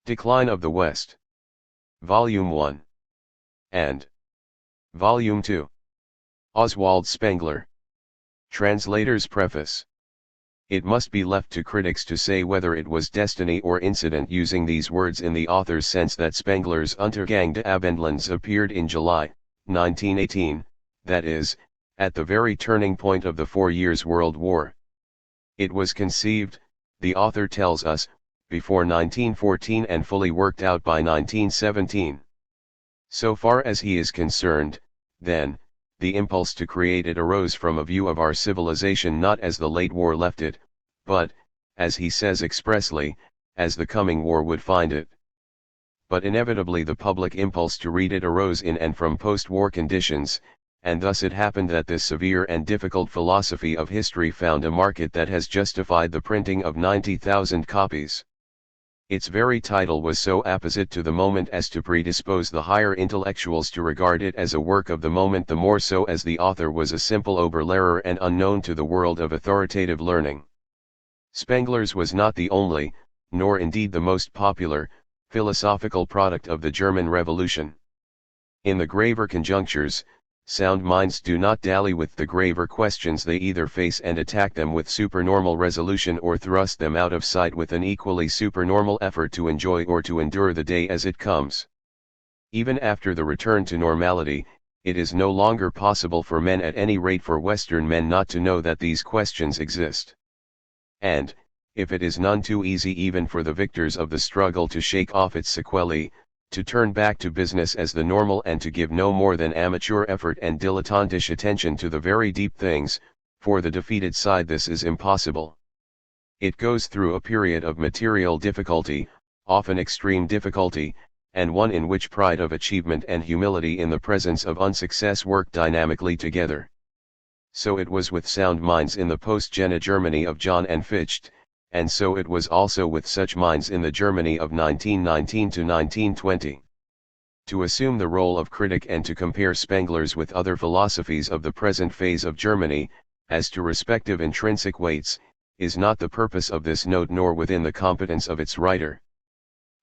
Decline of the West. Volume 1. And Volume 2. Oswald Spengler. Translator's Preface. It must be left to critics to say whether it was destiny or incident, using these words in the author's sense, that Spengler's Untergang des Abendlands appeared in July 1918, that is, at the very turning point of the 4 Years' World War. It was conceived, the author tells us, before 1914 and fully worked out by 1917. So far as he is concerned, then, the impulse to create it arose from a view of our civilization not as the late war left it, but, as he says expressly, as the coming war would find it. But inevitably the public impulse to read it arose in and from post-war conditions, and thus it happened that this severe and difficult philosophy of history found a market that has justified the printing of 90,000 copies. Its very title was so apposite to the moment as to predispose the higher intellectuals to regard it as a work of the moment, the more so as the author was a simple Oberlehrer and unknown to the world of authoritative learning. Spengler's was not the only, nor indeed the most popular, philosophical product of the German Revolution. In the graver conjunctures, sound minds do not dally with the graver questions, they either face and attack them with supernormal resolution or thrust them out of sight with an equally supernormal effort to enjoy or to endure the day as it comes. Even after the return to normality, it is no longer possible for men, at any rate for Western men, not to know that these questions exist. And, if it is none too easy even for the victors of the struggle to shake off its sequelae, to turn back to business as the normal and to give no more than amateur effort and dilettantish attention to the very deep things, for the defeated side this is impossible. It goes through a period of material difficulty, often extreme difficulty, and one in which pride of achievement and humility in the presence of unsuccess work dynamically together. So it was with sound minds in the post-Jena Germany of John and Fichte, and so it was also with such minds in the Germany of 1919 to 1920. To assume the role of critic and to compare Spengler's with other philosophies of the present phase of Germany, as to respective intrinsic weights, is not the purpose of this note nor within the competence of its writer.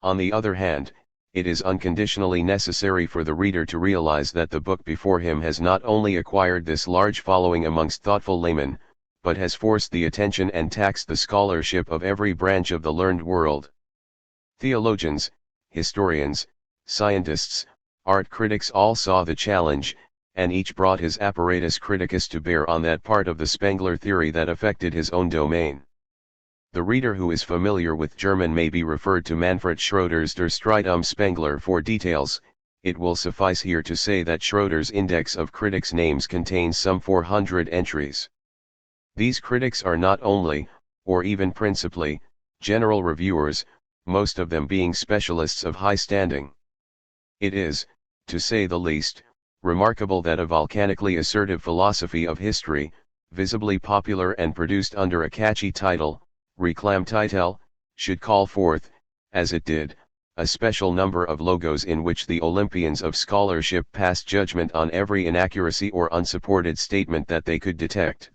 On the other hand, it is unconditionally necessary for the reader to realize that the book before him has not only acquired this large following amongst thoughtful laymen, but has forced the attention and taxed the scholarship of every branch of the learned world. Theologians, historians, scientists, art critics all saw the challenge, and each brought his apparatus criticus to bear on that part of the Spengler theory that affected his own domain. The reader who is familiar with German may be referred to Manfred Schroeder's Der Streit Spengler for details. It will suffice here to say that Schroeder's index of critics' names contains some 400 entries. These critics are not only, or even principally, general reviewers, most of them being specialists of high standing. It is, to say the least, remarkable that a volcanically assertive philosophy of history, visibly popular and produced under a catchy title, Reklamtitel, should call forth, as it did, a special number of logos in which the Olympians of scholarship passed judgment on every inaccuracy or unsupported statement that they could detect.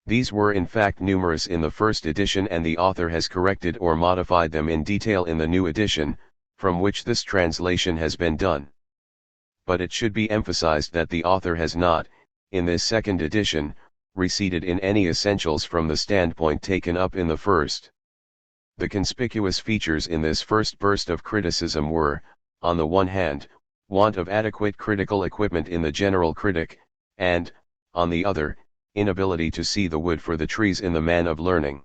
These were in fact numerous in the first edition, and the author has corrected or modified them in detail in the new edition, from which this translation has been done. But it should be emphasized that the author has not, in this second edition, receded in any essentials from the standpoint taken up in the first. The conspicuous features in this first burst of criticism were, on the one hand, want of adequate critical equipment in the general critic, and, on the other, inability to see the wood for the trees in the man of learning.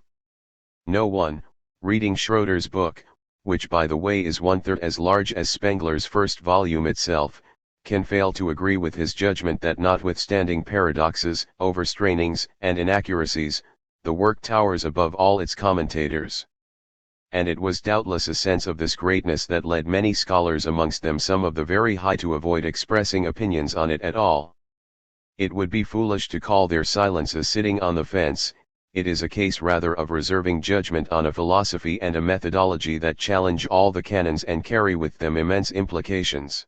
No one, reading Schroeder's book, which by the way is 1/3 as large as Spengler's first volume itself, can fail to agree with his judgment that notwithstanding paradoxes, overstrainings, and inaccuracies, the work towers above all its commentators. And it was doubtless a sense of this greatness that led many scholars, amongst them some of the very high, to avoid expressing opinions on it at all. It would be foolish to call their silence a sitting on the fence. It is a case rather of reserving judgment on a philosophy and a methodology that challenge all the canons and carry with them immense implications.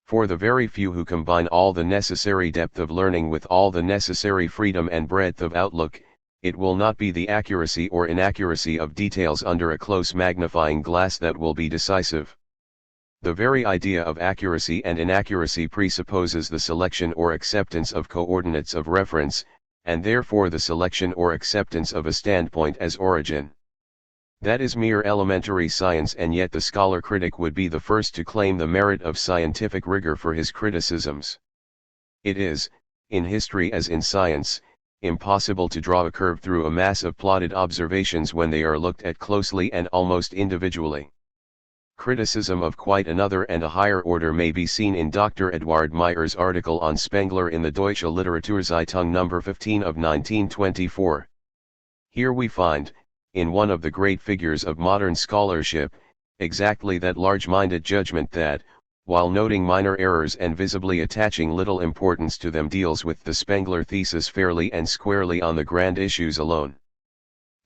For the very few who combine all the necessary depth of learning with all the necessary freedom and breadth of outlook, It will not be the accuracy or inaccuracy of details under a close magnifying glass that will be decisive. The very idea of accuracy and inaccuracy presupposes the selection or acceptance of coordinates of reference, and therefore the selection or acceptance of a standpoint as origin. That is mere elementary science, and yet the scholar-critic would be the first to claim the merit of scientific rigor for his criticisms. It is, in history as in science, impossible to draw a curve through a mass of plotted observations when they are looked at closely and almost individually. Criticism of quite another and a higher order may be seen in Dr. Eduard Meyer's article on Spengler in the Deutsche Literaturzeitung No. 15 of 1924. Here we find, in one of the great figures of modern scholarship, exactly that large-minded judgment that, while noting minor errors and visibly attaching little importance to them, deals with the Spengler thesis fairly and squarely on the grand issues alone.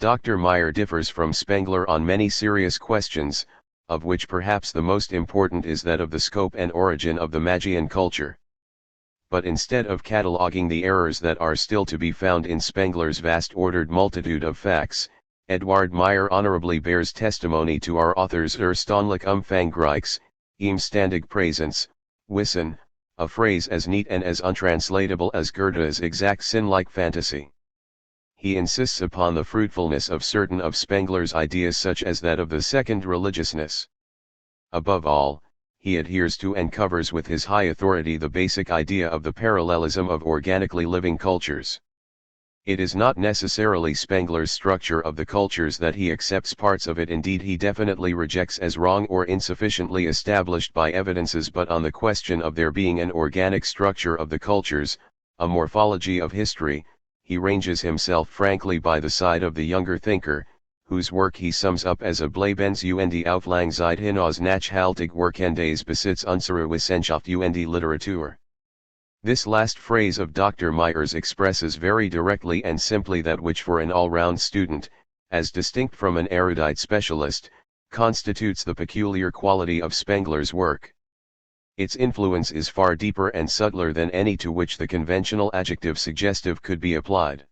Dr. Meyer differs from Spengler on many serious questions, of which perhaps the most important is that of the scope and origin of the Magian culture. But instead of cataloguing the errors that are still to be found in Spengler's vast ordered multitude of facts, Eduard Meyer honorably bears testimony to our author's erstaunlich umfangreiches, ihm ständig Präsenz, Wissen, a phrase as neat and as untranslatable as Goethe's exact sin-like fantasy. He insists upon the fruitfulness of certain of Spengler's ideas, such as that of the second religiousness. Above all, he adheres to and covers with his high authority the basic idea of the parallelism of organically living cultures. It is not necessarily Spengler's structure of the cultures that he accepts parts of it, indeed he definitely rejects as wrong or insufficiently established by evidences, but on the question of there being an organic structure of the cultures, a morphology of history, he ranges himself frankly by the side of the younger thinker, whose work he sums up as a Bleibenswende Auflangzeit hinaus nachhaltig Werkendes Besitz unserer Wissenschaft und Literatur. This last phrase of Dr. Meyer's expresses very directly and simply that which for an all-round student, as distinct from an erudite specialist, constitutes the peculiar quality of Spengler's work. Its influence is far deeper and subtler than any to which the conventional adjective suggestive could be applied.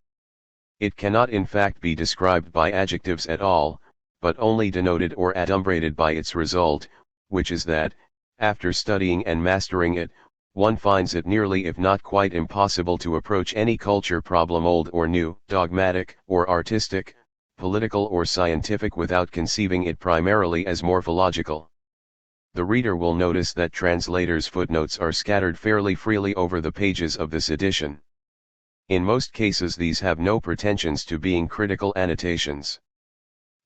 It cannot in fact be described by adjectives at all, but only denoted or adumbrated by its result, which is that, after studying and mastering it, one finds it nearly if not quite impossible to approach any culture problem, old or new, dogmatic or artistic, political or scientific, without conceiving it primarily as morphological. The reader will notice that translators' footnotes are scattered fairly freely over the pages of this edition. In most cases these have no pretensions to being critical annotations.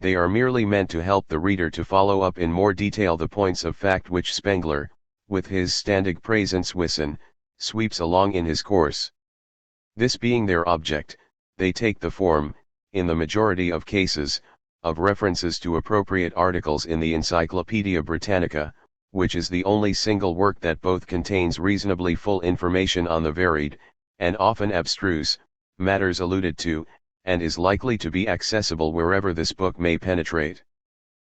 They are merely meant to help the reader to follow up in more detail the points of fact which Spengler, with his ständig Präsenzwissen, sweeps along in his course. This being their object, they take the form, in the majority of cases, of references to appropriate articles in the Encyclopaedia Britannica, which is the only single work that both contains reasonably full information on the varied, and often abstruse, matters alluded to, and is likely to be accessible wherever this book may penetrate.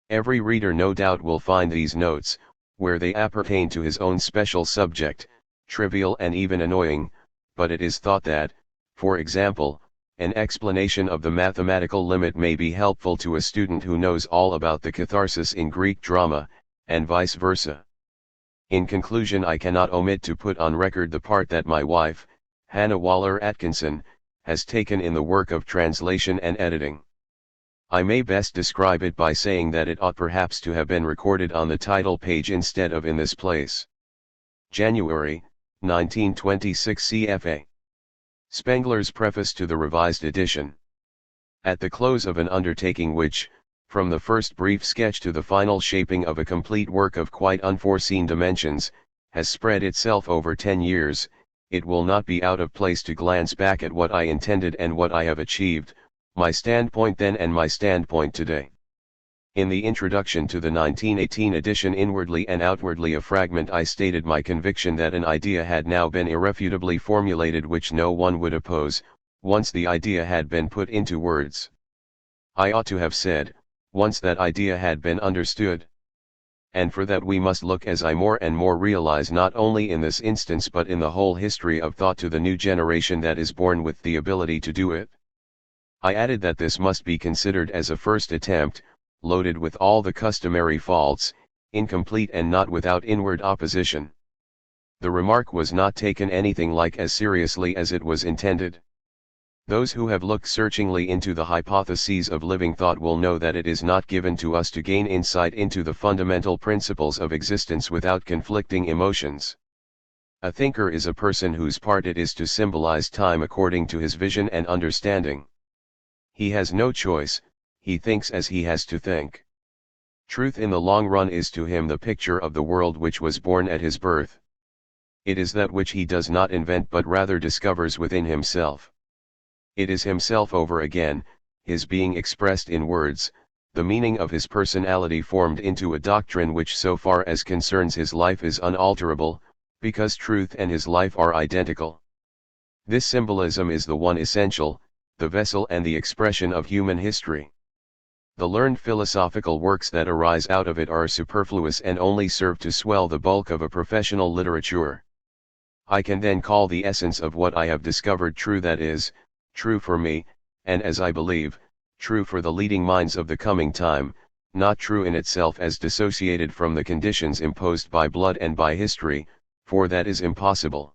Every reader no doubt will find these notes, where they appertain to his own special subject, trivial and even annoying, but it is thought that, for example, an explanation of the mathematical limit may be helpful to a student who knows all about the catharsis in Greek drama, and vice versa. In conclusion, I cannot omit to put on record the part that my wife, Hannah Waller Atkinson, has taken in the work of translation and editing. I may best describe it by saying that it ought perhaps to have been recorded on the title page instead of in this place. January, 1926 CFA. Spengler's Preface to the Revised Edition. At the close of an undertaking which, from the first brief sketch to the final shaping of a complete work of quite unforeseen dimensions, has spread itself over 10 years, it will not be out of place to glance back at what I intended and what I have achieved, my standpoint then and my standpoint today. In the introduction to the 1918 edition, inwardly and outwardly a fragment, I stated my conviction that an idea had now been irrefutably formulated which no one would oppose, once the idea had been put into words. I ought to have said, once that idea had been understood. And for that we must look, as I more and more realize, not only in this instance but in the whole history of thought, to the new generation that is born with the ability to do it. I added that this must be considered as a first attempt, loaded with all the customary faults, incomplete and not without inward opposition. The remark was not taken anything like as seriously as it was intended. Those who have looked searchingly into the hypotheses of living thought will know that it is not given to us to gain insight into the fundamental principles of existence without conflicting emotions. A thinker is a person whose part it is to symbolize time according to his vision and understanding. He has no choice, he thinks as he has to think. Truth in the long run is to him the picture of the world which was born at his birth. It is that which he does not invent but rather discovers within himself. It is himself over again, his being expressed in words, the meaning of his personality formed into a doctrine which so far as concerns his life is unalterable, because truth and his life are identical. This symbolism is the one essential, the vessel and the expression of human history. The learned philosophical works that arise out of it are superfluous and only serve to swell the bulk of a professional literature. I can then call the essence of what I have discovered true, that is, true for me, and as I believe, true for the leading minds of the coming time, not true in itself as dissociated from the conditions imposed by blood and by history, for that is impossible.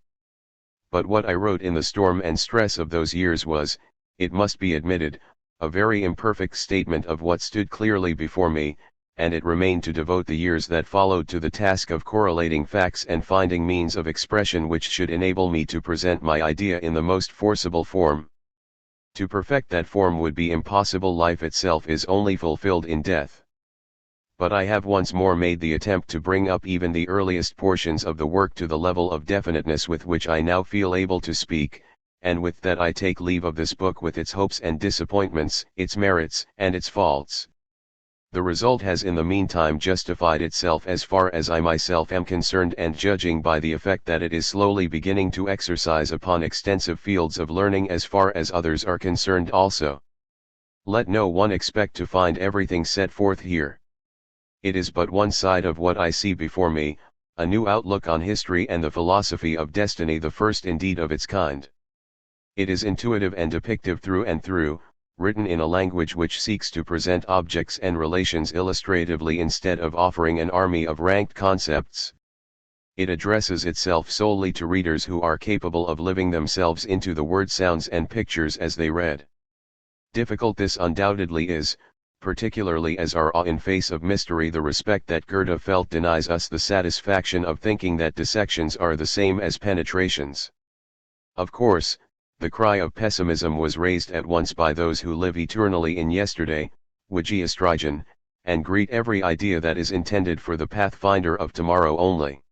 But what I wrote in the storm and stress of those years was, it must be admitted, a very imperfect statement of what stood clearly before me, and it remained to devote the years that followed to the task of correlating facts and finding means of expression which should enable me to present my idea in the most forcible form. To perfect that form would be impossible. Life itself is only fulfilled in death. But I have once more made the attempt to bring up even the earliest portions of the work to the level of definiteness with which I now feel able to speak, and with that I take leave of this book with its hopes and disappointments, its merits and its faults. The result has in the meantime justified itself as far as I myself am concerned, and judging by the effect that it is slowly beginning to exercise upon extensive fields of learning as far as others are concerned also. Let no one expect to find everything set forth here. It is but one side of what I see before me, a new outlook on history and the philosophy of destiny, the first indeed of its kind. It is intuitive and depictive through and through, written in a language which seeks to present objects and relations illustratively instead of offering an army of ranked concepts. It addresses itself solely to readers who are capable of living themselves into the word sounds and pictures as they read. Difficult this undoubtedly is, particularly as our awe in face of mystery, the respect that Goethe felt, denies us the satisfaction of thinking that dissections are the same as penetrations. Of course, the cry of pessimism was raised at once by those who live eternally in yesterday, Wigiastrigen, and greet every idea that is intended for the pathfinder of tomorrow only.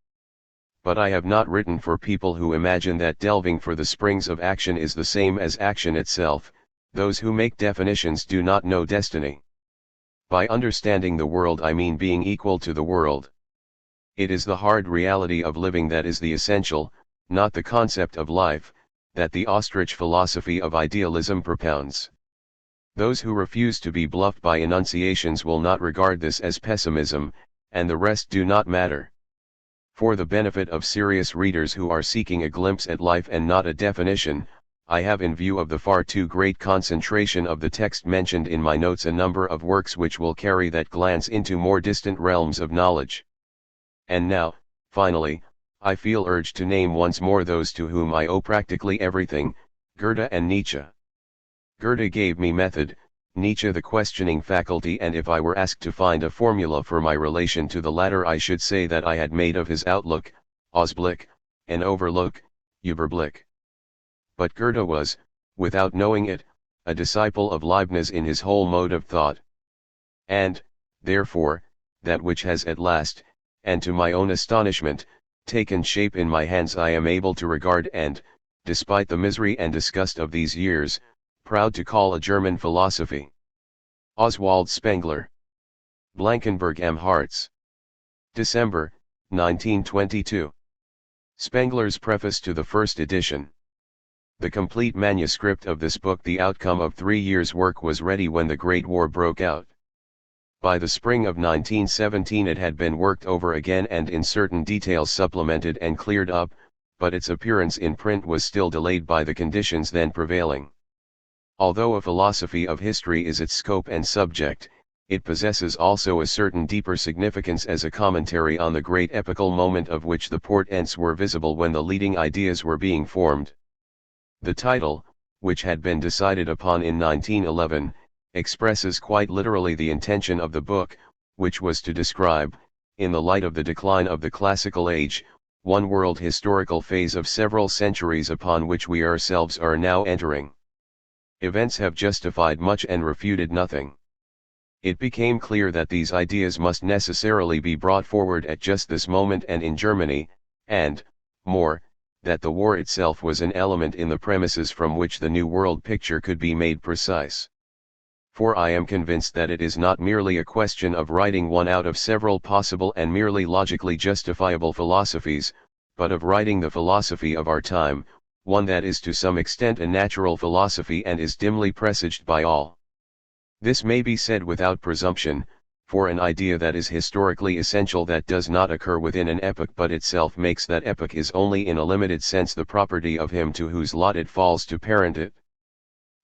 But I have not written for people who imagine that delving for the springs of action is the same as action itself. Those who make definitions do not know destiny. By understanding the world I mean being equal to the world. It is the hard reality of living that is the essential, not the concept of life, that the ostrich philosophy of idealism propounds. Those who refuse to be bluffed by enunciations will not regard this as pessimism, and the rest do not matter. For the benefit of serious readers who are seeking a glimpse at life and not a definition, I have in view of the far too great concentration of the text mentioned in my notes a number of works which will carry that glance into more distant realms of knowledge. And now, finally, I feel urged to name once more those to whom I owe practically everything, Goethe and Nietzsche. Goethe gave me method, Nietzsche the questioning faculty, and if I were asked to find a formula for my relation to the latter I should say that I had made of his outlook, Ausblick, an overlook, Überblick. But Goethe was, without knowing it, a disciple of Leibniz in his whole mode of thought. And, therefore, that which has at last, and to my own astonishment, taken shape in my hands I am able to regard and, despite the misery and disgust of these years, proud to call a German philosophy. Oswald Spengler. Blankenberg am Harz. December, 1922. Spengler's Preface to the First Edition. The complete manuscript of this book, the outcome of 3 years' work, was ready when the Great War broke out. By the spring of 1917 it had been worked over again and in certain details supplemented and cleared up, but its appearance in print was still delayed by the conditions then prevailing. Although a philosophy of history is its scope and subject, it possesses also a certain deeper significance as a commentary on the great epochal moment of which the portents were visible when the leading ideas were being formed. The title, which had been decided upon in 1911, expresses quite literally the intention of the book, which was to describe, in the light of the decline of the classical age, one world historical phase of several centuries upon which we ourselves are now entering. Events have justified much and refuted nothing. It became clear that these ideas must necessarily be brought forward at just this moment and in Germany, and, more, that the war itself was an element in the premises from which the new world picture could be made precise. For I am convinced that it is not merely a question of writing one out of several possible and merely logically justifiable philosophies, but of writing the philosophy of our time, one that is to some extent a natural philosophy and is dimly presaged by all. This may be said without presumption, for an idea that is historically essential that does not occur within an epoch but itself makes that epoch is only in a limited sense the property of him to whose lot it falls to parent it.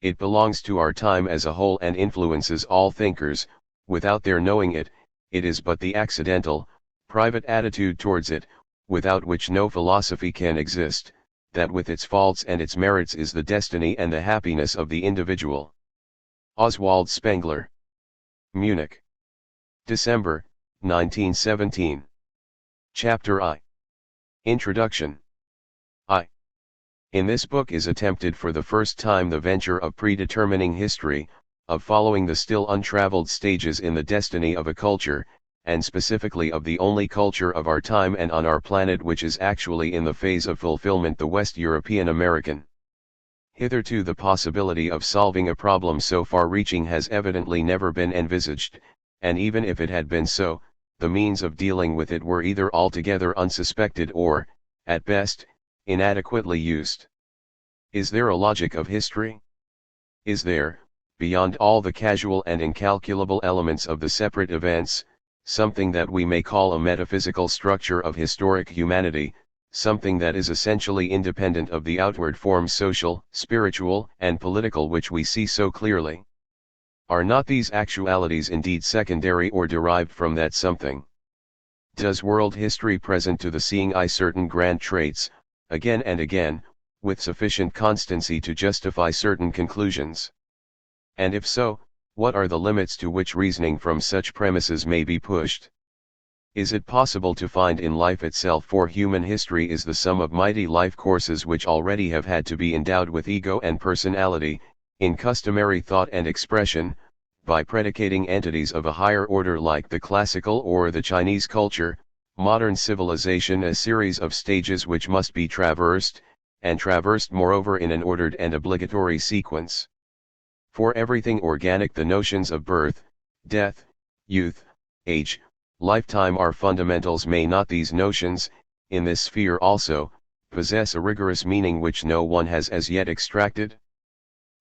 It belongs to our time as a whole and influences all thinkers, without their knowing it. It is but the accidental, private attitude towards it, without which no philosophy can exist, that with its faults and its merits is the destiny and the happiness of the individual. Oswald Spengler. Munich. December, 1917. Chapter I. Introduction. I. In this book is attempted for the first time the venture of predetermining history, of following the still untraveled stages in the destiny of a culture, and specifically of the only culture of our time and on our planet which is actually in the phase of fulfillment, the West European American. Hitherto the possibility of solving a problem so far-reaching has evidently never been envisaged, and even if it had been so, the means of dealing with it were either altogether unsuspected or, at best, inadequately used. Is there a logic of history? Is there, beyond all the casual and incalculable elements of the separate events, something that we may call a metaphysical structure of historic humanity, something that is essentially independent of the outward forms social, spiritual, and political which we see so clearly? Are not these actualities indeed secondary or derived from that something? Does world history present to the seeing eye certain grand traits, again and again, with sufficient constancy to justify certain conclusions? And if so, what are the limits to which reasoning from such premises may be pushed? Is it possible to find in life itself, for human history is the sum of mighty life courses which already have had to be endowed with ego and personality, in customary thought and expression, by predicating entities of a higher order like the classical or the Chinese culture, modern civilization, a series of stages which must be traversed, and traversed moreover in an ordered and obligatory sequence? For everything organic the notions of birth, death, youth, age, lifetime are fundamentals. May not these notions, in this sphere also, possess a rigorous meaning which no one has as yet extracted?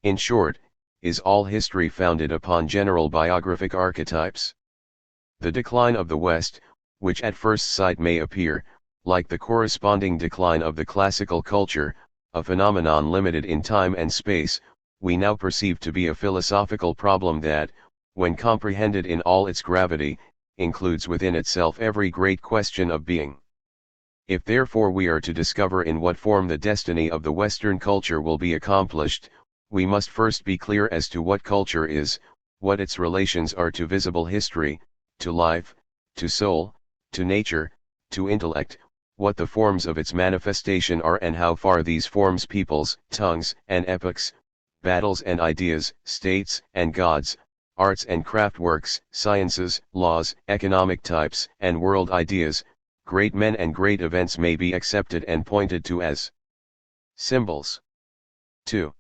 In short, is all history founded upon general biographic archetypes? The decline of the West, which at first sight may appear, like the corresponding decline of the classical culture, a phenomenon limited in time and space, we now perceive to be a philosophical problem that, when comprehended in all its gravity, includes within itself every great question of being. If therefore we are to discover in what form the destiny of the Western culture will be accomplished, we must first be clear as to what culture is, what its relations are to visible history, to life, to soul, to nature, to intellect, what the forms of its manifestation are and how far these forms peoples, tongues and epochs, battles and ideas, states and gods, arts and craftworks, sciences, laws, economic types and world ideas, great men and great events may be accepted and pointed to as symbols. 2.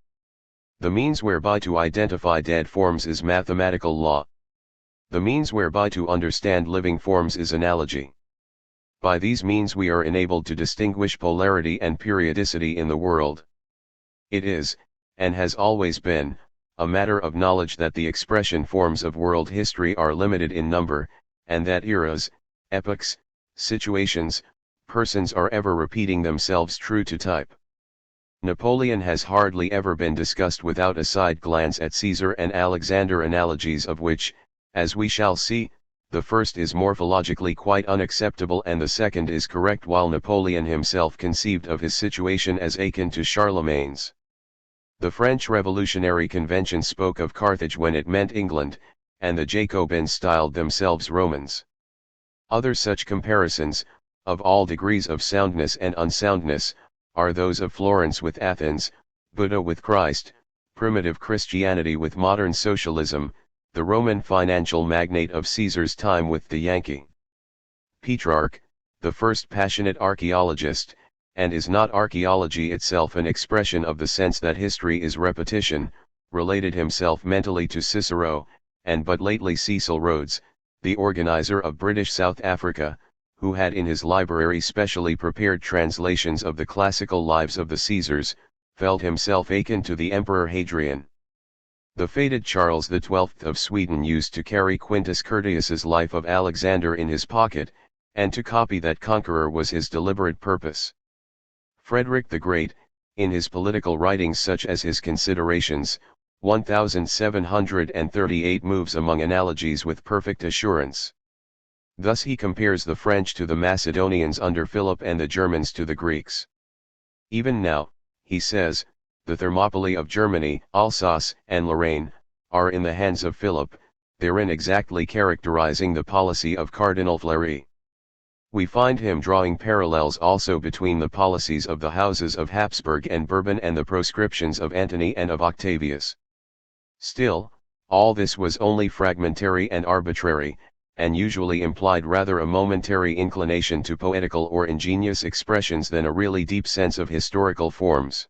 The means whereby to identify dead forms is mathematical law. The means whereby to understand living forms is analogy. By these means we are enabled to distinguish polarity and periodicity in the world. It is, and has always been, a matter of knowledge that the expression forms of world history are limited in number, and that eras, epochs, situations, persons are ever repeating themselves true to type. Napoleon has hardly ever been discussed without a side glance at Caesar and Alexander, analogies of which, as we shall see, the first is morphologically quite unacceptable and the second is correct, while Napoleon himself conceived of his situation as akin to Charlemagne's. The French Revolutionary Convention spoke of Carthage when it meant England, and the Jacobins styled themselves Romans. Other such comparisons, of all degrees of soundness and unsoundness, are those of Florence with Athens, Buddha with Christ, primitive Christianity with modern socialism, the Roman financial magnate of Caesar's time with the Yankee. Petrarch, the first passionate archaeologist, and is not archaeology itself an expression of the sense that history is repetition, related himself mentally to Cicero, and but lately Cecil Rhodes, the organizer of British South Africa, who had in his library specially prepared translations of the classical lives of the Caesars, felt himself akin to the Emperor Hadrian. The fated Charles XII of Sweden used to carry Quintus Curtius's Life of Alexander in his pocket, and to copy that conqueror was his deliberate purpose. Frederick the Great, in his political writings such as his Considerations, 1738 moves among analogies with perfect assurance. Thus he compares the French to the Macedonians under Philip and the Germans to the Greeks. Even now, he says, the Thermopylae of Germany, Alsace and Lorraine, are in the hands of Philip, therein exactly characterizing the policy of Cardinal Fleury. We find him drawing parallels also between the policies of the houses of Habsburg and Bourbon and the proscriptions of Antony and of Octavius. Still, all this was only fragmentary and arbitrary, and usually implied rather a momentary inclination to poetical or ingenious expressions than a really deep sense of historical forms.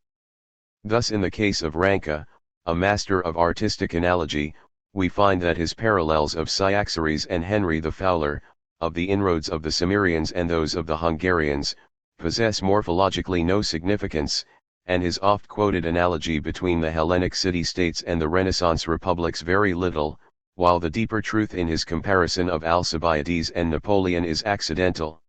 Thus in the case of Ranke, a master of artistic analogy, we find that his parallels of Cyaxares and Henry the Fowler, of the inroads of the Cimmerians and those of the Hungarians, possess morphologically no significance, and his oft-quoted analogy between the Hellenic city-states and the Renaissance republics very little, while the deeper truth in his comparison of Alcibiades and Napoleon is accidental.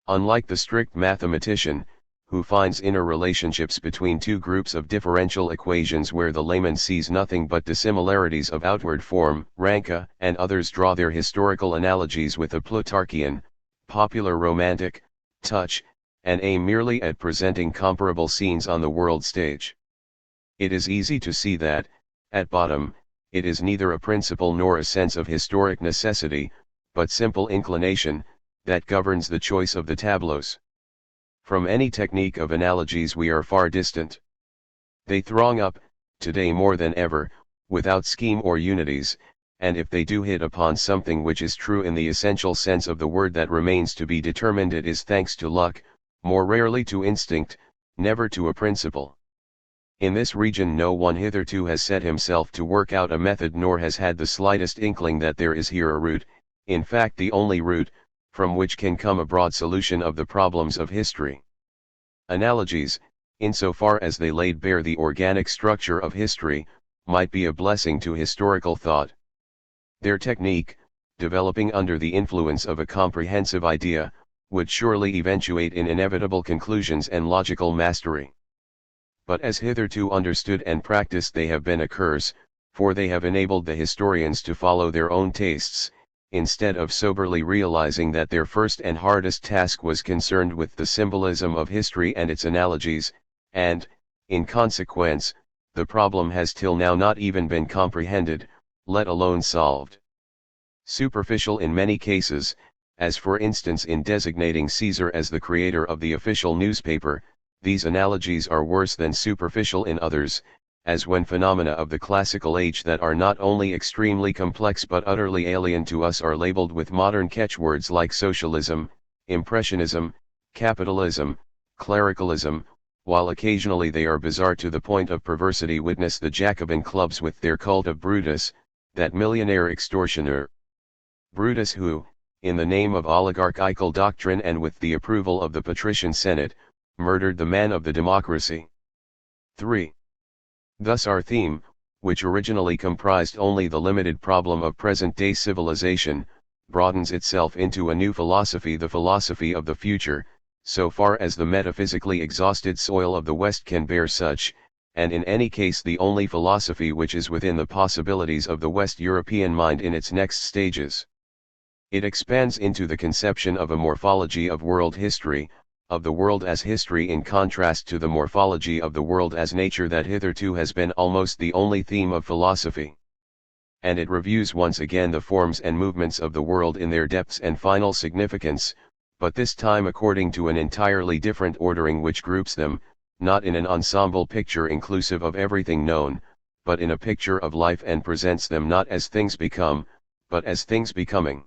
Unlike the strict mathematician, who finds inner relationships between two groups of differential equations where the layman sees nothing but dissimilarities of outward form, Ranke and others draw their historical analogies with a Plutarchian, popular romantic, touch, and aim merely at presenting comparable scenes on the world stage. It is easy to see that, at bottom, it is neither a principle nor a sense of historic necessity, but simple inclination, that governs the choice of the tableaus. From any technique of analogies we are far distant. They throng up, today more than ever, without scheme or unities, and if they do hit upon something which is true in the essential sense of the word that remains to be determined, it is thanks to luck, more rarely to instinct, never to a principle. In this region no one hitherto has set himself to work out a method nor has had the slightest inkling that there is here a root, in fact the only root, from which can come a broad solution of the problems of history. Analogies, insofar as they laid bare the organic structure of history, might be a blessing to historical thought. Their technique, developing under the influence of a comprehensive idea, would surely eventuate in inevitable conclusions and logical mastery. But as hitherto understood and practiced they have been a curse, for they have enabled the historians to follow their own tastes, instead of soberly realizing that their first and hardest task was concerned with the symbolism of history and its analogies, and, in consequence, the problem has till now not even been comprehended, let alone solved. Superficial in many cases, as for instance in designating Caesar as the creator of the official newspaper, these analogies are worse than superficial in others, as when phenomena of the classical age that are not only extremely complex but utterly alien to us are labeled with modern catchwords like socialism, impressionism, capitalism, clericalism, while occasionally they are bizarre to the point of perversity. Witness the Jacobin clubs with their cult of Brutus, that millionaire extortioner. Brutus who, in the name of oligarchical doctrine and with the approval of the patrician senate, murdered the man of the democracy. 3. Thus our theme, which originally comprised only the limited problem of present-day civilization, broadens itself into a new philosophy, the philosophy of the future, so far as the metaphysically exhausted soil of the West can bear such, and in any case the only philosophy which is within the possibilities of the West European mind in its next stages. It expands into the conception of a morphology of world history, of the world as history in contrast to the morphology of the world as nature that hitherto has been almost the only theme of philosophy. And it reviews once again the forms and movements of the world in their depths and final significance, but this time according to an entirely different ordering which groups them, not in an ensemble picture inclusive of everything known, but in a picture of life, and presents them not as things become, but as things becoming.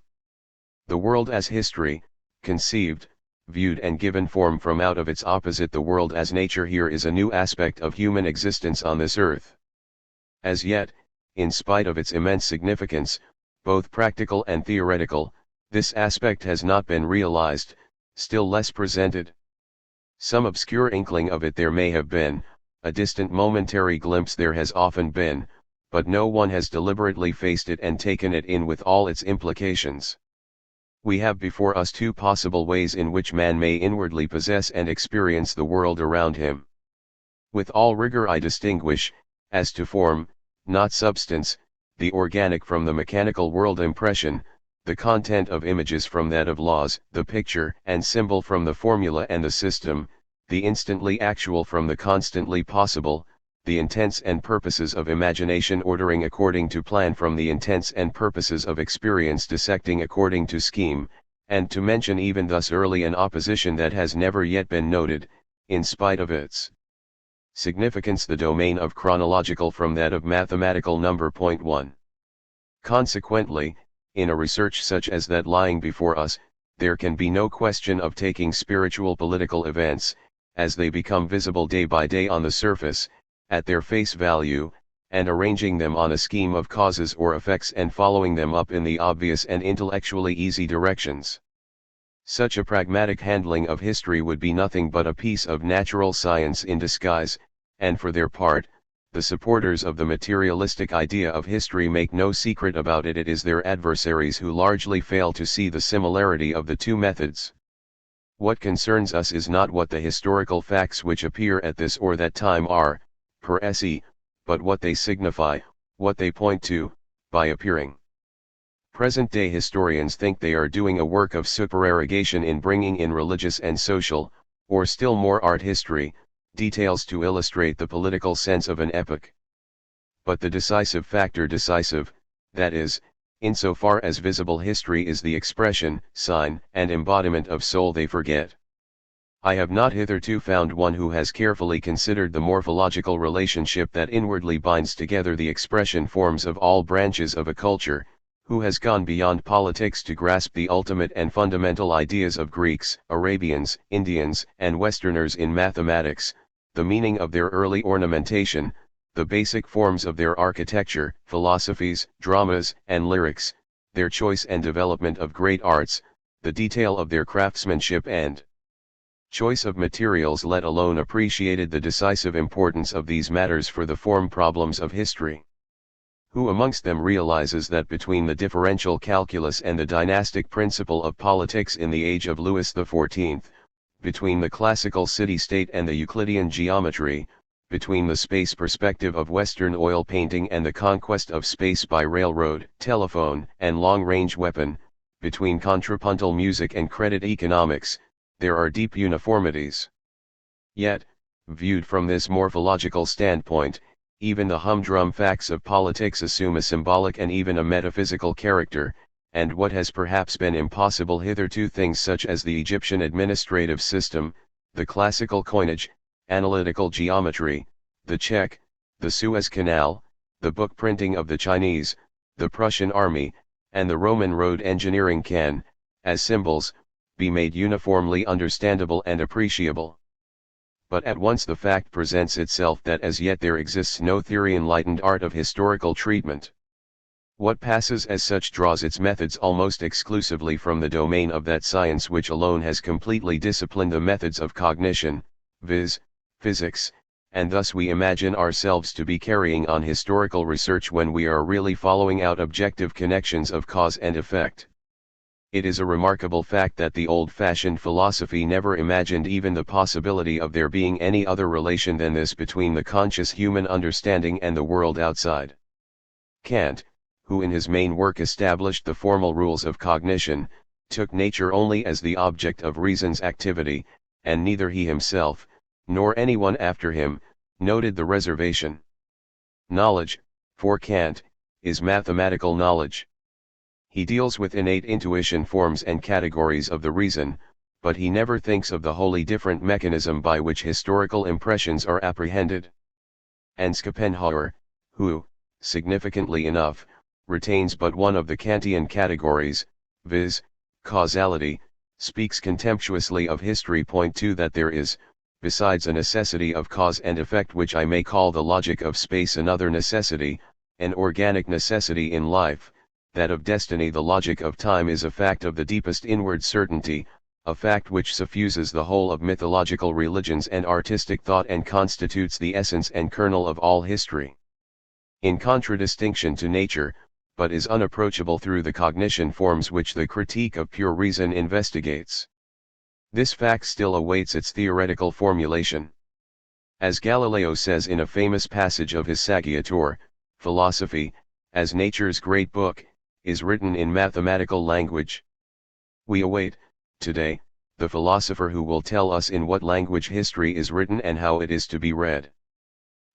The world as history, conceived, viewed and given form from out of its opposite the world as nature, here is a new aspect of human existence on this earth. As yet, in spite of its immense significance, both practical and theoretical, this aspect has not been realized, still less presented. Some obscure inkling of it there may have been, a distant momentary glimpse there has often been, but no one has deliberately faced it and taken it in with all its implications. We have before us two possible ways in which man may inwardly possess and experience the world around him. With all rigor I distinguish, as to form, not substance, the organic from the mechanical world impression, the content of images from that of laws, the picture and symbol from the formula and the system, the instantly actual from the constantly possible, the intents and purposes of imagination ordering according to plan from the intents and purposes of experience dissecting according to scheme, and to mention even thus early an opposition that has never yet been noted, in spite of its significance, the domain of chronological from that of mathematical number. 1. Consequently, in a research such as that lying before us, there can be no question of taking spiritual political events, as they become visible day by day on the surface, at their face value, and arranging them on a scheme of causes or effects and following them up in the obvious and intellectually easy directions. Such a pragmatic handling of history would be nothing but a piece of natural science in disguise, and for their part, the supporters of the materialistic idea of history make no secret about it. It is their adversaries who largely fail to see the similarity of the two methods. What concerns us is not what the historical facts which appear at this or that time are, per se, but what they signify, what they point to, by appearing. Present-day historians think they are doing a work of supererogation in bringing in religious and social, or still more art history, details to illustrate the political sense of an epoch. But the decisive factor, that is, insofar as visible history is the expression, sign, and embodiment of soul, they forget. I have not hitherto found one who has carefully considered the morphological relationship that inwardly binds together the expression forms of all branches of a culture, who has gone beyond politics to grasp the ultimate and fundamental ideas of Greeks, Arabians, Indians, and Westerners in mathematics, the meaning of their early ornamentation, the basic forms of their architecture, philosophies, dramas, and lyrics, their choice and development of great arts, the detail of their craftsmanship and choice of materials, let alone appreciated the decisive importance of these matters for the form problems of history. Who amongst them realizes that between the differential calculus and the dynastic principle of politics in the age of Louis XIV, between the classical city-state and the Euclidean geometry, between the space perspective of Western oil painting and the conquest of space by railroad, telephone, and long-range weapon, between contrapuntal music and credit economics, there are deep uniformities. Yet, viewed from this morphological standpoint, even the humdrum facts of politics assume a symbolic and even a metaphysical character, and what has perhaps been impossible hitherto, things such as the Egyptian administrative system, the classical coinage, analytical geometry, the check, the Suez Canal, the book printing of the Chinese, the Prussian army, and the Roman road engineering can, as symbols, be made uniformly understandable and appreciable. But at once the fact presents itself that as yet there exists no theory-enlightened art of historical treatment. What passes as such draws its methods almost exclusively from the domain of that science which alone has completely disciplined the methods of cognition, viz., physics, and thus we imagine ourselves to be carrying on historical research when we are really following out objective connections of cause and effect. It is a remarkable fact that the old-fashioned philosophy never imagined even the possibility of there being any other relation than this between the conscious human understanding and the world outside. Kant, who in his main work established the formal rules of cognition, took nature only as the object of reason's activity, and neither he himself, nor anyone after him, noted the reservation. Knowledge, for Kant, is mathematical knowledge. He deals with innate intuition forms and categories of the reason, but he never thinks of the wholly different mechanism by which historical impressions are apprehended. And Schopenhauer, who, significantly enough, retains but one of the Kantian categories, viz., causality, speaks contemptuously of history. Point 2 that there is, besides a necessity of cause and effect which I may call the logic of space, another necessity, an organic necessity in life, that of destiny. The logic of time is a fact of the deepest inward certainty, a fact which suffuses the whole of mythological religions and artistic thought and constitutes the essence and kernel of all history. In contradistinction to nature, but is unapproachable through the cognition forms which the critique of pure reason investigates. This fact still awaits its theoretical formulation. As Galileo says in a famous passage of his Saggiature, philosophy, as nature's great book, is written in mathematical language. We await, today, the philosopher who will tell us in what language history is written and how it is to be read.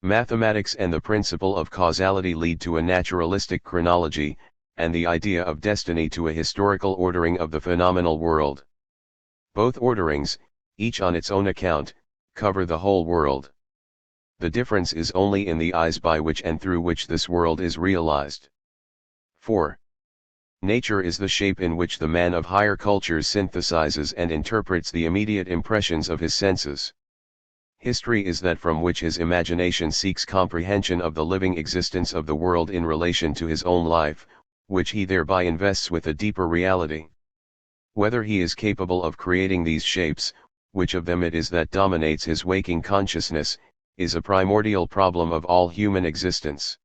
Mathematics and the principle of causality lead to a naturalistic chronology, and the idea of destiny to a historical ordering of the phenomenal world. Both orderings, each on its own account, cover the whole world. The difference is only in the eyes by which and through which this world is realized. 4. Nature is the shape in which the man of higher cultures synthesizes and interprets the immediate impressions of his senses. History is that from which his imagination seeks comprehension of the living existence of the world in relation to his own life, which he thereby invests with a deeper reality. Whether he is capable of creating these shapes, which of them it is that dominates his waking consciousness, is a primordial problem of all human existence.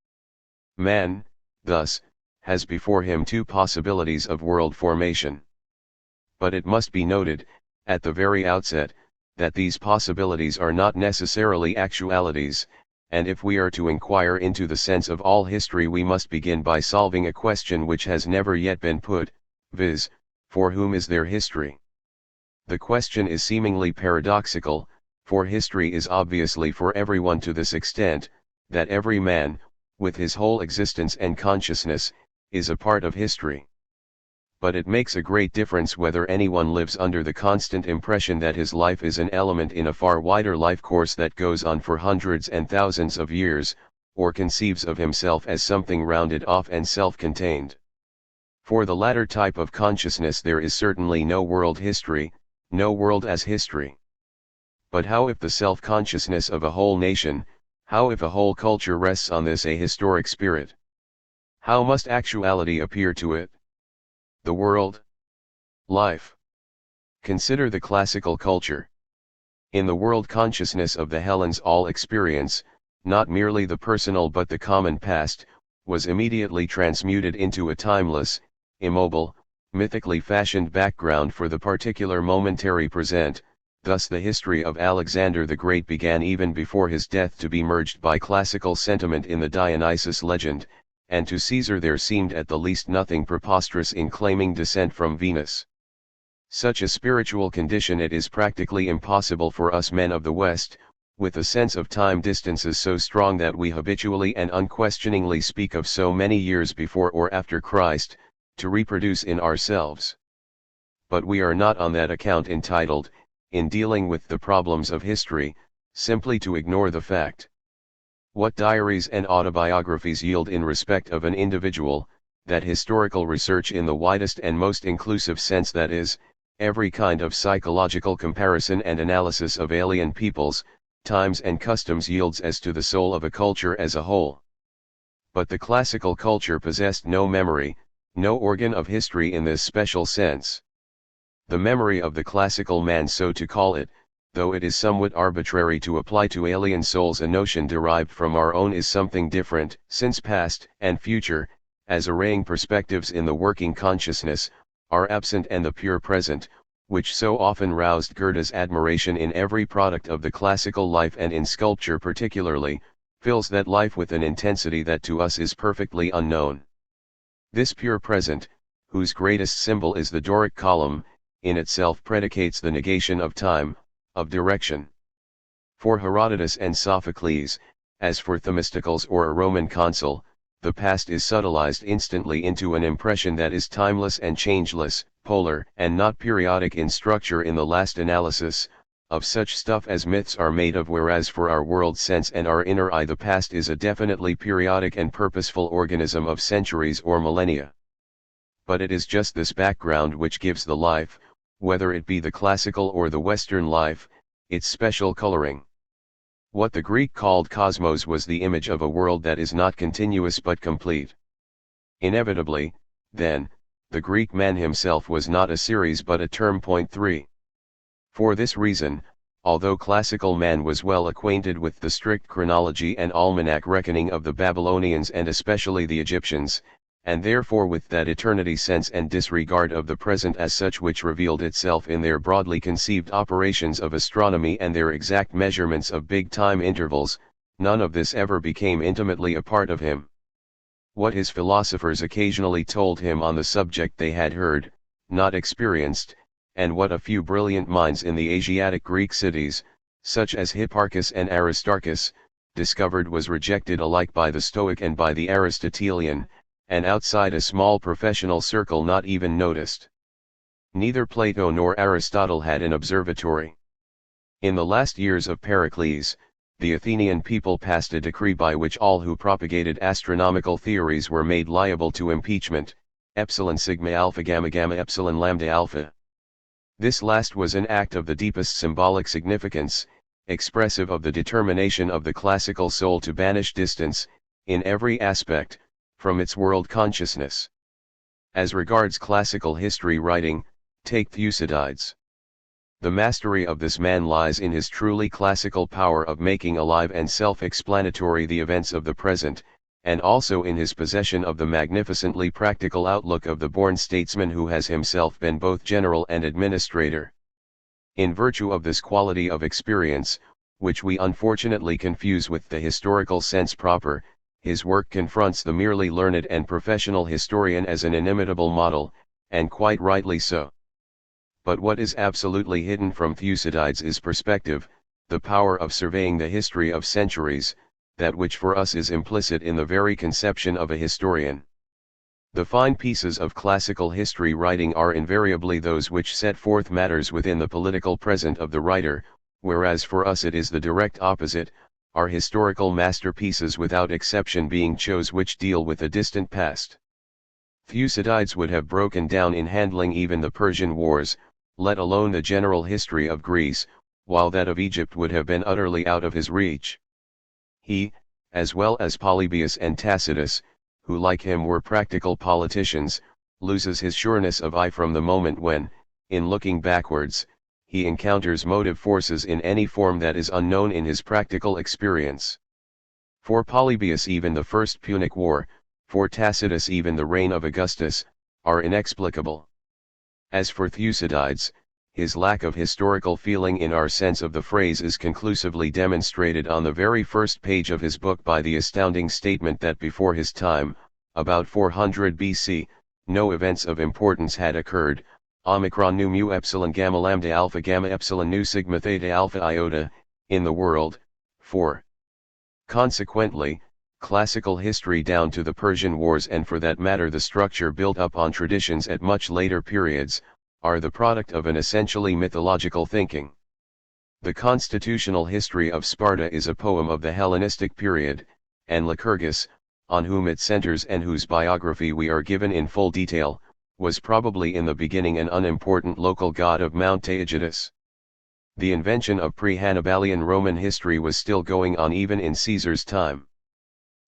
Man, thus, has before him two possibilities of world formation. But it must be noted, at the very outset, that these possibilities are not necessarily actualities, and if we are to inquire into the sense of all history we must begin by solving a question which has never yet been put, viz., for whom is there history? The question is seemingly paradoxical, for history is obviously for everyone to this extent, that every man, with his whole existence and consciousness, is a part of history. But it makes a great difference whether anyone lives under the constant impression that his life is an element in a far wider life course that goes on for hundreds and thousands of years, or conceives of himself as something rounded off and self-contained. For the latter type of consciousness there is certainly no world history, no world as history. But how if the self-consciousness of a whole nation, how if a whole culture rests on this ahistoric spirit? How must actuality appear to it? The world? Life? Consider the classical culture. In the world consciousness of the Hellenes all experience, not merely the personal but the common past, was immediately transmuted into a timeless, immobile, mythically fashioned background for the particular momentary present. Thus the history of Alexander the Great began even before his death to be merged by classical sentiment in the Dionysus legend, and to Caesar there seemed at the least nothing preposterous in claiming descent from Venus. Such a spiritual condition it is practically impossible for us men of the West, with a sense of time distances so strong that we habitually and unquestioningly speak of so many years before or after Christ, to reproduce in ourselves. But we are not on that account entitled, in dealing with the problems of history, simply to ignore the fact. What diaries and autobiographies yield in respect of an individual, that historical research in the widest and most inclusive sense, that is, every kind of psychological comparison and analysis of alien peoples, times and customs yields as to the soul of a culture as a whole. But the classical culture possessed no memory, no organ of history in this special sense. The memory of the classical man, so to call it, though it is somewhat arbitrary to apply to alien souls a notion derived from our own, is something different, since past and future, as arraying perspectives in the working consciousness, are absent, and the pure present, which so often roused Goethe's admiration in every product of the classical life and in sculpture particularly, fills that life with an intensity that to us is perfectly unknown. This pure present, whose greatest symbol is the Doric column, in itself predicates the negation of time, of direction. For Herodotus and Sophocles, as for Themistocles or a Roman consul, the past is subtilized instantly into an impression that is timeless and changeless, polar and not periodic in structure in the last analysis, of such stuff as myths are made of, whereas for our world sense and our inner eye the past is a definitely periodic and purposeful organism of centuries or millennia. But it is just this background which gives the life, whether it be the classical or the Western life, its special coloring. What the Greek called cosmos was the image of a world that is not continuous but complete. Inevitably, then, the Greek man himself was not a series but a term. 3. For this reason, although classical man was well acquainted with the strict chronology and almanac reckoning of the Babylonians and especially the Egyptians, and therefore with that eternity sense and disregard of the present as such which revealed itself in their broadly conceived operations of astronomy and their exact measurements of big time intervals, none of this ever became intimately a part of him. What his philosophers occasionally told him on the subject they had heard, not experienced, and what a few brilliant minds in the Asiatic Greek cities, such as Hipparchus and Aristarchus, discovered was rejected alike by the Stoic and by the Aristotelian, and outside a small professional circle not even noticed. Neither Plato nor Aristotle had an observatory. In the last years of Pericles, the Athenian people passed a decree by which all who propagated astronomical theories were made liable to impeachment, epsilon sigma alpha gamma gamma epsilon lambda alpha. This last was an act of the deepest symbolic significance, expressive of the determination of the classical soul to banish distance, in every aspect, from its world consciousness. As regards classical history writing, take Thucydides. The mastery of this man lies in his truly classical power of making alive and self-explanatory the events of the present, and also in his possession of the magnificently practical outlook of the born statesman who has himself been both general and administrator. In virtue of this quality of experience, which we unfortunately confuse with the historical sense proper, his work confronts the merely learned and professional historian as an inimitable model, and quite rightly so. But what is absolutely hidden from Thucydides is perspective, the power of surveying the history of centuries, that which for us is implicit in the very conception of a historian. The fine pieces of classical history writing are invariably those which set forth matters within the political present of the writer, whereas for us it is the direct opposite, our historical masterpieces without exception being chose which deal with a distant past. Thucydides would have broken down in handling even the Persian Wars, let alone the general history of Greece, while that of Egypt would have been utterly out of his reach. He, as well as Polybius and Tacitus, who like him were practical politicians, loses his sureness of eye from the moment when, in looking backwards, he encounters motive forces in any form that is unknown in his practical experience. For Polybius even the First Punic War, for Tacitus even the reign of Augustus, are inexplicable. As for Thucydides, his lack of historical feeling in our sense of the phrase is conclusively demonstrated on the very first page of his book by the astounding statement that before his time, about 400 BC, no events of importance had occurred, omicron nu mu epsilon gamma lambda alpha gamma epsilon nu sigma theta alpha iota, in the world. 4. Consequently, classical history down to the Persian Wars, and for that matter the structure built up on traditions at much later periods, are the product of an essentially mythological thinking. The constitutional history of Sparta is a poem of the Hellenistic period, and Lycurgus, on whom it centers and whose biography we are given in full detail, was probably in the beginning an unimportant local god of Mount Taygetus. The invention of pre-Hannibalian Roman history was still going on even in Caesar's time.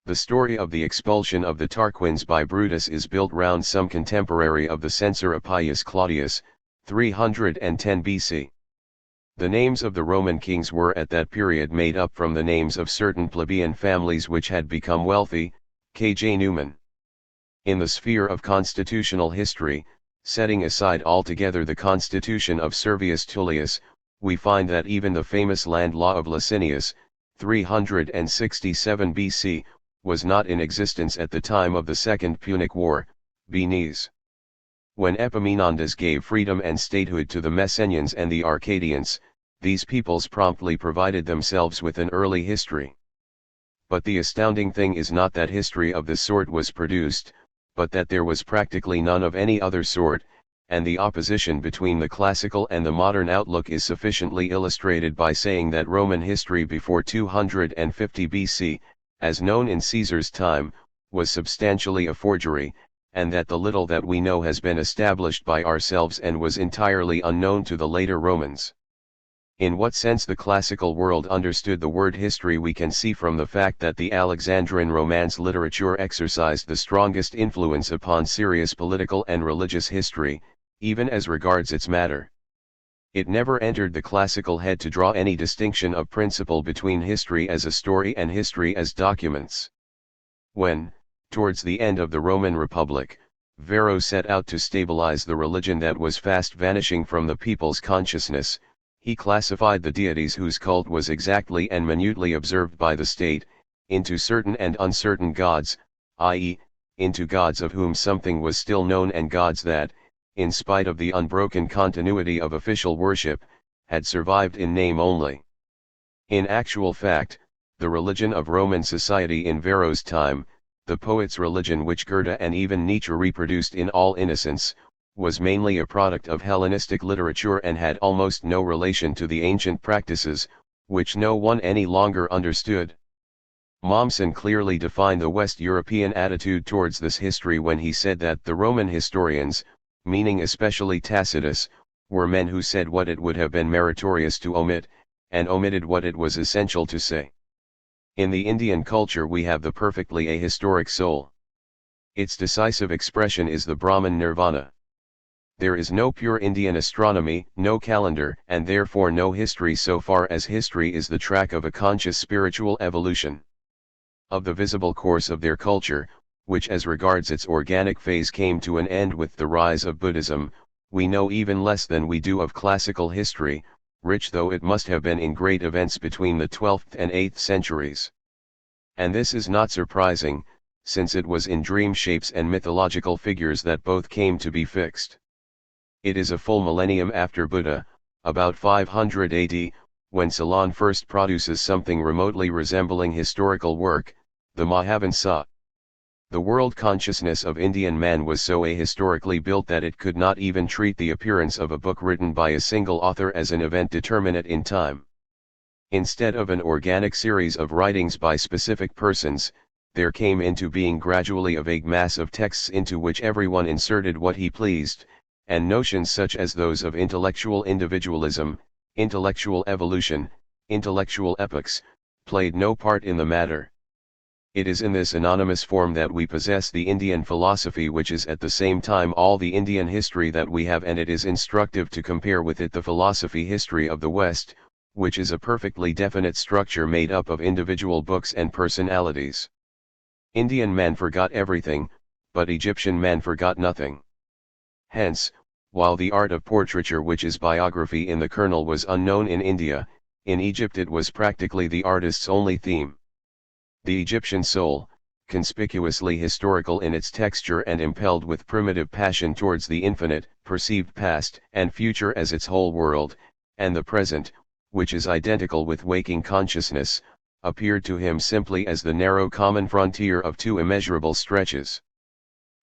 The story of the expulsion of the Tarquins by Brutus is built round some contemporary of the censor Appius Claudius, 310 BC. The names of the Roman kings were at that period made up from the names of certain plebeian families which had become wealthy. K. J. Newman. In the sphere of constitutional history, Setting aside altogether the constitution of Servius Tullius, we find that even the famous land law of Licinius, 367 BC, was not in existence at the time of the Second Punic War, Benes. When Epaminondas gave freedom and statehood to the Messenians and the Arcadians, these peoples promptly provided themselves with an early history. But the astounding thing is not that history of this sort was produced, but that there was practically none of any other sort, and the opposition between the classical and the modern outlook is sufficiently illustrated by saying that Roman history before 250 BC, as known in Caesar's time, was substantially a forgery, and that the little that we know has been established by ourselves and was entirely unknown to the later Romans. In what sense the classical world understood the word history we can see from the fact that the Alexandrine Romance literature exercised the strongest influence upon serious political and religious history, even as regards its matter. It never entered the classical head to draw any distinction of principle between history as a story and history as documents. When, towards the end of the Roman Republic, Varro set out to stabilize the religion that was fast vanishing from the people's consciousness, he classified the deities whose cult was exactly and minutely observed by the state, into certain and uncertain gods, i.e., into gods of whom something was still known and gods that, in spite of the unbroken continuity of official worship, had survived in name only. In actual fact, the religion of Roman society in Varro's time, the poet's religion which Goethe and even Nietzsche reproduced in all innocence, was mainly a product of Hellenistic literature and had almost no relation to the ancient practices, which no one any longer understood. Mommsen clearly defined the West European attitude towards this history when he said that the Roman historians, meaning especially Tacitus, were men who said what it would have been meritorious to omit, and omitted what it was essential to say. In the Indian culture we have the perfectly ahistoric soul. Its decisive expression is the Brahman nirvana. There is no pure Indian astronomy, no calendar, and therefore no history so far as history is the track of a conscious spiritual evolution. Of the visible course of their culture, which as regards its organic phase came to an end with the rise of Buddhism, we know even less than we do of classical history, rich though it must have been in great events between the 12th and 8th centuries. And this is not surprising, since it was in dream shapes and mythological figures that both came to be fixed. It is a full millennium after Buddha, about 500 AD, when Ceylon first produces something remotely resembling historical work, the Mahavansa. The world consciousness of Indian man was so ahistorically built that it could not even treat the appearance of a book written by a single author as an event determinate in time. Instead of an organic series of writings by specific persons, there came into being gradually a vague mass of texts into which everyone inserted what he pleased, and notions such as those of intellectual individualism, intellectual evolution, intellectual epochs, played no part in the matter. It is in this anonymous form that we possess the Indian philosophy which is at the same time all the Indian history that we have, and it is instructive to compare with it the philosophy history of the West, which is a perfectly definite structure made up of individual books and personalities. Indian man forgot everything, but Egyptian man forgot nothing. Hence, while the art of portraiture, which is biography in the kernel, was unknown in India, in Egypt it was practically the artist's only theme. The Egyptian soul, conspicuously historical in its texture and impelled with primitive passion towards the infinite, perceived past and future as its whole world, and the present, which is identical with waking consciousness, appeared to him simply as the narrow common frontier of two immeasurable stretches.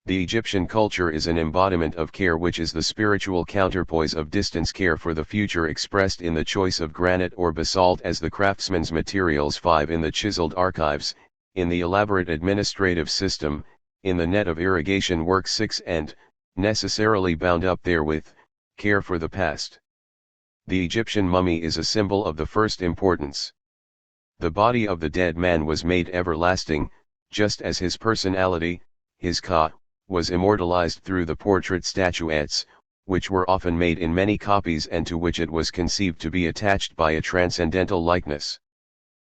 The Egyptian culture is an embodiment of care, which is the spiritual counterpoise of distance care for the future, expressed in the choice of granite or basalt as the craftsman's materials, 5 in the chiseled archives, in the elaborate administrative system, in the net of irrigation work, 6 and, necessarily bound up therewith, care for the past. The Egyptian mummy is a symbol of the first importance. The body of the dead man was made everlasting, just as his personality, his ka, was immortalized through the portrait statuettes, which were often made in many copies and to which it was conceived to be attached by a transcendental likeness.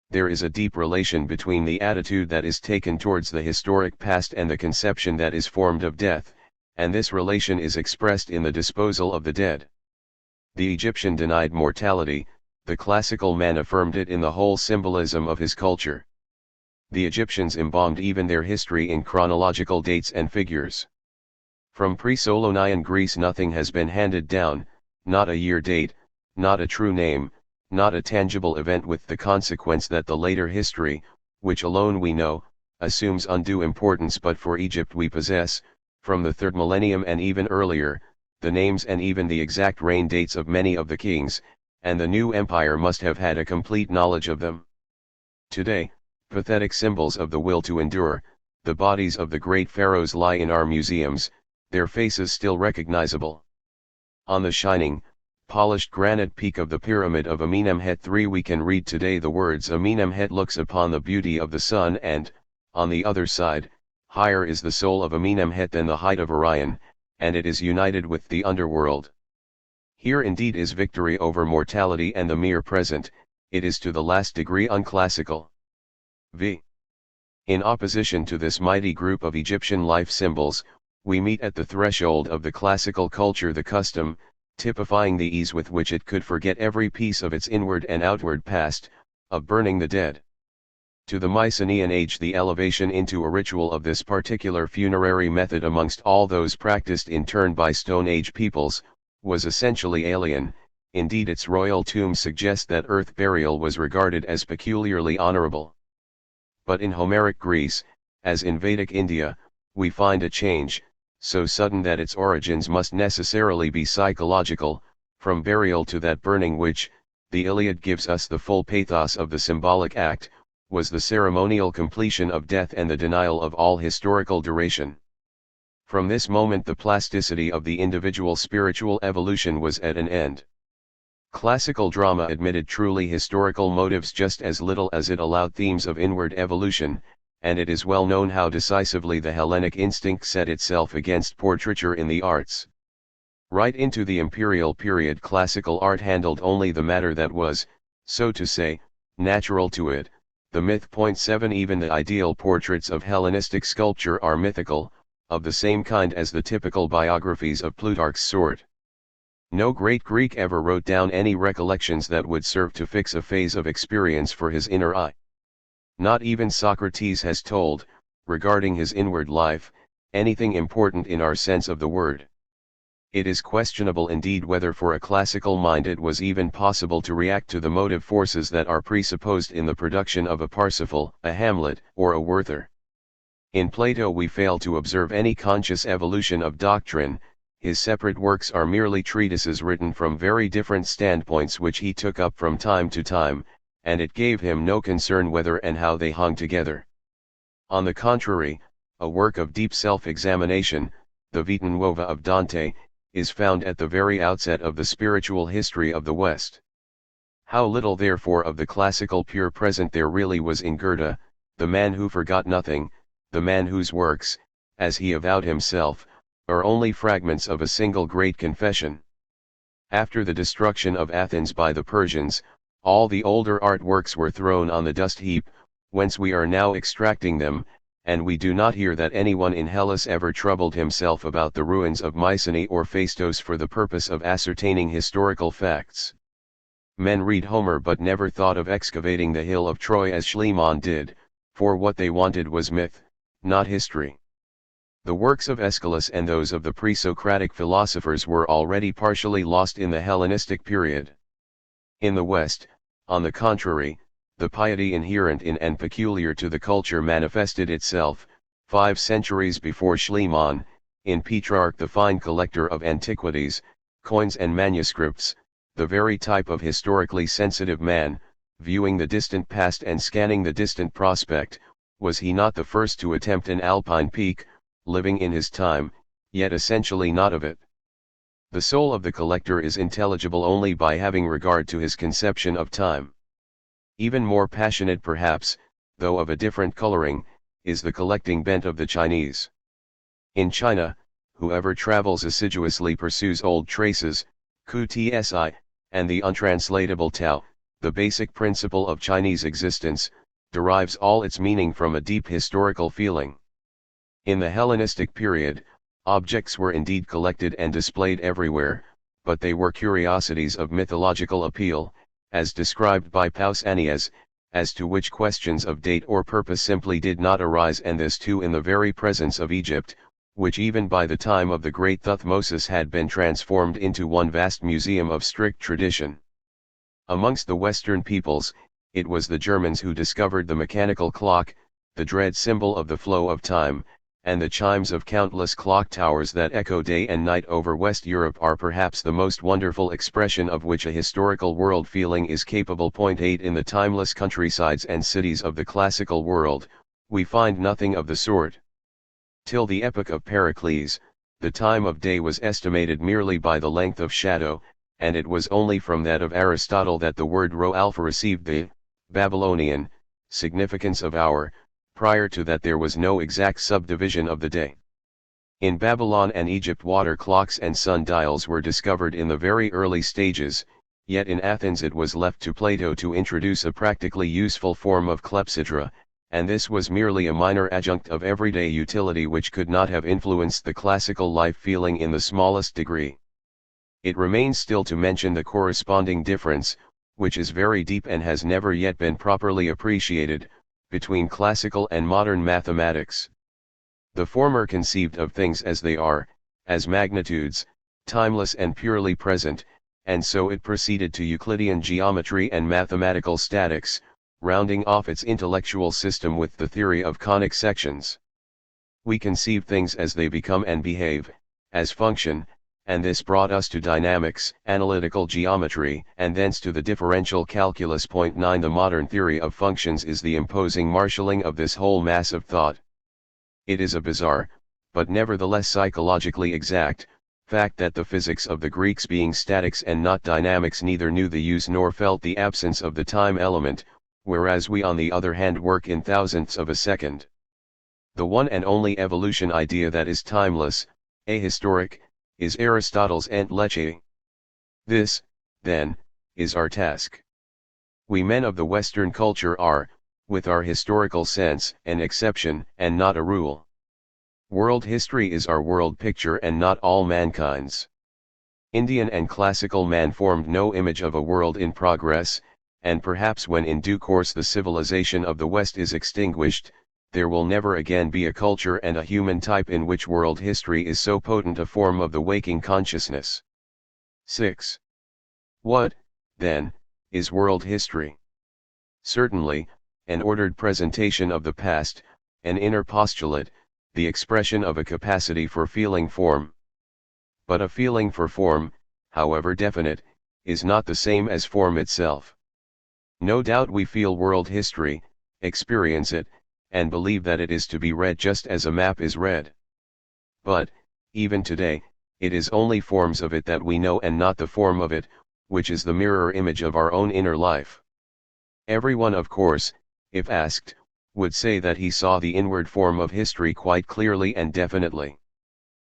There is a deep relation between the attitude that is taken towards the historic past and the conception that is formed of death, and this relation is expressed in the disposal of the dead. The Egyptian denied mortality, the classical man affirmed it in the whole symbolism of his culture. The Egyptians embalmed even their history in chronological dates and figures. From pre-Solonian Greece nothing has been handed down, not a year date, not a true name, not a tangible event, with the consequence that the later history, which alone we know, assumes undue importance. But for Egypt we possess, from the 3rd millennium and even earlier, the names and even the exact reign dates of many of the kings, and the new empire must have had a complete knowledge of them. Today, pathetic symbols of the will to endure, the bodies of the great pharaohs lie in our museums, their faces still recognizable. On the shining, polished granite peak of the pyramid of Amenemhet III we can read today the words, Amenemhet looks upon the beauty of the sun, and, on the other side, higher is the soul of Amenemhet than the height of Orion, and it is united with the underworld. Here indeed is victory over mortality and the mere present, it is to the last degree unclassical. V. In opposition to this mighty group of Egyptian life symbols, we meet at the threshold of the classical culture the custom, typifying the ease with which it could forget every piece of its inward and outward past, of burning the dead. To the Mycenaean age the elevation into a ritual of this particular funerary method amongst all those practiced in turn by Stone Age peoples, was essentially alien. Indeed its royal tombs suggest that earth burial was regarded as peculiarly honorable. But in Homeric Greece, as in Vedic India, we find a change, so sudden that its origins must necessarily be psychological, from burial to that burning which, the Iliad gives us the full pathos of the symbolic act, was the ceremonial completion of death and the denial of all historical duration. From this moment the plasticity of the individual spiritual evolution was at an end. Classical drama admitted truly historical motives just as little as it allowed themes of inward evolution, and it is well known how decisively the Hellenic instinct set itself against portraiture in the arts. Right into the imperial period classical art handled only the matter that was, so to say, natural to it. The myth. 7 Even the ideal portraits of Hellenistic sculpture are mythical, of the same kind as the typical biographies of Plutarch's sort. No great Greek ever wrote down any recollections that would serve to fix a phase of experience for his inner eye. Not even Socrates has told, regarding his inward life, anything important in our sense of the word. It is questionable indeed whether for a classical mind it was even possible to react to the motive forces that are presupposed in the production of a Parsifal, a Hamlet, or a Werther. In Plato we fail to observe any conscious evolution of doctrine, his separate works are merely treatises written from very different standpoints which he took up from time to time, and it gave him no concern whether and how they hung together. On the contrary, a work of deep self-examination, the Vita Nuova of Dante, is found at the very outset of the spiritual history of the West. How little therefore of the classical pure present there really was in Goethe, the man who forgot nothing, the man whose works, as he avowed himself, are only fragments of a single great confession. After the destruction of Athens by the Persians, all the older artworks were thrown on the dust heap, whence we are now extracting them, and we do not hear that anyone in Hellas ever troubled himself about the ruins of Mycenae or Phaistos for the purpose of ascertaining historical facts. Men read Homer but never thought of excavating the hill of Troy as Schliemann did, for what they wanted was myth, not history. The works of Aeschylus and those of the pre-Socratic philosophers were already partially lost in the Hellenistic period. In the West, on the contrary, the piety inherent in and peculiar to the culture manifested itself, 5 centuries before Schliemann, in Petrarch the fine collector of antiquities, coins and manuscripts, the very type of historically sensitive man, viewing the distant past and scanning the distant prospect. Was he not the first to attempt an alpine peak, living in his time, yet essentially not of it? The soul of the collector is intelligible only by having regard to his conception of time. Even more passionate perhaps, though of a different coloring, is the collecting bent of the Chinese. In China, whoever travels assiduously pursues old traces, ku tsi, and the untranslatable Tao, the basic principle of Chinese existence, derives all its meaning from a deep historical feeling. In the Hellenistic period, Objects were indeed collected and displayed everywhere, but they were curiosities of mythological appeal, as described by Pausanias, as to which questions of date or purpose simply did not arise, and this too in the very presence of Egypt, which even by the time of the great Thutmose had been transformed into one vast museum of strict tradition. Amongst the Western peoples, it was the Germans who discovered the mechanical clock, the dread symbol of the flow of time, and the chimes of countless clock towers that echo day and night over West Europe are perhaps the most wonderful expression of which a historical world feeling is capable. 8 In the timeless countrysides and cities of the classical world, we find nothing of the sort. Till the epoch of Pericles, the time of day was estimated merely by the length of shadow, and it was only from that of Aristotle that the word rho alpha received the Babylonian significance of hour. Prior to that there was no exact subdivision of the day. In Babylon and Egypt water clocks and sun-dials were discovered in the very early stages, yet in Athens it was left to Plato to introduce a practically useful form of clepsydra, and this was merely a minor adjunct of everyday utility which could not have influenced the classical life feeling in the smallest degree. It remains still to mention the corresponding difference, which is very deep and has never yet been properly appreciated, between classical and modern mathematics. The former conceived of things as they are, as magnitudes, timeless and purely present, and so it proceeded to Euclidean geometry and mathematical statics, rounding off its intellectual system with the theory of conic sections. We conceive things as they become and behave, as function, and this brought us to dynamics, analytical geometry, and thence to the differential calculus. 9 The modern theory of functions is the imposing marshalling of this whole mass of thought. It is a bizarre, but nevertheless psychologically exact, fact that the physics of the Greeks being statics and not dynamics neither knew the use nor felt the absence of the time element, whereas we on the other hand work in thousandths of a second. The one and only evolution idea that is timeless, ahistoric, is Aristotle's enteleche. This, then, is our task. We men of the Western culture are, with our historical sense, an exception and not a rule. World history is our world picture and not all mankind's. Indian and classical man formed no image of a world in progress, and perhaps when in due course the civilization of the West is extinguished, there will never again be a culture and a human type in which world history is so potent a form of the waking consciousness. 6. What, then, is world history? Certainly, an ordered presentation of the past, an inner postulate, the expression of a capacity for feeling form. But a feeling for form, however definite, is not the same as form itself. No doubt we feel world history, experience it, and believe that it is to be read just as a map is read. But, even today, it is only forms of it that we know and not the form of it, which is the mirror image of our own inner life. Everyone, of course, if asked, would say that he saw the inward form of history quite clearly and definitely.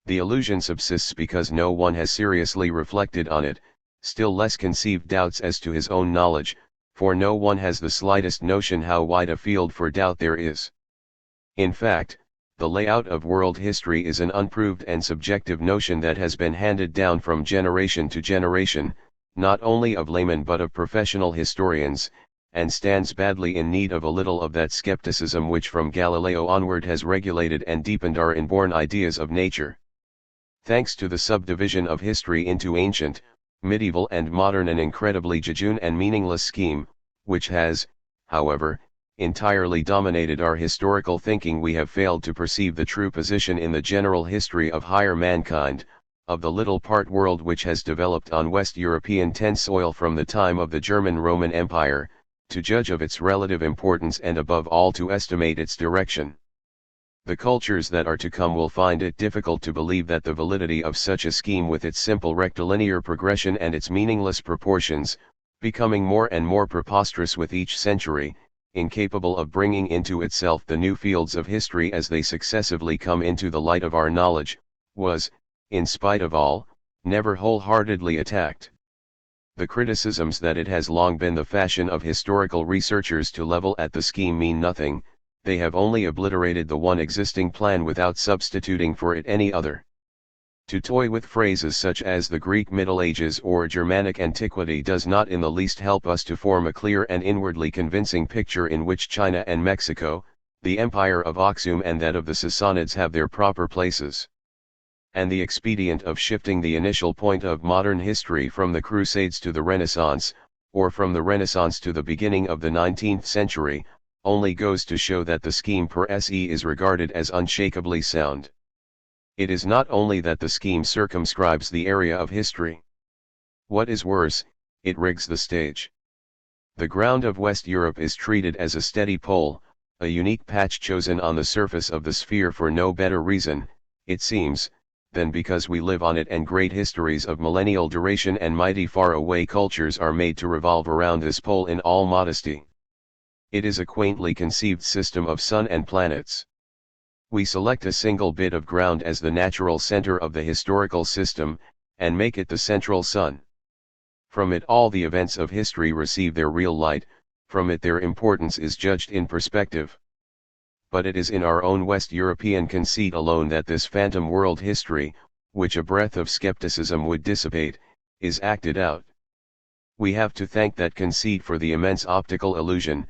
The illusion subsists because no one has seriously reflected on it, still less conceived doubts as to his own knowledge, for no one has the slightest notion how wide a field for doubt there is. In fact, the layout of world history is an unproved and subjective notion that has been handed down from generation to generation, not only of laymen but of professional historians, and stands badly in need of a little of that skepticism which from Galileo onward has regulated and deepened our inborn ideas of nature. Thanks to the subdivision of history into ancient, medieval and modern, an incredibly jejune and meaningless scheme, which has, however, entirely dominated our historical thinking, we have failed to perceive the true position in the general history of higher mankind, of the little part world which has developed on West European tense soil from the time of the German Roman Empire, to judge of its relative importance and above all to estimate its direction. The cultures that are to come will find it difficult to believe that the validity of such a scheme with its simple rectilinear progression and its meaningless proportions, becoming more and more preposterous with each century, incapable of bringing into itself the new fields of history as they successively come into the light of our knowledge, was, in spite of all, never wholeheartedly attacked. The criticisms that it has long been the fashion of historical researchers to level at the scheme mean nothing. They have only obliterated the one existing plan without substituting for it any other. To toy with phrases such as the Greek Middle Ages or Germanic antiquity does not in the least help us to form a clear and inwardly convincing picture in which China and Mexico, the empire of Aksum and that of the Sassanids have their proper places. And the expedient of shifting the initial point of modern history from the Crusades to the Renaissance, or from the Renaissance to the beginning of the 19th century, only goes to show that the scheme per se is regarded as unshakably sound. It is not only that the scheme circumscribes the area of history. What is worse, it rigs the stage. The ground of West Europe is treated as a steady pole, a unique patch chosen on the surface of the sphere for no better reason, it seems, than because we live on it and great histories of millennial duration and mighty far-away cultures are made to revolve around this pole in all modesty. It is a quaintly conceived system of sun and planets. We select a single bit of ground as the natural center of the historical system, and make it the central sun. From it all the events of history receive their real light, from it their importance is judged in perspective. But it is in our own West European conceit alone that this phantom world history, which a breath of skepticism would dissipate, is acted out. We have to thank that conceit for the immense optical illusion,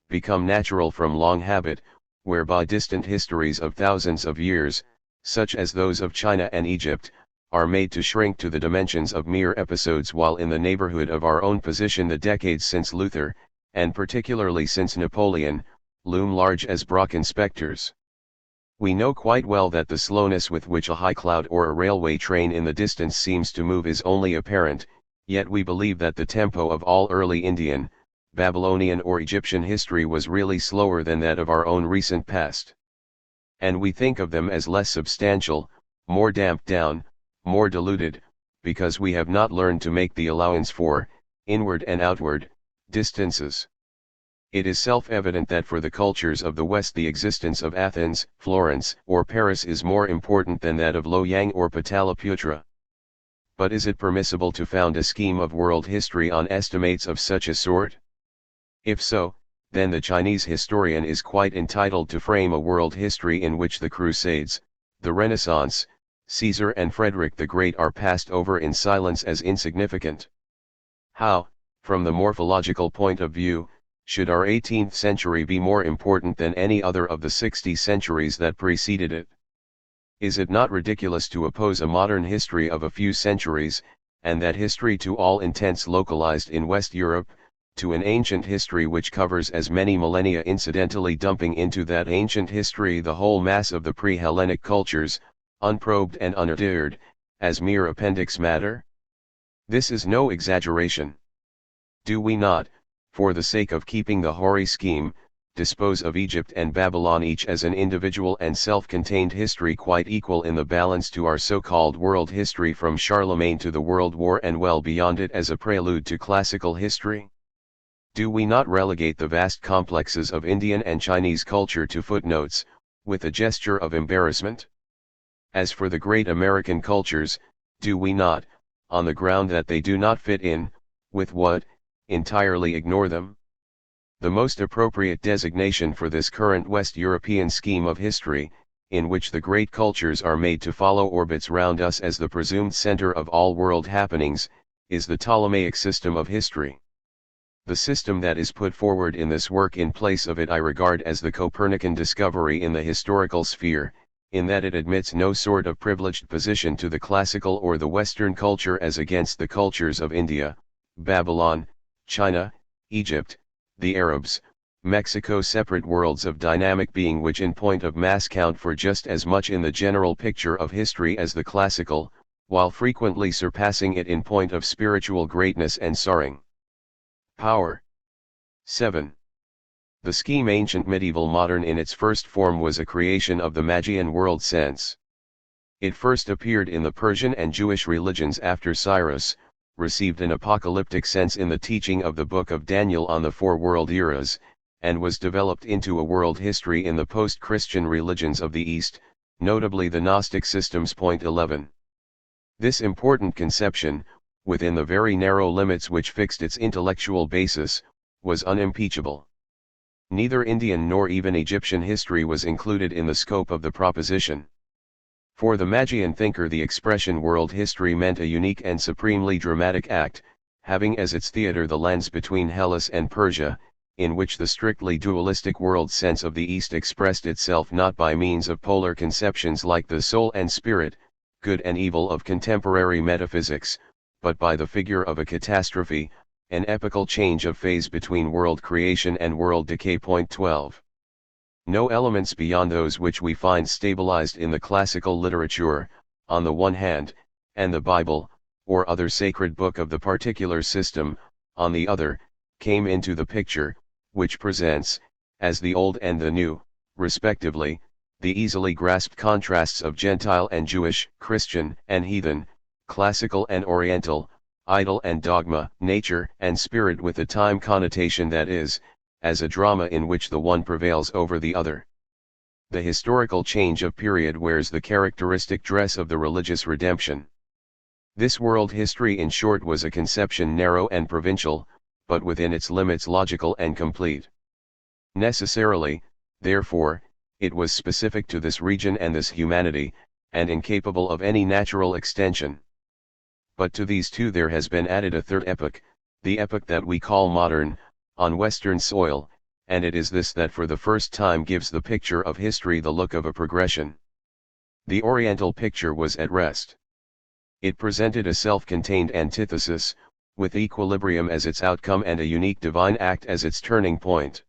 become natural from long habit, whereby distant histories of thousands of years, such as those of China and Egypt, are made to shrink to the dimensions of mere episodes, while in the neighborhood of our own position the decades since Luther, and particularly since Napoleon, loom large as Brocken specters. We know quite well that the slowness with which a high cloud or a railway train in the distance seems to move is only apparent, yet we believe that the tempo of all early Indian, Babylonian or Egyptian history was really slower than that of our own recent past. And we think of them as less substantial, more damped down, more diluted, because we have not learned to make the allowance for, inward and outward, distances. It is self-evident that for the cultures of the West the existence of Athens, Florence, or Paris is more important than that of Loyang or Pataliputra. But is it permissible to found a scheme of world history on estimates of such a sort? If so, then the Chinese historian is quite entitled to frame a world history in which the Crusades, the Renaissance, Caesar and Frederick the Great are passed over in silence as insignificant. How, from the morphological point of view, should our 18th century be more important than any other of the 60 centuries that preceded it? Is it not ridiculous to oppose a modern history of a few centuries, and that history to all intents localized in West Europe, to an ancient history which covers as many millennia, incidentally dumping into that ancient history the whole mass of the pre-Hellenic cultures, unprobed and unadhered, as mere appendix matter? This is no exaggeration. Do we not, for the sake of keeping the hoary scheme, dispose of Egypt and Babylon each as an individual and self-contained history quite equal in the balance to our so-called world history from Charlemagne to the World War and well beyond it as a prelude to classical history? Do we not relegate the vast complexes of Indian and Chinese culture to footnotes, with a gesture of embarrassment? As for the great American cultures, do we not, on the ground that they do not fit in, with what, entirely ignore them? The most appropriate designation for this current West European scheme of history, in which the great cultures are made to follow orbits round us as the presumed center of all world happenings, is the Ptolemaic system of history. The system that is put forward in this work in place of it I regard as the Copernican discovery in the historical sphere, in that it admits no sort of privileged position to the classical or the Western culture as against the cultures of India, Babylon, China, Egypt, the Arabs, Mexico, separate worlds of dynamic being which in point of mass count for just as much in the general picture of history as the classical, while frequently surpassing it in point of spiritual greatness and soaring power. 7. The scheme ancient medieval modern in its first form was a creation of the Magian world sense. It first appeared in the Persian and Jewish religions after Cyrus, received an apocalyptic sense in the teaching of the Book of Daniel on the four world eras, and was developed into a world history in the post-Christian religions of the East, notably the Gnostic systems. 11. This important conception, within the very narrow limits which fixed its intellectual basis, was unimpeachable. Neither Indian nor even Egyptian history was included in the scope of the proposition. For the Magian thinker, the expression world history meant a unique and supremely dramatic act, having as its theater the lands between Hellas and Persia, in which the strictly dualistic world sense of the East expressed itself not by means of polar conceptions like the soul and spirit, good and evil of contemporary metaphysics, but by the figure of a catastrophe, an epical change of phase between world creation and world decay. 12. No elements beyond those which we find stabilized in the classical literature, on the one hand, and the Bible, or other sacred book of the particular system, on the other, came into the picture, which presents, as the old and the new, respectively, the easily grasped contrasts of Gentile and Jewish, Christian and heathen, classical and oriental, idol and dogma, nature and spirit, with a time connotation, that is, as a drama in which the one prevails over the other. The historical change of period wears the characteristic dress of the religious redemption. This world history, in short, was a conception narrow and provincial, but within its limits logical and complete. Necessarily, therefore, it was specific to this region and this humanity, and incapable of any natural extension. But to these two there has been added a third epoch, the epoch that we call modern, on Western soil, and it is this that for the first time gives the picture of history the look of a progression. The Oriental picture was at rest. It presented a self-contained antithesis, with equilibrium as its outcome and a unique divine act as its turning point.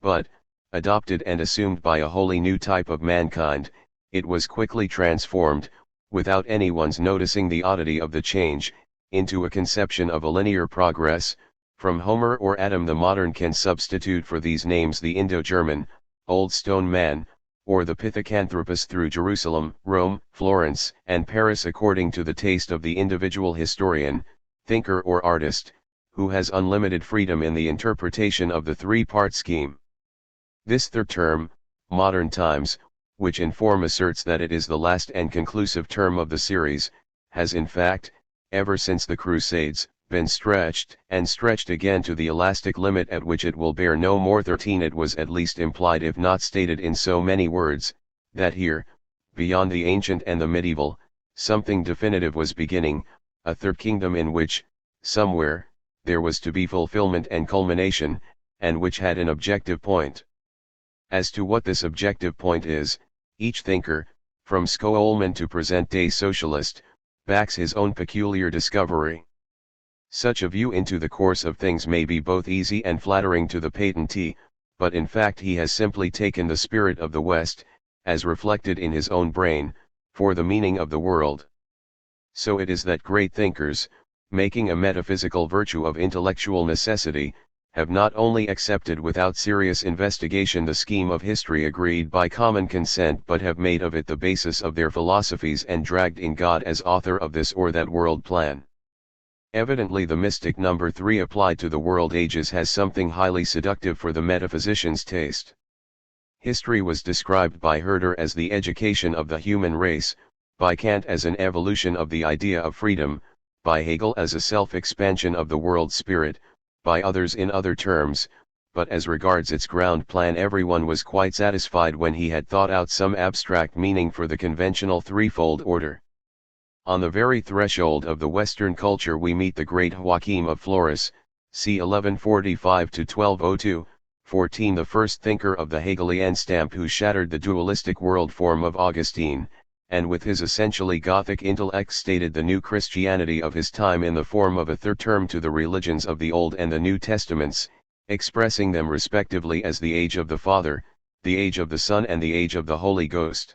But, adopted and assumed by a wholly new type of mankind, it was quickly transformed, without anyone's noticing the oddity of the change, into a conception of a linear progress. From Homer or Adam the modern can substitute for these names the Indo-German, Old Stone Man, or the Pithecanthropus through Jerusalem, Rome, Florence, and Paris according to the taste of the individual historian, thinker or artist, who has unlimited freedom in the interpretation of the three-part scheme. This third term, modern times, which in form asserts that it is the last and conclusive term of the series, has in fact, ever since the Crusades, been stretched and stretched again to the elastic limit at which it will bear no more. 13. It was at least implied, if not stated in so many words, that here, beyond the ancient and the medieval, something definitive was beginning, a third kingdom in which, somewhere, there was to be fulfillment and culmination, and which had an objective point. As to what this objective point is, each thinker, from Scholman to present-day socialist, backs his own peculiar discovery. Such a view into the course of things may be both easy and flattering to the patentee, but in fact he has simply taken the spirit of the West, as reflected in his own brain, for the meaning of the world. So it is that great thinkers, making a metaphysical virtue of intellectual necessity, have not only accepted without serious investigation the scheme of history agreed by common consent, but have made of it the basis of their philosophies and dragged in God as author of this or that world plan. Evidently the mystic number 3 applied to the world ages has something highly seductive for the metaphysician's taste. History was described by Herder as the education of the human race, by Kant as an evolution of the idea of freedom, by Hegel as a self-expansion of the world spirit, by others in other terms, but as regards its ground plan everyone was quite satisfied when he had thought out some abstract meaning for the conventional threefold order. On the very threshold of the Western culture we meet the great Joachim of Flores, c. 1145–1202, 14, the first thinker of the Hegelian stamp who shattered the dualistic world form of Augustine, and with his essentially Gothic intellect stated the new Christianity of his time in the form of a third term to the religions of the Old and the New Testaments, expressing them respectively as the age of the Father, the age of the Son and the age of the Holy Ghost.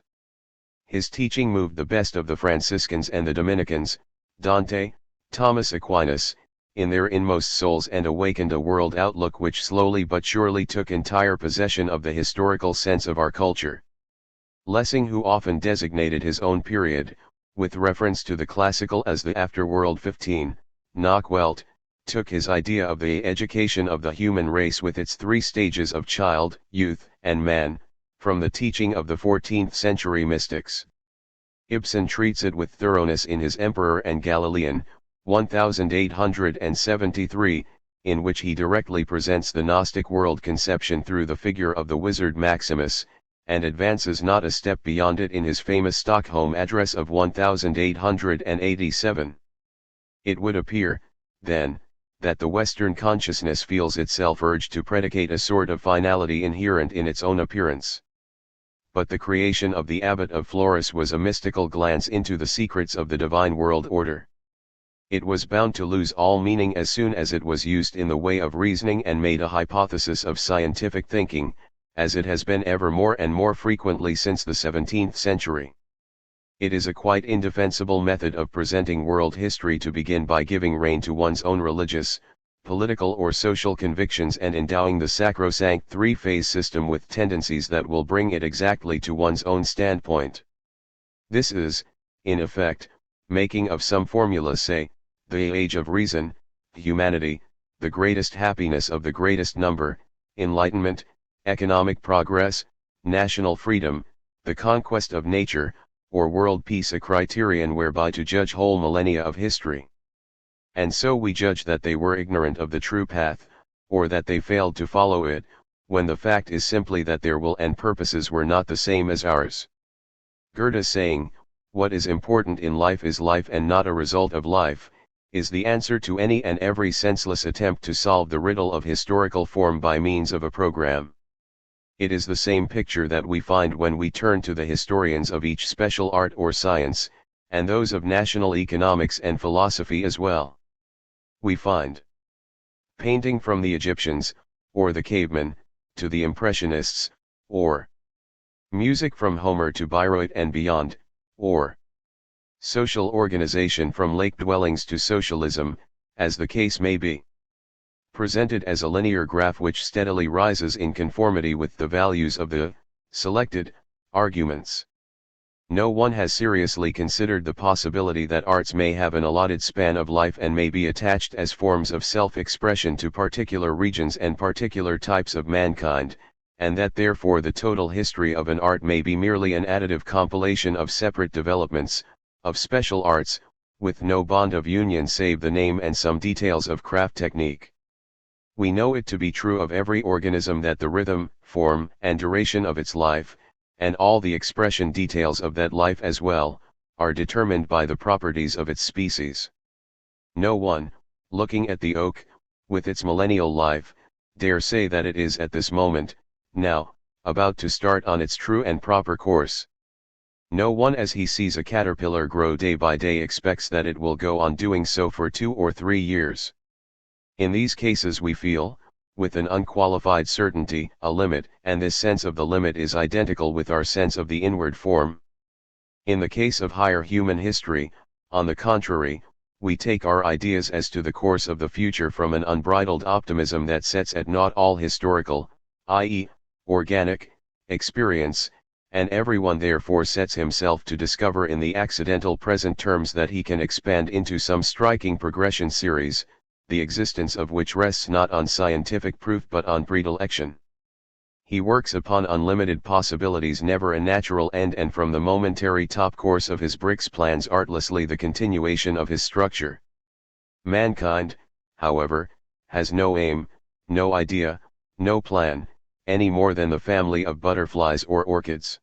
His teaching moved the best of the Franciscans and the Dominicans, Dante, Thomas Aquinas, in their inmost souls and awakened a world outlook which slowly but surely took entire possession of the historical sense of our culture. Lessing, who often designated his own period, with reference to the classical as the afterworld 15, Nachwelt, took his idea of the education of the human race with its three stages of child, youth, and man, from the teaching of the 14th century mystics. Ibsen treats it with thoroughness in his Emperor and Galilean, 1873, in which he directly presents the Gnostic world conception through the figure of the wizard Maximus, and advances not a step beyond it in his famous Stockholm address of 1887. It would appear, then, that the Western consciousness feels itself urged to predicate a sort of finality inherent in its own appearance. But the creation of the Abbot of Flores was a mystical glance into the secrets of the divine world order. It was bound to lose all meaning as soon as it was used in the way of reasoning and made a hypothesis of scientific thinking, as it has been ever more and more frequently since the 17th century. It is a quite indefensible method of presenting world history to begin by giving rein to one's own religious, political or social convictions and endowing the sacrosanct three-phase system with tendencies that will bring it exactly to one's own standpoint. This is, in effect, making of some formula, say, the age of reason, humanity, the greatest happiness of the greatest number, enlightenment, economic progress, national freedom, the conquest of nature, or world peace a criterion whereby to judge whole millennia of history. And so we judge that they were ignorant of the true path, or that they failed to follow it, when the fact is simply that their will and purposes were not the same as ours. Goethe's saying, "What is important in life is life and not a result of life," is the answer to any and every senseless attempt to solve the riddle of historical form by means of a program. It is the same picture that we find when we turn to the historians of each special art or science, and those of national economics and philosophy as well. We find painting from the Egyptians, or the cavemen, to the Impressionists, or music from Homer to Bayreuth and beyond, or social organization from lake dwellings to socialism, as the case may be, presented as a linear graph which steadily rises in conformity with the values of the selected arguments. No one has seriously considered the possibility that arts may have an allotted span of life and may be attached as forms of self-expression to particular regions and particular types of mankind, and that therefore the total history of an art may be merely an additive compilation of separate developments, of special arts, with no bond of union save the name and some details of craft technique. We know it to be true of every organism that the rhythm, form, and duration of its life, and all the expression details of that life as well, are determined by the properties of its species. No one, looking at the oak, with its millennial life, dare say that it is at this moment, now, about to start on its true and proper course. No one as he sees a caterpillar grow day by day expects that it will go on doing so for 2 or 3 years. In these cases we feel, with an unqualified certainty, a limit, and this sense of the limit is identical with our sense of the inward form. In the case of higher human history, on the contrary, we take our ideas as to the course of the future from an unbridled optimism that sets at naught all historical, i.e., organic, experience, and everyone therefore sets himself to discover in the accidental present terms that he can expand into some striking progression series, the existence of which rests not on scientific proof but on predilection. He works upon unlimited possibilities, never a natural end, and from the momentary top course of his bricks plans artlessly the continuation of his structure. Mankind, however, has no aim, no idea, no plan, any more than the family of butterflies or orchids.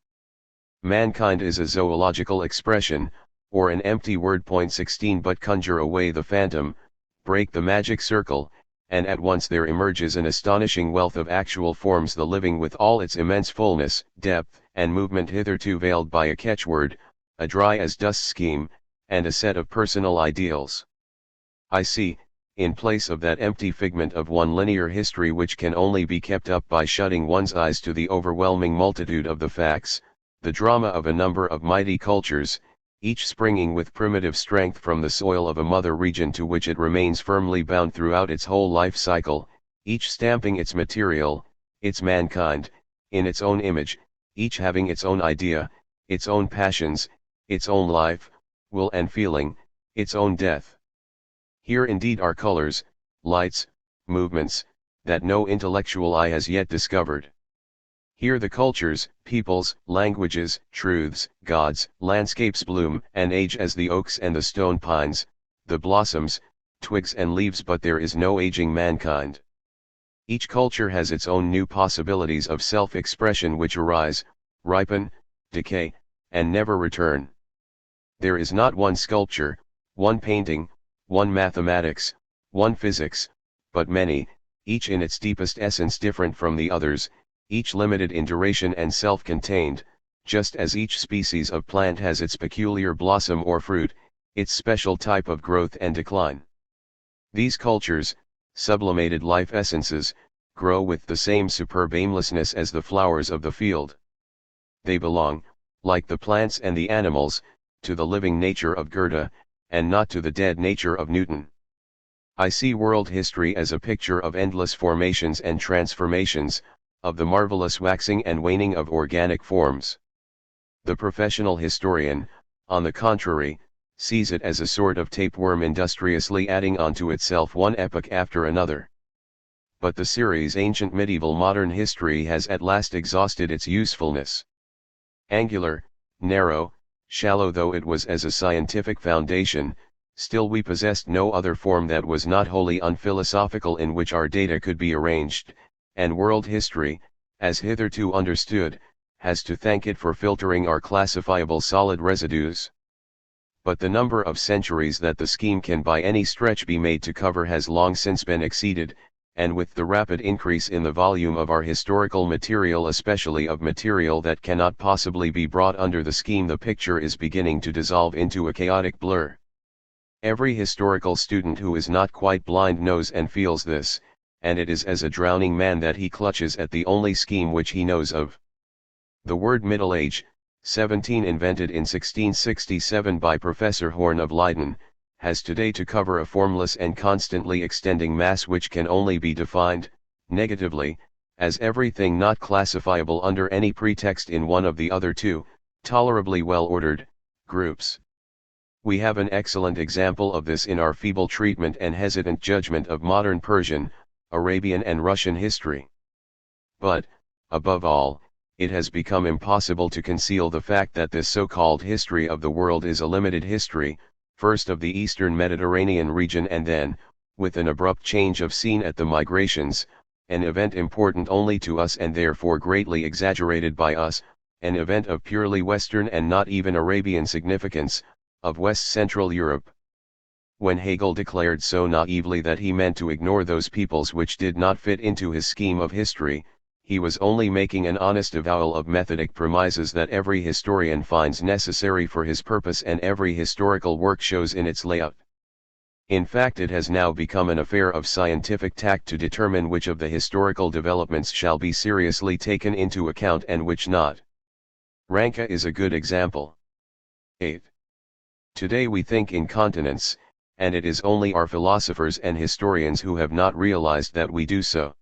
Mankind is a zoological expression, or an empty word. 16 But conjure away the phantom, break the magic circle, and at once there emerges an astonishing wealth of actual forms, the living with all its immense fullness, depth, and movement hitherto veiled by a catchword, a dry as dust scheme, and a set of personal ideals. I see, in place of that empty figment of one linear history which can only be kept up by shutting one's eyes to the overwhelming multitude of the facts, the drama of a number of mighty cultures, each springing with primitive strength from the soil of a mother region to which it remains firmly bound throughout its whole life cycle, each stamping its material, its mankind, in its own image, each having its own idea, its own passions, its own life, will and feeling, its own death. Here indeed are colors, lights, movements, that no intellectual eye has yet discovered. Here the cultures, peoples, languages, truths, gods, landscapes bloom and age as the oaks and the stone pines, the blossoms, twigs and leaves, but there is no aging mankind. Each culture has its own new possibilities of self-expression which arise, ripen, decay, and never return. There is not one sculpture, one painting, one mathematics, one physics, but many, each in its deepest essence different from the others, each limited in duration and self-contained, just as each species of plant has its peculiar blossom or fruit, its special type of growth and decline. These cultures, sublimated life essences, grow with the same superb aimlessness as the flowers of the field. They belong, like the plants and the animals, to the living nature of Goethe, and not to the dead nature of Newton. I see world history as a picture of endless formations and transformations, of the marvelous waxing and waning of organic forms. The professional historian, on the contrary, sees it as a sort of tapeworm industriously adding onto itself one epoch after another. But the series ancient medieval modern history has at last exhausted its usefulness. Angular, narrow, shallow though it was as a scientific foundation, still we possessed no other form that was not wholly unphilosophical in which our data could be arranged, and world history, as hitherto understood, has to thank it for filtering our classifiable solid residues. But the number of centuries that the scheme can by any stretch be made to cover has long since been exceeded, and with the rapid increase in the volume of our historical material, especially of material that cannot possibly be brought under the scheme, the picture is beginning to dissolve into a chaotic blur. Every historical student who is not quite blind knows and feels this, and it is as a drowning man that he clutches at the only scheme which he knows of. The word Middle Age, 17 invented in 1667 by Professor Horn of Leiden, has today to cover a formless and constantly extending mass which can only be defined, negatively, as everything not classifiable under any pretext in one of the other two, tolerably well-ordered, groups. We have an excellent example of this in our feeble treatment and hesitant judgment of modern Persian, Arabian and Russian history. But, above all, it has become impossible to conceal the fact that this so-called history of the world is a limited history, first of the eastern Mediterranean region and then, with an abrupt change of scene at the migrations, an event important only to us and therefore greatly exaggerated by us, an event of purely Western and not even Arabian significance, of West Central Europe. When Hegel declared so naively that he meant to ignore those peoples which did not fit into his scheme of history, he was only making an honest avowal of methodic premises that every historian finds necessary for his purpose and every historical work shows in its layout. In fact, it has now become an affair of scientific tact to determine which of the historical developments shall be seriously taken into account and which not. Ranke is a good example. 8. Today we think in continents, and it is only our philosophers and historians who have not realized that we do so.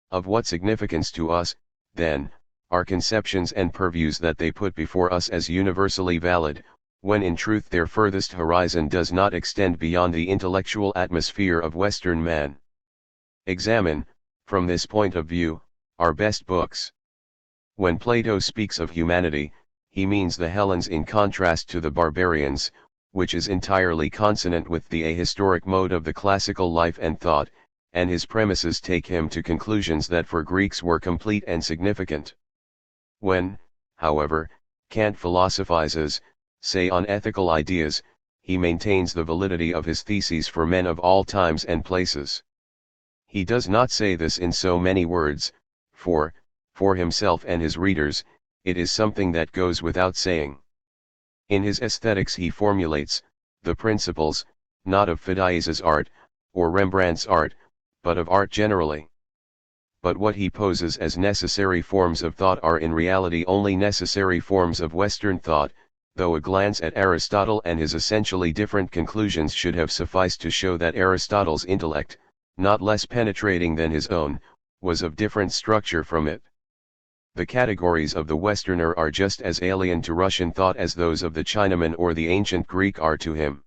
Of what significance to us, then, are conceptions and purviews that they put before us as universally valid, when in truth their furthest horizon does not extend beyond the intellectual atmosphere of Western man? Examine, from this point of view, our best books. When Plato speaks of humanity, he means the Hellenes in contrast to the barbarians, which is entirely consonant with the ahistoric mode of the classical life and thought, and his premises take him to conclusions that for Greeks were complete and significant. When, however, Kant philosophizes, say on ethical ideas, he maintains the validity of his theses for men of all times and places. He does not say this in so many words, for himself and his readers, it is something that goes without saying. In his aesthetics he formulates, the principles, not of Phidias's art, or Rembrandt's art, but of art generally. But what he poses as necessary forms of thought are in reality only necessary forms of Western thought, though a glance at Aristotle and his essentially different conclusions should have sufficed to show that Aristotle's intellect, not less penetrating than his own, was of different structure from it. The categories of the Westerner are just as alien to Russian thought as those of the Chinaman or the ancient Greek are to him.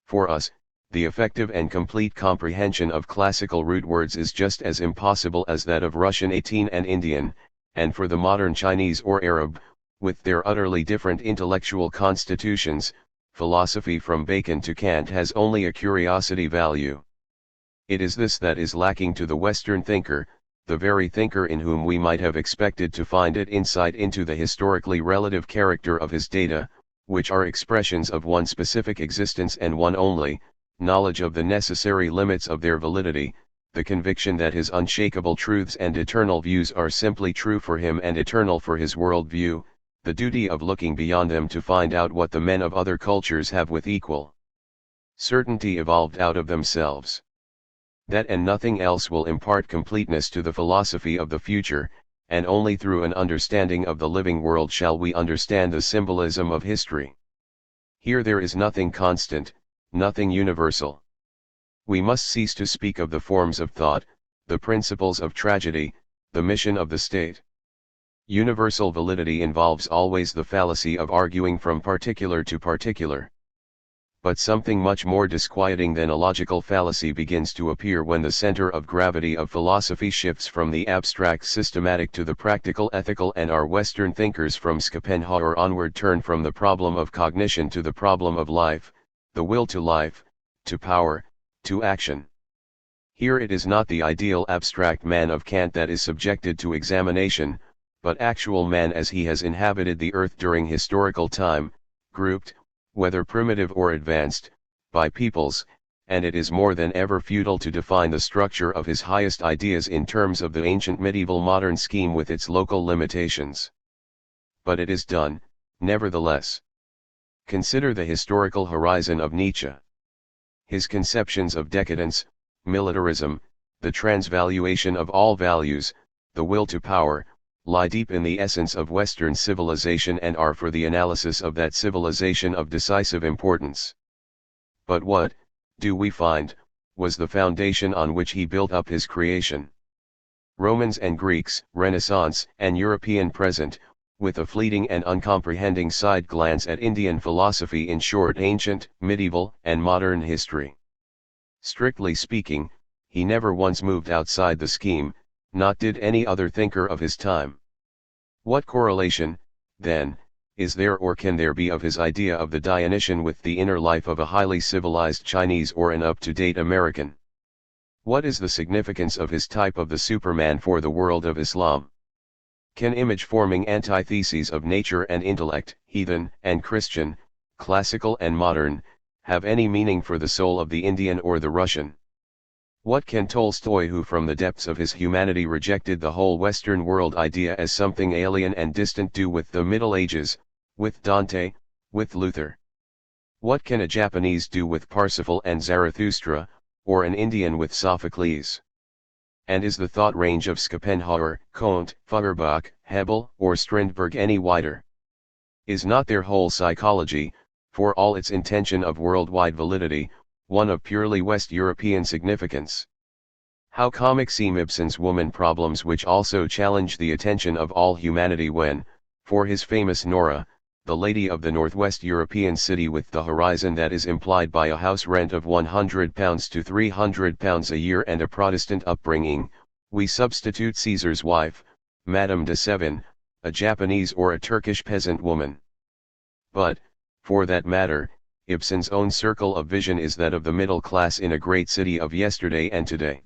For us, the effective and complete comprehension of classical root words is just as impossible as that of Russian 18 and Indian, and for the modern Chinese or Arab, with their utterly different intellectual constitutions, philosophy from Bacon to Kant has only a curiosity value. It is this that is lacking to the Western thinker, the very thinker in whom we might have expected to find it insight into the historically relative character of his data, which are expressions of one specific existence and one only, knowledge of the necessary limits of their validity, the conviction that his unshakable truths and eternal views are simply true for him and eternal for his world view, the duty of looking beyond them to find out what the men of other cultures have with equal certainty evolved out of themselves. That and nothing else will impart completeness to the philosophy of the future, and only through an understanding of the living world shall we understand the symbolism of history. Here there is nothing constant, nothing universal. We must cease to speak of the forms of thought, the principles of tragedy, the mission of the state. Universal validity involves always the fallacy of arguing from particular to particular. But something much more disquieting than a logical fallacy begins to appear when the center of gravity of philosophy shifts from the abstract systematic to the practical ethical, and our Western thinkers from Schopenhauer onward turn from the problem of cognition to the problem of life, the will to life, to power, to action. Here it is not the ideal abstract man of Kant that is subjected to examination, but actual man as he has inhabited the earth during historical time, grouped, whether primitive or advanced, by peoples, and it is more than ever futile to define the structure of his highest ideas in terms of the ancient medieval modern scheme with its local limitations. But it is done, nevertheless. Consider the historical horizon of Nietzsche. His conceptions of decadence, militarism, the transvaluation of all values, the will to power, lie deep in the essence of Western civilization and are for the analysis of that civilization of decisive importance. But what, do we find, was the foundation on which he built up his creation? Romans and Greeks, Renaissance and European present, with a fleeting and uncomprehending side glance at Indian philosophy, in short ancient, medieval, and modern history. Strictly speaking, he never once moved outside the scheme, not did any other thinker of his time. What correlation, then, is there or can there be of his idea of the Dionysian with the inner life of a highly civilized Chinese or an up-to-date American? What is the significance of his type of the Superman for the world of Islam? Can image-forming antitheses of nature and intellect, heathen and Christian, classical and modern, have any meaning for the soul of the Indian or the Russian? What can Tolstoy, who from the depths of his humanity rejected the whole Western world idea as something alien and distant, do with the Middle Ages, with Dante, with Luther? What can a Japanese do with Parsifal and Zarathustra, or an Indian with Sophocles? And is the thought range of Schopenhauer, Comte, Feuerbach, Hebel, or Strindberg any wider? Is not their whole psychology, for all its intention of worldwide validity, one of purely West European significance? How comic seem Ibsen's woman problems, which also challenge the attention of all humanity when, for his famous Nora, the lady of the northwest European city with the horizon that is implied by a house rent of £100 to £300 a year and a Protestant upbringing, we substitute Caesar's wife, Madame de Seven, a Japanese or a Turkish peasant woman. But, for that matter, Ibsen's own circle of vision is that of the middle class in a great city of yesterday and today.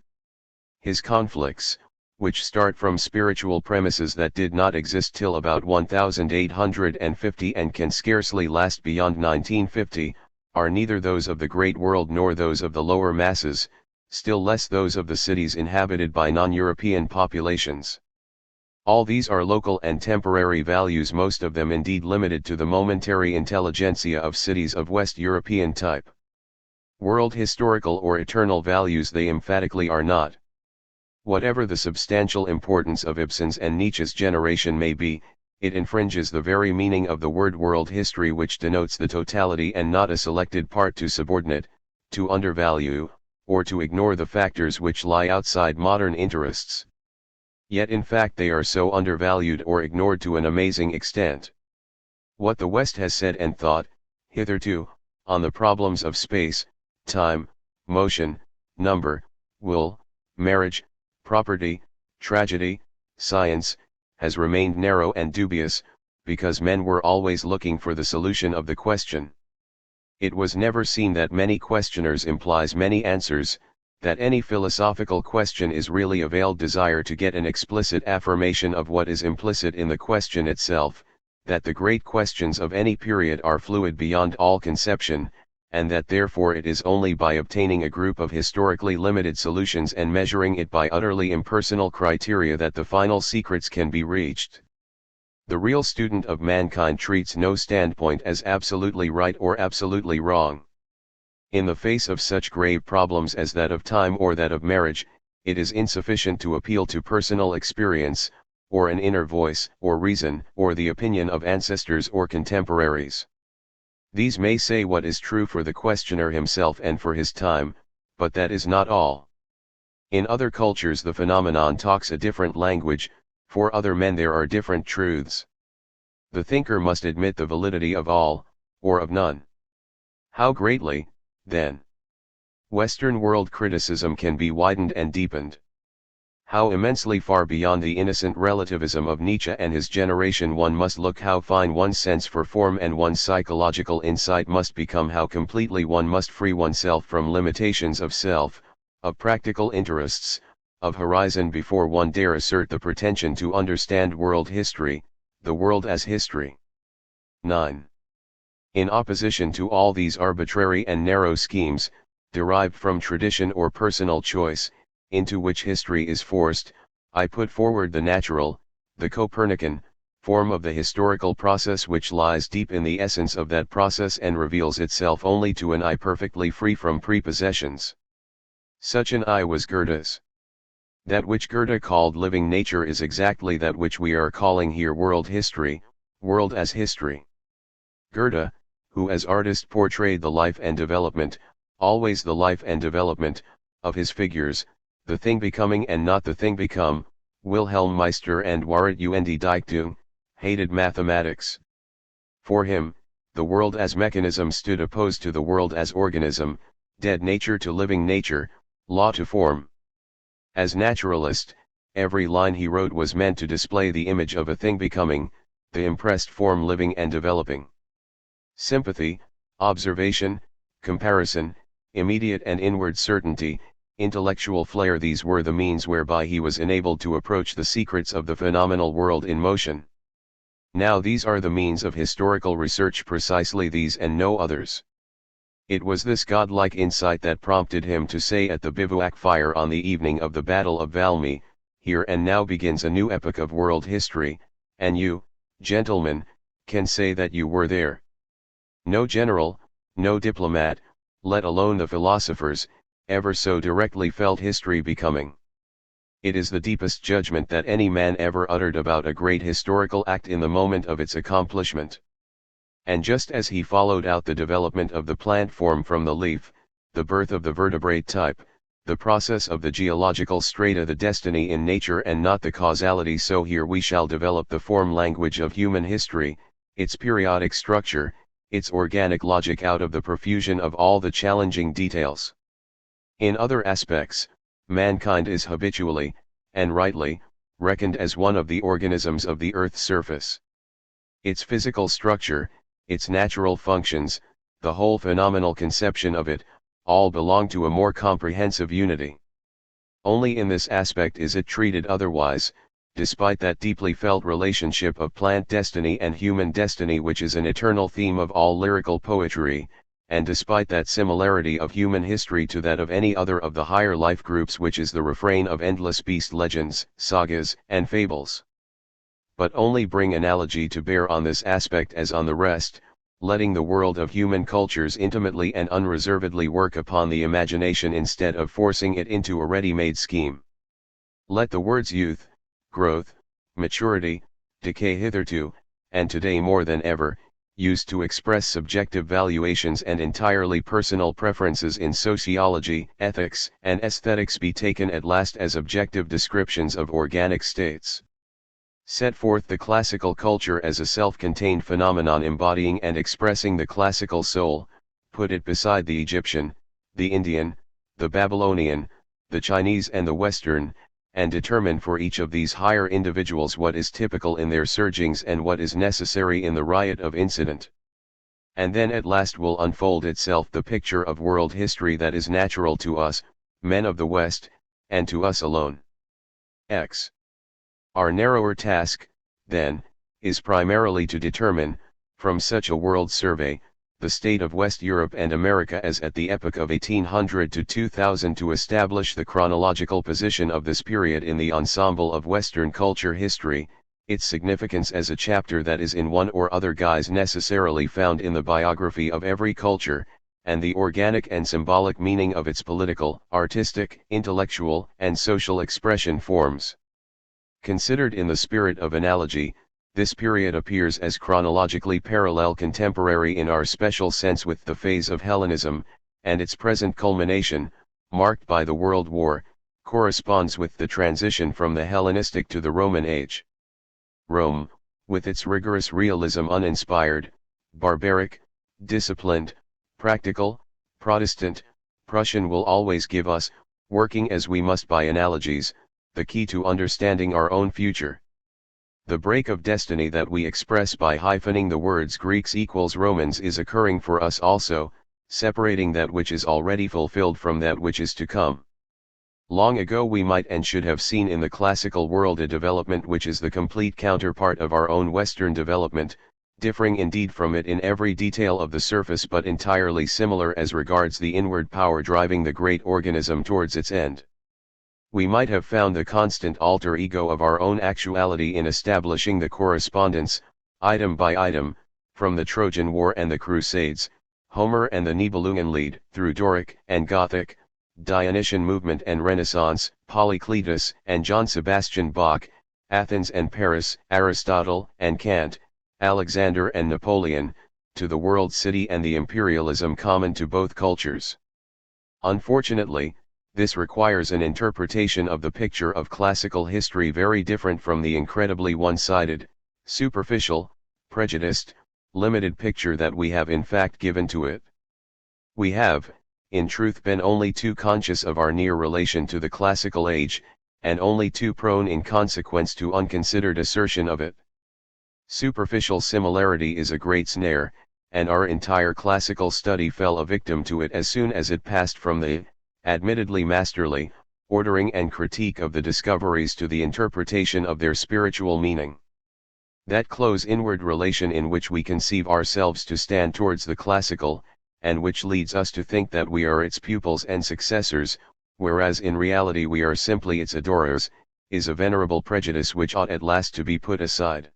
His conflicts, which start from spiritual premises that did not exist till about 1850 and can scarcely last beyond 1950, are neither those of the great world nor those of the lower masses, still less those of the cities inhabited by non-European populations. All these are local and temporary values, most of them indeed limited to the momentary intelligentsia of cities of West European type. World historical or eternal values they emphatically are not. Whatever the substantial importance of Ibsen's and Nietzsche's generation may be, it infringes the very meaning of the word world history, which denotes the totality and not a selected part to subordinate, to undervalue, or to ignore the factors which lie outside modern interests. Yet in fact they are so undervalued or ignored to an amazing extent. What the West has said and thought, hitherto, on the problems of space, time, motion, number, will, marriage, property, tragedy, science, has remained narrow and dubious, because men were always looking for the solution of the question. It was never seen that many questioners implies many answers, that any philosophical question is really a veiled desire to get an explicit affirmation of what is implicit in the question itself, that the great questions of any period are fluid beyond all conception, and that therefore it is only by obtaining a group of historically limited solutions and measuring it by utterly impersonal criteria that the final secrets can be reached. The real student of mankind treats no standpoint as absolutely right or absolutely wrong. In the face of such grave problems as that of time or that of marriage, it is insufficient to appeal to personal experience, or an inner voice, or reason, or the opinion of ancestors or contemporaries. These may say what is true for the questioner himself and for his time, but that is not all. In other cultures the phenomenon talks a different language, for other men there are different truths. The thinker must admit the validity of all, or of none. How greatly, then, Western world criticism can be widened and deepened. How immensely far beyond the innocent relativism of Nietzsche and his generation one must look, how fine one's sense for form and one's psychological insight must become, how completely one must free oneself from limitations of self, of practical interests, of horizon before one dare assert the pretension to understand world history, the world as history. 9. In opposition to all these arbitrary and narrow schemes, derived from tradition or personal choice, into which history is forced, I put forward the natural, the Copernican, form of the historical process, which lies deep in the essence of that process and reveals itself only to an eye perfectly free from prepossessions. Such an eye was Goethe's. That which Goethe called living nature is exactly that which we are calling here world history, world as history. Goethe, who as artist portrayed the life and development, always the life and development, of his figures, the thing becoming and not the thing become, Wilhelm Meister and Wahrheit und Dichtung, hated mathematics. For him, the world as mechanism stood opposed to the world as organism, dead nature to living nature, law to form. As naturalist, every line he wrote was meant to display the image of a thing becoming, the impressed form living and developing. Sympathy, observation, comparison, immediate and inward certainty, intellectual flair, these were the means whereby he was enabled to approach the secrets of the phenomenal world in motion. Now these are the means of historical research, precisely these and no others. It was this godlike insight that prompted him to say at the bivouac fire on the evening of the Battle of Valmy, "Here and now begins a new epoch of world history, and you, gentlemen, can say that you were there." No general, no diplomat, let alone the philosophers, ever so directly felt history becoming. It is the deepest judgment that any man ever uttered about a great historical act in the moment of its accomplishment. And just as he followed out the development of the plant form from the leaf, the birth of the vertebrate type, the process of the geological strata, the destiny in nature and not the causality, so here we shall develop the form language of human history, its periodic structure, its organic logic out of the profusion of all the challenging details. In other aspects, mankind is habitually, and rightly, reckoned as one of the organisms of the earth's surface. Its physical structure, its natural functions, the whole phenomenal conception of it, all belong to a more comprehensive unity. Only in this aspect is it treated otherwise, despite that deeply felt relationship of plant destiny and human destiny which is an eternal theme of all lyrical poetry, and despite that similarity of human history to that of any other of the higher life groups which is the refrain of endless beast legends, sagas, and fables. But only bring analogy to bear on this aspect as on the rest, letting the world of human cultures intimately and unreservedly work upon the imagination instead of forcing it into a ready-made scheme. Let the words youth, growth, maturity, decay hitherto, and today more than ever, used to express subjective valuations and entirely personal preferences in sociology, ethics, and aesthetics be taken at last as objective descriptions of organic states. Set forth the classical culture as a self-contained phenomenon embodying and expressing the classical soul, put it beside the Egyptian, the Indian, the Babylonian, the Chinese and the Western, and determine for each of these higher individuals what is typical in their surgings and what is necessary in the riot of incident. And then at last will unfold itself the picture of world history that is natural to us, men of the West, and to us alone. X. Our narrower task, then, is primarily to determine, from such a world survey, the state of West Europe and America as at the epoch of 1800 to 2000, to establish the chronological position of this period in the ensemble of Western culture history, its significance as a chapter that is in one or other guise necessarily found in the biography of every culture, and the organic and symbolic meaning of its political, artistic, intellectual, and social expression forms. Considered in the spirit of analogy, this period appears as chronologically parallel contemporary in our special sense with the phase of Hellenism, and its present culmination, marked by the World War, corresponds with the transition from the Hellenistic to the Roman age. Rome, with its rigorous realism, uninspired, barbaric, disciplined, practical, Protestant, Prussian, will always give us, working as we must by analogies, the key to understanding our own future. The break of destiny that we express by hyphening the words Greeks equals Romans is occurring for us also, separating that which is already fulfilled from that which is to come. Long ago we might and should have seen in the classical world a development which is the complete counterpart of our own Western development, differing indeed from it in every detail of the surface but entirely similar as regards the inward power driving the great organism towards its end. We might have found the constant alter ego of our own actuality in establishing the correspondence, item by item, from the Trojan War and the Crusades, Homer and the Nibelungenlied, through Doric and Gothic, Dionysian movement and Renaissance, Polycletus and John Sebastian Bach, Athens and Paris, Aristotle and Kant, Alexander and Napoleon, to the world city and the imperialism common to both cultures. Unfortunately, this requires an interpretation of the picture of classical history very different from the incredibly one-sided, superficial, prejudiced, limited picture that we have in fact given to it. We have, in truth, been only too conscious of our near relation to the classical age, and only too prone in consequence to unconsidered assertion of it. Superficial similarity is a great snare, and our entire classical study fell a victim to it as soon as it passed from the, admittedly masterly, ordering and critique of the discoveries to the interpretation of their spiritual meaning. That close inward relation in which we conceive ourselves to stand towards the classical, and which leads us to think that we are its pupils and successors, whereas in reality we are simply its adorers, is a venerable prejudice which ought at last to be put aside.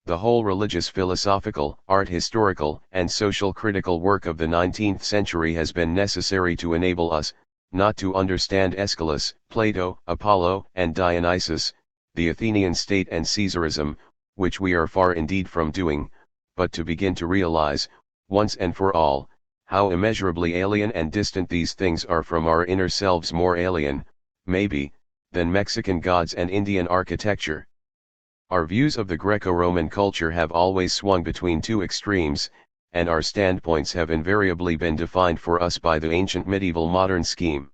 The whole religious, philosophical, art historical, and social critical work of the 19th century has been necessary to enable us, not to understand Aeschylus, Plato, Apollo, and Dionysus, the Athenian state and Caesarism, which we are far indeed from doing, but to begin to realize, once and for all, how immeasurably alien and distant these things are from our inner selves, more alien, maybe, than Mexican gods and Indian architecture. Our views of the Greco-Roman culture have always swung between two extremes, and our standpoints have invariably been defined for us by the ancient medieval modern scheme.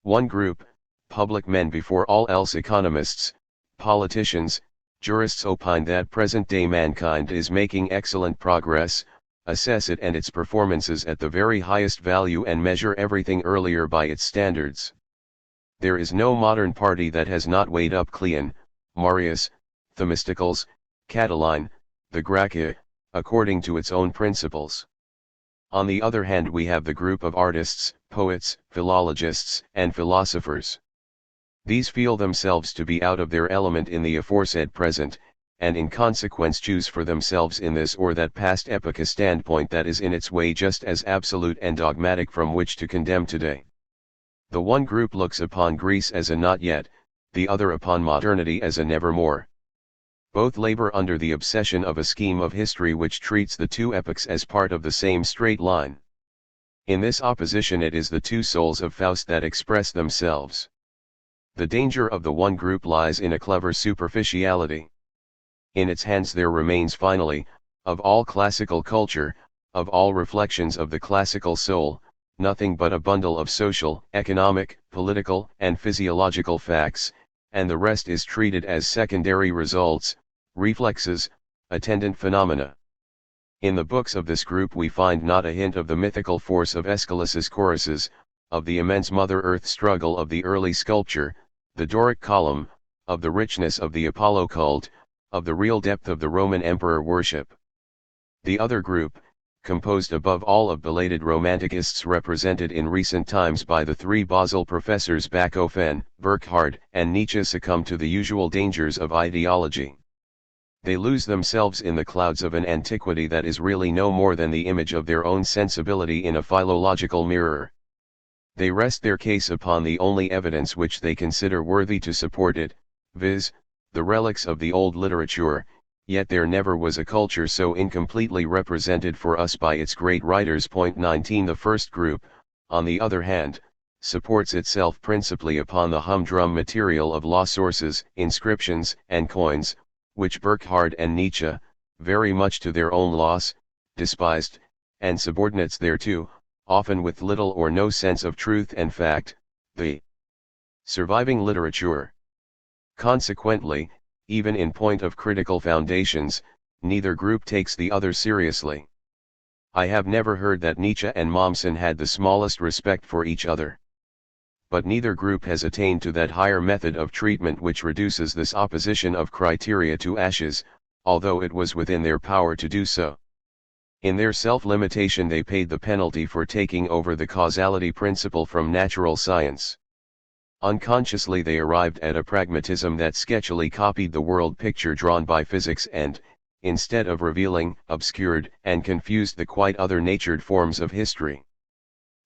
One group, public men before all else, economists, politicians, jurists, opine that present-day mankind is making excellent progress, assess it and its performances at the very highest value and measure everything earlier by its standards. There is no modern party that has not weighed up Cleon, Marius, Themistocles, Catiline, the Gracchi, according to its own principles. On the other hand, we have the group of artists, poets, philologists, and philosophers. These feel themselves to be out of their element in the aforesaid present, and in consequence choose for themselves in this or that past epoch a standpoint that is in its way just as absolute and dogmatic from which to condemn today. The one group looks upon Greece as a not yet, the other upon modernity as a nevermore. Both labor under the obsession of a scheme of history which treats the two epochs as part of the same straight line. In this opposition it is the two souls of Faust that express themselves. The danger of the one group lies in a clever superficiality. In its hands there remains finally, of all classical culture, of all reflections of the classical soul, nothing but a bundle of social, economic, political, and physiological facts, and the rest is treated as secondary results, reflexes, attendant phenomena. In the books of this group we find not a hint of the mythical force of Aeschylus's choruses, of the immense Mother Earth struggle of the early sculpture, the Doric column, of the richness of the Apollo cult, of the real depth of the Roman emperor worship. The other group, composed above all of belated romanticists represented in recent times by the three Basel professors Bachofen, Burckhardt, and Nietzsche, succumb to the usual dangers of ideology. They lose themselves in the clouds of an antiquity that is really no more than the image of their own sensibility in a philological mirror. They rest their case upon the only evidence which they consider worthy to support it, viz., the relics of the old literature, yet there never was a culture so incompletely represented for us by its great writers. 19 The first group, on the other hand, supports itself principally upon the humdrum material of law sources, inscriptions, and coins, which Burckhardt and Nietzsche, very much to their own loss, despised, and subordinates thereto, often with little or no sense of truth and fact, the surviving literature. Consequently, even in point of critical foundations, neither group takes the other seriously. I have never heard that Nietzsche and Mommsen had the smallest respect for each other. But neither group has attained to that higher method of treatment which reduces this opposition of criteria to ashes, although it was within their power to do so. In their self-limitation they paid the penalty for taking over the causality principle from natural science. Unconsciously they arrived at a pragmatism that sketchily copied the world picture drawn by physics and, instead of revealing, obscured and confused the quite other-natured forms of history.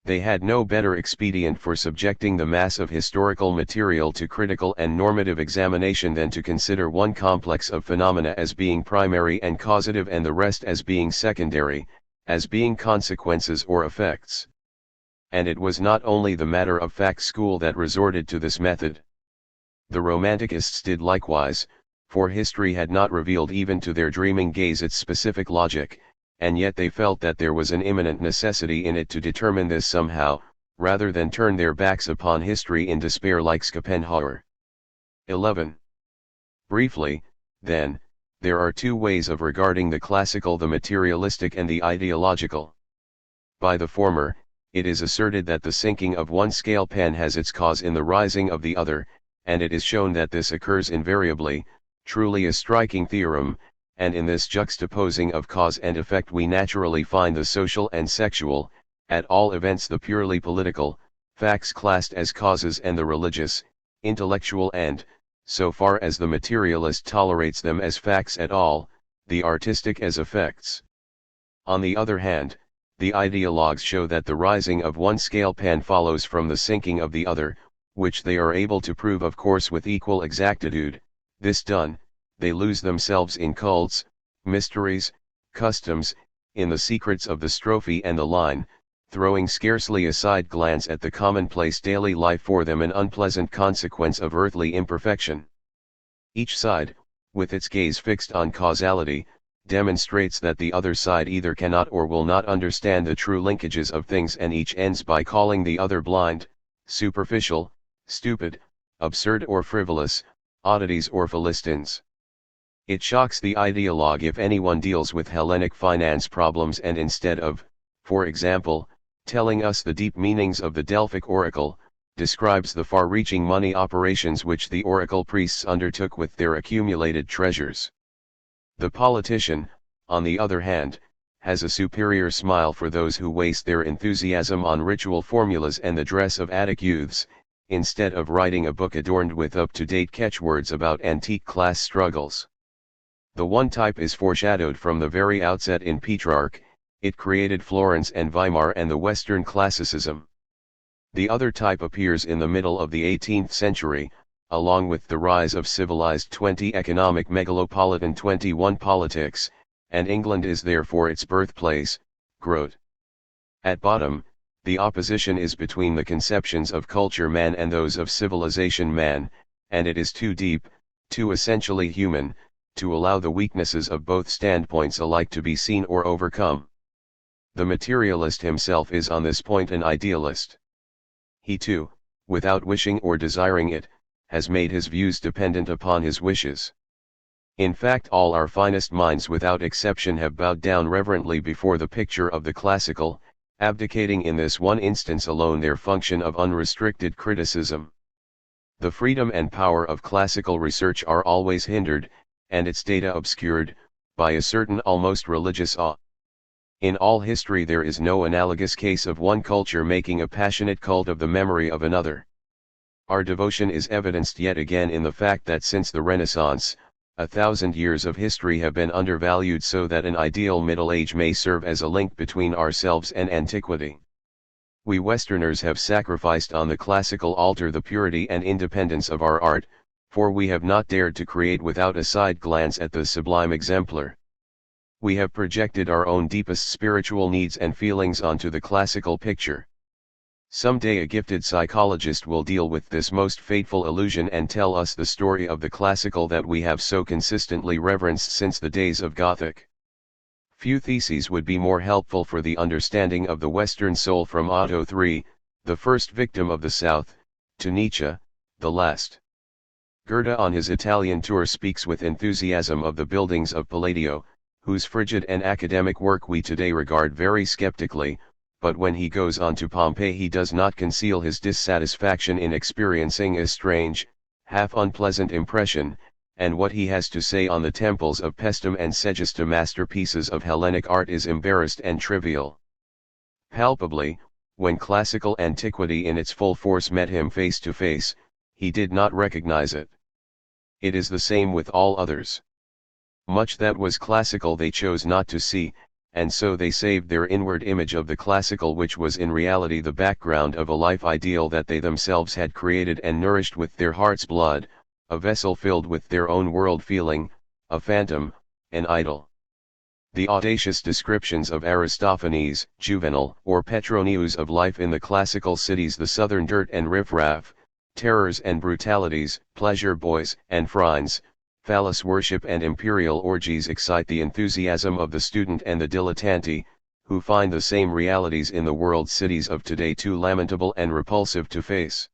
They had no better expedient for subjecting the mass of historical material to critical and normative examination than to consider one complex of phenomena as being primary and causative and the rest as being secondary, as being consequences or effects. And it was not only the matter-of-fact school that resorted to this method. The Romanticists did likewise, for history had not revealed even to their dreaming gaze its specific logic, and yet they felt that there was an imminent necessity in it to determine this somehow, rather than turn their backs upon history in despair like Schopenhauer. 11. Briefly, then, there are two ways of regarding the classical: the materialistic and the ideological. By the former, it is asserted that the sinking of one scale pen has its cause in the rising of the other, and it is shown that this occurs invariably, truly a striking theorem, and in this juxtaposing of cause and effect we naturally find the social and sexual, at all events the purely political, facts classed as causes and the religious, intellectual and, so far as the materialist tolerates them as facts at all, the artistic as effects. On the other hand, the ideologues show that the rising of one scale pan follows from the sinking of the other, which they are able to prove of course with equal exactitude. This done, they lose themselves in cults, mysteries, customs, in the secrets of the strophe and the line, throwing scarcely a side glance at the commonplace daily life, for them an unpleasant consequence of earthly imperfection. Each side, with its gaze fixed on causality, demonstrates that the other side either cannot or will not understand the true linkages of things, and each ends by calling the other blind, superficial, stupid, absurd or frivolous, oddities or philistines. It shocks the ideologue if anyone deals with Hellenic finance problems and instead of, for example, telling us the deep meanings of the Delphic oracle, describes the far-reaching money operations which the oracle priests undertook with their accumulated treasures. The politician, on the other hand, has a superior smile for those who waste their enthusiasm on ritual formulas and the dress of Attic youths, instead of writing a book adorned with up-to-date catchwords about antique class struggles. The one type is foreshadowed from the very outset in Petrarch. It created Florence and Weimar and the Western classicism. The other type appears in the middle of the 18th century, along with the rise of civilized 20 economic megalopolitan 21 politics, and England is therefore its birthplace. Grote. At bottom, the opposition is between the conceptions of culture man and those of civilization man, and it is too deep, too essentially human, to allow the weaknesses of both standpoints alike to be seen or overcome. The materialist himself is on this point an idealist. He too, without wishing or desiring it, has made his views dependent upon his wishes. In fact, all our finest minds without exception have bowed down reverently before the picture of the classical, abdicating in this one instance alone their function of unrestricted criticism. The freedom and power of classical research are always hindered, and its data obscured, by a certain almost religious awe. In all history there is no analogous case of one culture making a passionate cult of the memory of another. Our devotion is evidenced yet again in the fact that since the Renaissance, 1,000 years of history have been undervalued so that an ideal Middle Age may serve as a link between ourselves and antiquity. We Westerners have sacrificed on the classical altar the purity and independence of our art, for we have not dared to create without a side glance at the sublime exemplar. We have projected our own deepest spiritual needs and feelings onto the classical picture. Someday a gifted psychologist will deal with this most fateful illusion and tell us the story of the classical that we have so consistently reverenced since the days of Gothic. Few theses would be more helpful for the understanding of the Western soul from Otto III, the first victim of the South, to Nietzsche, the last. Goethe on his Italian tour speaks with enthusiasm of the buildings of Palladio, whose frigid and academic work we today regard very skeptically, but when he goes on to Pompeii he does not conceal his dissatisfaction in experiencing a strange, half unpleasant impression, and what he has to say on the temples of Paestum and Segesta, masterpieces of Hellenic art, is embarrassed and trivial. Palpably, when classical antiquity in its full force met him face to face, he did not recognize it. It is the same with all others. Much that was classical they chose not to see, and so they saved their inward image of the classical, which was in reality the background of a life ideal that they themselves had created and nourished with their heart's blood, a vessel filled with their own world feeling, a phantom, an idol. The audacious descriptions of Aristophanes, Juvenal, or Petronius of life in the classical cities, the southern dirt and riffraff, terrors and brutalities, pleasure boys and phrynes, phallus worship and imperial orgies excite the enthusiasm of the student and the dilettante, who find the same realities in the world cities of today too lamentable and repulsive to face.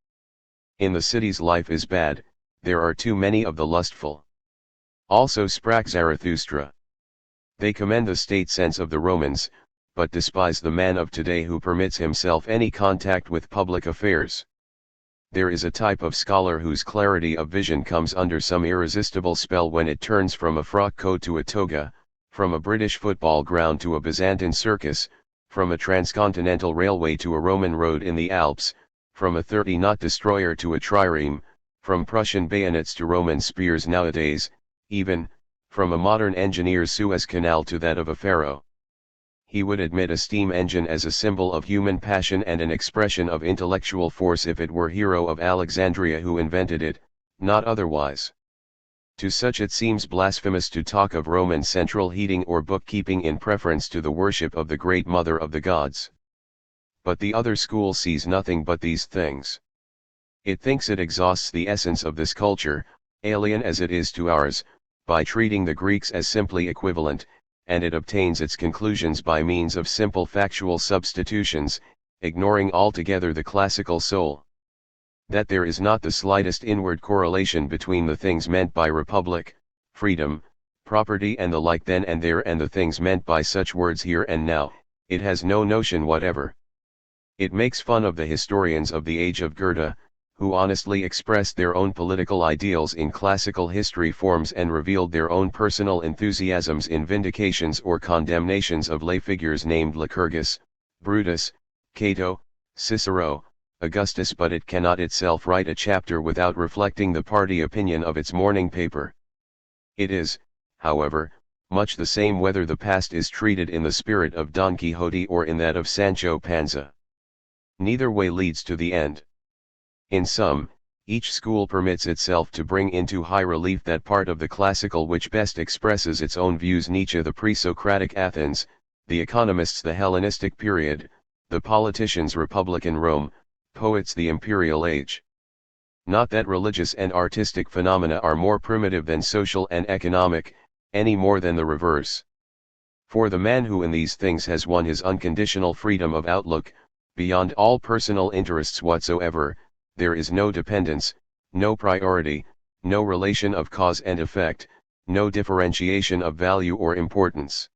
In the cities life is bad, there are too many of the lustful. Also sprach Zarathustra. They commend the state sense of the Romans, but despise the man of today who permits himself any contact with public affairs. There is a type of scholar whose clarity of vision comes under some irresistible spell when it turns from a frock coat to a toga, from a British football ground to a Byzantine circus, from a transcontinental railway to a Roman road in the Alps, from a 30-knot destroyer to a trireme, from Prussian bayonets to Roman spears nowadays, even, from a modern engineer's Suez Canal to that of a pharaoh. He would admit a steam engine as a symbol of human passion and an expression of intellectual force if it were Hero of Alexandria who invented it, not otherwise. To such it seems blasphemous to talk of Roman central heating or bookkeeping in preference to the worship of the great mother of the gods. But the other school sees nothing but these things. It thinks it exhausts the essence of this culture, alien as it is to ours, by treating the Greeks as simply equivalent, and it obtains its conclusions by means of simple factual substitutions, ignoring altogether the classical soul. That there is not the slightest inward correlation between the things meant by republic, freedom, property and the like then and there and the things meant by such words here and now, it has no notion whatever. It makes fun of the historians of the age of Goethe, who honestly expressed their own political ideals in classical history forms and revealed their own personal enthusiasms in vindications or condemnations of lay figures named Lycurgus, Brutus, Cato, Cicero, Augustus, but it cannot itself write a chapter without reflecting the party opinion of its morning paper. It is, however, much the same whether the past is treated in the spirit of Don Quixote or in that of Sancho Panza. Neither way leads to the end. In sum, each school permits itself to bring into high relief that part of the classical which best expresses its own views: Nietzsche the pre-Socratic Athens, the economists the Hellenistic period, the politicians Republican Rome, poets the imperial age. Not that religious and artistic phenomena are more primitive than social and economic, any more than the reverse. For the man who in these things has won his unconditional freedom of outlook, beyond all personal interests whatsoever, there is no dependence, no priority, no relation of cause and effect, no differentiation of value or importance.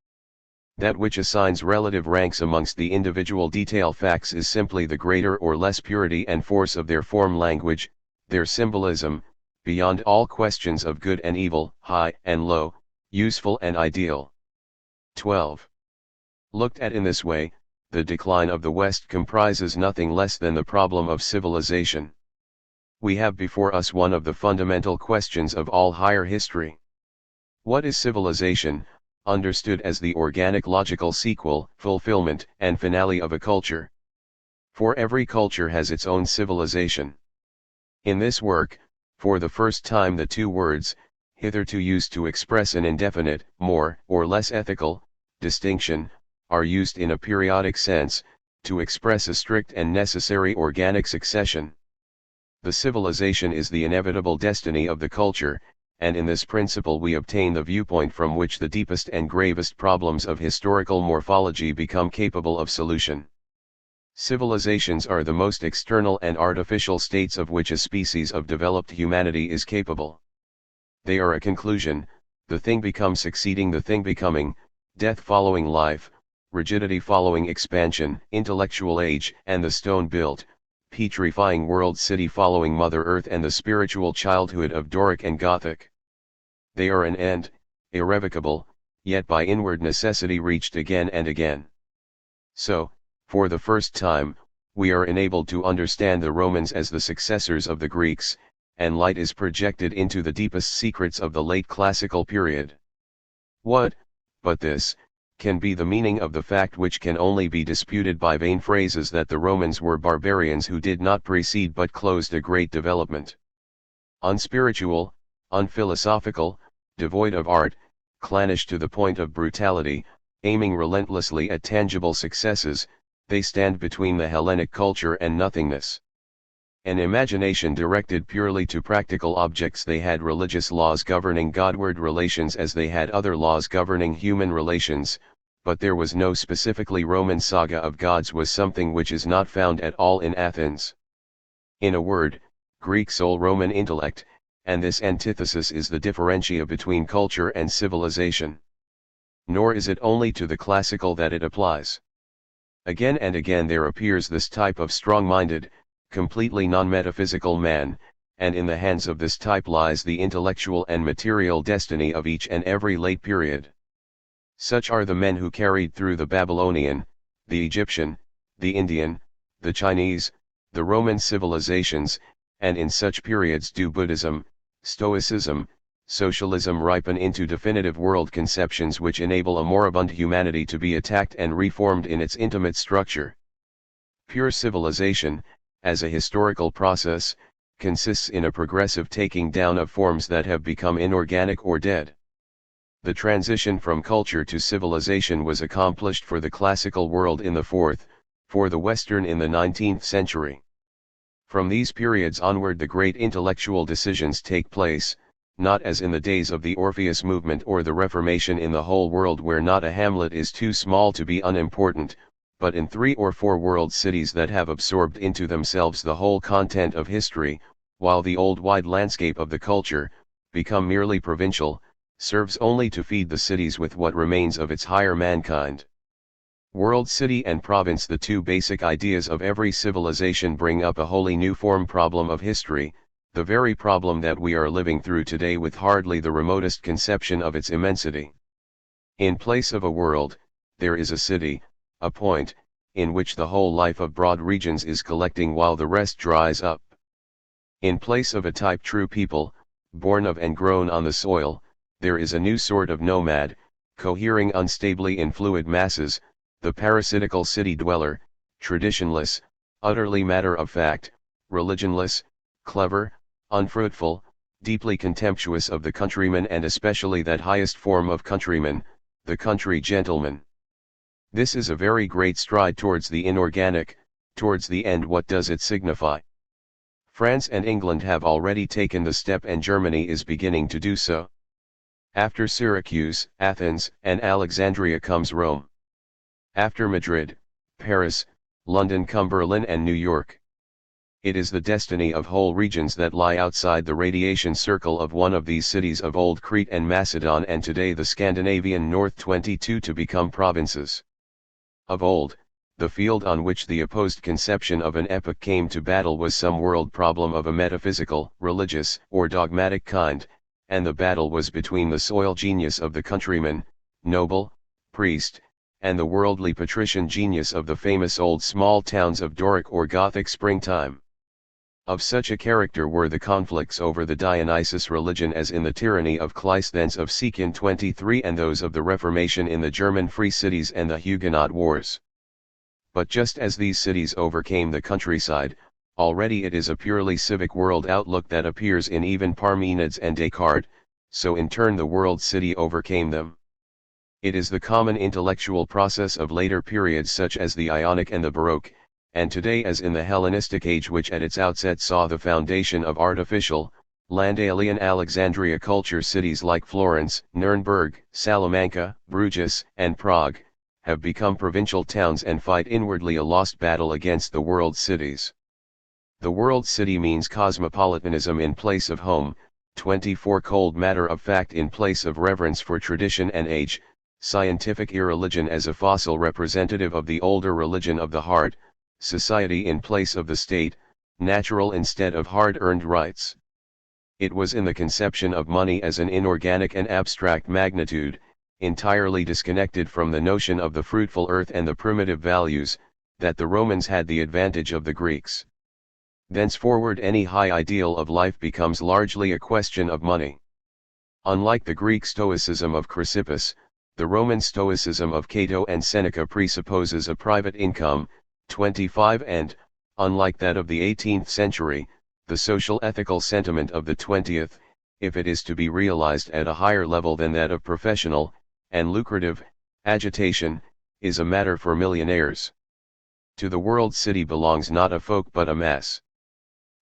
That which assigns relative ranks amongst the individual detail facts is simply the greater or less purity and force of their form language, their symbolism, beyond all questions of good and evil, high and low, useful and ideal. 12. Looked at in this way, the decline of the West comprises nothing less than the problem of civilization. We have before us one of the fundamental questions of all higher history. What is civilization, understood as the organic logical sequel, fulfillment, and finale of a culture? For every culture has its own civilization. In this work, for the first time the two words, hitherto used to express an indefinite, more or less ethical, distinction, are used in a periodic sense, to express a strict and necessary organic succession. The civilization is the inevitable destiny of the culture, and in this principle we obtain the viewpoint from which the deepest and gravest problems of historical morphology become capable of solution. Civilizations are the most external and artificial states of which a species of developed humanity is capable. They are a conclusion, the thing become succeeding the thing becoming, death following life, rigidity following expansion, intellectual age and the stone-built, petrifying world city following Mother Earth and the spiritual childhood of Doric and Gothic. They are an end, irrevocable, yet by inward necessity reached again and again. So, for the first time, we are enabled to understand the Romans as the successors of the Greeks, and light is projected into the deepest secrets of the late classical period. What, but this, can be the meaning of the fact which can only be disputed by vain phrases that the Romans were barbarians who did not precede but closed a great development? Unspiritual, unphilosophical, devoid of art, clannish to the point of brutality, aiming relentlessly at tangible successes, they stand between the Hellenic culture and nothingness. An imagination directed purely to practical objects, they had religious laws governing Godward relations as they had other laws governing human relations, but there was no specifically Roman saga of gods was something which is not found at all in Athens. In a word, Greek soul Roman intellect, and this antithesis is the differentia between culture and civilization. Nor is it only to the classical that it applies. Again and again there appears this type of strong-minded, completely non-metaphysical man, and in the hands of this type lies the intellectual and material destiny of each and every late period. Such are the men who carried through the Babylonian, the Egyptian, the Indian, the Chinese, the Roman civilizations, and in such periods do Buddhism, Stoicism, socialism ripen into definitive world conceptions which enable a moribund humanity to be attacked and reformed in its intimate structure. Pure civilization, as a historical process, consists in a progressive taking down of forms that have become inorganic or dead. The transition from culture to civilization was accomplished for the classical world in the 4th, for the Western in the 19th century. From these periods onward the great intellectual decisions take place, not as in the days of the Orpheus movement or the Reformation in the whole world where not a hamlet is too small to be unimportant, but in 3 or 4 world cities that have absorbed into themselves the whole content of history, while the old wide landscape of the culture, become merely provincial, serves only to feed the cities with what remains of its higher mankind. World city and province, the two basic ideas of every civilization, bring up a wholly new form problem of history, the very problem that we are living through today with hardly the remotest conception of its immensity. In place of a world, there is a city, a point, in which the whole life of broad regions is collecting while the rest dries up. In place of a type true people, born of and grown on the soil, there is a new sort of nomad, cohering unstably in fluid masses, the parasitical city dweller, traditionless, utterly matter-of-fact, religionless, clever, unfruitful, deeply contemptuous of the countryman and especially that highest form of countryman, the country gentleman. This is a very great stride towards the inorganic, towards the end. What does it signify? France and England have already taken the step and Germany is beginning to do so. After Syracuse, Athens, and Alexandria comes Rome. After Madrid, Paris, London come Berlin and New York. It is the destiny of whole regions that lie outside the radiation circle of one of these cities of old Crete and Macedon and today the Scandinavian North 22 to become provinces. Of old, the field on which the opposed conception of an epoch came to battle was some world problem of a metaphysical, religious, or dogmatic kind, and the battle was between the soil genius of the countryman, noble, priest, and the worldly patrician genius of the famous old small towns of Doric or Gothic springtime. Of such a character were the conflicts over the Dionysus religion as in the tyranny of Cleisthenes of Sican 23 and those of the Reformation in the German Free Cities and the Huguenot Wars. But just as these cities overcame the countryside, already it is a purely civic world outlook that appears in even Parmenides and Descartes, so in turn the world city overcame them. It is the common intellectual process of later periods such as the Ionic and the Baroque, and today as in the Hellenistic age which at its outset saw the foundation of artificial, land-alien Alexandria culture. Cities like Florence, Nuremberg, Salamanca, Bruges, and Prague, have become provincial towns and fight inwardly a lost battle against the world cities. The world city means cosmopolitanism in place of home, 24 cold matter of fact in place of reverence for tradition and age, scientific irreligion as a fossil representative of the older religion of the heart, society in place of the state, natural instead of hard-earned rights. It was in the conception of money as an inorganic and abstract magnitude, entirely disconnected from the notion of the fruitful earth and the primitive values, that the Romans had the advantage of the Greeks. Thenceforward any high ideal of life becomes largely a question of money. Unlike the Greek Stoicism of Chrysippus, the Roman Stoicism of Cato and Seneca presupposes a private income, 25 and, unlike that of the 18th century, the social ethical sentiment of the 20th, if it is to be realized at a higher level than that of professional, and lucrative, agitation, is a matter for millionaires. To the world city belongs not a folk but a mass.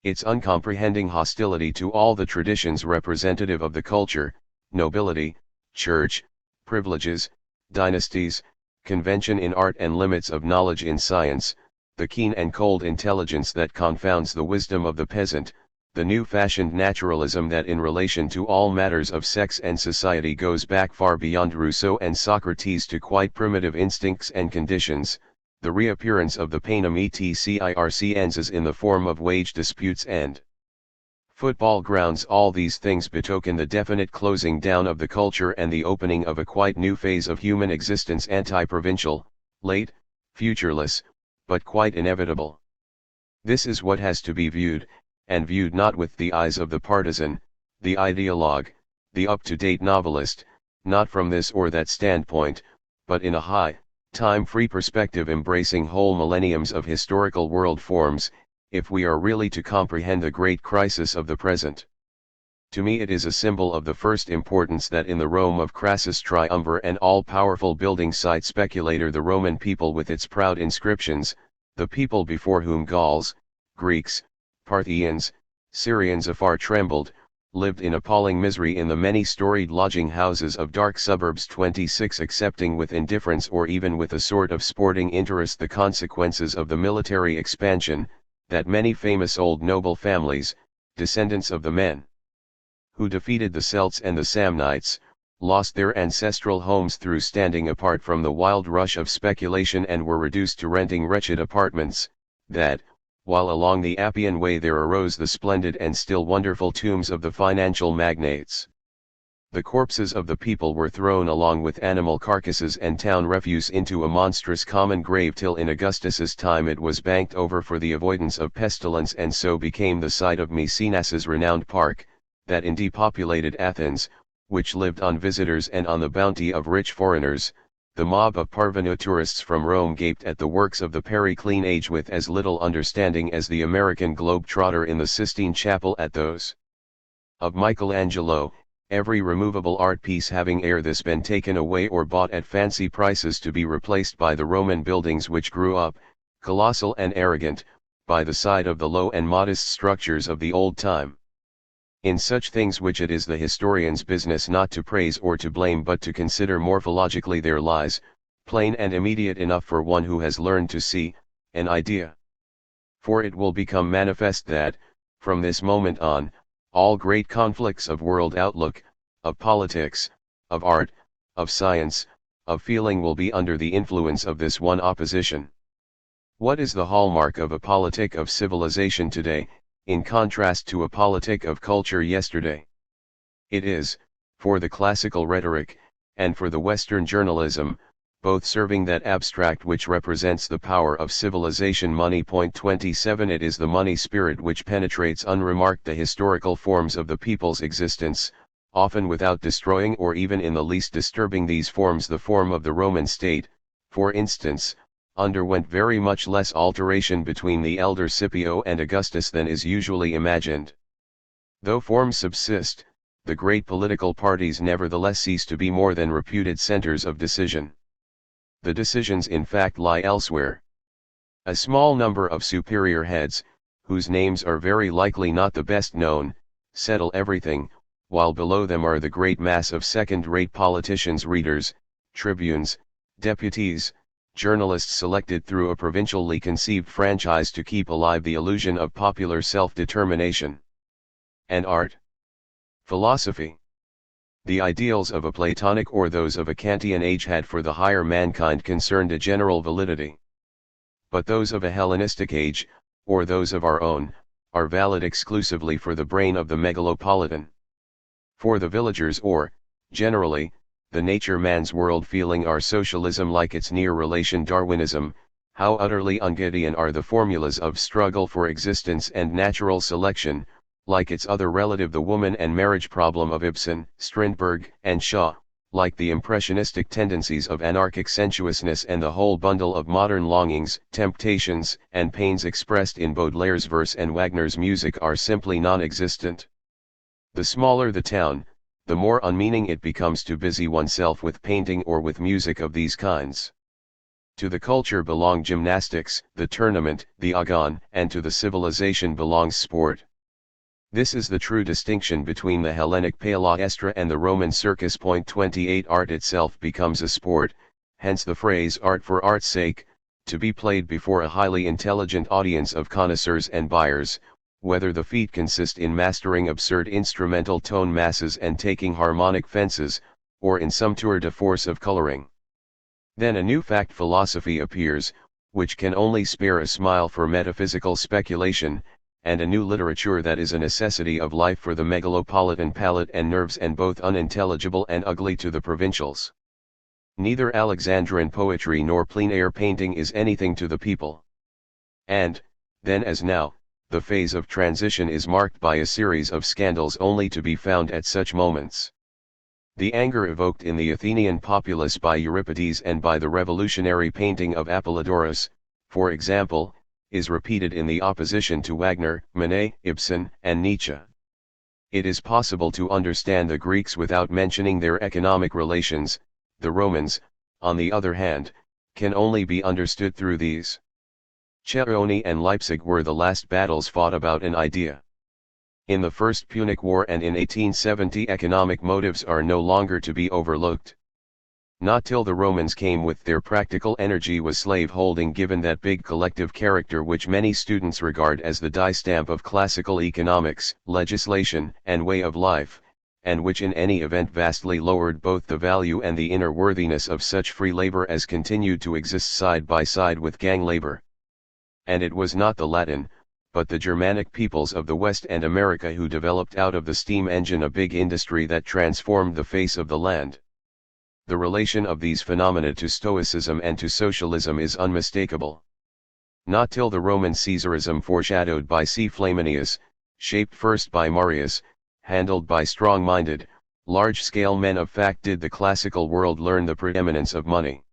Its uncomprehending hostility to all the traditions representative of the culture, nobility, church, privileges, dynasties, convention in art and limits of knowledge in science, the keen and cold intelligence that confounds the wisdom of the peasant, the new-fashioned naturalism that in relation to all matters of sex and society goes back far beyond Rousseau and Socrates to quite primitive instincts and conditions, the reappearance of the panem et circenses in the form of wage disputes and football grounds. All these things betoken the definite closing down of the culture and the opening of a quite new phase of human existence, anti-provincial, late, futureless, but quite inevitable. This is what has to be viewed, and viewed not with the eyes of the partisan, the ideologue, the up-to-date novelist, not from this or that standpoint, but in a high, time-free perspective embracing whole millenniums of historical world forms, if we are really to comprehend the great crisis of the present. To me it is a symbol of the first importance that in the Rome of Crassus triumvir and all-powerful building site speculator the Roman people with its proud inscriptions, the people before whom Gauls, Greeks, Parthians, Syrians afar trembled, lived in appalling misery in the many-storied lodging houses of dark suburbs 26, accepting with indifference or even with a sort of sporting interest the consequences of the military expansion, that many famous old noble families, descendants of the men who defeated the Celts and the Samnites, lost their ancestral homes through standing apart from the wild rush of speculation and were reduced to renting wretched apartments, that, while along the Appian Way there arose the splendid and still wonderful tombs of the financial magnates. The corpses of the people were thrown along with animal carcasses and town refuse into a monstrous common grave till in Augustus's time it was banked over for the avoidance of pestilence and so became the site of Maecenas' renowned park, that in depopulated Athens, which lived on visitors and on the bounty of rich foreigners, the mob of parvenu tourists from Rome gaped at the works of the Periclean age with as little understanding as the American globe-trotter in the Sistine Chapel at those of Michelangelo, every removable art piece having ere this been taken away or bought at fancy prices to be replaced by the Roman buildings which grew up, colossal and arrogant, by the side of the low and modest structures of the old time. In such things which it is the historian's business not to praise or to blame but to consider morphologically there lies, plain and immediate enough for one who has learned to see, an idea. For it will become manifest that, from this moment on, all great conflicts of world outlook, of politics, of art, of science, of feeling will be under the influence of this one opposition. What is the hallmark of a politic of civilization today, in contrast to a politic of culture yesterday? It is, for the classical rhetoric, and for the Western journalism, both serving that abstract which represents the power of civilization money. 27 It is the money spirit which penetrates unremarked the historical forms of the people's existence, often without destroying or even in the least disturbing these forms. The form of the Roman state, for instance, underwent very much less alteration between the elder Scipio and Augustus than is usually imagined. Though forms subsist, the great political parties nevertheless cease to be more than reputed centers of decision. The decisions in fact lie elsewhere. A small number of superior heads, whose names are very likely not the best known, settle everything, while below them are the great mass of second-rate politicians, readers, tribunes, deputies, journalists selected through a provincially conceived franchise to keep alive the illusion of popular self-determination. And art? Philosophy? The ideals of a Platonic or those of a Kantian age had for the higher mankind concerned a general validity. But those of a Hellenistic age, or those of our own, are valid exclusively for the brain of the megalopolitan. For the villagers or, generally, the nature man's world feeling are socialism like its near relation Darwinism. How utterly Ungedian are the formulas of struggle for existence and natural selection, like its other relative the woman and marriage problem of Ibsen, Strindberg, and Shaw, like the impressionistic tendencies of anarchic sensuousness and the whole bundle of modern longings, temptations, and pains expressed in Baudelaire's verse and Wagner's music are simply non-existent. The smaller the town, the more unmeaning it becomes to busy oneself with painting or with music of these kinds. To the culture belong gymnastics, the tournament, the agon, and to the civilization belongs sport. This is the true distinction between the Hellenic palaestra and the Roman circus. 28 Art itself becomes a sport, hence the phrase art for art's sake, to be played before a highly intelligent audience of connoisseurs and buyers, whether the feat consist in mastering absurd instrumental tone masses and taking harmonic fences, or in some tour de force of coloring. Then a new fact philosophy appears, which can only spare a smile for metaphysical speculation, and a new literature that is a necessity of life for the megalopolitan palate and nerves, and both unintelligible and ugly to the provincials. Neither Alexandrine poetry nor plein air painting is anything to the people. And, then as now, the phase of transition is marked by a series of scandals only to be found at such moments. The anger evoked in the Athenian populace by Euripides and by the revolutionary painting of Apollodorus, for example, is repeated in the opposition to Wagner, Manet, Ibsen, and Nietzsche. It is possible to understand the Greeks without mentioning their economic relations. The Romans, on the other hand, can only be understood through these. Chaeronea and Leipzig were the last battles fought about an idea. In the First Punic War and in 1870 economic motives are no longer to be overlooked. Not till the Romans came with their practical energy was slave-holding given that big collective character which many students regard as the die stamp of classical economics, legislation, and way of life, and which in any event vastly lowered both the value and the inner worthiness of such free labor as continued to exist side by side with gang labor. And it was not the Latin, but the Germanic peoples of the West and America who developed out of the steam engine a big industry that transformed the face of the land. The relation of these phenomena to Stoicism and to socialism is unmistakable. Not till the Roman Caesarism foreshadowed by C. Flaminius, shaped first by Marius, handled by strong-minded, large-scale men of fact did the classical world learn the preeminence of money.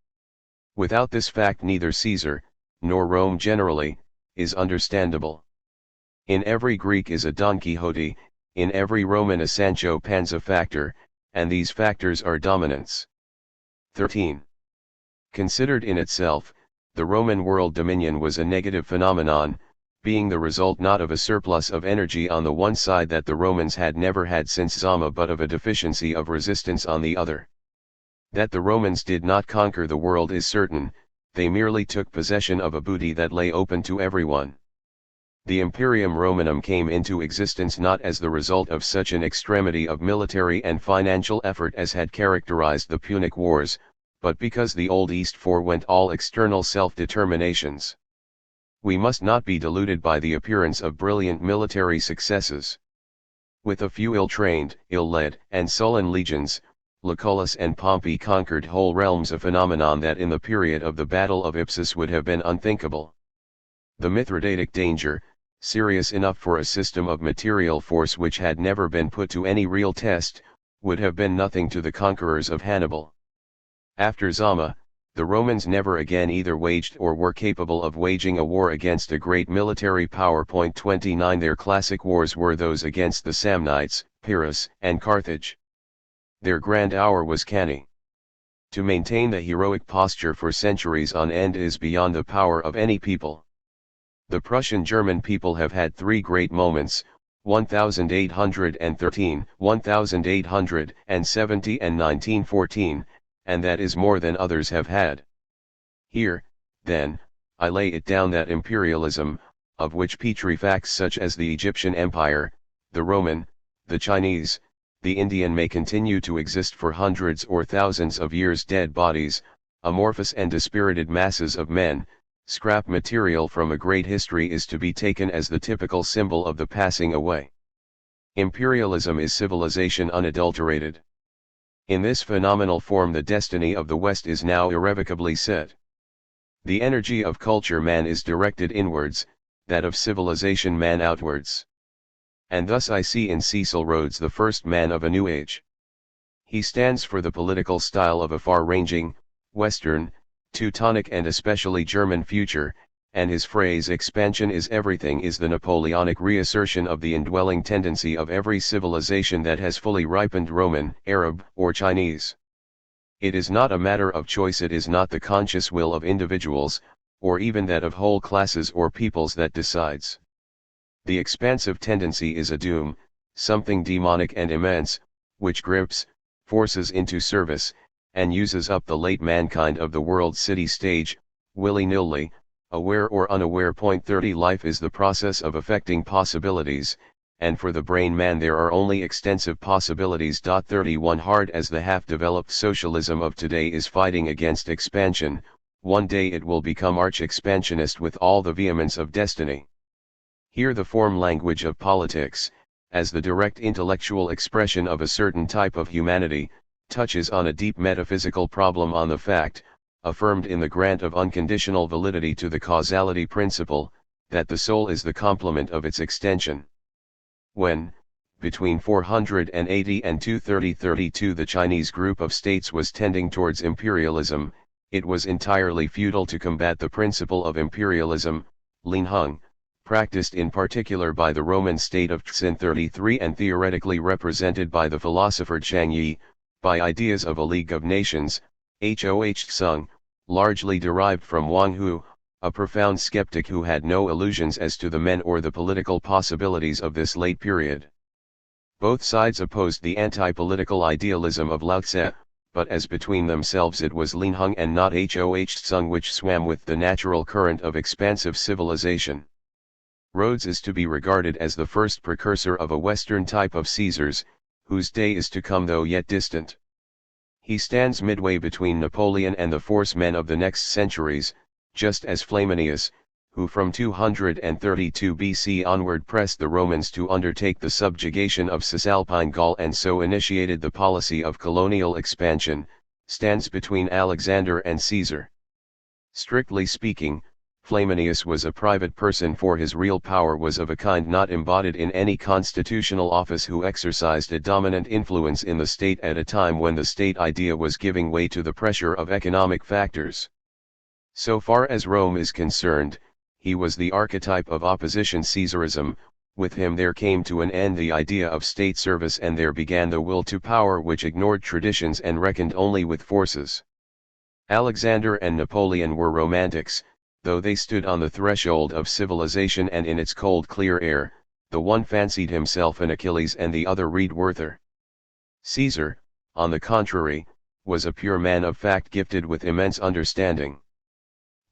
Without this fact neither Caesar, nor Rome generally, is understandable. In every Greek is a Don Quixote, in every Roman a Sancho Panza factor, and these factors are dominants. 13. Considered in itself, the Roman world dominion was a negative phenomenon, being the result not of a surplus of energy on the one side that the Romans had never had since Zama, but of a deficiency of resistance on the other. That the Romans did not conquer the world is certain, they merely took possession of a booty that lay open to everyone. The Imperium Romanum came into existence not as the result of such an extremity of military and financial effort as had characterized the Punic Wars, but because the Old East forewent all external self-determinations. We must not be deluded by the appearance of brilliant military successes. With a few ill-trained, ill-led, and sullen legions, Lucullus and Pompey conquered whole realms, a phenomenon that in the period of the Battle of Ipsus would have been unthinkable. The Mithridatic danger, serious enough for a system of material force which had never been put to any real test, would have been nothing to the conquerors of Hannibal. After Zama, the Romans never again either waged or were capable of waging a war against a great military power. 29 Their classic wars were those against the Samnites, Pyrrhus, and Carthage. Their grand hour was canny. To maintain the heroic posture for centuries on end is beyond the power of any people. The Prussian-German people have had three great moments, 1813, 1870 and 1914, and that is more than others have had. Here, then, I lay it down that imperialism, of which petrifacts such as the Egyptian Empire, the Roman, the Chinese, the Indian may continue to exist for hundreds or thousands of years. Dead bodies, amorphous and dispirited masses of men, scrap material from a great history is to be taken as the typical symbol of the passing away. Imperialism is civilization unadulterated. In this phenomenal form the destiny of the West is now irrevocably set. The energy of culture man is directed inwards, that of civilization man outwards. And thus I see in Cecil Rhodes the first man of a new age. He stands for the political style of a far-ranging, Western, Teutonic and especially German future, and his phrase "expansion is everything" is the Napoleonic reassertion of the indwelling tendency of every civilization that has fully ripened, Roman, Arab, or Chinese. It is not a matter of choice, it is not the conscious will of individuals, or even that of whole classes or peoples that decides. The expansive tendency is a doom, something demonic and immense, which grips, forces into service, and uses up the late mankind of the world city stage, willy-nilly, aware or unaware. 30 Life is the process of affecting possibilities, and for the brain man there are only extensive possibilities. 31 Hard as the half-developed socialism of today is fighting against expansion, one day it will become arch-expansionist with all the vehemence of destiny. Here the form language of politics, as the direct intellectual expression of a certain type of humanity, touches on a deep metaphysical problem, on the fact, affirmed in the grant of unconditional validity to the causality principle, that the soul is the complement of its extension. When, between 480 and 230-32 the Chinese group of states was tending towards imperialism, it was entirely futile to combat the principle of imperialism, Linheng, practiced in particular by the Roman state of Xin 33 and theoretically represented by the philosopher Chang Yi, by ideas of a League of Nations, Hoh Tsung, largely derived from Wang Hu, a profound skeptic who had no illusions as to the men or the political possibilities of this late period. Both sides opposed the anti-political idealism of Lao Tse, but as between themselves it was Linheng and not Hoh Tsung which swam with the natural current of expansive civilization. Rhodes is to be regarded as the first precursor of a Western type of Caesars, whose day is to come though yet distant. He stands midway between Napoleon and the force men of the next centuries, just as Flaminius, who from 232 BC onward pressed the Romans to undertake the subjugation of Cisalpine Gaul and so initiated the policy of colonial expansion, stands between Alexander and Caesar. Strictly speaking, Flaminius was a private person, for his real power was of a kind not embodied in any constitutional office, who exercised a dominant influence in the state at a time when the state idea was giving way to the pressure of economic factors. So far as Rome is concerned, he was the archetype of opposition Caesarism. With him there came to an end the idea of state service, and there began the will to power which ignored traditions and reckoned only with forces. Alexander and Napoleon were romantics, though they stood on the threshold of civilization and in its cold clear air, the one fancied himself an Achilles and the other Reed Werther. Caesar, on the contrary, was a pure man of fact gifted with immense understanding.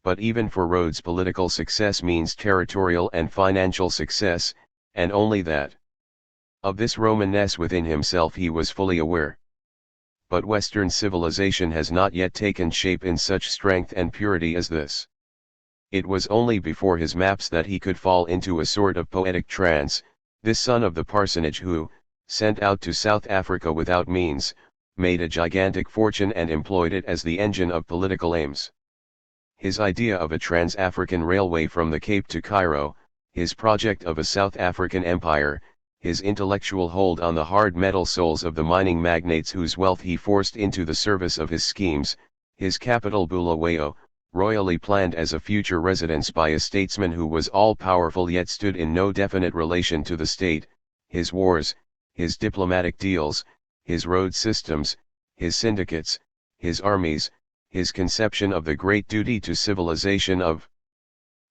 But even for Rhodes, political success means territorial and financial success, and only that. Of this Romanness within himself he was fully aware. But Western civilization has not yet taken shape in such strength and purity as this. It was only before his maps that he could fall into a sort of poetic trance, this son of the parsonage who, sent out to South Africa without means, made a gigantic fortune and employed it as the engine of political aims. His idea of a trans-African railway from the Cape to Cairo, his project of a South African empire, his intellectual hold on the hard metal souls of the mining magnates whose wealth he forced into the service of his schemes, his capital Bulawayo, royally planned as a future residence by a statesman who was all-powerful yet stood in no definite relation to the state, his wars, his diplomatic deals, his road systems, his syndicates, his armies, his conception of the great duty to civilization of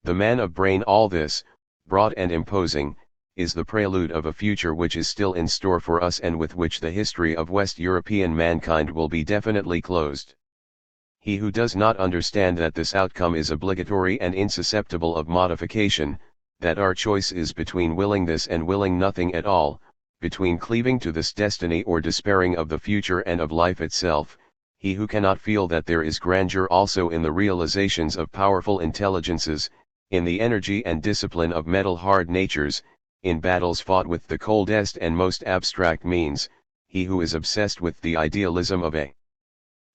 the man of brain. All this, broad and imposing, is the prelude of a future which is still in store for us and with which the history of West European mankind will be definitely closed. He who does not understand that this outcome is obligatory and insusceptible of modification, that our choice is between willing this and willing nothing at all, between cleaving to this destiny or despairing of the future and of life itself, he who cannot feel that there is grandeur also in the realizations of powerful intelligences, in the energy and discipline of metal-hard natures, in battles fought with the coldest and most abstract means, he who is obsessed with the idealism of a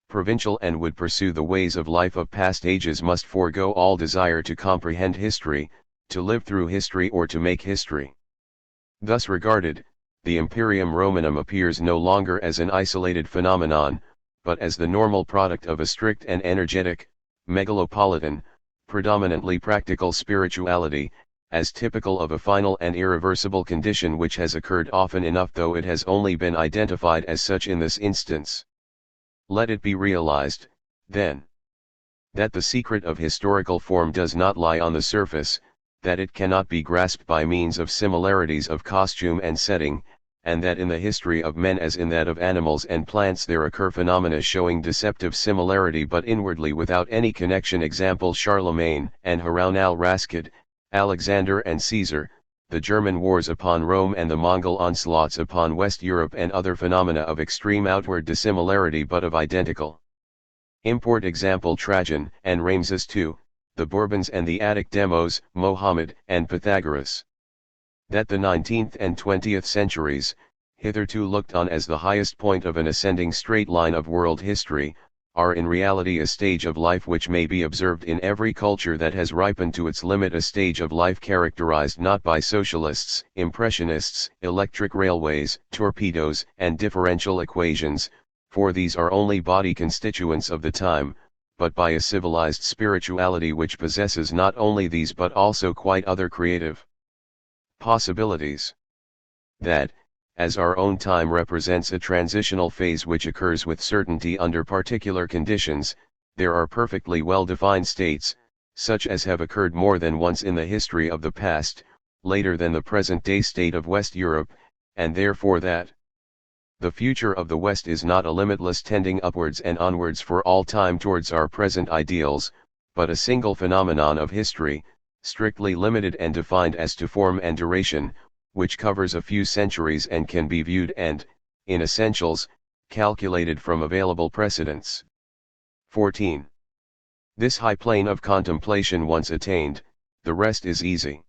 provincial and would pursue the ways of life of past ages must forego all desire to comprehend history, to live through history or to make history. Thus regarded, the Imperium Romanum appears no longer as an isolated phenomenon, but as the normal product of a strict and energetic, megalopolitan, predominantly practical spirituality, as typical of a final and irreversible condition which has occurred often enough though it has only been identified as such in this instance. Let it be realized, then, that the secret of historical form does not lie on the surface, that it cannot be grasped by means of similarities of costume and setting, and that in the history of men as in that of animals and plants there occur phenomena showing deceptive similarity but inwardly without any connection. Example: Charlemagne and Harun al-Rashid, Alexander and Caesar, the German wars upon Rome and the Mongol onslaughts upon West Europe, and other phenomena of extreme outward dissimilarity but of identical import. Example: Trajan and Ramses II, the Bourbons and the Attic Demos, Mohammed and Pythagoras. That the 19th and 20th centuries, hitherto looked on as the highest point of an ascending straight line of world history, are in reality a stage of life which may be observed in every culture that has ripened to its limit, a stage of life characterized not by socialists, impressionists, electric railways, torpedoes, and differential equations, for these are only body constituents of the time, but by a civilized spirituality which possesses not only these but also quite other creative possibilities. That, as our own time represents a transitional phase which occurs with certainty under particular conditions, there are perfectly well-defined states, such as have occurred more than once in the history of the past, later than the present-day state of West Europe, and therefore that the future of the West is not a limitless tending upwards and onwards for all time towards our present ideals, but a single phenomenon of history, strictly limited and defined as to form and duration, which covers a few centuries and can be viewed and, in essentials, calculated from available precedents. 14. This high plane of contemplation once attained, the rest is easy.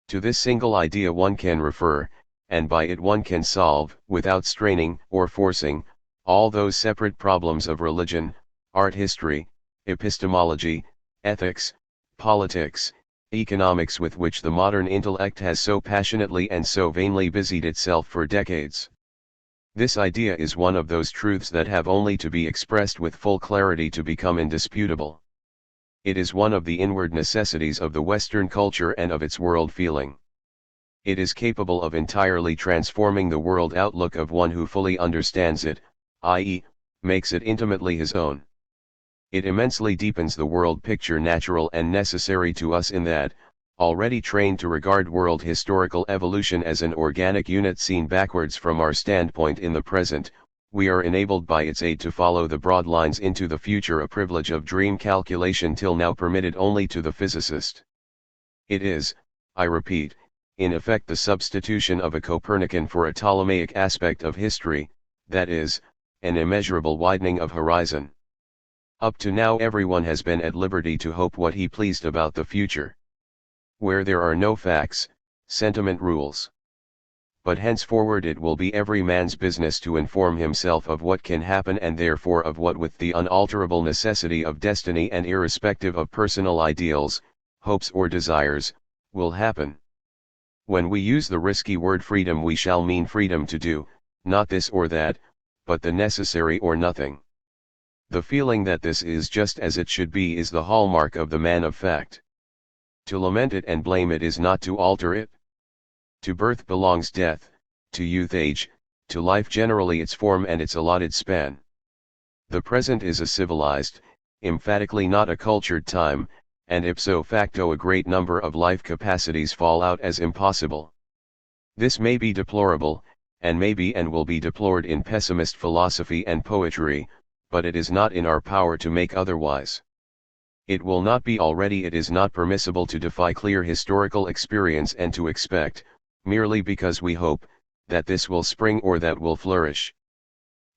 To this single idea one can refer, and by it one can solve, without straining or forcing, all those separate problems of religion, art history, epistemology, ethics, politics, economics with which the modern intellect has so passionately and so vainly busied itself for decades. This idea is one of those truths that have only to be expressed with full clarity to become indisputable. It is one of the inward necessities of the Western culture and of its world feeling. It is capable of entirely transforming the world outlook of one who fully understands it, i.e., makes it intimately his own. It immensely deepens the world picture natural and necessary to us in that, already trained to regard world historical evolution as an organic unit seen backwards from our standpoint in the present, we are enabled by its aid to follow the broad lines into the future, a privilege of dream calculation till now permitted only to the physicist. It is, I repeat, in effect the substitution of a Copernican for a Ptolemaic aspect of history, that is, an immeasurable widening of horizon. Up to now everyone has been at liberty to hope what he pleased about the future. Where there are no facts, sentiment rules. But henceforward it will be every man's business to inform himself of what can happen, and therefore of what, with the unalterable necessity of destiny and irrespective of personal ideals, hopes or desires, will happen. When we use the risky word freedom, we shall mean freedom to do, not this or that, but the necessary or nothing. The feeling that this is just as it should be is the hallmark of the man of fact. To lament it and blame it is not to alter it. To birth belongs death, to youth age, to life generally its form and its allotted span. The present is a civilized, emphatically not a cultured time, and ipso facto a great number of life capacities fall out as impossible. This may be deplorable, and may be and will be deplored in pessimist philosophy and poetry, but it is not in our power to make otherwise. It will not be already. It is not permissible to defy clear historical experience and to expect, merely because we hope, that this will spring or that will flourish.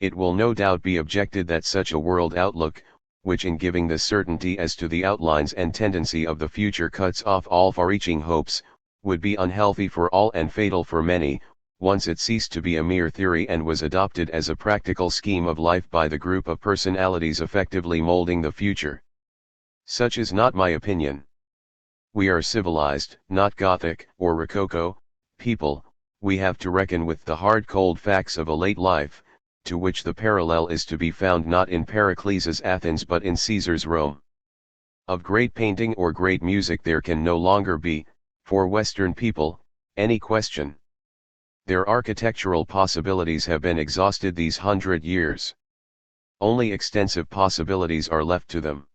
It will no doubt be objected that such a world outlook, which in giving the certainty as to the outlines and tendency of the future cuts off all far-reaching hopes, would be unhealthy for all and fatal for many, once it ceased to be a mere theory and was adopted as a practical scheme of life by the group of personalities effectively molding the future. Such is not my opinion. We are civilized, not Gothic or Rococo, people. We have to reckon with the hard cold facts of a late life, to which the parallel is to be found not in Pericles' Athens but in Caesar's Rome. Of great painting or great music there can no longer be, for Western people, any question. Their architectural possibilities have been exhausted these 100 years. Only extensive possibilities are left to them.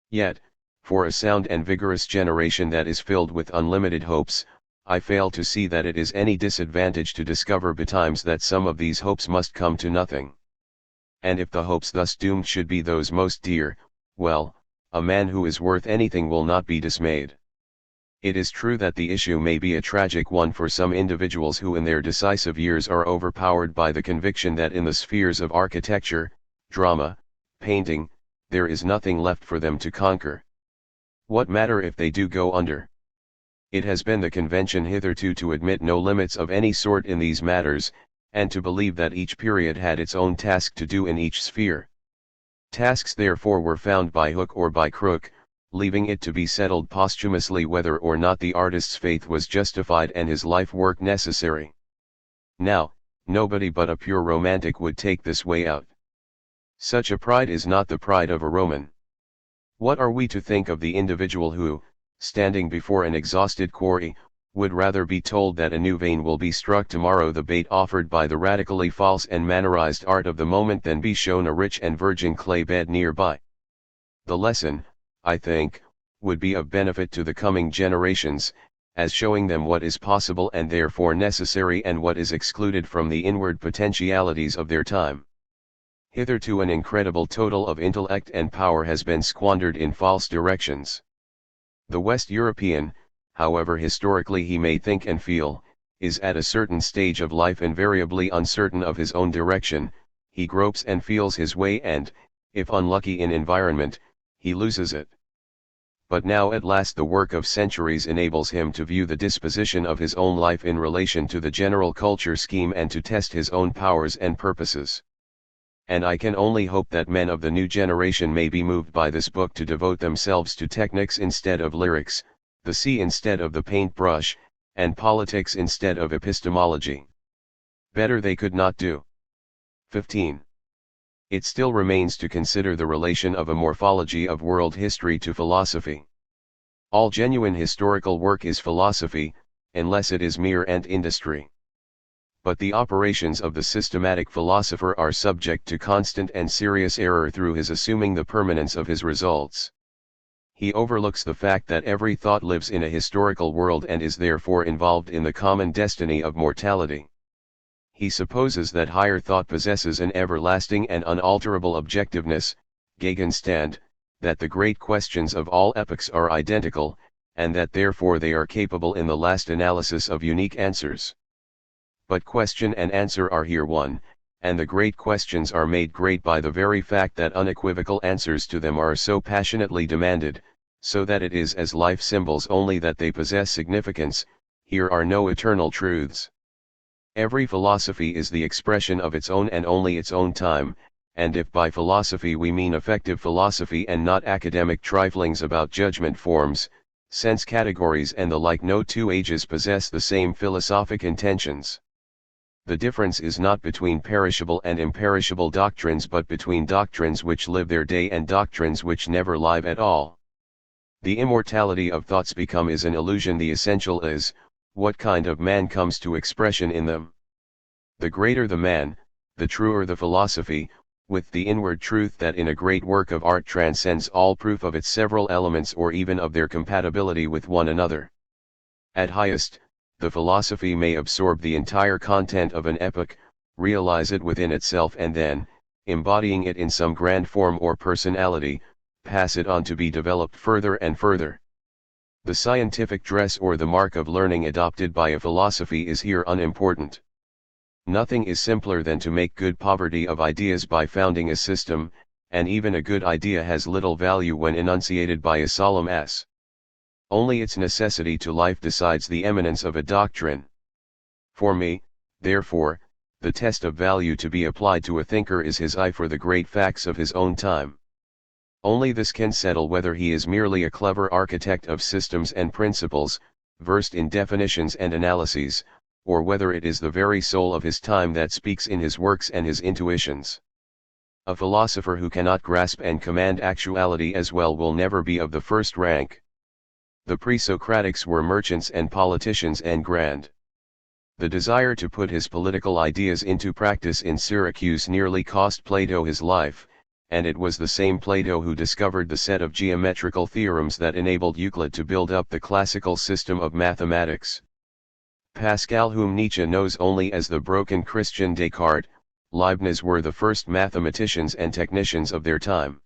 Yet, for a sound and vigorous generation that is filled with unlimited hopes, I fail to see that it is any disadvantage to discover betimes that some of these hopes must come to nothing. And if the hopes thus doomed should be those most dear, well, a man who is worth anything will not be dismayed. It is true that the issue may be a tragic one for some individuals who in their decisive years are overpowered by the conviction that in the spheres of architecture, drama, painting, there is nothing left for them to conquer. What matter if they do go under? It has been the convention hitherto to admit no limits of any sort in these matters, and to believe that each period had its own task to do in each sphere. Tasks therefore were found by hook or by crook, leaving it to be settled posthumously whether or not the artist's faith was justified and his life work necessary. Now, nobody but a pure romantic would take this way out. Such a pride is not the pride of a Roman. What are we to think of the individual who, standing before an exhausted quarry, would rather be told that a new vein will be struck tomorrow, the bait offered by the radically false and mannerized art of the moment, than be shown a rich and virgin clay bed nearby? The lesson, I think, would be of benefit to the coming generations, as showing them what is possible and therefore necessary and what is excluded from the inward potentialities of their time. Hitherto an incredible total of intellect and power has been squandered in false directions. The West European, however historically he may think and feel, is at a certain stage of life invariably uncertain of his own direction. He gropes and feels his way and, if unlucky in environment, he loses it. But now at last the work of centuries enables him to view the disposition of his own life in relation to the general culture scheme and to test his own powers and purposes. And I can only hope that men of the new generation may be moved by this book to devote themselves to technics instead of lyrics, the sea instead of the paintbrush, and politics instead of epistemology. Better they could not do. 15. It still remains to consider the relation of a morphology of world history to philosophy. All genuine historical work is philosophy, unless it is mere ant industry. But the operations of the systematic philosopher are subject to constant and serious error through his assuming the permanence of his results. He overlooks the fact that every thought lives in a historical world and is therefore involved in the common destiny of mortality. he supposes that higher thought possesses an everlasting and unalterable objectiveness, Gegenstand, that the great questions of all epochs are identical, and that therefore they are capable in the last analysis of unique answers. But question and answer are here one, and the great questions are made great by the very fact that unequivocal answers to them are so passionately demanded, so that it is as life symbols only that they possess significance. Here are no eternal truths. Every philosophy is the expression of its own and only its own time, and if by philosophy we mean effective philosophy and not academic triflings about judgment forms, sense categories and the like, no two ages possess the same philosophic intentions. The difference is not between perishable and imperishable doctrines but between doctrines which live their day and doctrines which never live at all. The immortality of thoughts become is an illusion. The essential is, what kind of man comes to expression in them. The greater the man, the truer the philosophy, with the inward truth that in a great work of art transcends all proof of its several elements or even of their compatibility with one another. At highest, the philosophy may absorb the entire content of an epoch, realize it within itself and then, embodying it in some grand form or personality, pass it on to be developed further and further. The scientific dress or the mark of learning adopted by a philosophy is here unimportant. Nothing is simpler than to make good poverty of ideas by founding a system, and even a good idea has little value when enunciated by a solemn S. Only its necessity to life decides the eminence of a doctrine. For me, therefore, the test of value to be applied to a thinker is his eye for the great facts of his own time. Only this can settle whether he is merely a clever architect of systems and principles, versed in definitions and analyses, or whether it is the very soul of his time that speaks in his works and his intuitions. A philosopher who cannot grasp and command actuality as well will never be of the first rank. The pre-Socratics were merchants and politicians and grand. The desire to put his political ideas into practice in Syracuse nearly cost Plato his life, and it was the same Plato who discovered the set of geometrical theorems that enabled Euclid to build up the classical system of mathematics. Pascal, whom Nietzsche knows only as the broken Christian Descartes, Leibniz were the first mathematicians and technicians of their time.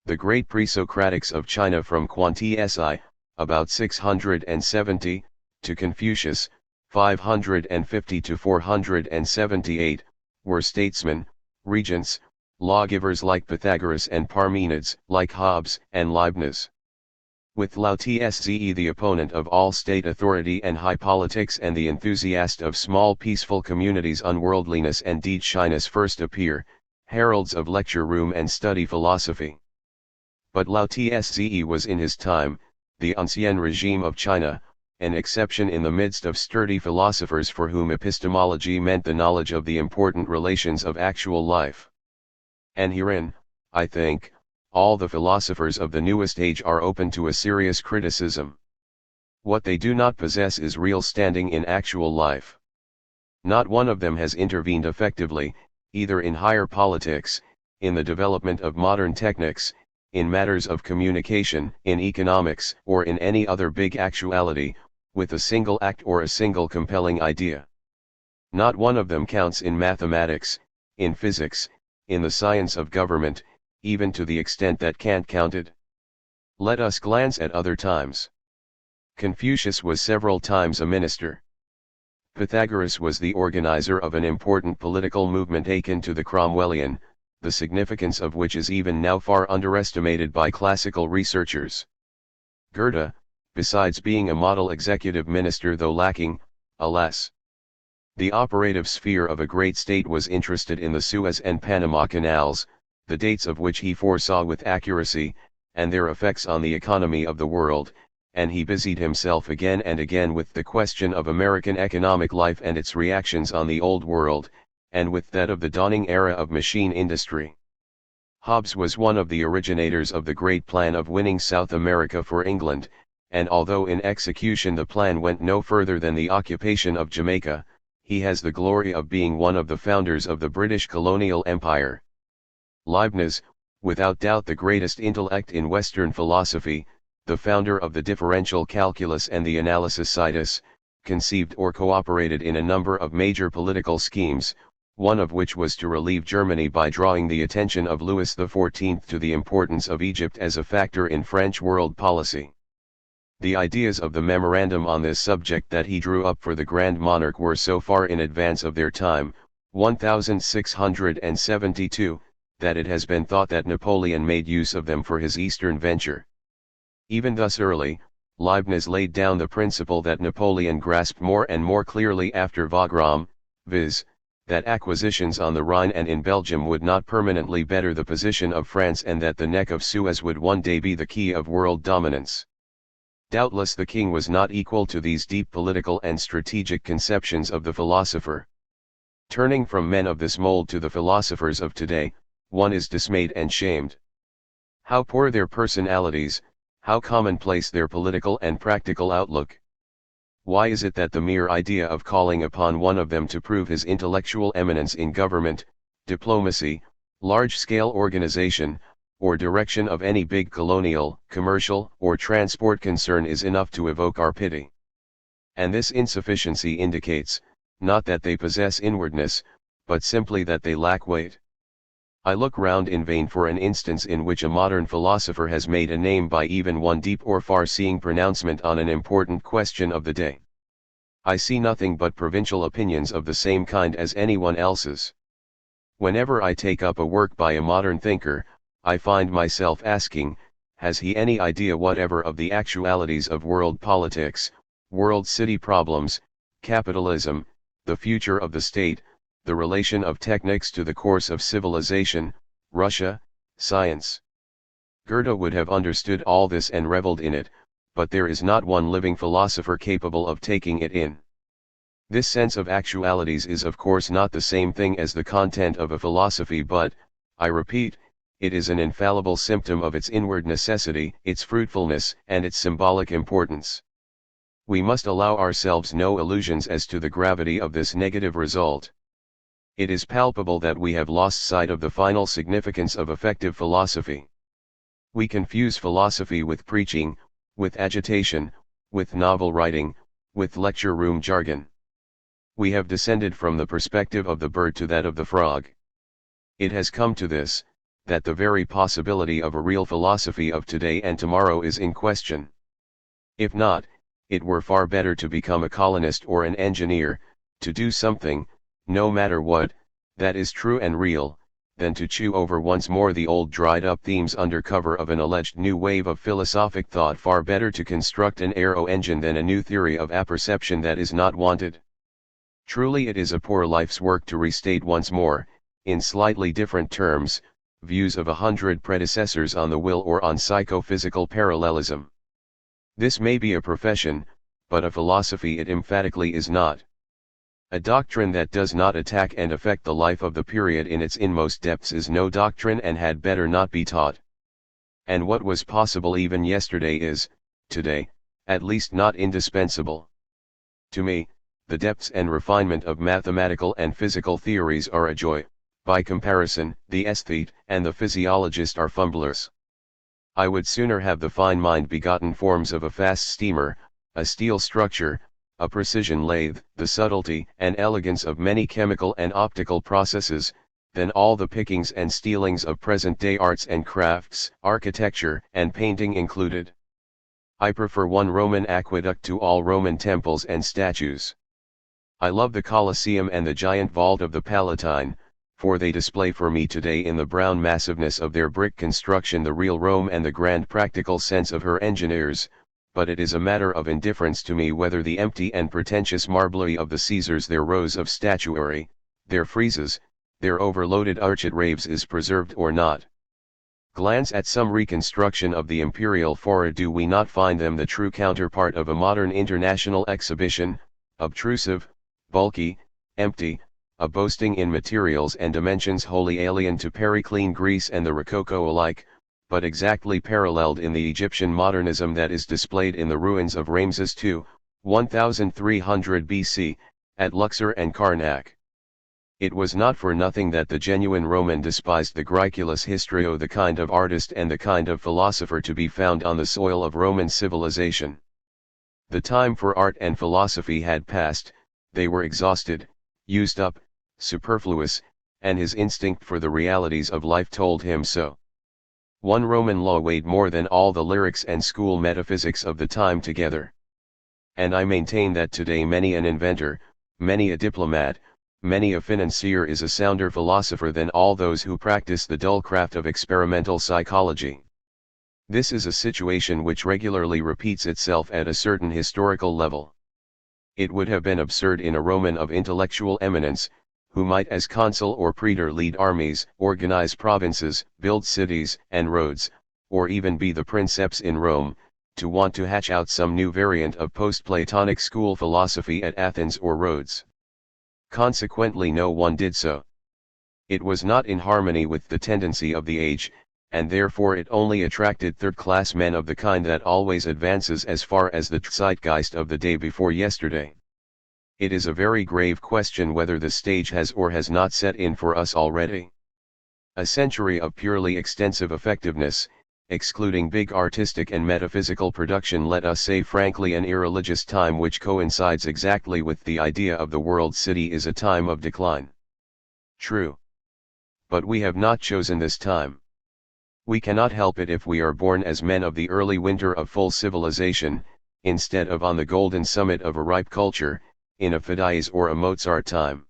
The great pre-Socratics of China from Quan Tsi, about 670, to Confucius, 550 to 478, were statesmen, regents, lawgivers like Pythagoras and Parmenides, like Hobbes and Leibniz. With Lao Tse, the opponent of all state authority and high politics and the enthusiast of small peaceful communities, unworldliness and deed shyness first appear, heralds of lecture room and study philosophy. But Lao Tse was in his time, the ancien regime of China, an exception in the midst of sturdy philosophers for whom epistemology meant the knowledge of the important relations of actual life. And herein, I think, all the philosophers of the newest age are open to a serious criticism. What they do not possess is real standing in actual life. Not one of them has intervened effectively, either in higher politics, in the development of modern techniques, in matters of communication, in economics, or in any other big actuality, with a single act or a single compelling idea. Not one of them counts in mathematics, in physics, in the science of government, even to the extent that Kant counted. Let us glance at other times. Confucius was several times a minister. Pythagoras was the organizer of an important political movement akin to the Cromwellian, the significance of which is even now far underestimated by classical researchers. Goethe, besides being a model executive minister though lacking, alas, the operative sphere of a great state, was interested in the Suez and Panama canals, the dates of which he foresaw with accuracy, and their effects on the economy of the world, and he busied himself again and again with the question of American economic life and its reactions on the Old World, and with that of the dawning era of machine industry. Hobbes was one of the originators of the great plan of winning South America for England, and although in execution the plan went no further than the occupation of Jamaica, he has the glory of being one of the founders of the British colonial empire. Leibniz, without doubt the greatest intellect in Western philosophy, the founder of the differential calculus and the analysis situs, conceived or cooperated in a number of major political schemes, one of which was to relieve Germany by drawing the attention of Louis XIV to the importance of Egypt as a factor in French world policy. The ideas of the memorandum on this subject that he drew up for the Grand Monarch were so far in advance of their time, 1672, that it has been thought that Napoleon made use of them for his eastern venture. Even thus early, Leibniz laid down the principle that Napoleon grasped more and more clearly after Wagram, viz., that acquisitions on the Rhine and in Belgium would not permanently better the position of France and that the neck of Suez would one day be the key of world dominance. Doubtless the king was not equal to these deep political and strategic conceptions of the philosopher. Turning from men of this mold to the philosophers of today, one is dismayed and shamed. How poor their personalities, how commonplace their political and practical outlook. Why is it that the mere idea of calling upon one of them to prove his intellectual eminence in government, diplomacy, large-scale organization, or direction of any big colonial, commercial, or transport concern is enough to evoke our pity? And this insufficiency indicates, not that they possess inwardness, but simply that they lack weight. I look round in vain for an instance in which a modern philosopher has made a name by even one deep or far-seeing pronouncement on an important question of the day. I see nothing but provincial opinions of the same kind as anyone else's. Whenever I take up a work by a modern thinker, I find myself asking, has he any idea whatever of the actualities of world politics, world city problems, capitalism, the future of the state, the relation of techniques to the course of civilization, Russia, science? Goethe would have understood all this and reveled in it, but there is not one living philosopher capable of taking it in. This sense of actualities is of course not the same thing as the content of a philosophy, but, I repeat, it is an infallible symptom of its inward necessity, its fruitfulness, and its symbolic importance. We must allow ourselves no illusions as to the gravity of this negative result. It is palpable that we have lost sight of the final significance of effective philosophy. We confuse philosophy with preaching, with agitation, with novel writing, with lecture room jargon. We have descended from the perspective of the bird to that of the frog. It has come to this, that the very possibility of a real philosophy of today and tomorrow is in question. If not, it were far better to become a colonist or an engineer, to do something, no matter what, that is true and real, than to chew over once more the old dried-up themes under cover of an alleged new wave of philosophic thought. Far better to construct an aero-engine than a new theory of apperception that is not wanted. Truly it is a poor life's work to restate once more, in slightly different terms, views of 100 predecessors on the will or on psychophysical parallelism. This may be a profession, but a philosophy it emphatically is not. A doctrine that does not attack and affect the life of the period in its inmost depths is no doctrine and had better not be taught. And what was possible even yesterday is, today, at least not indispensable. To me, the depths and refinement of mathematical and physical theories are a joy. By comparison, the aesthete and the physiologist are fumblers. I would sooner have the fine mind-begotten forms of a fast steamer, a steel structure, a precision lathe, the subtlety and elegance of many chemical and optical processes, than all the pickings and stealings of present-day arts and crafts, architecture and painting included. I prefer one Roman aqueduct to all Roman temples and statues. I love the Colosseum and the giant vault of the Palatine, for they display for me today in the brown massiveness of their brick construction the real Rome and the grand practical sense of her engineers, but it is a matter of indifference to me whether the empty and pretentious marblery of the Caesars, their rows of statuary, their friezes, their overloaded architraves is preserved or not. Glance at some reconstruction of the imperial fora, do we not find them the true counterpart of a modern international exhibition, obtrusive, bulky, empty, boasting in materials and dimensions wholly alien to Periclean Greece and the Rococo alike, but exactly paralleled in the Egyptian modernism that is displayed in the ruins of Ramses II, 1300 BC, at Luxor and Karnak. It was not for nothing that the genuine Roman despised the Graeculus Histrio, the kind of artist and the kind of philosopher to be found on the soil of Roman civilization. The time for art and philosophy had passed, they were exhausted, used up, superfluous, and his instinct for the realities of life told him so. One Roman law weighed more than all the lyrics and school metaphysics of the time together. And I maintain that today many an inventor, many a diplomat, many a financier is a sounder philosopher than all those who practice the dull craft of experimental psychology. This is a situation which regularly repeats itself at a certain historical level. It would have been absurd in a Roman of intellectual eminence, who might as consul or praetor lead armies, organize provinces, build cities and roads, or even be the princeps in Rome, to want to hatch out some new variant of post-Platonic school philosophy at Athens or Rhodes. Consequently no one did so. It was not in harmony with the tendency of the age, and therefore it only attracted third-class men of the kind that always advances as far as the zeitgeist of the day before yesterday. It is a very grave question whether the stage has or has not set in for us already. A century of purely extensive effectiveness, excluding big artistic and metaphysical production, let us say frankly an irreligious time which coincides exactly with the idea of the world city, is a time of decline. True. But we have not chosen this time. We cannot help it if we are born as men of the early winter of full civilization, instead of on the golden summit of a ripe culture, in a Phidias or a Mozart time.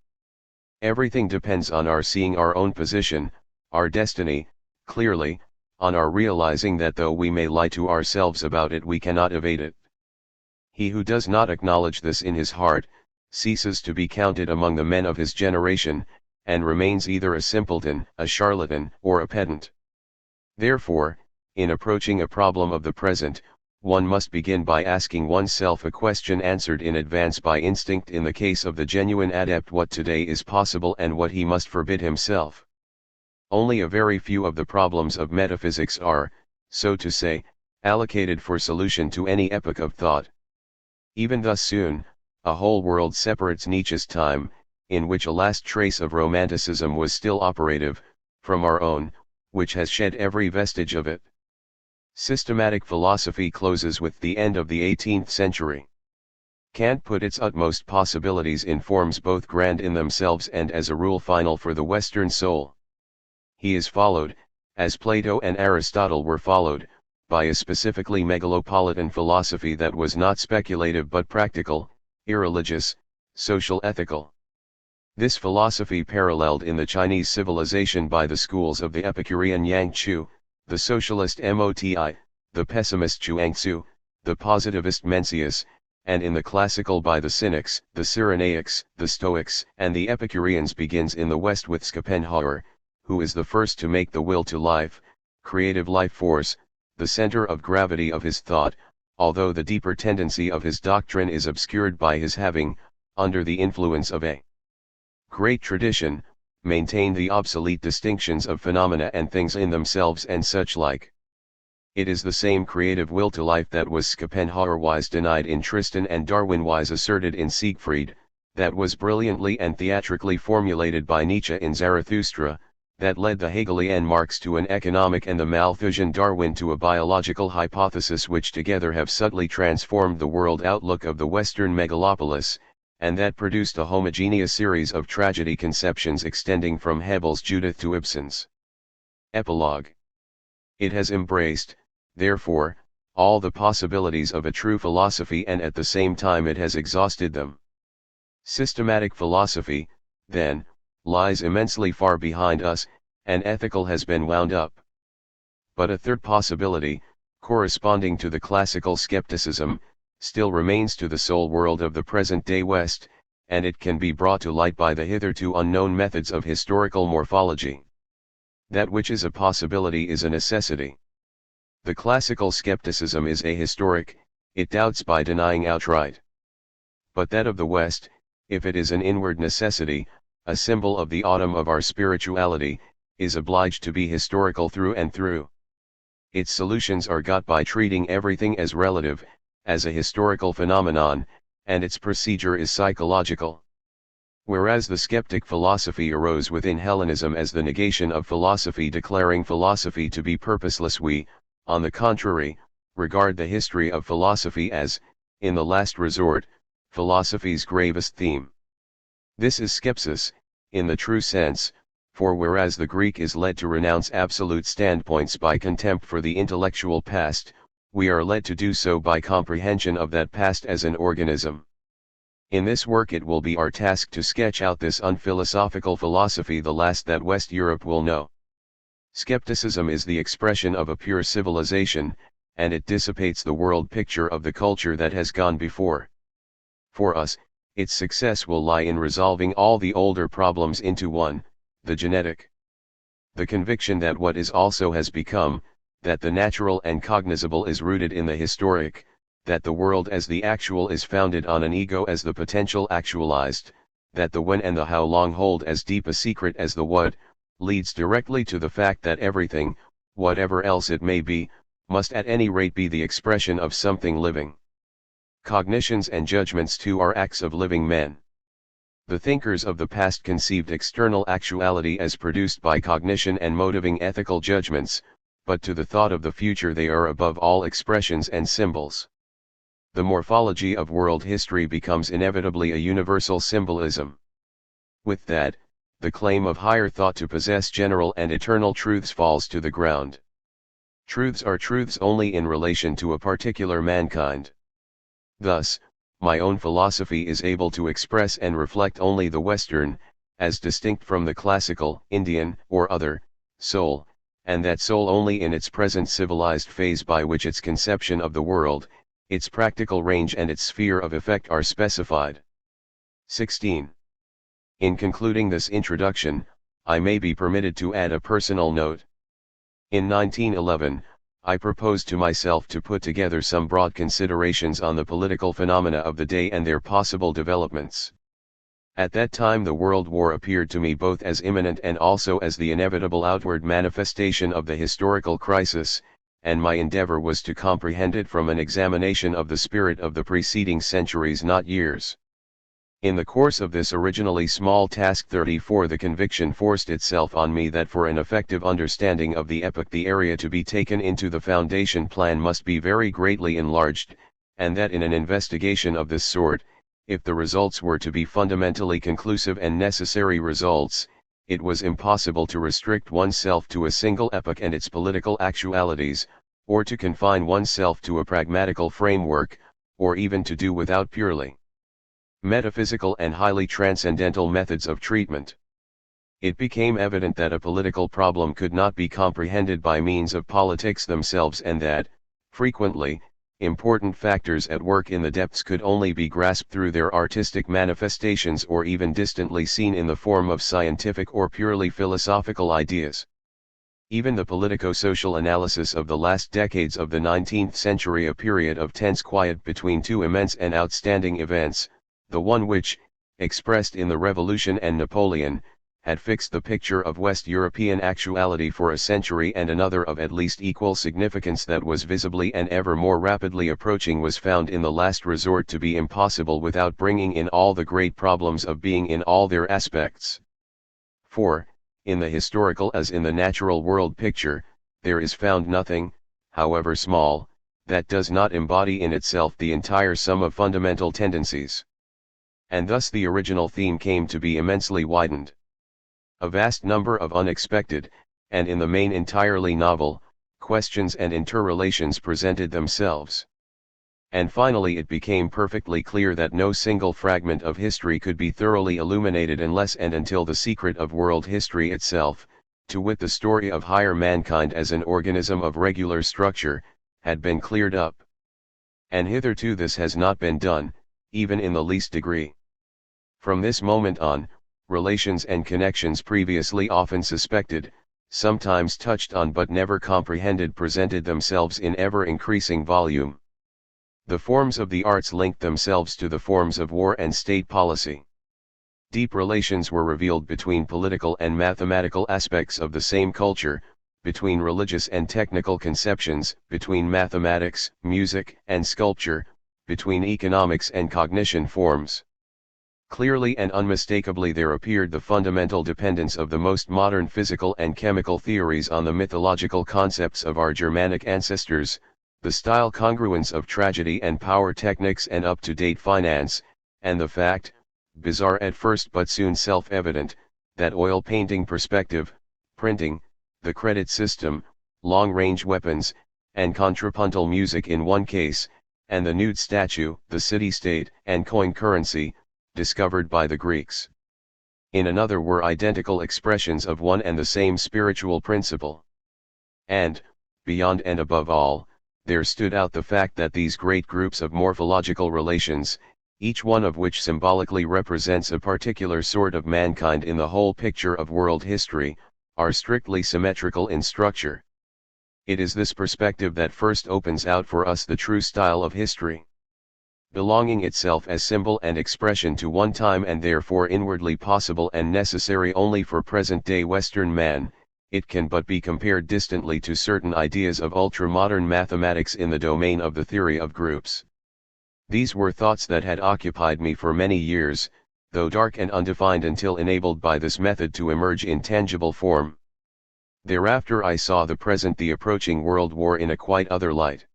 Everything depends on our seeing our own position, our destiny, clearly, on our realizing that though we may lie to ourselves about it, we cannot evade it. He who does not acknowledge this in his heart, ceases to be counted among the men of his generation, and remains either a simpleton, a charlatan, or a pedant. Therefore, in approaching a problem of the present, one must begin by asking oneself a question answered in advance by instinct in the case of the genuine adept: what today is possible and what he must forbid himself. Only a very few of the problems of metaphysics are, so to say, allocated for solution to any epoch of thought. Even thus soon, a whole world separates Nietzsche's time, in which a last trace of romanticism was still operative, from our own, which has shed every vestige of it. Systematic philosophy closes with the end of the 18th century. Kant put its utmost possibilities in forms both grand in themselves and as a rule final for the Western soul. He is followed, as Plato and Aristotle were followed, by a specifically megalopolitan philosophy that was not speculative but practical, irreligious, social ethical. This philosophy paralleled in the Chinese civilization by the schools of the Epicurean Yang Chu, the socialist Moti, the pessimist Chuang-Tzu, the positivist Mencius, and in the classical by the Cynics, the Cyrenaics, the Stoics, and the Epicureans begins in the West with Schopenhauer, who is the first to make the will to life, creative life force, the center of gravity of his thought, although the deeper tendency of his doctrine is obscured by his having, under the influence of a great tradition, maintained the obsolete distinctions of phenomena and things in themselves and such like. It is the same creative will to life that was Schopenhauer-wise denied in Tristan and Darwin-wise asserted in Siegfried, that was brilliantly and theatrically formulated by Nietzsche in Zarathustra, that led the Hegelian Marx to an economic and the Malthusian Darwin to a biological hypothesis, which together have subtly transformed the world outlook of the Western megalopolis, and that produced a homogeneous series of tragedy conceptions extending from Hebel's Judith to Ibsen's Epilogue. It has embraced, therefore, all the possibilities of a true philosophy, and at the same time it has exhausted them. Systematic philosophy, then, lies immensely far behind us, and ethical has been wound up. But a third possibility, corresponding to the classical skepticism, still remains to the soul world of the present-day West, and it can be brought to light by the hitherto unknown methods of historical morphology. That which is a possibility is a necessity. The classical skepticism is ahistoric, it doubts by denying outright. But that of the West, if it is an inward necessity, a symbol of the autumn of our spirituality, is obliged to be historical through and through. Its solutions are got by treating everything as relative, as a historical phenomenon, and its procedure is psychological. Whereas the skeptic philosophy arose within Hellenism as the negation of philosophy, declaring philosophy to be purposeless, we, on the contrary, regard the history of philosophy as, in the last resort, philosophy's gravest theme. This is skepsis, in the true sense, for whereas the Greek is led to renounce absolute standpoints by contempt for the intellectual past, we are led to do so by comprehension of that past as an organism. In this work it will be our task to sketch out this unphilosophical philosophy, the last that West Europe will know. Skepticism is the expression of a pure civilization, and it dissipates the world picture of the culture that has gone before. For us, its success will lie in resolving all the older problems into one, the genetic. The conviction that what is also has become, that the natural and cognizable is rooted in the historic, that the world as the actual is founded on an ego as the potential actualized, that the when and the how long hold as deep a secret as the what, leads directly to the fact that everything, whatever else it may be, must at any rate be the expression of something living. Cognitions and judgments too are acts of living men. The thinkers of the past conceived external actuality as produced by cognition and motiving ethical judgments, but to the thought of the future they are above all expressions and symbols. The morphology of world history becomes inevitably a universal symbolism. With that, the claim of higher thought to possess general and eternal truths falls to the ground. Truths are truths only in relation to a particular mankind. Thus, my own philosophy is able to express and reflect only the Western, as distinct from the classical, Indian, or other, soul, and that soul only in its present civilized phase by which its conception of the world, its practical range and its sphere of effect are specified. 16. In concluding this introduction, I may be permitted to add a personal note. In 1911, I proposed to myself to put together some broad considerations on the political phenomena of the day and their possible developments. At that time the World War appeared to me both as imminent and also as the inevitable outward manifestation of the historical crisis, and my endeavor was to comprehend it from an examination of the spirit of the preceding centuries, not years. In the course of this originally small task 34, the conviction forced itself on me that for an effective understanding of the epoch the area to be taken into the foundation plan must be very greatly enlarged, and that in an investigation of this sort, if the results were to be fundamentally conclusive and necessary results, it was impossible to restrict oneself to a single epoch and its political actualities, or to confine oneself to a pragmatical framework, or even to do without purely metaphysical and highly transcendental methods of treatment. It became evident that a political problem could not be comprehended by means of politics themselves, and that, frequently, important factors at work in the depths could only be grasped through their artistic manifestations or even distantly seen in the form of scientific or purely philosophical ideas. Even the politico-social analysis of the last decades of the 19th century, a period of tense quiet between two immense and outstanding events, the one which, expressed in the Revolution and Napoleon, had fixed the picture of West European actuality for a century, and another of at least equal significance that was visibly and ever more rapidly approaching, was found in the last resort to be impossible without bringing in all the great problems of being in all their aspects. For, in the historical as in the natural world picture, there is found nothing, however small, that does not embody in itself the entire sum of fundamental tendencies. And thus the original theme came to be immensely widened. A vast number of unexpected, and in the main entirely novel, questions and interrelations presented themselves. And finally it became perfectly clear that no single fragment of history could be thoroughly illuminated unless and until the secret of world history itself, to wit the story of higher mankind as an organism of regular structure, had been cleared up. And hitherto this has not been done, even in the least degree. From this moment on, relations and connections previously often suspected, sometimes touched on but never comprehended, presented themselves in ever-increasing volume. The forms of the arts linked themselves to the forms of war and state policy. Deep relations were revealed between political and mathematical aspects of the same culture, between religious and technical conceptions, between mathematics, music, and sculpture, between economics and cognition forms. Clearly and unmistakably there appeared the fundamental dependence of the most modern physical and chemical theories on the mythological concepts of our Germanic ancestors, the style congruence of tragedy and power techniques and up-to-date finance, and the fact, bizarre at first but soon self-evident, that oil painting perspective, printing, the credit system, long-range weapons, and contrapuntal music in one case, and the nude statue, the city-state, and coin currency, discovered by the Greeks, in another were identical expressions of one and the same spiritual principle. And, beyond and above all, there stood out the fact that these great groups of morphological relations, each one of which symbolically represents a particular sort of mankind in the whole picture of world history, are strictly symmetrical in structure. It is this perspective that first opens out for us the true style of history. Belonging itself as symbol and expression to one time and therefore inwardly possible and necessary only for present-day Western man, it can but be compared distantly to certain ideas of ultra-modern mathematics in the domain of the theory of groups. These were thoughts that had occupied me for many years, though dark and undefined until enabled by this method to emerge in tangible form. Thereafter I saw the approaching World War in a quite other light.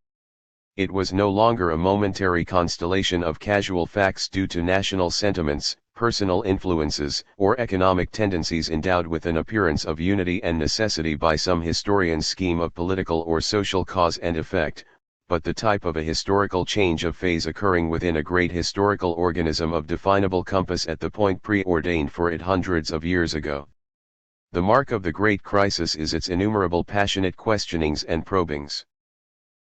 It was no longer a momentary constellation of casual facts due to national sentiments, personal influences, or economic tendencies endowed with an appearance of unity and necessity by some historian's scheme of political or social cause and effect, but the type of a historical change of phase occurring within a great historical organism of definable compass at the point preordained for it hundreds of years ago. The mark of the great crisis is its innumerable passionate questionings and probings.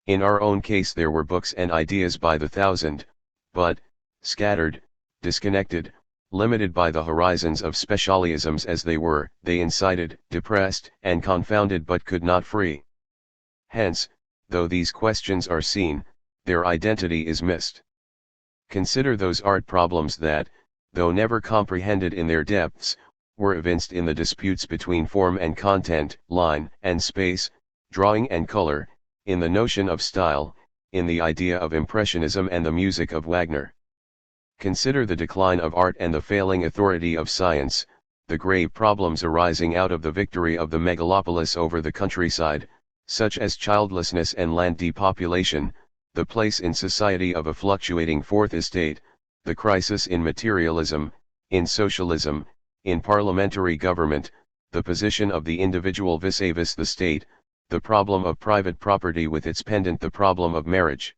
In our own case there were books and ideas by the thousand, but, scattered, disconnected, limited by the horizons of specialisms as they were, they incited, depressed, and confounded but could not free. Hence, though these questions are seen, their identity is missed. Consider those art problems that, though never comprehended in their depths, were evinced in the disputes between form and content, line and space, drawing and color, in the notion of style, in the idea of Impressionism and the music of Wagner. Consider the decline of art and the failing authority of science, the grave problems arising out of the victory of the megalopolis over the countryside, such as childlessness and land depopulation, the place in society of a fluctuating fourth estate, the crisis in materialism, in socialism, in parliamentary government, the position of the individual vis-a-vis the state, the problem of private property with its pendant the problem of marriage.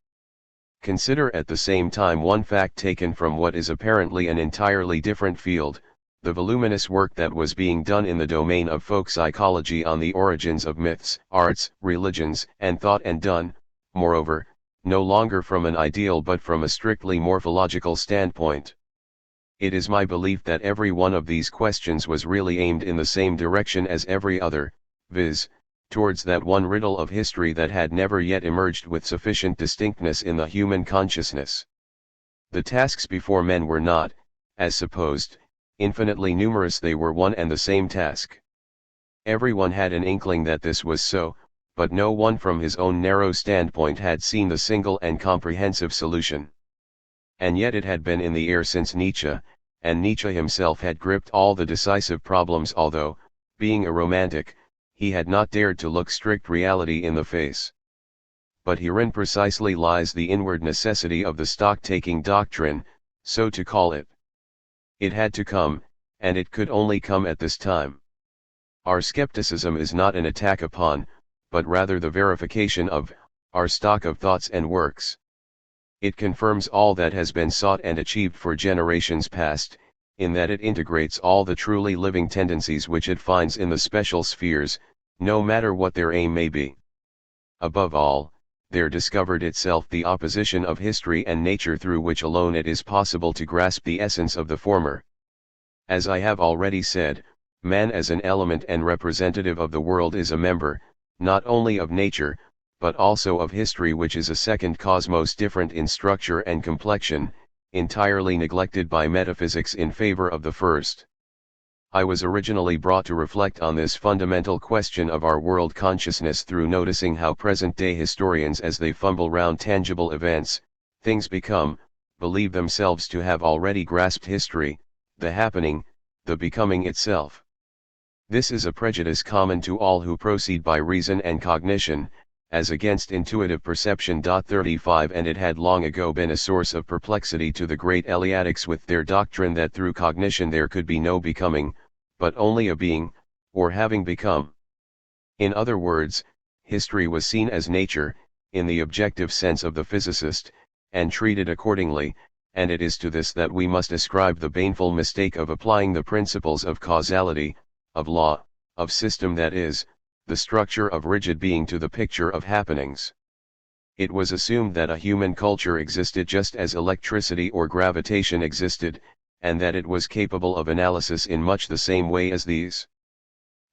Consider at the same time one fact taken from what is apparently an entirely different field, the voluminous work that was being done in the domain of folk psychology on the origins of myths, arts, religions, and thought, and done, moreover, no longer from an ideal but from a strictly morphological standpoint. It is my belief that every one of these questions was really aimed in the same direction as every other, viz., towards that one riddle of history that had never yet emerged with sufficient distinctness in the human consciousness. The tasks before men were not, as supposed, infinitely numerous, they were one and the same task. Everyone had an inkling that this was so, but no one from his own narrow standpoint had seen the single and comprehensive solution. And yet it had been in the air since Nietzsche, and Nietzsche himself had gripped all the decisive problems, although, being a romantic, he had not dared to look strict reality in the face. But herein precisely lies the inward necessity of the stock-taking doctrine, so to call it. It had to come, and it could only come at this time. Our skepticism is not an attack upon, but rather the verification of, our stock of thoughts and works. It confirms all that has been sought and achieved for generations past, in that it integrates all the truly living tendencies which it finds in the special spheres, no matter what their aim may be. Above all, there discovered itself the opposition of history and nature through which alone it is possible to grasp the essence of the former. As I have already said, man as an element and representative of the world is a member, not only of nature, but also of history, which is a second cosmos different in structure and complexion, entirely neglected by metaphysics in favor of the first. I was originally brought to reflect on this fundamental question of our world consciousness through noticing how present-day historians, as they fumble round tangible events, things believe themselves to have already grasped history, the happening, the becoming itself. This is a prejudice common to all who proceed by reason and cognition, as against intuitive perception. 35 And it had long ago been a source of perplexity to the great Eleatics with their doctrine that through cognition there could be no becoming, but only a being, or having become. In other words, history was seen as nature, in the objective sense of the physicist, and treated accordingly, and it is to this that we must ascribe the baneful mistake of applying the principles of causality, of law, of system, that is, the structure of rigid being, to the picture of happenings. It was assumed that a human culture existed just as electricity or gravitation existed, and that it was capable of analysis in much the same way as these.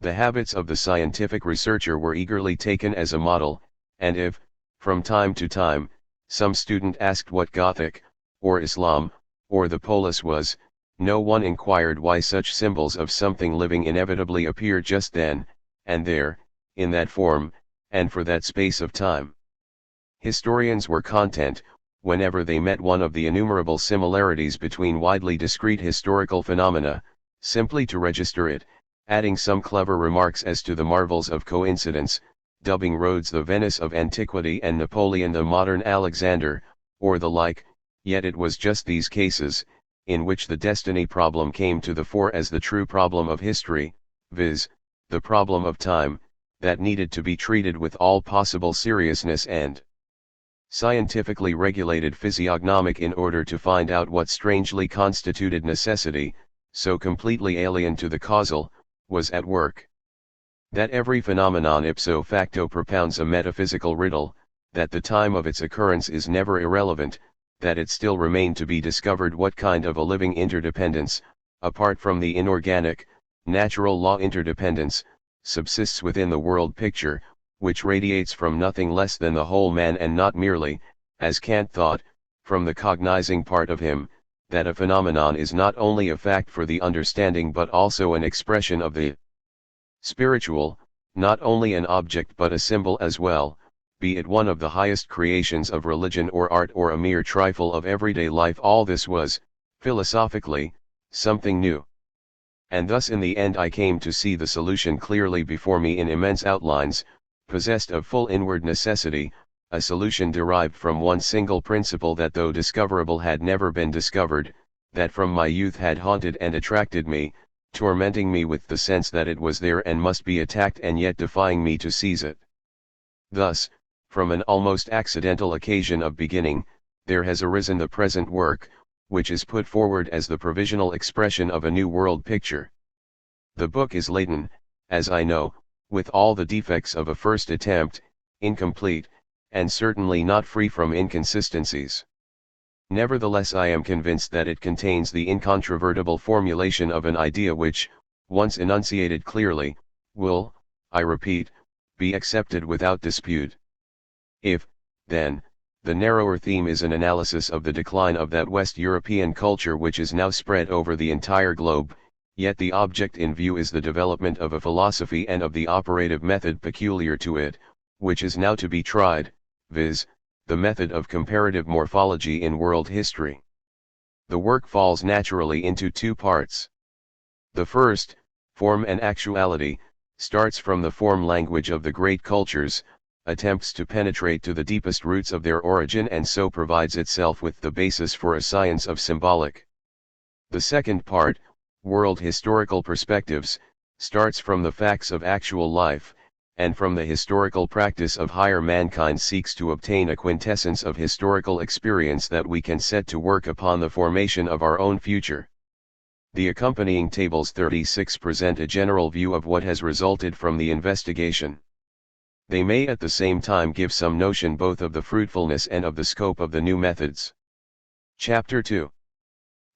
The habits of the scientific researcher were eagerly taken as a model, and if, from time to time, some student asked what Gothic, or Islam, or the polis was, no one inquired why such symbols of something living inevitably appeared just then, and there, in that form, and for that space of time. Historians were content, whenever they met one of the innumerable similarities between widely discrete historical phenomena, simply to register it, adding some clever remarks as to the marvels of coincidence, dubbing Rhodes the Venice of antiquity and Napoleon the modern Alexander, or the like. Yet it was just these cases, in which the destiny problem came to the fore as the true problem of history, viz., the problem of time, that needed to be treated with all possible seriousness and scientifically regulated physiognomic in order to find out what strangely constituted necessity, so completely alien to the causal, was at work. That every phenomenon ipso facto propounds a metaphysical riddle, that the time of its occurrence is never irrelevant, that it still remained to be discovered what kind of a living interdependence, apart from the inorganic, natural law interdependence, subsists within the world picture, which radiates from nothing less than the whole man, and not merely, as Kant thought, from the cognizing part of him, that a phenomenon is not only a fact for the understanding but also an expression of the spiritual, not only an object but a symbol as well, be it one of the highest creations of religion or art or a mere trifle of everyday life. All this was, philosophically, something new. And thus in the end I came to see the solution clearly before me in immense outlines, possessed of full inward necessity, a solution derived from one single principle that though discoverable had never been discovered, that from my youth had haunted and attracted me, tormenting me with the sense that it was there and must be attacked, and yet defying me to seize it. Thus, from an almost accidental occasion of beginning, there has arisen the present work, which is put forward as the provisional expression of a new world picture. The book is laden, as I know, with all the defects of a first attempt, incomplete, and certainly not free from inconsistencies. Nevertheless I am convinced that it contains the incontrovertible formulation of an idea which, once enunciated clearly, will, I repeat, be accepted without dispute. If, then, the narrower theme is an analysis of the decline of that West European culture which is now spread over the entire globe, yet the object in view is the development of a philosophy and of the operative method peculiar to it, which is now to be tried, viz., the method of comparative morphology in world history. The work falls naturally into two parts. The first, form and actuality, starts from the form language of the great cultures, attempts to penetrate to the deepest roots of their origin, and so provides itself with the basis for a science of symbolic. The second part, world historical perspectives, starts from the facts of actual life, and from the historical practice of higher mankind seeks to obtain a quintessence of historical experience that we can set to work upon the formation of our own future. The accompanying tables 36 present a general view of what has resulted from the investigation. They may at the same time give some notion both of the fruitfulness and of the scope of the new methods. Chapter 2.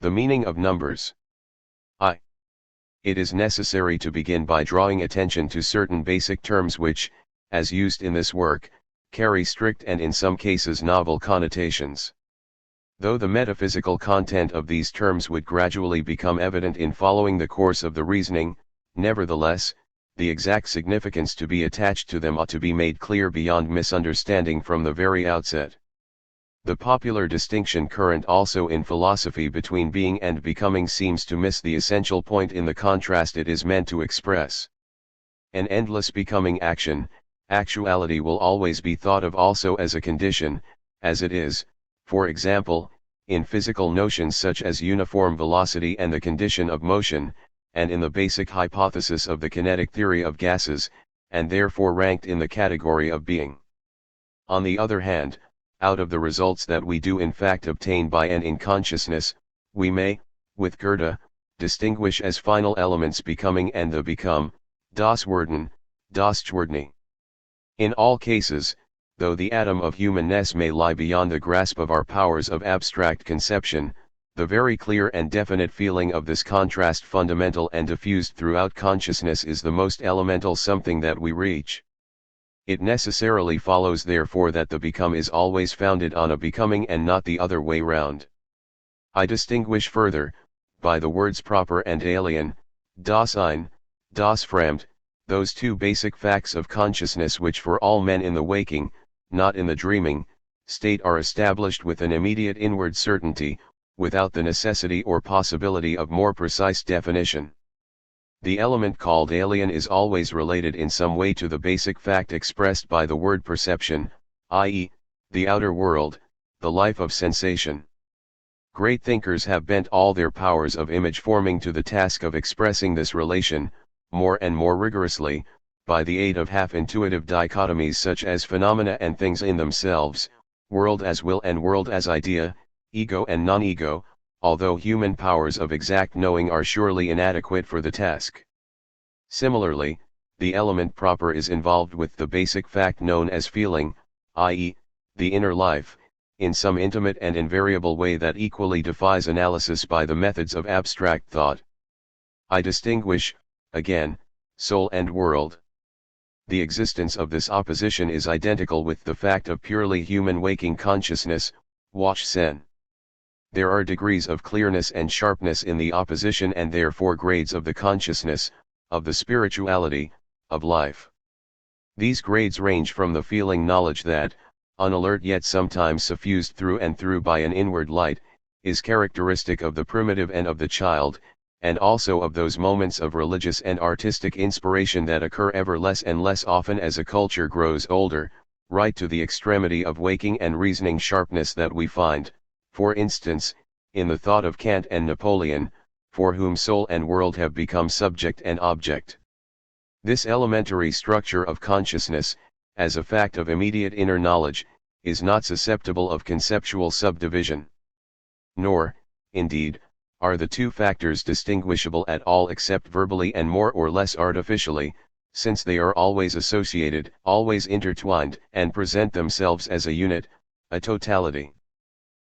The meaning of numbers. It is necessary to begin by drawing attention to certain basic terms which, as used in this work, carry strict and in some cases novel connotations. Though the metaphysical content of these terms would gradually become evident in following the course of the reasoning, nevertheless, the exact significance to be attached to them ought to be made clear beyond misunderstanding from the very outset. The popular distinction current also in philosophy between being and becoming seems to miss the essential point in the contrast it is meant to express. An endless becoming action, Actuality will always be thought of also as a condition, as it is, for example, in physical notions such as uniform velocity and the condition of motion, and in the basic hypothesis of the kinetic theory of gases, and therefore ranked in the category of being. On the other hand, out of the results that we do in fact obtain by and in consciousness, we may, with Goethe, distinguish as final elements becoming and the become, das Werden, das Gewordene. In all cases, though the atom of humanness may lie beyond the grasp of our powers of abstract conception, the very clear and definite feeling of this contrast fundamental and diffused throughout consciousness is the most elemental something that we reach. It necessarily follows therefore that the become is always founded on a becoming and not the other way round. I distinguish further, by the words proper and alien, das Ein, das Fremd, those two basic facts of consciousness which for all men in the waking, not in the dreaming, state are established with an immediate inward certainty, without the necessity or possibility of more precise definition. The element called alien is always related in some way to the basic fact expressed by the word perception, i.e., the outer world, the life of sensation. Great thinkers have bent all their powers of image forming to the task of expressing this relation, more and more rigorously, by the aid of half-intuitive dichotomies such as phenomena and things in themselves, world as will and world as idea, ego and non-ego, although human powers of exact knowing are surely inadequate for the task. Similarly, the element proper is involved with the basic fact known as feeling, i.e., the inner life, in some intimate and invariable way that equally defies analysis by the methods of abstract thought. I distinguish, again, soul and world. The existence of this opposition is identical with the fact of purely human waking consciousness, Watch Sen. There are degrees of clearness and sharpness in the opposition and therefore grades of the consciousness, of the spirituality, of life. These grades range from the feeling knowledge that, unalert yet sometimes suffused through and through by an inward light, is characteristic of the primitive and of the child, and also of those moments of religious and artistic inspiration that occur ever less and less often as a culture grows older, right to the extremity of waking and reasoning sharpness that we find, for instance, in the thought of Kant and Napoleon, for whom soul and world have become subject and object. This elementary structure of consciousness, as a fact of immediate inner knowledge, is not susceptible of conceptual subdivision. Nor, indeed, are the two factors distinguishable at all except verbally and more or less artificially, since they are always associated, always intertwined, and present themselves as a unit, a totality.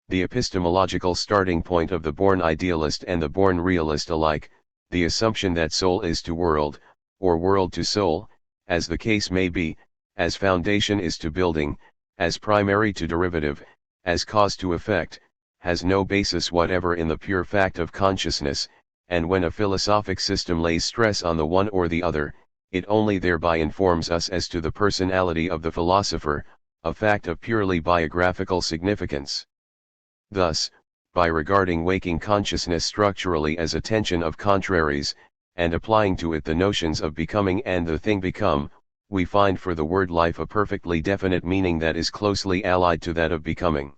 The epistemological starting point of the born idealist and the born realist alike, the assumption that soul is to world, or world to soul, as the case may be, as foundation is to building, as primary to derivative, as cause to effect, has no basis whatever in the pure fact of consciousness, and when a philosophic system lays stress on the one or the other, it only thereby informs us as to the personality of the philosopher, a fact of purely biographical significance. Thus, by regarding waking consciousness structurally as a tension of contraries, and applying to it the notions of becoming and the thing become, we find for the word life a perfectly definite meaning that is closely allied to that of becoming.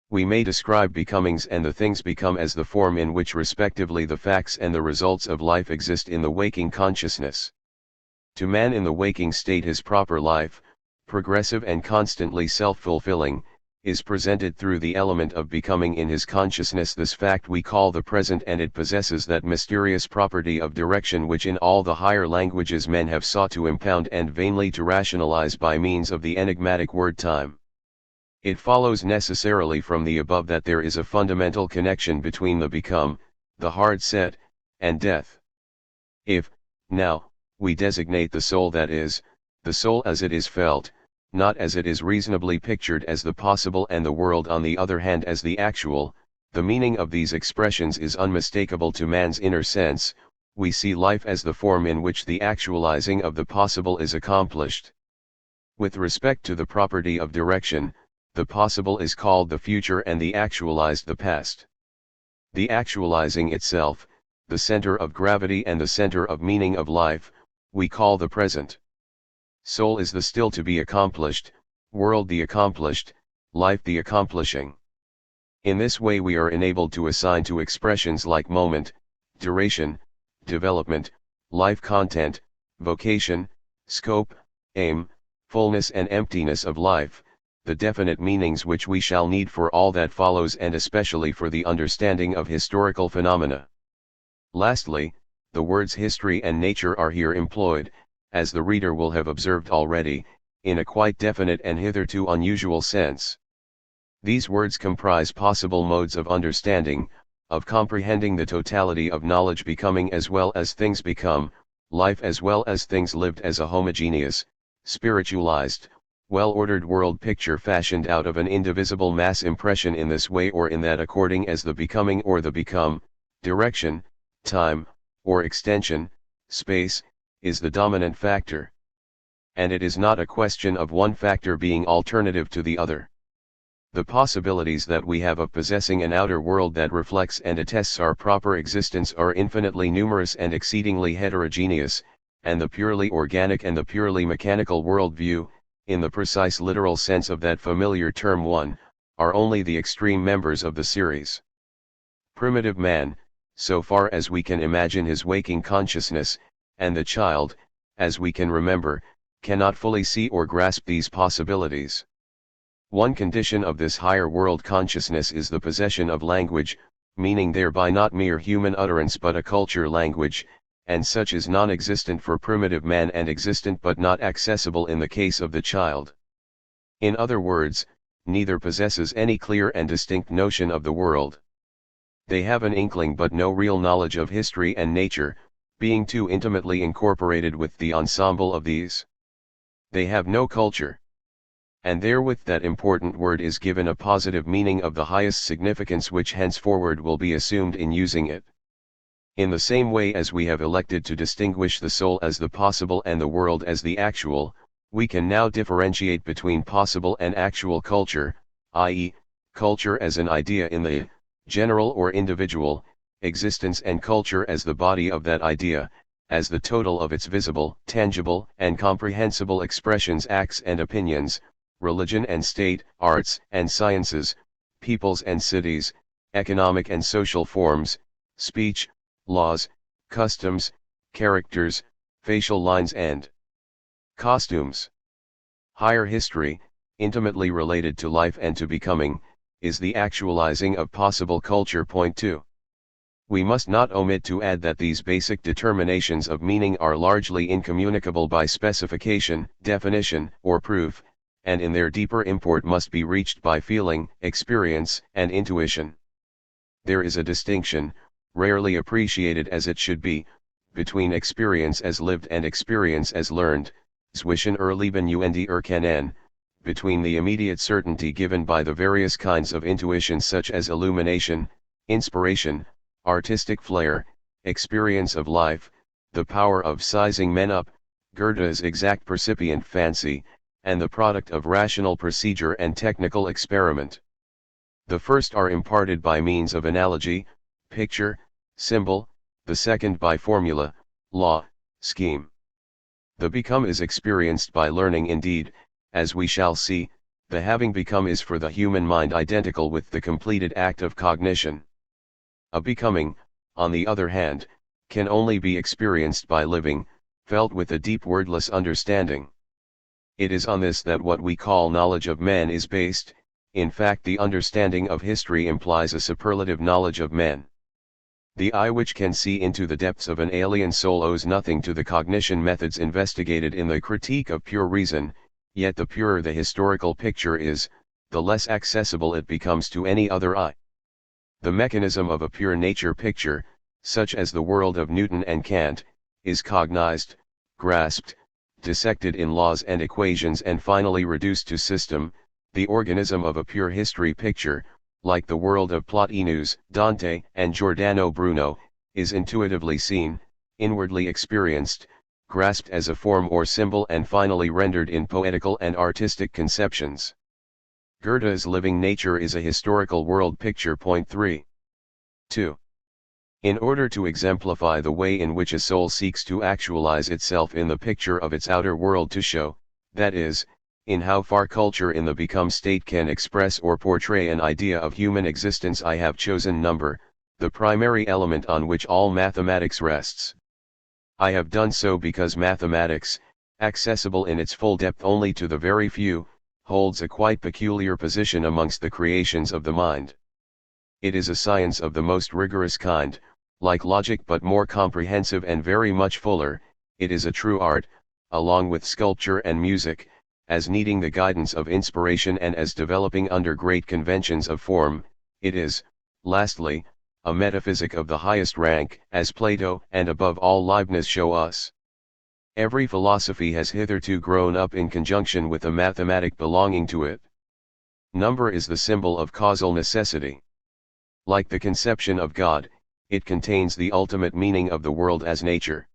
We may describe becomings and the things become as the form in which respectively the facts and the results of life exist in the waking consciousness. To man in the waking state his proper life, progressive and constantly self-fulfilling, is presented through the element of becoming in his consciousness. This fact we call the present, and it possesses that mysterious property of direction which in all the higher languages men have sought to impound and vainly to rationalize by means of the enigmatic word time. It follows necessarily from the above that there is a fundamental connection between the become, the hard set, and death. If, now, we designate the soul, that is, the soul as it is felt, not as it is reasonably pictured as the possible, and the world on the other hand as the actual, the meaning of these expressions is unmistakable to man's inner sense. We see life as the form in which the actualizing of the possible is accomplished. With respect to the property of direction, the possible is called the future and the actualized the past. The actualizing itself, the center of gravity and the center of meaning of life, we call the present. Soul is the still to be accomplished, world the accomplished, life the accomplishing. In this way we are enabled to assign to expressions like moment, duration, development, life content, vocation, scope, aim, fullness and emptiness of life, the definite meanings which we shall need for all that follows and especially for the understanding of historical phenomena. Lastly, the words history and nature are here employed, as the reader will have observed already, in a quite definite and hitherto unusual sense. These words comprise possible modes of understanding, of comprehending the totality of knowledge becoming as well as things become, life as well as things lived as a homogeneous, spiritualized, well-ordered world picture fashioned out of an indivisible mass impression in this way or in that according as the becoming or the become, direction, time, or extension, space, is the dominant factor. And it is not a question of one factor being alternative to the other. The possibilities that we have of possessing an outer world that reflects and attests our proper existence are infinitely numerous and exceedingly heterogeneous, and the purely organic and the purely mechanical worldview, in the precise literal sense of that familiar term one, are only the extreme members of the series. Primitive man, so far as we can imagine his waking consciousness, and the child, as we can remember, cannot fully see or grasp these possibilities. One condition of this higher world consciousness is the possession of language, meaning thereby not mere human utterance but a culture language, and such is non-existent for primitive man and existent but not accessible in the case of the child. In other words, neither possesses any clear and distinct notion of the world. They have an inkling but no real knowledge of history and nature, being too intimately incorporated with the ensemble of these. They have no culture. And therewith that important word is given a positive meaning of the highest significance which henceforward will be assumed in using it. In the same way as we have elected to distinguish the soul as the possible and the world as the actual, we can now differentiate between possible and actual culture, i.e., culture as an idea in the general or individual existence and culture as the body of that idea, as the total of its visible, tangible, and comprehensible expressions, acts and opinions, religion and state, arts and sciences, peoples and cities, economic and social forms, speech, laws, customs, characters, facial lines and costumes. Higher history, intimately related to life and to becoming, is the actualizing of possible culture. Point 2. We must not omit to add that these basic determinations of meaning are largely incommunicable by specification, definition, or proof, and in their deeper import must be reached by feeling, experience, and intuition. There is a distinction, rarely appreciated as it should be, between experience as lived and experience as learned, zwischen Erleben und Erkennen, between the immediate certainty given by the various kinds of intuition such as illumination, inspiration, artistic flair, experience of life, the power of sizing men up, Goethe's exact percipient fancy, and the product of rational procedure and technical experiment. The first are imparted by means of analogy, picture, symbol, the second by formula, law, scheme. The become is experienced by learning. Indeed, as we shall see, the having become is for the human mind identical with the completed act of cognition. A becoming, on the other hand, can only be experienced by living, felt with a deep wordless understanding. It is on this that what we call knowledge of men is based. In fact, the understanding of history implies a superlative knowledge of men. The eye which can see into the depths of an alien soul owes nothing to the cognition methods investigated in the Critique of Pure Reason, yet the purer the historical picture is, the less accessible it becomes to any other eye. The mechanism of a pure nature picture, such as the world of Newton and Kant, is cognized, grasped, dissected in laws and equations and finally reduced to system. The organism of a pure history picture, like the world of Plotinus, Dante, and Giordano Bruno, is intuitively seen, inwardly experienced, grasped as a form or symbol and finally rendered in poetical and artistic conceptions. Goethe's living nature is a historical world picture. Point 3. 2. In order to exemplify the way in which a soul seeks to actualize itself in the picture of its outer world to show, that is, in how far culture in the become state can express or portray an idea of human existence, I have chosen number, the primary element on which all mathematics rests. I have done so because mathematics, accessible in its full depth only to the very few, holds a quite peculiar position amongst the creations of the mind. It is a science of the most rigorous kind, like logic but more comprehensive and very much fuller. It is a true art, along with sculpture and music, as needing the guidance of inspiration and as developing under great conventions of form. It is, lastly, a metaphysic of the highest rank, as Plato and above all Leibniz show us. Every philosophy has hitherto grown up in conjunction with a mathematic belonging to it. Number is the symbol of causal necessity. Like the conception of God, it contains the ultimate meaning of the world as nature.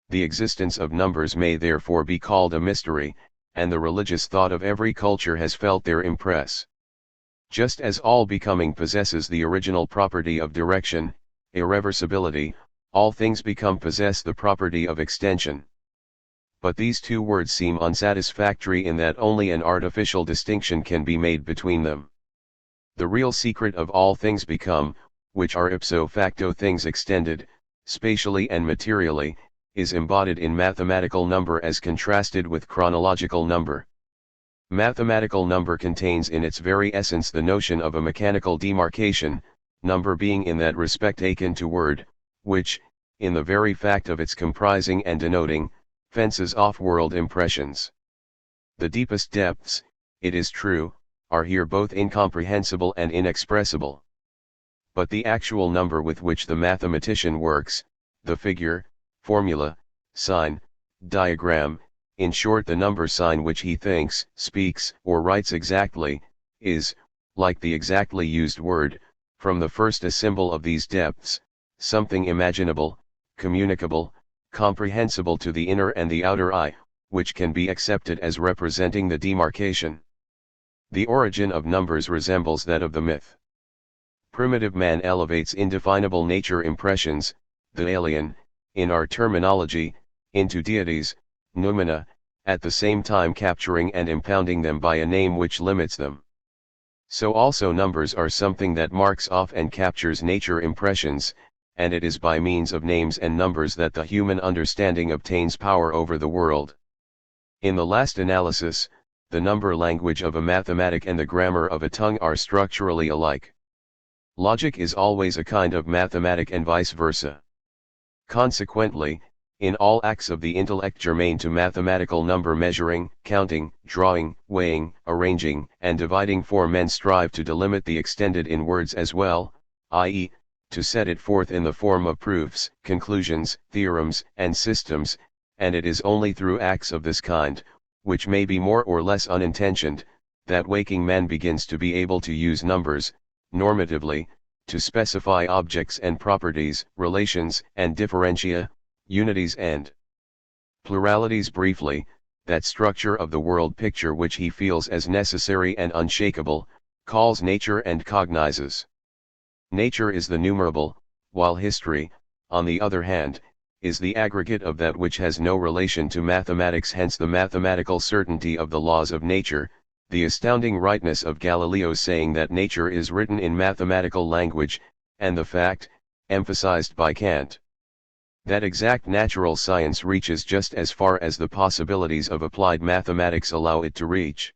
The existence of numbers may therefore be called a mystery, and the religious thought of every culture has felt their impress. Just as all becoming possesses the original property of direction, irreversibility, all things become possess the property of extension. But these two words seem unsatisfactory in that only an artificial distinction can be made between them. The real secret of all things become, which are ipso facto things extended, spatially and materially, is embodied in mathematical number as contrasted with chronological number. Mathematical number contains in its very essence the notion of a mechanical demarcation, number being in that respect akin to word, which, in the very fact of its comprising and denoting, fences off world impressions. The deepest depths, it is true, are here both incomprehensible and inexpressible. But the actual number with which the mathematician works, the figure, formula, sign, diagram, in short the number sign which he thinks, speaks, or writes exactly, is, like the exactly used word, from the first a symbol of these depths, something imaginable, communicable, comprehensible to the inner and the outer eye, which can be accepted as representing the demarcation. The origin of numbers resembles that of the myth. Primitive man elevates indefinable nature impressions, the alien, in our terminology, into deities, noumena, at the same time capturing and impounding them by a name which limits them. So also numbers are something that marks off and captures nature impressions, and it is by means of names and numbers that the human understanding obtains power over the world. In the last analysis, the number language of a mathematic and the grammar of a tongue are structurally alike. Logic is always a kind of mathematic and vice versa. Consequently, in all acts of the intellect germane to mathematical number measuring, counting, drawing, weighing, arranging, and dividing for men strive to delimit the extended in words as well, i.e., to set it forth in the form of proofs, conclusions, theorems, and systems, and it is only through acts of this kind, which may be more or less unintentioned, that waking man begins to be able to use numbers, normatively, to specify objects and properties, relations and differentia, unities and pluralities, briefly, that structure of the world picture which he feels as necessary and unshakable, calls nature and cognizes. Nature is the numerable, while history, on the other hand, is the aggregate of that which has no relation to mathematics. Hence the mathematical certainty of the laws of nature, the astounding rightness of Galileo's saying that nature is written in mathematical language, and the fact, emphasized by Kant, that exact natural science reaches just as far as the possibilities of applied mathematics allow it to reach.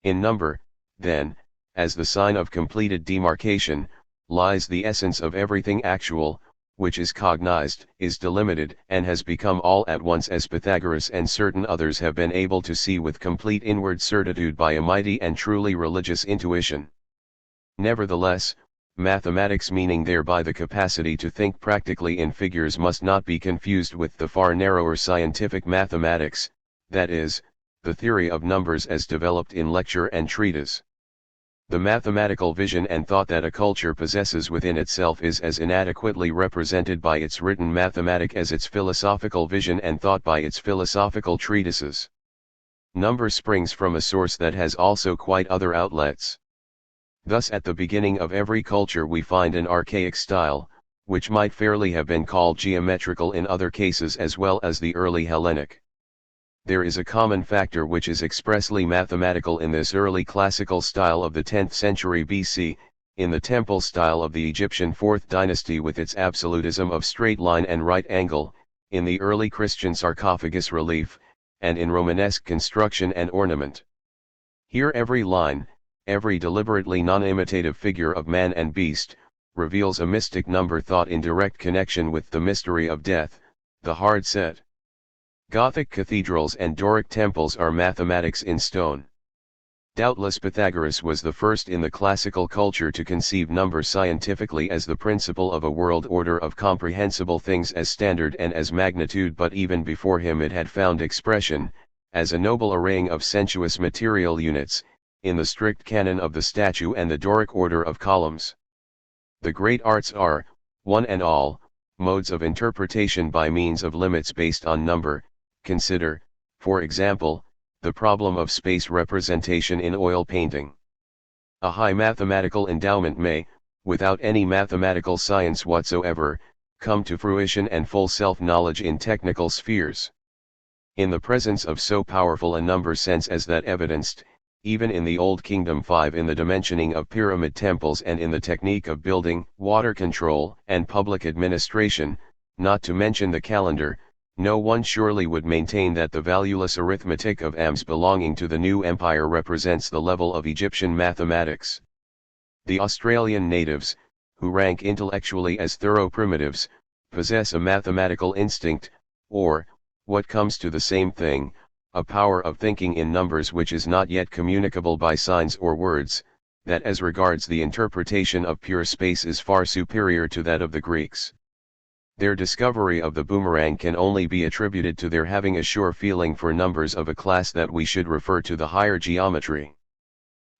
In number, then, as the sign of completed demarcation, lies the essence of everything actual, which is cognized, is delimited, and has become all at once, as Pythagoras and certain others have been able to see with complete inward certitude by a mighty and truly religious intuition. Nevertheless, mathematics, meaning thereby the capacity to think practically in figures, must not be confused with the far narrower scientific mathematics, that is, the theory of numbers as developed in lecture and treatise. The mathematical vision and thought that a culture possesses within itself is as inadequately represented by its written mathematic as its philosophical vision and thought by its philosophical treatises. Number springs from a source that has also quite other outlets. Thus at the beginning of every culture we find an archaic style, which might fairly have been called geometrical in other cases as well as the early Hellenic. There is a common factor which is expressly mathematical in this early classical style of the 10th century BC, in the temple style of the Egyptian 4th dynasty with its absolutism of straight line and right angle, in the early Christian sarcophagus relief, and in Romanesque construction and ornament. Here every line, every deliberately non-imitative figure of man and beast, reveals a mystic number thought in direct connection with the mystery of death, the hard set. Gothic cathedrals and Doric temples are mathematics in stone. Doubtless Pythagoras was the first in the classical culture to conceive number scientifically as the principle of a world order of comprehensible things as standard and as magnitude, but even before him it had found expression, as a noble arraying of sensuous material units, in the strict canon of the statue and the Doric order of columns. The great arts are, one and all, modes of interpretation by means of limits based on number. Consider, for example, the problem of space representation in oil painting. A high mathematical endowment may, without any mathematical science whatsoever, come to fruition and full self-knowledge in technical spheres. In the presence of so powerful a number sense as that evidenced, even in the Old Kingdom 5 in the dimensioning of pyramid temples and in the technique of building, water control, and public administration, not to mention the calendar, no one surely would maintain that the valueless arithmetic of AMS belonging to the new empire represents the level of Egyptian mathematics. The Australian natives, who rank intellectually as thorough primitives, possess a mathematical instinct, or, what comes to the same thing, a power of thinking in numbers which is not yet communicable by signs or words, that as regards the interpretation of pure space is far superior to that of the Greeks. Their discovery of the boomerang can only be attributed to their having a sure feeling for numbers of a class that we should refer to the higher geometry.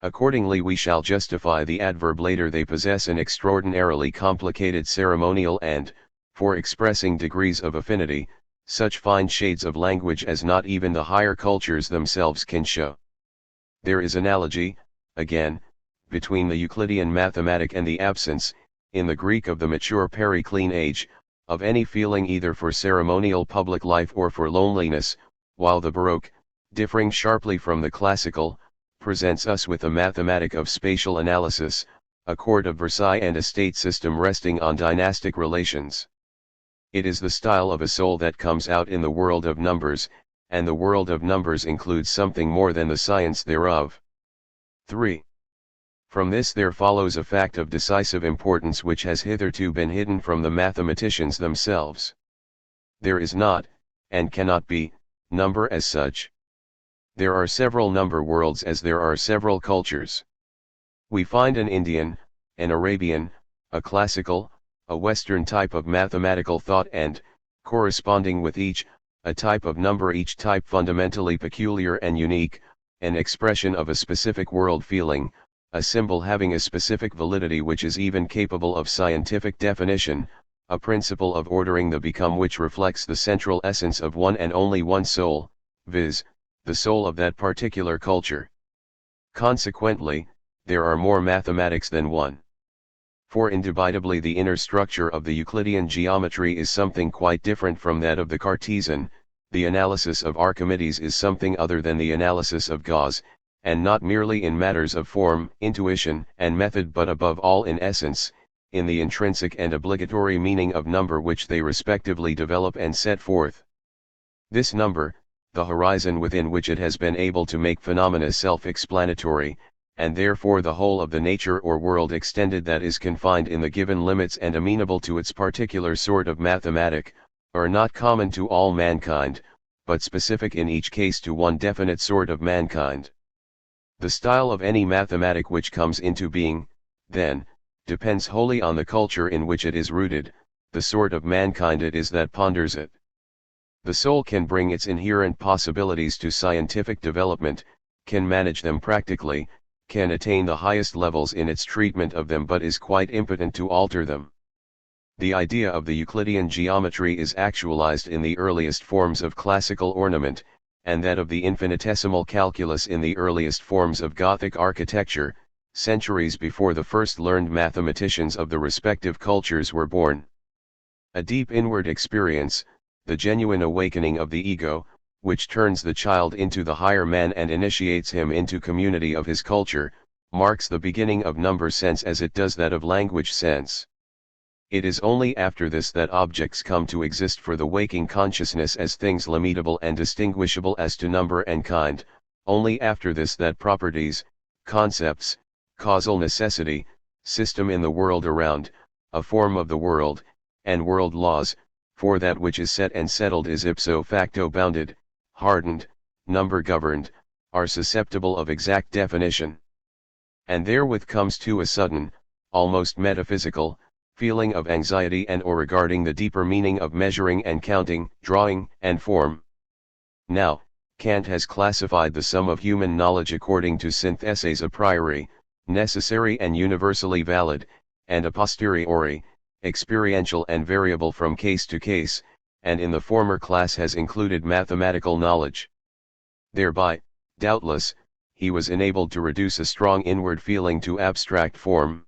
Accordingly we shall justify the adverb later. They possess an extraordinarily complicated ceremonial and, for expressing degrees of affinity, such fine shades of language as not even the higher cultures themselves can show. There is analogy, again, between the Euclidean mathematic and the absence, in the Greek of the mature Periclean age, of any feeling either for ceremonial public life or for loneliness, while the Baroque, differing sharply from the classical, presents us with a mathematic of spatial analysis, a court of Versailles and a state system resting on dynastic relations. It is the style of a soul that comes out in the world of numbers, and the world of numbers includes something more than the science thereof. 3. From this there follows a fact of decisive importance which has hitherto been hidden from the mathematicians themselves. There is not, and cannot be, number as such. There are several number worlds as there are several cultures. We find an Indian, an Arabian, a classical, a Western type of mathematical thought and, corresponding with each, a type of number, each type fundamentally peculiar and unique, an expression of a specific world feeling, a symbol having a specific validity which is even capable of scientific definition, a principle of ordering the become which reflects the central essence of one and only one soul, viz., the soul of that particular culture. Consequently, there are more mathematics than one. For indubitably the inner structure of the Euclidean geometry is something quite different from that of the Cartesian. The analysis of Archimedes is something other than the analysis of Gauss, and not merely in matters of form, intuition, and method, but above all in essence, in the intrinsic and obligatory meaning of number which they respectively develop and set forth. This number, the horizon within which it has been able to make phenomena self-explanatory, and therefore the whole of the nature or world extended that is confined in the given limits and amenable to its particular sort of mathematic, are not common to all mankind, but specific in each case to one definite sort of mankind. The style of any mathematic which comes into being, then, depends wholly on the culture in which it is rooted, the sort of mankind it is that ponders it. The soul can bring its inherent possibilities to scientific development, can manage them practically, can attain the highest levels in its treatment of them, but is quite impotent to alter them. The idea of the Euclidean geometry is actualized in the earliest forms of classical ornament, and that of the infinitesimal calculus in the earliest forms of Gothic architecture, centuries before the first learned mathematicians of the respective cultures were born. A deep inward experience, the genuine awakening of the ego, which turns the child into the higher man and initiates him into community of his culture, marks the beginning of number sense as it does that of language sense. It is only after this that objects come to exist for the waking consciousness as things limitable and distinguishable as to number and kind, only after this that properties, concepts, causal necessity, system in the world around, a form of the world, and world laws, for that which is set and settled is ipso facto bounded, hardened, number governed, are susceptible of exact definition. And therewith comes to a sudden, almost metaphysical, feeling of anxiety and or regarding the deeper meaning of measuring and counting, drawing, and form. Now, Kant has classified the sum of human knowledge according to syntheses a priori, necessary and universally valid, and a posteriori, experiential and variable from case to case, and in the former class has included mathematical knowledge. Thereby, doubtless, he was enabled to reduce a strong inward feeling to abstract form.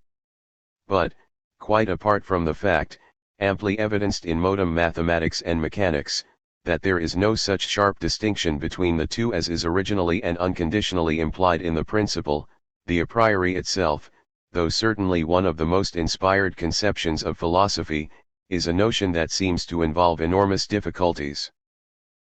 But, quite apart from the fact, amply evidenced in modern mathematics and mechanics, that there is no such sharp distinction between the two as is originally and unconditionally implied in the principle, the a priori itself, though certainly one of the most inspired conceptions of philosophy, is a notion that seems to involve enormous difficulties.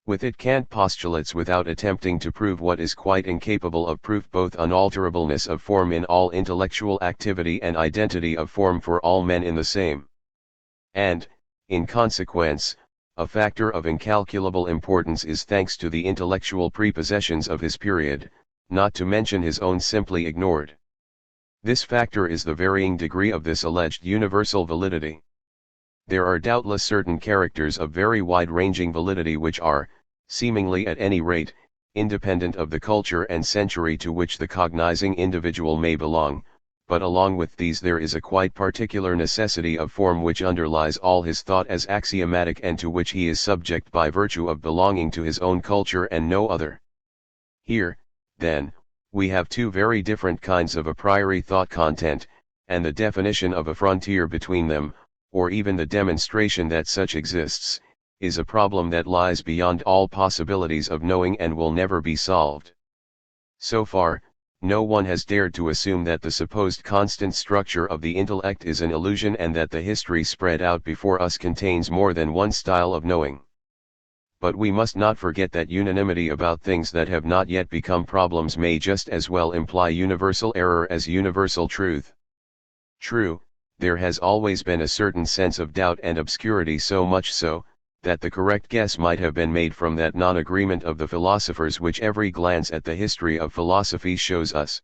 With it Kant postulates without attempting to prove what is quite incapable of proof both unalterableness of form in all intellectual activity and identity of form for all men in the same. And, in consequence, a factor of incalculable importance is thanks to the intellectual prepossessions of his period, not to mention his own simply ignored. This factor is the varying degree of this alleged universal validity. There are doubtless certain characters of very wide-ranging validity which are, seemingly at any rate, independent of the culture and century to which the cognizing individual may belong, but along with these there is a quite particular necessity of form which underlies all his thought as axiomatic and to which he is subject by virtue of belonging to his own culture and no other. Here, then, we have two very different kinds of a priori thought content, and the definition of a frontier between them, or even the demonstration that such exists, is a problem that lies beyond all possibilities of knowing and will never be solved. So far, no one has dared to assume that the supposed constant structure of the intellect is an illusion and that the history spread out before us contains more than one style of knowing. But we must not forget that unanimity about things that have not yet become problems may just as well imply universal error as universal truth. True, there has always been a certain sense of doubt and obscurity, so much so, that the correct guess might have been made from that non-agreement of the philosophers which every glance at the history of philosophy shows us.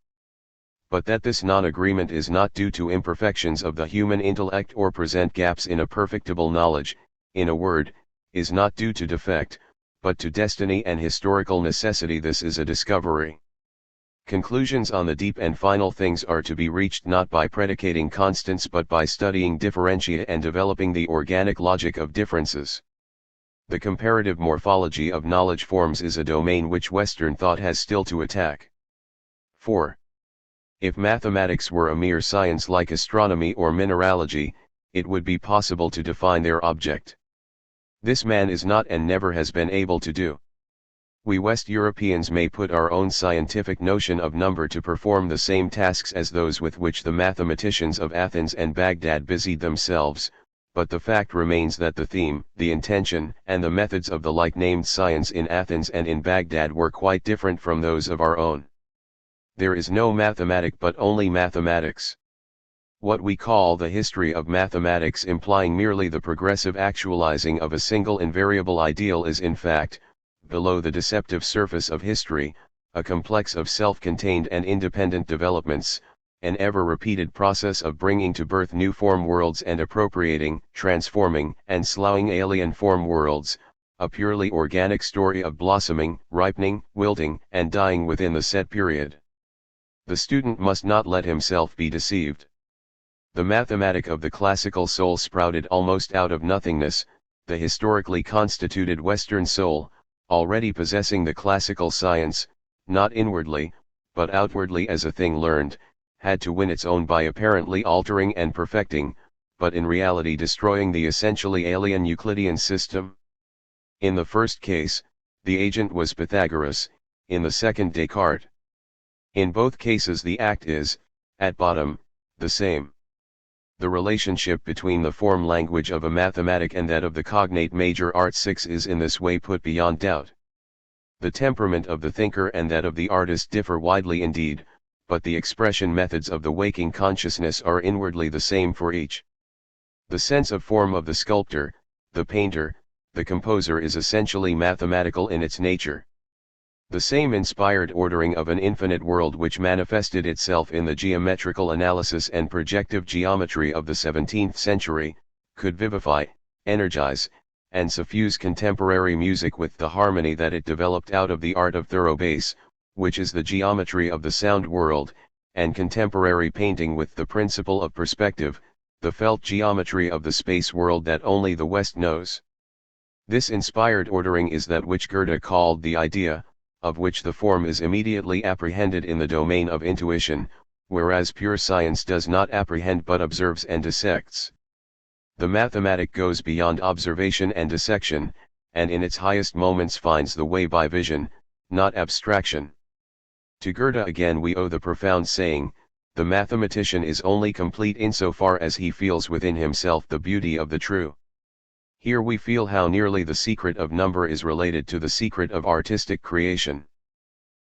But that this non-agreement is not due to imperfections of the human intellect or present gaps in a perfectible knowledge, in a word, is not due to defect, but to destiny and historical necessity, this is a discovery. Conclusions on the deep and final things are to be reached not by predicating constants but by studying differentia and developing the organic logic of differences. The comparative morphology of knowledge forms is a domain which Western thought has still to attack. 4. If mathematics were a mere science like astronomy or mineralogy, it would be possible to define their object. This man is not and never has been able to do. We West Europeans may put our own scientific notion of number to perform the same tasks as those with which the mathematicians of Athens and Baghdad busied themselves, but the fact remains that the theme, the intention, and the methods of the like-named science in Athens and in Baghdad were quite different from those of our own. There is no mathematic but only mathematics. What we call the history of mathematics, implying merely the progressive actualizing of a single invariable ideal, is in fact, below the deceptive surface of history, a complex of self-contained and independent developments, an ever-repeated process of bringing to birth new form worlds and appropriating, transforming, and sloughing alien form worlds, a purely organic story of blossoming, ripening, wilting, and dying within the set period. The student must not let himself be deceived. The mathematic of the classical soul sprouted almost out of nothingness, the historically constituted Western soul, already possessing the classical science, not inwardly, but outwardly as a thing learned, had to win its own by apparently altering and perfecting, but in reality destroying the essentially alien Euclidean system? In the first case, the agent was Pythagoras, in the second Descartes. In both cases the act is, at bottom, the same. The relationship between the form language of a mathematic and that of the cognate major art 6 is in this way put beyond doubt. The temperament of the thinker and that of the artist differ widely indeed, but the expression methods of the waking consciousness are inwardly the same for each. The sense of form of the sculptor, the painter, the composer is essentially mathematical in its nature. The same inspired ordering of an infinite world which manifested itself in the geometrical analysis and projective geometry of the 17th century, could vivify, energize, and suffuse contemporary music with the harmony that it developed out of the art of thorough bass, which is the geometry of the sound world, and contemporary painting with the principle of perspective, the felt geometry of the space world that only the West knows. This inspired ordering is that which Goethe called the idea, of which the form is immediately apprehended in the domain of intuition, whereas pure science does not apprehend but observes and dissects. The mathematic goes beyond observation and dissection, and in its highest moments finds the way by vision, not abstraction. To Goethe again we owe the profound saying, the mathematician is only complete insofar as he feels within himself the beauty of the true. Here we feel how nearly the secret of number is related to the secret of artistic creation.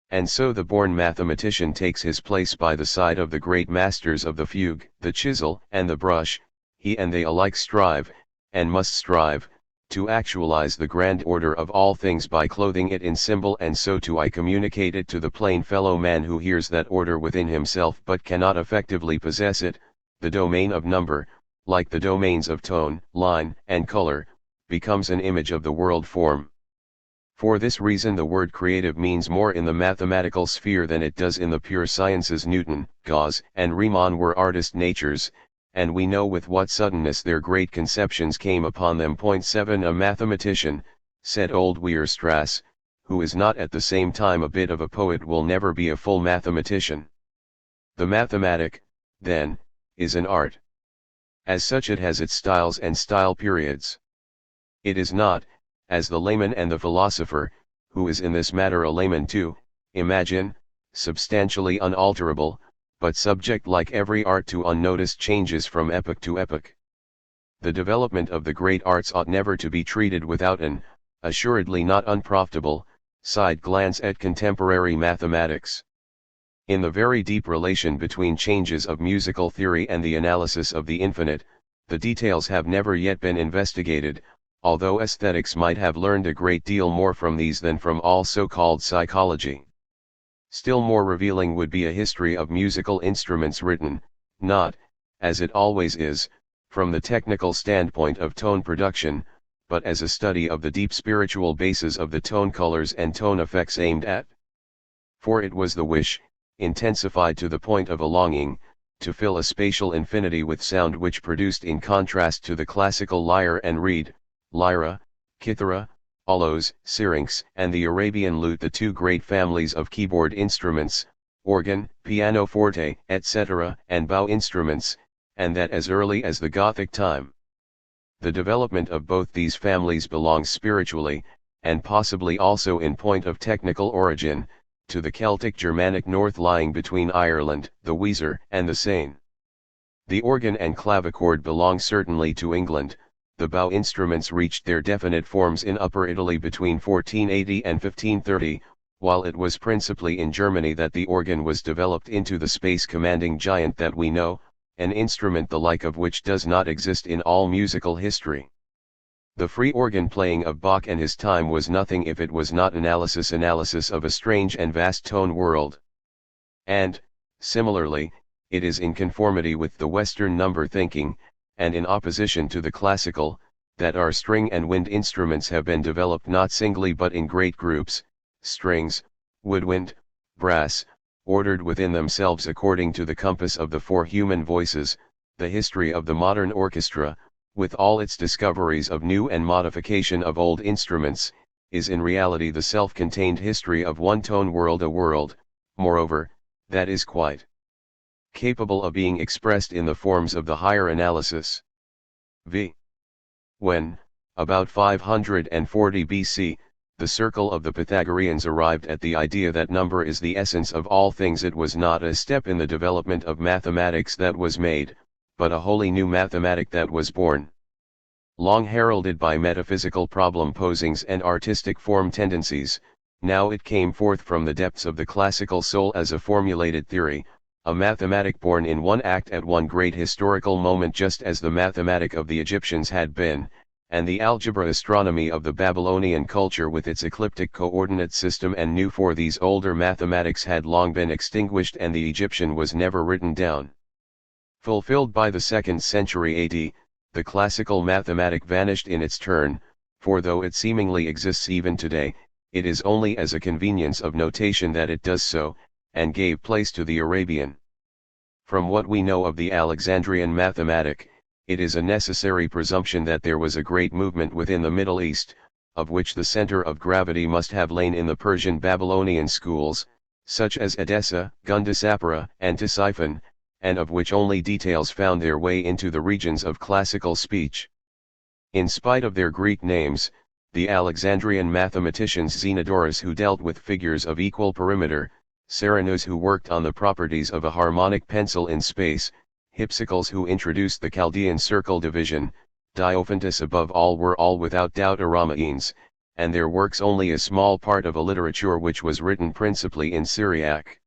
And so the born mathematician takes his place by the side of the great masters of the fugue, the chisel, and the brush. He and they alike strive, and must strive, to actualize the grand order of all things by clothing it in symbol, and so to communicate it to the plain fellow man who hears that order within himself but cannot effectively possess it. The domain of number, like the domains of tone, line, and color, becomes an image of the world form. For this reason the word creative means more in the mathematical sphere than it does in the pure sciences. Newton, Gauss, and Riemann were artist natures, and we know with what suddenness their great conceptions came upon them. 7 A mathematician, said old Weierstrass, who is not at the same time a bit of a poet will never be a full mathematician. The mathematic, then, is an art. As such it has its styles and style periods. It is not, as the layman and the philosopher, who is in this matter a layman too, imagine, substantially unalterable, but subject like every art to unnoticed changes from epoch to epoch. The development of the great arts ought never to be treated without an, assuredly not unprofitable, side glance at contemporary mathematics. In the very deep relation between changes of musical theory and the analysis of the infinite, the details have never yet been investigated, although aesthetics might have learned a great deal more from these than from all so-called psychology. Still more revealing would be a history of musical instruments written, not, as it always is, from the technical standpoint of tone production, but as a study of the deep spiritual bases of the tone colors and tone effects aimed at. For it was the wish, intensified to the point of a longing, to fill a spatial infinity with sound which produced in contrast to the classical lyre and reed, lyra, kithara, aulos, syrinx, and the Arabian lute the two great families of keyboard instruments, organ, pianoforte, etc., and bow instruments, and that as early as the Gothic time. The development of both these families belongs spiritually, and possibly also in point of technical origin, to the Celtic Germanic north lying between Ireland, the Weser, and the Seine. The organ and clavichord belong certainly to England. The bow instruments reached their definite forms in Upper Italy between 1480 and 1530, while it was principally in Germany that the organ was developed into the space-commanding giant that we know, an instrument the like of which does not exist in all musical history. The free organ playing of Bach and his time was nothing if it was not analysis of a strange and vast tone world. And, similarly, it is in conformity with the Western number thinking, and in opposition to the classical, that our string and wind instruments have been developed not singly but in great groups, strings, woodwind, brass, ordered within themselves according to the compass of the four human voices. The history of the modern orchestra, with all its discoveries of new and modification of old instruments, is in reality the self-contained history of one tone world, a world, moreover, that is quite capable of being expressed in the forms of the higher analysis. v. When, about 540 BC, the circle of the Pythagoreans arrived at the idea that number is the essence of all things, it was not a step in the development of mathematics that was made, but a wholly new mathematic that was born. Long heralded by metaphysical problem posings and artistic form tendencies, now it came forth from the depths of the classical soul as a formulated theory, a mathematic born in one act at one great historical moment, just as the mathematic of the Egyptians had been, and the algebra astronomy of the Babylonian culture with its ecliptic coordinate system and knew, for these older mathematics had long been extinguished and the Egyptian was never written down. Fulfilled by the 2nd century AD, the classical mathematic vanished in its turn, for though it seemingly exists even today, it is only as a convenience of notation that it does so, and gave place to the Arabian. From what we know of the Alexandrian mathematic, it is a necessary presumption that there was a great movement within the Middle East, of which the center of gravity must have lain in the Persian Babylonian schools, such as Edessa, Gundasapara, and Ctesiphon, and of which only details found their way into the regions of classical speech. In spite of their Greek names, the Alexandrian mathematicians Zenodorus, who dealt with figures of equal perimeter, Ceranos, who worked on the properties of a harmonic pencil in space, Hypsicles, who introduced the Chaldean circle division, Diophantus, above all, were all without doubt Aramaeans, and their works only a small part of a literature which was written principally in Syriac.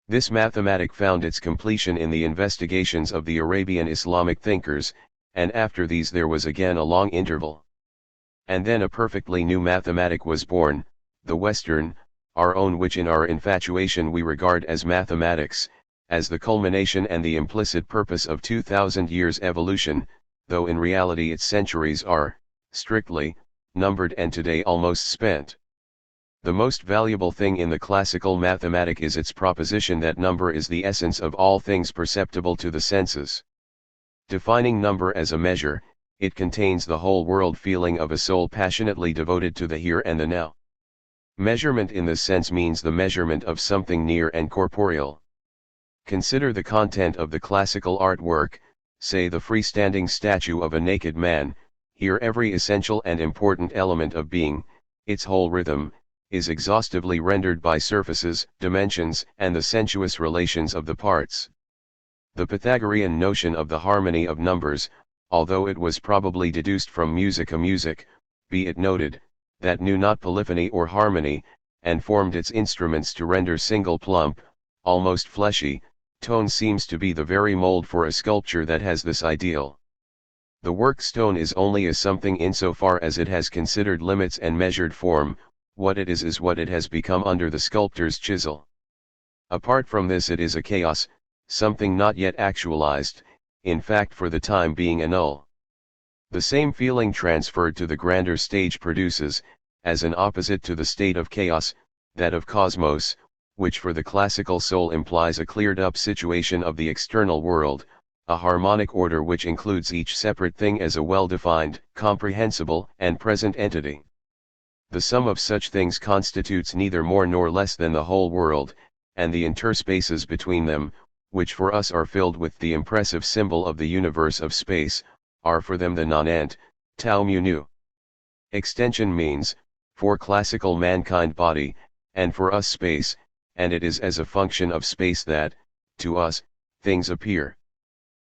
This mathematic found its completion in the investigations of the Arabian Islamic thinkers, and after these there was again a long interval. And then a perfectly new mathematic was born, the Western, our own, which in our infatuation we regard as mathematics, as the culmination and the implicit purpose of 2,000 years' evolution, though in reality its centuries are, strictly, numbered and today almost spent. The most valuable thing in the classical mathematic is its proposition that number is the essence of all things perceptible to the senses. Defining number as a measure, it contains the whole world feeling of a soul passionately devoted to the here and the now. Measurement in this sense means the measurement of something near and corporeal. Consider the content of the classical artwork, say the freestanding statue of a naked man. Here every essential and important element of being, its whole rhythm, is exhaustively rendered by surfaces, dimensions, and the sensuous relations of the parts. The Pythagorean notion of the harmony of numbers, although it was probably deduced from music, be it noted, that knew not polyphony or harmony, and formed its instruments to render single plump, almost fleshy, tone, seems to be the very mold for a sculpture that has this ideal. The work stone is only a something insofar as it has considered limits and measured form. What it is what it has become under the sculptor's chisel. Apart from this, it is a chaos, something not yet actualized, in fact for the time being a null. The same feeling transferred to the grander stage produces, as an opposite to the state of chaos, that of cosmos, which for the classical soul implies a cleared-up situation of the external world, a harmonic order which includes each separate thing as a well-defined, comprehensible, and present entity. The sum of such things constitutes neither more nor less than the whole world, and the interspaces between them, which for us are filled with the impressive symbol of the universe of space, are for them the nonant, tau mu nu. Extension means, for classical mankind, body, and for us space, and it is as a function of space that, to us, things appear.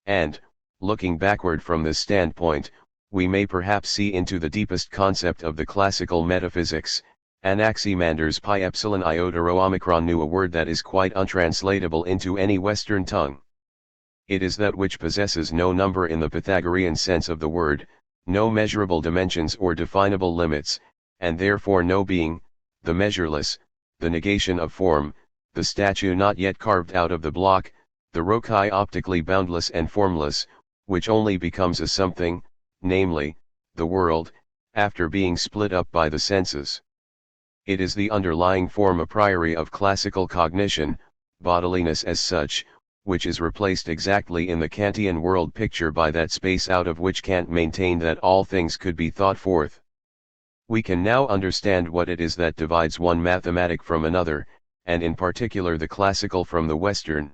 And, looking backward from this standpoint, we may perhaps see into the deepest concept of the classical metaphysics. Anaximander's pi epsilon iota rho omicron knew a word that is quite untranslatable into any Western tongue. It is that which possesses no number in the Pythagorean sense of the word, no measurable dimensions or definable limits, and therefore no being, the measureless, the negation of form, the statue not yet carved out of the block, the rocae optically boundless and formless, which only becomes a something, namely, the world, after being split up by the senses. It is the underlying form a priori of classical cognition, bodiliness as such, which is replaced exactly in the Kantian world picture by that space out of which Kant maintained that all things could be thought forth. We can now understand what it is that divides one mathematic from another, and in particular the classical from the Western.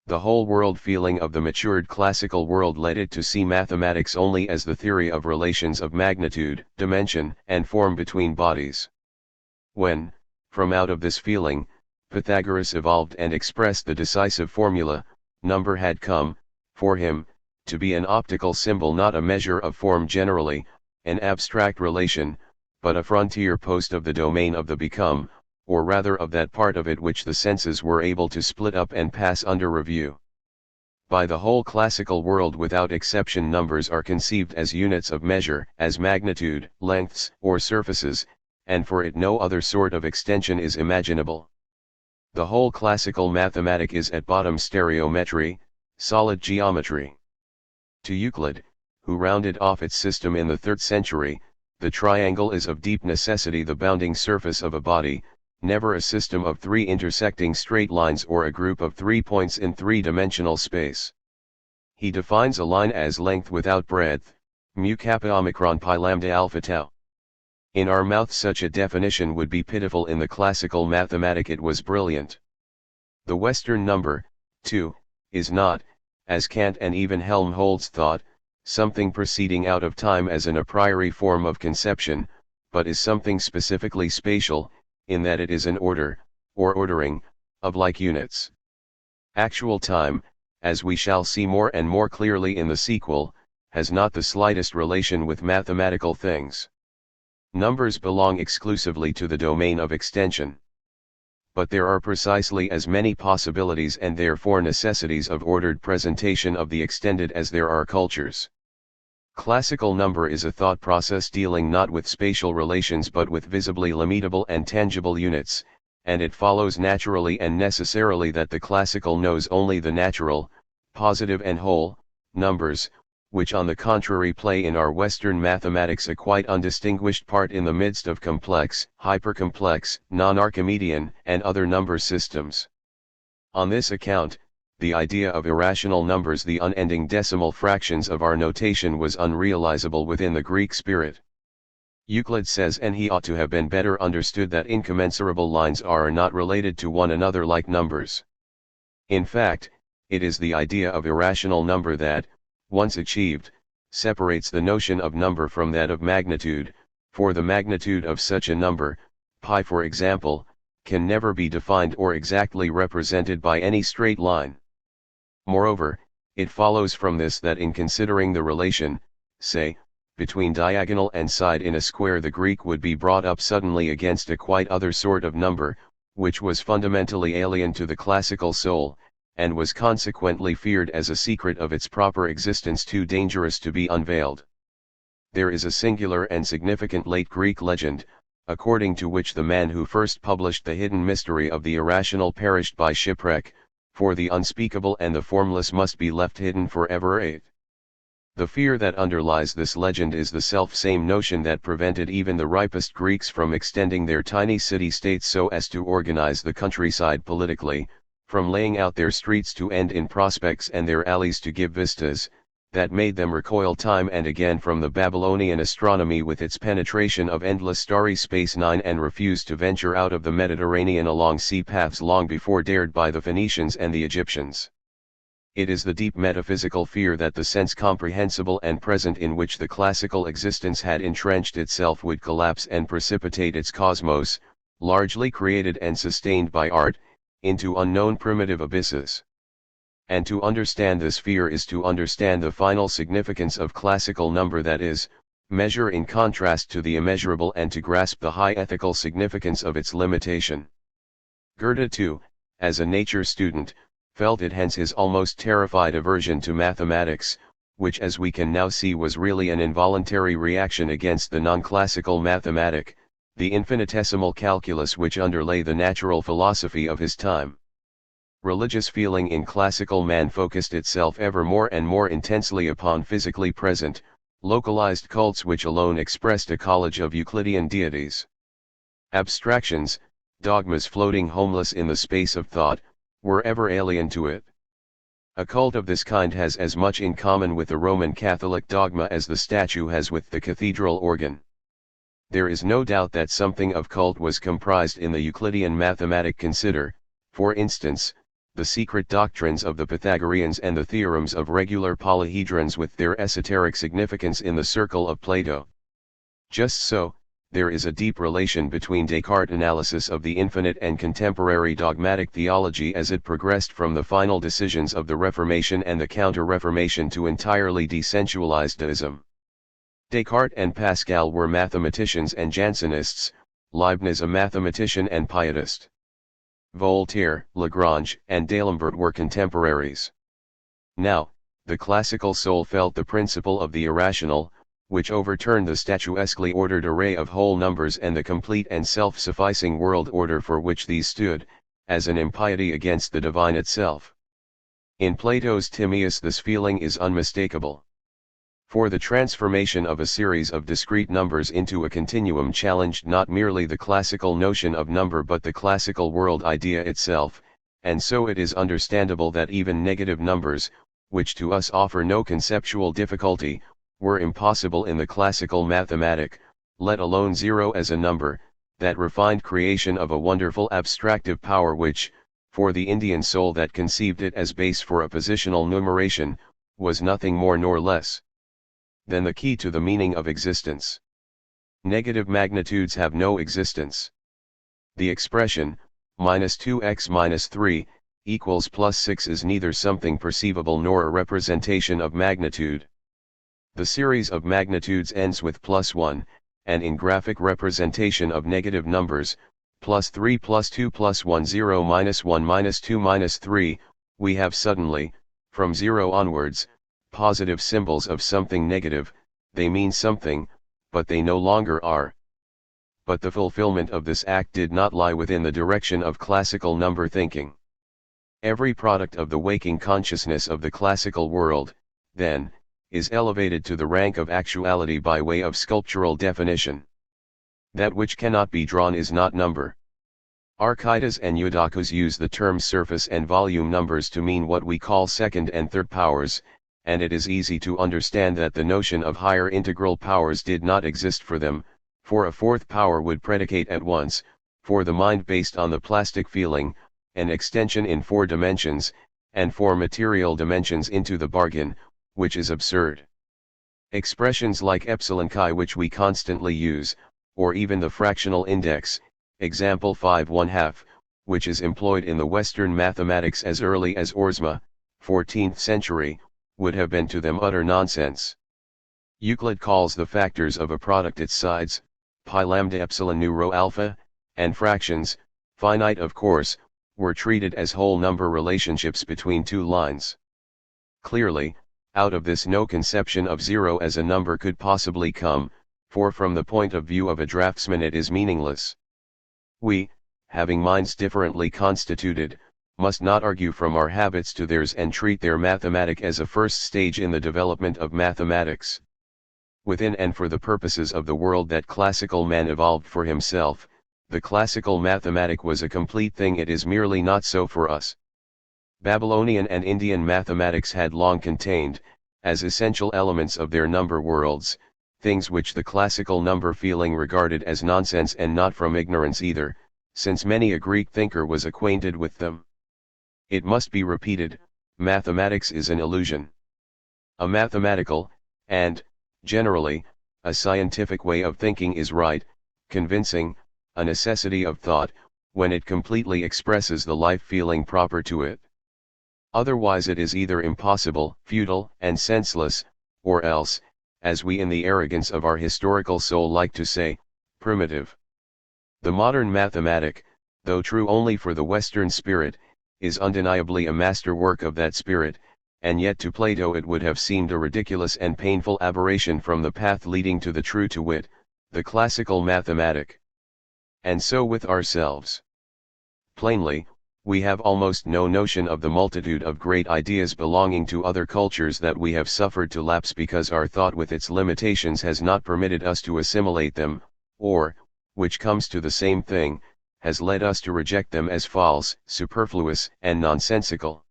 The whole world feeling of the matured classical world led it to see mathematics only as the theory of relations of magnitude, dimension, and form between bodies. When, from out of this feeling, Pythagoras evolved and expressed the decisive formula, number had come, for him, to be an optical symbol, not a measure of form generally, an abstract relation, but a frontier post of the domain of the become, or rather of that part of it which the senses were able to split up and pass under review. By the whole classical world without exception, numbers are conceived as units of measure, as magnitude, lengths, or surfaces, and for it no other sort of extension is imaginable. The whole classical mathematic is at bottom stereometry, solid geometry. To Euclid, who rounded off its system in the 3rd century, the triangle is of deep necessity the bounding surface of a body, never a system of 3 intersecting straight lines or a group of 3 points in 3-dimensional space. He defines a line as length without breadth, mu kappa omicron pi lambda alpha tau. In our mouth such a definition would be pitiful, in the classical mathematic it was brilliant. The Western number, too, is not, as Kant and even Helmholtz thought, something proceeding out of time as an a priori form of conception, but is something specifically spatial, in that it is an order, or ordering, of like units. Actual time, as we shall see more and more clearly in the sequel, has not the slightest relation with mathematical things. Numbers belong exclusively to the domain of extension. But there are precisely as many possibilities and therefore necessities of ordered presentation of the extended as there are cultures. Classical number is a thought process dealing not with spatial relations but with visibly limitable and tangible units, and it follows naturally and necessarily that the classical knows only the natural, positive and whole, numbers, which on the contrary play in our Western mathematics a quite undistinguished part in the midst of complex, hypercomplex, non-Archimedean, and other number systems. On this account, the idea of irrational numbers, the unending decimal fractions of our notation, was unrealizable within the Greek spirit. Euclid says, and he ought to have been better understood, that incommensurable lines are not related to one another like numbers. In fact, it is the idea of irrational number that, once achieved, separates the notion of number from that of magnitude, for the magnitude of such a number, pi for example, can never be defined or exactly represented by any straight line. Moreover, it follows from this that in considering the relation, say, between diagonal and side in a square, the Greek would be brought up suddenly against a quite other sort of number, which was fundamentally alien to the classical soul, and was consequently feared as a secret of its proper existence too dangerous to be unveiled. There is a singular and significant late Greek legend, according to which the man who first published the hidden mystery of the irrational perished by shipwreck, for the unspeakable and the formless must be left hidden forever. 8. The fear that underlies this legend is the self-same notion that prevented even the ripest Greeks from extending their tiny city-states so as to organize the countryside politically, from laying out their streets to end in prospects and their alleys to give vistas, that made them recoil time and again from the Babylonian astronomy with its penetration of endless starry space 9, and refuse to venture out of the Mediterranean along sea paths long before dared by the Phoenicians and the Egyptians. It is the deep metaphysical fear that the sense comprehensible and present in which the classical existence had entrenched itself would collapse and precipitate its cosmos, largely created and sustained by art, into unknown primitive abysses. And to understand this fear is to understand the final significance of classical number, that is, measure in contrast to the immeasurable, and to grasp the high ethical significance of its limitation. Goethe too, as a nature student, felt it, hence his almost terrified aversion to mathematics, which as we can now see was really an involuntary reaction against the non-classical mathematic, the infinitesimal calculus which underlay the natural philosophy of his time. Religious feeling in classical man focused itself ever more and more intensely upon physically present, localized cults which alone expressed a college of Euclidean deities. Abstractions, dogmas floating homeless in the space of thought, were ever alien to it. A cult of this kind has as much in common with the Roman Catholic dogma as the statue has with the cathedral organ. There is no doubt that something of cult was comprised in the Euclidean mathematic. Consider, for instance, the secret doctrines of the Pythagoreans and the theorems of regular polyhedrons with their esoteric significance in the circle of Plato. Just so, there is a deep relation between Descartes' analysis of the infinite and contemporary dogmatic theology as it progressed from the final decisions of the Reformation and the Counter-Reformation to entirely desensualized deism. Descartes and Pascal were mathematicians and Jansenists, Leibniz a mathematician and pietist. Voltaire, Lagrange, and D'Alembert were contemporaries. Now, the classical soul felt the principle of the irrational, which overturned the statuesquely ordered array of whole numbers and the complete and self-sufficing world order for which these stood, as an impiety against the divine itself. In Plato's Timaeus this feeling is unmistakable. For the transformation of a series of discrete numbers into a continuum challenged not merely the classical notion of number but the classical world idea itself, and so it is understandable that even negative numbers, which to us offer no conceptual difficulty, were impossible in the classical mathematic, let alone zero as a number, that refined creation of a wonderful abstractive power which, for the Indian soul that conceived it as base for a positional numeration, was nothing more nor less than the key to the meaning of existence. Negative magnitudes have no existence. The expression, -2x -3, equals +6 is neither something perceivable nor a representation of magnitude. The series of magnitudes ends with +1, and in graphic representation of negative numbers, +3 +2 +1 0 -1 -2 -3, we have suddenly, from 0 onwards, positive symbols of something negative. They mean something, but they no longer are. But the fulfillment of this act did not lie within the direction of classical number thinking. Every product of the waking consciousness of the classical world, then, is elevated to the rank of actuality by way of sculptural definition. That which cannot be drawn is not number. Architas and Eudoxus use the terms surface and volume numbers to mean what we call second and third powers, and it is easy to understand that the notion of higher integral powers did not exist for them, for a fourth power would predicate at once, for the mind based on the plastic feeling, an extension in 4 dimensions, and 4 material dimensions into the bargain, which is absurd. Expressions like epsilon chi which we constantly use, or even the fractional index, example 5/1/2, which is employed in the Western mathematics as early as Oersma, 14th century, would have been to them utter nonsense. Euclid calls the factors of a product its sides, pi lambda epsilon nu rho alpha, and fractions, finite of course, were treated as whole number relationships between 2 lines. Clearly, out of this no conception of zero as a number could possibly come, for from the point of view of a draftsman it is meaningless. We, having minds differently constituted, must not argue from our habits to theirs and treat their mathematic as a first stage in the development of mathematics. Within and for the purposes of the world that classical man evolved for himself, the classical mathematic was a complete thing. It is merely not so for us. Babylonian and Indian mathematics had long contained, as essential elements of their number worlds, things which the classical number feeling regarded as nonsense, and not from ignorance either, since many a Greek thinker was acquainted with them. It must be repeated, mathematics is an illusion. A mathematical, and, generally, a scientific way of thinking is right, convincing, a necessity of thought, when it completely expresses the life feeling proper to it. Otherwise it is either impossible, futile, and senseless, or else, as we in the arrogance of our historical soul like to say, primitive. The modern mathematic, though true only for the Western spirit, is undeniably a masterwork of that spirit, and yet to Plato it would have seemed a ridiculous and painful aberration from the path leading to the true, to wit, the classical mathematic. And so with ourselves. Plainly, we have almost no notion of the multitude of great ideas belonging to other cultures that we have suffered to lapse because our thought with its limitations has not permitted us to assimilate them, or, which comes to the same thing, has led us to reject them as false, superfluous, and nonsensical.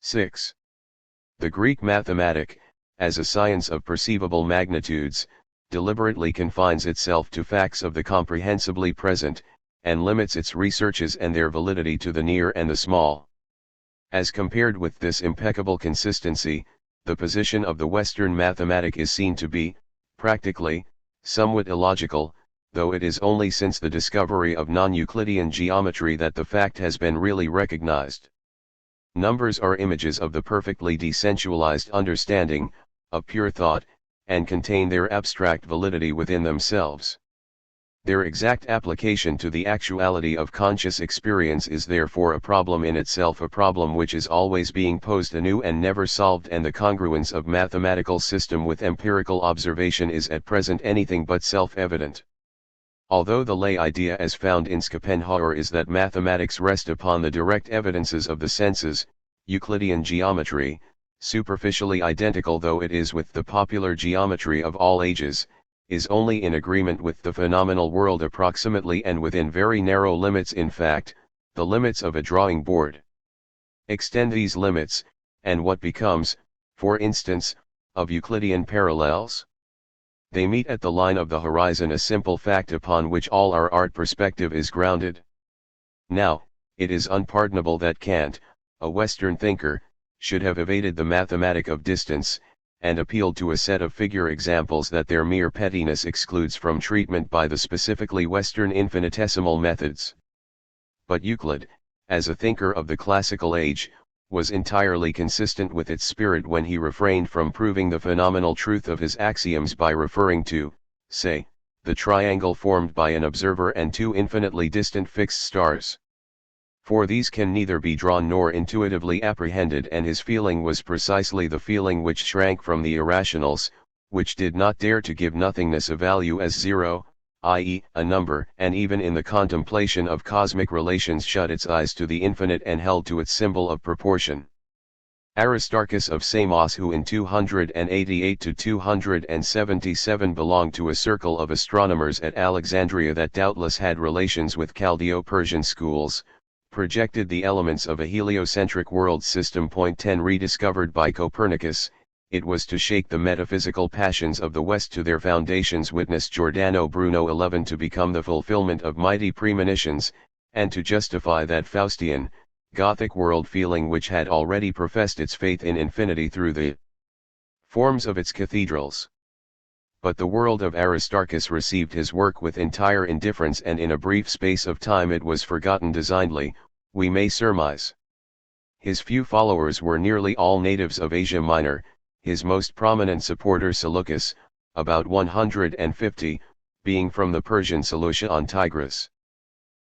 6. The Greek mathematic, as a science of perceivable magnitudes, deliberately confines itself to facts of the comprehensibly present, and limits its researches and their validity to the near and the small. As compared with this impeccable consistency, the position of the Western mathematic is seen to be, practically, somewhat illogical, though it is only since the discovery of non-Euclidean geometry that the fact has been really recognized. Numbers are images of the perfectly desensualized understanding, of pure thought, and contain their abstract validity within themselves. Their exact application to the actuality of conscious experience is therefore a problem in itself, a problem which is always being posed anew and never solved, and the congruence of mathematical system with empirical observation is at present anything but self-evident. Although the lay idea as found in Schopenhauer is that mathematics rest upon the direct evidences of the senses, Euclidean geometry, superficially identical though it is with the popular geometry of all ages, is only in agreement with the phenomenal world approximately and within very narrow limits, in fact, the limits of a drawing board. Extend these limits, and what becomes, for instance, of Euclidean parallels? They meet at the line of the horizon, a simple fact upon which all our art perspective is grounded. Now, it is unpardonable that Kant, a Western thinker, should have evaded the mathematic of distance, and appealed to a set of figure examples that their mere pettiness excludes from treatment by the specifically Western infinitesimal methods. But Euclid, as a thinker of the classical age, was entirely consistent with its spirit when he refrained from proving the phenomenal truth of his axioms by referring to, say, the triangle formed by an observer and two infinitely distant fixed stars. For these can neither be drawn nor intuitively apprehended, and his feeling was precisely the feeling which shrank from the irrationals, which did not dare to give nothingness a value as zero, i.e., a number, and even in the contemplation of cosmic relations shut its eyes to the infinite and held to its symbol of proportion. Aristarchus of Samos, who in 288 to 277 belonged to a circle of astronomers at Alexandria that doubtless had relations with Chaldeo-Persian schools, projected the elements of a heliocentric world system. 10 Rediscovered by Copernicus, it was to shake the metaphysical passions of the West to their foundations. Witness Giordano Bruno 11 to become the fulfillment of mighty premonitions, and to justify that Faustian, Gothic world feeling which had already professed its faith in infinity through the forms of its cathedrals. But the world of Aristarchus received his work with entire indifference, and in a brief space of time it was forgotten designedly, we may surmise. His few followers were nearly all natives of Asia Minor, his most prominent supporter Seleucus, about 150, being from the Persian Seleucia on Tigris.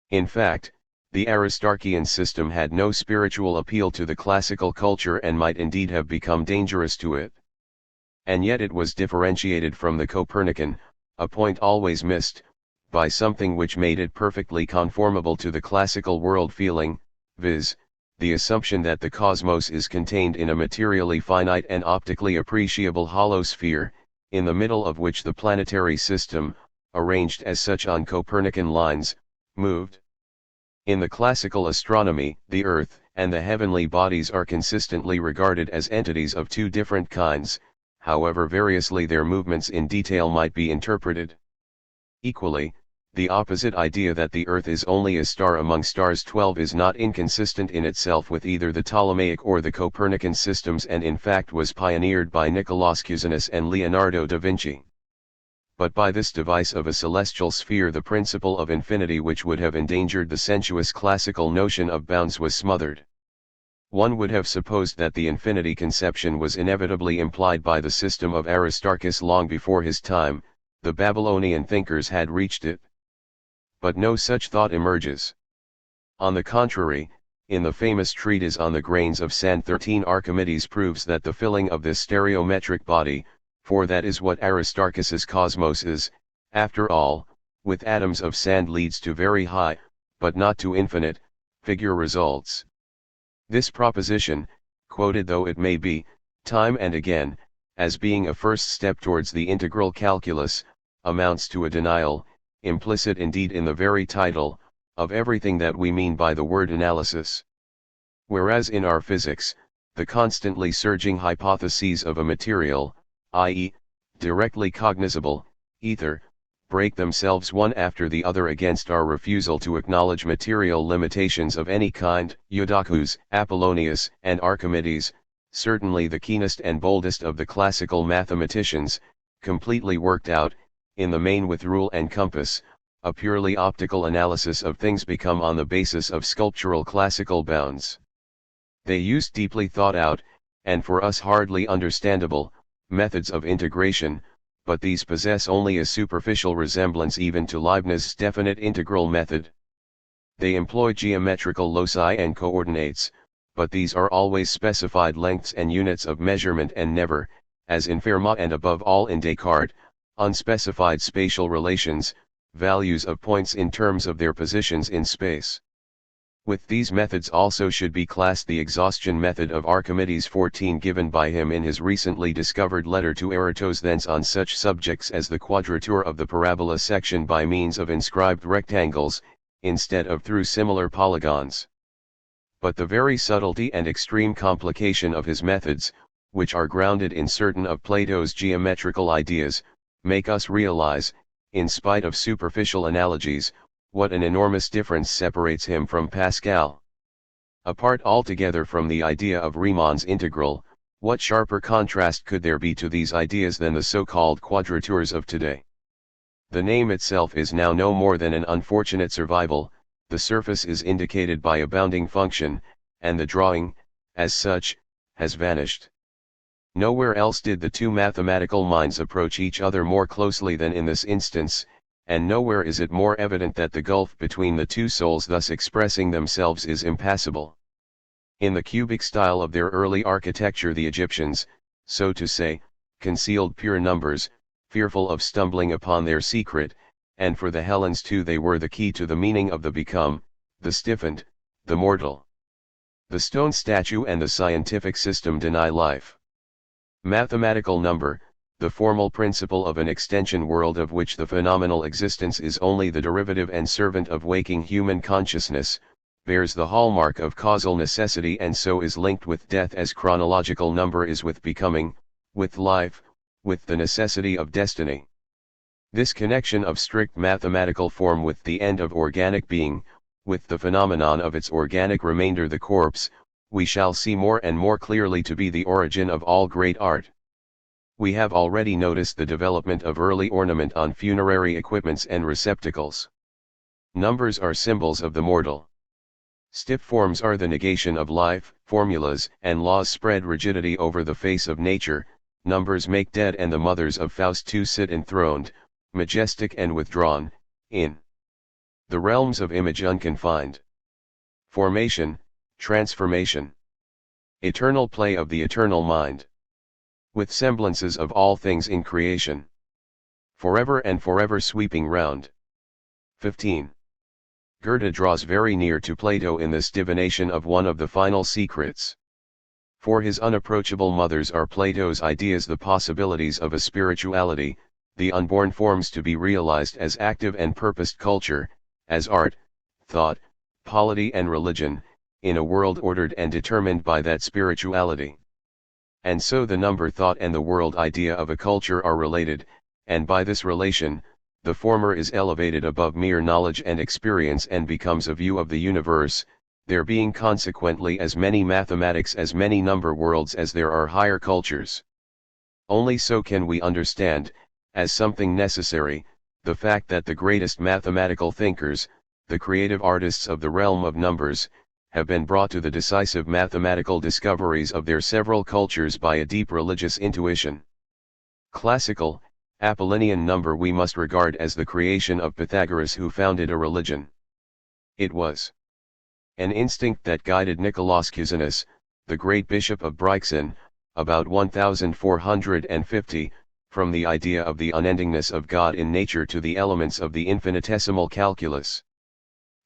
In fact, the Aristarchian system had no spiritual appeal to the classical culture and might indeed have become dangerous to it. And yet it was differentiated from the Copernican, a point always missed, by something which made it perfectly conformable to the classical world feeling, viz., the assumption that the cosmos is contained in a materially finite and optically appreciable hollow sphere, in the middle of which the planetary system, arranged as such on Copernican lines, moved. In the classical astronomy, the Earth and the heavenly bodies are consistently regarded as entities of two different kinds, however variously their movements in detail might be interpreted. Equally, the opposite idea that the Earth is only a star among stars 12 is not inconsistent in itself with either the Ptolemaic or the Copernican systems, and in fact was pioneered by Nicolaus Cusanus and Leonardo da Vinci. But by this device of a celestial sphere the principle of infinity, which would have endangered the sensuous classical notion of bounds, was smothered. One would have supposed that the infinity conception was inevitably implied by the system of Aristarchus long before his time. The Babylonian thinkers had reached it. But no such thought emerges. On the contrary, in the famous treatise on the grains of sand 13 Archimedes proves that the filling of this stereometric body, for that is what Aristarchus's cosmos is, after all, with atoms of sand leads to very high, but not to infinite, figure results. This proposition, quoted though it may be, time and again, as being a first step towards the integral calculus, amounts to a denial, implicit indeed in the very title, of everything that we mean by the word analysis. Whereas in our physics, the constantly surging hypotheses of a material, i.e., directly cognizable, ether, break themselves one after the other against our refusal to acknowledge material limitations of any kind. Eudoxus, Apollonius, and Archimedes, certainly the keenest and boldest of the classical mathematicians, completely worked out, in the main with rule and compass, a purely optical analysis of things become on the basis of sculptural classical bounds. They used deeply thought out, and for us hardly understandable, methods of integration, but these possess only a superficial resemblance even to Leibniz's definite integral method. They employ geometrical loci and coordinates, but these are always specified lengths and units of measurement and never, as in Fermat and above all in Descartes, unspecified spatial relations, values of points in terms of their positions in space. With these methods also should be classed the exhaustion method of Archimedes 14 given by him in his recently discovered letter to Eratosthenes on such subjects as the quadrature of the parabola section by means of inscribed rectangles, instead of through similar polygons. But the very subtlety and extreme complication of his methods, which are grounded in certain of Plato's geometrical ideas, make us realize, in spite of superficial analogies, what an enormous difference separates him from Pascal. Apart altogether from the idea of Riemann's integral, what sharper contrast could there be to these ideas than the so-called quadratures of today? The name itself is now no more than an unfortunate survival, the surface is indicated by a bounding function, and the drawing, as such, has vanished. Nowhere else did the two mathematical minds approach each other more closely than in this instance, and nowhere is it more evident that the gulf between the two souls thus expressing themselves is impassable. In the cubic style of their early architecture the Egyptians, so to say, concealed pure numbers, fearful of stumbling upon their secret, and for the Hellenes too they were the key to the meaning of the become, the stiffened, the mortal. The stone statue and the scientific system deny life. Mathematical number, the formal principle of an extension world of which the phenomenal existence is only the derivative and servant of waking human consciousness, bears the hallmark of causal necessity and so is linked with death as chronological number is with becoming, with life, with the necessity of destiny. This connection of strict mathematical form with the end of organic being, with the phenomenon of its organic remainder the corpse, we shall see more and more clearly to be the origin of all great art. We have already noticed the development of early ornament on funerary equipments and receptacles. Numbers are symbols of the mortal. Stiff forms are the negation of life, formulas and laws spread rigidity over the face of nature, numbers make dead and the mothers of Faust too sit enthroned, majestic and withdrawn, in the realms of image unconfined. Formation, transformation. Eternal play of the eternal mind. With semblances of all things in creation. Forever and forever sweeping round. 15. Goethe draws very near to Plato in this divination of one of the final secrets. For his unapproachable mothers are Plato's ideas the possibilities of a spirituality, the unborn forms to be realized as active and purposed culture, as art, thought, polity and religion, in a world ordered and determined by that spirituality. And so the number thought and the world idea of a culture are related, and by this relation, the former is elevated above mere knowledge and experience and becomes a view of the universe, there being consequently as many mathematics as many number worlds as there are higher cultures. Only so can we understand, as something necessary, the fact that the greatest mathematical thinkers, the creative artists of the realm of numbers, have been brought to the decisive mathematical discoveries of their several cultures by a deep religious intuition. Classical, Apollonian number we must regard as the creation of Pythagoras who founded a religion. It was an instinct that guided Nicolaus Cusanus, the great bishop of Brixen, about 1450, from the idea of the unendingness of God in nature to the elements of the infinitesimal calculus.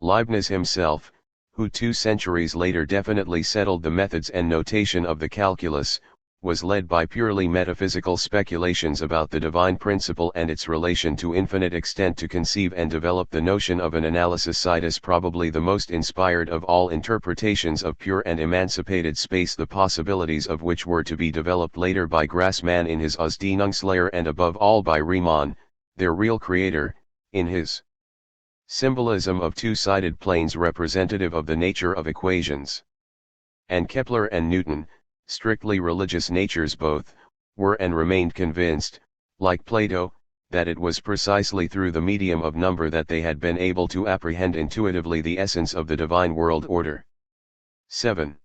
Leibniz himself, who 2 centuries later definitely settled the methods and notation of the calculus, was led by purely metaphysical speculations about the divine principle and its relation to infinite extent to conceive and develop the notion of an analysis situs, probably the most inspired of all interpretations of pure and emancipated space, the possibilities of which were to be developed later by Grassmann in his Ausdehnungslehre and above all by Riemann, their real creator, in his symbolism of two-sided planes representative of the nature of equations. And Kepler and Newton, strictly religious natures both, were and remained convinced, like Plato, that it was precisely through the medium of number that they had been able to apprehend intuitively the essence of the divine world order. 7.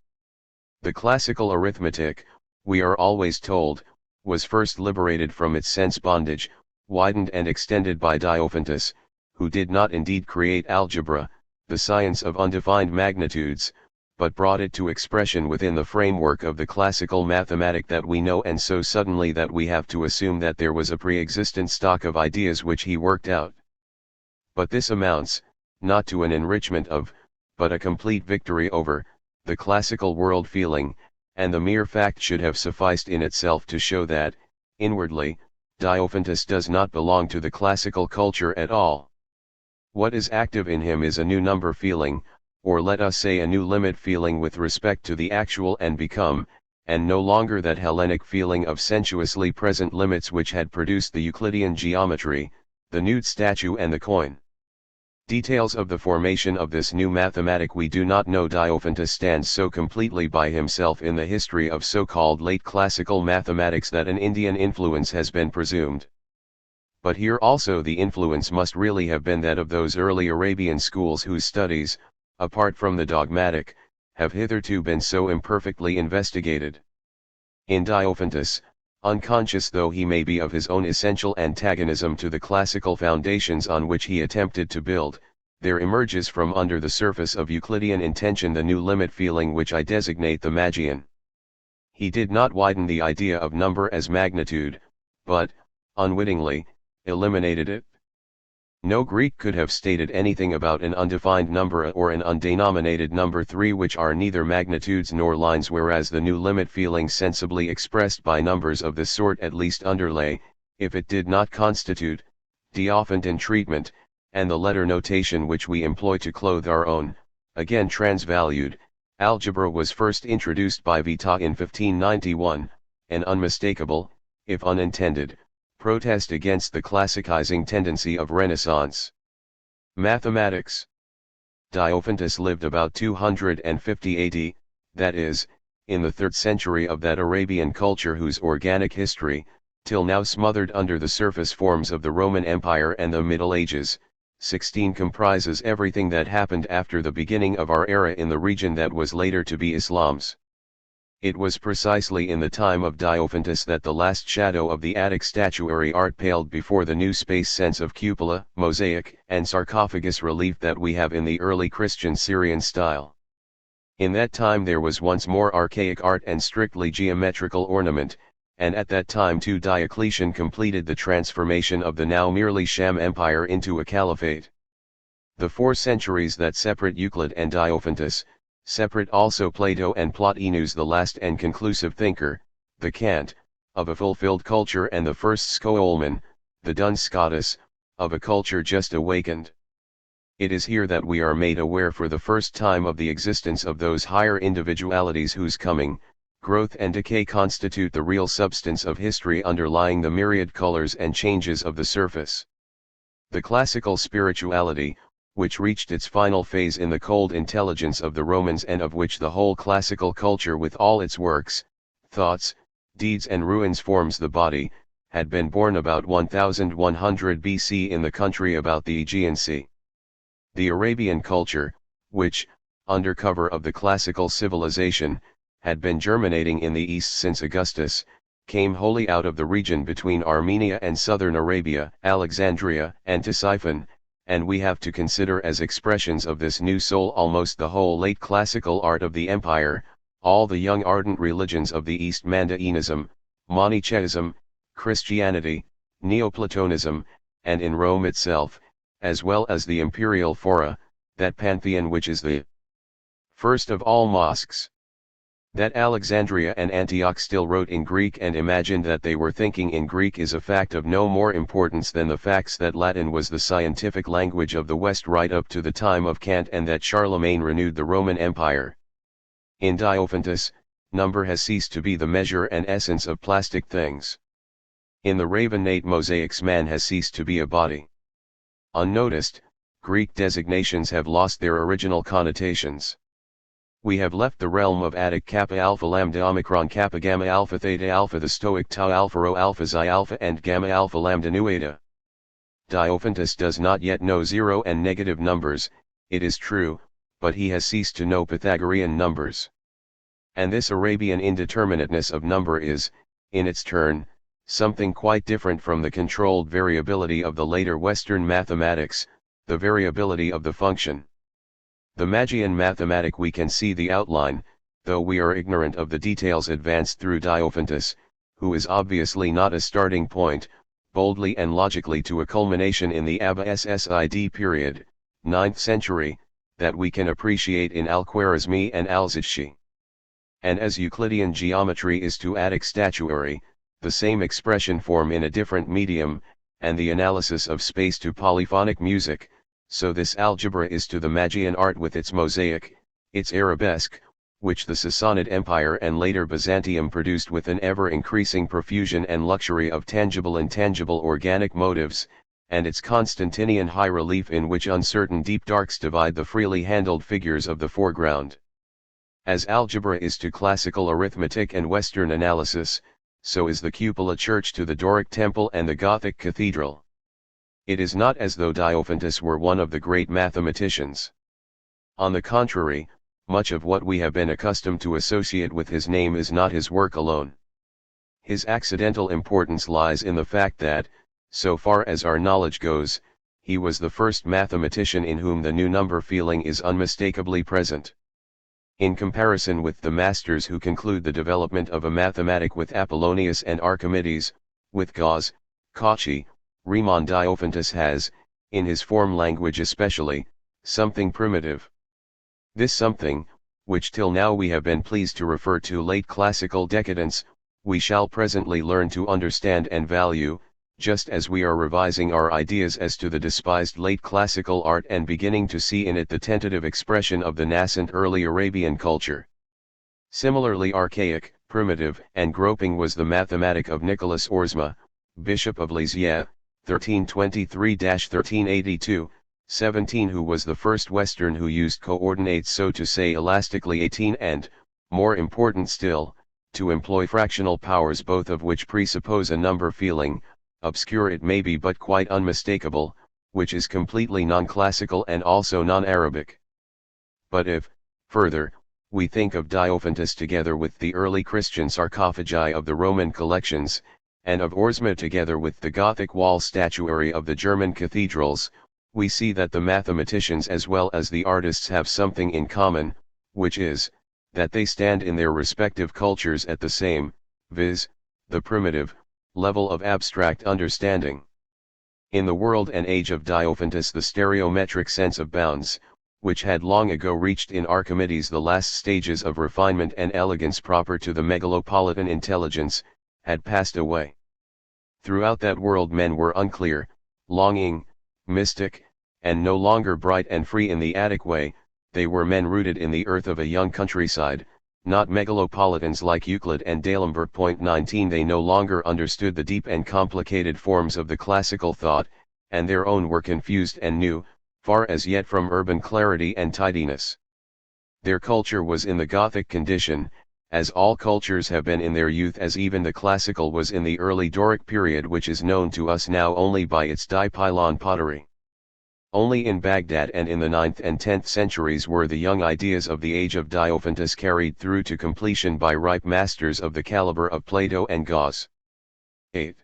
The classical arithmetic, we are always told, was first liberated from its sense bondage, widened and extended by Diophantus, who did not indeed create algebra, the science of undefined magnitudes, but brought it to expression within the framework of the classical mathematic that we know, and so suddenly that we have to assume that there was a pre-existent stock of ideas which he worked out. But this amounts, not to an enrichment of, but a complete victory over, the classical world feeling, and the mere fact should have sufficed in itself to show that, inwardly, Diophantus does not belong to the classical culture at all. What is active in him is a new number feeling, or let us say a new limit feeling with respect to the actual and become, and no longer that Hellenic feeling of sensuously present limits which had produced the Euclidean geometry, the nude statue and the coin. Details of the formation of this new mathematic we do not know. Diophantus stands so completely by himself in the history of so-called late classical mathematics that an Indian influence has been presumed. But here also the influence must really have been that of those early Arabian schools whose studies, apart from the dogmatic, have hitherto been so imperfectly investigated. In Diophantus, unconscious though he may be of his own essential antagonism to the classical foundations on which he attempted to build, there emerges from under the surface of Euclidean intention the new limit feeling which I designate the Magian. He did not widen the idea of number as magnitude, but, unwittingly, eliminated it. No Greek could have stated anything about an undefined number or an undenominated number 3 which are neither magnitudes nor lines, whereas the new limit feeling sensibly expressed by numbers of this sort at least underlay, if it did not constitute, Diophantan treatment, and the letter notation which we employ to clothe our own, again transvalued, algebra was first introduced by Vitat in 1591, an unmistakable, if unintended, protest against the classicizing tendency of Renaissance mathematics. Diophantus lived about 250 AD, that is, in the 3rd century of that Arabian culture whose organic history, till now smothered under the surface forms of the Roman Empire and the Middle Ages, 16 comprises everything that happened after the beginning of our era in the region that was later to be Islam's. It was precisely in the time of Diophantus that the last shadow of the Attic statuary art paled before the new space sense of cupola, mosaic, and sarcophagus relief that we have in the early Christian Syrian style. In that time there was once more archaic art and strictly geometrical ornament, and at that time too Diocletian completed the transformation of the now merely sham empire into a caliphate. The 4 centuries that separate Euclid and Diophantus, separate also Plato and Plotinus, the last and conclusive thinker, the Kant, of a fulfilled culture, and the first Schoolman, the Duns Scotus, of a culture just awakened. It is here that we are made aware for the first time of the existence of those higher individualities whose coming, growth and decay constitute the real substance of history underlying the myriad colors and changes of the surface. The classical spirituality, which reached its final phase in the cold intelligence of the Romans and of which the whole classical culture with all its works, thoughts, deeds and ruins forms the body, had been born about 1100 BC in the country about the Aegean Sea. The Arabian culture, which, under cover of the classical civilization, had been germinating in the east since Augustus, came wholly out of the region between Armenia and southern Arabia, Alexandria and Ctesiphon, and we have to consider as expressions of this new soul almost the whole late classical art of the empire, all the young ardent religions of the East, Mandaeanism, Manichaeism, Christianity, Neoplatonism, and in Rome itself, as well as the imperial fora, that pantheon which is the first of all mosques. That Alexandria and Antioch still wrote in Greek and imagined that they were thinking in Greek is a fact of no more importance than the facts that Latin was the scientific language of the West right up to the time of Kant, and that Charlemagne renewed the Roman Empire. In Diophantus, number has ceased to be the measure and essence of plastic things. In the ravenate mosaics man has ceased to be a body. Unnoticed, Greek designations have lost their original connotations. We have left the realm of Attic Kappa Alpha Lambda Omicron Kappa Gamma Alpha Theta Alpha the Stoic Tau Alpha Rho Alpha Xi Alpha and Gamma Alpha Lambda Nu Eta. Diophantus does not yet know zero and negative numbers, it is true, but he has ceased to know Pythagorean numbers. And this Arabian indeterminateness of number is, in its turn, something quite different from the controlled variability of the later Western mathematics, the variability of the function. The Magian mathematic we can see the outline, though we are ignorant of the details advanced through Diophantus, who is obviously not a starting point, boldly and logically to a culmination in the Abba Ssid period, 9th century, that we can appreciate in Al-Khwarizmi and Al-Zajshi. And as Euclidean geometry is to Attic statuary, the same expression form in a different medium, and the analysis of space to polyphonic music, so this algebra is to the Magian art with its mosaic, its arabesque, which the Sassanid Empire and later Byzantium produced with an ever-increasing profusion and luxury of tangible and intangible organic motives, and its Constantinian high relief in which uncertain deep darks divide the freely handled figures of the foreground. As algebra is to classical arithmetic and Western analysis, so is the cupola church to the Doric temple and the Gothic cathedral. It is not as though Diophantus were one of the great mathematicians. On the contrary, much of what we have been accustomed to associate with his name is not his work alone. His accidental importance lies in the fact that, so far as our knowledge goes, he was the first mathematician in whom the new number feeling is unmistakably present. In comparison with the masters who conclude the development of a mathematic with Apollonius and Archimedes, with Gauss, Cauchy, Riemann, Diophantus has, in his form language especially, something primitive. This something, which till now we have been pleased to refer to late classical decadence, we shall presently learn to understand and value, just as we are revising our ideas as to the despised late classical art and beginning to see in it the tentative expression of the nascent early Arabian culture. Similarly archaic, primitive, and groping was the mathematic of Nicholas Orsma, Bishop of Lisieux, 1323-1382, 17, who was the first Western who used coordinates, so to say elastically 18, and, more important still, to employ fractional powers, both of which presuppose a number feeling, obscure it may be but quite unmistakable, which is completely non-classical and also non-Arabic. But if, further, we think of Diophantus together with the early Christian sarcophagi of the Roman collections, and of Orsma together with the Gothic wall statuary of the German cathedrals, we see that the mathematicians as well as the artists have something in common, which is, that they stand in their respective cultures at the same, viz., the primitive, level of abstract understanding. In the world and age of Diophantus the stereometric sense of bounds, which had long ago reached in Archimedes the last stages of refinement and elegance proper to the megalopolitan intelligence, had passed away. Throughout that world men were unclear, longing, mystic, and no longer bright and free in the Attic way. They were men rooted in the earth of a young countryside, not megalopolitans like Euclid and D'Alembert. 19 They no longer understood the deep and complicated forms of the classical thought, and their own were confused and new, far as yet from urban clarity and tidiness. Their culture was in the Gothic condition, as all cultures have been in their youth, as even the classical was in the early Doric period, which is known to us now only by its dipylon pottery. Only in Baghdad and in the 9th and 10th centuries were the young ideas of the age of Diophantus carried through to completion by ripe masters of the caliber of Plato and Gauss. 8.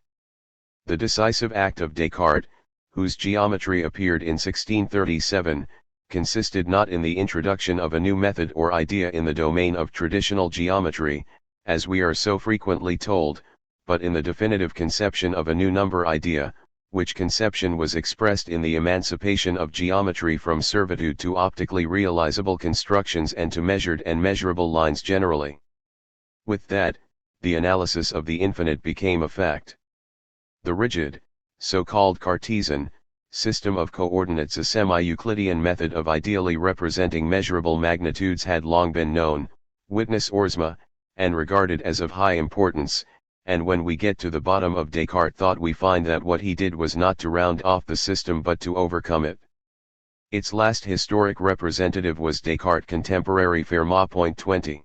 The decisive act of Descartes, whose geometry appeared in 1637, consisted not in the introduction of a new method or idea in the domain of traditional geometry, as we are so frequently told, but in the definitive conception of a new number idea, which conception was expressed in the emancipation of geometry from servitude to optically realizable constructions and to measured and measurable lines generally. With that, the analysis of the infinite became a fact. The rigid, so-called Cartesian, system of coordinates, a semi-Euclidean method of ideally representing measurable magnitudes, had long been known, witness Orsma, and regarded as of high importance, and when we get to the bottom of Descartes' thought we find that what he did was not to round off the system but to overcome it. Its last historic representative was Descartes' contemporary Fermat. 20.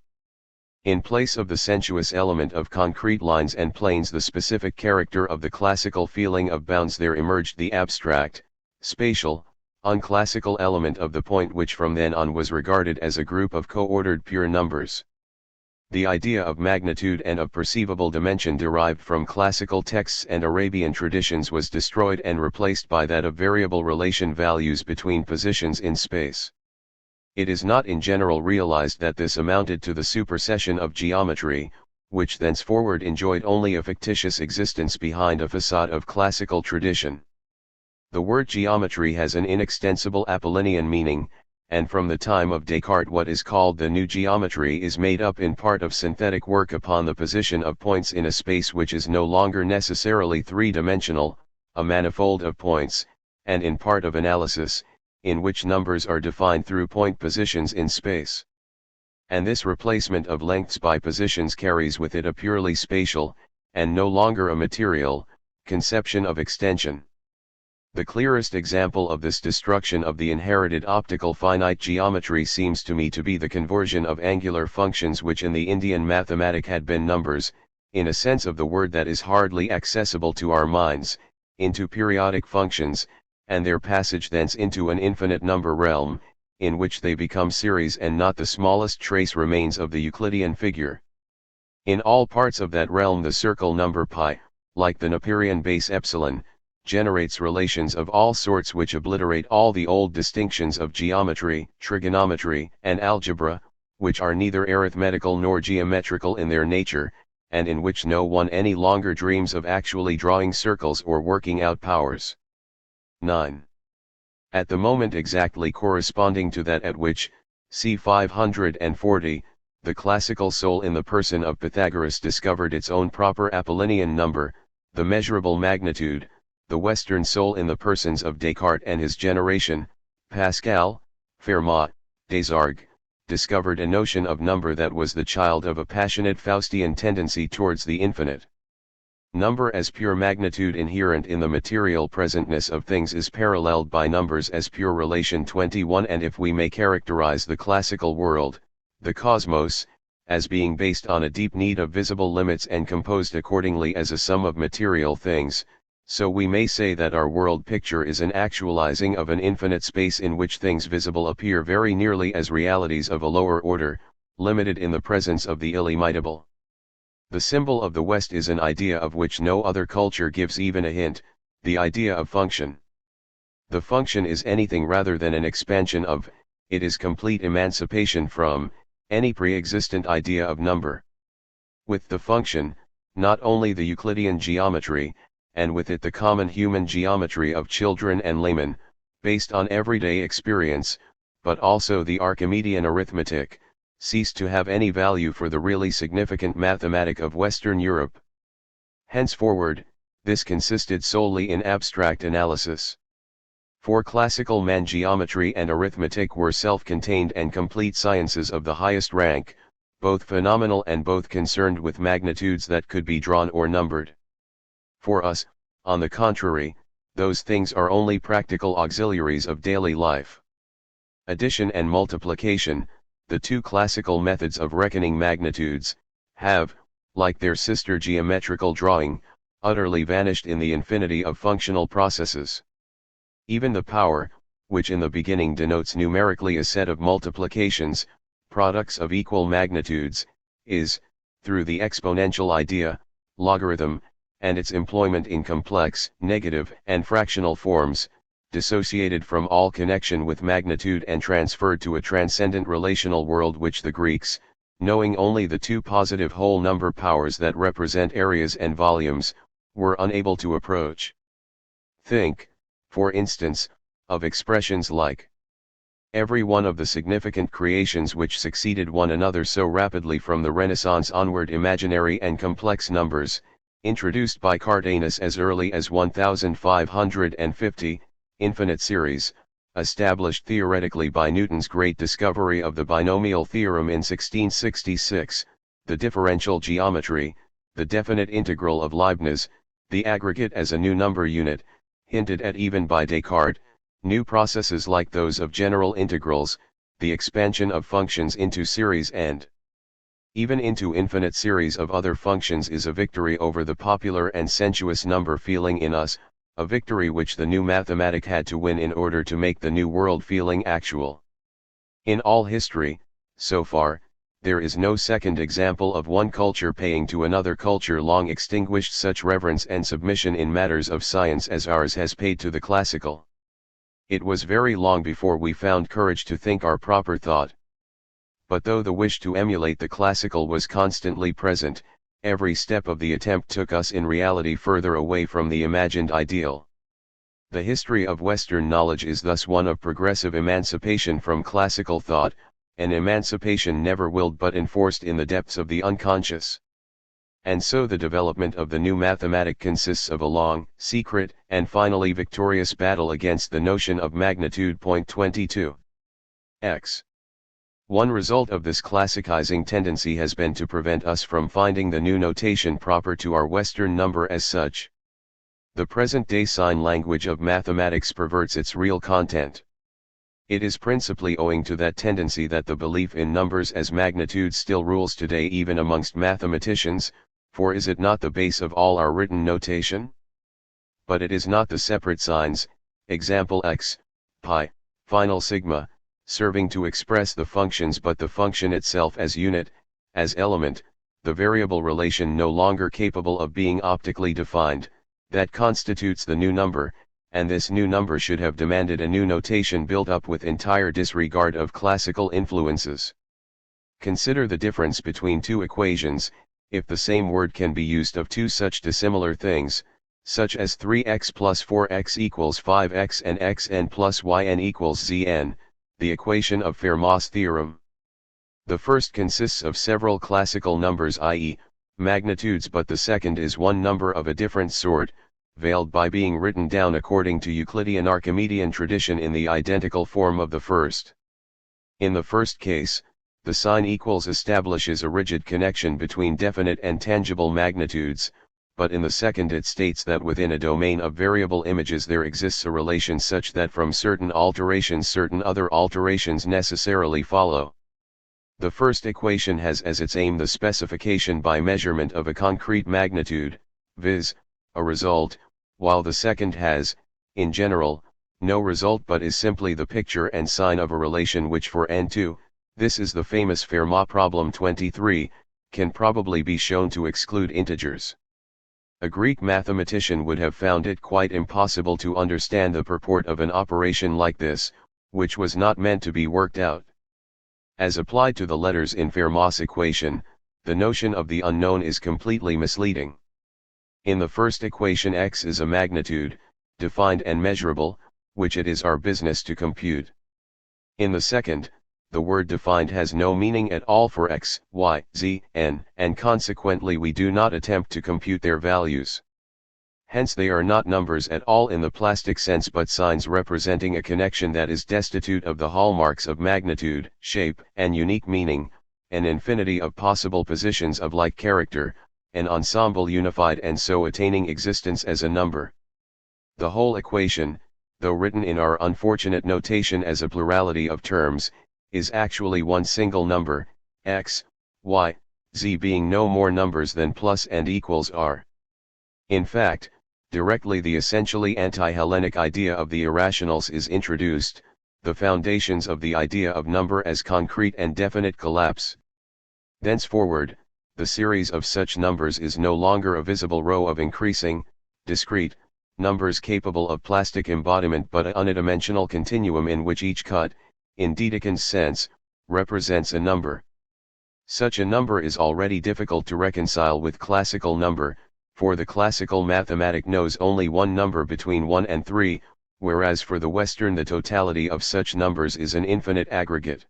In place of the sensuous element of concrete lines and planes, the specific character of the classical feeling of bounds, there emerged the abstract, spatial, unclassical element of the point, which from then on was regarded as a group of co-ordered pure numbers. The idea of magnitude and of perceivable dimension derived from classical texts and Arabian traditions was destroyed and replaced by that of variable relation values between positions in space. It is not in general realized that this amounted to the supersession of geometry, which thenceforward enjoyed only a fictitious existence behind a facade of classical tradition. The word geometry has an inextensible Apollinian meaning, and from the time of Descartes what is called the new geometry is made up in part of synthetic work upon the position of points in a space which is no longer necessarily three-dimensional, a manifold of points, and in part of analysis, in which numbers are defined through point positions in space. And this replacement of lengths by positions carries with it a purely spatial, and no longer a material, conception of extension. The clearest example of this destruction of the inherited optical finite geometry seems to me to be the conversion of angular functions, which in the Indian mathematic had been numbers, in a sense of the word that is hardly accessible to our minds, into periodic functions, and their passage thence into an infinite number realm, in which they become series and not the smallest trace remains of the Euclidean figure. In all parts of that realm the circle number pi, like the Napierian base epsilon, generates relations of all sorts which obliterate all the old distinctions of geometry, trigonometry, and algebra, which are neither arithmetical nor geometrical in their nature, and in which no one any longer dreams of actually drawing circles or working out powers. 9. At the moment exactly corresponding to that at which, c. 540, the classical soul in the person of Pythagoras discovered its own proper Apollinian number, the measurable magnitude, the Western soul in the persons of Descartes and his generation, Pascal, Fermat, Desargues, discovered a notion of number that was the child of a passionate Faustian tendency towards the infinite. Number as pure magnitude inherent in the material presentness of things is paralleled by numbers as pure relation. 21. And if we may characterize the classical world, the cosmos, as being based on a deep need of visible limits and composed accordingly as a sum of material things, so we may say that our world picture is an actualizing of an infinite space in which things visible appear very nearly as realities of a lower order, limited in the presence of the illimitable. The symbol of the West is an idea of which no other culture gives even a hint, the idea of function. The function is anything rather than an expansion of, it is complete emancipation from, any pre-existent idea of number. With the function, not only the Euclidean geometry, and with it the common human geometry of children and laymen, based on everyday experience, but also the Archimedean arithmetic, cease to have any value for the really significant mathematic of Western Europe. Henceforward, this consisted solely in abstract analysis. For classical man geometry and arithmetic were self-contained and complete sciences of the highest rank, both phenomenal and both concerned with magnitudes that could be drawn or numbered. For us, on the contrary, those things are only practical auxiliaries of daily life. Addition and multiplication, the two classical methods of reckoning magnitudes, have, like their sister geometrical drawing, utterly vanished in the infinity of functional processes. Even the power, which in the beginning denotes numerically a set of multiplications, products of equal magnitudes, is, through the exponential idea, logarithm, and its employment in complex, negative, and fractional forms, dissociated from all connection with magnitude and transferred to a transcendent relational world which the Greeks, knowing only the two positive whole number powers that represent areas and volumes, were unable to approach. Think, for instance, of expressions like every one of the significant creations which succeeded one another so rapidly from the Renaissance onward, imaginary and complex numbers, introduced by Cardanus as early as 1550, infinite series, established theoretically by Newton's great discovery of the binomial theorem in 1666, the differential geometry, the definite integral of Leibniz, the aggregate as a new number unit, hinted at even by Descartes, new processes like those of general integrals, the expansion of functions into series and even into infinite series of other functions is a victory over the popular and sensuous number feeling in us, a victory which the new mathematic had to win in order to make the new world feeling actual. In all history, so far, there is no second example of one culture paying to another culture long extinguished such reverence and submission in matters of science as ours has paid to the classical. It was very long before we found courage to think our proper thought. But though the wish to emulate the classical was constantly present, every step of the attempt took us in reality further away from the imagined ideal. The history of Western knowledge is thus one of progressive emancipation from classical thought, an emancipation never willed but enforced in the depths of the unconscious. And so the development of the new mathematic consists of a long, secret, and finally victorious battle against the notion of magnitude. 22. X. One result of this classicizing tendency has been to prevent us from finding the new notation proper to our Western number as such. The present-day sign language of mathematics perverts its real content. It is principally owing to that tendency that the belief in numbers as magnitudes still rules today even amongst mathematicians, for is it not the base of all our written notation? But it is not the separate signs, example x, pi, final sigma, serving to express the functions but the function itself as unit, as element, the variable relation no longer capable of being optically defined, that constitutes the new number, and this new number should have demanded a new notation built up with entire disregard of classical influences. Consider the difference between two equations, if the same word can be used of two such dissimilar things, such as 3x plus 4x equals 5x and xn plus yn equals zn, the equation of Fermat's theorem. The first consists of several classical numbers, i.e., magnitudes, but the second is one number of a different sort, veiled by being written down according to Euclidean Archimedean tradition in the identical form of the first. In the first case, the sign equals establishes a rigid connection between definite and tangible magnitudes, but in the second it states that within a domain of variable images there exists a relation such that from certain alterations certain other alterations necessarily follow. The first equation has as its aim the specification by measurement of a concrete magnitude, viz., a result, while the second has, in general, no result but is simply the picture and sign of a relation which for n2, this is the famous Fermat problem 23, can probably be shown to exclude integers. A Greek mathematician would have found it quite impossible to understand the purport of an operation like this, which was not meant to be worked out. As applied to the letters in Fermat's equation, the notion of the unknown is completely misleading. In the first equation x is a magnitude, defined and measurable, which it is our business to compute. In the second, the word defined has no meaning at all for x, y, z, n, and consequently we do not attempt to compute their values. Hence they are not numbers at all in the plastic sense but signs representing a connection that is destitute of the hallmarks of magnitude, shape, and unique meaning, an infinity of possible positions of like character, an ensemble unified and so attaining existence as a number. The whole equation, though written in our unfortunate notation as a plurality of terms, is actually one single number, x, y, z being no more numbers than plus and equals r. In fact, directly the essentially anti-Hellenic idea of the irrationals is introduced, the foundations of the idea of number as concrete and definite collapse. Thenceforward, the series of such numbers is no longer a visible row of increasing, discrete, numbers capable of plastic embodiment but a unidimensional continuum in which each cut, in Dedekind's sense, represents a number. Such a number is already difficult to reconcile with classical number, for the classical mathematic knows only one number between 1 and 3, whereas for the Western the totality of such numbers is an infinite aggregate.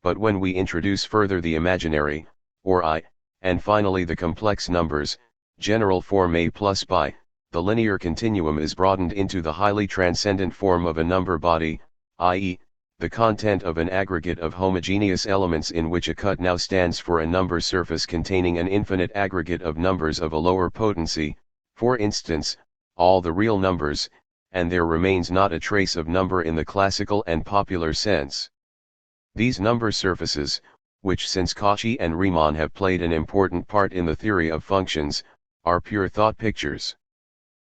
But when we introduce further the imaginary, or I, and finally the complex numbers, general form a plus pi, the linear continuum is broadened into the highly transcendent form of a number body, i.e., the content of an aggregate of homogeneous elements in which a cut now stands for a number surface containing an infinite aggregate of numbers of a lower potency, for instance, all the real numbers, and there remains not a trace of number in the classical and popular sense. These number surfaces, which since Cauchy and Riemann have played an important part in the theory of functions, are pure thought pictures.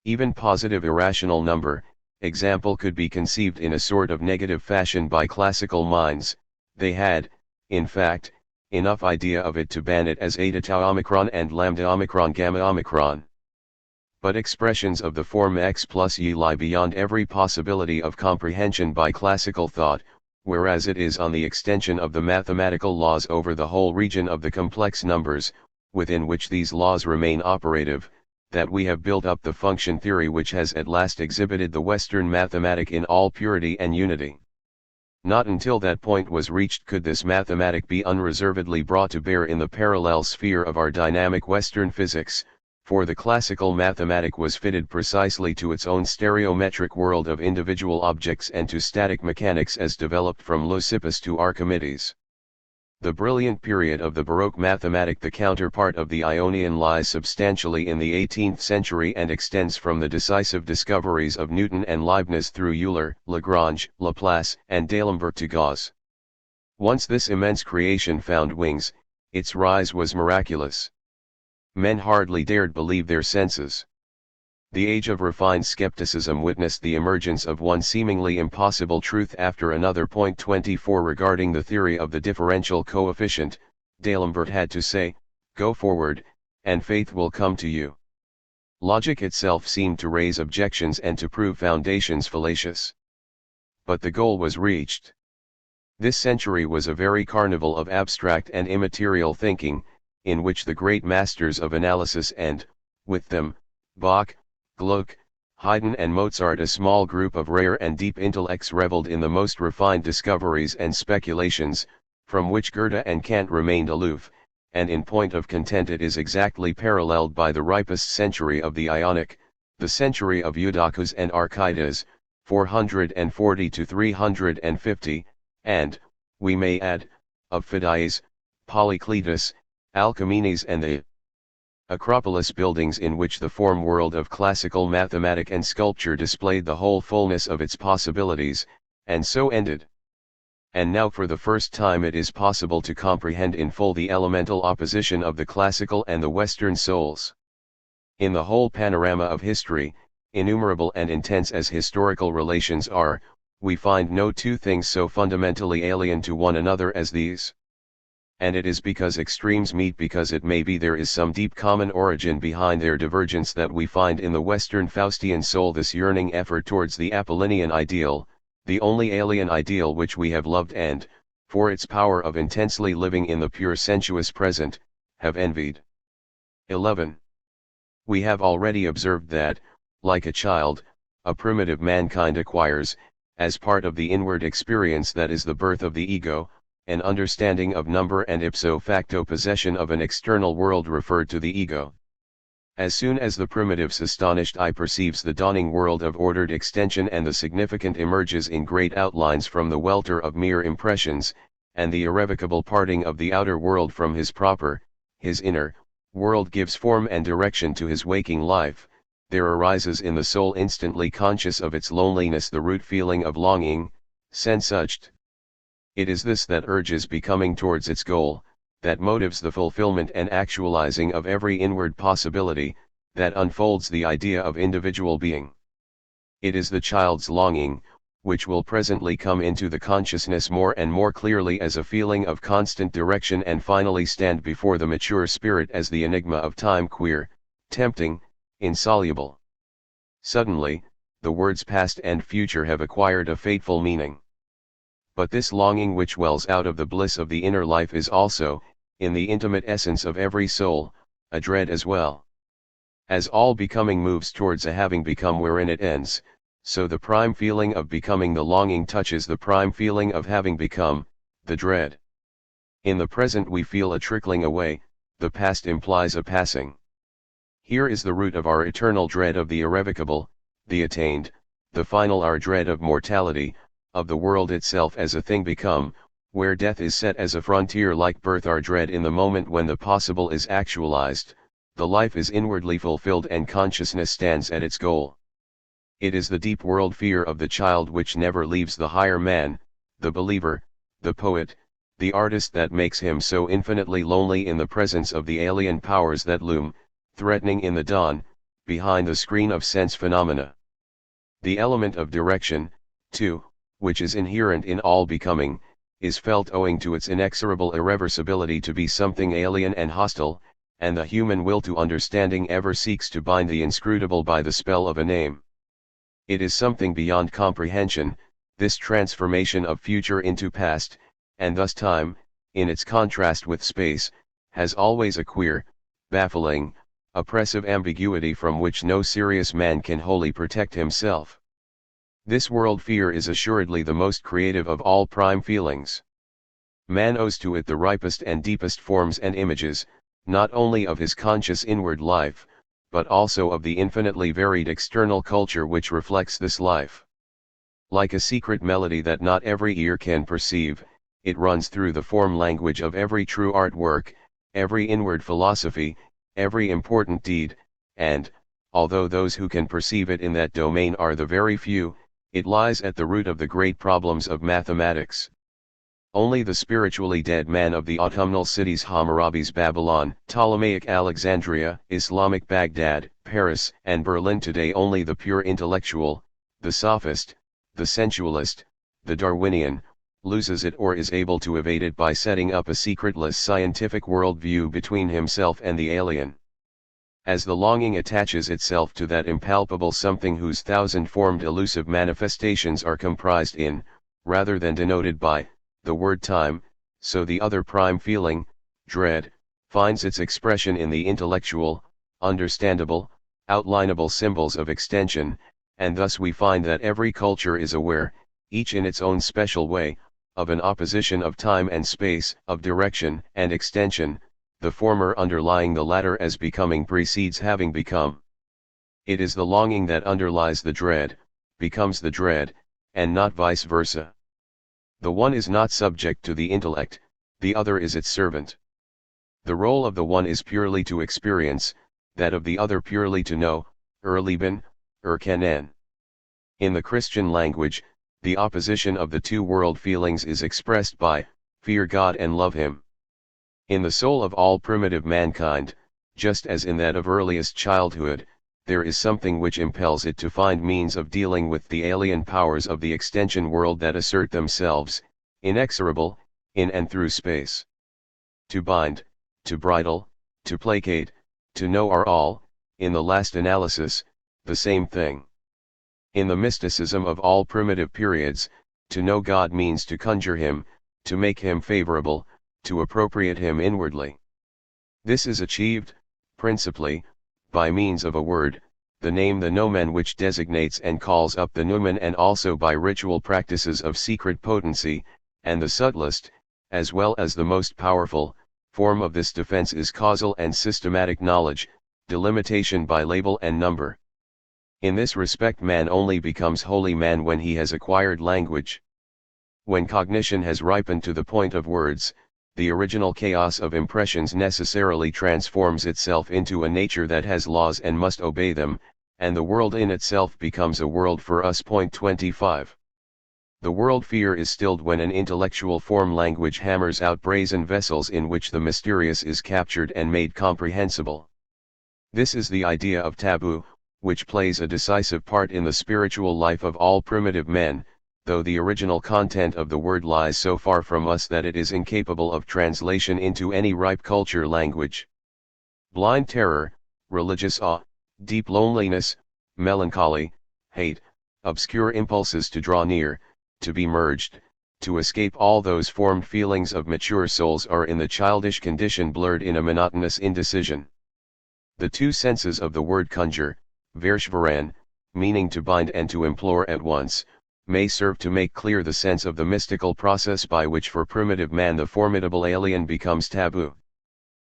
Even positive irrational number, example, could be conceived in a sort of negative fashion by classical minds. They had, in fact, enough idea of it to ban it as eta tau omicron and lambda omicron gamma omicron. But expressions of the form x plus y lie beyond every possibility of comprehension by classical thought, whereas it is on the extension of the mathematical laws over the whole region of the complex numbers, within which these laws remain operative, that we have built up the function theory which has at last exhibited the Western mathematic in all purity and unity. Not until that point was reached could this mathematic be unreservedly brought to bear in the parallel sphere of our dynamic Western physics, for the classical mathematic was fitted precisely to its own stereometric world of individual objects and to static mechanics as developed from Leucippus to Archimedes. The brilliant period of the Baroque mathematic, the counterpart of the Ionian, lies substantially in the 18th century and extends from the decisive discoveries of Newton and Leibniz through Euler, Lagrange, Laplace, and D'Alembert to Gauss. Once this immense creation found wings, its rise was miraculous. Men hardly dared believe their senses. The age of refined skepticism witnessed the emergence of one seemingly impossible truth after another. 24 Regarding the theory of the differential coefficient, D'Alembert had to say, "Go forward, and faith will come to you." Logic itself seemed to raise objections and to prove foundations fallacious. But the goal was reached. This century was a very carnival of abstract and immaterial thinking, in which the great masters of analysis and, with them, Bach, Gluck, Haydn and Mozart, a small group of rare and deep intellects, reveled in the most refined discoveries and speculations, from which Goethe and Kant remained aloof, and in point of content it is exactly paralleled by the ripest century of the Ionic, the century of Eudoxus and Archytas, 440 to 350, and, we may add, of Phidias, Polycletus, Alcamenes and the Acropolis buildings, in which the form world of classical mathematics and sculpture displayed the whole fullness of its possibilities, and so ended. And now for the first time it is possible to comprehend in full the elemental opposition of the classical and the Western souls. In the whole panorama of history, innumerable and intense as historical relations are, we find no two things so fundamentally alien to one another as these. And it is because extremes meet, because it may be there is some deep common origin behind their divergence, that we find in the Western Faustian soul this yearning effort towards the Apollinian ideal, the only alien ideal which we have loved and, for its power of intensely living in the pure sensuous present, have envied. 11. We have already observed that, like a child, a primitive mankind acquires, as part of the inward experience that is the birth of the ego, an understanding of number and ipso facto possession of an external world referred to the ego. As soon as the primitive's astonished eye perceives the dawning world of ordered extension and the significant emerges in great outlines from the welter of mere impressions, and the irrevocable parting of the outer world from his proper, his inner, world gives form and direction to his waking life, there arises in the soul, instantly conscious of its loneliness, the root feeling of longing, Sehnsucht. It is this that urges becoming towards its goal, that motives the fulfillment and actualizing of every inward possibility, that unfolds the idea of individual being. It is the child's longing, which will presently come into the consciousness more and more clearly as a feeling of constant direction, and finally stand before the mature spirit as the enigma of time, queer, tempting, insoluble. Suddenly, the words past and future have acquired a fateful meaning. But this longing which wells out of the bliss of the inner life is also, in the intimate essence of every soul, a dread as well. As all becoming moves towards a having become wherein it ends, so the prime feeling of becoming, the longing, touches the prime feeling of having become, the dread. In the present we feel a trickling away, the past implies a passing. Here is the root of our eternal dread of the irrevocable, the attained, the final, our dread of mortality, of the world itself as a thing become, where death is set as a frontier like birth are dread in the moment when the possible is actualized, the life is inwardly fulfilled and consciousness stands at its goal. It is the deep world fear of the child which never leaves the higher man, the believer, the poet, the artist that makes him so infinitely lonely in the presence of the alien powers that loom, threatening in the dawn, behind the screen of sense phenomena. The element of direction, too, which is inherent in all becoming, is felt owing to its inexorable irreversibility to be something alien and hostile, and the human will to understanding ever seeks to bind the inscrutable by the spell of a name. It is something beyond comprehension, this transformation of future into past, and thus time, in its contrast with space, has always a queer, baffling, oppressive ambiguity from which no serious man can wholly protect himself. This world fear is assuredly the most creative of all prime feelings. Man owes to it the ripest and deepest forms and images, not only of his conscious inward life, but also of the infinitely varied external culture which reflects this life. Like a secret melody that not every ear can perceive, it runs through the form language of every true artwork, every inward philosophy, every important deed, and, although those who can perceive it in that domain are the very few, it lies at the root of the great problems of mathematics. Only the spiritually dead man of the autumnal cities Hammurabi's Babylon, Ptolemaic Alexandria, Islamic Baghdad, Paris, and Berlin today, only the pure intellectual, the sophist, the sensualist, the Darwinian, loses it or is able to evade it by setting up a secretless scientific worldview between himself and the alien. As the longing attaches itself to that impalpable something whose thousand-formed elusive manifestations are comprised in, rather than denoted by, the word time, so the other prime feeling, dread, finds its expression in the intellectual, understandable, outlinable symbols of extension, and thus we find that every culture is aware, each in its own special way, of an opposition of time and space, of direction and extension, the former underlying the latter as becoming precedes having become. It is the longing that underlies the dread, becomes the dread, and not vice versa. The one is not subject to the intellect, the other is its servant. The role of the one is purely to experience, that of the other purely to know, erleben, erkennen. In the Christian language, the opposition of the two world feelings is expressed by, fear God and love Him. In the soul of all primitive mankind, just as in that of earliest childhood, there is something which impels it to find means of dealing with the alien powers of the extension world that assert themselves, inexorable, in and through space. To bind, to bridle, to placate, to know are all, in the last analysis, the same thing. In the mysticism of all primitive periods, to know God means to conjure Him, to make Him favorable, to appropriate Him inwardly. This is achieved, principally, by means of a word, the name, the nomen, which designates and calls up the noumen, and also by ritual practices of secret potency, and the subtlest, as well as the most powerful, form of this defense is causal and systematic knowledge, delimitation by label and number. In this respect man only becomes wholly man when he has acquired language. When cognition has ripened to the point of words, the original chaos of impressions necessarily transforms itself into a nature that has laws and must obey them, and the world in itself becomes a world for us. 25. The world fear is stilled when an intellectual form language hammers out brazen vessels in which the mysterious is captured and made comprehensible. This is the idea of taboo, which plays a decisive part in the spiritual life of all primitive men, though the original content of the word lies so far from us that it is incapable of translation into any ripe culture language. Blind terror, religious awe, deep loneliness, melancholy, hate, obscure impulses to draw near, to be merged, to escape all those formed feelings of mature souls are in the childish condition blurred in a monotonous indecision. The two senses of the word conjure, vershvaran, meaning to bind and to implore at once, may serve to make clear the sense of the mystical process by which for primitive man the formidable alien becomes taboo.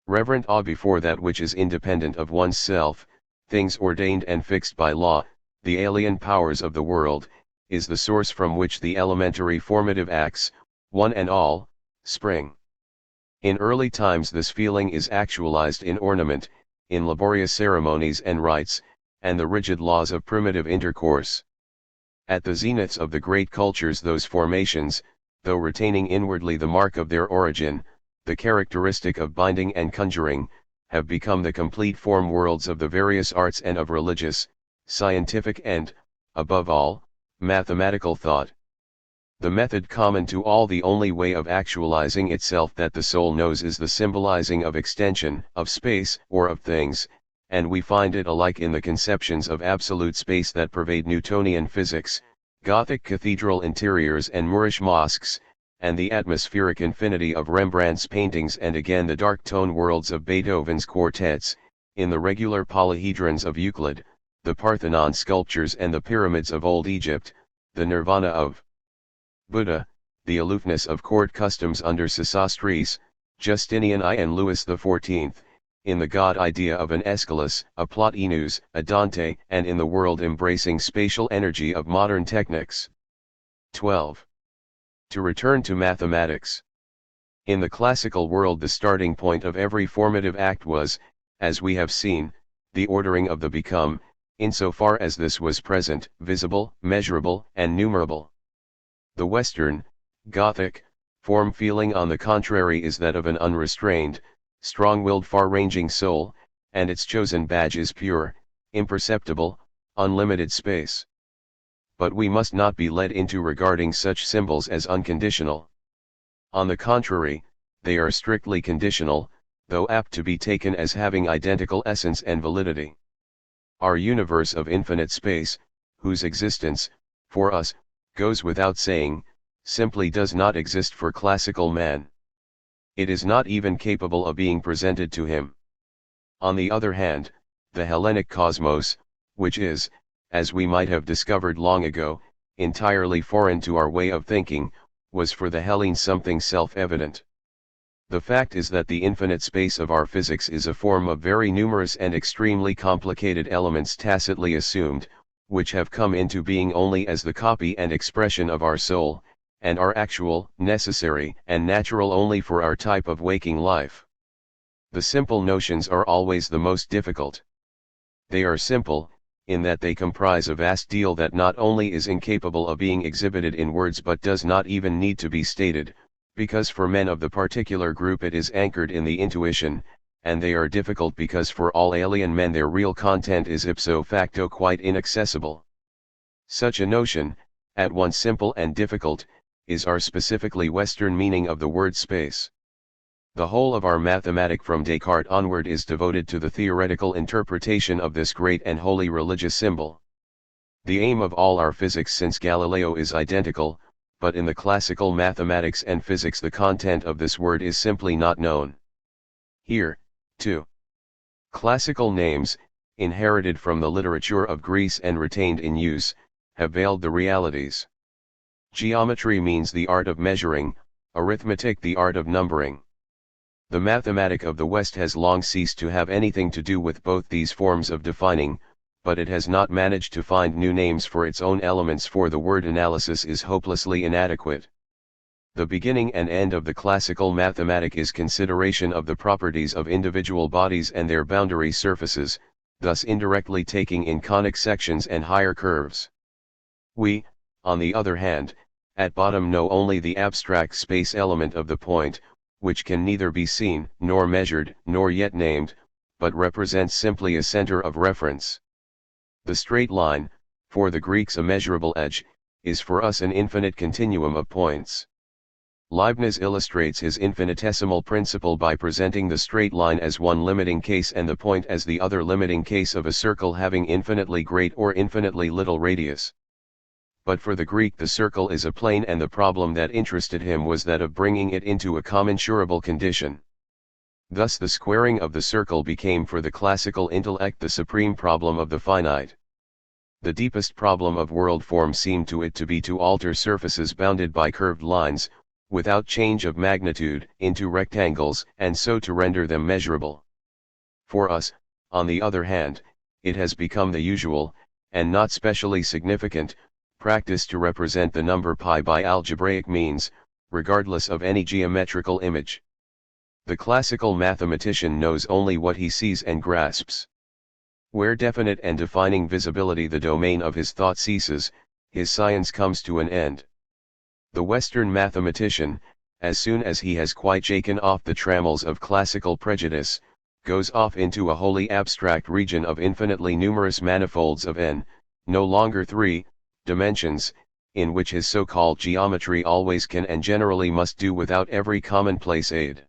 Reverent awe before that which is independent of one's self, things ordained and fixed by law, the alien powers of the world, is the source from which the elementary formative acts, one and all, spring. In early times this feeling is actualized in ornament, in laborious ceremonies and rites, and the rigid laws of primitive intercourse. At the zeniths of the great cultures those formations, though retaining inwardly the mark of their origin, the characteristic of binding and conjuring, have become the complete form worlds of the various arts and of religious, scientific and, above all, mathematical thought. The method common to all, the only way of actualizing itself that the soul knows, is the symbolizing of extension, of space, or of things, and we find it alike in the conceptions of absolute space that pervade Newtonian physics, Gothic cathedral interiors and Moorish mosques, and the atmospheric infinity of Rembrandt's paintings, and again the dark tone worlds of Beethoven's quartets, in the regular polyhedrons of Euclid, the Parthenon sculptures and the pyramids of Old Egypt, the nirvana of Buddha, the aloofness of court customs under Sesostris, Justinian I and Louis XIV, in the God idea of an Aeschylus, a Plotinus, a Dante, and in the world-embracing spatial energy of modern technics. 12. To return to mathematics. In the classical world the starting point of every formative act was, as we have seen, the ordering of the become, insofar as this was present, visible, measurable, and numerable. The Western, Gothic, form feeling on the contrary is that of an unrestrained, strong-willed far-ranging soul, and its chosen badge is pure, imperceptible, unlimited space. But we must not be led into regarding such symbols as unconditional. On the contrary, they are strictly conditional, though apt to be taken as having identical essence and validity. Our universe of infinite space, whose existence, for us, goes without saying, simply does not exist for classical man. It is not even capable of being presented to him. On the other hand, the Hellenic cosmos, which is, as we might have discovered long ago, entirely foreign to our way of thinking, was for the Hellenes something self-evident. The fact is that the infinite space of our physics is a form of very numerous and extremely complicated elements tacitly assumed, which have come into being only as the copy and expression of our soul, and are actual, necessary, and natural only for our type of waking life. The simple notions are always the most difficult. They are simple, in that they comprise a vast deal that not only is incapable of being exhibited in words but does not even need to be stated, because for men of the particular group it is anchored in the intuition, and they are difficult because for all alien men their real content is ipso facto quite inaccessible. Such a notion, at once simple and difficult, is our specifically Western meaning of the word space. The whole of our mathematic from Descartes onward is devoted to the theoretical interpretation of this great and holy religious symbol. The aim of all our physics since Galileo is identical, but in the classical mathematics and physics the content of this word is simply not known. Here, too, classical names, inherited from the literature of Greece and retained in use, have veiled the realities. Geometry means the art of measuring, arithmetic the art of numbering. The mathematic of the West has long ceased to have anything to do with both these forms of defining, but it has not managed to find new names for its own elements, for the word analysis is hopelessly inadequate. The beginning and end of the classical mathematic is consideration of the properties of individual bodies and their boundary surfaces, thus indirectly taking in conic sections and higher curves. We, on the other hand, at bottom know only the abstract space element of the point, which can neither be seen, nor measured, nor yet named, but represents simply a center of reference. The straight line, for the Greeks a measurable edge, is for us an infinite continuum of points. Leibniz illustrates his infinitesimal principle by presenting the straight line as one limiting case and the point as the other limiting case of a circle having infinitely great or infinitely little radius. But for the Greek the circle is a plane, and the problem that interested him was that of bringing it into a commensurable condition. Thus the squaring of the circle became for the classical intellect the supreme problem of the finite. The deepest problem of world form seemed to it to be to alter surfaces bounded by curved lines, without change of magnitude, into rectangles, and so to render them measurable. For us, on the other hand, it has become the usual, and not specially significant, practice to represent the number pi by algebraic means, regardless of any geometrical image. The classical mathematician knows only what he sees and grasps. Where definite and defining visibility the domain of his thought ceases, his science comes to an end. The Western mathematician, as soon as he has quite shaken off the trammels of classical prejudice, goes off into a wholly abstract region of infinitely numerous manifolds of n, no longer three, dimensions, in which his so-called geometry always can and generally must do without every commonplace aid.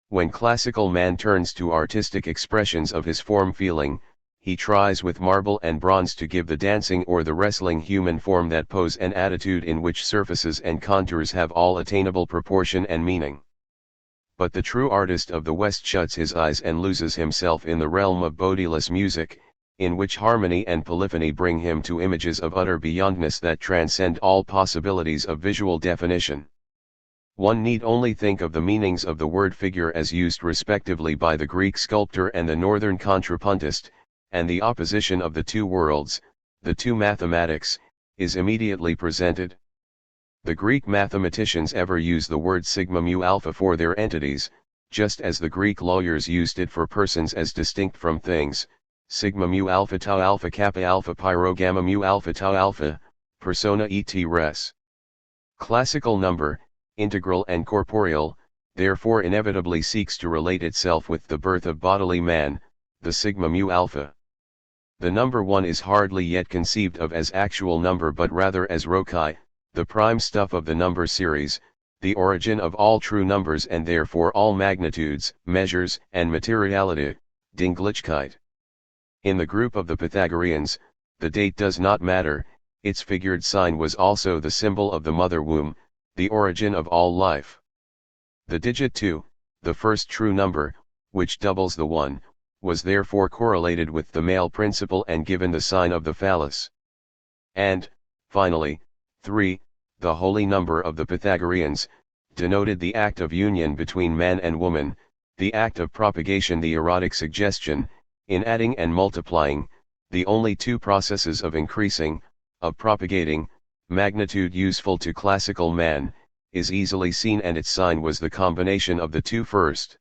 When classical man turns to artistic expressions of his form feeling, he tries with marble and bronze to give the dancing or the wrestling human form that pose and attitude in which surfaces and contours have all attainable proportion and meaning. But the true artist of the West shuts his eyes and loses himself in the realm of bodiless music, in which harmony and polyphony bring him to images of utter beyondness that transcend all possibilities of visual definition. One need only think of the meanings of the word figure as used respectively by the Greek sculptor and the northern contrapuntist, and the opposition of the two worlds, the two mathematics, is immediately presented. The Greek mathematicians ever use the word sigma mu alpha for their entities, just as the Greek lawyers used it for persons as distinct from things, sigma mu alpha tau alpha kappa alpha pi rho gamma mu alpha tau alpha, persona et res. Classical number, integral and corporeal, therefore inevitably seeks to relate itself with the birth of bodily man, the sigma mu alpha. The number 1 is hardly yet conceived of as actual number but rather as rho chi, the prime stuff of the number series, the origin of all true numbers and therefore all magnitudes, measures, and materiality, Dinglichkeit. In the group of the Pythagoreans, the date does not matter, its figured sign was also the symbol of the mother womb, the origin of all life. The digit 2, the first true number, which doubles the 1, was therefore correlated with the male principle and given the sign of the phallus. And, finally, 3, the holy number of the Pythagoreans, denoted the act of union between man and woman, the act of propagation, the erotic suggestion, in adding and multiplying, the only two processes of increasing, of propagating, magnitude useful to classical man, is easily seen, and its sign was the combination of the two first.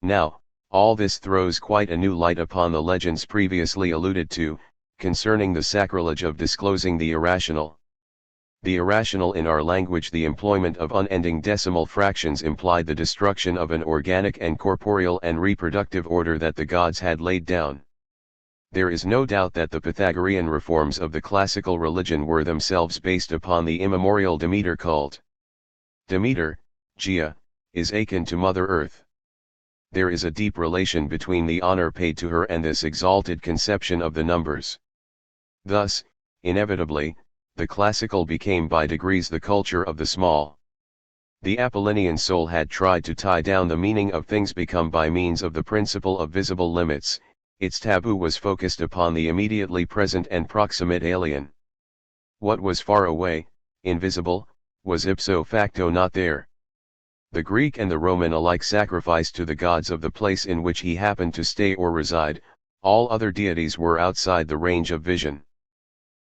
Now, all this throws quite a new light upon the legends previously alluded to, concerning the sacrilege of disclosing the irrational. The irrational in our language, the employment of unending decimal fractions, implied the destruction of an organic and corporeal and reproductive order that the gods had laid down. There is no doubt that the Pythagorean reforms of the classical religion were themselves based upon the immemorial Demeter cult. Demeter, Gaia, is akin to Mother Earth. There is a deep relation between the honor paid to her and this exalted conception of the numbers. Thus, inevitably, the classical became by degrees the culture of the small. The Apollinian soul had tried to tie down the meaning of things become by means of the principle of visible limits. Its taboo was focused upon the immediately present and proximate alien. What was far away, invisible, was ipso facto not there. The Greek and the Roman alike sacrificed to the gods of the place in which he happened to stay or reside. All other deities were outside the range of vision.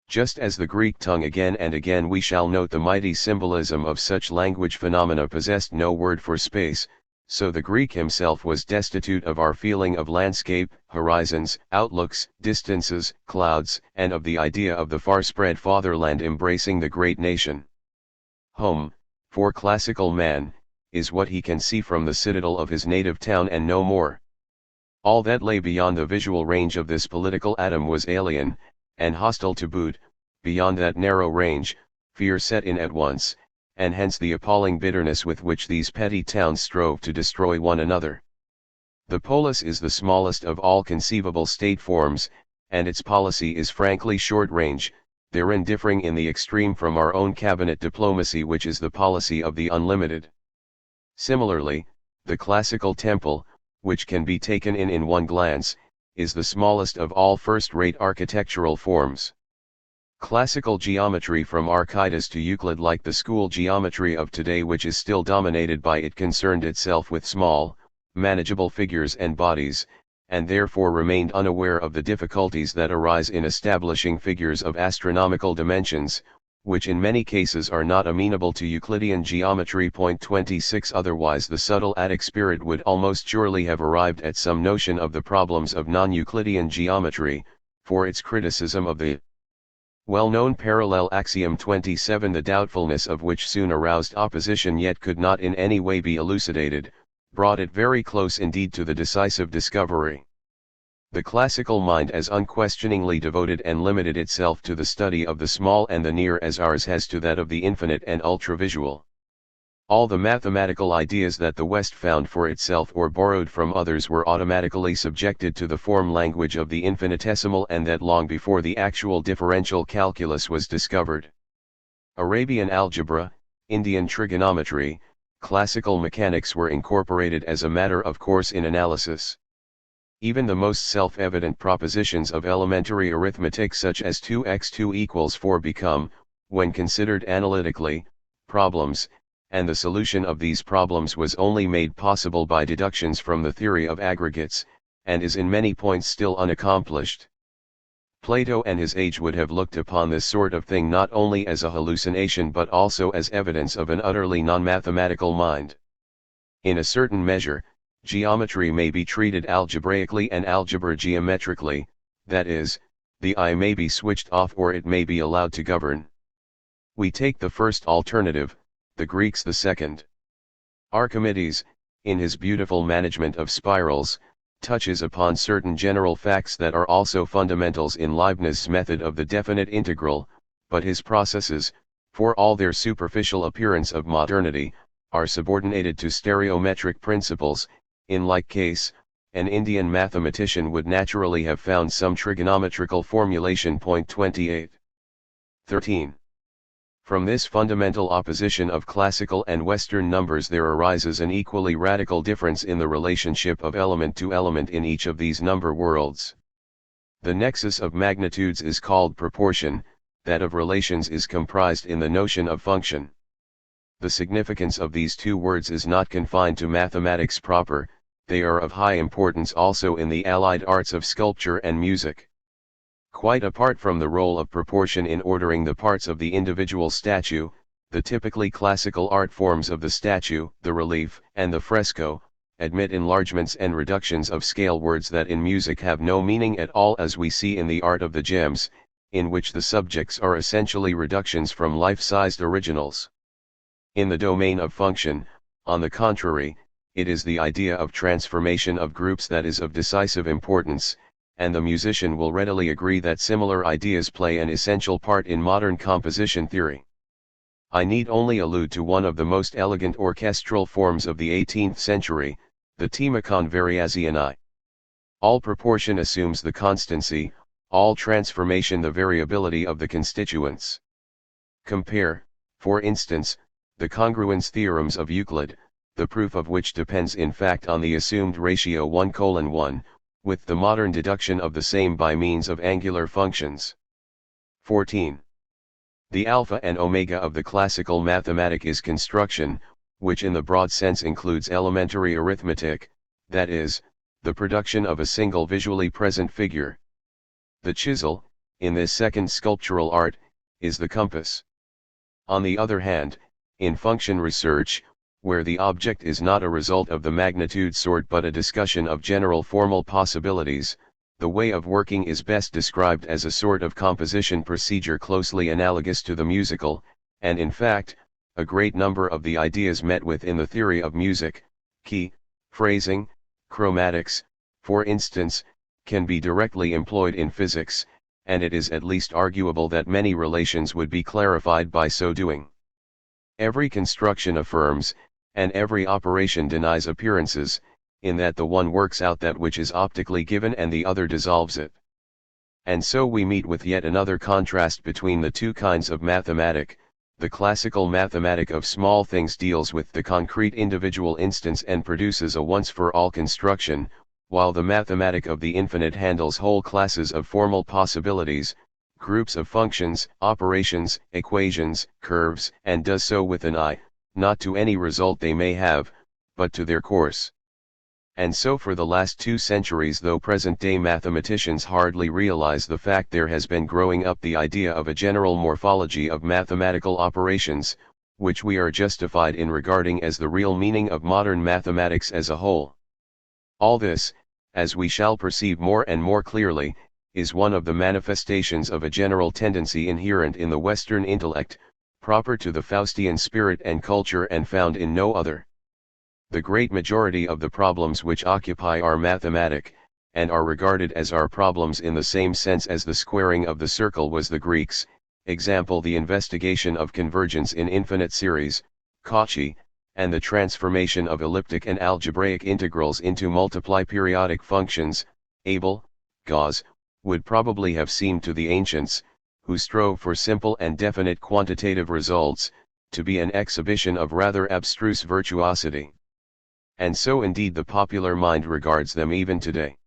Just as the Greek tongue, again and again we shall note the mighty symbolism of such language phenomena, possessed no word for space, so the Greek himself was destitute of our feeling of landscape, horizons, outlooks, distances, clouds, and of the idea of the far-spread fatherland embracing the great nation. Home, for classical man, is what he can see from the citadel of his native town and no more. All that lay beyond the visual range of this political atom was alien, and hostile to boot. Beyond that narrow range, fear set in at once, and hence the appalling bitterness with which these petty towns strove to destroy one another. The polis is the smallest of all conceivable state forms, and its policy is frankly short-range, therein differing in the extreme from our own cabinet diplomacy, which is the policy of the unlimited. Similarly, the classical temple, which can be taken in one glance, is the smallest of all first-rate architectural forms. Classical geometry from Archytas to Euclid, like the school geometry of today which is still dominated by it, concerned itself with small, manageable figures and bodies, and therefore remained unaware of the difficulties that arise in establishing figures of astronomical dimensions, which in many cases are not amenable to Euclidean geometry. 26 Otherwise the subtle Attic spirit would almost surely have arrived at some notion of the problems of non-Euclidean geometry, for its criticism of the well-known parallel axiom 27, the doubtfulness of which soon aroused opposition yet could not in any way be elucidated, brought it very close indeed to the decisive discovery. The classical mind as unquestioningly devoted and limited itself to the study of the small and the near as ours has to that of the infinite and ultravisual. All the mathematical ideas that the West found for itself or borrowed from others were automatically subjected to the form language of the infinitesimal, and that long before the actual differential calculus was discovered. Arabian algebra, Indian trigonometry, classical mechanics were incorporated as a matter of course in analysis. Even the most self-evident propositions of elementary arithmetic such as 2x2 equals 4 become, when considered analytically, problems, and the solution of these problems was only made possible by deductions from the theory of aggregates, and is in many points still unaccomplished. Plato and his age would have looked upon this sort of thing not only as a hallucination but also as evidence of an utterly non-mathematical mind. In a certain measure, geometry may be treated algebraically and algebra geometrically, that is, the eye may be switched off or it may be allowed to govern. We take the first alternative, the Greeks the second. Archimedes, in his beautiful management of spirals, touches upon certain general facts that are also fundamentals in Leibniz's method of the definite integral, but his processes, for all their superficial appearance of modernity, are subordinated to stereometric principles. In like case, an Indian mathematician would naturally have found some trigonometrical formulation. 28. 13. From this fundamental opposition of classical and Western numbers there arises an equally radical difference in the relationship of element to element in each of these number worlds. The nexus of magnitudes is called proportion, that of relations is comprised in the notion of function. The significance of these two words is not confined to mathematics proper, they are of high importance also in the allied arts of sculpture and music. Quite apart from the role of proportion in ordering the parts of the individual statue, the typically classical art forms of the statue, the relief, and the fresco, admit enlargements and reductions of scale words that in music have no meaning at all, as we see in the art of the gems, in which the subjects are essentially reductions from life-sized originals. In the domain of function, on the contrary, it is the idea of transformation of groups that is of decisive importance, and the musician will readily agree that similar ideas play an essential part in modern composition theory. I need only allude to one of the most elegant orchestral forms of the 18th century, the tema con variazioni. All proportion assumes the constancy, all transformation the variability of the constituents. Compare, for instance, the congruence theorems of Euclid, the proof of which depends in fact on the assumed ratio 1:1, with the modern deduction of the same by means of angular functions. 14. The alpha and omega of the classical mathematic is construction, which in the broad sense includes elementary arithmetic, that is, the production of a single visually present figure. The chisel, in this second sculptural art, is the compass. On the other hand, in function research, where the object is not a result of the magnitude sort but a discussion of general formal possibilities, the way of working is best described as a sort of composition procedure closely analogous to the musical, and in fact, a great number of the ideas met with in the theory of music, key, phrasing, chromatics, for instance, can be directly employed in physics, and it is at least arguable that many relations would be clarified by so doing. Every construction affirms, and every operation denies appearances, in that the one works out that which is optically given and the other dissolves it. And so we meet with yet another contrast between the two kinds of mathematic. The classical mathematic of small things deals with the concrete individual instance and produces a once-for-all construction, while the mathematic of the infinite handles whole classes of formal possibilities, groups of functions, operations, equations, curves, and does so with an eye, not to any result they may have, but to their course. And so for the last 2 centuries, though present-day mathematicians hardly realize the fact, there has been growing up the idea of a general morphology of mathematical operations, which we are justified in regarding as the real meaning of modern mathematics as a whole. All this, as we shall perceive more and more clearly, is one of the manifestations of a general tendency inherent in the Western intellect, proper to the Faustian spirit and culture and found in no other. The great majority of the problems which occupy our mathematic, and are regarded as our problems in the same sense as the squaring of the circle was the Greeks', example the investigation of convergence in infinite series, Cauchy, and the transformation of elliptic and algebraic integrals into multiply periodic functions, Abel, Gauss, would probably have seemed to the ancients, who strove for simple and definite quantitative results, to be an exhibition of rather abstruse virtuosity. And so indeed the popular mind regards them even today.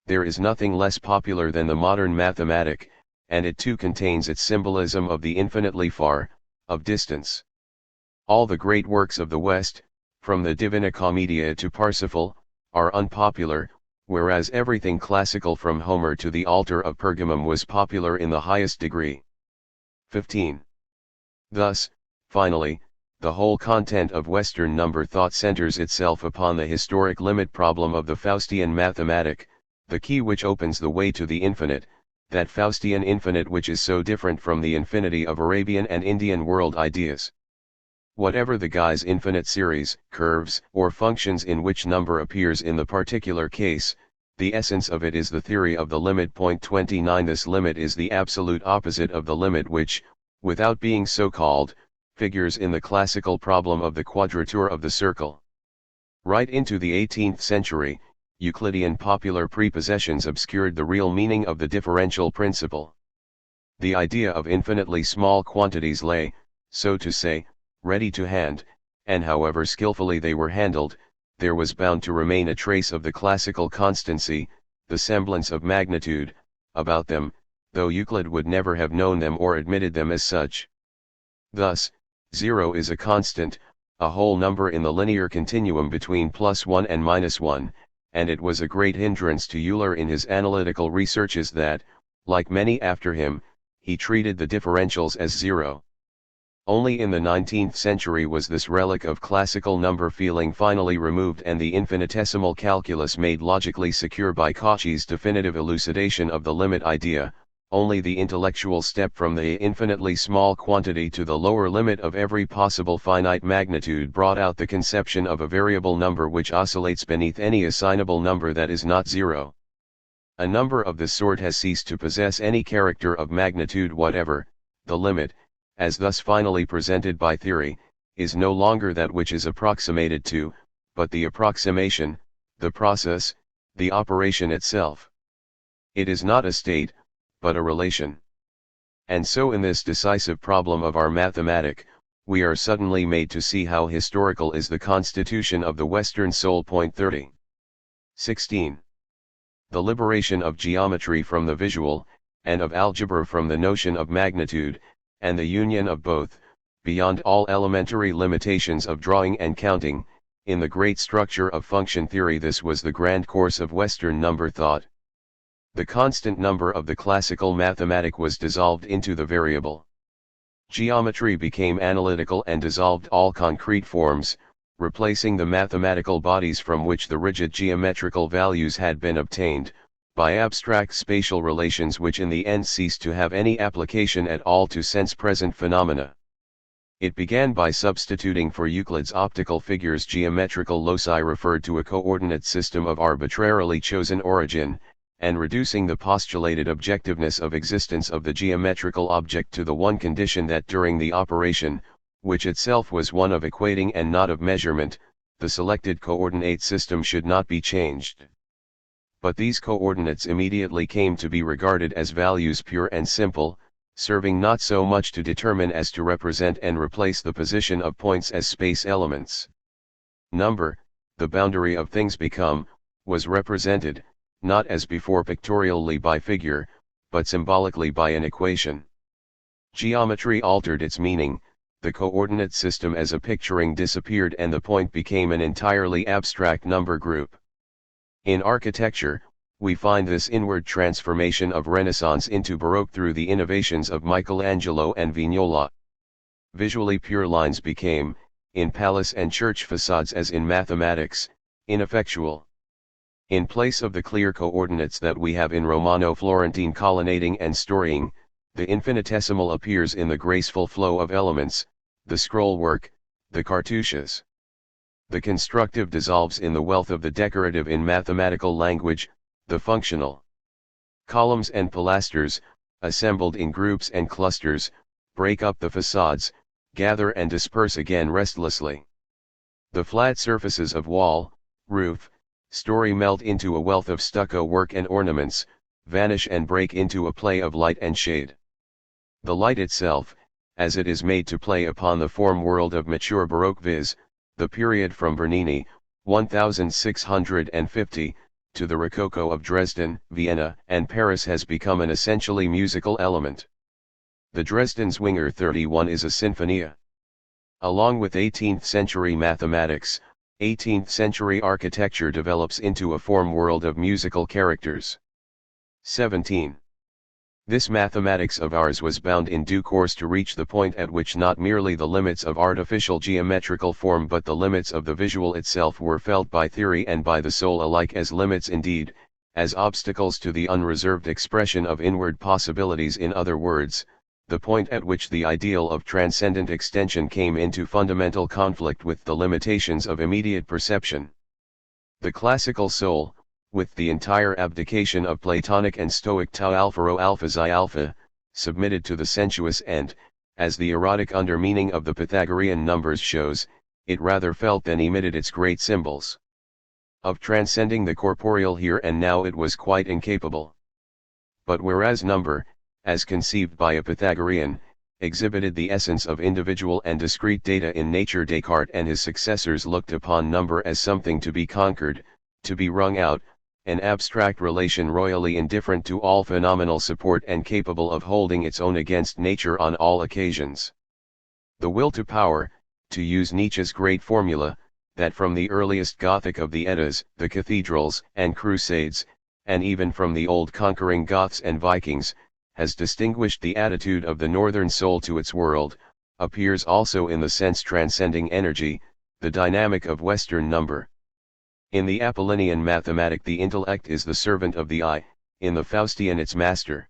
There is nothing less popular than the modern mathematic, and it too contains its symbolism of the infinitely far, of distance. All the great works of the West, from the Divina Commedia to Parsifal, are unpopular, whereas everything classical from Homer to the altar of Pergamum was popular in the highest degree. 15. Thus, finally, the whole content of Western number thought centers itself upon the historic limit problem of the Faustian mathematic, the key which opens the way to the infinite, that Faustian infinite which is so different from the infinity of Arabian and Indian world ideas. Whatever the guy's infinite series, curves, or functions in which number appears in the particular case, the essence of it is the theory of the limit. 29 This limit is the absolute opposite of the limit which, without being so called, figures in the classical problem of the quadrature of the circle. Right into the 18th century, Euclidean popular prepossessions obscured the real meaning of the differential principle. The idea of infinitely small quantities lay, so to say, ready to hand, and however skillfully they were handled, there was bound to remain a trace of the classical constancy, the semblance of magnitude, about them, though Euclid would never have known them or admitted them as such. Thus, 0 is a constant, a whole number in the linear continuum between +1 and -1, and it was a great hindrance to Euler in his analytical researches that, like many after him, he treated the differentials as 0. Only in the 19th century was this relic of classical number feeling finally removed and the infinitesimal calculus made logically secure by Cauchy's definitive elucidation of the limit idea. Only the intellectual step from the infinitely small quantity to the lower limit of every possible finite magnitude brought out the conception of a variable number which oscillates beneath any assignable number that is not 0. A number of this sort has ceased to possess any character of magnitude whatever. The limit, as thus finally presented by theory, is no longer that which is approximated to, but the approximation, the process, the operation itself. It is not a state, but a relation. And so in this decisive problem of our mathematic, we are suddenly made to see how historical is the constitution of the Western soul. 30. 16. The liberation of geometry from the visual, and of algebra from the notion of magnitude, and the union of both, beyond all elementary limitations of drawing and counting, in the great structure of function theory. This was the grand course of Western number thought. The constant number of the classical mathematic was dissolved into the variable. Geometry became analytical and dissolved all concrete forms, replacing the mathematical bodies from which the rigid geometrical values had been obtained, by abstract spatial relations which in the end ceased to have any application at all to sense-present phenomena. It began by substituting for Euclid's optical figures geometrical loci referred to a coordinate system of arbitrarily chosen origin, and reducing the postulated objectiveness of existence of the geometrical object to the one condition that during the operation, which itself was one of equating and not of measurement, the selected coordinate system should not be changed. But these coordinates immediately came to be regarded as values pure and simple, serving not so much to determine as to represent and replace the position of points as space elements. Number, the boundary of things become, was represented, not as before pictorially by figure, but symbolically by an equation. Geometry altered its meaning, the coordinate system as a picturing disappeared and the point became an entirely abstract number group. In architecture, we find this inward transformation of Renaissance into Baroque through the innovations of Michelangelo and Vignola. Visually pure lines became, in palace and church facades as in mathematics, ineffectual. In place of the clear coordinates that we have in Romano-Florentine colonnading and storying, the infinitesimal appears in the graceful flow of elements, the scrollwork, the cartouches. The constructive dissolves in the wealth of the decorative in mathematical language, the functional. Columns and pilasters, assembled in groups and clusters, break up the facades, gather and disperse again restlessly. The flat surfaces of wall, roof, story melt into a wealth of stucco work and ornaments, vanish and break into a play of light and shade. The light itself, as it is made to play upon the form world of mature Baroque, viz., the period from Bernini, 1650, to the Rococo of Dresden, Vienna, and Paris, has become an essentially musical element. The Dresden Zwinger 31 is a sinfonia. Along with 18th century mathematics, 18th century architecture develops into a form world of musical characters. 17. This mathematics of ours was bound in due course to reach the point at which not merely the limits of artificial geometrical form but the limits of the visual itself were felt by theory and by the soul alike as limits indeed, as obstacles to the unreserved expression of inward possibilities. In other words, the point at which the ideal of transcendent extension came into fundamental conflict with the limitations of immediate perception. The classical soul, with the entire abdication of Platonic and Stoic tau alpha rho alpha xi alpha, submitted to the sensuous and, as the erotic undermeaning of the Pythagorean numbers shows, it rather felt than emitted its great symbols. Of transcending the corporeal here and now it was quite incapable. But whereas number, as conceived by a Pythagorean, exhibited the essence of individual and discrete data in nature, Descartes and his successors looked upon number as something to be conquered, to be wrung out, an abstract relation royally indifferent to all phenomenal support and capable of holding its own against nature on all occasions. The will to power, to use Nietzsche's great formula, that from the earliest Gothic of the Eddas, the cathedrals and crusades, and even from the old conquering Goths and Vikings, has distinguished the attitude of the northern soul to its world, appears also in the sense transcending energy, the dynamic of Western number. In the Apollinian mathematic the intellect is the servant of the I, in the Faustian its master.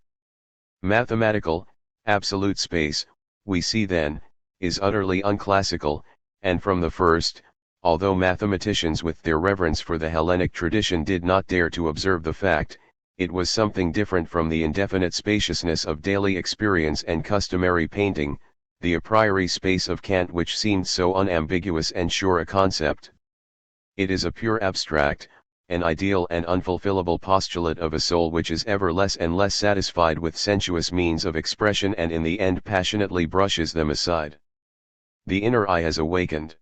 Mathematical, absolute space, we see then, is utterly unclassical, and from the first, although mathematicians with their reverence for the Hellenic tradition did not dare to observe the fact, it was something different from the indefinite spaciousness of daily experience and customary painting, the a priori space of Kant which seemed so unambiguous and sure a concept. It is a pure abstract, an ideal and unfulfillable postulate of a soul which is ever less and less satisfied with sensuous means of expression and in the end passionately brushes them aside. The inner eye has awakened.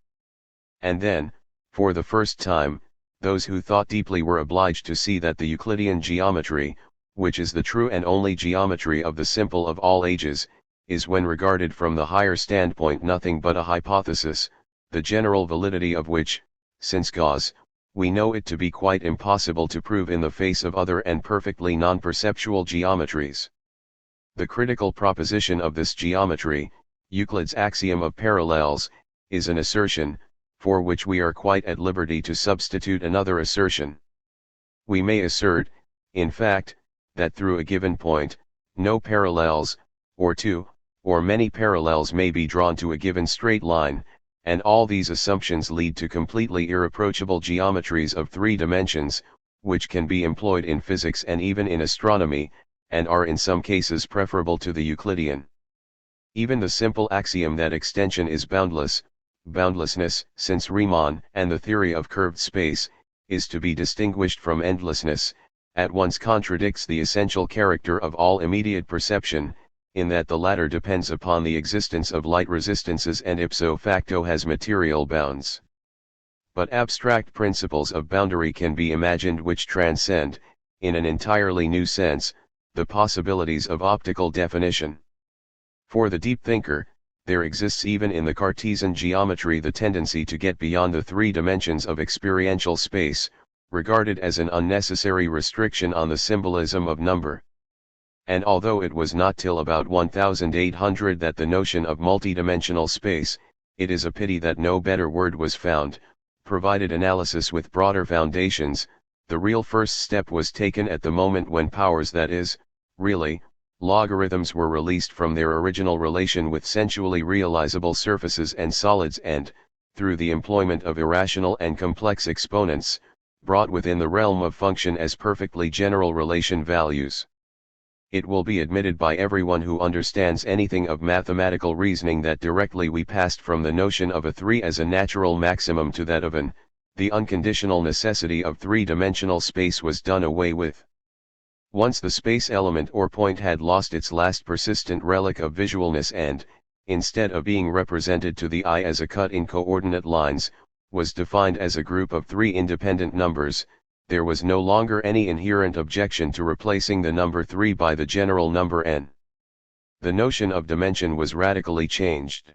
And then, for the first time, those who thought deeply were obliged to see that the Euclidean geometry, which is the true and only geometry of the simple of all ages, is when regarded from the higher standpoint nothing but a hypothesis, the general validity of which, since Gauss, we know it to be quite impossible to prove in the face of other and perfectly non-perceptual geometries. The critical proposition of this geometry, Euclid's axiom of parallels, is an assertion, for which we are quite at liberty to substitute another assertion. We may assert, in fact, that through a given point, no parallels, or two, or many parallels may be drawn to a given straight line, and all these assumptions lead to completely irreproachable geometries of 3 dimensions, which can be employed in physics and even in astronomy, and are in some cases preferable to the Euclidean. Even the simple axiom that extension is boundlessness, since Riemann and the theory of curved space, is to be distinguished from endlessness, at once contradicts the essential character of all immediate perception, in that the latter depends upon the existence of light resistances and ipso facto has material bounds. But abstract principles of boundary can be imagined which transcend, in an entirely new sense, the possibilities of optical definition. For the deep thinker, there exists even in the Cartesian geometry the tendency to get beyond the 3 dimensions of experiential space, regarded as an unnecessary restriction on the symbolism of number. And although it was not till about 1800 that the notion of multidimensional space, it is a pity that no better word was found, provided analysis with broader foundations. The real first step was taken at the moment when powers, that is, really, logarithms, were released from their original relation with sensually realizable surfaces and solids and, through the employment of irrational and complex exponents, brought within the realm of function as perfectly general relation values. It will be admitted by everyone who understands anything of mathematical reasoning that directly we passed from the notion of a 3 as a natural maximum to that of an, the unconditional necessity of three-dimensional space was done away with. Once the space element or point had lost its last persistent relic of visualness and, instead of being represented to the eye as a cut in coordinate lines, was defined as a group of three independent numbers, there was no longer any inherent objection to replacing the number 3 by the general number n. The notion of dimension was radically changed.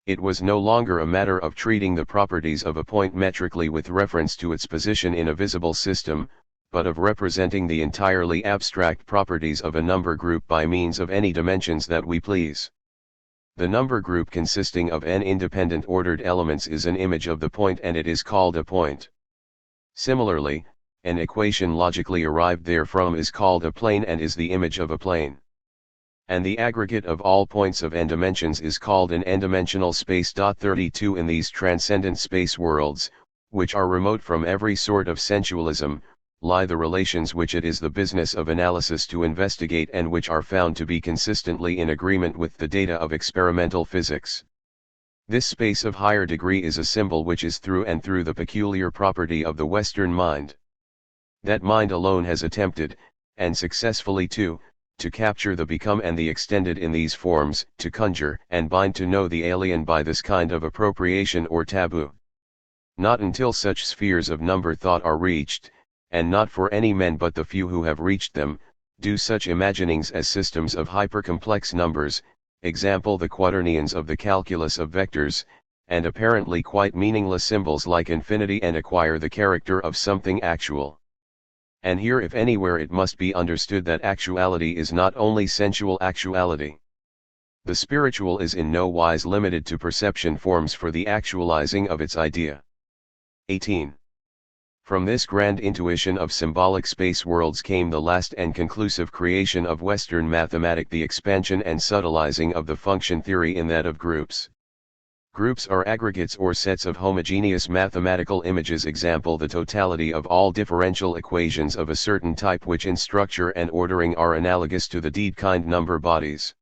It was no longer a matter of treating the properties of a point metrically with reference to its position in a visible system, but of representing the entirely abstract properties of a number group by means of any dimensions that we please. The number group consisting of n independent ordered elements is an image of the point, and it is called a point. Similarly, an equation logically arrived therefrom is called a plane and is the image of a plane. And the aggregate of all points of n dimensions is called an n-dimensional space. 32 In these transcendent space worlds, which are remote from every sort of sensualism, lie the relations which it is the business of analysis to investigate and which are found to be consistently in agreement with the data of experimental physics. This space of higher degree is a symbol which is through and through the peculiar property of the Western mind. That mind alone has attempted, and successfully too, to capture the become and the extended in these forms, to conjure and bind to know the alien by this kind of appropriation or taboo. Not until such spheres of number thought are reached, and not for any men but the few who have reached them, do such imaginings as systems of hypercomplex numbers, example the quaternions of the calculus of vectors, and apparently quite meaningless symbols like infinity, and acquire the character of something actual. And here, if anywhere, it must be understood that actuality is not only sensual actuality. The spiritual is in no wise limited to perception forms for the actualizing of its idea. 18. From this grand intuition of symbolic space worlds came the last and conclusive creation of Western mathematics, the expansion and subtilizing of the function theory in that of groups. Groups are aggregates or sets of homogeneous mathematical images, example the totality of all differential equations of a certain type which in structure and ordering are analogous to the Dedekind number bodies.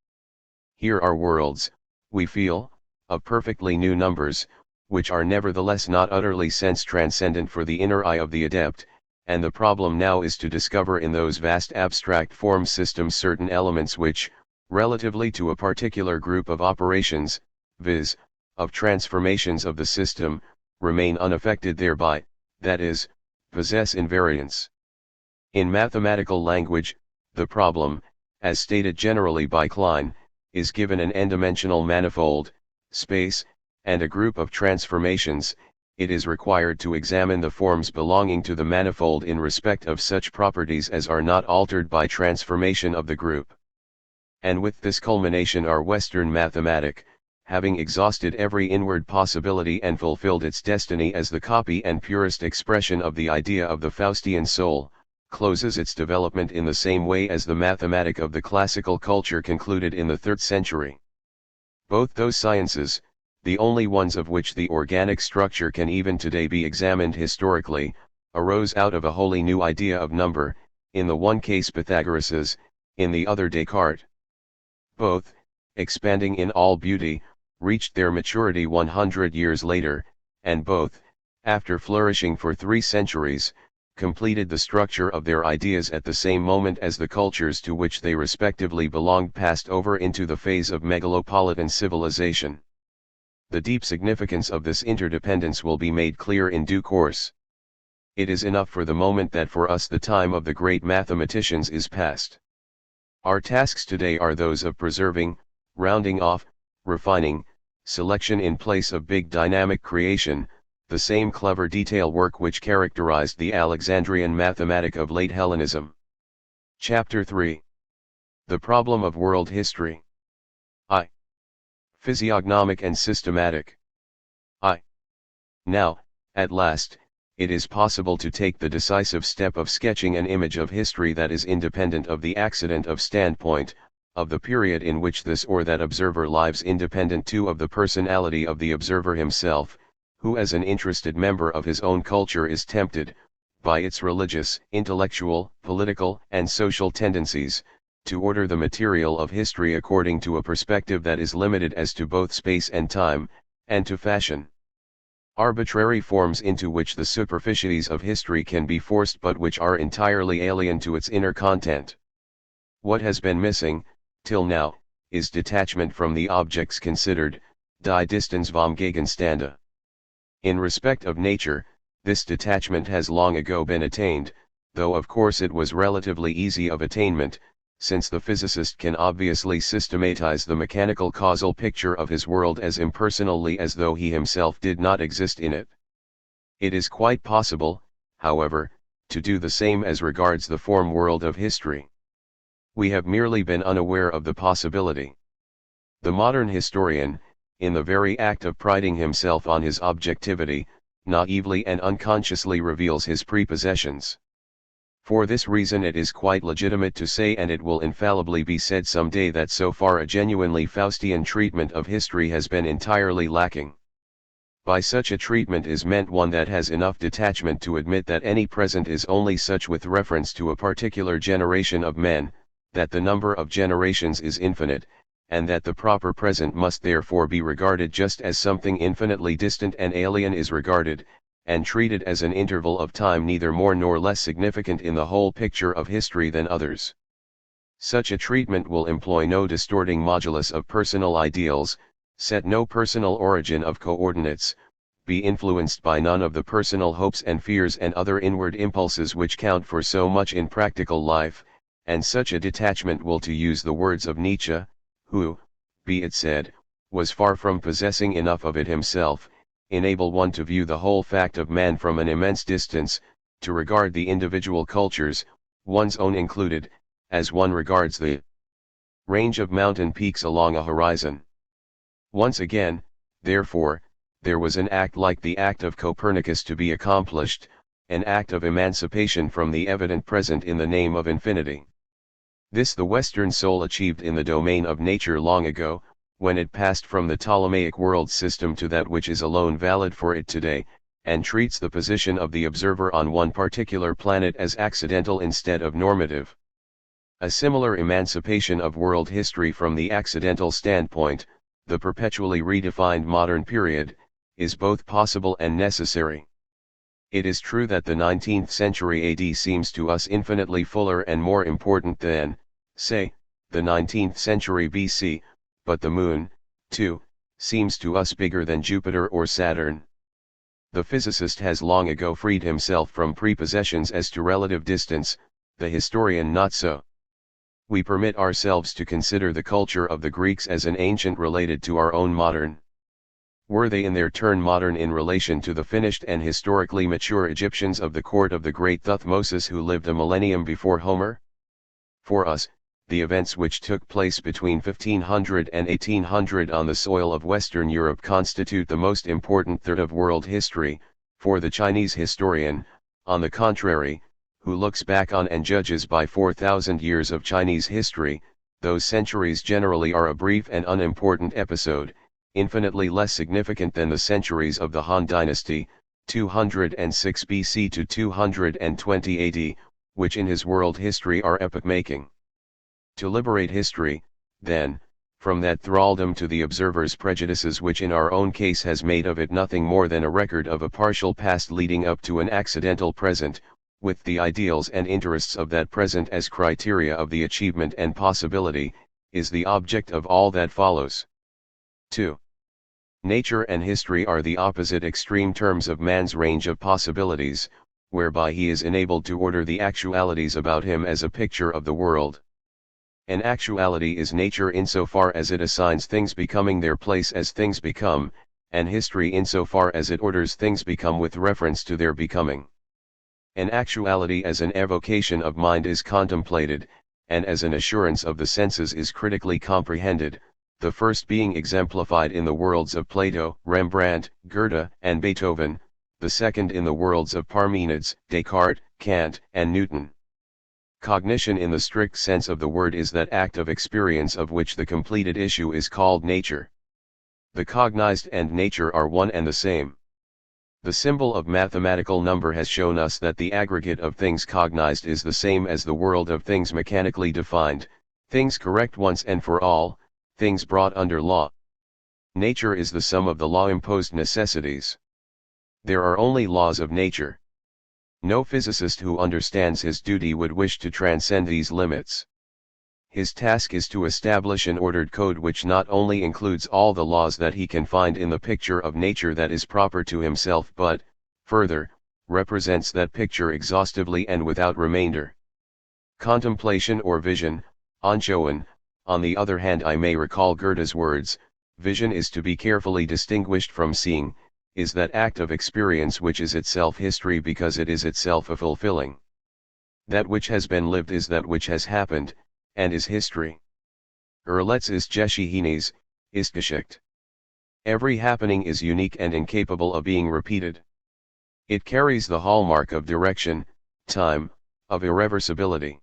Here are worlds, we feel, of perfectly new numbers, which are nevertheless not utterly sense-transcendent for the inner eye of the adept, and the problem now is to discover in those vast abstract form systems certain elements which, relatively to a particular group of operations, viz., of transformations of the system, remain unaffected thereby, that is, possess invariance. In mathematical language, the problem, as stated generally by Klein, is given an n-dimensional manifold, space, and a group of transformations. It is required to examine the forms belonging to the manifold in respect of such properties as are not altered by transformation of the group. And with this culmination our Western mathematic, having exhausted every inward possibility and fulfilled its destiny as the copy and purest expression of the idea of the Faustian soul, closes its development in the same way as the mathematic of the classical culture concluded in the 3rd century. Both those sciences, the only ones of which the organic structure can even today be examined historically, arose out of a wholly new idea of number, in the one case Pythagoras's, in the other Descartes. Both, expanding in all beauty, reached their maturity 100 years later, and both, after flourishing for 3 centuries, completed the structure of their ideas at the same moment as the cultures to which they respectively belonged passed over into the phase of megalopolitan civilization. The deep significance of this interdependence will be made clear in due course. It is enough for the moment that for us the time of the great mathematicians is past. Our tasks today are those of preserving, rounding off, refining, selection in place of big dynamic creation, the same clever detail work which characterized the Alexandrian mathematic of late Hellenism. Chapter 3. The Problem of World History. I. Physiognomic and Systematic. I. Now, at last, it is possible to take the decisive step of sketching an image of history that is independent of the accident of standpoint, of the period in which this or that observer lives, independent too of the personality of the observer himself, who as an interested member of his own culture is tempted, by its religious, intellectual, political, and social tendencies, to order the material of history according to a perspective that is limited as to both space and time, and to fashion arbitrary forms into which the superficies of history can be forced but which are entirely alien to its inner content. What has been missing, till now, is detachment from the objects considered, die Distanz vom Gegenstande. In respect of nature, this detachment has long ago been attained, though of course it was relatively easy of attainment, since the physicist can obviously systematize the mechanical causal picture of his world as impersonally as though he himself did not exist in it. It is quite possible, however, to do the same as regards the form world of history. We have merely been unaware of the possibility. The modern historian, in the very act of priding himself on his objectivity, naively and unconsciously reveals his prepossessions. For this reason it is quite legitimate to say, and it will infallibly be said some day, that so far a genuinely Faustian treatment of history has been entirely lacking. By such a treatment is meant one that has enough detachment to admit that any present is only such with reference to a particular generation of men, that the number of generations is infinite, and that the proper present must therefore be regarded just as something infinitely distant and alien is regarded, and treated as an interval of time neither more nor less significant in the whole picture of history than others. Such a treatment will employ no distorting modulus of personal ideals, set no personal origin of coordinates, be influenced by none of the personal hopes and fears and other inward impulses which count for so much in practical life, and such a detachment will, to use the words of Nietzsche, who, be it said, was far from possessing enough of it himself, enable one to view the whole fact of man from an immense distance, to regard the individual cultures, one's own included, as one regards the range of mountain peaks along a horizon. Once again, therefore, there was an act like the act of Copernicus to be accomplished, an act of emancipation from the evident present in the name of infinity. This the Western soul achieved in the domain of nature long ago, when it passed from the Ptolemaic world system to that which is alone valid for it today, and treats the position of the observer on one particular planet as accidental instead of normative. A similar emancipation of world history from the accidental standpoint, the perpetually redefined modern period, is both possible and necessary. It is true that the 19th century AD seems to us infinitely fuller and more important than, say, the 19th century BC, but the Moon, too, seems to us bigger than Jupiter or Saturn. The physicist has long ago freed himself from prepossessions as to relative distance, the historian not so. We permit ourselves to consider the culture of the Greeks as an ancient related to our own modern. Were they in their turn modern in relation to the finished and historically mature Egyptians of the court of the great Thutmose who lived a millennium before Homer? For us, the events which took place between 1500 and 1800 on the soil of Western Europe constitute the most important third of world history. For the Chinese historian, on the contrary, who looks back on and judges by 4,000 years of Chinese history, those centuries generally are a brief and unimportant episode, infinitely less significant than the centuries of the Han Dynasty, 206 BC to 220 AD, which in his world history are epoch-making. To liberate history, then, from that thraldom to the observer's prejudices which in our own case has made of it nothing more than a record of a partial past leading up to an accidental present, with the ideals and interests of that present as criteria of the achievement and possibility, is the object of all that follows. 2. Nature and history are the opposite extreme terms of man's range of possibilities, whereby he is enabled to order the actualities about him as a picture of the world. An actuality is nature insofar as it assigns things becoming their place as things become, and history insofar as it orders things become with reference to their becoming. An actuality as an evocation of mind is contemplated, and as an assurance of the senses is critically comprehended, the first being exemplified in the worlds of Plato, Rembrandt, Goethe, and Beethoven, the second in the worlds of Parmenides, Descartes, Kant, and Newton. Cognition in the strict sense of the word is that act of experience of which the completed issue is called nature. The cognized and nature are one and the same. The symbol of mathematical number has shown us that the aggregate of things cognized is the same as the world of things mechanically defined, things correct once and for all, things brought under law. Nature is the sum of the law-imposed necessities. There are only laws of nature. No physicist who understands his duty would wish to transcend these limits. His task is to establish an ordered code which not only includes all the laws that he can find in the picture of nature that is proper to himself but, further, represents that picture exhaustively and without remainder. Contemplation or vision, anschauen, on the other hand, I may recall Goethe's words, vision is to be carefully distinguished from seeing, is that act of experience which is itself history because it is itself a fulfilling. That which has been lived is that which has happened, and is history. Letztes ist Geschehnis, ist Geschichte. Every happening is unique and incapable of being repeated. It carries the hallmark of direction, time, of irreversibility.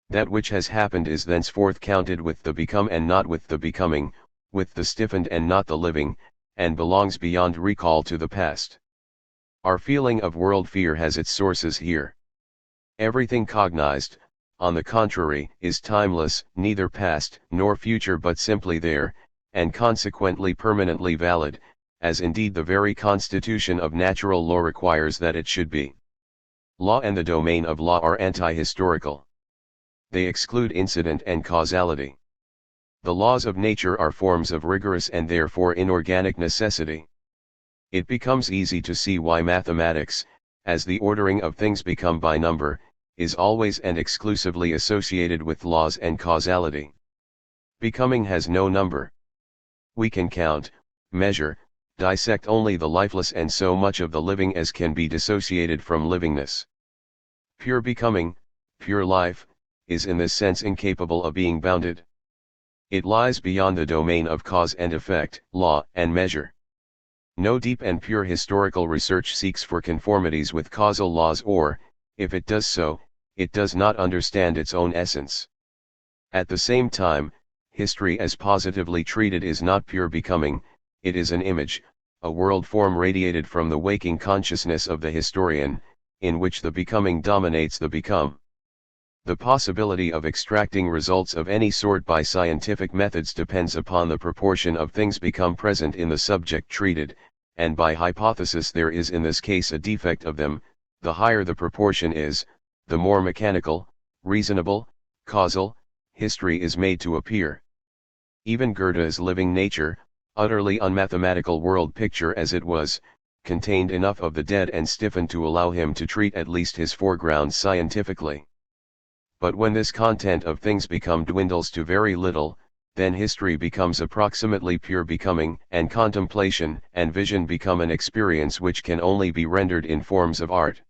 That which has happened is thenceforth counted with the become and not with the becoming, with the stiffened and not the living, and belongs beyond recall to the past. Our feeling of world fear has its sources here. Everything cognized, on the contrary, is timeless, neither past nor future but simply there, and consequently permanently valid, as indeed the very constitution of natural law requires that it should be. Law and the domain of law are anti-historical. They exclude incident and causality. The laws of nature are forms of rigorous and therefore inorganic necessity. It becomes easy to see why mathematics, as the ordering of things become by number, is always and exclusively associated with laws and causality. Becoming has no number. We can count, measure, dissect only the lifeless and so much of the living as can be dissociated from livingness. Pure becoming, pure life, is in this sense incapable of being bounded. It lies beyond the domain of cause and effect, law and measure. No deep and pure historical research seeks for conformities with causal laws or, if it does so, it does not understand its own essence. At the same time, history as positively treated is not pure becoming, it is an image, a world form radiated from the waking consciousness of the historian, in which the becoming dominates the become. The possibility of extracting results of any sort by scientific methods depends upon the proportion of things become present in the subject treated, and by hypothesis there is in this case a defect of them. The higher the proportion is, the more mechanical, reasonable, causal, history is made to appear. Even Goethe's living nature, utterly unmathematical world picture as it was, contained enough of the dead and stiffened to allow him to treat at least his foreground scientifically. But when this content of things become dwindles to very little, then history becomes approximately pure becoming, and contemplation and vision become an experience which can only be rendered in forms of art.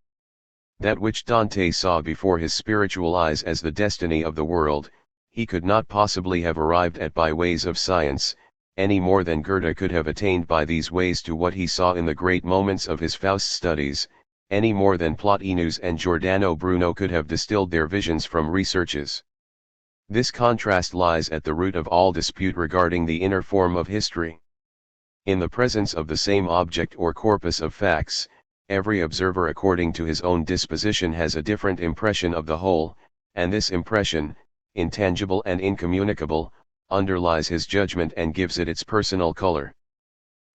That which Dante saw before his spiritual eyes as the destiny of the world, he could not possibly have arrived at by ways of science, any more than Goethe could have attained by these ways to what he saw in the great moments of his Faust studies, any more than Plotinus and Giordano Bruno could have distilled their visions from researches. This contrast lies at the root of all dispute regarding the inner form of history. In the presence of the same object or corpus of facts, every observer according to his own disposition has a different impression of the whole, and this impression, intangible and incommunicable, underlies his judgment and gives it its personal color.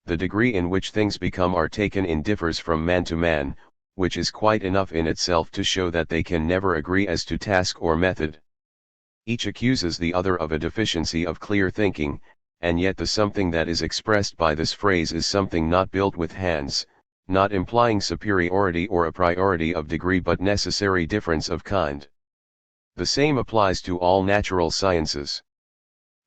The degree in which things become are taken in differs from man to man, which is quite enough in itself to show that they can never agree as to task or method. Each accuses the other of a deficiency of clear thinking, and yet the something that is expressed by this phrase is something not built with hands, not implying superiority or a priority of degree but necessary difference of kind. The same applies to all natural sciences.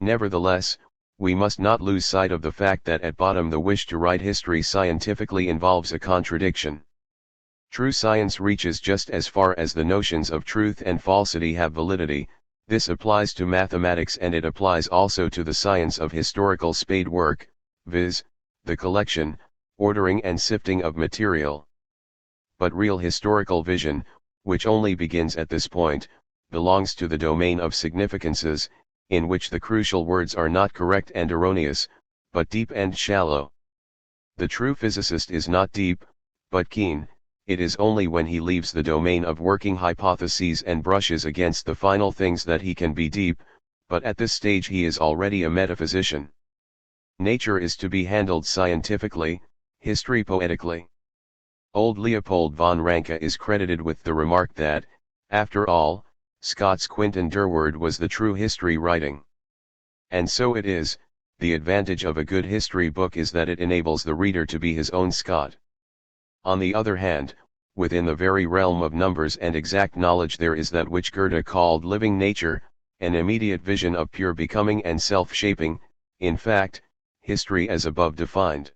Nevertheless, we must not lose sight of the fact that at bottom the wish to write history scientifically involves a contradiction. True science reaches just as far as the notions of truth and falsity have validity. This applies to mathematics, and it applies also to the science of historical spade work, viz., the collection, ordering and sifting of material. But real historical vision, which only begins at this point, belongs to the domain of significances, in which the crucial words are not correct and erroneous, but deep and shallow. The true physicist is not deep, but keen. It is only when he leaves the domain of working hypotheses and brushes against the final things that he can be deep, but at this stage he is already a metaphysician. Nature is to be handled scientifically, history poetically. Old Leopold von Ranke is credited with the remark that, after all, Scott's Quentin Durward was the true history writing. And so it is. The advantage of a good history book is that it enables the reader to be his own Scott. On the other hand, within the very realm of numbers and exact knowledge there is that which Goethe called living nature, an immediate vision of pure becoming and self-shaping, in fact, history as above defined.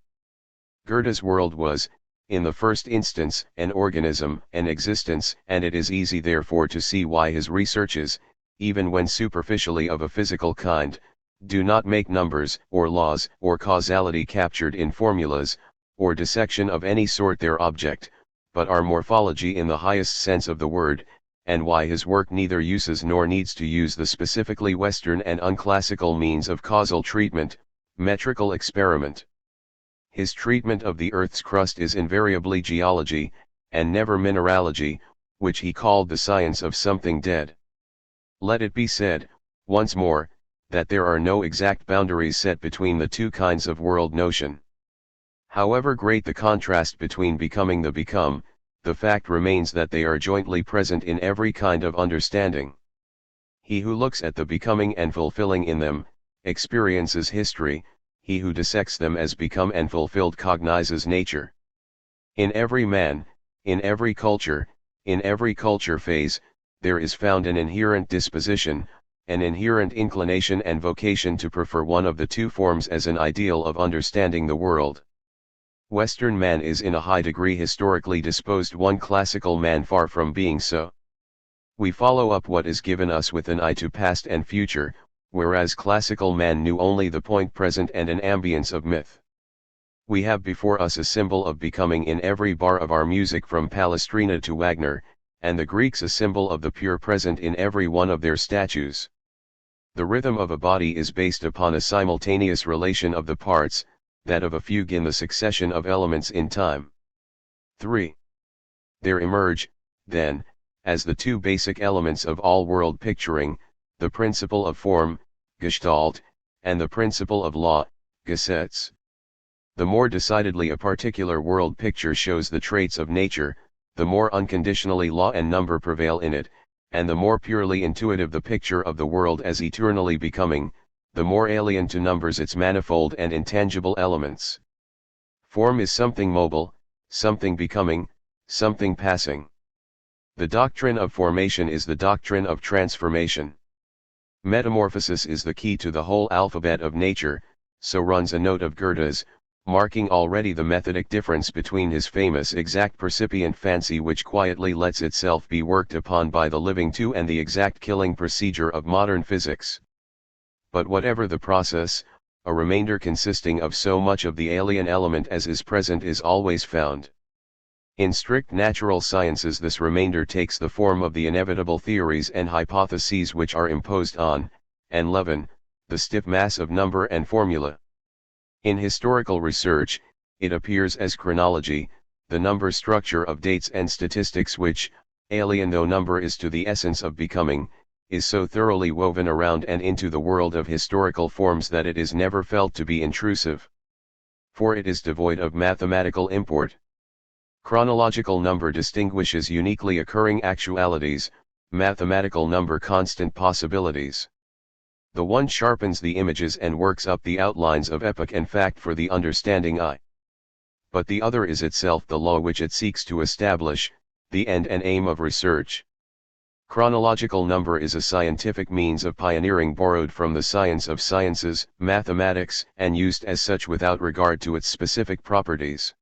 Goethe's world was, in the first instance, an organism, an existence, and it is easy therefore to see why his researches, even when superficially of a physical kind, do not make numbers, or laws, or causality captured in formulas, or dissection of any sort their object, but are morphology in the highest sense of the word, and why his work neither uses nor needs to use the specifically Western and unclassical means of causal treatment, metrical experiment. His treatment of the Earth's crust is invariably geology, and never mineralogy, which he called the science of something dead. Let it be said, once more, that there are no exact boundaries set between the two kinds of world notion. However great the contrast between becoming the become, the fact remains that they are jointly present in every kind of understanding. He who looks at the becoming and fulfilling in them, experiences history. He who dissects them as become and fulfilled cognizes nature. In every man, in every culture phase, there is found an inherent disposition, an inherent inclination and vocation to prefer one of the two forms as an ideal of understanding the world. Western man is in a high degree historically disposed, one classical man far from being so. We follow up what is given us with an eye to past and future, whereas classical man knew only the point present and an ambience of myth. We have before us a symbol of becoming in every bar of our music from Palestrina to Wagner, and the Greeks a symbol of the pure present in every one of their statues. The rhythm of a body is based upon a simultaneous relation of the parts, that of a fugue in the succession of elements in time. 3. There emerge, then, as the two basic elements of all world picturing, the principle of form, Gestalt, and the principle of law, Gesetz. The more decidedly a particular world picture shows the traits of nature, the more unconditionally law and number prevail in it, and the more purely intuitive the picture of the world as eternally becoming, the more alien to numbers its manifold and intangible elements. Form is something mobile, something becoming, something passing. The doctrine of formation is the doctrine of transformation. Metamorphosis is the key to the whole alphabet of nature, so runs a note of Goethe's, marking already the methodic difference between his famous exact percipient fancy which quietly lets itself be worked upon by the living too and the exact killing procedure of modern physics. But whatever the process, a remainder consisting of so much of the alien element as is present is always found. In strict natural sciences this remainder takes the form of the inevitable theories and hypotheses which are imposed on, and leaven, the stiff mass of number and formula. In historical research, it appears as chronology, the number structure of dates and statistics which, alien though number is to the essence of becoming, is so thoroughly woven around and into the world of historical forms that it is never felt to be intrusive. For it is devoid of mathematical import. Chronological number distinguishes uniquely occurring actualities, mathematical number constant possibilities. The one sharpens the images and works up the outlines of epoch and fact for the understanding eye. But the other is itself the law which it seeks to establish, the end and aim of research. Chronological number is a scientific means of pioneering borrowed from the science of sciences, mathematics, and used as such without regard to its specific properties.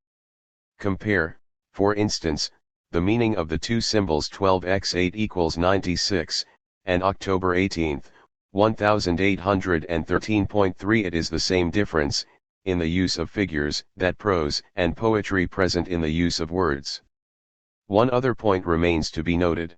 Compare, for instance, the meaning of the two symbols 12x8 equals 96, and October 18, 1813.3. It is the same difference, in the use of figures, that prose and poetry present in the use of words. One other point remains to be noted.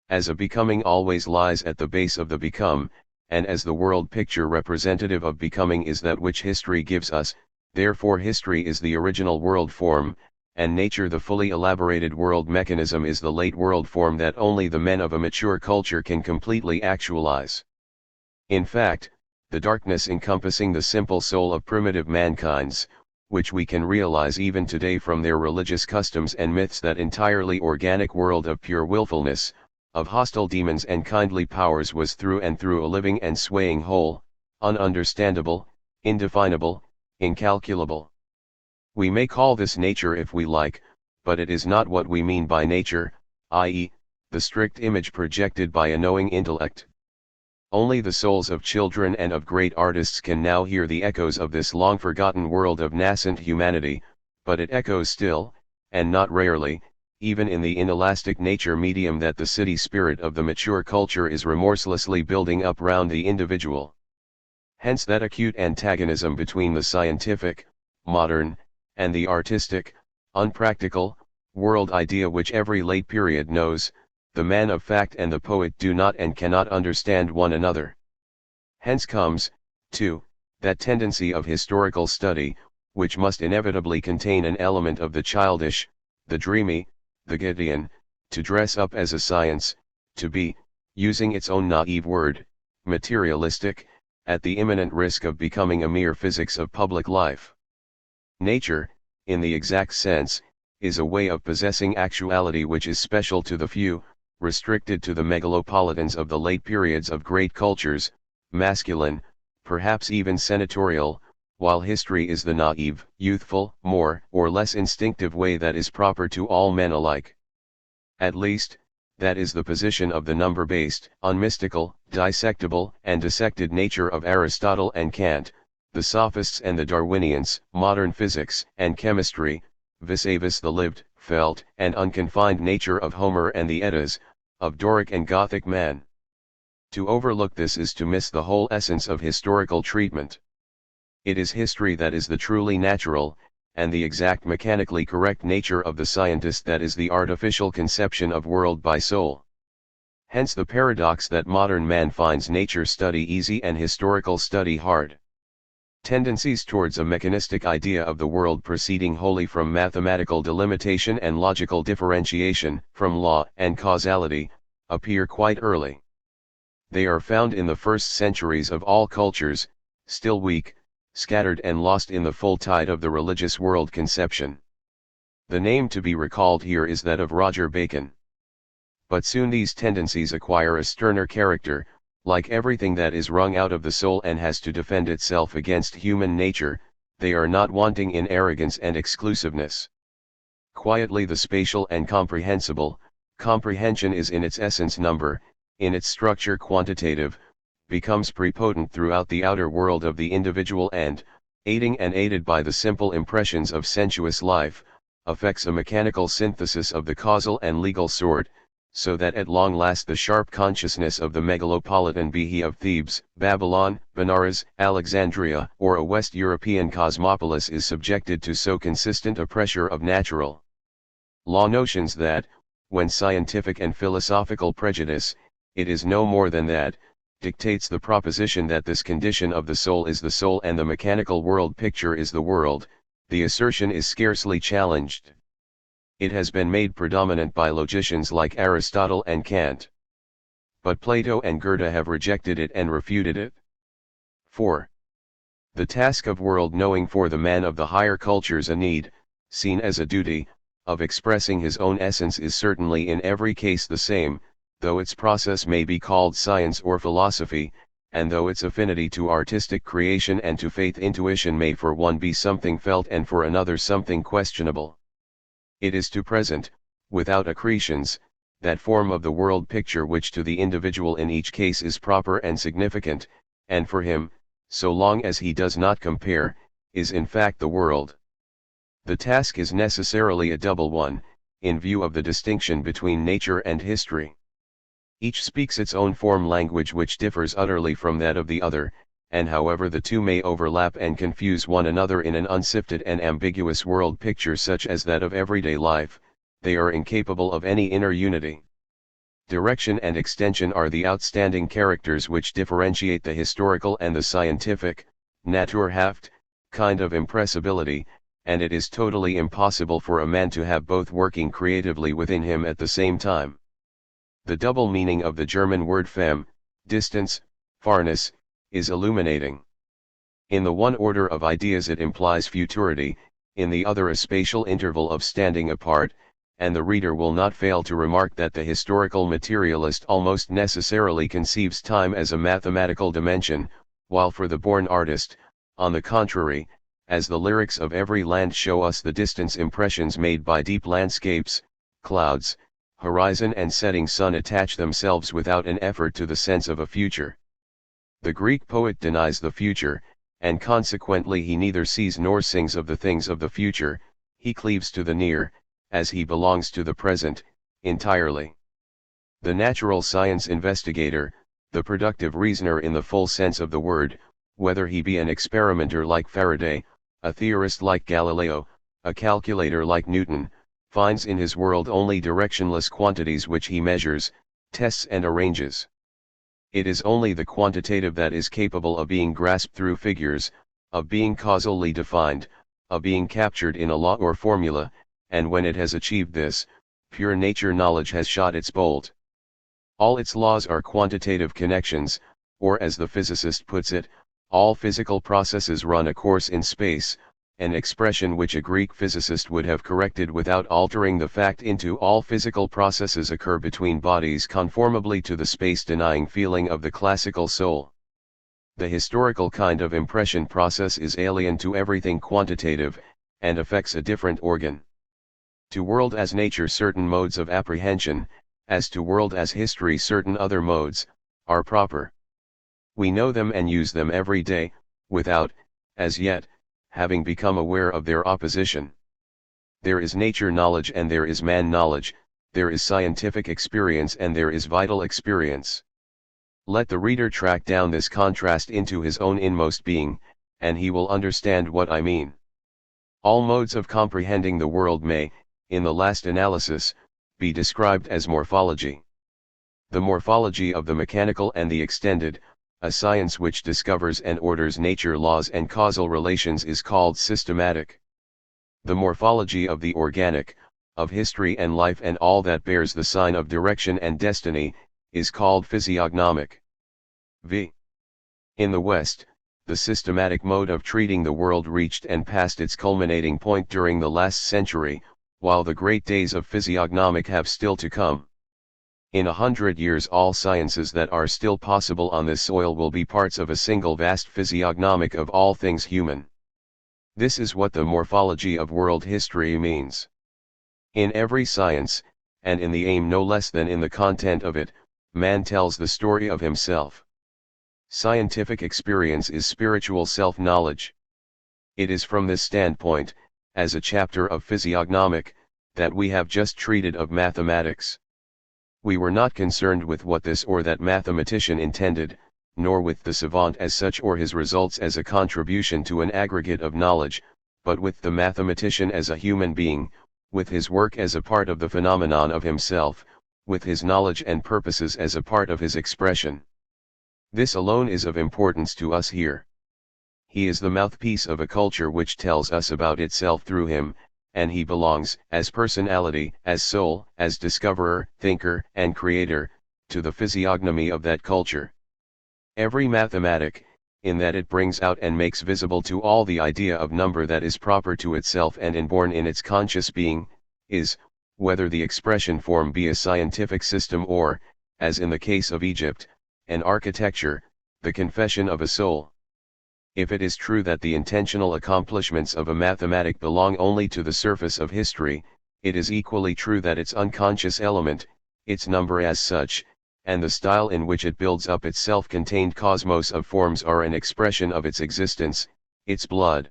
As a becoming always lies at the base of the become, and as the world picture representative of becoming is that which history gives us, therefore history is the original world form, and nature the fully elaborated world mechanism is the late world form that only the men of a mature culture can completely actualize. In fact, the darkness encompassing the simple soul of primitive mankinds, which we can realize even today from their religious customs and myths, that entirely organic world of pure willfulness, of hostile demons and kindly powers, was through and through a living and swaying whole, ununderstandable, indefinable, incalculable. We may call this nature if we like, but it is not what we mean by nature, i.e., the strict image projected by a knowing intellect. Only the souls of children and of great artists can now hear the echoes of this long-forgotten world of nascent humanity, but it echoes still, and not rarely, even in the inelastic nature medium that the city spirit of the mature culture is remorselessly building up round the individual. Hence that acute antagonism between the scientific, modern, and the artistic, unpractical, world idea which every late period knows. The man of fact and the poet do not and cannot understand one another. Hence comes, too, that tendency of historical study, which must inevitably contain an element of the childish, the dreamy, the Gideon, to dress up as a science, to be, using its own naive word, materialistic, at the imminent risk of becoming a mere physics of public life. Nature, in the exact sense, is a way of possessing actuality which is special to the few, restricted to the megalopolitans of the late periods of great cultures, masculine, perhaps even senatorial, while history is the naive, youthful, more or less instinctive way that is proper to all men alike. At least, that is the position of the number-based, unmystical, dissectable, and dissected nature of Aristotle and Kant, the sophists and the Darwinians, modern physics and chemistry, vis-a-vis the lived, felt, and unconfined nature of Homer and the Eddas, of Doric and Gothic man. To overlook this is to miss the whole essence of historical treatment. It is history that is the truly natural, and the exact mechanically correct nature of the scientist that is the artificial conception of world by soul. Hence the paradox that modern man finds nature study easy and historical study hard. Tendencies towards a mechanistic idea of the world proceeding wholly from mathematical delimitation and logical differentiation, from law and causality, appear quite early. They are found in the first centuries of all cultures, still weak, scattered and lost in the full tide of the religious world conception. The name to be recalled here is that of Roger Bacon. But soon these tendencies acquire a sterner character. Like everything that is wrung out of the soul and has to defend itself against human nature, they are not wanting in arrogance and exclusiveness. Quietly the spatial and comprehensible, comprehension is in its essence number, in its structure quantitative, becomes prepotent throughout the outer world of the individual and, aiding and aided by the simple impressions of sensuous life, affects a mechanical synthesis of the causal and legal sort, so that at long last the sharp consciousness of the megalopolitan, be he of Thebes, Babylon, Benares, Alexandria, or a West European cosmopolis, is subjected to so consistent a pressure of natural law notions that, when scientific and philosophical prejudice, it is no more than that, dictates the proposition that this condition of the soul is the soul and the mechanical world picture is the world, the assertion is scarcely challenged. It has been made predominant by logicians like Aristotle and Kant. But Plato and Goethe have rejected it and refuted it. 4. The task of world knowing for the man of the higher cultures, a need, seen as a duty, of expressing his own essence, is certainly in every case the same, though its process may be called science or philosophy, and though its affinity to artistic creation and to faith intuition may for one be something felt and for another something questionable. It is to present, without accretions, that form of the world picture which to the individual in each case is proper and significant, and for him, so long as he does not compare, is in fact the world. The task is necessarily a double one, in view of the distinction between nature and history. Each speaks its own form language which differs utterly from that of the other, and however the two may overlap and confuse one another in an unsifted and ambiguous world picture such as that of everyday life, they are incapable of any inner unity. Direction and extension are the outstanding characters which differentiate the historical and the scientific, Naturhaft, kind of impressibility, and it is totally impossible for a man to have both working creatively within him at the same time. The double meaning of the German word Fem, distance, farness, is illuminating. In the one order of ideas it implies futurity, in the other a spatial interval of standing apart, and the reader will not fail to remark that the historical materialist almost necessarily conceives time as a mathematical dimension, while for the born artist, on the contrary, as the lyrics of every land show us the distance impressions made by deep landscapes, clouds, horizon and setting sun attach themselves without an effort to the sense of a future. The Greek poet denies the future, and consequently he neither sees nor sings of the things of the future, he cleaves to the near, as he belongs to the present, entirely. The natural science investigator, the productive reasoner in the full sense of the word, whether he be an experimenter like Faraday, a theorist like Galileo, a calculator like Newton, finds in his world only directionless quantities which he measures, tests and arranges. It is only the quantitative that is capable of being grasped through figures, of being causally defined, of being captured in a law or formula, and when it has achieved this, pure nature knowledge has shot its bolt. All its laws are quantitative connections, or as the physicist puts it, all physical processes run a course in space, an expression which a Greek physicist would have corrected without altering the fact into all physical processes occur between bodies conformably to the space-denying feeling of the classical soul. The historical kind of impression process is alien to everything quantitative, and affects a different organ. To world as nature certain modes of apprehension, as to world as history certain other modes, are proper. We know them and use them every day, without, as yet, having become aware of their opposition. There is nature knowledge and there is man knowledge, there is scientific experience and there is vital experience. Let the reader track down this contrast into his own inmost being, and he will understand what I mean. All modes of comprehending the world may, in the last analysis, be described as morphology. The morphology of the mechanical and the extended, a science which discovers and orders nature laws and causal relations, is called systematic. The morphology of the organic, of history and life and all that bears the sign of direction and destiny, is called physiognomic. V. In the West, the systematic mode of treating the world reached and passed its culminating point during the last century, while the great days of physiognomic have still to come. In 100 years all sciences that are still possible on this soil will be parts of a single vast physiognomic of all things human. This is what the morphology of world history means. In every science, and in the aim no less than in the content of it, man tells the story of himself. Scientific experience is spiritual self-knowledge. It is from this standpoint, as a chapter of physiognomic, that we have just treated of mathematics. We were not concerned with what this or that mathematician intended, nor with the savant as such or his results as a contribution to an aggregate of knowledge, but with the mathematician as a human being, with his work as a part of the phenomenon of himself, with his knowledge and purposes as a part of his expression. This alone is of importance to us here. He is the mouthpiece of a culture which tells us about itself through him, and he belongs, as personality, as soul, as discoverer, thinker, and creator, to the physiognomy of that culture. Every mathematic, in that it brings out and makes visible to all the idea of number that is proper to itself and inborn in its conscious being, is, whether the expression form be a scientific system or, as in the case of Egypt, an architecture, the confession of a soul. If it is true that the intentional accomplishments of a mathematic belong only to the surface of history, it is equally true that its unconscious element, its number as such, and the style in which it builds up its self-contained cosmos of forms are an expression of its existence, its blood.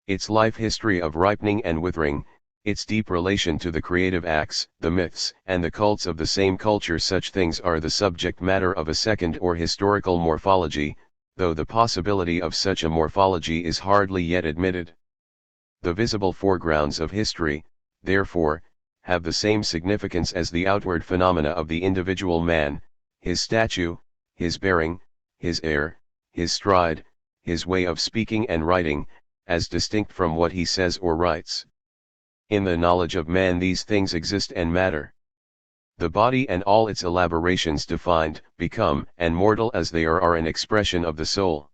Its life history of ripening and withering, its deep relation to the creative acts, the myths, and the cults of the same culture. Such things are the subject matter of a second or historical morphology, though the possibility of such a morphology is hardly yet admitted. The visible foregrounds of history, therefore, have the same significance as the outward phenomena of the individual man, his statue, his bearing, his air, his stride, his way of speaking and writing, as distinct from what he says or writes. In the knowledge of man these things exist and matter. The body and all its elaborations defined, become, and mortal as they are an expression of the soul.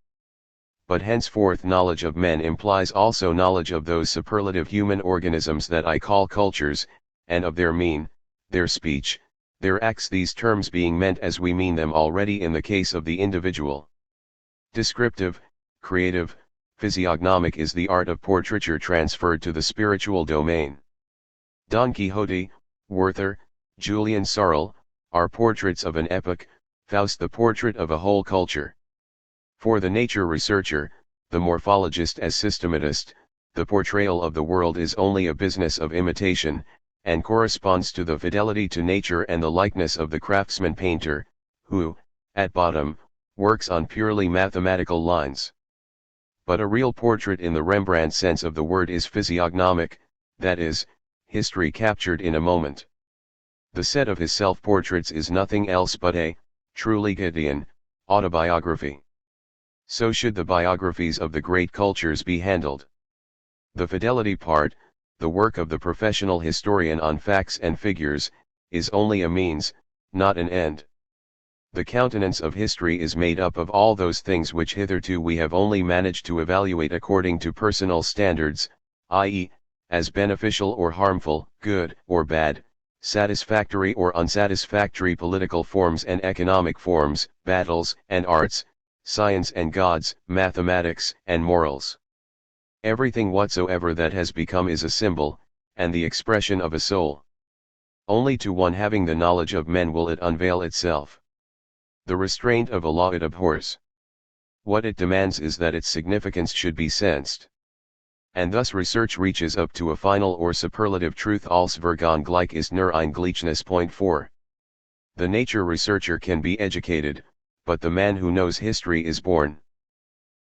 But henceforth knowledge of men implies also knowledge of those superlative human organisms that I call cultures, and of their mien, their speech, their acts, these terms being meant as we mean them already in the case of the individual. Descriptive, creative, physiognomic is the art of portraiture transferred to the spiritual domain. Don Quixote, Werther, Julian Sarl, are portraits of an epoch, Faust the portrait of a whole culture. For the nature researcher, the morphologist as systematist, the portrayal of the world is only a business of imitation, and corresponds to the fidelity to nature and the likeness of the craftsman painter, who, at bottom, works on purely mathematical lines. But a real portrait in the Rembrandt sense of the word is physiognomic, that is, history captured in a moment. The set of his self-portraits is nothing else but a, truly Goethean, autobiography. So should the biographies of the great cultures be handled. The fidelity part, the work of the professional historian on facts and figures, is only a means, not an end. The countenance of history is made up of all those things which hitherto we have only managed to evaluate according to personal standards, i.e., as beneficial or harmful, good or bad, satisfactory or unsatisfactory political forms and economic forms, battles and arts, science and gods, mathematics and morals. Everything whatsoever that has become is a symbol, and the expression of a soul. Only to one having the knowledge of men will it unveil itself. The restraint of a law it abhors. What it demands is that its significance should be sensed. And thus research reaches up to a final or superlative truth als vergaan gleich ist nur ein Gleichnis. 4. The nature researcher can be educated, but the man who knows history is born.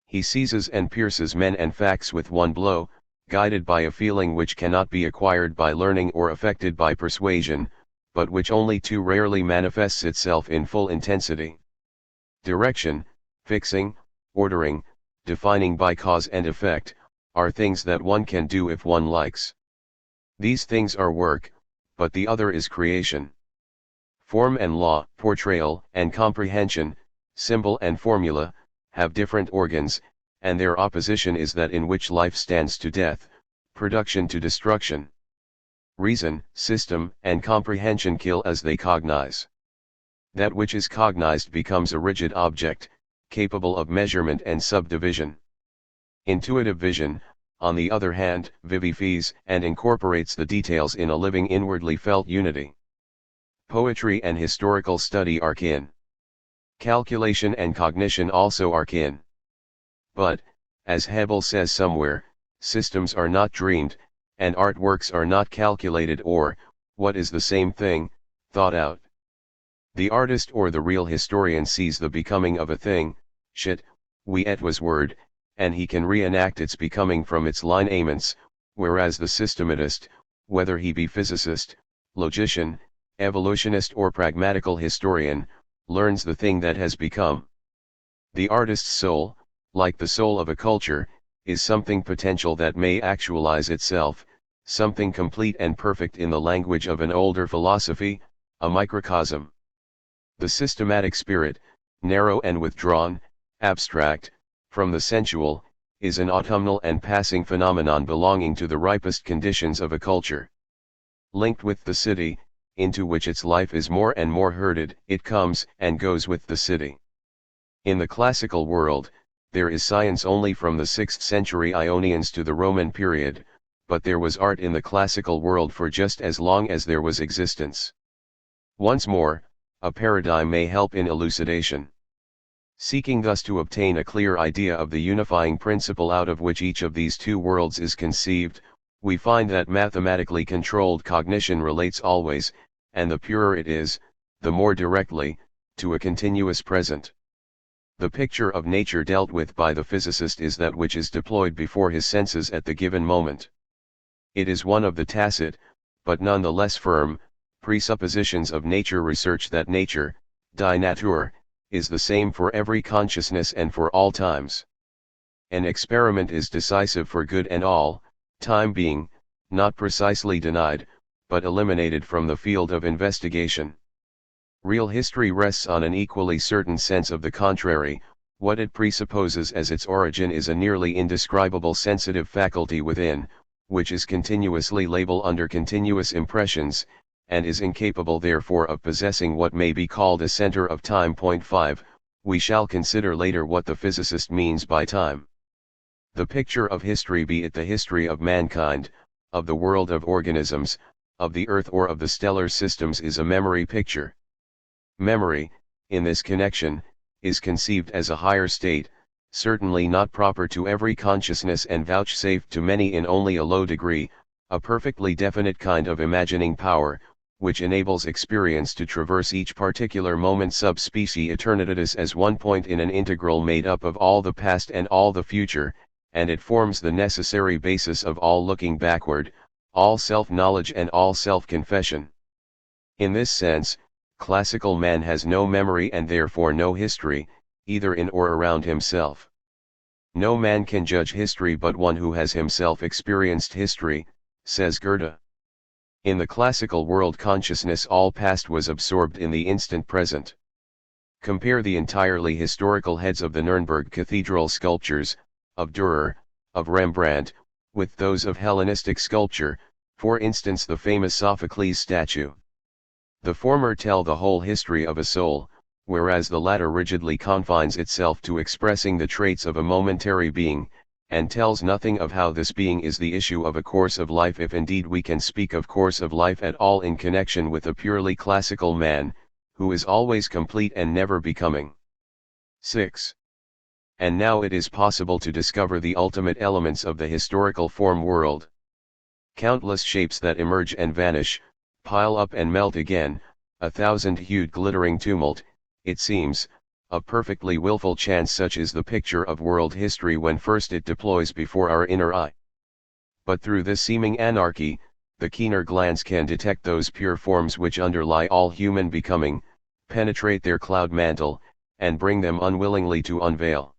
He seizes and pierces men and facts with one blow, guided by a feeling which cannot be acquired by learning or affected by persuasion, but which only too rarely manifests itself in full intensity. Direction, fixing, ordering, defining by cause and effect, are things that one can do if one likes. These things are work, but the other is creation. Form and law, portrayal and comprehension, symbol and formula, have different organs, and their opposition is that in which life stands to death, production to destruction. Reason, system, and comprehension kill as they cognize. That which is cognized becomes a rigid object, capable of measurement and subdivision. Intuitive vision, on the other hand, vivifies and incorporates the details in a living inwardly felt unity. Poetry and historical study are kin. Calculation and cognition also are kin. But, as Hebel says somewhere, systems are not dreamed, and artworks are not calculated or, what is the same thing, thought out. The artist or the real historian sees the becoming of a thing, shit, we et was word, and he can reenact its becoming from its lineaments, whereas the systematist, whether he be physicist, logician, evolutionist or pragmatical historian, learns the thing that has become. The artist's soul, like the soul of a culture, is something potential that may actualize itself, something complete and perfect in the language of an older philosophy, a microcosm. The systematic spirit, narrow and withdrawn, abstract, from the sensual, is an autumnal and passing phenomenon belonging to the ripest conditions of a culture. Linked with the city, into which its life is more and more herded, it comes and goes with the city. In the classical world, there is science only from the 6th century Ionians to the Roman period, but there was art in the classical world for just as long as there was existence. Once more, a paradigm may help in elucidation. Seeking thus to obtain a clear idea of the unifying principle out of which each of these two worlds is conceived, we find that mathematically controlled cognition relates always, and the purer it is, the more directly, to a continuous present. The picture of nature dealt with by the physicist is that which is deployed before his senses at the given moment. It is one of the tacit, but none the less firm, presuppositions of nature research that nature, die Natur, is the same for every consciousness and for all times. An experiment is decisive for good and all, time being, not precisely denied, but eliminated from the field of investigation. Real history rests on an equally certain sense of the contrary. What it presupposes as its origin is a nearly indescribable sensitive faculty within, which is continuously labile under continuous impressions, and is incapable therefore of possessing what may be called a center of time. 5. We shall consider later what the physicist means by time. The picture of history, be it the history of mankind, of the world of organisms, of the earth or of the stellar systems, is a memory picture. Memory, in this connection, is conceived as a higher state, certainly not proper to every consciousness and vouchsafed to many in only a low degree, a perfectly definite kind of imagining power, which enables experience to traverse each particular moment sub specie aeternitatis as one point in an integral made up of all the past and all the future, and it forms the necessary basis of all looking backward, all self-knowledge and all self-confession. In this sense, classical man has no memory and therefore no history, either in or around himself. No man can judge history but one who has himself experienced history, says Goethe. In the classical world consciousness all past was absorbed in the instant present. Compare the entirely historical heads of the Nuremberg cathedral sculptures, of Dürer, of Rembrandt, with those of Hellenistic sculpture, for instance the famous Sophocles statue. The former tell the whole history of a soul, whereas the latter rigidly confines itself to expressing the traits of a momentary being, and tells nothing of how this being is the issue of a course of life, if indeed we can speak of course of life at all in connection with a purely classical man, who is always complete and never becoming. 6. And now it is possible to discover the ultimate elements of the historical form world. Countless shapes that emerge and vanish, pile up and melt again, a thousand-hued glittering tumult, it seems, a perfectly willful chance, such is the picture of world history when first it deploys before our inner eye. But through this seeming anarchy, the keener glance can detect those pure forms which underlie all human becoming, penetrate their cloud mantle, and bring them unwillingly to unveil.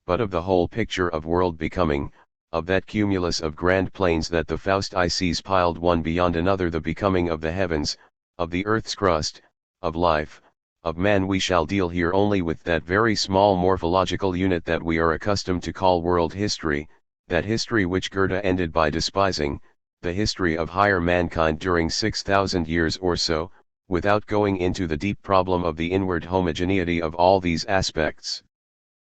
But of the whole picture of world becoming, of that cumulus of grand plains that the Faust eye sees piled one beyond another, the becoming of the heavens, of the earth's crust, of life, of man, we shall deal here only with that very small morphological unit that we are accustomed to call world history, that history which Goethe ended by despising, the history of higher mankind during 6,000 years or so, without going into the deep problem of the inward homogeneity of all these aspects.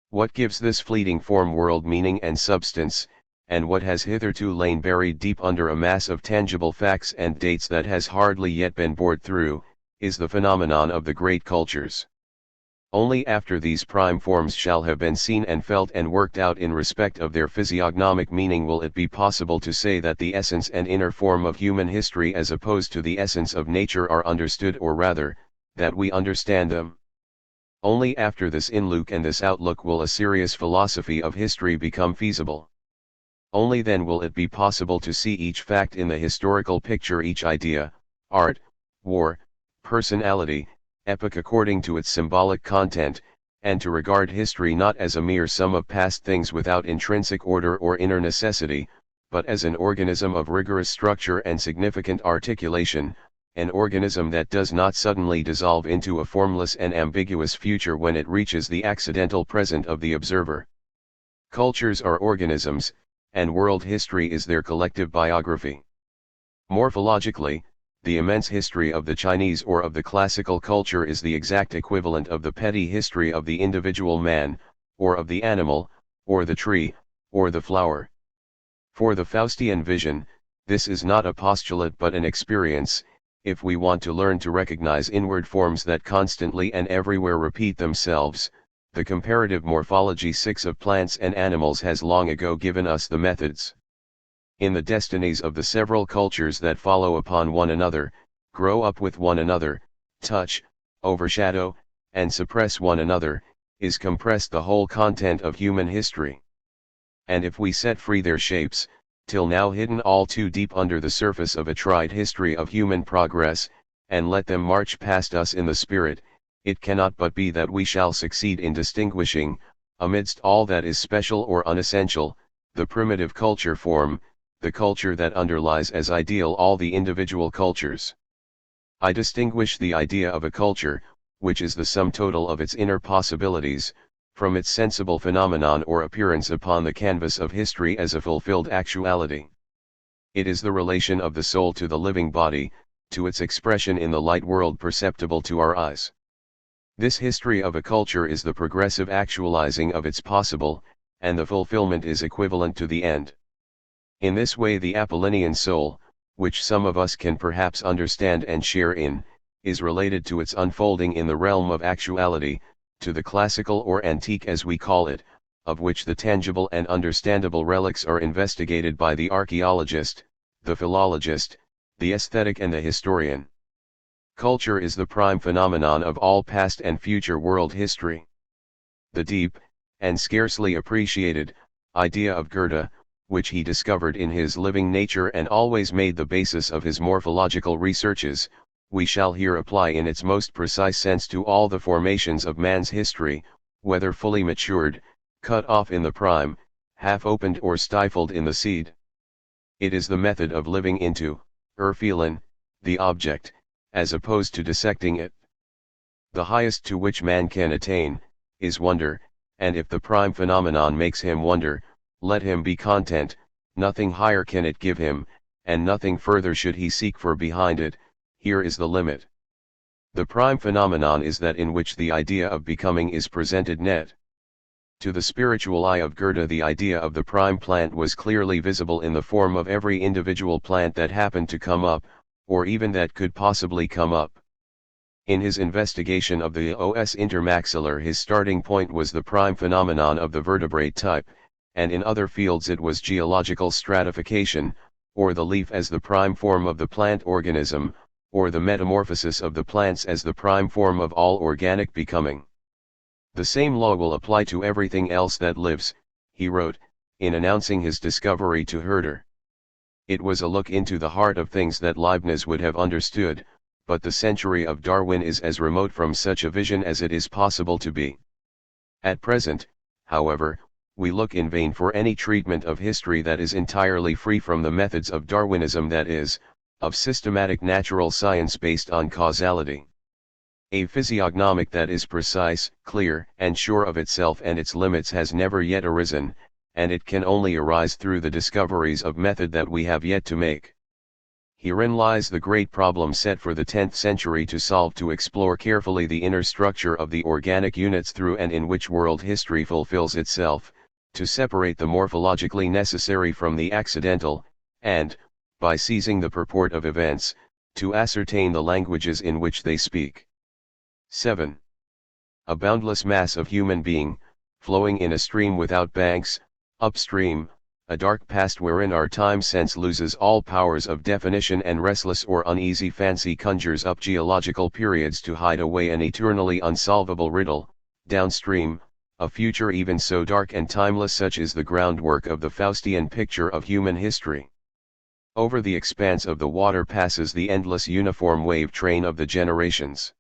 What gives this fleeting form world meaning and substance, and what has hitherto lain buried deep under a mass of tangible facts and dates that has hardly yet been bored through, is the phenomenon of the great cultures. Only after these prime forms shall have been seen and felt and worked out in respect of their physiognomic meaning will it be possible to say that the essence and inner form of human history as opposed to the essence of nature are understood, or rather, that we understand them. Only after this inlook and this outlook will a serious philosophy of history become feasible. Only then will it be possible to see each fact in the historical picture, each idea, art, war, personality, epoch according to its symbolic content, and to regard history not as a mere sum of past things without intrinsic order or inner necessity, but as an organism of rigorous structure and significant articulation, an organism that does not suddenly dissolve into a formless and ambiguous future when it reaches the accidental present of the observer. Cultures are organisms, and world history is their collective biography. Morphologically, the immense history of the Chinese or of the classical culture is the exact equivalent of the petty history of the individual man, or of the animal, or the tree, or the flower. For the Faustian vision, this is not a postulate but an experience, if we want to learn to recognize inward forms that constantly and everywhere repeat themselves, the comparative morphology 6 of plants and animals has long ago given us the methods. In the destinies of the several cultures that follow upon one another, grow up with one another, touch, overshadow, and suppress one another, is compressed the whole content of human history. And if we set free their shapes, till now hidden all too deep under the surface of a tried history of human progress, and let them march past us in the spirit, it cannot but be that we shall succeed in distinguishing, amidst all that is special or unessential, the primitive culture form, the culture that underlies as ideal all the individual cultures. I distinguish the idea of a culture, which is the sum total of its inner possibilities, from its sensible phenomenon or appearance upon the canvas of history as a fulfilled actuality. It is the relation of the soul to the living body, to its expression in the light world perceptible to our eyes. This history of a culture is the progressive actualizing of its possible, and the fulfillment is equivalent to the end. In this way the Apollinian soul, which some of us can perhaps understand and share in, is related to its unfolding in the realm of actuality, to the classical or antique as we call it, of which the tangible and understandable relics are investigated by the archaeologist, the philologist, the aesthetic and the historian. Culture is the prime phenomenon of all past and future world history. The deep, and scarcely appreciated, idea of Goethe, which he discovered in his living nature and always made the basis of his morphological researches, we shall here apply in its most precise sense to all the formations of man's history, whether fully matured, cut off in the prime, half opened or stifled in the seed. It is the method of living into, feeling, the object, as opposed to dissecting it. The highest to which man can attain, is wonder, and if the prime phenomenon makes him wonder, let him be content, nothing higher can it give him, and nothing further should he seek for behind it. Here is the limit. The prime phenomenon is that in which the idea of becoming is presented net. To the spiritual eye of Goethe the idea of the prime plant was clearly visible in the form of every individual plant that happened to come up, or even that could possibly come up. In his investigation of the os intermaxillar his starting point was the prime phenomenon of the vertebrate type, and in other fields it was geological stratification, or the leaf as the prime form of the plant organism, or the metamorphosis of the plants as the prime form of all organic becoming. The same law will apply to everything else that lives, he wrote, in announcing his discovery to Herder. It was a look into the heart of things that Leibniz would have understood, but the century of Darwin is as remote from such a vision as it is possible to be. At present, however, we look in vain for any treatment of history that is entirely free from the methods of Darwinism, that is, of systematic natural science based on causality. A physiognomic that is precise, clear, and sure of itself and its limits has never yet arisen, and it can only arise through the discoveries of method that we have yet to make. Herein lies the great problem set for the 10th century to solve, to explore carefully the inner structure of the organic units through and in which world history fulfills itself, to separate the morphologically necessary from the accidental, and, by seizing the purport of events, to ascertain the languages in which they speak. 7. A boundless mass of human being, flowing in a stream without banks, upstream, a dark past wherein our time sense loses all powers of definition and restless or uneasy fancy conjures up geological periods to hide away an eternally unsolvable riddle, downstream, a future even so dark and timeless. Such is the groundwork of the Faustian picture of human history. Over the expanse of the water passes the endless uniform wave train of the generations.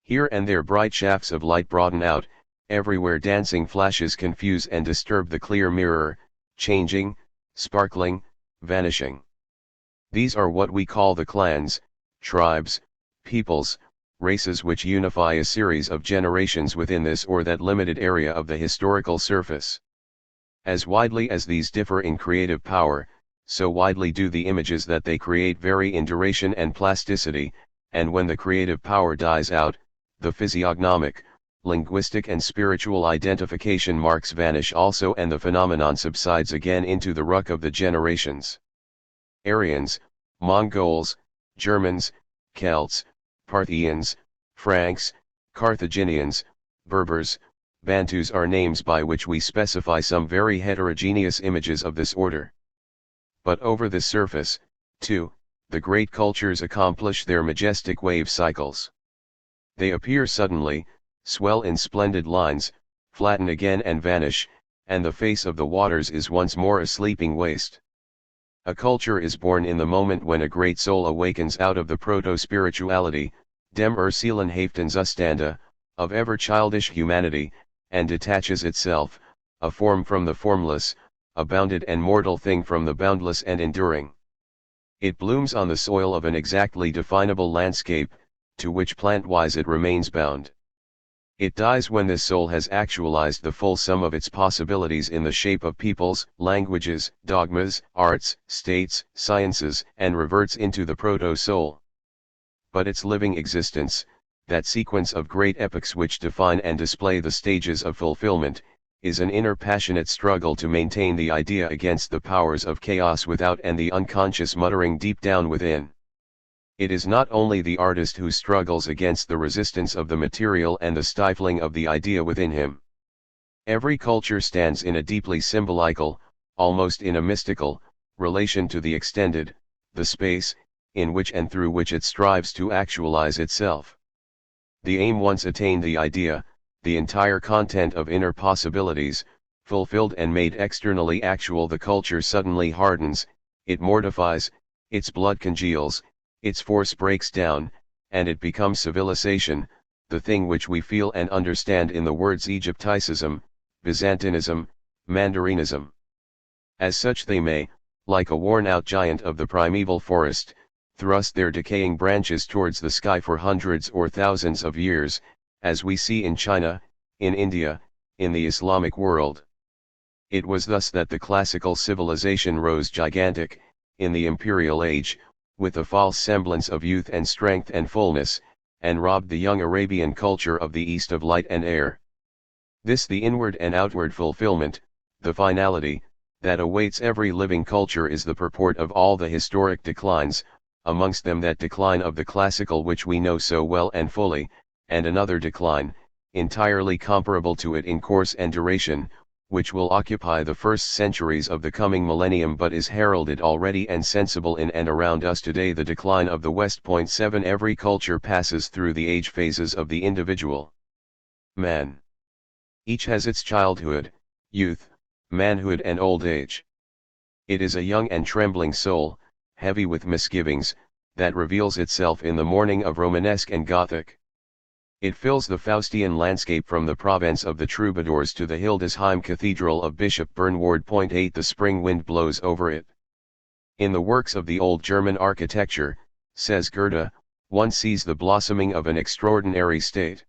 Here and there bright shafts of light broaden out, everywhere dancing flashes confuse and disturb the clear mirror, changing, sparkling, vanishing. These are what we call the clans, tribes, peoples, races which unify a series of generations within this or that limited area of the historical surface. As widely as these differ in creative power, so widely do the images that they create vary in duration and plasticity, and when the creative power dies out, the physiognomic, linguistic and spiritual identification marks vanish also, and the phenomenon subsides again into the ruck of the generations. Aryans, Mongols, Germans, Celts, Parthians, Franks, Carthaginians, Berbers, Bantus are names by which we specify some very heterogeneous images of this order. But over the surface, too, the great cultures accomplish their majestic wave cycles. They appear suddenly, swell in splendid lines, flatten again and vanish, and the face of the waters is once more a sleeping waste. A culture is born in the moment when a great soul awakens out of the proto-spirituality, dem Seelenhaftenzustande, of ever-childish humanity, and detaches itself, a form from the formless, a bounded and mortal thing from the boundless and enduring. It blooms on the soil of an exactly definable landscape, to which plant-wise it remains bound. It dies when this soul has actualized the full sum of its possibilities in the shape of peoples, languages, dogmas, arts, states, sciences, and reverts into the proto-soul. But its living existence, that sequence of great epochs which define and display the stages of fulfillment, is an inner passionate struggle to maintain the idea against the powers of chaos without and the unconscious muttering deep down within. It is not only the artist who struggles against the resistance of the material and the stifling of the idea within him. Every culture stands in a deeply symbolical, almost in a mystical, relation to the extended, the space, in which and through which it strives to actualize itself. The aim once attained, the idea, the entire content of inner possibilities, fulfilled and made externally actual, the culture suddenly hardens, it mortifies, its blood congeals, its force breaks down, and it becomes civilization, the thing which we feel and understand in the words Egypticism, Byzantinism, Mandarinism. As such they may, like a worn-out giant of the primeval forest, thrust their decaying branches towards the sky for hundreds or thousands of years, as we see in China, in India, in the Islamic world. It was thus that the classical civilization rose gigantic, in the imperial age, with a false semblance of youth and strength and fullness, and robbed the young Arabian culture of the east of light and air. This the inward and outward fulfillment, the finality, that awaits every living culture is the purport of all the historic declines, amongst them that decline of the classical which we know so well and fully, and another decline, entirely comparable to it in course and duration, which will occupy the first centuries of the coming millennium but is heralded already and sensible in and around us today, the decline of the West. 7 Every culture passes through the age phases of the individual man. Each has its childhood, youth, manhood and old age. It is a young and trembling soul, heavy with misgivings, that reveals itself in the morning of Romanesque and Gothic. It fills the Faustian landscape from the Provence of the Troubadours to the Hildesheim Cathedral of Bishop Bernward. 8 The spring wind blows over it. In the works of the old German architecture, says Goethe, one sees the blossoming of an extraordinary state.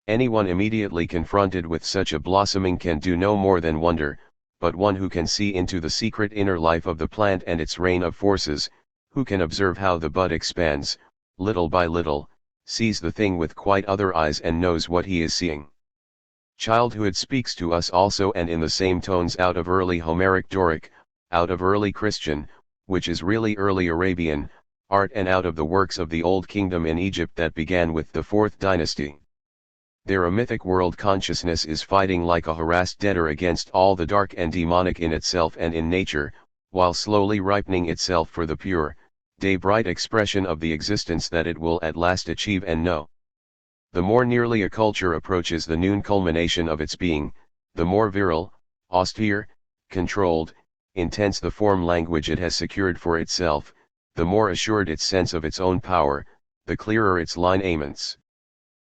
Anyone immediately confronted with such a blossoming can do no more than wonder, but one who can see into the secret inner life of the plant and its reign of forces, who can observe how the bud expands, little by little, sees the thing with quite other eyes and knows what he is seeing. Childhood speaks to us also, and in the same tones, out of early Homeric Doric, out of early Christian, which is really early Arabian, art, and out of the works of the Old Kingdom in Egypt that began with the 4th dynasty. There a mythic world consciousness is fighting like a harassed debtor against all the dark and demonic in itself and in nature, while slowly ripening itself for the pure, day-bright expression of the existence that it will at last achieve and know. The more nearly a culture approaches the noon culmination of its being, the more virile, austere, controlled, intense the form language it has secured for itself, the more assured its sense of its own power, the clearer its lineaments.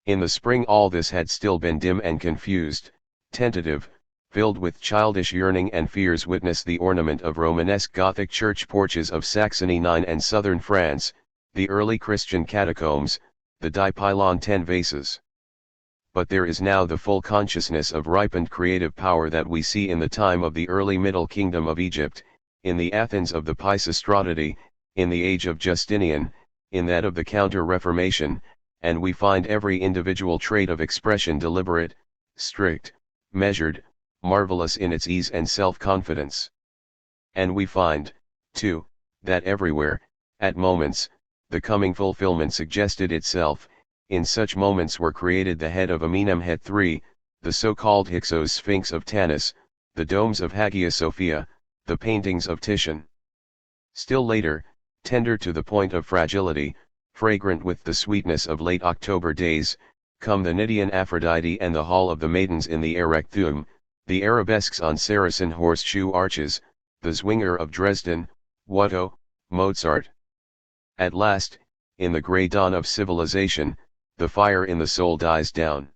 In the spring all this had still been dim and confused, tentative, filled with childish yearning and fears. Witness the ornament of Romanesque Gothic church porches of Saxony 9 and southern France, the early Christian catacombs, the dipylon 10 vases. But there is now the full consciousness of ripened creative power that we see in the time of the early Middle Kingdom of Egypt, in the Athens of the Pisistratidae, in the age of Justinian, in that of the Counter-Reformation, and we find every individual trait of expression deliberate, strict, measured, marvelous in its ease and self-confidence. And we find, too, that everywhere, at moments, the coming fulfillment suggested itself. In such moments were created the head of Amenemhet III, the so-called Hyksos Sphinx of Tanis, the domes of Hagia Sophia, the paintings of Titian. Still later, tender to the point of fragility, fragrant with the sweetness of late October days, come the Nydian Aphrodite and the Hall of the Maidens in the Erechtheum, the arabesques on Saracen horseshoe arches, the Zwinger of Dresden, Watteau, Mozart. At last, in the grey dawn of civilization, the fire in the soul dies down.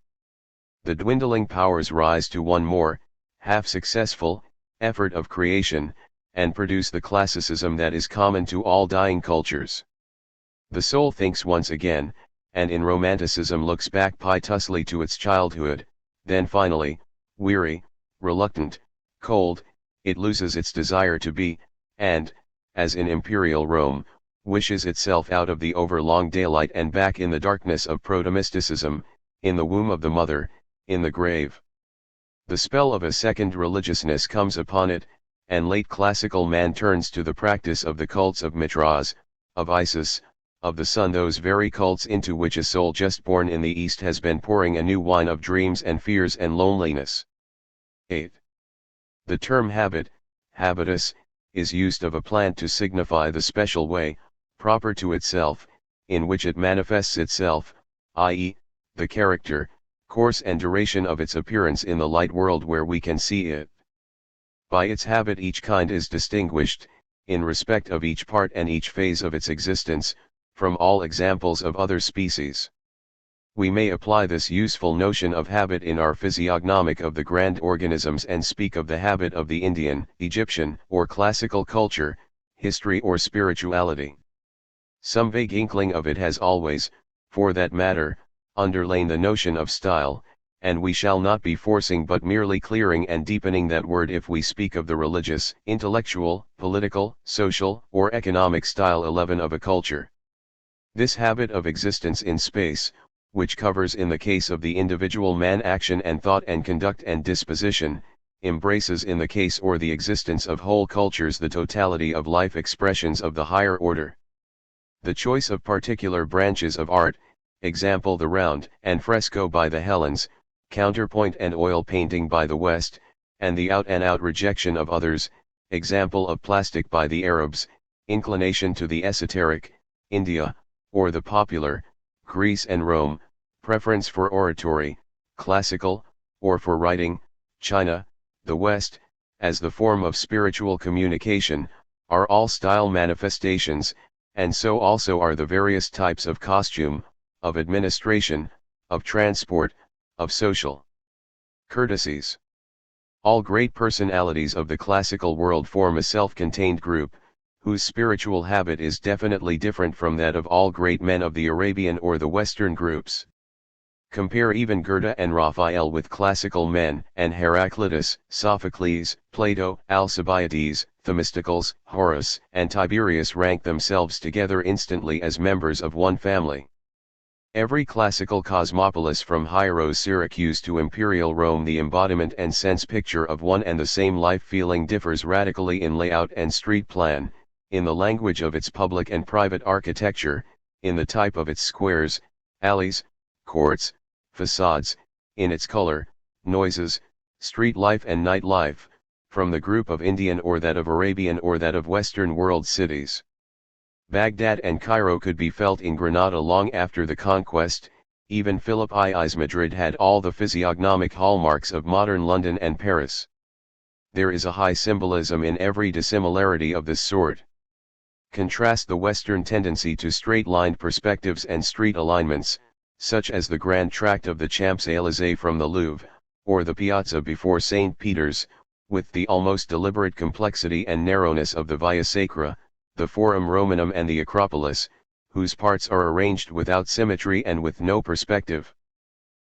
The dwindling powers rise to one more, half-successful, effort of creation, and produce the classicism that is common to all dying cultures. The soul thinks once again, and in romanticism looks back piteously to its childhood, then finally, weary, reluctant, cold, it loses its desire to be, and, as in imperial Rome, wishes itself out of the overlong daylight and back in the darkness of proto-mysticism, in the womb of the mother, in the grave. The spell of a second religiousness comes upon it, and late classical man turns to the practice of the cults of Mithras, of Isis, of the sun, those very cults into which a soul just born in the East has been pouring a new wine of dreams and fears and loneliness. 8. The term habit, habitus, is used of a plant to signify the special way, proper to itself, in which it manifests itself, i.e., the character, course and duration of its appearance in the light world where we can see it. By its habit each kind is distinguished, in respect of each part and each phase of its existence, from all examples of other species. We may apply this useful notion of habit in our physiognomic of the grand organisms and speak of the habit of the Indian, Egyptian, or classical culture, history or spirituality. Some vague inkling of it has always, for that matter, underlain the notion of style, and we shall not be forcing but merely clearing and deepening that word if we speak of the religious, intellectual, political, social, or economic style 11 of a culture. This habit of existence in space, which covers in the case of the individual man action and thought and conduct and disposition, embraces in the case or the existence of whole cultures the totality of life expressions of the higher order. The choice of particular branches of art, example the round and fresco by the Hellenes, counterpoint and oil painting by the West, and the out-and-out rejection of others, example of plastic by the Arabs, inclination to the esoteric, India, or the popular, Greece and Rome, preference for oratory, classical, or for writing, China, the West, as the form of spiritual communication, are all style manifestations, and so also are the various types of costume, of administration, of transport, of social courtesies. All great personalities of the classical world form a self-contained group, whose spiritual habit is definitely different from that of all great men of the Arabian or the Western groups. Compare even Goethe and Raphael with classical men, and Heraclitus, Sophocles, Plato, Alcibiades, Themistocles, Horace, and Tiberius rank themselves together instantly as members of one family. Every classical cosmopolis from Hiero's Syracuse to imperial Rome, the embodiment and sense picture of one and the same life feeling differs radically in layout and street plan, in the language of its public and private architecture, in the type of its squares, alleys, courts, facades, in its color, noises, street life and night life, from the group of Indian or that of Arabian or that of Western world cities. Baghdad and Cairo could be felt in Granada long after the conquest, even Philippi's Madrid had all the physiognomic hallmarks of modern London and Paris. There is a high symbolism in every dissimilarity of this sort. Contrast the Western tendency to straight-lined perspectives and street alignments, such as the grand tract of the Champs-Élysées from the Louvre, or the Piazza before St. Peter's, with the almost deliberate complexity and narrowness of the Via Sacra, the Forum Romanum and the Acropolis, whose parts are arranged without symmetry and with no perspective.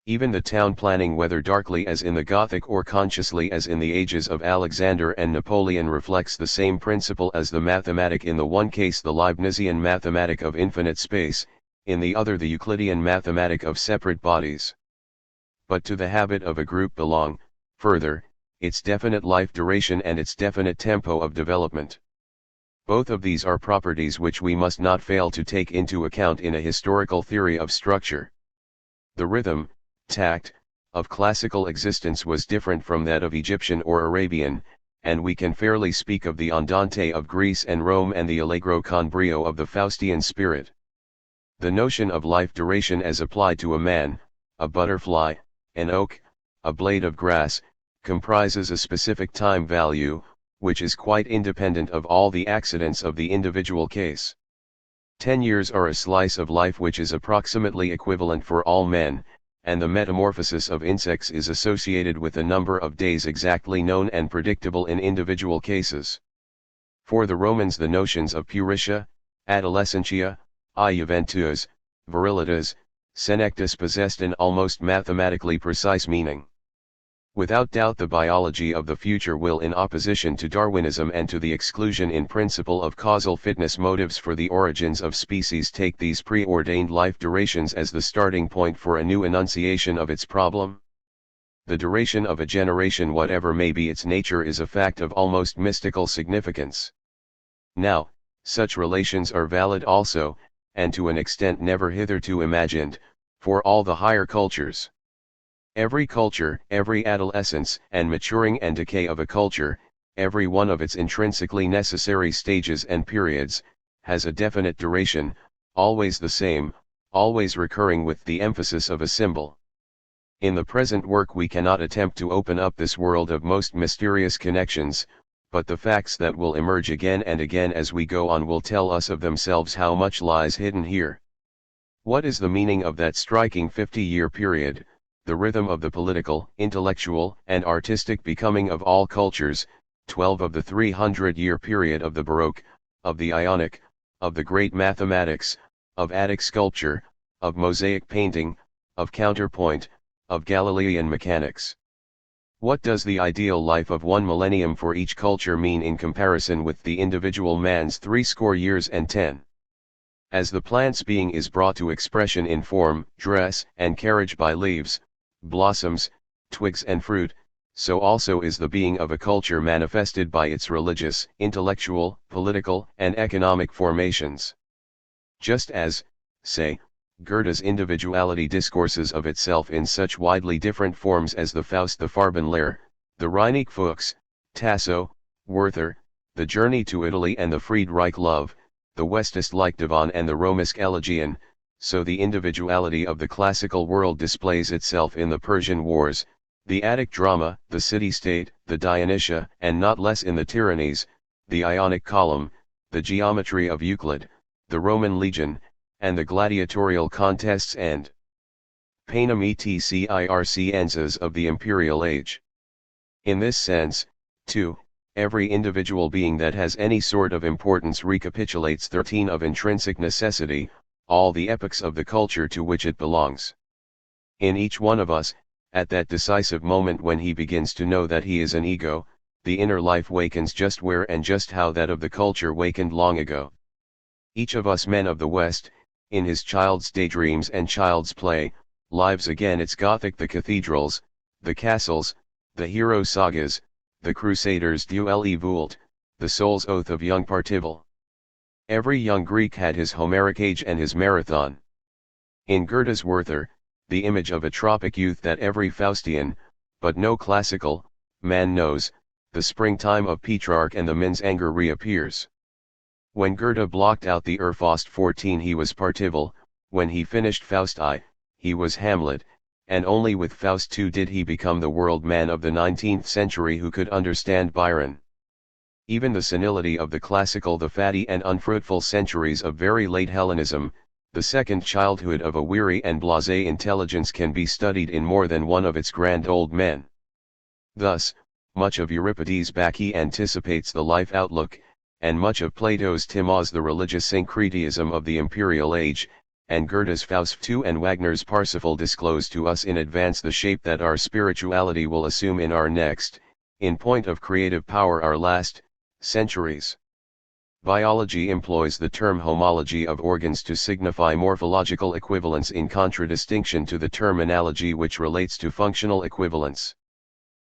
Even the town planning, whether darkly as in the Gothic or consciously as in the ages of Alexander and Napoleon, reflects the same principle as the mathematic, in the one case the Leibnizian mathematic of infinite space, in the other the Euclidean mathematic of separate bodies. But to the habit of a group belong, further, its definite life duration and its definite tempo of development. Both of these are properties which we must not fail to take into account in a historical theory of structure. The rhythm, tact, of classical existence was different from that of Egyptian or Arabian, and we can fairly speak of the andante of Greece and Rome and the allegro con brio of the Faustian spirit. The notion of life duration as applied to a man, a butterfly, an oak, a blade of grass, comprises a specific time value, which is quite independent of all the accidents of the individual case. 10 years are a slice of life which is approximately equivalent for all men, and the metamorphosis of insects is associated with a number of days exactly known and predictable in individual cases. For the Romans the notions of puritia, adolescentia, juventus, virilitas, senectus possessed an almost mathematically precise meaning. Without doubt the biology of the future will, in opposition to Darwinism and to the exclusion in principle of causal fitness motives for the origins of species, take these preordained life durations as the starting point for a new enunciation of its problem. The duration of a generation, whatever may be its nature, is a fact of almost mystical significance. Now, such relations are valid also, and to an extent never hitherto imagined, for all the higher cultures. Every culture, every adolescence and maturing and decay of a culture, every one of its intrinsically necessary stages and periods, has a definite duration, always the same, always recurring with the emphasis of a symbol. In the present work we cannot attempt to open up this world of most mysterious connections, but the facts that will emerge again and again as we go on will tell us of themselves how much lies hidden here. What is the meaning of that striking 50-year period, the rhythm of the political, intellectual, and artistic becoming of all cultures, 12 of the 300-year period of the Baroque, of the Ionic, of the great mathematics, of Attic sculpture, of mosaic painting, of counterpoint, of Galilean mechanics? What does the ideal life of 1 millennium for each culture mean in comparison with the individual man's 80 years and 10? As the plant's being is brought to expression in form, dress, and carriage by leaves, blossoms, twigs and fruit, so also is the being of a culture manifested by its religious, intellectual, political, and economic formations. Just as, say, Goethe's individuality discourses of itself in such widely different forms as the Faust, the Farbenlehre, the Reineke Fuchs, Tasso, Werther, the Journey to Italy and the Friedreich Love, the Westest Divan and the Romisk Elegion, so the individuality of the classical world displays itself in the Persian Wars, the Attic drama, the city-state, the Dionysia, and not less in the Tyrannies, the Ionic column, the geometry of Euclid, the Roman legion, and the gladiatorial contests and panem et circenses of the imperial age. In this sense, too, every individual being that has any sort of importance recapitulates 13 of intrinsic necessity, all the epochs of the culture to which it belongs. In each one of us, at that decisive moment when he begins to know that he is an ego, the inner life wakens just where and just how that of the culture wakened long ago. Each of us men of the West, in his child's daydreams and child's play, lives again its Gothic, the cathedrals, the castles, the hero sagas, the Crusaders' duel vult, the soul's oath of young Partival. Every young Greek had his Homeric age and his marathon. In Goethe's Werther, the image of a tropic youth that every Faustian, but no classical, man knows, the springtime of Petrarch and the Min's anger reappears. When Goethe blocked out the Faust 14 he was Partival, when he finished Faust I, he was Hamlet, and only with Faust II did he become the world man of the 19th century who could understand Byron. Even the senility of the classical, the fatty and unfruitful centuries of very late Hellenism, the second childhood of a weary and blasé intelligence, can be studied in more than one of its grand old men. Thus, much of Euripides' Bacchae anticipates the life outlook, and much of Plato's Timaeus the religious syncretism of the imperial age, and Goethe's Faust II and Wagner's Parsifal disclose to us in advance the shape that our spirituality will assume in our next, in point of creative power our last, centuries. Biology employs the term homology of organs to signify morphological equivalence in contradistinction to the term analogy which relates to functional equivalence.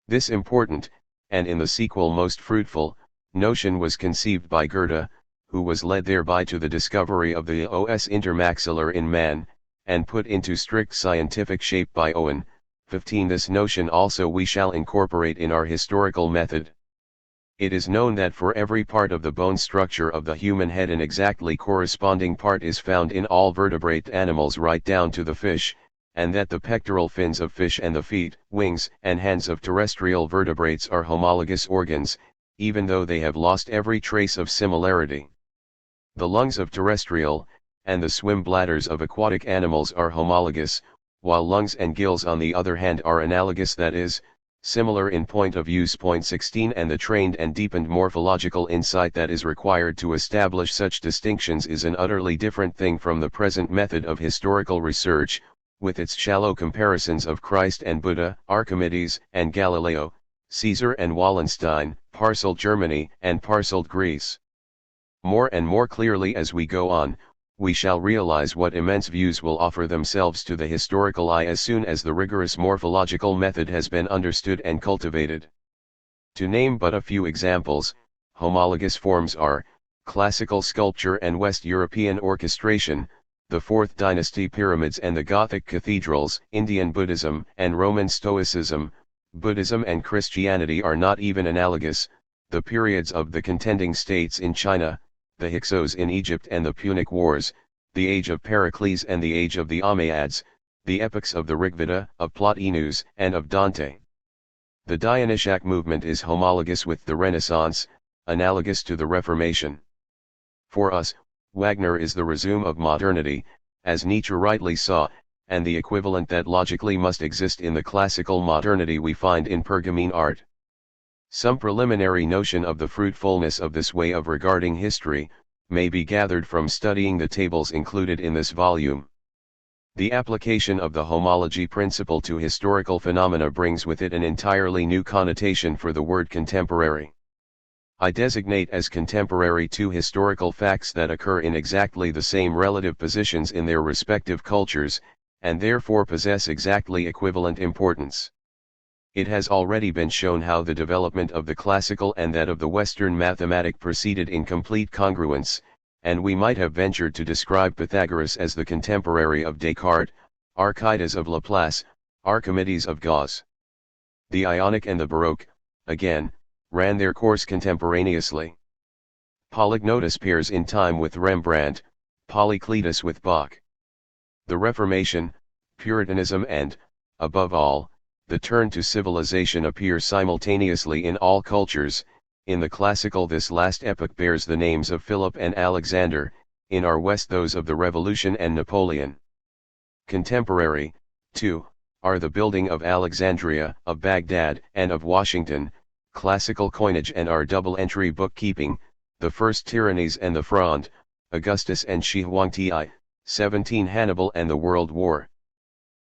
This important, and in the sequel most fruitful, notion was conceived by Goethe, who was led thereby to the discovery of the os intermaxillar in man, and put into strict scientific shape by Owen. 15. This notion also we shall incorporate in our historical method. It is known that for every part of the bone structure of the human head an exactly corresponding part is found in all vertebrate animals right down to the fish, and that the pectoral fins of fish and the feet, wings, and hands of terrestrial vertebrates are homologous organs, even though they have lost every trace of similarity. The lungs of terrestrial, and the swim bladders of aquatic animals are homologous, while lungs and gills on the other hand are analogous, that is, similar in point of use. 16 And the trained and deepened morphological insight that is required to establish such distinctions is an utterly different thing from the present method of historical research, with its shallow comparisons of Christ and Buddha, Archimedes and Galileo, Caesar and Wallenstein, parcelled Germany and parcelled Greece. More and more clearly as we go on, we shall realize what immense views will offer themselves to the historical eye as soon as the rigorous morphological method has been understood and cultivated. To name but a few examples, homologous forms are, classical sculpture and West European orchestration, the 4th dynasty pyramids and the Gothic cathedrals, Indian Buddhism and Roman Stoicism. Buddhism and Christianity are not even analogous, the periods of the contending states in China, the Hyksos in Egypt and the Punic Wars, the age of Pericles and the age of the Umayyads, the epics of the Rigveda, of Plotinus, and of Dante. The Dionysiac movement is homologous with the Renaissance, analogous to the Reformation. For us, Wagner is the resume of modernity, as Nietzsche rightly saw, and the equivalent that logically must exist in the classical modernity we find in Pergamene art. Some preliminary notion of the fruitfulness of this way of regarding history, may be gathered from studying the tables included in this volume. The application of the homology principle to historical phenomena brings with it an entirely new connotation for the word contemporary. I designate as contemporary two historical facts that occur in exactly the same relative positions in their respective cultures, and therefore possess exactly equivalent importance. It has already been shown how the development of the classical and that of the Western mathematic proceeded in complete congruence, and we might have ventured to describe Pythagoras as the contemporary of Descartes, Archytas of Laplace, Archimedes of Gauss. The Ionic and the Baroque, again, ran their course contemporaneously. Polygnotus pairs in time with Rembrandt, Polycletus with Bach. The Reformation, Puritanism and, above all, the turn to civilization appear simultaneously in all cultures. In the classical this last epoch bears the names of Philip and Alexander, in our West those of the Revolution and Napoleon. Contemporary, too, are the building of Alexandria, of Baghdad, and of Washington, classical coinage and our double-entry bookkeeping, the First Tyrannies and the Fronde, Augustus and Shi Huangti, 17 Hannibal and the World War.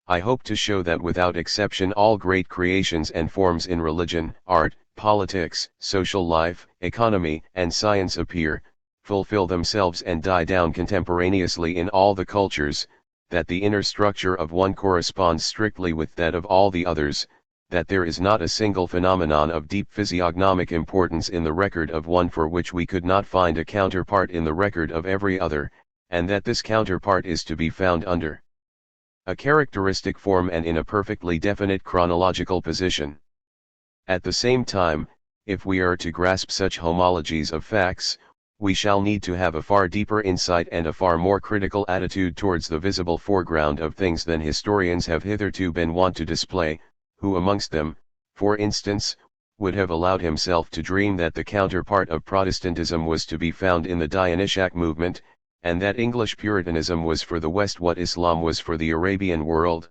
I hope to show that without exception all great creations and forms in religion, art, politics, social life, economy, and science appear, fulfill themselves and die down contemporaneously in all the cultures, that the inner structure of one corresponds strictly with that of all the others, that there is not a single phenomenon of deep physiognomic importance in the record of one for which we could not find a counterpart in the record of every other, and that this counterpart is to be found under a characteristic form and in a perfectly definite chronological position. At the same time, if we are to grasp such homologies of facts, we shall need to have a far deeper insight and a far more critical attitude towards the visible foreground of things than historians have hitherto been wont to display, who amongst them, for instance, would have allowed himself to dream that the counterpart of Protestantism was to be found in the Dionysiac movement, and that English Puritanism was for the West what Islam was for the Arabian world.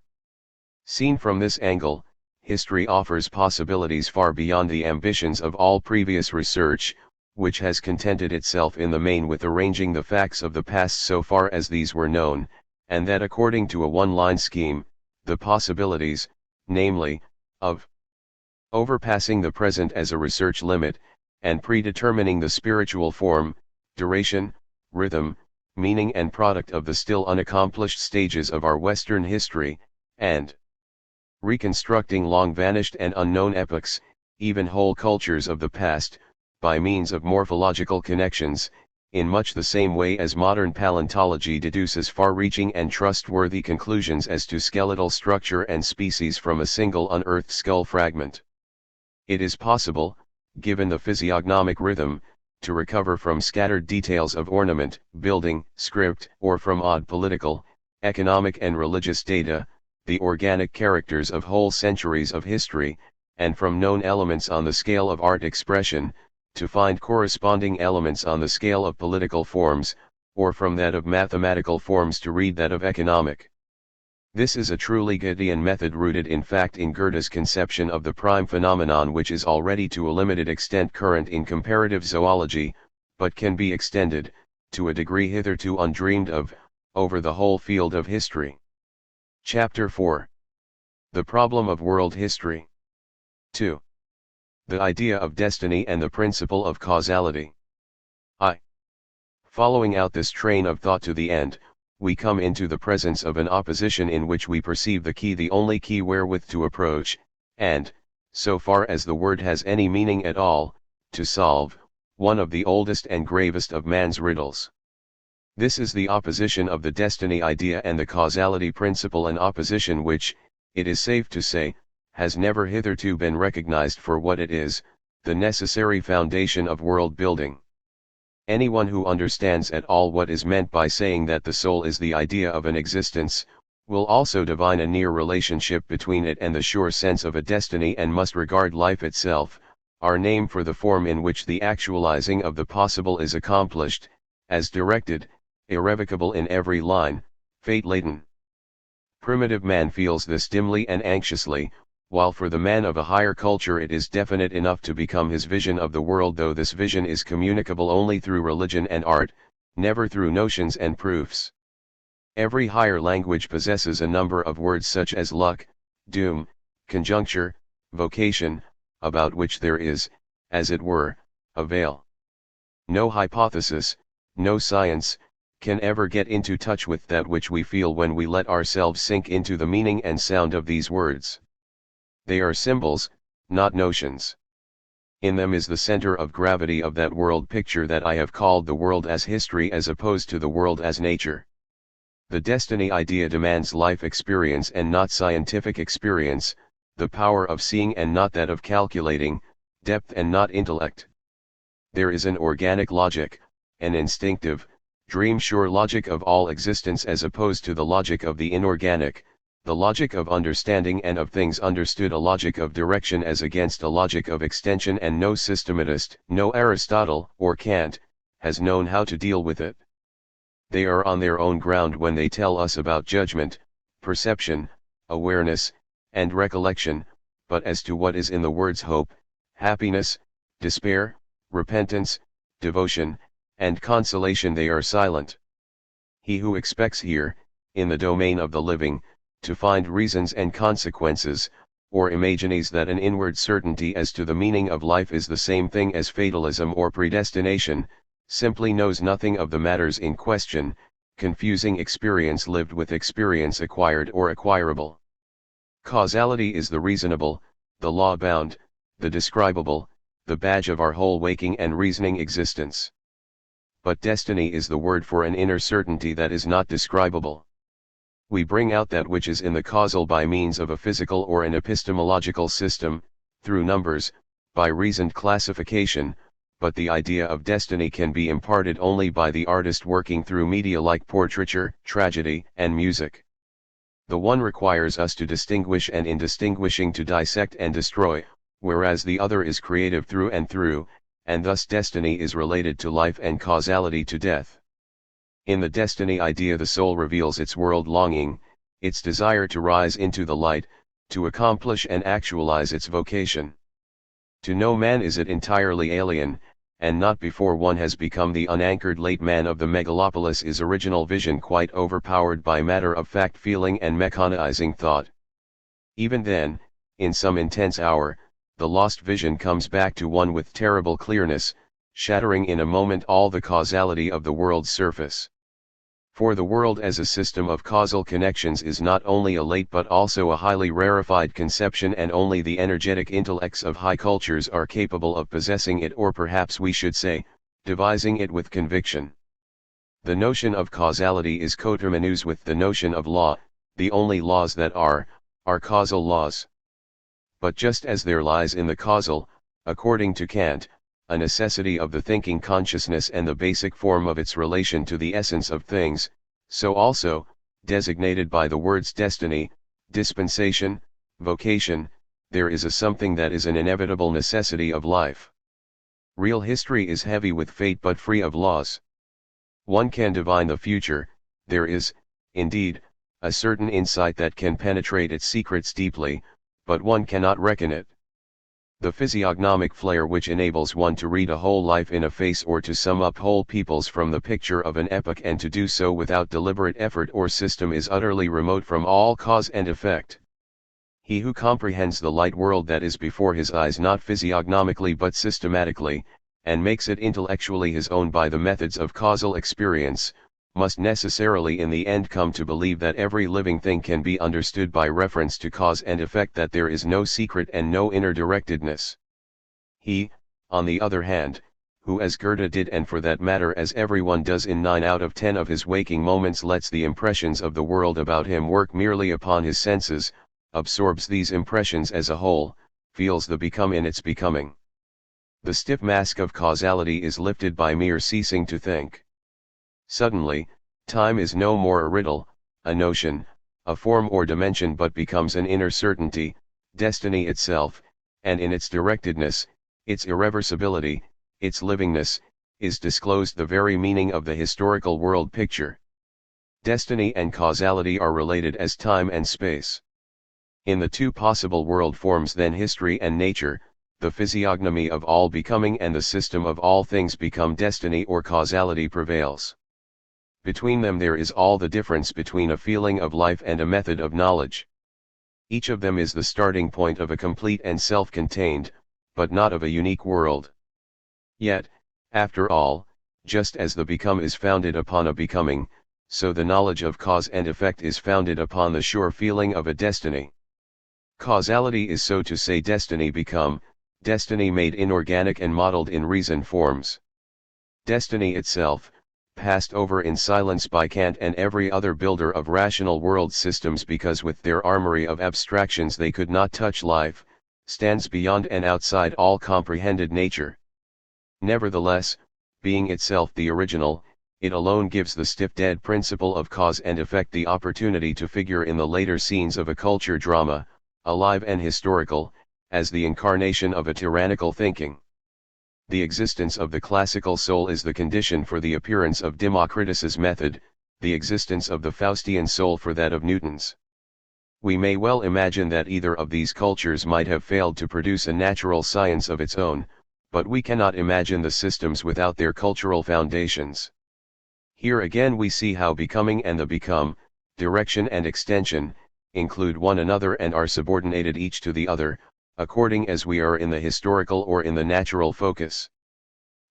Seen from this angle, history offers possibilities far beyond the ambitions of all previous research, which has contented itself in the main with arranging the facts of the past so far as these were known, and that according to a one-line scheme, the possibilities, namely, of overpassing the present as a research limit, and predetermining the spiritual form, duration, rhythm, meaning and product of the still unaccomplished stages of our Western history, and reconstructing long-vanished and unknown epochs, even whole cultures of the past, by means of morphological connections, in much the same way as modern paleontology deduces far-reaching and trustworthy conclusions as to skeletal structure and species from a single unearthed skull fragment. It is possible, given the physiognomic rhythm, to recover from scattered details of ornament, building, script, or from odd political, economic and religious data, the organic characters of whole centuries of history, and from known elements on the scale of art expression, to find corresponding elements on the scale of political forms, or from that of mathematical forms to read that of economic. This is a truly Goethean method rooted in fact in Goethe's conception of the prime phenomenon, which is already to a limited extent current in comparative zoology, but can be extended, to a degree hitherto undreamed of, over the whole field of history. Chapter 4. The Problem of World History. 2. The idea of destiny and the principle of causality. Following out this train of thought to the end, we come into the presence of an opposition in which we perceive the only key wherewith to approach, and, so far as the word has any meaning at all, to solve, one of the oldest and gravest of man's riddles. This is the opposition of the destiny idea and the causality principle, an opposition which, it is safe to say, has never hitherto been recognized for what it is, the necessary foundation of world building. Anyone who understands at all what is meant by saying that the soul is the idea of an existence, will also divine a near relationship between it and the sure sense of a destiny, and must regard life itself, our name for the form in which the actualizing of the possible is accomplished, as directed, irrevocable in every line, fate-laden. Primitive man feels this dimly and anxiously, while for the man of a higher culture it is definite enough to become his vision of the world, though this vision is communicable only through religion and art, never through notions and proofs. Every higher language possesses a number of words such as luck, doom, conjuncture, vocation, about which there is, as it were, a veil. No hypothesis, no science, can ever get into touch with that which we feel when we let ourselves sink into the meaning and sound of these words. They are symbols, not notions. In them is the center of gravity of that world picture that I have called the world as history as opposed to the world as nature. The destiny idea demands life experience and not scientific experience, the power of seeing and not that of calculating, depth and not intellect. There is an organic logic, an instinctive, dream-sure logic of all existence as opposed to the logic of the inorganic, the logic of understanding and of things understood, a logic of direction as against a logic of extension, and no systematist, no Aristotle or Kant, has known how to deal with it. They are on their own ground when they tell us about judgment, perception, awareness, and recollection, but as to what is in the words hope, happiness, despair, repentance, devotion, and consolation they are silent. He who expects here, in the domain of the living, to find reasons and consequences, or imagines that an inward certainty as to the meaning of life is the same thing as fatalism or predestination, simply knows nothing of the matters in question, confusing experience lived with experience acquired or acquirable. Causality is the reasonable, the law-bound, the describable, the badge of our whole waking and reasoning existence. But destiny is the word for an inner certainty that is not describable. We bring out that which is in the causal by means of a physical or an epistemological system, through numbers, by reasoned classification, but the idea of destiny can be imparted only by the artist working through media like portraiture, tragedy, and music. The one requires us to distinguish, and in distinguishing to dissect and destroy, whereas the other is creative through, and thus destiny is related to life and causality to death. In the destiny idea the soul reveals its world longing, its desire to rise into the light, to accomplish and actualize its vocation. To no man is it entirely alien, and not before one has become the unanchored late man of the megalopolis is original vision quite overpowered by matter-of-fact feeling and mechanizing thought. Even then, in some intense hour, the lost vision comes back to one with terrible clearness, shattering in a moment all the causality of the world's surface. For the world as a system of causal connections is not only a late but also a highly rarefied conception, and only the energetic intellects of high cultures are capable of possessing it, or perhaps we should say, devising it with conviction. The notion of causality is coterminous with the notion of law, the only laws that are causal laws. But just as there lies in the causal, according to Kant, a necessity of the thinking consciousness and the basic form of its relation to the essence of things, so also, designated by the words destiny, dispensation, vocation, there is a something that is an inevitable necessity of life. Real history is heavy with fate but free of laws. One can divine the future, there is, indeed, a certain insight that can penetrate its secrets deeply, but one cannot reckon it. The physiognomic flair which enables one to read a whole life in a face or to sum up whole peoples from the picture of an epoch and to do so without deliberate effort or system is utterly remote from all cause and effect. He who comprehends the light world that is before his eyes not physiognomically but systematically, and makes it intellectually his own by the methods of causal experience, must necessarily in the end come to believe that every living thing can be understood by reference to cause and effect, that there is no secret and no inner directedness. He, on the other hand, who as Goethe did and for that matter as everyone does in 9 out of 10 of his waking moments lets the impressions of the world about him work merely upon his senses, absorbs these impressions as a whole, feels the become in its becoming. The stiff mask of causality is lifted by mere ceasing to think. Suddenly, time is no more a riddle, a notion, a form or dimension but becomes an inner certainty, destiny itself, and in its directedness, its irreversibility, its livingness, is disclosed the very meaning of the historical world picture. Destiny and causality are related as time and space. In the two possible world forms then history and nature, the physiognomy of all becoming and the system of all things become destiny or causality prevails. Between them there is all the difference between a feeling of life and a method of knowledge. Each of them is the starting point of a complete and self-contained, but not of a unique world. Yet, after all, just as the become is founded upon a becoming, so the knowledge of cause and effect is founded upon the sure feeling of a destiny. Causality is so to say destiny become, destiny made inorganic and modeled in reason forms. Destiny itself, passed over in silence by Kant and every other builder of rational world systems because with their armory of abstractions they could not touch life, stands beyond and outside all comprehended nature. Nevertheless, being itself the original, it alone gives the stiff dead principle of cause and effect the opportunity to figure in the later scenes of a culture drama, alive and historical, as the incarnation of a tyrannical thinking. The existence of the classical soul is the condition for the appearance of Democritus's method, the existence of the Faustian soul for that of Newton's. We may well imagine that either of these cultures might have failed to produce a natural science of its own, but we cannot imagine the systems without their cultural foundations. Here again we see how becoming and the become, direction and extension, include one another and are subordinated each to the other, according as we are in the historical or in the natural focus.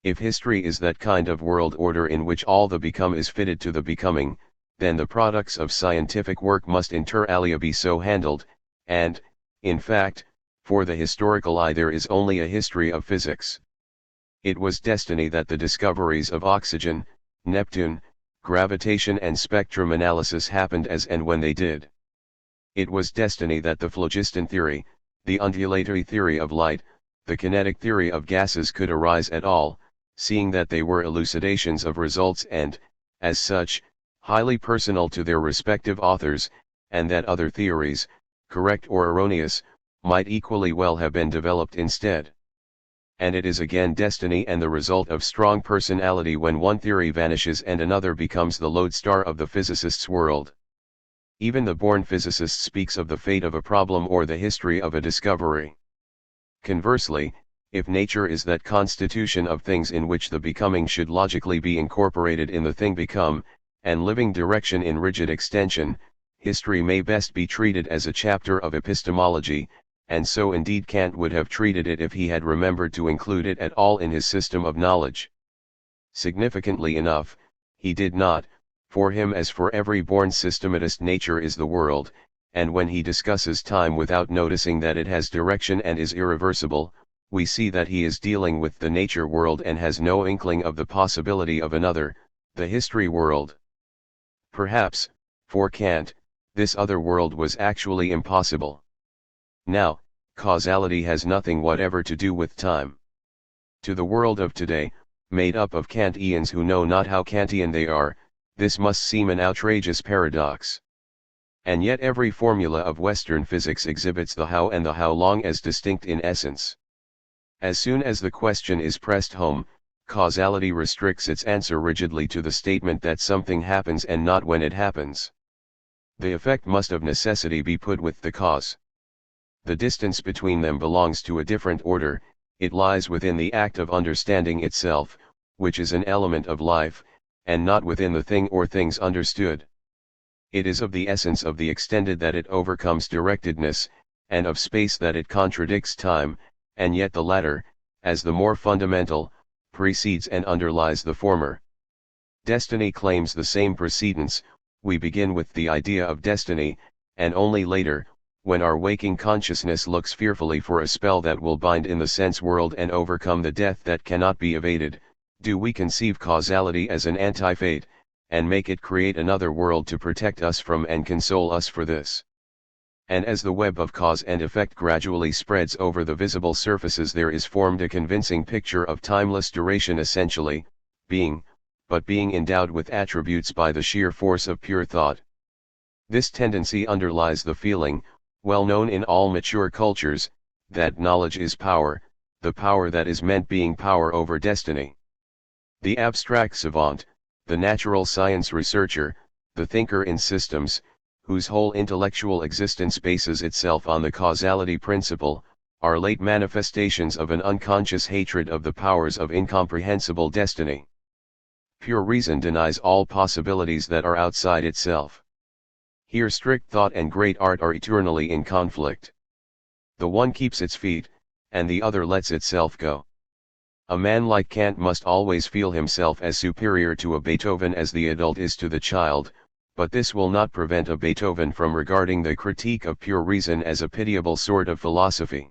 If history is that kind of world order in which all the become is fitted to the becoming, then the products of scientific work must inter alia be so handled, and, in fact, for the historical eye there is only a history of physics. It was destiny that the discoveries of oxygen, Neptune, gravitation and spectrum analysis happened as and when they did. It was destiny that the phlogiston theory, the undulatory theory of light, the kinetic theory of gases could arise at all, seeing that they were elucidations of results and, as such, highly personal to their respective authors, and that other theories, correct or erroneous, might equally well have been developed instead. And it is again destiny and the result of strong personality when one theory vanishes and another becomes the lodestar of the physicist's world. Even the born physicist speaks of the fate of a problem or the history of a discovery. Conversely, if nature is that constitution of things in which the becoming should logically be incorporated in the thing become, and living direction in rigid extension, history may best be treated as a chapter of epistemology, and so indeed Kant would have treated it if he had remembered to include it at all in his system of knowledge. Significantly enough, he did not. For him as for every born systematist nature is the world, and when he discusses time without noticing that it has direction and is irreversible, we see that he is dealing with the nature world and has no inkling of the possibility of another, the history world. Perhaps, for Kant, this other world was actually impossible. Now, causality has nothing whatever to do with time. To the world of today, made up of Kantians who know not how Kantian they are, this must seem an outrageous paradox. And yet every formula of Western physics exhibits the how and the how long as distinct in essence. As soon as the question is pressed home, causality restricts its answer rigidly to the statement that something happens and not when it happens. The effect must of necessity be put with the cause. The distance between them belongs to a different order, it lies within the act of understanding itself, which is an element of life, and not within the thing or things understood. It is of the essence of the extended that it overcomes directedness, and of space that it contradicts time, and yet the latter, as the more fundamental, precedes and underlies the former. Destiny claims the same precedence. We begin with the idea of destiny, and only later, when our waking consciousness looks fearfully for a spell that will bind in the sense world and overcome the death that cannot be evaded, do we conceive causality as an anti-fate, and make it create another world to protect us from and console us for this. And as the web of cause and effect gradually spreads over the visible surfaces, there is formed a convincing picture of timeless duration, essentially, being, but being endowed with attributes by the sheer force of pure thought. This tendency underlies the feeling, well known in all mature cultures, that knowledge is power, the power that is meant being power over destiny. The abstract savant, the natural science researcher, the thinker in systems, whose whole intellectual existence bases itself on the causality principle, are late manifestations of an unconscious hatred of the powers of incomprehensible destiny. Pure reason denies all possibilities that are outside itself. Here strict thought and great art are eternally in conflict. The one keeps its feet, and the other lets itself go. A man like Kant must always feel himself as superior to a Beethoven as the adult is to the child, but this will not prevent a Beethoven from regarding the critique of pure reason as a pitiable sort of philosophy.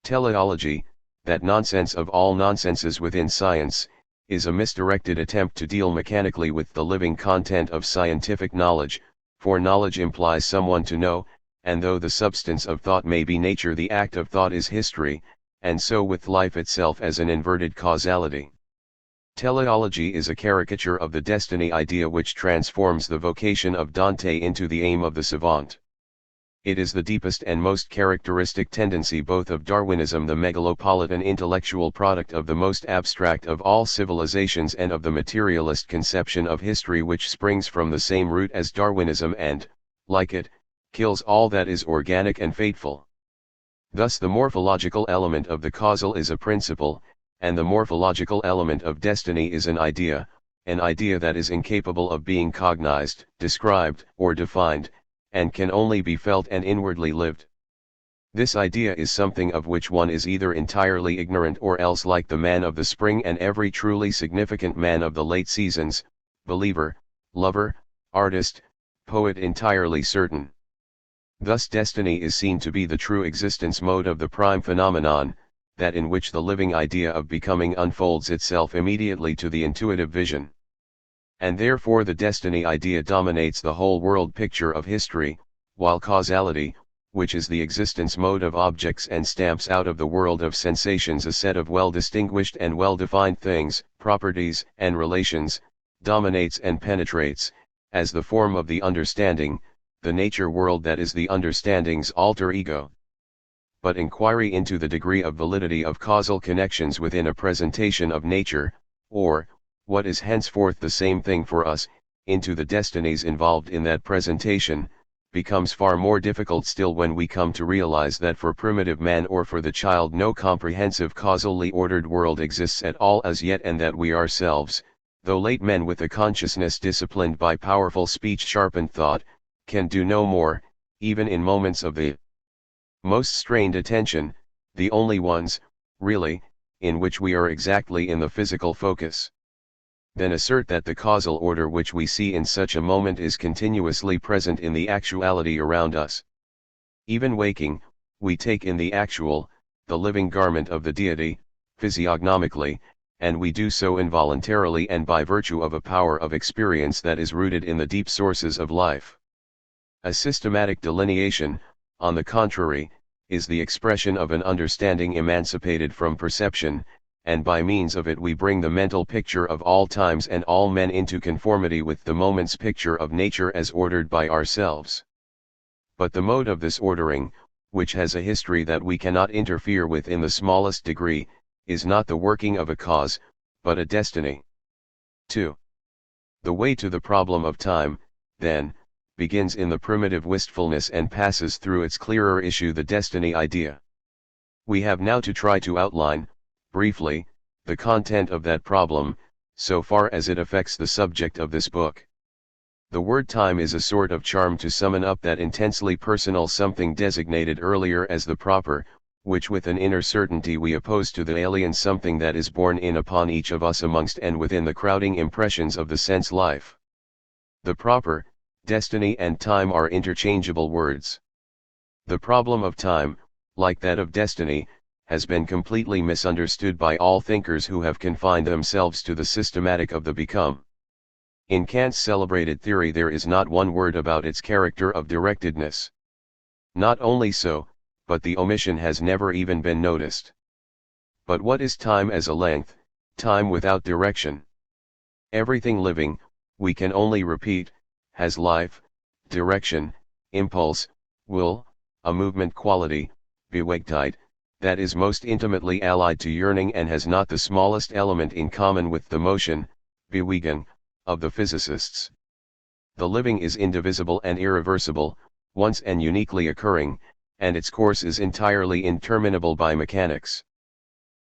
Teleology, that nonsense of all nonsenses within science, is a misdirected attempt to deal mechanically with the living content of scientific knowledge, for knowledge implies someone to know, and though the substance of thought may be nature, the act of thought is history, and so with life itself as an inverted causality. Teleology is a caricature of the destiny idea which transforms the vocation of Dante into the aim of the savant. It is the deepest and most characteristic tendency both of Darwinism, the megalopolitan intellectual product of the most abstract of all civilizations, and of the materialist conception of history which springs from the same root as Darwinism and, like it, kills all that is organic and fateful. Thus the morphological element of the causal is a principle, and the morphological element of destiny is an idea that is incapable of being cognized, described, or defined, and can only be felt and inwardly lived. This idea is something of which one is either entirely ignorant or else, like the man of the spring and every truly significant man of the late seasons, believer, lover, artist, poet, entirely certain. Thus destiny is seen to be the true existence mode of the prime phenomenon, that in which the living idea of becoming unfolds itself immediately to the intuitive vision. And therefore the destiny idea dominates the whole world picture of history, while causality, which is the existence mode of objects and stamps out of the world of sensations a set of well-distinguished and well-defined things, properties, and relations, dominates and penetrates, as the form of the understanding, the nature world that is the understanding's alter ego. But inquiry into the degree of validity of causal connections within a presentation of nature, or, what is henceforth the same thing for us, into the destinies involved in that presentation, becomes far more difficult still when we come to realize that for primitive man or for the child no comprehensive causally ordered world exists at all as yet, and that we ourselves, though late men with a consciousness disciplined by powerful speech sharpened thought, can do no more, even in moments of the most strained attention, the only ones, really, in which we are exactly in the physical focus, then assert that the causal order which we see in such a moment is continuously present in the actuality around us. Even waking, we take in the actual, the living garment of the deity, physiognomically, and we do so involuntarily and by virtue of a power of experience that is rooted in the deep sources of life. A systematic delineation, on the contrary, is the expression of an understanding emancipated from perception, and by means of it we bring the mental picture of all times and all men into conformity with the moment's picture of nature as ordered by ourselves. But the mode of this ordering, which has a history that we cannot interfere with in the smallest degree, is not the working of a cause, but a destiny. 2. The way to the problem of time, then, begins in the primitive wistfulness and passes through its clearer issue, the destiny idea. We have now to try to outline, briefly, the content of that problem, so far as it affects the subject of this book. The word time is a sort of charm to summon up that intensely personal something designated earlier as the proper, which with an inner certainty we oppose to the alien something that is borne in upon each of us amongst and within the crowding impressions of the sense life. The proper, destiny and time are interchangeable words. The problem of time, like that of destiny, has been completely misunderstood by all thinkers who have confined themselves to the systematic of the become. In Kant's celebrated theory there is not one word about its character of directedness. Not only so, but the omission has never even been noticed. But what is time as a length, time without direction? Everything living, we can only repeat, has life, direction, impulse, will, a movement quality, Bewegtheit, that is most intimately allied to yearning and has not the smallest element in common with the motion, Bewegung, of the physicists. The living is indivisible and irreversible, once and uniquely occurring, and its course is entirely interminable by mechanics.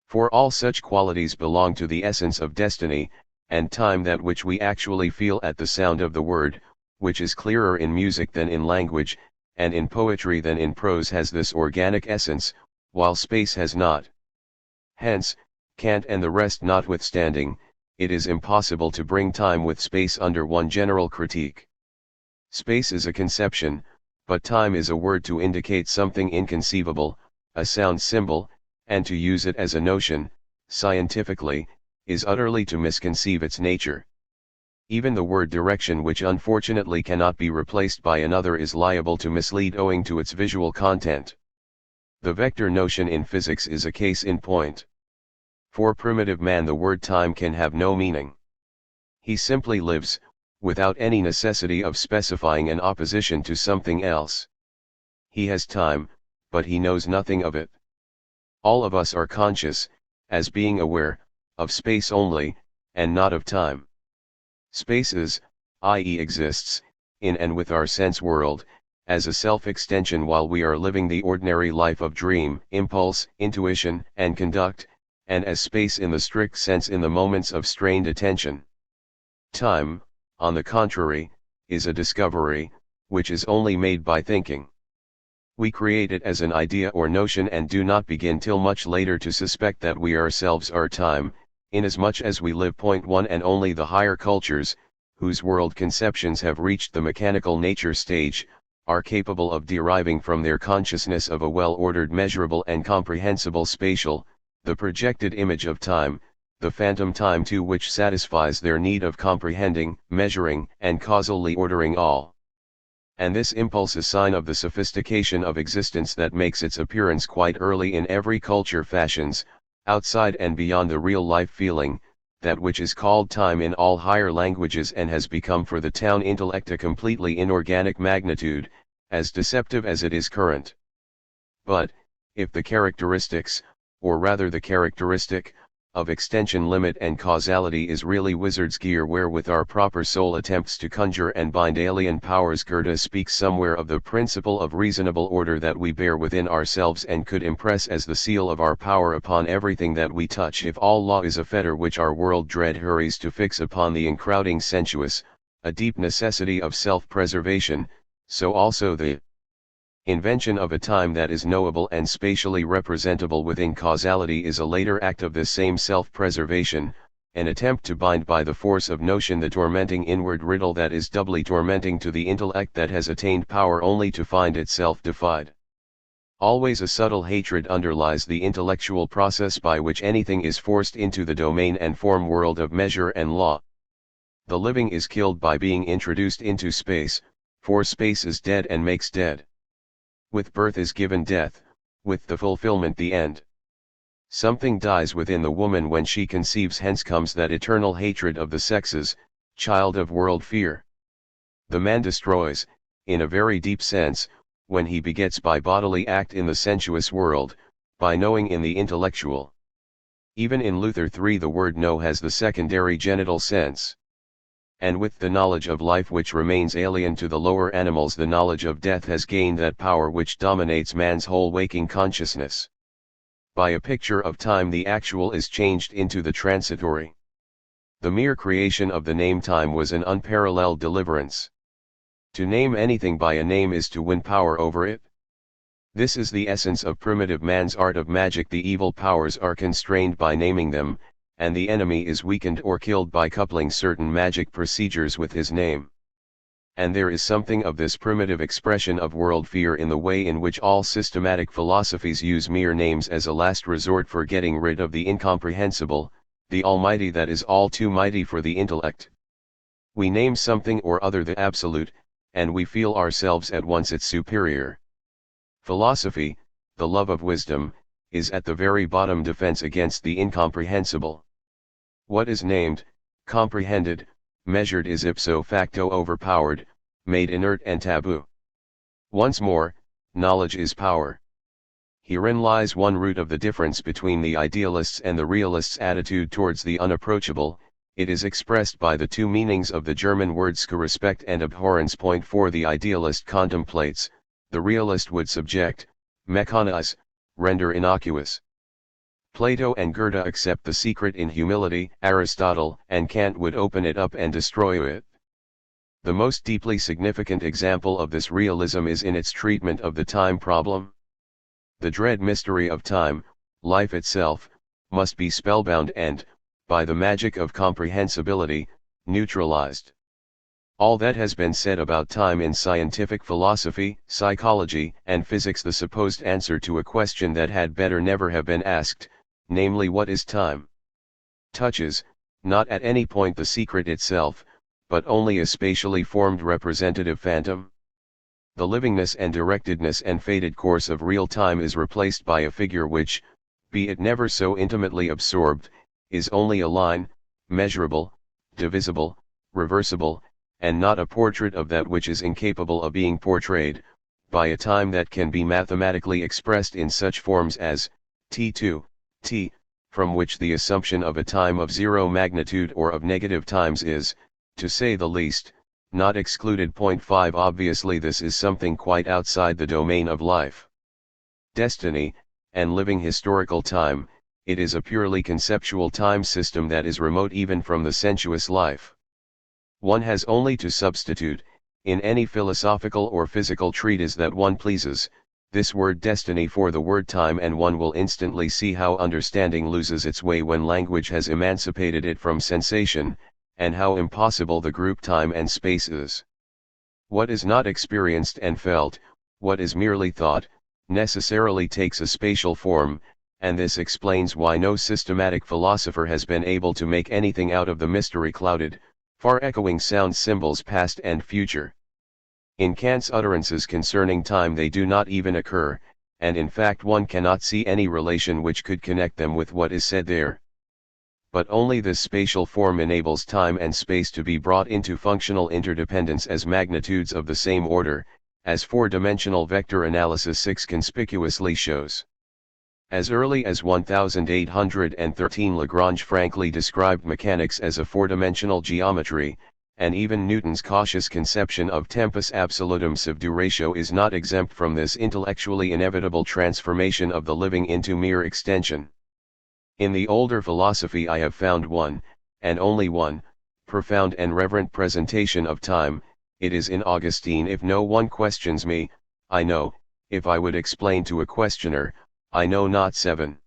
For all such qualities belong to the essence of destiny, and time, that which we actually feel at the sound of the word, which is clearer in music than in language, and in poetry than in prose, has this organic essence, while space has not. Hence, Kant and the rest notwithstanding, it is impossible to bring time with space under one general critique. Space is a conception, but time is a word to indicate something inconceivable, a sound symbol, and to use it as a notion, scientifically, is utterly to misconceive its nature. Even the word direction, which unfortunately cannot be replaced by another, is liable to mislead owing to its visual content. The vector notion in physics is a case in point. For primitive man the word time can have no meaning. He simply lives, without any necessity of specifying an opposition to something else. He has time, but he knows nothing of it. All of us are conscious, as being aware, of space only, and not of time. Space is, i.e. exists, in and with our sense world, as a self-extension while we are living the ordinary life of dream, impulse, intuition, and conduct, and as space in the strict sense in the moments of strained attention. Time, on the contrary, is a discovery, which is only made by thinking. We create it as an idea or notion and do not begin till much later to suspect that we ourselves are time, inasmuch as we live. 1 And only the higher cultures, whose world conceptions have reached the mechanical nature stage, are capable of deriving from their consciousness of a well-ordered, measurable and comprehensible spatial, the projected image of time, the phantom time too, which satisfies their need of comprehending, measuring, and causally ordering all. And this impulse is sign of the sophistication of existence that makes its appearance quite early in every culture fashions, outside and beyond the real life feeling, that which is called time in all higher languages and has become for the town intellect a completely inorganic magnitude, as deceptive as it is current. But, if the characteristics, or rather the characteristic, of extension, limit and causality is really wizard's gear wherewith our proper soul attempts to conjure and bind alien powers, Goethe speaks somewhere of the principle of reasonable order that we bear within ourselves and could impress as the seal of our power upon everything that we touch. If all law is a fetter which our world dread hurries to fix upon the encrowding sensuous, a deep necessity of self-preservation, so also the invention of a time that is knowable and spatially representable within causality is a later act of this same self-preservation, an attempt to bind by the force of notion the tormenting inward riddle that is doubly tormenting to the intellect that has attained power only to find itself defied. Always a subtle hatred underlies the intellectual process by which anything is forced into the domain and form world of measure and law. The living is killed by being introduced into space, for space is dead and makes dead. With birth is given death, with the fulfillment the end. Something dies within the woman when she conceives, hence comes that eternal hatred of the sexes, child of world fear. The man destroys, in a very deep sense, when he begets by bodily act in the sensuous world, by knowing in the intellectual. Even in Luther 3 the word know has the secondary genital sense. And with the knowledge of life which remains alien to the lower animals, the knowledge of death has gained that power which dominates man's whole waking consciousness. By a picture of time the actual is changed into the transitory. The mere creation of the name time was an unparalleled deliverance. To name anything by a name is to win power over it. This is the essence of primitive man's art of magic. The evil powers are constrained by naming them, and the enemy is weakened or killed by coupling certain magic procedures with his name. And there is something of this primitive expression of world fear in the way in which all systematic philosophies use mere names as a last resort for getting rid of the incomprehensible, the almighty that is all too mighty for the intellect. We name something or other the absolute, and we feel ourselves at once its superior. Philosophy, the love of wisdom, is at the very bottom defense against the incomprehensible. What is named, comprehended, measured is ipso facto overpowered, made inert and taboo. Once more, knowledge is power. Herein lies one root of the difference between the idealists' and the realists' attitude towards the unapproachable. It is expressed by the two meanings of the German words respect and abhorrence. Point 4 The idealist contemplates, the realist would subject, mechanize, render innocuous. Plato and Goethe accept the secret in humility, Aristotle and Kant would open it up and destroy it. The most deeply significant example of this realism is in its treatment of the time problem. The dread mystery of time, life itself, must be spellbound and, by the magic of comprehensibility, neutralized. All that has been said about time in scientific philosophy, psychology, and physics, the supposed answer to a question that had better never have been asked, namely what is time? Touches, not at any point the secret itself, but only a spatially formed representative phantom. The livingness and directedness and fated course of real time is replaced by a figure which, be it never so intimately absorbed, is only a line, measurable, divisible, reversible, and not a portrait of that which is incapable of being portrayed, by a time that can be mathematically expressed in such forms as, t2, t, from which the assumption of a time of zero magnitude or of negative times is, to say the least, not excluded. Point 5 Obviously this is something quite outside the domain of life. Destiny, and living historical time, it is a purely conceptual time system that is remote even from the sensuous life. One has only to substitute, in any philosophical or physical treatise that one pleases, this word destiny for the word time, and one will instantly see how understanding loses its way when language has emancipated it from sensation, and how impossible the group time and space is. What is not experienced and felt, what is merely thought, necessarily takes a spatial form, and this explains why no systematic philosopher has been able to make anything out of the mystery-clouded, far-echoing sound symbols past and future. In Kant's utterances concerning time they do not even occur, and in fact one cannot see any relation which could connect them with what is said there. But only this spatial form enables time and space to be brought into functional interdependence as magnitudes of the same order, as four-dimensional vector analysis 6 conspicuously shows. As early as 1813 Lagrange frankly described mechanics as a four-dimensional geometry, and even Newton's cautious conception of tempus absolutum subduratio is not exempt from this intellectually inevitable transformation of the living into mere extension. In the older philosophy I have found one, and only one, profound and reverent presentation of time. It is in Augustine. If no one questions me, I know, if I would explain to a questioner, I know not. 7.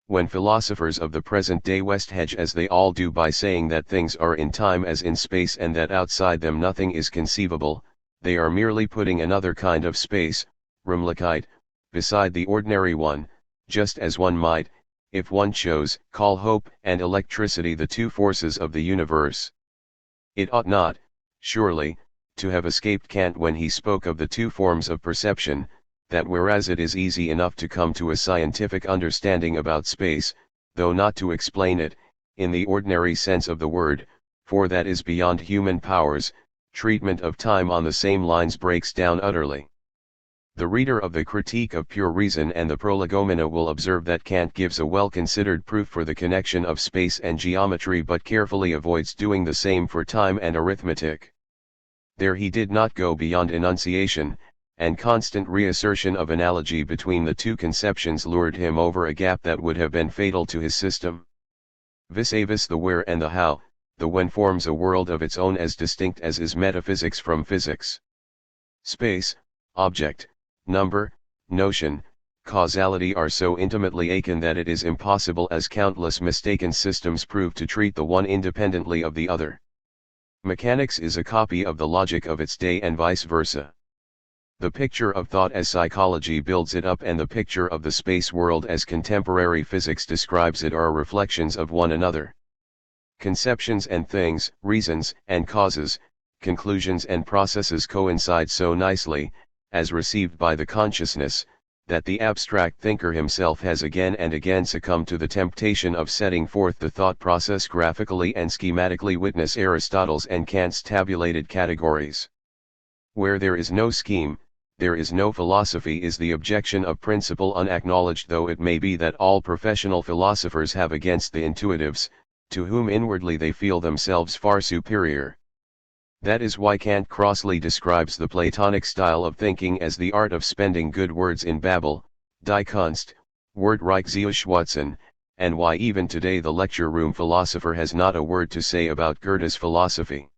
When philosophers of the present day West hedge as they all do by saying that things are in time as in space and that outside them nothing is conceivable, they are merely putting another kind of space, Räumlichkeit, beside the ordinary one, just as one might, if one chose, call hope and electricity the two forces of the universe. It ought not, surely, to have escaped Kant when he spoke of the two forms of perception, that whereas it is easy enough to come to a scientific understanding about space, though not to explain it, in the ordinary sense of the word, for that is beyond human powers, treatment of time on the same lines breaks down utterly. The reader of the Critique of Pure Reason and the Prolegomena will observe that Kant gives a well-considered proof for the connection of space and geometry but carefully avoids doing the same for time and arithmetic. There he did not go beyond enunciation, and constant reassertion of analogy between the two conceptions lured him over a gap that would have been fatal to his system. Vis-a-vis the where and the how, the when forms a world of its own as distinct as is metaphysics from physics. Space, object, number, notion, causality are so intimately akin that it is impossible, as countless mistaken systems prove, to treat the one independently of the other. Mechanics is a copy of the logic of its day and vice versa. The picture of thought as psychology builds it up and the picture of the space world as contemporary physics describes it are reflections of one another. Conceptions and things, reasons and causes, conclusions and processes coincide so nicely, as received by the consciousness, that the abstract thinker himself has again and again succumbed to the temptation of setting forth the thought process graphically and schematically. Witness Aristotle's and Kant's tabulated categories. Where there is no scheme, there is no philosophy is the objection of principle, unacknowledged though it may be that all professional philosophers have against the intuitives, to whom inwardly they feel themselves far superior. That is why Kant crossly describes the Platonic style of thinking as the art of spending good words in babble, die Kunst, Wordreich Zeuschwatzen, and why even today the lecture room philosopher has not a word to say about Goethe's philosophy.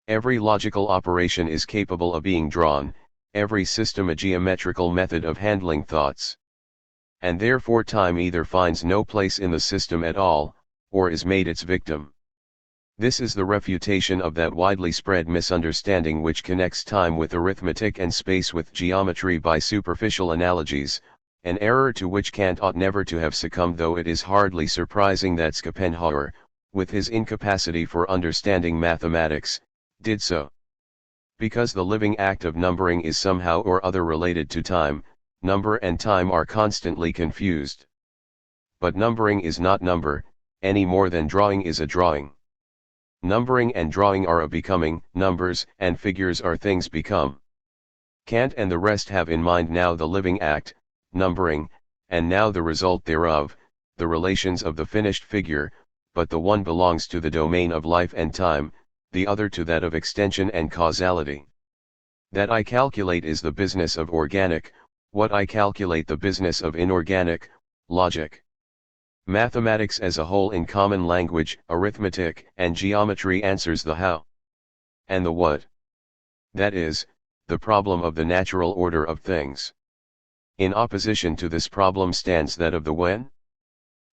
Every logical operation is capable of being drawn, every system a geometrical method of handling thoughts. And therefore time either finds no place in the system at all, or is made its victim. This is the refutation of that widely spread misunderstanding which connects time with arithmetic and space with geometry by superficial analogies, an error to which Kant ought never to have succumbed, though it is hardly surprising that Schopenhauer, with his incapacity for understanding mathematics, did so. Because the living act of numbering is somehow or other related to time, number and time are constantly confused. But numbering is not number, any more than drawing is a drawing. Numbering and drawing are a becoming, numbers and figures are things become. Kant and the rest have in mind now the living act, numbering, and now the result thereof, the relations of the finished figure, but the one belongs to the domain of life and time, the other to that of extension and causality. That I calculate is the business of organic, what I calculate the business of inorganic, logic. Mathematics as a whole in common language, arithmetic, and geometry answers the how and the what. That is, the problem of the natural order of things. In opposition to this problem stands that of the when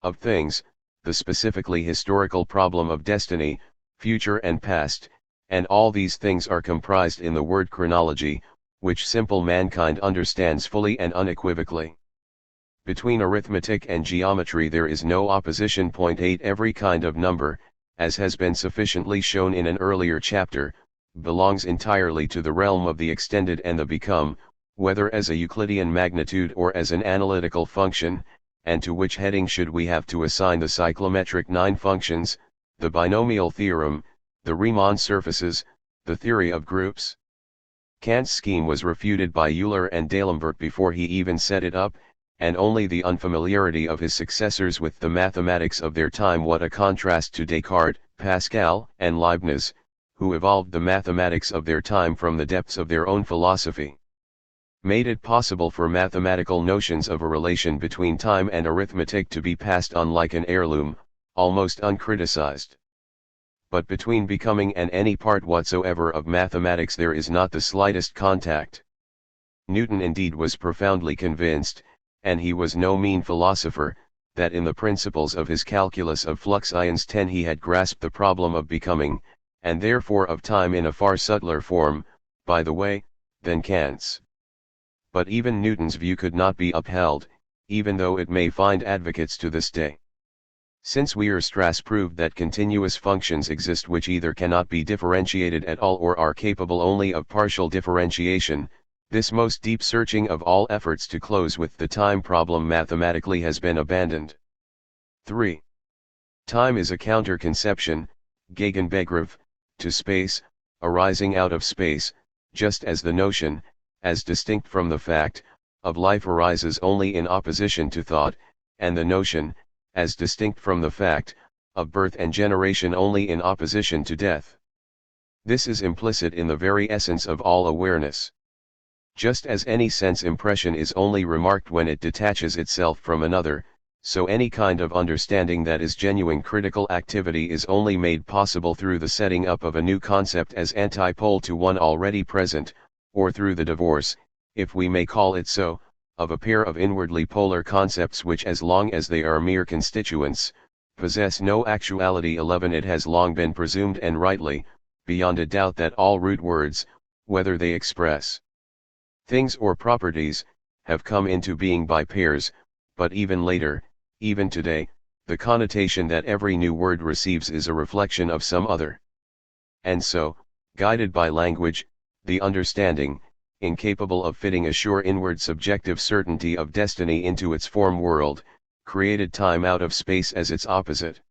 of things, the specifically historical problem of destiny, future and past, and all these things are comprised in the word chronology, which simple mankind understands fully and unequivocally. Between arithmetic and geometry there is no opposition. 8 Every kind of number, as has been sufficiently shown in an earlier chapter, belongs entirely to the realm of the extended and the become, whether as a Euclidean magnitude or as an analytical function, and to which heading should we have to assign the cyclometric 9 functions, the binomial theorem, the Riemann surfaces, the theory of groups? Kant's scheme was refuted by Euler and D'Alembert before he even set it up, and only the unfamiliarity of his successors with the mathematics of their time, what a contrast to Descartes, Pascal, and Leibniz, who evolved the mathematics of their time from the depths of their own philosophy, made it possible for mathematical notions of a relation between time and arithmetic to be passed on like an heirloom, almost uncriticized. But between becoming and any part whatsoever of mathematics there is not the slightest contact. Newton indeed was profoundly convinced, and he was no mean philosopher, that in the principles of his calculus of flux ions 10 he had grasped the problem of becoming, and therefore of time in a far subtler form, by the way, than Kant's. But even Newton's view could not be upheld, even though it may find advocates to this day. Since Weierstrass proved that continuous functions exist which either cannot be differentiated at all or are capable only of partial differentiation, this most deep searching of all efforts to close with the time problem mathematically has been abandoned. 3. Time is a counter-conception, Gegenbegriff, to space, arising out of space, just as the notion, as distinct from the fact, of life arises only in opposition to thought, and the notion, as distinct from the fact, of birth and generation only in opposition to death. This is implicit in the very essence of all awareness. Just as any sense impression is only remarked when it detaches itself from another, so any kind of understanding that is genuine critical activity is only made possible through the setting up of a new concept as antipole to one already present, or through the divorce, if we may call it so, of a pair of inwardly polar concepts which, as long as they are mere constituents, possess no actuality. 11. It has long been presumed, and rightly, beyond a doubt, that all root words, whether they express things or properties, have come into being by pairs, but even later, even today, the connotation that every new word receives is a reflection of some other. And so, guided by language, the understanding, incapable of fitting a sure inward subjective certainty of destiny into its form world, created time out of space as its opposite.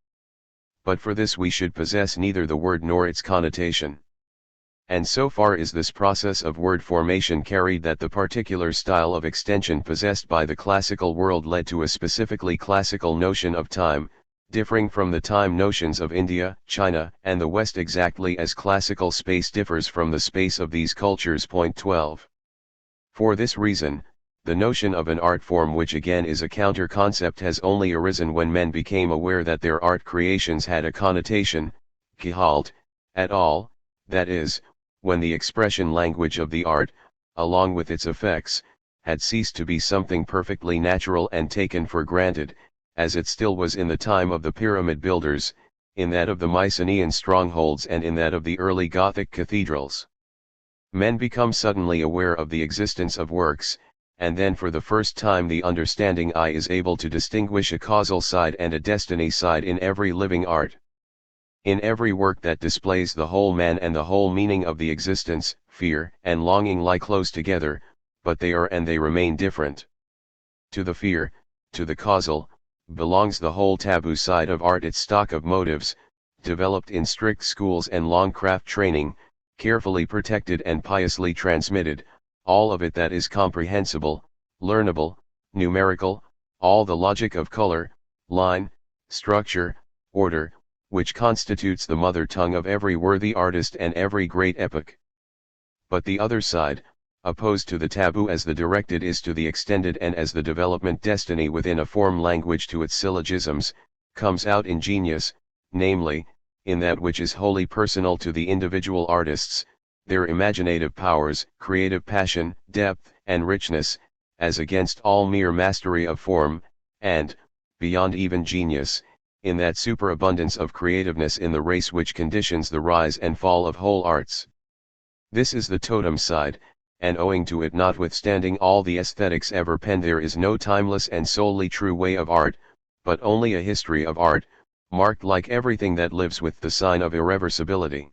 But for this we should possess neither the word nor its connotation. And so far is this process of word formation carried that the particular style of extension possessed by the classical world led to a specifically classical notion of time, differing from the time notions of India, China, and the West, exactly as classical space differs from the space of these cultures. 12. For this reason, the notion of an art form, which again is a counter-concept, has only arisen when men became aware that their art creations had a connotation, Gehalt, at all, that is, when the expression language of the art, along with its effects, had ceased to be something perfectly natural and taken for granted, as it still was in the time of the pyramid builders, in that of the Mycenaean strongholds, and in that of the early Gothic cathedrals. Men become suddenly aware of the existence of works, and then for the first time the understanding eye is able to distinguish a causal side and a destiny side in every living art. In every work that displays the whole man and the whole meaning of the existence, fear and longing lie close together, but they are and they remain different. To the fear, to the causal, belongs the whole taboo side of art, its stock of motives, developed in strict schools and long craft training, carefully protected and piously transmitted, all of it that is comprehensible, learnable, numerical, all the logic of color, line, structure, order, which constitutes the mother tongue of every worthy artist and every great epoch. But the other side, opposed to the taboo as the directed is to the extended and as the development destiny within a form language to its syllogisms, comes out in genius, namely, in that which is wholly personal to the individual artists, their imaginative powers, creative passion, depth, and richness, as against all mere mastery of form, and, beyond even genius, in that superabundance of creativeness in the race which conditions the rise and fall of whole arts. This is the totem side, and owing to it, notwithstanding all the aesthetics ever penned, there is no timeless and solely true way of art, but only a history of art, marked like everything that lives with the sign of irreversibility.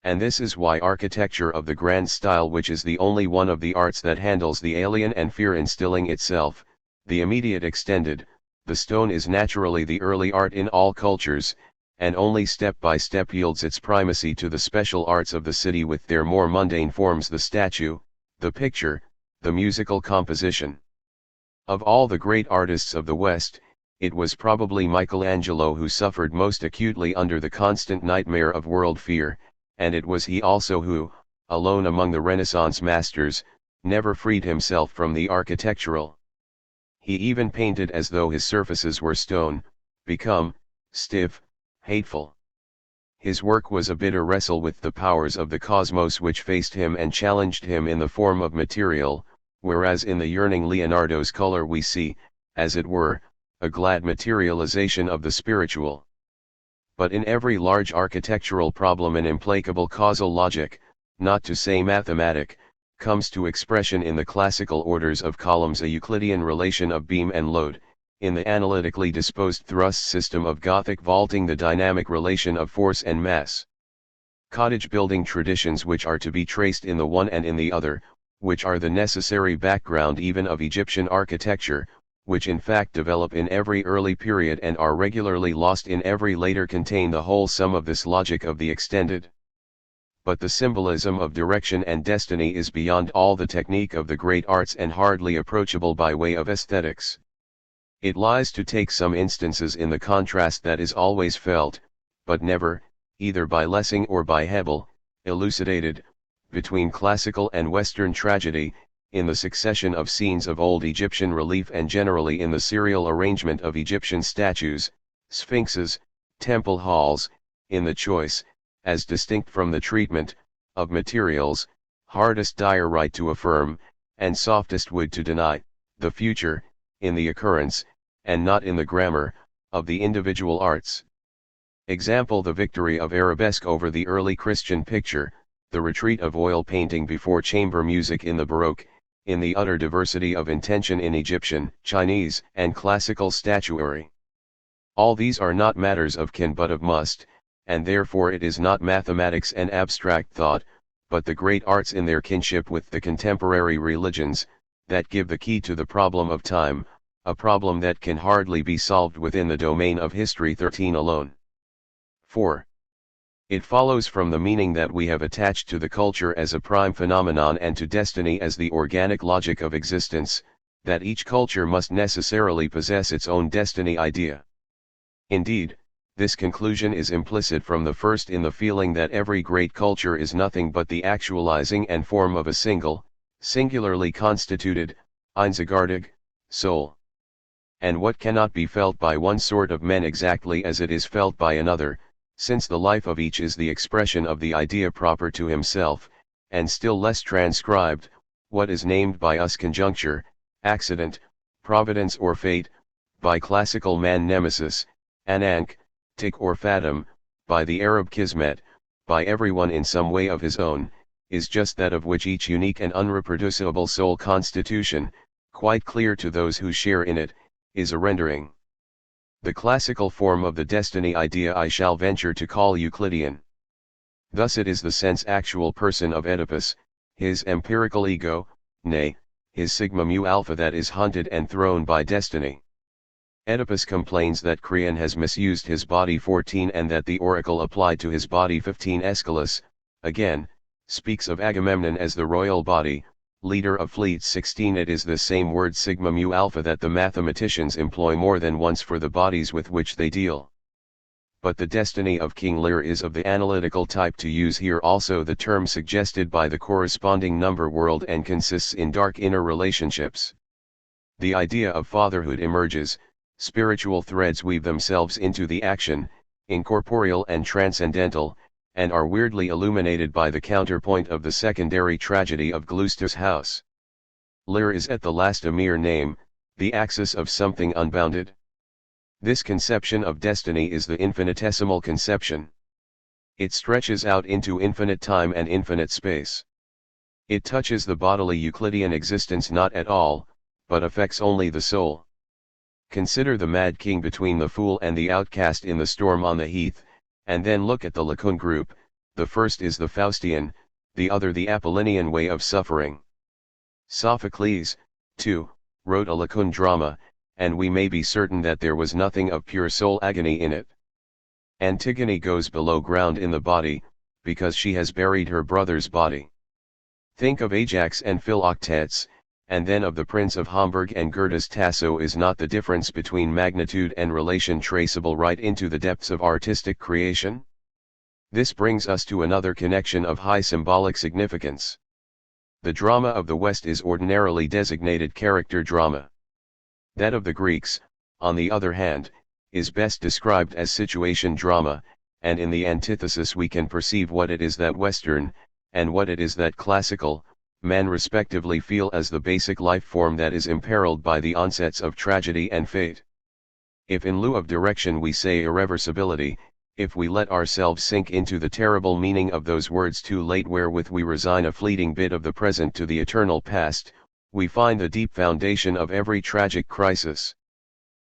And this is why architecture of the grand style, which is the only one of the arts that handles the alien and fear-instilling itself, the immediate extended, the stone, is naturally the early art in all cultures, and only step by step yields its primacy to the special arts of the city with their more mundane forms, the statue, the picture, the musical composition. Of all the great artists of the West, it was probably Michelangelo who suffered most acutely under the constant nightmare of world fear, and it was he also who, alone among the Renaissance masters, never freed himself from the architectural. He even painted as though his surfaces were stone, become stiff, hateful. His work was a bitter wrestle with the powers of the cosmos which faced him and challenged him in the form of material, whereas in the yearning Leonardo's color we see, as it were, a glad materialization of the spiritual. But in every large architectural problem an implacable causal logic, not to say mathematic, comes to expression in the classical orders of columns, a Euclidean relation of beam and load, in the analytically disposed thrust system of Gothic vaulting, the dynamic relation of force and mass. Cottage building traditions which are to be traced in the one and in the other, which are the necessary background even of Egyptian architecture, which in fact develop in every early period and are regularly lost in every later, contain the whole sum of this logic of the extended. But the symbolism of direction and destiny is beyond all the technique of the great arts and hardly approachable by way of aesthetics. It lies, to take some instances, in the contrast that is always felt, but never, either by Lessing or by Hebel, elucidated, between classical and Western tragedy, in the succession of scenes of old Egyptian relief and generally in the serial arrangement of Egyptian statues, sphinxes, temple halls, in the choice, as distinct from the treatment, of materials, hardest diorite to affirm, and softest wood to deny, the future, in the occurrence, and not in the grammar, of the individual arts. Example: the victory of arabesque over the early Christian picture, the retreat of oil painting before chamber music in the Baroque, in the utter diversity of intention in Egyptian, Chinese, and classical statuary. All these are not matters of can but of must, and therefore it is not mathematics and abstract thought, but the great arts in their kinship with the contemporary religions, that give the key to the problem of time, a problem that can hardly be solved within the domain of history 13 alone. 4. It follows from the meaning that we have attached to the culture as a prime phenomenon and to destiny as the organic logic of existence, that each culture must necessarily possess its own destiny idea. Indeed, this conclusion is implicit from the first in the feeling that every great culture is nothing but the actualizing and form of a single, singularly constituted, einzigartig, soul. And what cannot be felt by one sort of men exactly as it is felt by another, since the life of each is the expression of the idea proper to himself, and still less transcribed, what is named by us conjuncture, accident, providence or fate, by classical man nemesis, anank, tik or fatum, by the Arab kismet, by everyone in some way of his own, is just that of which each unique and unreproducible soul constitution, quite clear to those who share in it, is a rendering. The classical form of the destiny idea I shall venture to call Euclidean. Thus it is the sense-actual person of Oedipus, his empirical ego, nay, his sigma mu alpha, that is hunted and thrown by destiny. Oedipus complains that Creon has misused his body 14 and that the oracle applied to his body 15. Aeschylus, again, speaks of Agamemnon as the royal body, leader of fleets 16. It is the same word sigma mu alpha that the mathematicians employ more than once for the bodies with which they deal. But the destiny of King Lear is of the analytical type, to use here also the term suggested by the corresponding number world, and consists in dark inner relationships. The idea of fatherhood emerges, spiritual threads weave themselves into the action, incorporeal and transcendental, and are weirdly illuminated by the counterpoint of the secondary tragedy of Gloucester's house. Lear is at the last a mere name, the axis of something unbounded. This conception of destiny is the infinitesimal conception. It stretches out into infinite time and infinite space. It touches the bodily Euclidean existence not at all, but affects only the soul. Consider the mad king between the fool and the outcast in the storm on the heath, and then look at the Laocoon group. The first is the Faustian, the other the Apollinian way of suffering. Sophocles, too, wrote a Laocoon drama, and we may be certain that there was nothing of pure soul agony in it. Antigone goes below ground in the body, because she has buried her brother's body. Think of Ajax and Philoctetes, and then of the Prince of Hamburg and Goethe's Tasso. Is not the difference between magnitude and relation traceable right into the depths of artistic creation? This brings us to another connection of high symbolic significance. The drama of the West is ordinarily designated character drama. That of the Greeks, on the other hand, is best described as situation drama, and in the antithesis we can perceive what it is that Western, and what it is that classical, man respectively feel as the basic life form that is imperiled by the onsets of tragedy and fate. If in lieu of direction we say irreversibility, if we let ourselves sink into the terrible meaning of those words too late wherewith we resign a fleeting bit of the present to the eternal past, we find the deep foundation of every tragic crisis.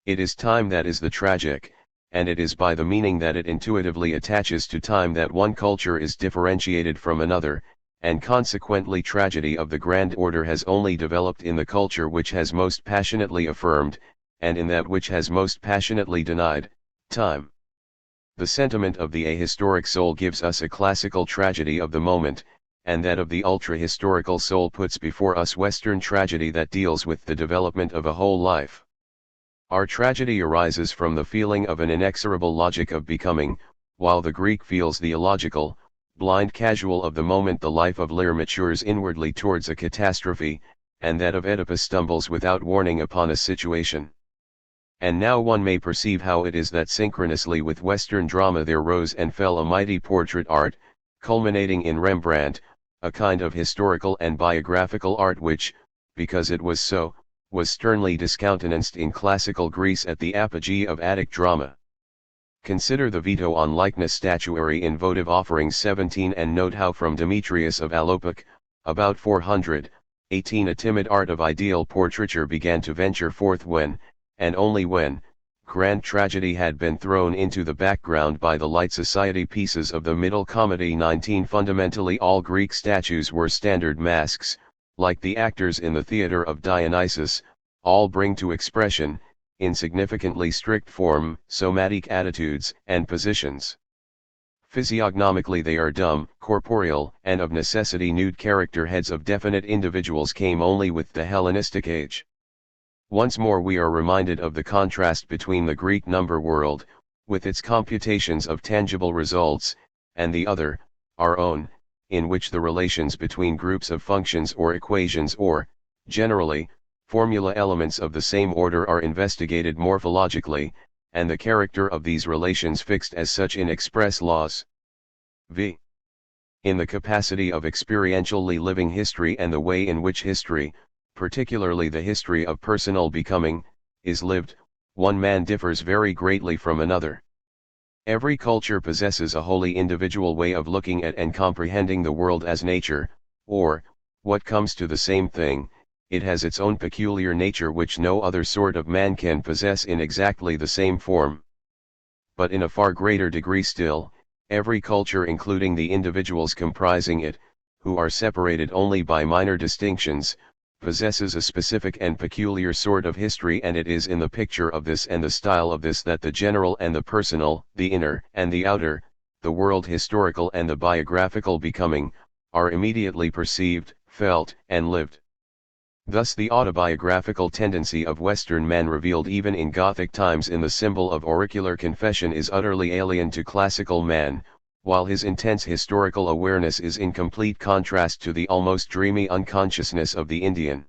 It is time that is the tragic, and it is by the meaning that it intuitively attaches to time that one culture is differentiated from another, and consequently tragedy of the grand order has only developed in the culture which has most passionately affirmed, and in that which has most passionately denied, time. The sentiment of the ahistoric soul gives us a classical tragedy of the moment, and that of the ultra-historical soul puts before us Western tragedy that deals with the development of a whole life. Our tragedy arises from the feeling of an inexorable logic of becoming, while the Greek feels the illogical, blind casual of the moment the life of Lear matures inwardly towards a catastrophe, and that of Oedipus stumbles without warning upon a situation. And now one may perceive how it is that synchronously with Western drama there rose and fell a mighty portrait art, culminating in Rembrandt, a kind of historical and biographical art which, because it was so, was sternly discountenanced in classical Greece at the apogee of Attic drama. Consider the veto on likeness statuary in votive offerings 17 and note how from Demetrius of Alopic, about 418 a timid art of ideal portraiture began to venture forth when, and only when, grand tragedy had been thrown into the background by the light society pieces of the Middle Comedy 19. Fundamentally all Greek statues were standard masks, like the actors in the theater of Dionysus, all bring to expression, in significantly strict form, somatic attitudes and positions. Physiognomically they are dumb, corporeal, and of necessity nude character heads of definite individuals came only with the Hellenistic age. Once more we are reminded of the contrast between the Greek number world, with its computations of tangible results, and the other, our own, in which the relations between groups of functions or equations or, generally, formula elements of the same order are investigated morphologically, and the character of these relations fixed as such in express laws. V. In the capacity of experientially living history and the way in which history, particularly the history of personal becoming, is lived, one man differs very greatly from another. Every culture possesses a wholly individual way of looking at and comprehending the world as nature, or, what comes to the same thing, it has its own peculiar nature which no other sort of man can possess in exactly the same form. But in a far greater degree still, every culture including the individuals comprising it, who are separated only by minor distinctions, possesses a specific and peculiar sort of history, and it is in the picture of this and the style of this that the general and the personal, the inner and the outer, the world historical and the biographical becoming, are immediately perceived, felt, and lived. Thus the autobiographical tendency of Western man revealed even in Gothic times in the symbol of auricular confession is utterly alien to classical man, while his intense historical awareness is in complete contrast to the almost dreamy unconsciousness of the Indian.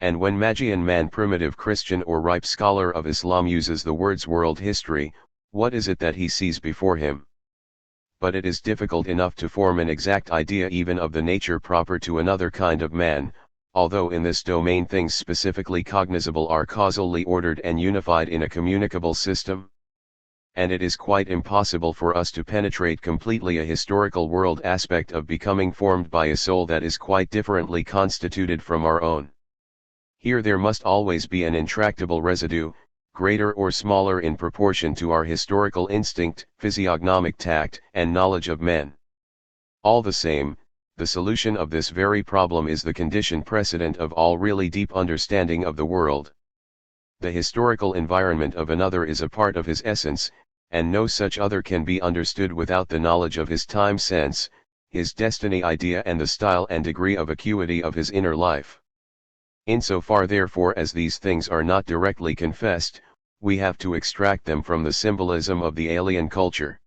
And when Magian man, primitive Christian or ripe scholar of Islam uses the words world history, what is it that he sees before him? But it is difficult enough to form an exact idea even of the nature proper to another kind of man, although in this domain things specifically cognizable are causally ordered and unified in a communicable system. And it is quite impossible for us to penetrate completely a historical world aspect of becoming formed by a soul that is quite differently constituted from our own. Here there must always be an intractable residue, greater or smaller in proportion to our historical instinct, physiognomic tact, and knowledge of men. All the same, the solution of this very problem is the condition precedent of all really deep understanding of the world. The historical environment of another is a part of his essence, and no such other can be understood without the knowledge of his time sense, his destiny idea, and the style and degree of acuity of his inner life. Insofar therefore as these things are not directly confessed, we have to extract them from the symbolism of the alien culture.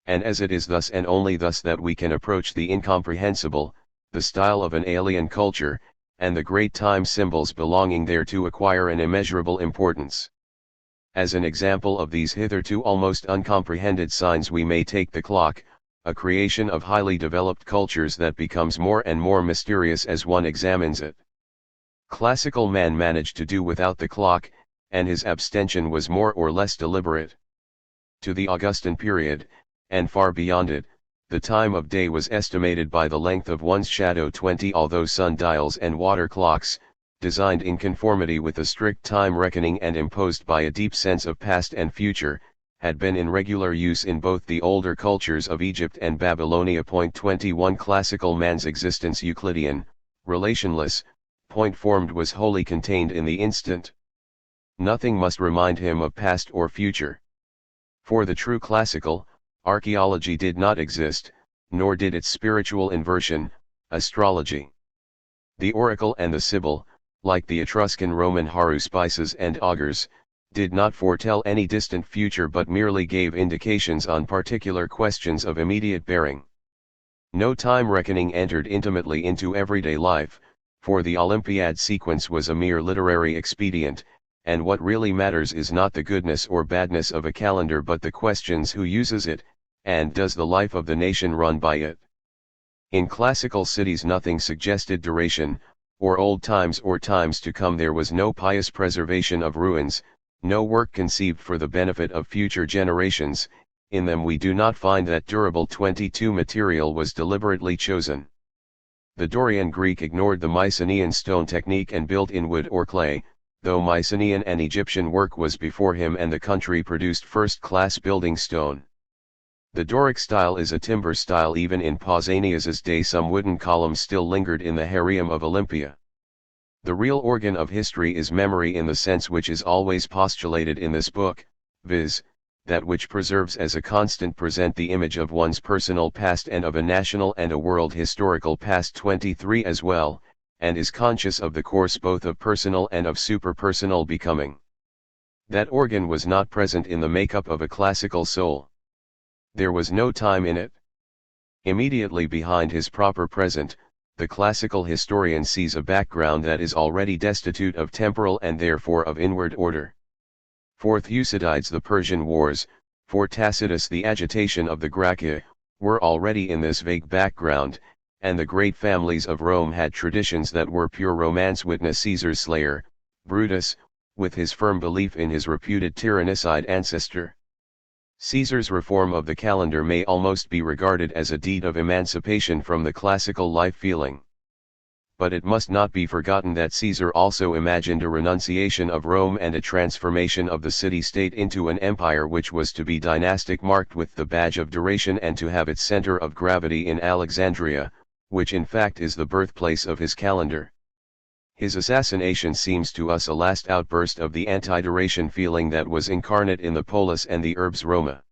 And as it is thus and only thus that we can approach the incomprehensible, the style of an alien culture, and the great time symbols belonging thereto acquire an immeasurable importance. As an example of these hitherto almost uncomprehended signs we may take the clock, a creation of highly developed cultures that becomes more and more mysterious as one examines it. Classical man managed to do without the clock, and his abstention was more or less deliberate. To the Augustan period, and far beyond it, the time of day was estimated by the length of one's shadow 20. Although sundials and water clocks, designed in conformity with a strict time reckoning and imposed by a deep sense of past and future, had been in regular use in both the older cultures of Egypt and Babylonia. 21 Classical man's existence Euclidean, relationless, point formed was wholly contained in the instant. Nothing must remind him of past or future. For the true classical, archaeology did not exist, nor did its spiritual inversion, astrology. The oracle and the sibyl, like the Etruscan Roman haruspices and augurs, did not foretell any distant future but merely gave indications on particular questions of immediate bearing. No time reckoning entered intimately into everyday life, for the Olympiad sequence was a mere literary expedient, and what really matters is not the goodness or badness of a calendar but the questions who uses it, and does the life of the nation run by it. In classical cities nothing suggested duration, or old times or times to come. There was no pious preservation of ruins, no work conceived for the benefit of future generations. In them we do not find that durable 22 material was deliberately chosen. The Dorian Greek ignored the Mycenaean stone technique and built in wood or clay, though Mycenaean and Egyptian work was before him and the country produced first-class building stone. The Doric style is a timber style. Even in Pausanias's day some wooden columns still lingered in the harem of Olympia. The real organ of history is memory in the sense which is always postulated in this book, viz., that which preserves as a constant present the image of one's personal past and of a national and a world historical past. 23 As well, and is conscious of the course both of personal and of superpersonal becoming. That organ was not present in the makeup of a classical soul. There was no time in it. Immediately behind his proper present, the classical historian sees a background that is already destitute of temporal and therefore of inward order. For Thucydides the Persian Wars, for Tacitus the agitation of the Gracchi, were already in this vague background, and the great families of Rome had traditions that were pure romance. Witness Caesar's slayer, Brutus, with his firm belief in his reputed tyrannicide ancestor. Caesar's reform of the calendar may almost be regarded as a deed of emancipation from the classical life feeling. But it must not be forgotten that Caesar also imagined a renunciation of Rome and a transformation of the city-state into an empire which was to be dynastic, marked with the badge of duration, and to have its center of gravity in Alexandria, which in fact is the birthplace of his calendar. His assassination seems to us a last outburst of the anti-duration feeling that was incarnate in the polis and the urbs Roma.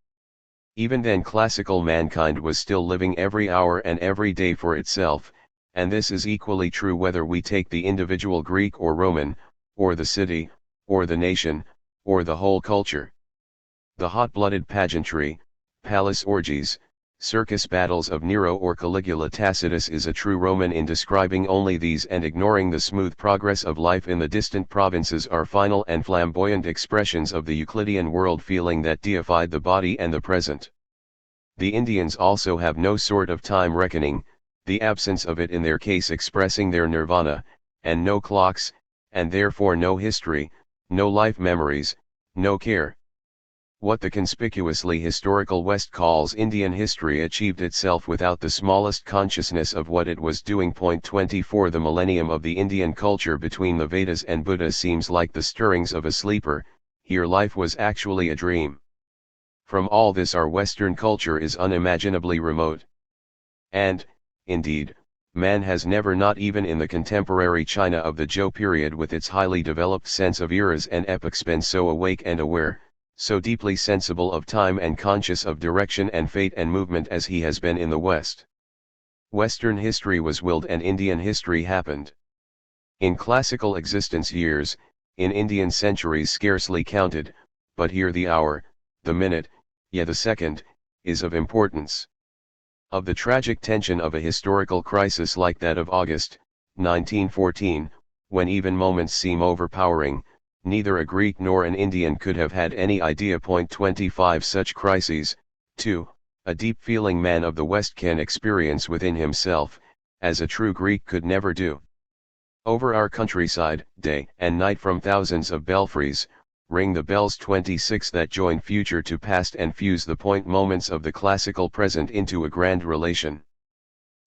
Even then classical mankind was still living every hour and every day for itself, and this is equally true whether we take the individual Greek or Roman, or the city, or the nation, or the whole culture. The hot-blooded pageantry, palace orgies, circus battles of Nero or Caligula. Tacitus is a true Roman in describing only these, and ignoring the smooth progress of life in the distant provinces are final and flamboyant expressions of the Euclidean world feeling that deified the body and the present. The Indians also have no sort of time reckoning, the absence of it in their case expressing their nirvana, and no clocks, and therefore no history, no life memories, no care. What the conspicuously historical West calls Indian history achieved itself without the smallest consciousness of what it was doing. 24 The millennium of the Indian culture between the Vedas and Buddha seems like the stirrings of a sleeper. Here life was actually a dream. From all this our Western culture is unimaginably remote. And, indeed, man has never, not even in the contemporary China of the Zhou period with its highly developed sense of eras and epochs, been so awake and aware, so deeply sensible of time and conscious of direction and fate and movement as he has been in the West. Western history was willed and Indian history happened. In classical existence years, in Indian centuries scarcely counted, but here the hour, the minute, yea the second, is of importance. Of the tragic tension of a historical crisis like that of August, 1914, when even moments seem overpowering, neither a Greek nor an Indian could have had any idea. 25 Such crises, too, a deep-feeling man of the West can experience within himself, as a true Greek could never do. Over our countryside, day and night from thousands of belfries, ring the bells 26 that join future to past and fuse the point moments of the classical present into a grand relation.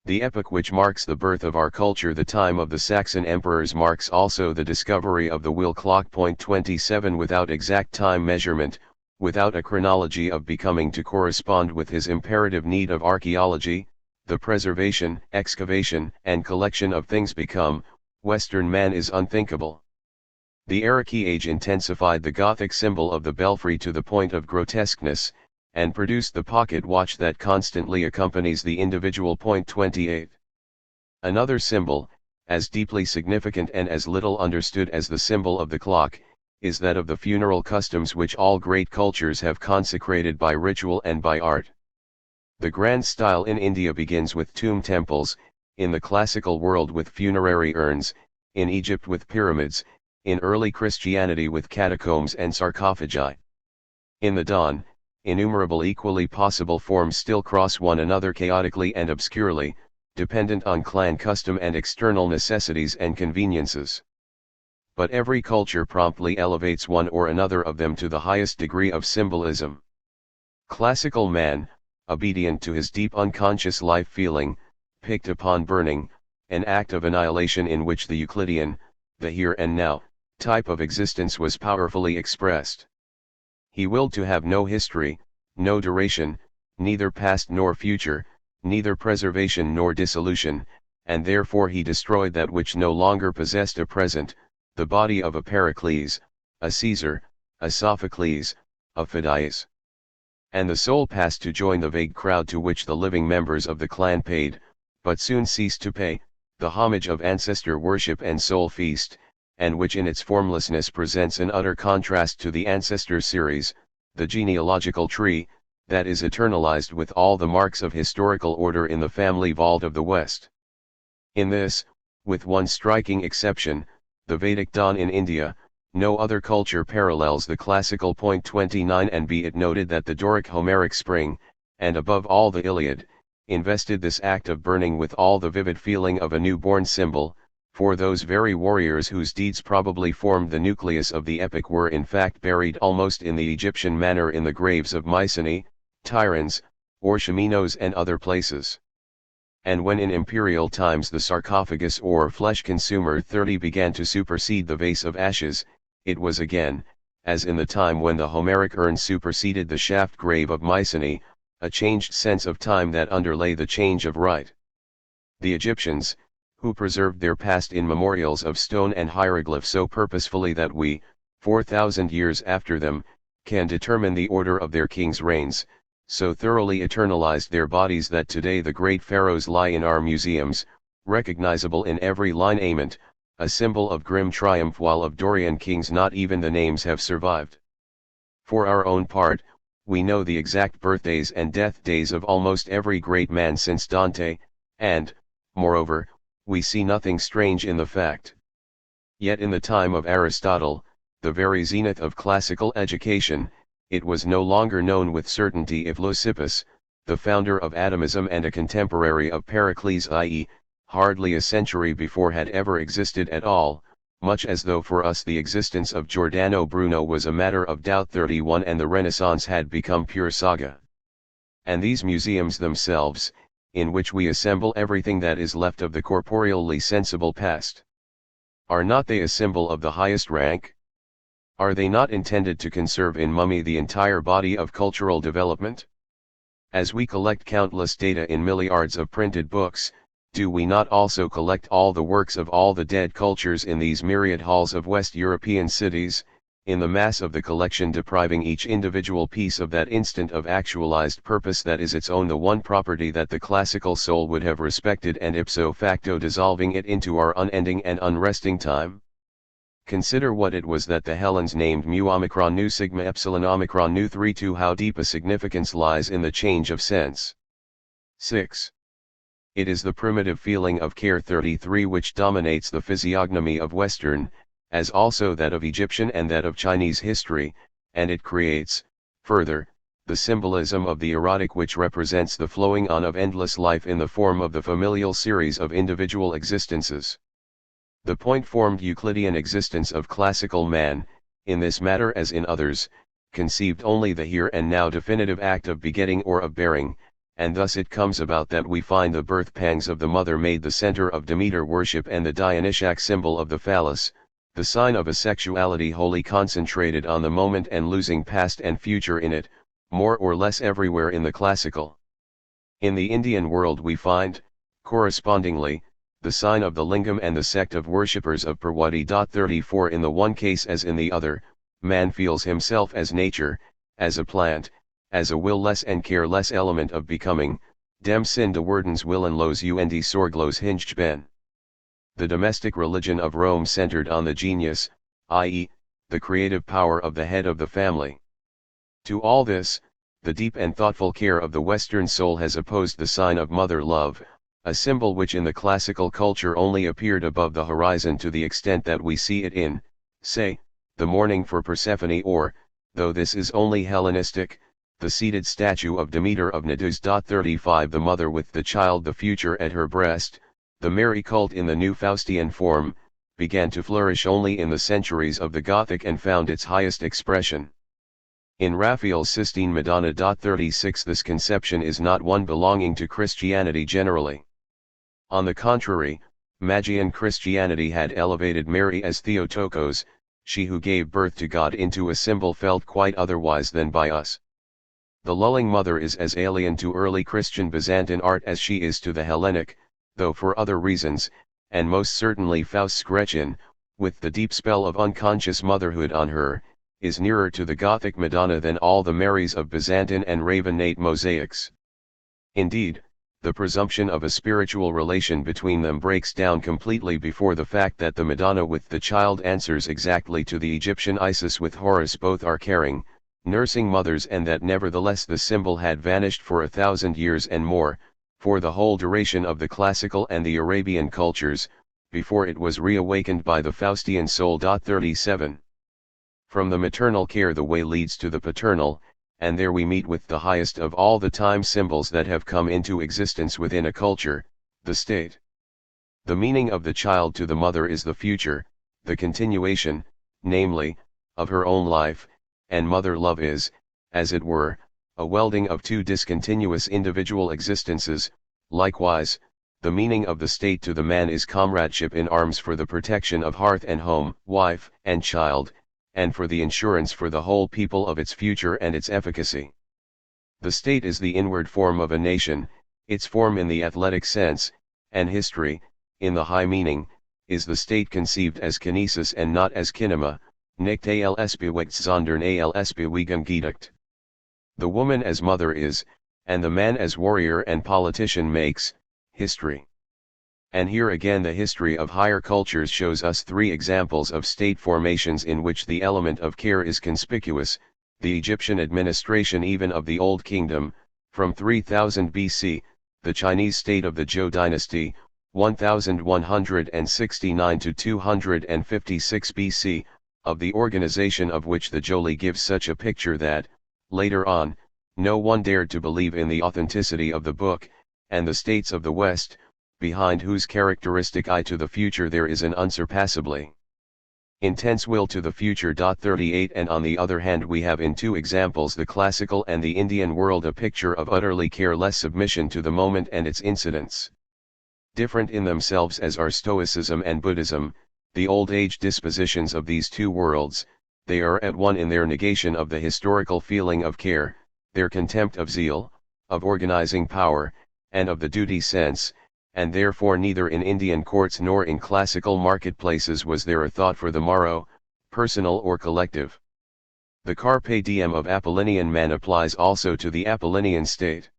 The epoch which marks the birth of our culture, the time of the Saxon emperors, marks also the discovery of the wheel clock. Point 27 without exact time measurement, without a chronology of becoming to correspond with his imperative need of archaeology, the preservation, excavation, and collection of things become, Western man is unthinkable. The Arachne age intensified the Gothic symbol of the belfry to the point of grotesqueness, and produced the pocket watch that constantly accompanies the individual. Point 28. Another symbol, as deeply significant and as little understood as the symbol of the clock, is that of the funeral customs which all great cultures have consecrated by ritual and by art. The grand style in India begins with tomb temples, in the classical world with funerary urns, in Egypt with pyramids, in early Christianity with catacombs and sarcophagi. In the dawn, innumerable equally possible forms still cross one another chaotically and obscurely, dependent on clan custom and external necessities and conveniences. But every culture promptly elevates one or another of them to the highest degree of symbolism. Classical man, obedient to his deep unconscious life feeling, picked upon burning, an act of annihilation in which the Euclidean, the here and now, type of existence was powerfully expressed. He willed to have no history, no duration, neither past nor future, neither preservation nor dissolution, and therefore he destroyed that which no longer possessed a present, the body of a Pericles, a Caesar, a Sophocles, a Phidias. And the soul passed to join the vague crowd to which the living members of the clan paid, but soon ceased to pay, the homage of ancestor worship and soul feast, and which in its formlessness presents an utter contrast to the ancestor series, the genealogical tree, that is eternalized with all the marks of historical order in the family vault of the West. In this, with one striking exception, the Vedic dawn in India, no other culture parallels the classical. Point 29 and be it noted that the Doric Homeric spring, and above all the Iliad, invested this act of burning with all the vivid feeling of a newborn symbol, for those very warriors whose deeds probably formed the nucleus of the epic were in fact buried almost in the Egyptian manner in the graves of Mycenae, Tiryns, Orchomenos and other places. And when in imperial times the sarcophagus or flesh consumer 30 began to supersede the vase of ashes, it was again, as in the time when the Homeric urn superseded the shaft grave of Mycenae, a changed sense of time that underlay the change of rite. The Egyptians, who preserved their past in memorials of stone and hieroglyph so purposefully that we, 4,000 years after them, can determine the order of their kings' reigns, so thoroughly eternalized their bodies that today the great pharaohs lie in our museums, recognizable in every lineament, a symbol of grim triumph, while of Dorian kings not even the names have survived. For our own part, we know the exact birthdays and death days of almost every great man since Dante, and, moreover, we see nothing strange in the fact. Yet in the time of Aristotle, the very zenith of classical education, it was no longer known with certainty if Leucippus, the founder of atomism and a contemporary of Pericles, i.e., hardly a century before, had ever existed at all, much as though for us the existence of Giordano Bruno was a matter of doubt. 31 and the Renaissance had become pure saga. And these museums themselves, in which we assemble everything that is left of the corporeally sensible past, are not they a symbol of the highest rank? Are they not intended to conserve in mummy the entire body of cultural development? As we collect countless data in milliards of printed books, do we not also collect all the works of all the dead cultures in these myriad halls of West European cities, in the mass of the collection depriving each individual piece of that instant of actualized purpose that is its own, the one property that the classical soul would have respected, and ipso facto dissolving it into our unending and unresting time? Consider what it was that the Hellenes named mu omicron nu sigma epsilon omicron nu 32. How deep a significance lies in the change of sense. 6. It is the primitive feeling of care 33 which dominates the physiognomy of Western, as also that of Egyptian and that of Chinese history, and it creates, further, the symbolism of the erotic which represents the flowing on of endless life in the form of the familial series of individual existences. The point-formed Euclidean existence of classical man, in this matter as in others, conceived only the here and now definitive act of begetting or of bearing, and thus it comes about that we find the birth pangs of the mother made the center of Demeter worship and the Dionysiac symbol of the phallus, the sign of a sexuality wholly concentrated on the moment and losing past and future in it, more or less everywhere in the classical. In the Indian world we find, correspondingly, the sign of the lingam and the sect of worshippers of Parvati. 34 In the one case as in the other, man feels himself as nature, as a plant, as a will-less and careless element of becoming, dem sin de wordens willen los und sorglos hinged ben. The domestic religion of Rome centered on the genius, i.e., the creative power of the head of the family. To all this, the deep and thoughtful care of the Western soul has opposed the sign of mother love, a symbol which in the classical culture only appeared above the horizon to the extent that we see it in, say, the mourning for Persephone or, though this is only Hellenistic, the seated statue of Demeter of Cnidus. 35 The mother with the child the future at her breast, the Mary cult in the new Faustian form, began to flourish only in the centuries of the Gothic and found its highest expression in Raphael's Sistine Madonna. 36 This conception is not one belonging to Christianity generally. On the contrary, Magian Christianity had elevated Mary as Theotokos, she who gave birth to God, into a symbol felt quite otherwise than by us. The lulling mother is as alien to early Christian Byzantine art as she is to the Hellenic, though for other reasons, and most certainly Faust's Gretchen, with the deep spell of unconscious motherhood on her, is nearer to the Gothic Madonna than all the Marys of Byzantine and Ravenate mosaics. Indeed, the presumption of a spiritual relation between them breaks down completely before the fact that the Madonna with the child answers exactly to the Egyptian Isis with Horus. Both are caring, nursing mothers, and that nevertheless the symbol had vanished for 1,000 years and more, for the whole duration of the classical and the Arabian cultures, before it was reawakened by the Faustian soul. 37 From the maternal care the way leads to the paternal, and there we meet with the highest of all the time symbols that have come into existence within a culture, the state. The meaning of the child to the mother is the future, the continuation, namely, of her own life, and mother love is, as it were, a welding of two discontinuous individual existences. Likewise, the meaning of the state to the man is comradeship in arms for the protection of hearth and home, wife and child, and for the insurance for the whole people of its future and its efficacy. The state is the inward form of a nation, its form in the athletic sense, and history, in the high meaning, is the state conceived as kinesis and not as kinema, nicht als Bewegt sondern als Bewegung gedacht. The woman as mother is, and the man as warrior and politician makes, history. And here again the history of higher cultures shows us three examples of state formations in which the element of care is conspicuous: the Egyptian administration even of the Old Kingdom, from 3000 BC, the Chinese state of the Zhou dynasty, 1169 to 256 BC, of the organization of which the Jolie gives such a picture that, later on, no one dared to believe in the authenticity of the book, and the states of the West, behind whose characteristic eye to the future there is an unsurpassably intense will to the future. 38 And on the other hand we have in two examples, the classical and the Indian world, a picture of utterly careless submission to the moment and its incidents. Different in themselves as are Stoicism and Buddhism, the old age dispositions of these two worlds, they are at one in their negation of the historical feeling of care, their contempt of zeal, of organizing power, and of the duty sense, and therefore neither in Indian courts nor in classical marketplaces was there a thought for the morrow, personal or collective. The carpe diem of Apollinian man applies also to the Apollinian state.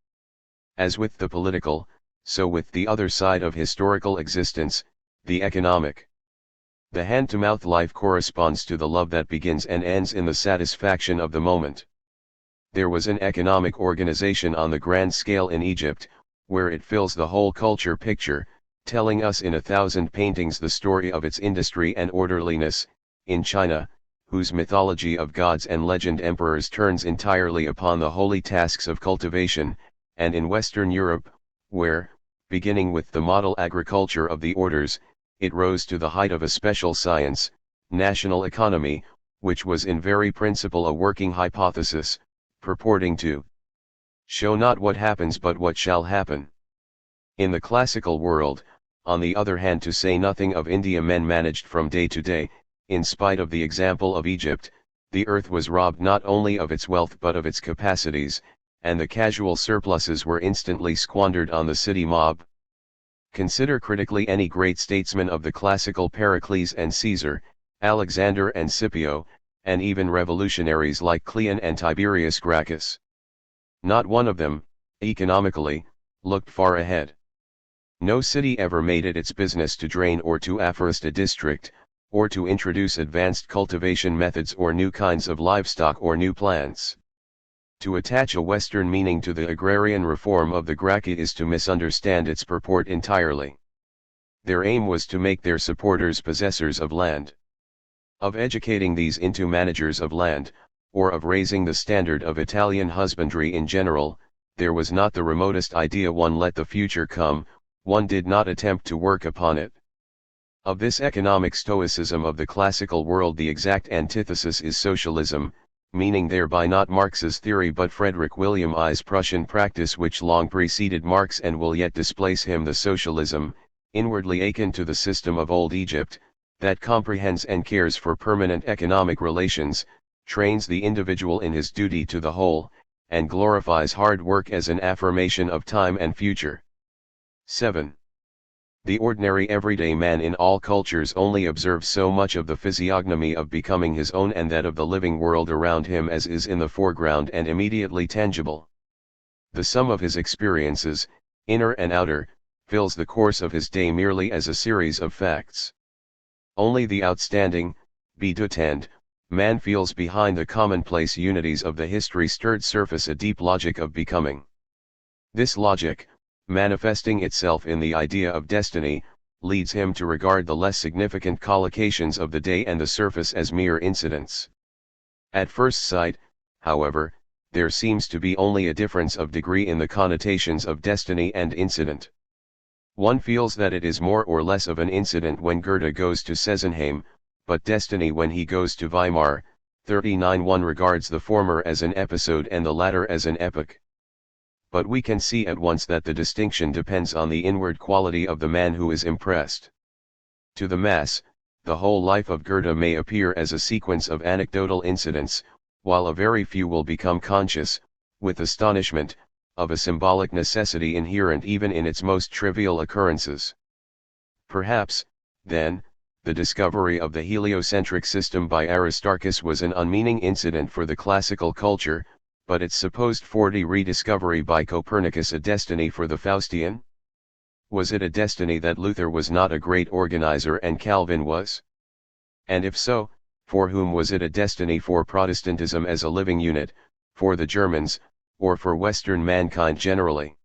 As with the political, so with the other side of historical existence, the economic. The hand-to-mouth life corresponds to the love that begins and ends in the satisfaction of the moment. There was an economic organization on the grand scale in Egypt, where it fills the whole culture picture, telling us in 1,000 paintings the story of its industry and orderliness. In China, whose mythology of gods and legend emperors turns entirely upon the holy tasks of cultivation, and in Western Europe, where, beginning with the model agriculture of the orders, it rose to the height of a special science, national economy, which was in very principle a working hypothesis, purporting to show not what happens but what shall happen. In the classical world, on the other hand, to say nothing of India, men managed from day to day, in spite of the example of Egypt, the earth was robbed not only of its wealth but of its capacities, and the casual surpluses were instantly squandered on the city mob. Consider critically any great statesman of the classical Pericles and Caesar, Alexander and Scipio, and even revolutionaries like Cleon and Tiberius Gracchus. Not one of them, economically, looked far ahead. No city ever made it its business to drain or to afforest a district, or to introduce advanced cultivation methods or new kinds of livestock or new plants. To attach a Western meaning to the agrarian reform of the Gracchi is to misunderstand its purport entirely. Their aim was to make their supporters possessors of land. Of educating these into managers of land, or of raising the standard of Italian husbandry in general, there was not the remotest idea. One let the future come, one did not attempt to work upon it. Of this economic stoicism of the classical world the exact antithesis is socialism, meaning thereby not Marx's theory but Frederick William I's Prussian practice, which long preceded Marx and will yet displace him, the socialism, inwardly akin to the system of old Egypt, that comprehends and cares for permanent economic relations, trains the individual in his duty to the whole, and glorifies hard work as an affirmation of time and future. 7. The ordinary everyday man in all cultures only observes so much of the physiognomy of becoming his own and that of the living world around him as is in the foreground and immediately tangible. The sum of his experiences, inner and outer, fills the course of his day merely as a series of facts. Only the outstanding, bedeutsend, man feels behind the commonplace unities of the history-stirred surface a deep logic of becoming. This logic, manifesting itself in the idea of destiny, leads him to regard the less significant collocations of the day and the surface as mere incidents. At first sight, however, there seems to be only a difference of degree in the connotations of destiny and incident. One feels that it is more or less of an incident when Goethe goes to Sesenheim, but destiny when he goes to Weimar. 39. One regards the former as an episode and the latter as an epoch. But we can see at once that the distinction depends on the inward quality of the man who is impressed. To the mass, the whole life of Goethe may appear as a sequence of anecdotal incidents, while a very few will become conscious, with astonishment, of a symbolic necessity inherent even in its most trivial occurrences. Perhaps, then, the discovery of the heliocentric system by Aristarchus was an unmeaning incident for the classical culture, but its supposed 40 rediscovery by Copernicus a destiny for the Faustian? Was it a destiny that Luther was not a great organizer and Calvin was? And if so, for whom was it a destiny? For Protestantism as a living unit, for the Germans, or for Western mankind generally?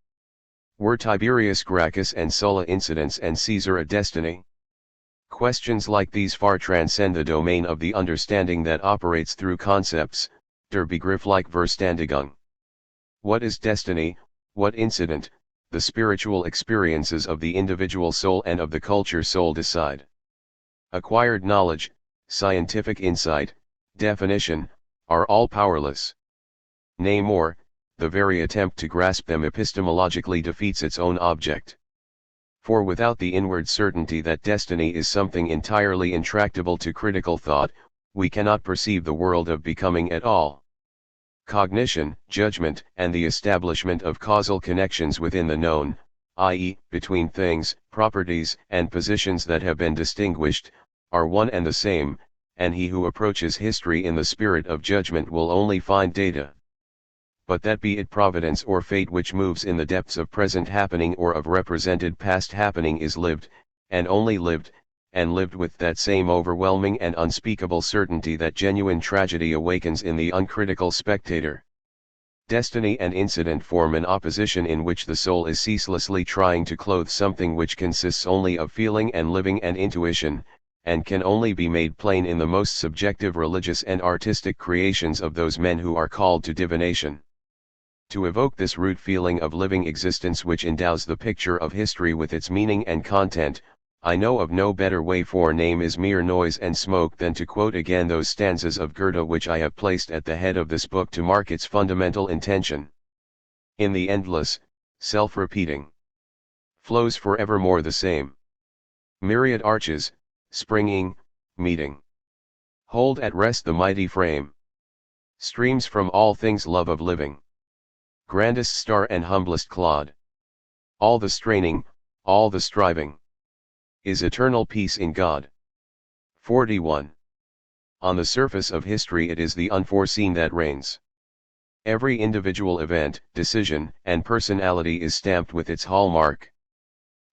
Were Tiberius Gracchus and Sulla incidents and Caesar a destiny? Questions like these far transcend the domain of the understanding that operates through concepts, der Begriffliche Verständigung. What is destiny, what incident, the spiritual experiences of the individual soul and of the culture soul decide. Acquired knowledge, scientific insight, definition, are all powerless. Nay more, the very attempt to grasp them epistemologically defeats its own object. For without the inward certainty that destiny is something entirely intractable to critical thought, we cannot perceive the world of becoming at all. Cognition, judgment, and the establishment of causal connections within the known, i.e., between things, properties, and positions that have been distinguished, are one and the same, and he who approaches history in the spirit of judgment will only find data. But that be it providence or fate which moves in the depths of present happening or of represented past happening is lived, and only lived, and lived with that same overwhelming and unspeakable certainty that genuine tragedy awakens in the uncritical spectator. Destiny and incident form an opposition in which the soul is ceaselessly trying to clothe something which consists only of feeling and living and intuition, and can only be made plain in the most subjective religious and artistic creations of those men who are called to divination. To evoke this root feeling of living existence which endows the picture of history with its meaning and content, I know of no better way, for name is mere noise and smoke, than to quote again those stanzas of Goethe which I have placed at the head of this book to mark its fundamental intention. In the endless, self-repeating, flows forevermore the same myriad arches, springing, meeting. Hold at rest the mighty frame. Streams from all things love of living. Grandest star and humblest clod. All the straining, all the striving, is eternal peace in God. 41. On the surface of history it is the unforeseen that reigns. Every individual event, decision, and personality is stamped with its hallmark.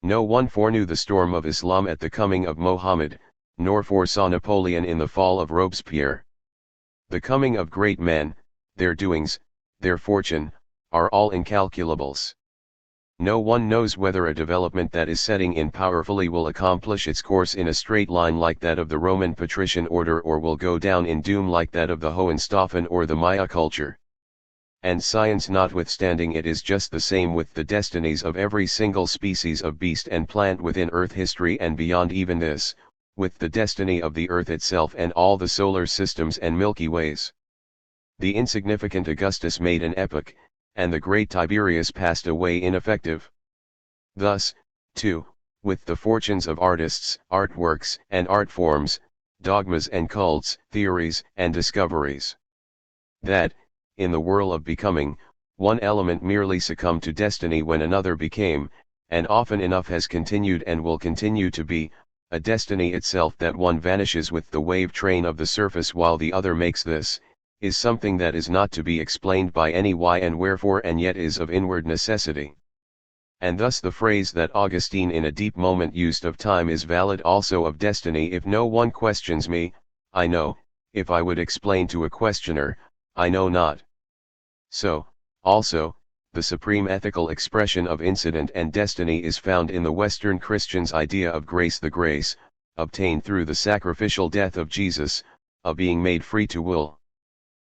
No one foreknew the storm of Islam at the coming of Mohammed, nor foresaw Napoleon in the fall of Robespierre. The coming of great men, their doings, their fortune, are all incalculables. No one knows whether a development that is setting in powerfully will accomplish its course in a straight line like that of the Roman patrician order, or will go down in doom like that of the Hohenstaufen or the Maya culture. And science notwithstanding, it is just the same with the destinies of every single species of beast and plant within Earth history, and beyond even this, with the destiny of the Earth itself and all the solar systems and Milky Ways. The insignificant Augustus made an epoch, and the great Tiberius passed away ineffective. Thus, too, with the fortunes of artists, artworks and art forms, dogmas and cults, theories and discoveries. That, in the whirl of becoming, one element merely succumbed to destiny when another became, and often enough has continued and will continue to be, a destiny itself, that one vanishes with the wave train of the surface while the other makes this, is something that is not to be explained by any why and wherefore, and yet is of inward necessity. And thus the phrase that Augustine in a deep moment used of time is valid also of destiny. If no one questions me, I know; if I would explain to a questioner, I know not. So, also, the supreme ethical expression of incident and destiny is found in the Western Christian's idea of grace, the grace, obtained through the sacrificial death of Jesus, a being made free to will.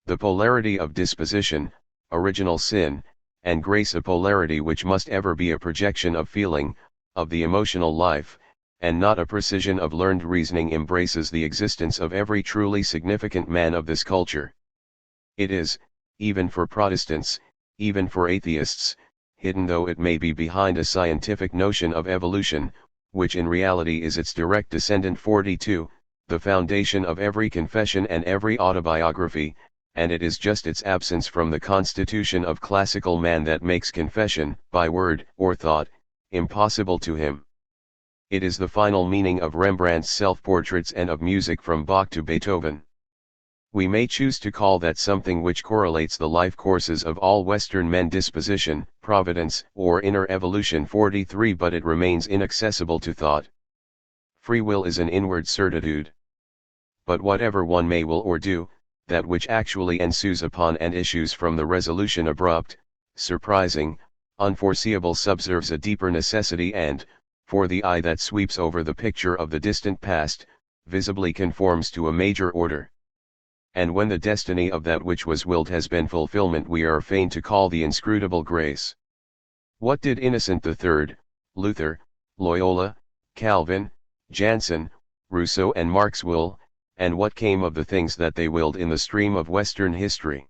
The polarity of disposition, original sin, and grace, a polarity which must ever be a projection of feeling, of the emotional life, and not a precision of learned reasoning, embraces the existence of every truly significant man of this culture. It is, even for Protestants, even for atheists, hidden though it may be behind a scientific notion of evolution, which in reality is its direct descendant. 42, the foundation of every confession and every autobiography, and it is just its absence from the constitution of classical man that makes confession, by word or thought, impossible to him. It is the final meaning of Rembrandt's self-portraits and of music from Bach to Beethoven. We may choose to call that something which correlates the life courses of all Western men disposition, providence, or inner evolution. 43, but it remains inaccessible to thought. Free will is an inward certitude. But whatever one may will or do, that which actually ensues upon and issues from the resolution abrupt, surprising, unforeseeable subserves a deeper necessity, and, for the eye that sweeps over the picture of the distant past, visibly conforms to a major order. And when the destiny of that which was willed has been fulfillment, we are fain to call the inscrutable grace. What did Innocent III, Luther, Loyola, Calvin, Jansen, Rousseau and Marx will, and what came of the things that they willed in the stream of Western history?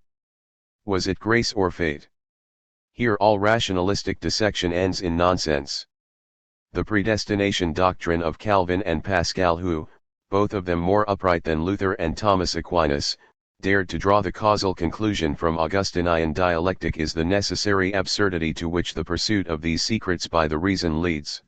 Was it grace or fate? Here all rationalistic dissection ends in nonsense. The predestination doctrine of Calvin and Pascal, who, both of them more upright than Luther and Thomas Aquinas, dared to draw the causal conclusion from Augustinian dialectic, is the necessary absurdity to which the pursuit of these secrets by the reason leads.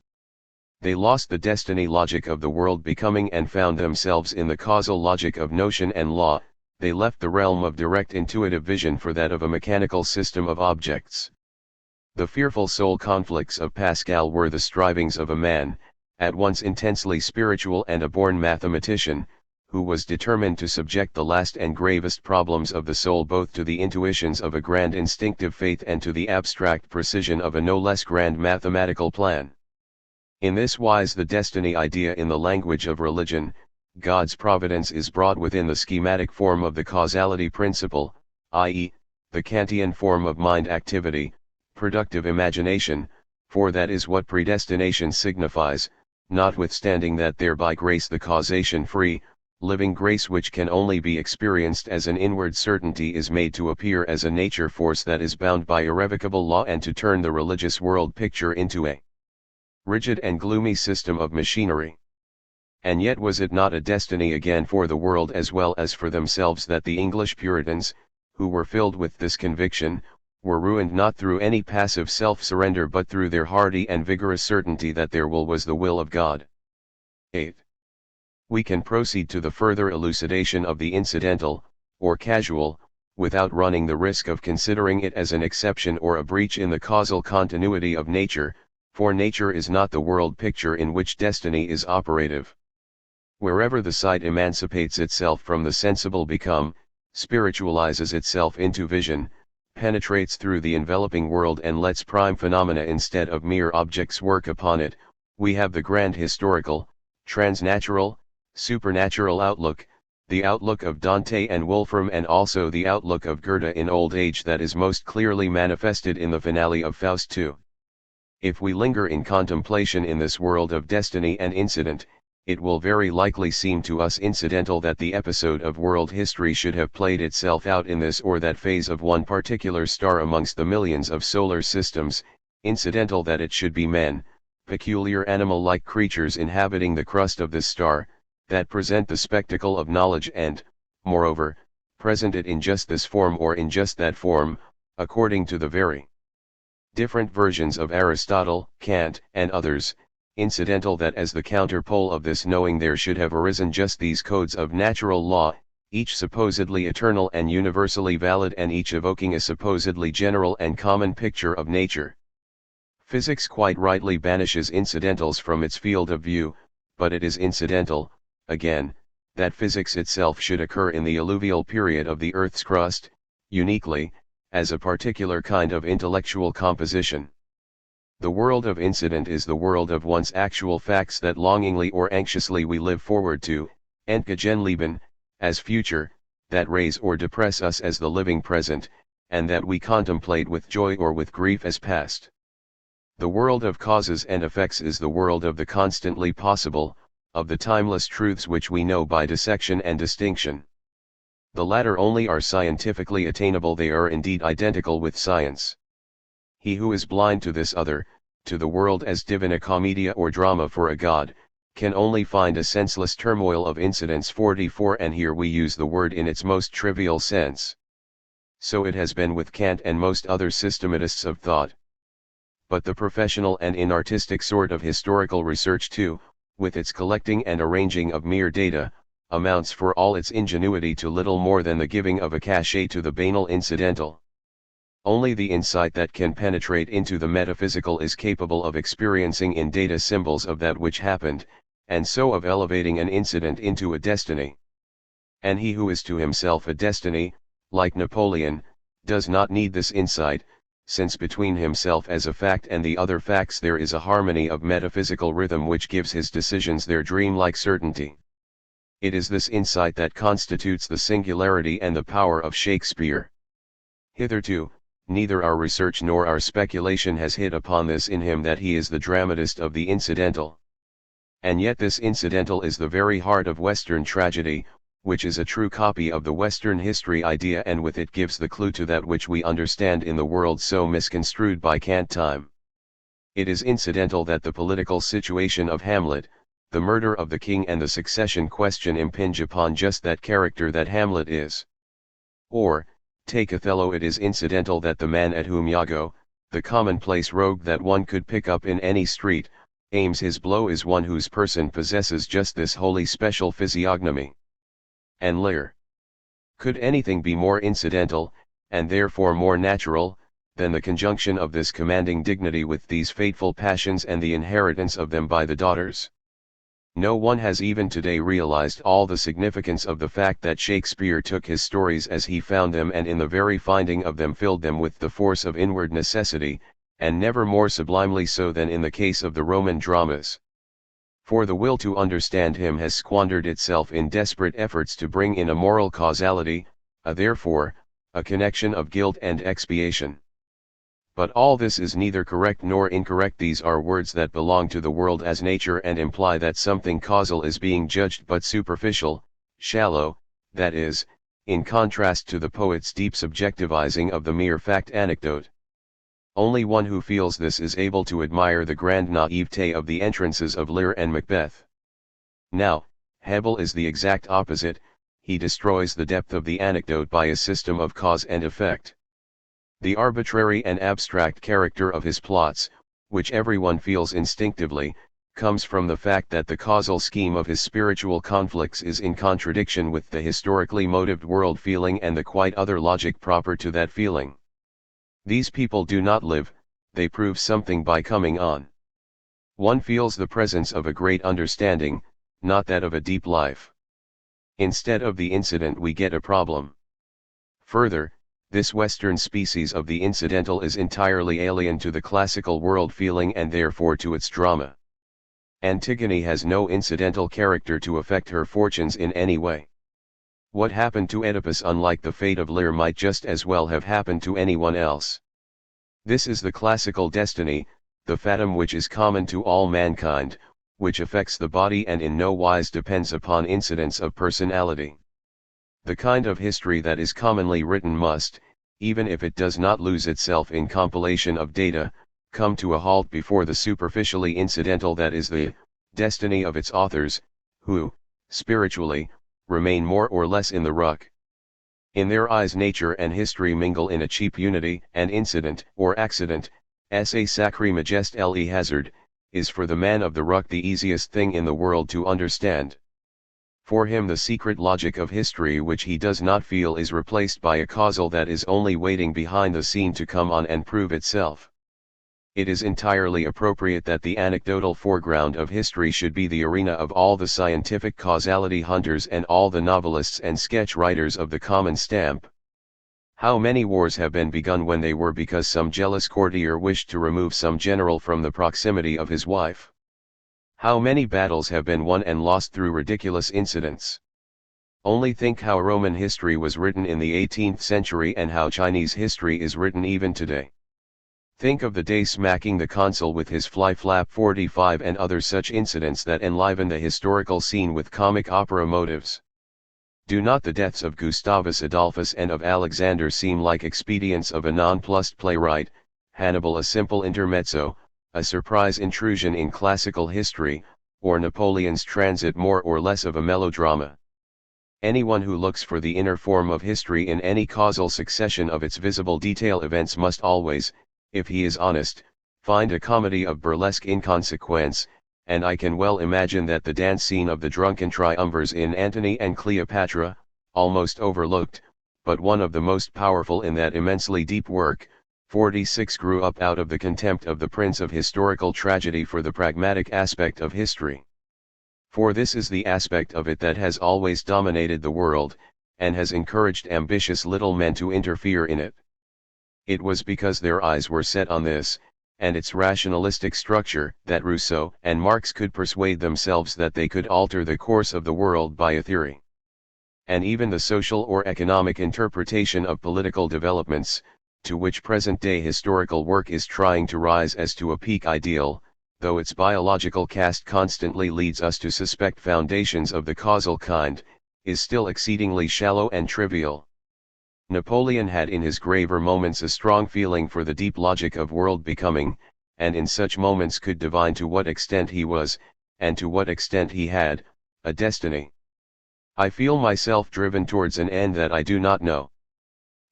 They lost the destiny logic of the world becoming and found themselves in the causal logic of notion and law. They left the realm of direct intuitive vision for that of a mechanical system of objects. The fearful soul conflicts of Pascal were the strivings of a man, at once intensely spiritual and a born mathematician, who was determined to subject the last and gravest problems of the soul both to the intuitions of a grand instinctive faith and to the abstract precision of a no less grand mathematical plan. In this wise the destiny idea in the language of religion, God's providence, is brought within the schematic form of the causality principle, i.e., the Kantian form of mind activity, productive imagination, for that is what predestination signifies, notwithstanding that there by grace the causation-free, living grace which can only be experienced as an inward certainty is made to appear as a nature force that is bound by irrevocable law and to turn the religious world picture into a rigid and gloomy system of machinery. And yet was it not a destiny again for the world as well as for themselves that the English Puritans, who were filled with this conviction, were ruined not through any passive self-surrender but through their hearty and vigorous certainty that their will was the will of God. 8. We can proceed to the further elucidation of the incidental, or casual, without running the risk of considering it as an exception or a breach in the causal continuity of nature, for nature is not the world picture in which destiny is operative. Wherever the sight emancipates itself from the sensible become, spiritualizes itself into vision, penetrates through the enveloping world and lets prime phenomena instead of mere objects work upon it, we have the grand historical, transnatural, supernatural outlook, the outlook of Dante and Wolfram and also the outlook of Goethe in old age that is most clearly manifested in the finale of Faust II. If we linger in contemplation in this world of destiny and incident, it will very likely seem to us incidental that the episode of world history should have played itself out in this or that phase of one particular star amongst the millions of solar systems, incidental that it should be men, peculiar animal-like creatures inhabiting the crust of this star, that present the spectacle of knowledge and, moreover, present it in just this form or in just that form, according to the very different versions of Aristotle, Kant, and others, incidental that as the counterpole of this knowing there should have arisen just these codes of natural law, each supposedly eternal and universally valid and each evoking a supposedly general and common picture of nature. Physics quite rightly banishes incidentals from its field of view, but it is incidental, again, that physics itself should occur in the alluvial period of the Earth's crust, uniquely, as a particular kind of intellectual composition. The world of incident is the world of once actual facts that longingly or anxiously we live forward to, entgegen leben, as future, that raise or depress us as the living present, and that we contemplate with joy or with grief as past. The world of causes and effects is the world of the constantly possible, of the timeless truths which we know by dissection and distinction. The latter only are scientifically attainable, they are indeed identical with science. He who is blind to this other, to the world as divina commedia or drama for a god, can only find a senseless turmoil of incidents. 44 And here we use the word in its most trivial sense. So it has been with Kant and most other systematists of thought. But the professional and inartistic sort of historical research too, with its collecting and arranging of mere data, amounts for all its ingenuity to little more than the giving of a cachet to the banal incidental. Only the insight that can penetrate into the metaphysical is capable of experiencing in data symbols of that which happened, and so of elevating an incident into a destiny. And he who is to himself a destiny, like Napoleon, does not need this insight, since between himself as a fact and the other facts there is a harmony of metaphysical rhythm which gives his decisions their dreamlike certainty. It is this insight that constitutes the singularity and the power of Shakespeare. Hitherto, neither our research nor our speculation has hit upon this in him, that he is the dramatist of the incidental. And yet this incidental is the very heart of Western tragedy, which is a true copy of the Western history idea, and with it gives the clue to that which we understand in the world so misconstrued by Kant time. It is incidental that the political situation of Hamlet, the murder of the king and the succession question impinge upon just that character that Hamlet is. Or, take Othello, it is incidental that the man at whom Iago, the commonplace rogue that one could pick up in any street, aims his blow is one whose person possesses just this wholly special physiognomy. And Lear. Could anything be more incidental, and therefore more natural, than the conjunction of this commanding dignity with these fateful passions and the inheritance of them by the daughters? No one has even today realized all the significance of the fact that Shakespeare took his stories as he found them and in the very finding of them filled them with the force of inward necessity, and never more sublimely so than in the case of the Roman dramas. For the will to understand him has squandered itself in desperate efforts to bring in a moral causality, therefore, a connection of guilt and expiation. But all this is neither correct nor incorrect. These are words that belong to the world as nature and imply that something causal is being judged but superficial, shallow, that is, in contrast to the poet's deep subjectivizing of the mere fact anecdote. Only one who feels this is able to admire the grand naivete of the entrances of Lear and Macbeth. Now, Hebel is the exact opposite. He destroys the depth of the anecdote by a system of cause and effect. The arbitrary and abstract character of his plots, which everyone feels instinctively, comes from the fact that the causal scheme of his spiritual conflicts is in contradiction with the historically motived world feeling and the quite other logic proper to that feeling. These people do not live, they prove something by coming on. One feels the presence of a great understanding, not that of a deep life. Instead of the incident we get a problem. Further, this Western species of the incidental is entirely alien to the classical world feeling and therefore to its drama. Antigone has no incidental character to affect her fortunes in any way. What happened to Oedipus, unlike the fate of Lear, might just as well have happened to anyone else. This is the classical destiny, the fatum which is common to all mankind, which affects the body and in no wise depends upon incidents of personality. The kind of history that is commonly written must, even if it does not lose itself in compilation of data, come to a halt before the superficially incidental that is the destiny of its authors, who, spiritually, remain more or less in the ruck. In their eyes nature and history mingle in a cheap unity, and incident, or accident, esse sacri majest le hazard, is for the man of the ruck the easiest thing in the world to understand. For him the secret logic of history which he does not feel is replaced by a causal that is only waiting behind the scene to come on and prove itself. It is entirely appropriate that the anecdotal foreground of history should be the arena of all the scientific causality hunters and all the novelists and sketch writers of the common stamp. How many wars have been begun when they were because some jealous courtier wished to remove some general from the proximity of his wife? How many battles have been won and lost through ridiculous incidents? Only think how Roman history was written in the 18th century and how Chinese history is written even today. Think of the day smacking the consul with his fly-flap 45 and other such incidents that enliven the historical scene with comic opera motives. Do not the deaths of Gustavus Adolphus and of Alexander seem like expedients of a nonplussed playwright, Hannibal a simple intermezzo, a surprise intrusion in classical history, or Napoleon's transit more or less of a melodrama? Anyone who looks for the inner form of history in any causal succession of its visible detail events must always, if he is honest, find a comedy of burlesque inconsequence, and I can well imagine that the dance scene of the drunken triumvirs in Antony and Cleopatra, almost overlooked, but one of the most powerful in that immensely deep work, 46, grew up out of the contempt of the prince of historical tragedy for the pragmatic aspect of history. For this is the aspect of it that has always dominated the world, and has encouraged ambitious little men to interfere in it. It was because their eyes were set on this, and its rationalistic structure, that Rousseau and Marx could persuade themselves that they could alter the course of the world by a theory. And even the social or economic interpretation of political developments, to which present-day historical work is trying to rise as to a peak ideal, though its biological cast constantly leads us to suspect foundations of the causal kind, is still exceedingly shallow and trivial. Napoleon had in his graver moments a strong feeling for the deep logic of world becoming, and in such moments could divine to what extent he was, and to what extent he had, a destiny. I feel myself driven towards an end that I do not know.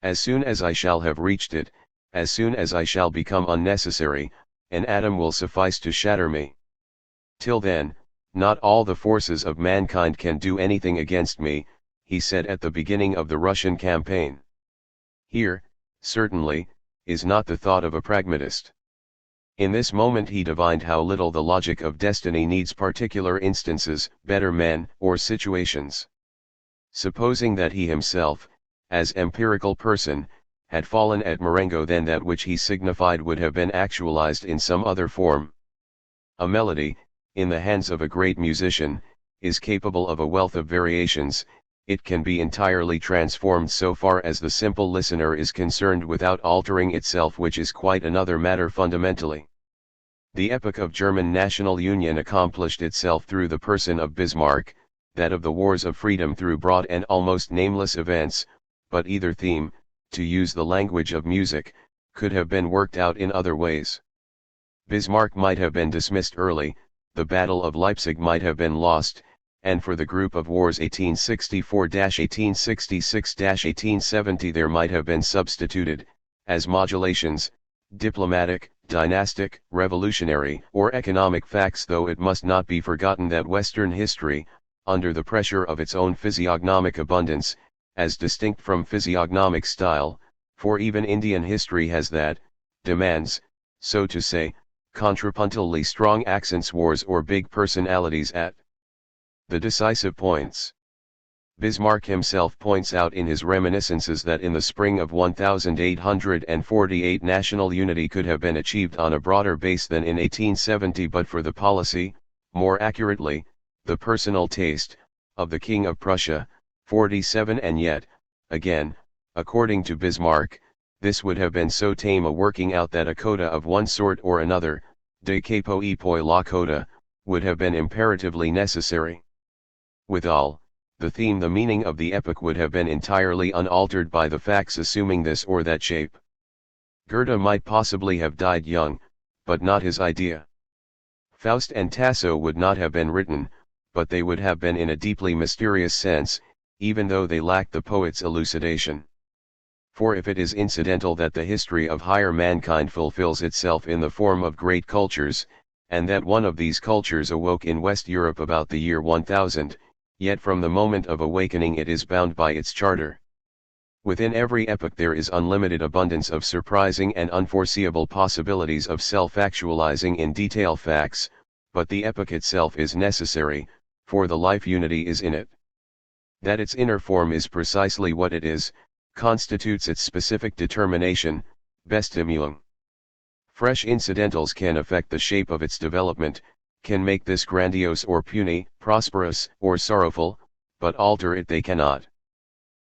As soon as I shall have reached it, as soon as I shall become unnecessary, an atom will suffice to shatter me. Till then, not all the forces of mankind can do anything against me, he said at the beginning of the Russian campaign. Here, certainly, is not the thought of a pragmatist. In this moment he divined how little the logic of destiny needs particular instances, better men, or situations. Supposing that he himself, as empirical person, had fallen at Marengo, then that which he signified would have been actualized in some other form. A melody, in the hands of a great musician, is capable of a wealth of variations, it can be entirely transformed so far as the simple listener is concerned without altering itself, which is quite another matter fundamentally. The epoch of German national union accomplished itself through the person of Bismarck, that of the wars of freedom through broad and almost nameless events, but either theme, to use the language of music, could have been worked out in other ways. Bismarck might have been dismissed early, the Battle of Leipzig might have been lost, and for the group of wars 1864-1866-1870 there might have been substituted, as modulations, diplomatic, dynastic, revolutionary, or economic facts, though it must not be forgotten that Western history, under the pressure of its own physiognomic abundance, as distinct from physiognomic style, for even Indian history has that, demands, so to say, contrapuntally strong accents, wars or big personalities at the decisive points. Bismarck himself points out in his reminiscences that in the spring of 1848 national unity could have been achieved on a broader base than in 1870 but for the policy, more accurately, the personal taste, of the King of Prussia, 47, and yet, again, according to Bismarck, this would have been so tame a working out that a coda of one sort or another, de capo e poi la coda, would have been imperatively necessary. Withal, the theme, the meaning of the epoch would have been entirely unaltered by the facts assuming this or that shape. Goethe might possibly have died young, but not his idea. Faust and Tasso would not have been written, but they would have been in a deeply mysterious sense, even though they lacked the poet's elucidation. For if it is incidental that the history of higher mankind fulfills itself in the form of great cultures, and that one of these cultures awoke in West Europe about the year 1000, yet from the moment of awakening it is bound by its charter. Within every epoch there is unlimited abundance of surprising and unforeseeable possibilities of self-actualizing in detail facts, but the epoch itself is necessary, for the life unity is in it. That its inner form is precisely what it is, constitutes its specific determination, Bestimmung. Fresh incidentals can affect the shape of its development, can make this grandiose or puny, prosperous or sorrowful, but alter it they cannot.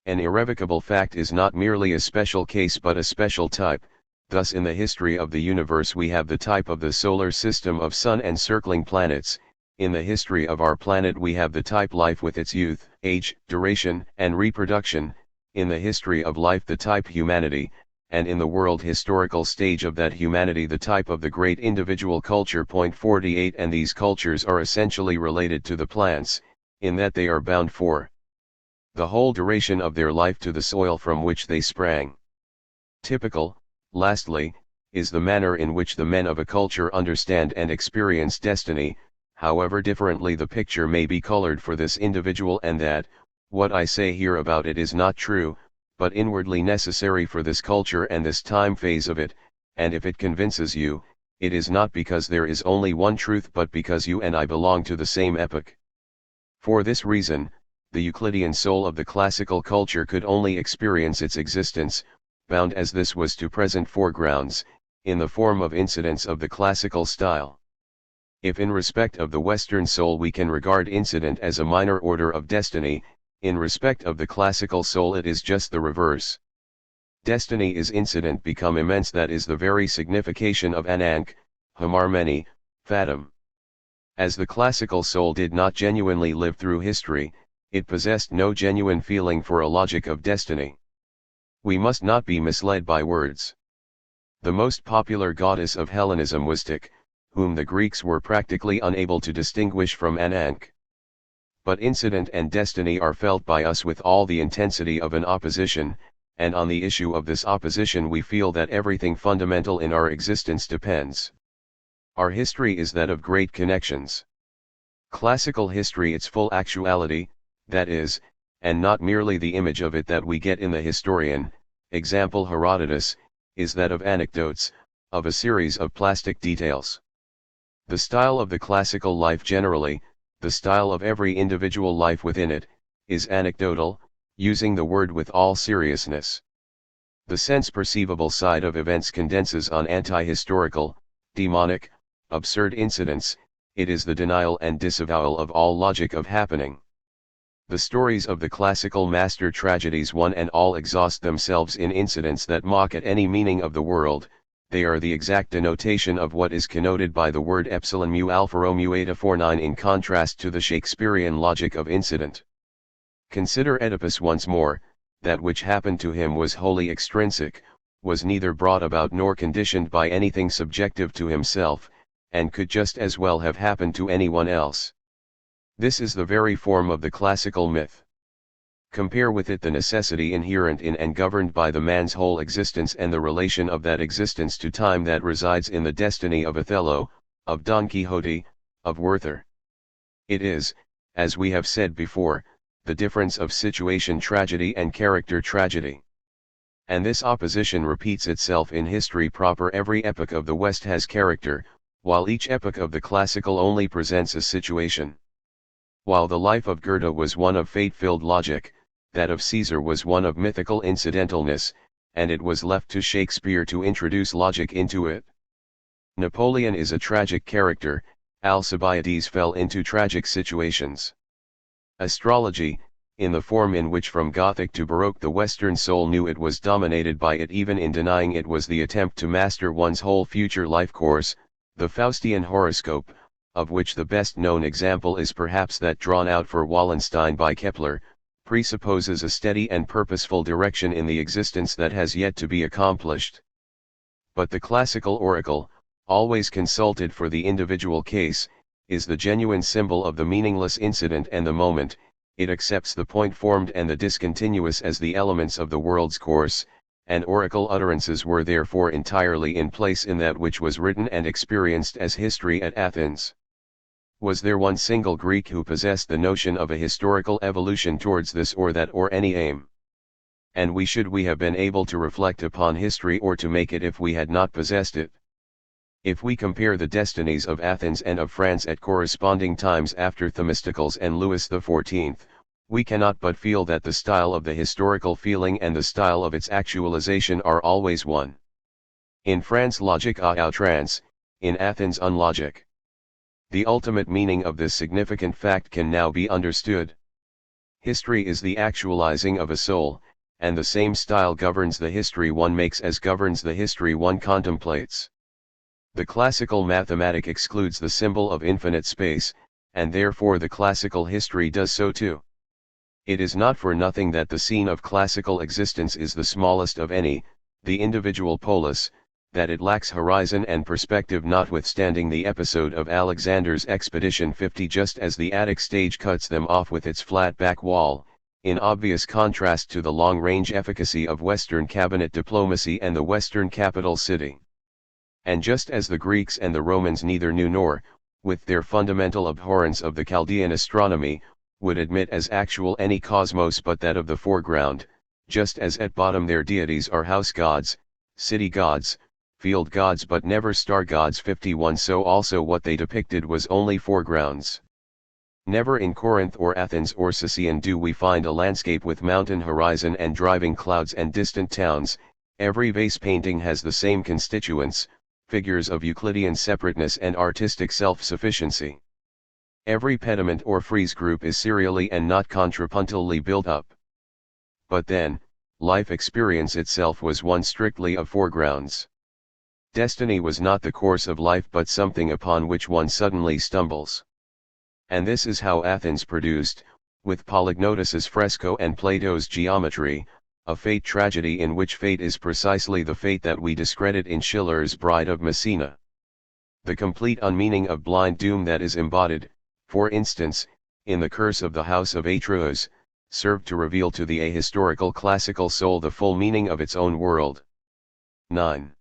An irrevocable fact is not merely a special case but a special type. Thus in the history of the universe we have the type of the solar system of sun and circling planets. In the history of our planet we have the type life with its youth, age, duration, and reproduction. In the history of life the type humanity, and in the world historical stage of that humanity the type of the great individual culture. 48 And these cultures are essentially related to the plants, in that they are bound for the whole duration of their life to the soil from which they sprang. Typical, lastly, is the manner in which the men of a culture understand and experience destiny, however differently the picture may be colored for this individual, and that, what I say here about it is not true, but inwardly necessary for this culture and this time phase of it, and if it convinces you, it is not because there is only one truth but because you and I belong to the same epoch. For this reason, the Euclidean soul of the classical culture could only experience its existence, bound as this was to present foregrounds, in the form of incidents of the classical style. If in respect of the Western soul we can regard incident as a minor order of destiny, in respect of the classical soul it is just the reverse. Destiny is incident become immense, that is the very signification of Anank, Hamarmeni, Fatum. As the classical soul did not genuinely live through history, it possessed no genuine feeling for a logic of destiny. We must not be misled by words. The most popular goddess of Hellenism was Tik, whom the Greeks were practically unable to distinguish from Anank. But incident and destiny are felt by us with all the intensity of an opposition, and on the issue of this opposition we feel that everything fundamental in our existence depends. Our history is that of great connections. Classical history, its full actuality, that is, and not merely the image of it that we get in the historian, example Herodotus, is that of anecdotes, of a series of plastic details. The style of the classical life generally, the style of every individual life within it, is anecdotal, using the word with all seriousness. The sense-perceivable side of events condenses on anti-historical, demonic, absurd incidents. It is the denial and disavowal of all logic of happening. The stories of the classical master tragedies one and all exhaust themselves in incidents that mock at any meaning of the world. They are the exact denotation of what is connoted by the word epsilon mu alpha rho mu eta 49 in contrast to the Shakespearean logic of incident. Consider Oedipus once more. That which happened to him was wholly extrinsic, was neither brought about nor conditioned by anything subjective to himself, and could just as well have happened to anyone else. This is the very form of the classical myth. Compare with it the necessity inherent in and governed by the man's whole existence and the relation of that existence to time that resides in the destiny of Othello, of Don Quixote, of Werther. It is, as we have said before, the difference of situation tragedy and character tragedy. And this opposition repeats itself in history proper. Every epoch of the West has character, while each epoch of the classical only presents a situation. While the life of Goethe was one of fate-filled logic, that of Caesar was one of mythical incidentalness, and it was left to Shakespeare to introduce logic into it. Napoleon is a tragic character. Alcibiades fell into tragic situations. Astrology, in the form in which from Gothic to Baroque the Western soul knew it was dominated by it even in denying it, was the attempt to master one's whole future life course. The Faustian horoscope, of which the best known example is perhaps that drawn out for Wallenstein by Kepler, presupposes a steady and purposeful direction in the existence that has yet to be accomplished. But the classical oracle, always consulted for the individual case, is the genuine symbol of the meaningless incident and the moment. It accepts the point formed and the discontinuous as the elements of the world's course, and oracle utterances were therefore entirely in place in that which was written and experienced as history at Athens. Was there one single Greek who possessed the notion of a historical evolution towards this or that or any aim? And we have been able to reflect upon history or to make it if we had not possessed it? If we compare the destinies of Athens and of France at corresponding times after Themistocles and Louis XIV, we cannot but feel that the style of the historical feeling and the style of its actualization are always one. In France logic à outrance, in Athens unlogic. The ultimate meaning of this significant fact can now be understood. History is the actualizing of a soul, and the same style governs the history one makes as governs the history one contemplates. The classical mathematic excludes the symbol of infinite space, and therefore the classical history does so too. It is not for nothing that the scene of classical existence is the smallest of any, the individual polis, that it lacks horizon and perspective notwithstanding the episode of Alexander's Expedition 50, just as the Attic stage cuts them off with its flat back wall, in obvious contrast to the long-range efficacy of Western cabinet diplomacy and the Western capital city. And just as the Greeks and the Romans neither knew nor, with their fundamental abhorrence of the Chaldean astronomy, would admit as actual any cosmos but that of the foreground, just as at bottom their deities are house gods, city gods, field gods but never star gods 51, so also what they depicted was only foregrounds. Never in Corinth or Athens or Sicyon do we find a landscape with mountain horizon and driving clouds and distant towns. Every vase painting has the same constituents, figures of Euclidean separateness and artistic self-sufficiency. Every pediment or frieze group is serially and not contrapuntally built up. But then, life experience itself was one strictly of foregrounds. Destiny was not the course of life but something upon which one suddenly stumbles. And this is how Athens produced, with Polygnotus's fresco and Plato's geometry, a fate tragedy in which fate is precisely the fate that we discredit in Schiller's Bride of Messina. The complete unmeaning of blind doom that is embodied, for instance, in the curse of the house of Atreus, served to reveal to the ahistorical classical soul the full meaning of its own world. 9.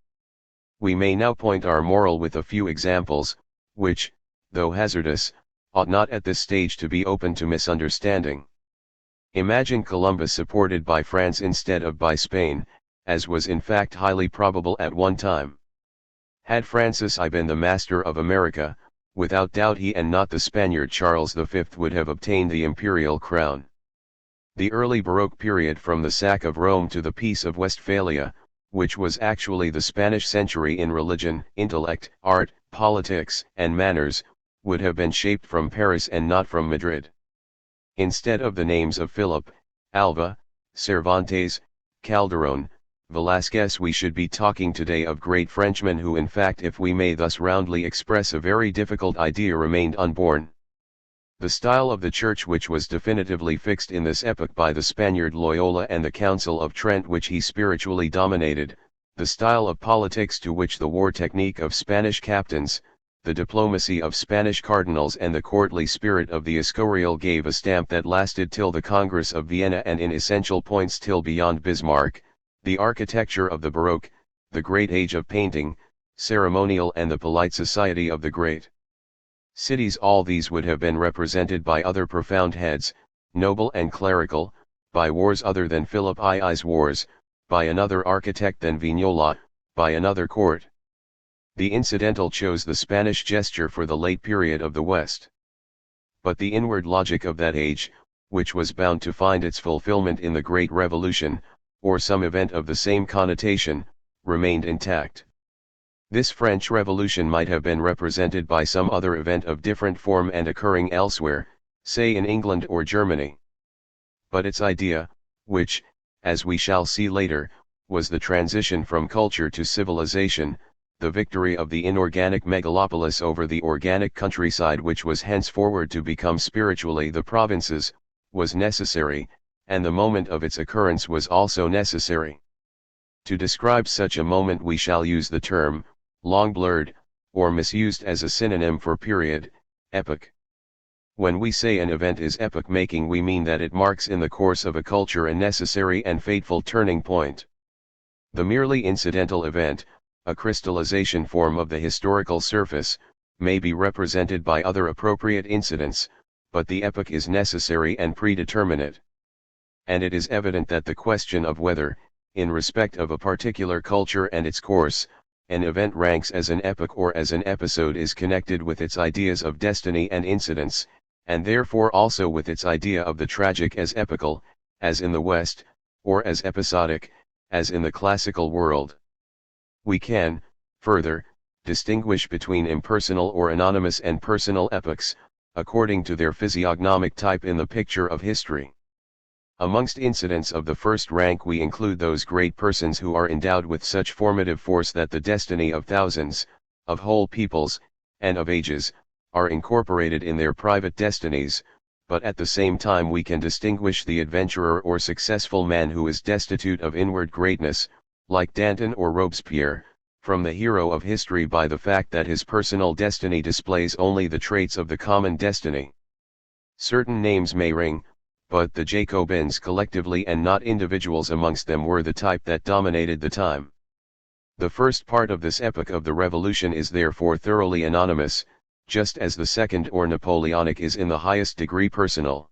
We may now point our moral with a few examples, which, though hazardous, ought not at this stage to be open to misunderstanding. Imagine Columbus supported by France instead of by Spain, as was in fact highly probable at one time. Had Francis I been the master of America, without doubt he and not the Spaniard Charles V would have obtained the imperial crown. The early Baroque period from the sack of Rome to the Peace of Westphalia, which was actually the Spanish century in religion, intellect, art, politics, and manners, would have been shaped from Paris and not from Madrid. Instead of the names of Philip, Alva, Cervantes, Calderon, Velasquez, we should be talking today of great Frenchmen who, in fact, if we may thus roundly express a very difficult idea, remained unborn. The style of the Church, which was definitively fixed in this epoch by the Spaniard Loyola and the Council of Trent, which he spiritually dominated, the style of politics to which the war technique of Spanish captains, the diplomacy of Spanish cardinals, and the courtly spirit of the Escorial gave a stamp that lasted till the Congress of Vienna, and in essential points till beyond Bismarck, the architecture of the Baroque, the great age of painting, ceremonial, and the polite society of the great cities, all these would have been represented by other profound heads, noble and clerical, by wars other than Philip II's wars, by another architect than Vignola, by another court. The incidental chose the Spanish gesture for the late period of the West. But the inward logic of that age, which was bound to find its fulfillment in the Great Revolution, or some event of the same connotation, remained intact. This French Revolution might have been represented by some other event of different form and occurring elsewhere, say in England or Germany. But its idea, which, as we shall see later, was the transition from culture to civilization, the victory of the inorganic megalopolis over the organic countryside, which was henceforward to become spiritually the provinces, was necessary, and the moment of its occurrence was also necessary. To describe such a moment we shall use the term, long blurred, or misused as a synonym for period, epoch. When we say an event is epoch-making, we mean that it marks in the course of a culture a necessary and fateful turning point. The merely incidental event, a crystallization form of the historical surface, may be represented by other appropriate incidents, but the epoch is necessary and predeterminate. And it is evident that the question of whether, in respect of a particular culture and its course, an event ranks as an epoch or as an episode is connected with its ideas of destiny and incidence, and therefore also with its idea of the tragic as epochal, as in the West, or as episodic, as in the classical world. We can, further, distinguish between impersonal or anonymous and personal epochs, according to their physiognomic type in the picture of history. Amongst incidents of the first rank we include those great persons who are endowed with such formative force that the destiny of thousands, of whole peoples, and of ages, are incorporated in their private destinies, but at the same time we can distinguish the adventurer or successful man who is destitute of inward greatness, like Danton or Robespierre, from the hero of history by the fact that his personal destiny displays only the traits of the common destiny. Certain names may ring, but the Jacobins collectively and not individuals amongst them were the type that dominated the time. The first part of this epoch of the Revolution is therefore thoroughly anonymous, just as the second or Napoleonic is in the highest degree personal.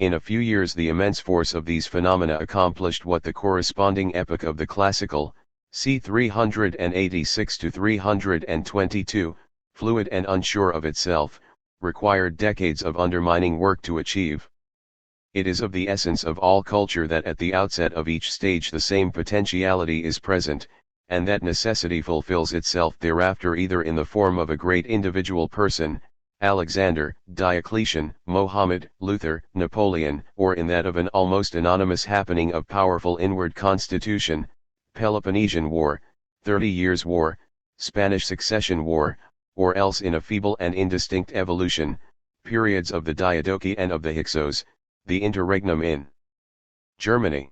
In a few years the immense force of these phenomena accomplished what the corresponding epoch of the classical, c. 386 to 322, fluid and unsure of itself, required decades of undermining work to achieve. It is of the essence of all culture that at the outset of each stage the same potentiality is present, and that necessity fulfills itself thereafter either in the form of a great individual person, Alexander, Diocletian, Mohammed, Luther, Napoleon, or in that of an almost anonymous happening of powerful inward constitution, Peloponnesian War, 30 Years' War, Spanish Succession War, or else in a feeble and indistinct evolution, periods of the Diadochi and of the Hyksos, the interregnum in Germany.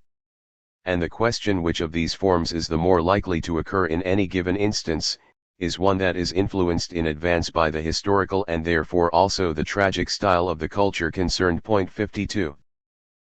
And the question which of these forms is the more likely to occur in any given instance, is one that is influenced in advance by the historical and therefore also the tragic style of the culture concerned. Point 52.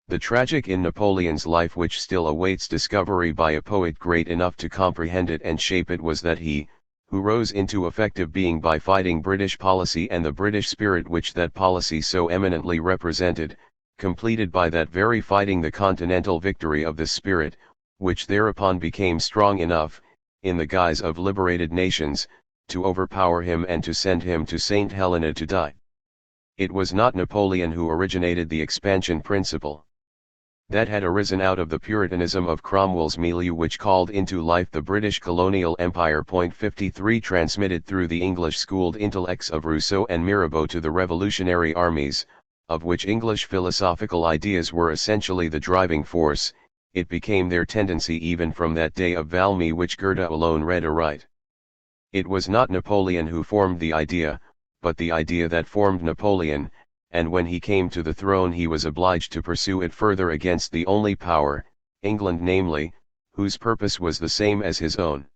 The tragic in Napoleon's life which still awaits discovery by a poet great enough to comprehend it and shape it was that he, who rose into effective being by fighting British policy and the British spirit which that policy so eminently represented, completed by that very fighting the continental victory of this spirit, which thereupon became strong enough, in the guise of liberated nations, to overpower him and to send him to St. Helena to die. It was not Napoleon who originated the expansion principle. That had arisen out of the Puritanism of Cromwell's milieu which called into life the British colonial empire. Point 53 transmitted through the English-schooled intellects of Rousseau and Mirabeau to the revolutionary armies, of which English philosophical ideas were essentially the driving force, it became their tendency even from that day of Valmy which Goethe alone read aright. It was not Napoleon who formed the idea, but the idea that formed Napoleon, and when he came to the throne he was obliged to pursue it further against the only power, England namely, whose purpose was the same as his own.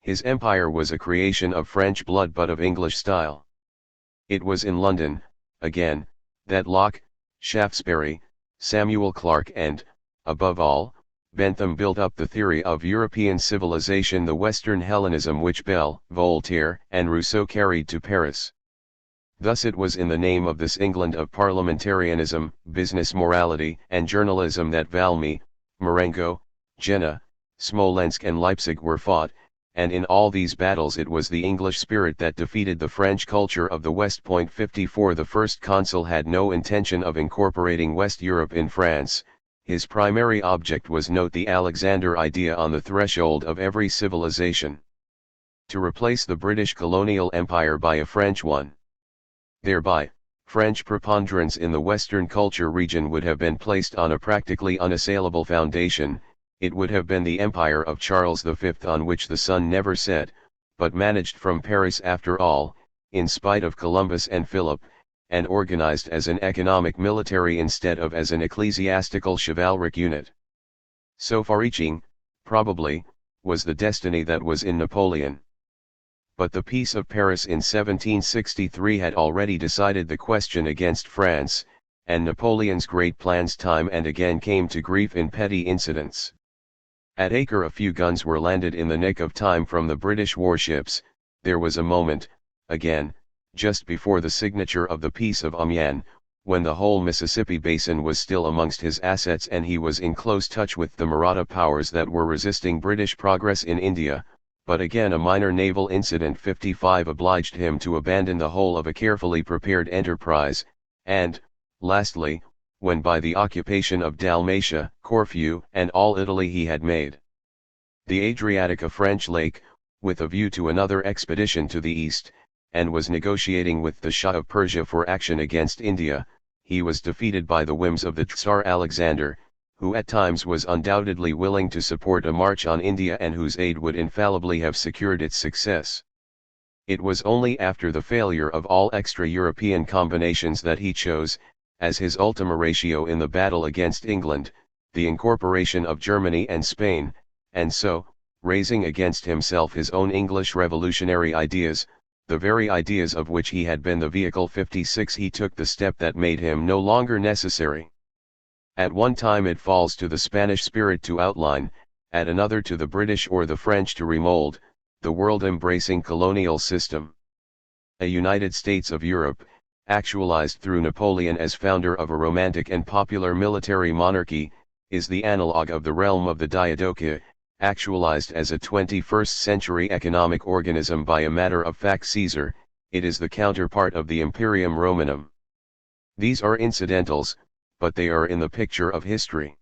His empire was a creation of French blood but of English style. It was in London, again, that Locke, Shaftesbury, Samuel Clarke and, above all, Bentham built up the theory of European civilization, the Western Hellenism which Bell, Voltaire and Rousseau carried to Paris. Thus it was in the name of this England of parliamentarianism, business morality and journalism that Valmy, Marengo, Jena, Smolensk and Leipzig were fought, and in all these battles it was the English spirit that defeated the French culture of the West. 54 The first consul had no intention of incorporating West Europe in France. His primary object was note the Alexander idea on the threshold of every civilization. To replace the British colonial empire by a French one. Thereby, French preponderance in the Western culture region would have been placed on a practically unassailable foundation. It would have been the empire of Charles V on which the sun never set, but managed from Paris after all, in spite of Columbus and Philip, and organized as an economic military instead of as an ecclesiastical chivalric unit. So far-reaching, probably, was the destiny that was in Napoleon. But the Peace of Paris in 1763 had already decided the question against France, and Napoleon's great plans time and again came to grief in petty incidents. At Acre a few guns were landed in the nick of time from the British warships. There was a moment, again, just before the signature of the Peace of Amiens, when the whole Mississippi basin was still amongst his assets and he was in close touch with the Maratha powers that were resisting British progress in India, but again a minor naval incident 55 obliged him to abandon the whole of a carefully prepared enterprise, and, lastly, when by the occupation of Dalmatia, Corfu, and all Italy he had made the Adriatic a French lake, with a view to another expedition to the east, and was negotiating with the Shah of Persia for action against India, he was defeated by the whims of the Tsar Alexander, who at times was undoubtedly willing to support a march on India and whose aid would infallibly have secured its success. It was only after the failure of all extra-European combinations that he chose, as his ultima ratio in the battle against England, the incorporation of Germany and Spain, and so, raising against himself his own English revolutionary ideas, the very ideas of which he had been the vehicle. 56 He took the step that made him no longer necessary. At one time it falls to the Spanish spirit to outline, at another to the British or the French to remold, the world-embracing colonial system. A United States of Europe, actualized through Napoleon as founder of a romantic and popular military monarchy, is the analogue of the realm of the Diadochi, actualized as a 21st-century economic organism by a matter-of-fact Caesar. It is the counterpart of the Imperium Romanum. These are incidentals, but they are in the picture of history.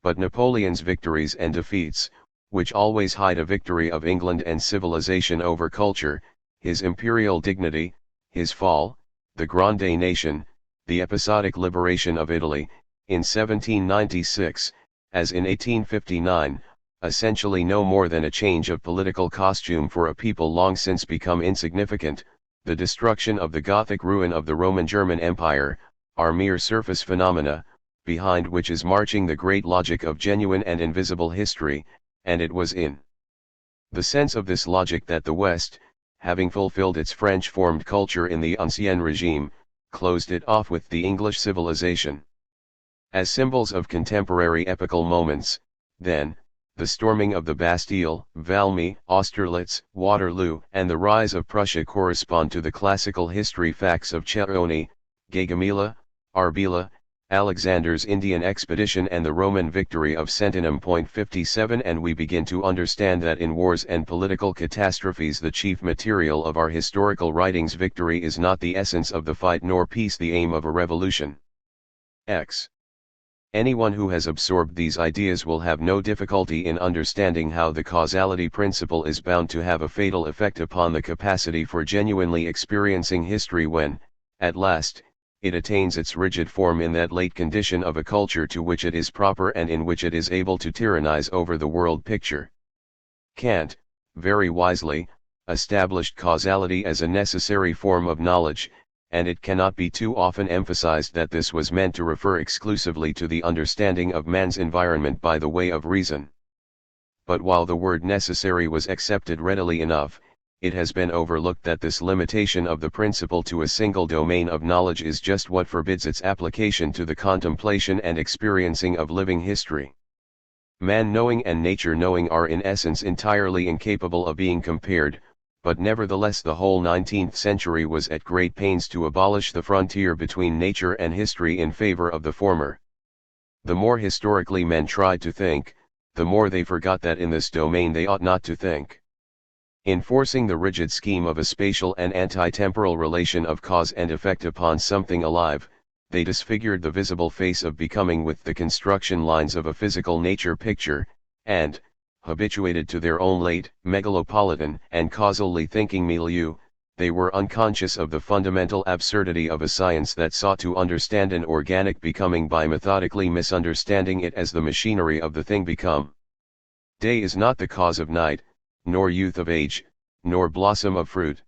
But Napoleon's victories and defeats, which always hide a victory of England and civilization over culture, his imperial dignity, his fall, the Grande Nation, the episodic liberation of Italy, in 1796, as in 1859, essentially no more than a change of political costume for a people long since become insignificant, the destruction of the Gothic ruin of the Roman-German Empire, are mere surface phenomena, behind which is marching the great logic of genuine and invisible history, and it was in the sense of this logic that the West, having fulfilled its French-formed culture in the Ancien Regime, closed it off with the English civilization. As symbols of contemporary epical moments, then, the storming of the Bastille, Valmy, Austerlitz, Waterloo, and the rise of Prussia correspond to the classical history facts of Cerrone, Gaugamela, Arbela, Alexander's Indian expedition and the Roman victory of Sentinum. 57 And we begin to understand that in wars and political catastrophes the chief material of our historical writings victory is not the essence of the fight nor peace the aim of a revolution. Anyone who has absorbed these ideas will have no difficulty in understanding how the causality principle is bound to have a fatal effect upon the capacity for genuinely experiencing history when, at last, it attains its rigid form in that late condition of a culture to which it is proper and in which it is able to tyrannize over the world picture. Kant, very wisely, established causality as a necessary form of knowledge, and it cannot be too often emphasized that this was meant to refer exclusively to the understanding of man's environment by the way of reason. But while the word necessary was accepted readily enough, it has been overlooked that this limitation of the principle to a single domain of knowledge is just what forbids its application to the contemplation and experiencing of living history. Man knowing and nature knowing are in essence entirely incapable of being compared, but nevertheless the whole 19th century was at great pains to abolish the frontier between nature and history in favor of the former. The more historically men tried to think, the more they forgot that in this domain they ought not to think. Enforcing the rigid scheme of a spatial and anti-temporal relation of cause and effect upon something alive, they disfigured the visible face of becoming with the construction lines of a physical nature picture, and, habituated to their own late, megalopolitan and causally thinking milieu, they were unconscious of the fundamental absurdity of a science that sought to understand an organic becoming by methodically misunderstanding it as the machinery of the thing become. Day is not the cause of night, nor youth of age, nor blossom of fruit.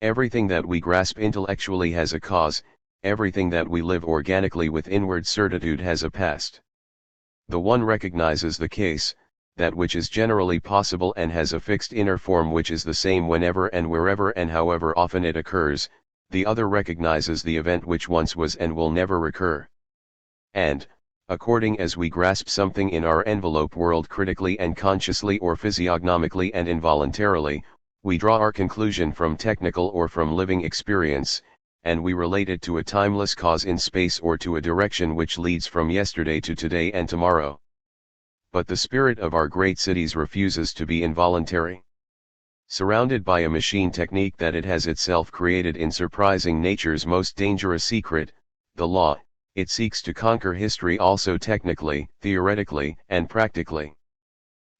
Everything that we grasp intellectually has a cause, everything that we live organically with inward certitude has a past. The one recognizes the case, that which is generally possible and has a fixed inner form which is the same whenever and wherever and however often it occurs, the other recognizes the event which once was and will never recur. And, according as we grasp something in our envelope world critically and consciously or physiognomically and involuntarily, we draw our conclusion from technical or from living experience, and we relate it to a timeless cause in space or to a direction which leads from yesterday to today and tomorrow. But the spirit of our great cities refuses to be involuntary. Surrounded by a machine technique that it has itself created in surprising nature's most dangerous secret, the law, it seeks to conquer history also technically, theoretically, and practically.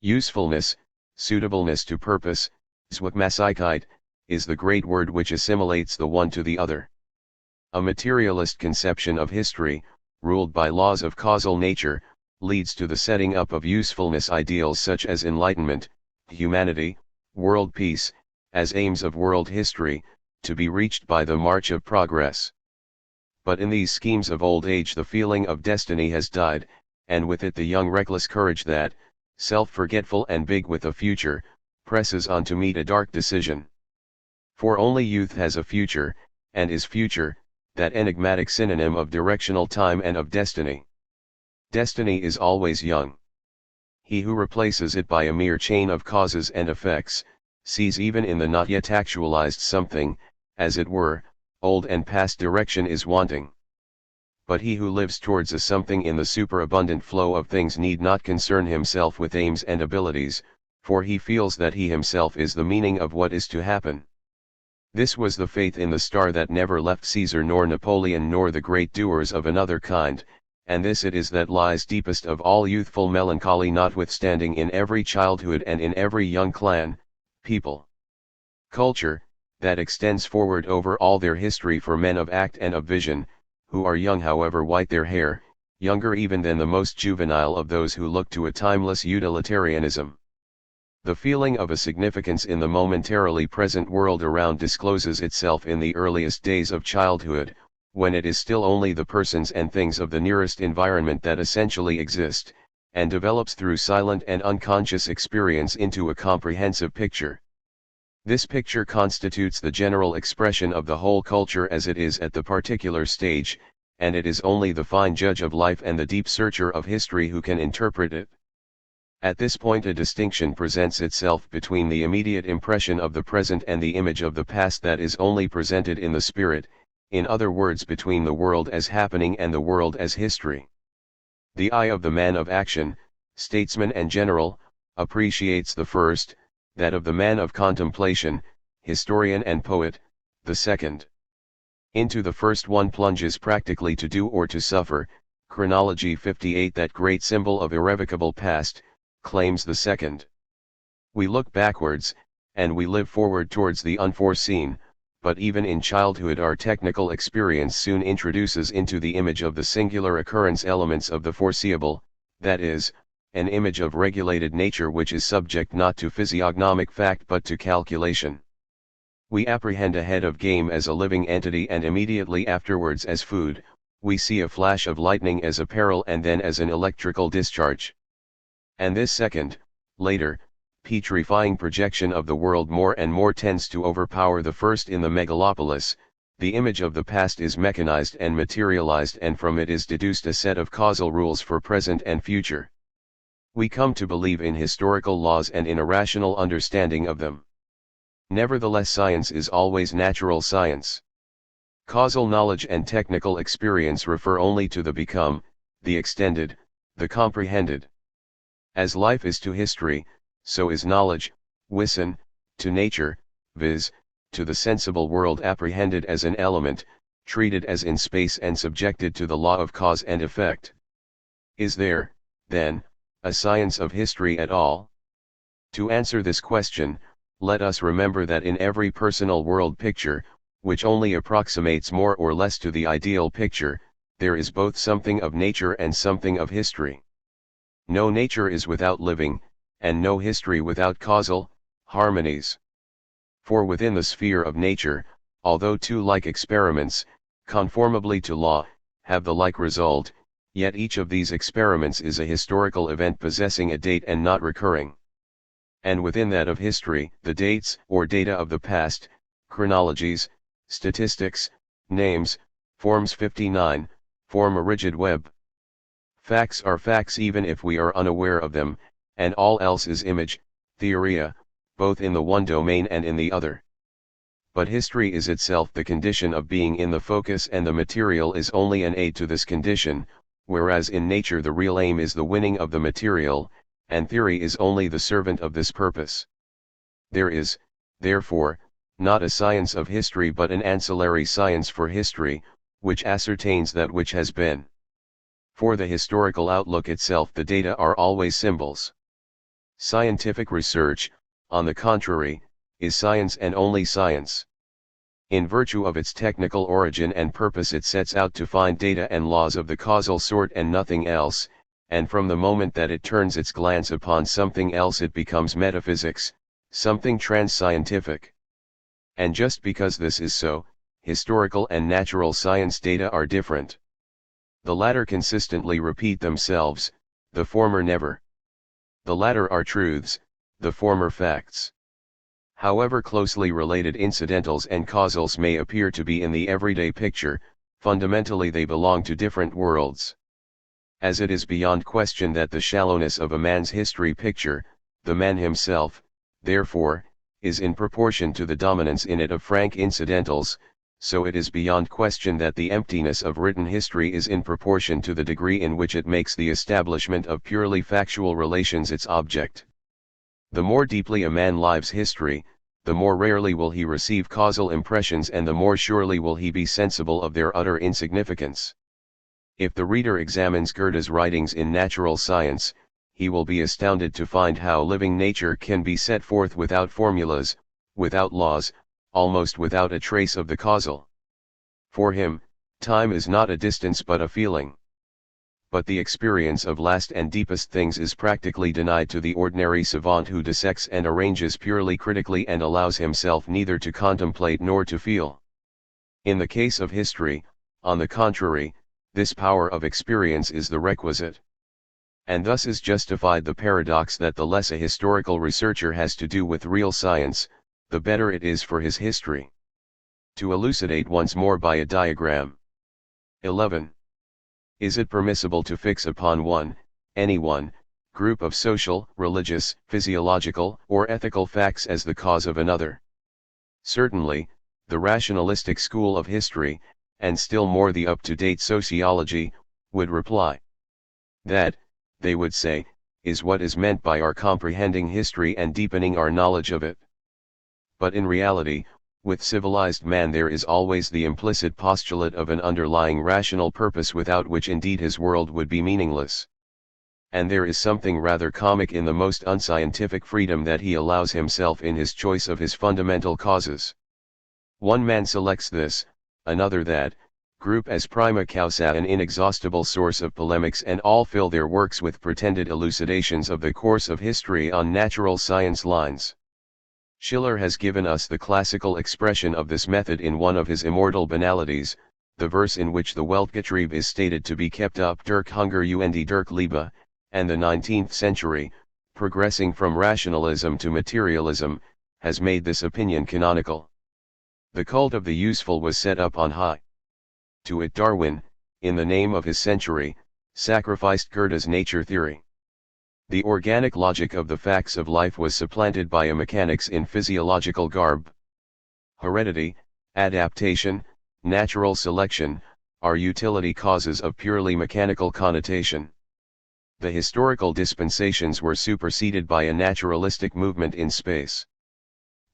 Usefulness, suitableness to purpose, Zweckmäßigkeit, is the great word which assimilates the one to the other. A materialist conception of history, ruled by laws of causal nature, leads to the setting up of usefulness ideals such as enlightenment, humanity, world peace, as aims of world history, to be reached by the march of progress. But in these schemes of old age the feeling of destiny has died, and with it the young reckless courage that, self-forgetful and big with a future, presses on to meet a dark decision. For only youth has a future, and is future, that enigmatic synonym of directional time and of destiny. Destiny is always young. He who replaces it by a mere chain of causes and effects, sees even in the not yet actualized something, as it were, old and past direction is wanting. But he who lives towards a something in the superabundant flow of things need not concern himself with aims and abilities, for he feels that he himself is the meaning of what is to happen. This was the faith in the star that never left Caesar nor Napoleon nor the great doers of another kind, and this it is that lies deepest of all youthful melancholy notwithstanding in every childhood and in every young clan, people. Culture, that extends forward over all their history for men of act and of vision, who are young however white their hair, younger even than the most juvenile of those who look to a timeless utilitarianism. The feeling of a significance in the momentarily present world around discloses itself in the earliest days of childhood, when it is still only the persons and things of the nearest environment that essentially exist, and develops through silent and unconscious experience into a comprehensive picture. This picture constitutes the general expression of the whole culture as it is at the particular stage, and it is only the fine judge of life and the deep searcher of history who can interpret it. At this point a distinction presents itself between the immediate impression of the present and the image of the past that is only presented in the spirit, in other words between the world as happening and the world as history. The eye of the man of action, statesman and general, appreciates the first, that of the man of contemplation, historian and poet, the second. Into the first one plunges practically to do or to suffer, chronology 58 that great symbol of irrevocable past, claims the second. We look backwards, and we live forward towards the unforeseen, but even in childhood our technical experience soon introduces into the image of the singular occurrence elements of the foreseeable, that is, an image of regulated nature which is subject not to physiognomic fact but to calculation. We apprehend a head of game as a living entity and immediately afterwards as food, we see a flash of lightning as a peril and then as an electrical discharge. And this second, later, petrifying projection of the world more and more tends to overpower the first in the megalopolis. The image of the past is mechanized and materialized and from it is deduced a set of causal rules for present and future. We come to believe in historical laws and in a rational understanding of them. Nevertheless, science is always natural science. Causal knowledge and technical experience refer only to the become, the extended, the comprehended. As life is to history, so is knowledge, wissen, to nature, viz., to the sensible world apprehended as an element, treated as in space and subjected to the law of cause and effect. Is there, then, a science of history at all? To answer this question, let us remember that in every personal world picture, which only approximates more or less to the ideal picture, there is both something of nature and something of history. No nature is without living, and no history without causal harmonies. For within the sphere of nature, although two like experiments, conformably to law, have the like result, yet each of these experiments is a historical event possessing a date and not recurring. And within that of history, the dates or data of the past, chronologies, statistics, names, forms 59, form a rigid web. Facts are facts even if we are unaware of them, and all else is image, theoria, both in the one domain and in the other. But history is itself the condition of being in the focus and the material is only an aid to this condition, whereas in nature the real aim is the winning of the material, and theory is only the servant of this purpose. There is, therefore, not a science of history but an ancillary science for history, which ascertains that which has been. For the historical outlook itself the data are always symbols. Scientific research, on the contrary, is science and only science. In virtue of its technical origin and purpose it sets out to find data and laws of the causal sort and nothing else, and from the moment that it turns its glance upon something else it becomes metaphysics, something trans-scientific. And just because this is so, historical and natural science data are different. The latter consistently repeat themselves, the former never. The latter are truths, the former facts. However closely related incidentals and causals may appear to be in the everyday picture, fundamentally they belong to different worlds. As it is beyond question that the shallowness of a man's history picture, the man himself, therefore, is in proportion to the dominance in it of frank incidentals, so it is beyond question that the emptiness of written history is in proportion to the degree in which it makes the establishment of purely factual relations its object. The more deeply a man lives history, the more rarely will he receive causal impressions and the more surely will he be sensible of their utter insignificance. If the reader examines Goethe's writings in natural science, he will be astounded to find how living nature can be set forth without formulas, without laws, almost without a trace of the causal. For him, time is not a distance but a feeling. But the experience of last and deepest things is practically denied to the ordinary savant who dissects and arranges purely critically and allows himself neither to contemplate nor to feel. In the case of history, on the contrary, this power of experience is the requisite. And thus is justified the paradox that the less a historical researcher has to do with real science, the better it is for his history. To elucidate once more by a diagram. 11. Is it permissible to fix upon any one, group of social, religious, physiological, or ethical facts as the cause of another? Certainly, the rationalistic school of history, and still more the up-to-date sociology, would reply. That, they would say, is what is meant by our comprehending history and deepening our knowledge of it. But in reality, with civilized man there is always the implicit postulate of an underlying rational purpose without which indeed his world would be meaningless. And there is something rather comic in the most unscientific freedom that he allows himself in his choice of his fundamental causes. One man selects this, another that, group as prima causa, an inexhaustible source of polemics, and all fill their works with pretended elucidations of the course of history on natural science lines. Schiller has given us the classical expression of this method in one of his immortal banalities, the verse in which the Weltgetriebe is stated to be kept up durch Hunger und durch Liebe, and the 19th century, progressing from rationalism to materialism, has made this opinion canonical. The cult of the useful was set up on high. To it Darwin, in the name of his century, sacrificed Goethe's nature theory. The organic logic of the facts of life was supplanted by a mechanics in physiological garb. Heredity, adaptation, natural selection, are utility causes of purely mechanical connotation. The historical dispensations were superseded by a naturalistic movement in space.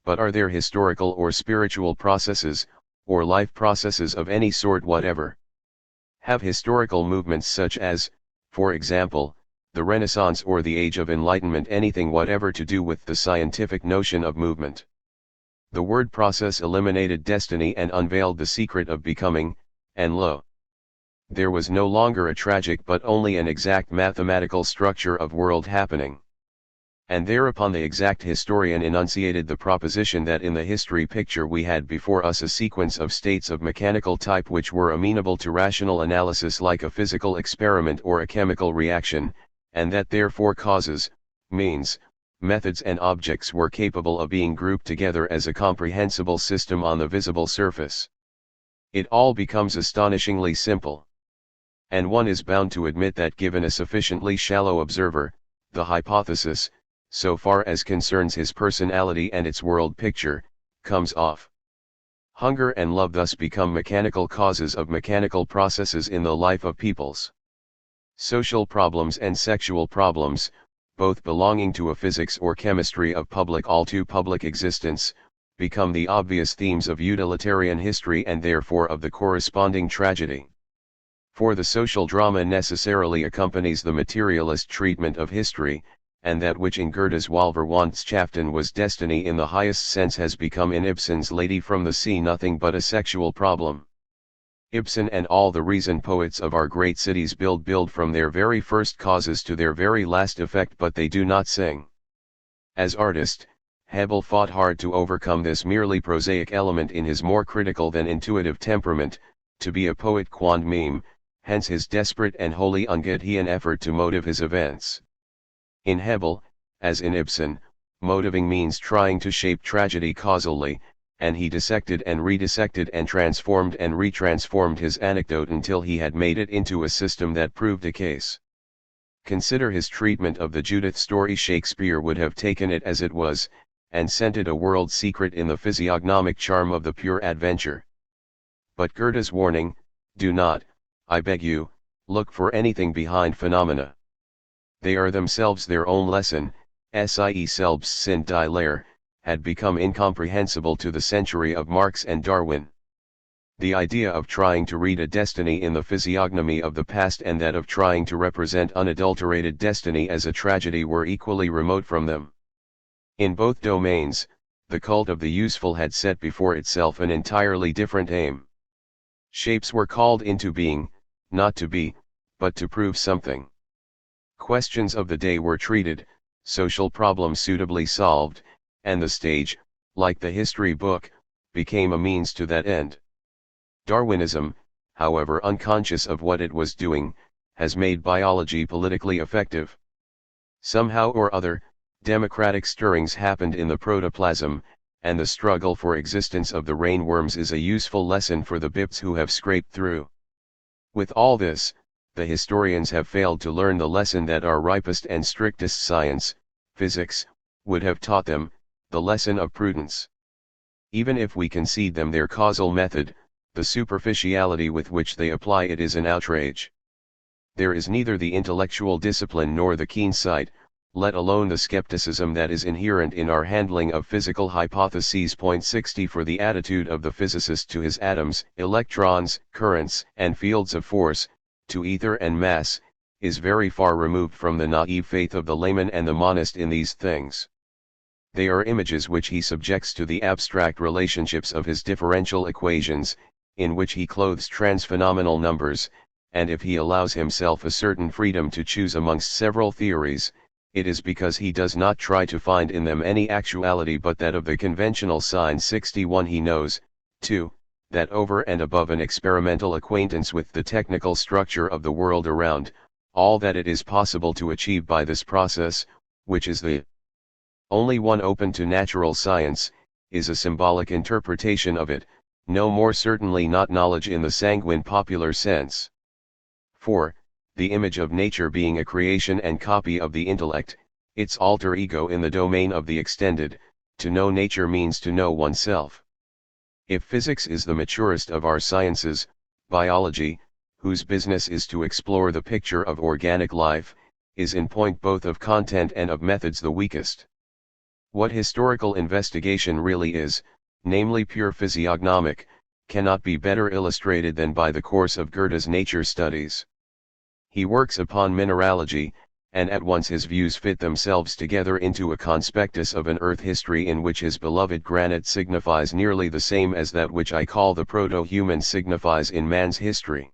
But are there historical or spiritual processes, or life processes of any sort whatever? Have historical movements such as, for example, the Renaissance or the Age of Enlightenment anything whatever to do with the scientific notion of movement? The word process eliminated destiny and unveiled the secret of becoming, and lo! There was no longer a tragic but only an exact mathematical structure of world happening. And thereupon the exact historian enunciated the proposition that in the history picture we had before us a sequence of states of mechanical type which were amenable to rational analysis like a physical experiment or a chemical reaction, and that therefore causes, means, methods and objects were capable of being grouped together as a comprehensible system on the visible surface. It all becomes astonishingly simple. And one is bound to admit that given a sufficiently shallow observer, the hypothesis, so far as concerns his personality and its world picture, comes off. Hunger and love thus become mechanical causes of mechanical processes in the life of peoples. Social problems and sexual problems, both belonging to a physics or chemistry of public all too public existence, become the obvious themes of utilitarian history and therefore of the corresponding tragedy. For the social drama necessarily accompanies the materialist treatment of history, and that which in Goethe's Wohlverwandtschaften was destiny in the highest sense has become in Ibsen's Lady from the Sea nothing but a sexual problem. Ibsen and all the reason poets of our great cities build from their very first causes to their very last effect, but they do not sing. As artist, Hebel fought hard to overcome this merely prosaic element in his more critical than intuitive temperament, to be a poet quond meme, hence his desperate and wholly ungethian effort to motive his events. In Hebel, as in Ibsen, motiving means trying to shape tragedy causally, and he dissected and redissected and transformed and retransformed his anecdote until he had made it into a system that proved a case. Consider his treatment of the Judith story. Shakespeare would have taken it as it was, and scented a world secret in the physiognomic charm of the pure adventure. But Goethe's warning, do not, I beg you, look for anything behind phenomena. They are themselves their own lesson, sie selbst sind die Lehre, had become incomprehensible to the century of Marx and Darwin. The idea of trying to read a destiny in the physiognomy of the past and that of trying to represent unadulterated destiny as a tragedy were equally remote from them. In both domains, the cult of the useful had set before itself an entirely different aim. Shapes were called into being, not to be, but to prove something. Questions of the day were treated, social problems suitably solved, and the stage, like the history book, became a means to that end. Darwinism, however unconscious of what it was doing, has made biology politically effective. Somehow or other, democratic stirrings happened in the protoplasm, and the struggle for existence of the rainworms is a useful lesson for the bips who have scraped through. With all this, the historians have failed to learn the lesson that our ripest and strictest science, physics, would have taught them, the lesson of prudence. Even if we concede them their causal method, the superficiality with which they apply it is an outrage. There is neither the intellectual discipline nor the keen sight, let alone the skepticism that is inherent in our handling of physical hypotheses. 60 For the attitude of the physicist to his atoms, electrons, currents, and fields of force, to ether and mass, is very far removed from the naive faith of the layman and the monist in these things. They are images which he subjects to the abstract relationships of his differential equations, in which he clothes transphenomenal numbers, and if he allows himself a certain freedom to choose amongst several theories, it is because he does not try to find in them any actuality but that of the conventional sign 61 he knows, too, that over and above an experimental acquaintance with the technical structure of the world around, all that it is possible to achieve by this process, which is the only one open to natural science, is a symbolic interpretation of it, no more certainly not knowledge in the sanguine popular sense. For, the image of nature being a creation and copy of the intellect, its alter ego in the domain of the extended, to know nature means to know oneself. If physics is the maturest of our sciences, biology, whose business is to explore the picture of organic life, is in point both of content and of methods the weakest. What historical investigation really is, namely pure physiognomic, cannot be better illustrated than by the course of Goethe's nature studies. He works upon mineralogy, and at once his views fit themselves together into a conspectus of an earth history in which his beloved granite signifies nearly the same as that which I call the proto-human signifies in man's history.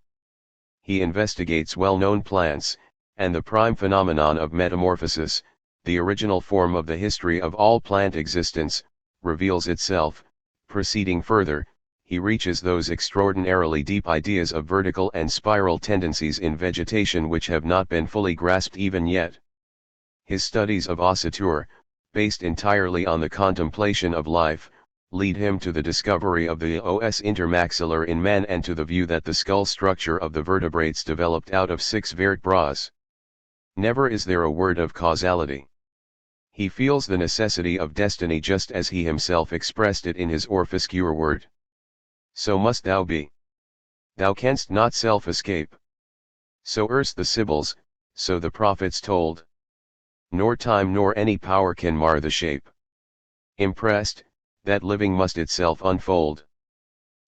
He investigates well-known plants, and the prime phenomenon of metamorphosis, the original form of the history of all plant existence, reveals itself. Proceeding further, he reaches those extraordinarily deep ideas of vertical and spiral tendencies in vegetation which have not been fully grasped even yet. His studies of ossature, based entirely on the contemplation of life, lead him to the discovery of the os intermaxillar in man and to the view that the skull structure of the vertebrates developed out of 6 vertebrae. Never is there a word of causality. He feels the necessity of destiny just as he himself expressed it in his Orphiscure word. So must thou be. Thou canst not self-escape. So erst the Sibyls, so the prophets told. Nor time nor any power can mar the shape. Impressed, that living must itself unfold.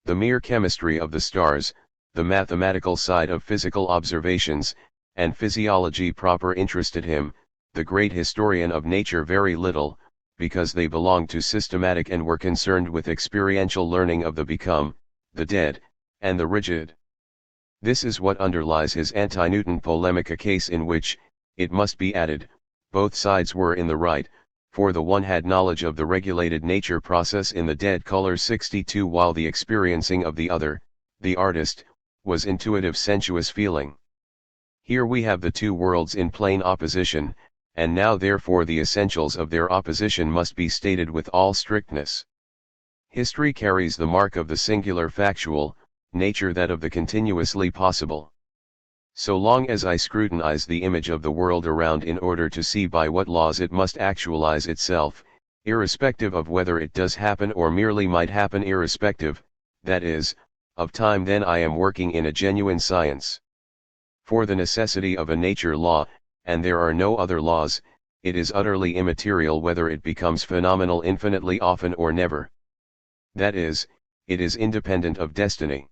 The mere chemistry of the stars, the mathematical side of physical observations, and physiology proper interested him, the great historian of nature very little, because they belonged to systematic and were concerned with experiential learning of the become, the dead, and the rigid. This is what underlies his anti-Newton polemic, a case in which, it must be added, both sides were in the right, for the one had knowledge of the regulated nature process in the dead color 62 while the experiencing of the other, the artist, was intuitive sensuous feeling. Here we have the two worlds in plain opposition, and now therefore the essentials of their opposition must be stated with all strictness. History carries the mark of the singular factual, nature that of the continuously possible. So long as I scrutinize the image of the world around in order to see by what laws it must actualize itself, irrespective of whether it does happen or merely might happen, irrespective, that is, of time, then I am working in a genuine science. For the necessity of a nature law, and there are no other laws, it is utterly immaterial whether it becomes phenomenal infinitely often or never. That is, it is independent of destiny.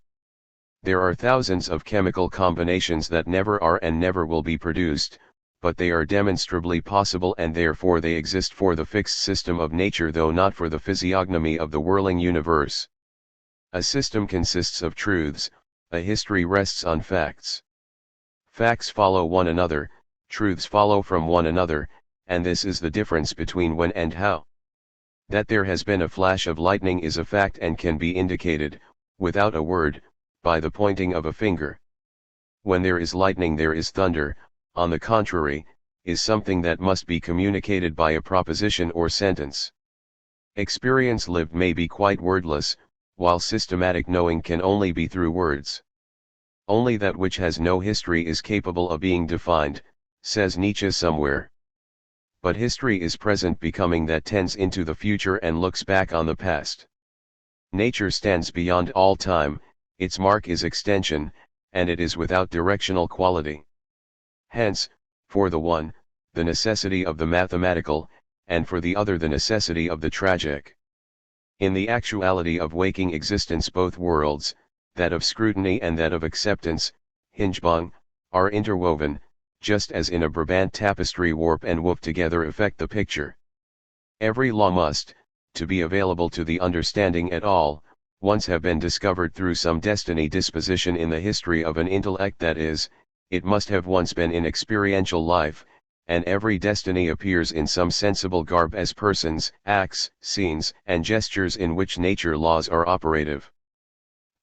There are thousands of chemical combinations that never are and never will be produced, but they are demonstrably possible and therefore they exist for the fixed system of nature though not for the physiognomy of the whirling universe. A system consists of truths, a history rests on facts. Facts follow one another, truths follow from one another, and this is the difference between when and how. That there has been a flash of lightning is a fact and can be indicated, without a word, by the pointing of a finger. When there is lightning there is thunder, on the contrary, is something that must be communicated by a proposition or sentence. Experience lived may be quite wordless, while systematic knowing can only be through words. Only that which has no history is capable of being defined, says Nietzsche somewhere. But history is present becoming that tends into the future and looks back on the past. Nature stands beyond all time, its mark is extension, and it is without directional quality. Hence, for the one, the necessity of the mathematical, and for the other the necessity of the tragic. In the actuality of waking existence both worlds, that of scrutiny and that of acceptance, Hingebung, are interwoven, just as in a Brabant tapestry warp and woof together affect the picture. Every law must, to be available to the understanding at all, once have been discovered through some destiny disposition in the history of an intellect, that is, it must have once been in experiential life, and every destiny appears in some sensible garb as persons, acts, scenes, and gestures in which nature laws are operative.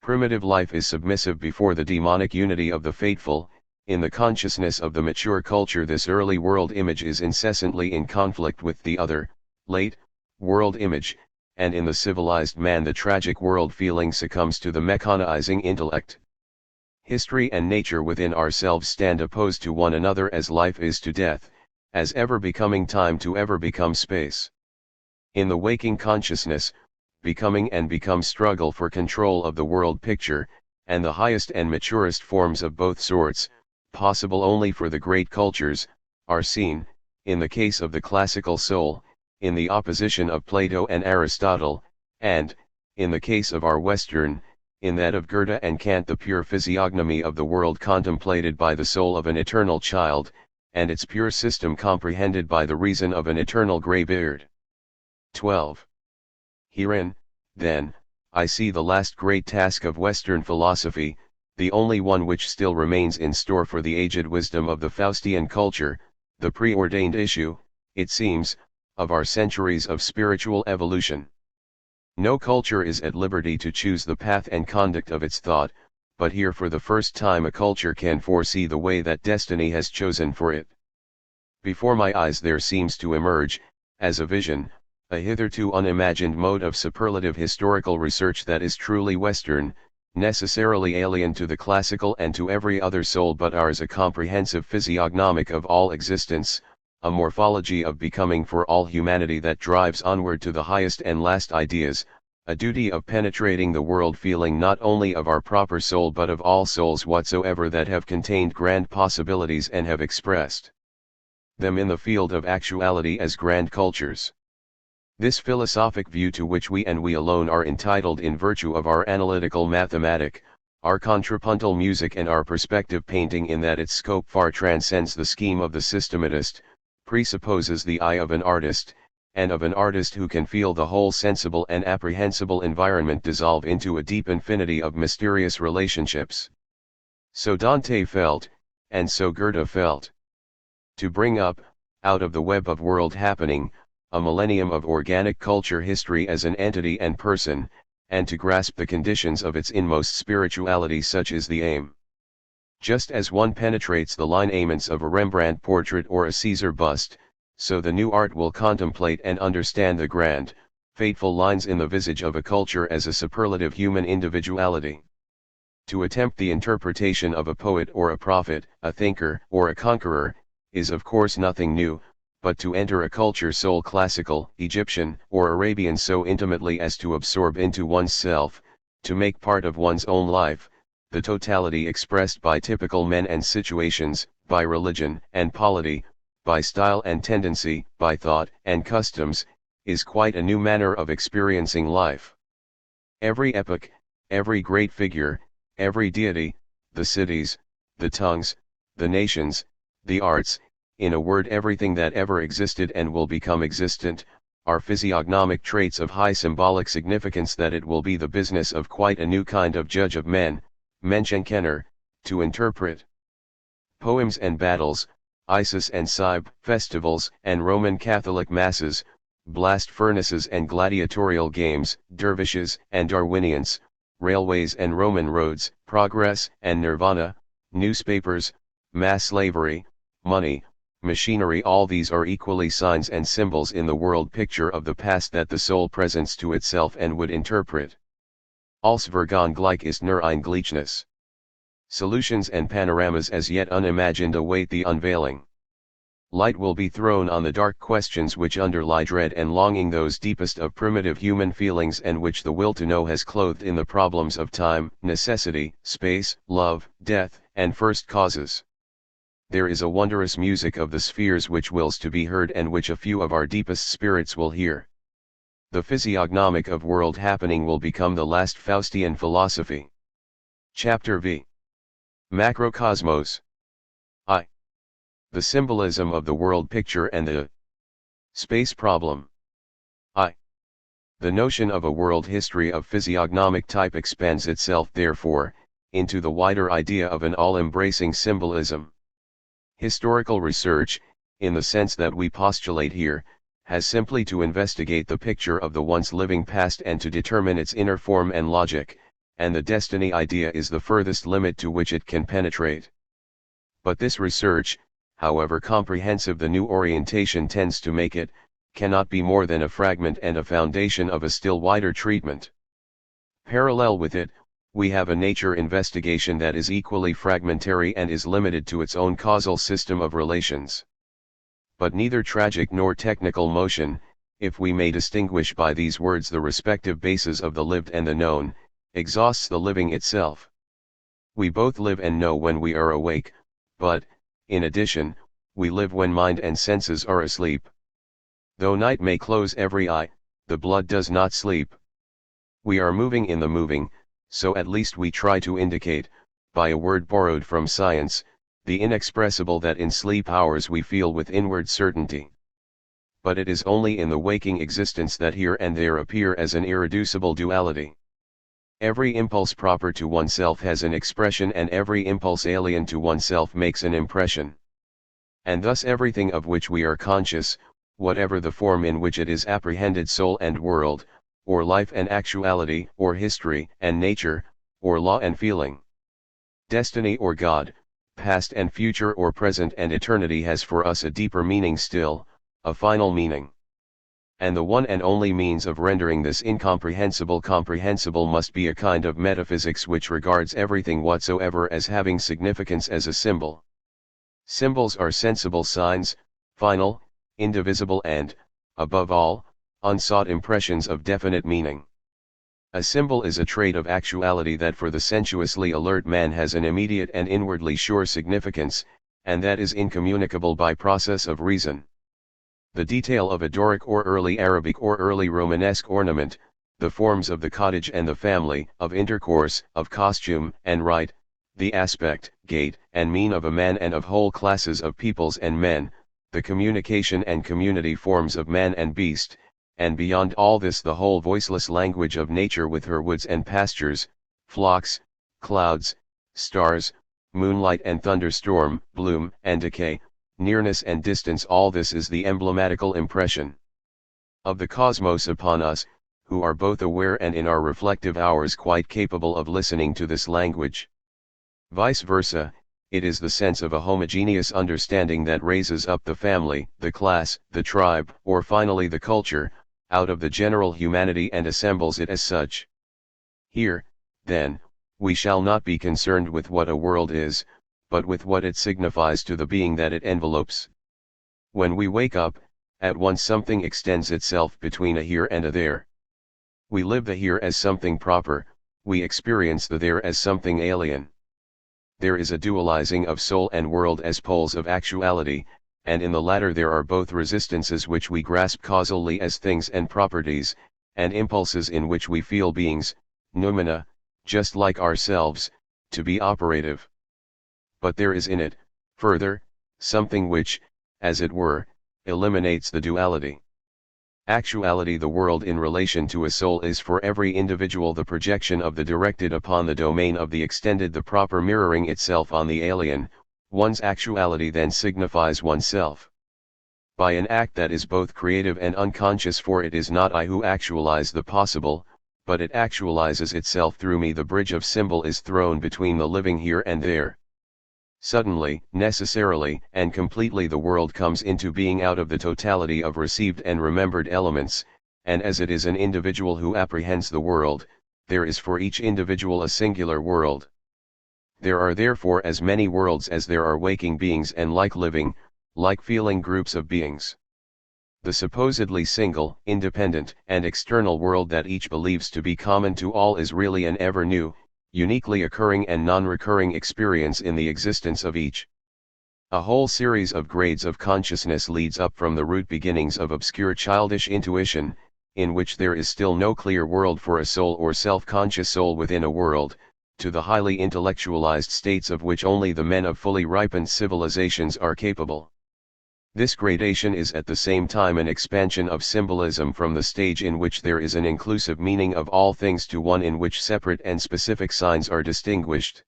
Primitive life is submissive before the demonic unity of the fateful. In the consciousness of the mature culture, this early world image is incessantly in conflict with the other, late, world image, and in the civilized man the tragic world feeling succumbs to the mechanizing intellect. History and nature within ourselves stand opposed to one another as life is to death, as ever becoming time to ever become space. In the waking consciousness, becoming and become struggle for control of the world picture, and the highest and maturest forms of both sorts, possible only for the great cultures, are seen, in the case of the classical soul, in the opposition of Plato and Aristotle, and, in the case of our Western, in that of Goethe and Kant, the pure physiognomy of the world contemplated by the soul of an eternal child, and its pure system comprehended by the reason of an eternal greybeard. 12. Herein, then, I see the last great task of Western philosophy, the only one which still remains in store for the aged wisdom of the Faustian culture, the preordained issue, it seems, of our centuries of spiritual evolution. No culture is at liberty to choose the path and conduct of its thought, but here for the first time a culture can foresee the way that destiny has chosen for it. Before my eyes there seems to emerge, as a vision, a hitherto unimagined mode of superlative historical research that is truly Western, necessarily alien to the classical and to every other soul but ours, a comprehensive physiognomic of all existence, a morphology of becoming for all humanity that drives onward to the highest and last ideas, a duty of penetrating the world feeling not only of our proper soul but of all souls whatsoever that have contained grand possibilities and have expressed them in the field of actuality as grand cultures. This philosophic view, to which we and we alone are entitled in virtue of our analytical mathematic, our contrapuntal music and our perspective painting, in that its scope far transcends the scheme of the systematist, presupposes the eye of an artist, and of an artist who can feel the whole sensible and apprehensible environment dissolve into a deep infinity of mysterious relationships. So Dante felt, and so Goethe felt. To bring up, out of the web of world happening, a millennium of organic culture history as an entity and person, and to grasp the conditions of its inmost spirituality, such is the aim. Just as one penetrates the lineaments of a Rembrandt portrait or a Caesar bust, so the new art will contemplate and understand the grand, fateful lines in the visage of a culture as a superlative human individuality. To attempt the interpretation of a poet or a prophet, a thinker or a conqueror, is of course nothing new, but to enter a culture soul, classical, Egyptian, or Arabian, so intimately as to absorb into one's self, to make part of one's own life, the totality expressed by typical men and situations, by religion and polity, by style and tendency, by thought and customs, is quite a new manner of experiencing life. Every epoch, every great figure, every deity, the cities, the tongues, the nations, the arts, in a word everything that ever existed and will become existent, are physiognomic traits of high symbolic significance that it will be the business of quite a new kind of judge of men, Menschenkenner, to interpret. Poems and battles, Isis and Cybele, festivals and Roman Catholic masses, blast furnaces and gladiatorial games, dervishes and Darwinians, railways and Roman roads, progress and nirvana, newspapers, mass slavery, money, machinery, all these are equally signs and symbols in the world picture of the past that the soul presents to itself and would interpret. Als Verganglich ist nur ein Gleichnis. Solutions and panoramas as yet unimagined await the unveiling. Light will be thrown on the dark questions which underlie dread and longing, those deepest of primitive human feelings, and which the will to know has clothed in the problems of time, necessity, space, love, death, and first causes. There is a wondrous music of the spheres which wills to be heard, and which a few of our deepest spirits will hear. The physiognomic of world happening will become the last Faustian philosophy. Chapter V. Macrocosmos. I. The symbolism of the world picture and the space problem. The notion of a world history of physiognomic type expands itself therefore, into the wider idea of an all-embracing symbolism. Historical research, in the sense that we postulate here, has simply to investigate the picture of the once living past and to determine its inner form and logic, and the destiny idea is the furthest limit to which it can penetrate. But this research, however comprehensive the new orientation tends to make it, cannot be more than a fragment and a foundation of a still wider treatment. Parallel with it, we have a nature investigation that is equally fragmentary and is limited to its own causal system of relations. But neither tragic nor technical motion, if we may distinguish by these words the respective bases of the lived and the known, exhausts the living itself. We both live and know when we are awake, but, in addition, we live when mind and senses are asleep. Though night may close every eye, the blood does not sleep. We are moving in the moving, so at least we try to indicate, by a word borrowed from science, the inexpressible that in sleep hours we feel with inward certainty. But it is only in the waking existence that here and there appear as an irreducible duality. Every impulse proper to oneself has an expression and every impulse alien to oneself makes an impression. And thus everything of which we are conscious, whatever the form in which it is apprehended, soul and world, or life and actuality, or history and nature, or law and feeling, destiny or God, past and future or present and eternity, has for us a deeper meaning still, a final meaning. And the one and only means of rendering this incomprehensible comprehensible must be a kind of metaphysics which regards everything whatsoever as having significance as a symbol. Symbols are sensible signs, final, indivisible and, above all, unsought impressions of definite meaning. A symbol is a trait of actuality that for the sensuously alert man has an immediate and inwardly sure significance, and that is incommunicable by process of reason. The detail of a Doric or early Arabic or early Romanesque ornament, the forms of the cottage and the family, of intercourse, of costume and rite, the aspect, gait, and mien of a man and of whole classes of peoples and men, the communication and community forms of man and beast, and beyond all this the whole voiceless language of nature with her woods and pastures, flocks, clouds, stars, moonlight and thunderstorm, bloom and decay, nearness and distance, all this is the emblematical impression of the cosmos upon us, who are both aware and in our reflective hours quite capable of listening to this language. Vice versa, it is the sense of a homogeneous understanding that raises up the family, the class, the tribe, or finally the culture, out of the general humanity and assembles it as such. Here, then, we shall not be concerned with what a world is, but with what it signifies to the being that it envelopes. When we wake up, at once something extends itself between a here and a there. We live the here as something proper, we experience the there as something alien. There is a dualizing of soul and world as poles of actuality, and in the latter there are both resistances which we grasp causally as things and properties, and impulses in which we feel beings, noumena, just like ourselves, to be operative. But there is in it, further, something which, as it were, eliminates the duality. Actuality, the world in relation to a soul, is for every individual the projection of the directed upon the domain of the extended, the proper mirroring itself on the alien. One's actuality then signifies oneself by an act that is both creative and unconscious, for it is not I who actualize the possible, but it actualizes itself through me. The bridge of symbol is thrown between the living here and there. Suddenly, necessarily, and completely the world comes into being out of the totality of received and remembered elements, and as it is an individual who apprehends the world, there is for each individual a singular world. There are therefore as many worlds as there are waking beings and like living, like feeling groups of beings. The supposedly single, independent, and external world that each believes to be common to all is really an ever new, uniquely occurring and non-recurring experience in the existence of each. A whole series of grades of consciousness leads up from the root beginnings of obscure childish intuition, in which there is still no clear world for a soul or self-conscious soul within a world, to the highly intellectualized states of which only the men of fully ripened civilizations are capable. This gradation is at the same time an expansion of symbolism from the stage in which there is an inclusive meaning of all things to one in which separate and specific signs are distinguished.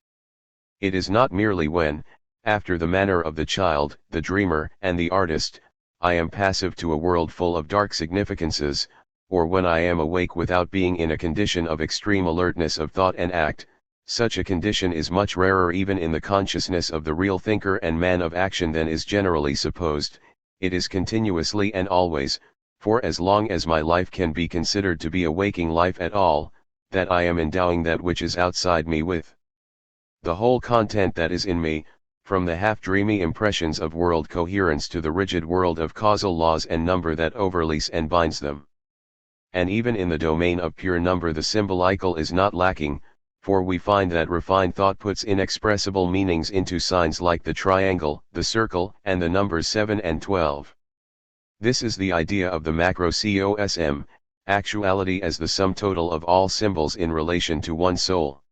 It is not merely when, after the manner of the child, the dreamer, and the artist, I am passive to a world full of dark significances, or when I am awake without being in a condition of extreme alertness of thought and act. Such a condition is much rarer even in the consciousness of the real thinker and man of action than is generally supposed. It is continuously and always, for as long as my life can be considered to be a waking life at all, that I am endowing that which is outside me with the whole content that is in me, from the half-dreamy impressions of world coherence to the rigid world of causal laws and number that overlays and binds them. And even in the domain of pure number the symbolical is not lacking, for we find that refined thought puts inexpressible meanings into signs like the triangle, the circle, and the numbers 7 and 12. This is the idea of the macro-cosm, actuality as the sum total of all symbols in relation to one soul.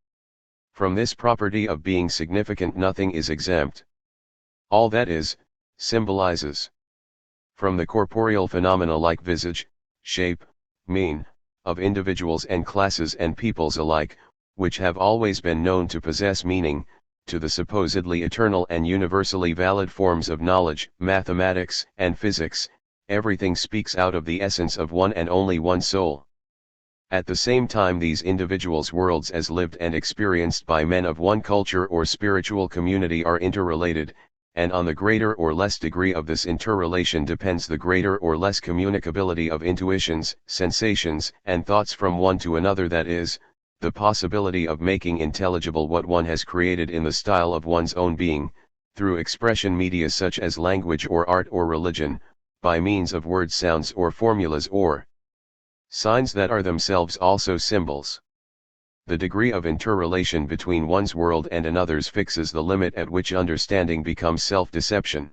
From this property of being significant nothing is exempt. All that is, symbolizes. From the corporeal phenomena like visage, shape, mien, of individuals and classes and peoples alike, which have always been known to possess meaning, to the supposedly eternal and universally valid forms of knowledge, mathematics, and physics, everything speaks out of the essence of one and only one soul. At the same time these individuals' worlds as lived and experienced by men of one culture or spiritual community are interrelated, and on the greater or less degree of this interrelation depends the greater or less communicability of intuitions, sensations, and thoughts from one to another, that is, the possibility of making intelligible what one has created in the style of one's own being, through expression media such as language or art or religion, by means of word sounds or formulas or signs that are themselves also symbols. The degree of interrelation between one's world and another's fixes the limit at which understanding becomes self-deception.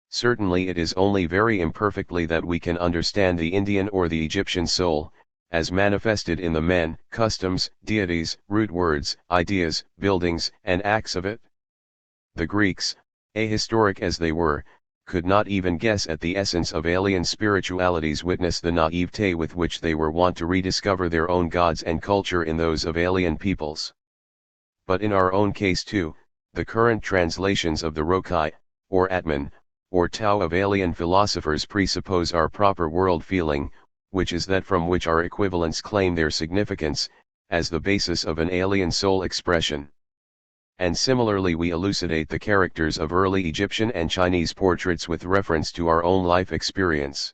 Certainly it is only very imperfectly that we can understand the Indian or the Egyptian soul, as manifested in the men, customs, deities, root words, ideas, buildings, and acts of it. The Greeks, ahistoric as they were, could not even guess at the essence of alien spiritualities. Witness the naivete with which they were wont to rediscover their own gods and culture in those of alien peoples. But in our own case too, the current translations of the Rokai, or Atman, or Tao of alien philosophers presuppose our proper world feeling, which is that from which our equivalents claim their significance, as the basis of an alien soul expression. And similarly we elucidate the characters of early Egyptian and Chinese portraits with reference to our own life experience.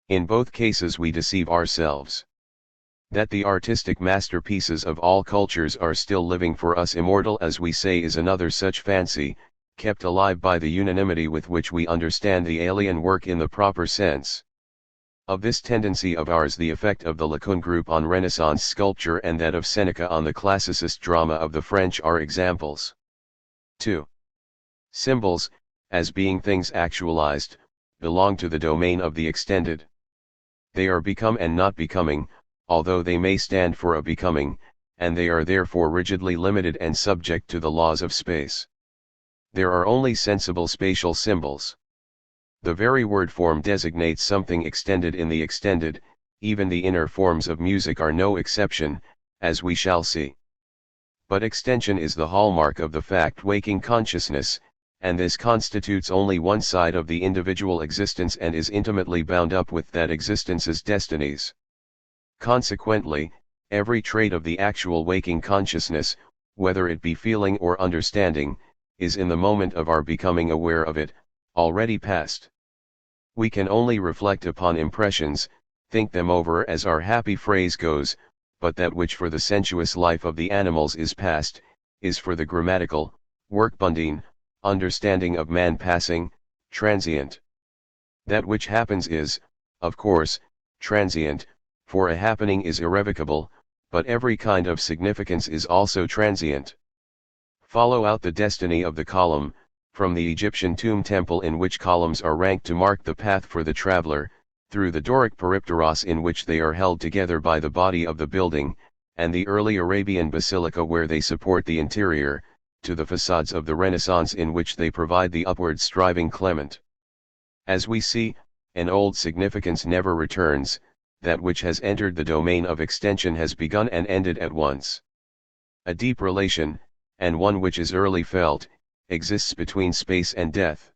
In both cases we deceive ourselves. That the artistic masterpieces of all cultures are still living for us immortal as we say is another such fancy, kept alive by the unanimity with which we understand the alien work in the proper sense. Of this tendency of ours the effect of the Lacan group on Renaissance sculpture and that of Seneca on the classicist drama of the French are examples. 2. Symbols, as being things actualized, belong to the domain of the extended. They are become and not becoming, although they may stand for a becoming, and they are therefore rigidly limited and subject to the laws of space. There are only sensible spatial symbols. The very word form designates something extended in the extended, even the inner forms of music are no exception, as we shall see. But extension is the hallmark of the fact-waking consciousness, and this constitutes only one side of the individual existence and is intimately bound up with that existence's destinies. Consequently, every trait of the actual waking consciousness, whether it be feeling or understanding, is in the moment of our becoming aware of it, already past. We can only reflect upon impressions, think them over as our happy phrase goes, but that which for the sensuous life of the animals is past, is for the grammatical, workbundine, understanding of man passing, transient. That which happens is, of course, transient, for a happening is irrevocable, but every kind of significance is also transient. Follow out the destiny of the column, from the Egyptian tomb temple in which columns are ranked to mark the path for the traveler, through the Doric peripteros in which they are held together by the body of the building, and the early Arabian basilica where they support the interior, to the facades of the Renaissance in which they provide the upward striving Clement. As we see, an old significance never returns, that which has entered the domain of extension has begun and ended at once. A deep relation, and one which is early felt, exists between space and death.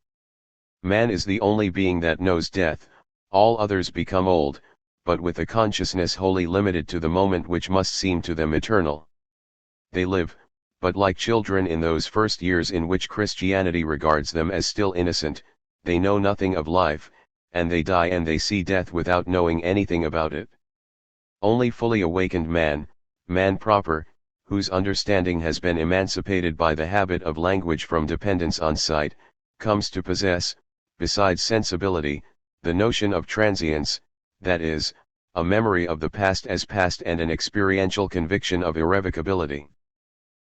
Man is the only being that knows death, all others become old, but with a consciousness wholly limited to the moment which must seem to them eternal. They live, but like children in those first years in which Christianity regards them as still innocent, they know nothing of life, and they die and they see death without knowing anything about it. Only fully awakened man, man proper, whose understanding has been emancipated by the habit of language from dependence on sight, comes to possess, besides sensibility, the notion of transience, that is, a memory of the past as past and an experiential conviction of irrevocability.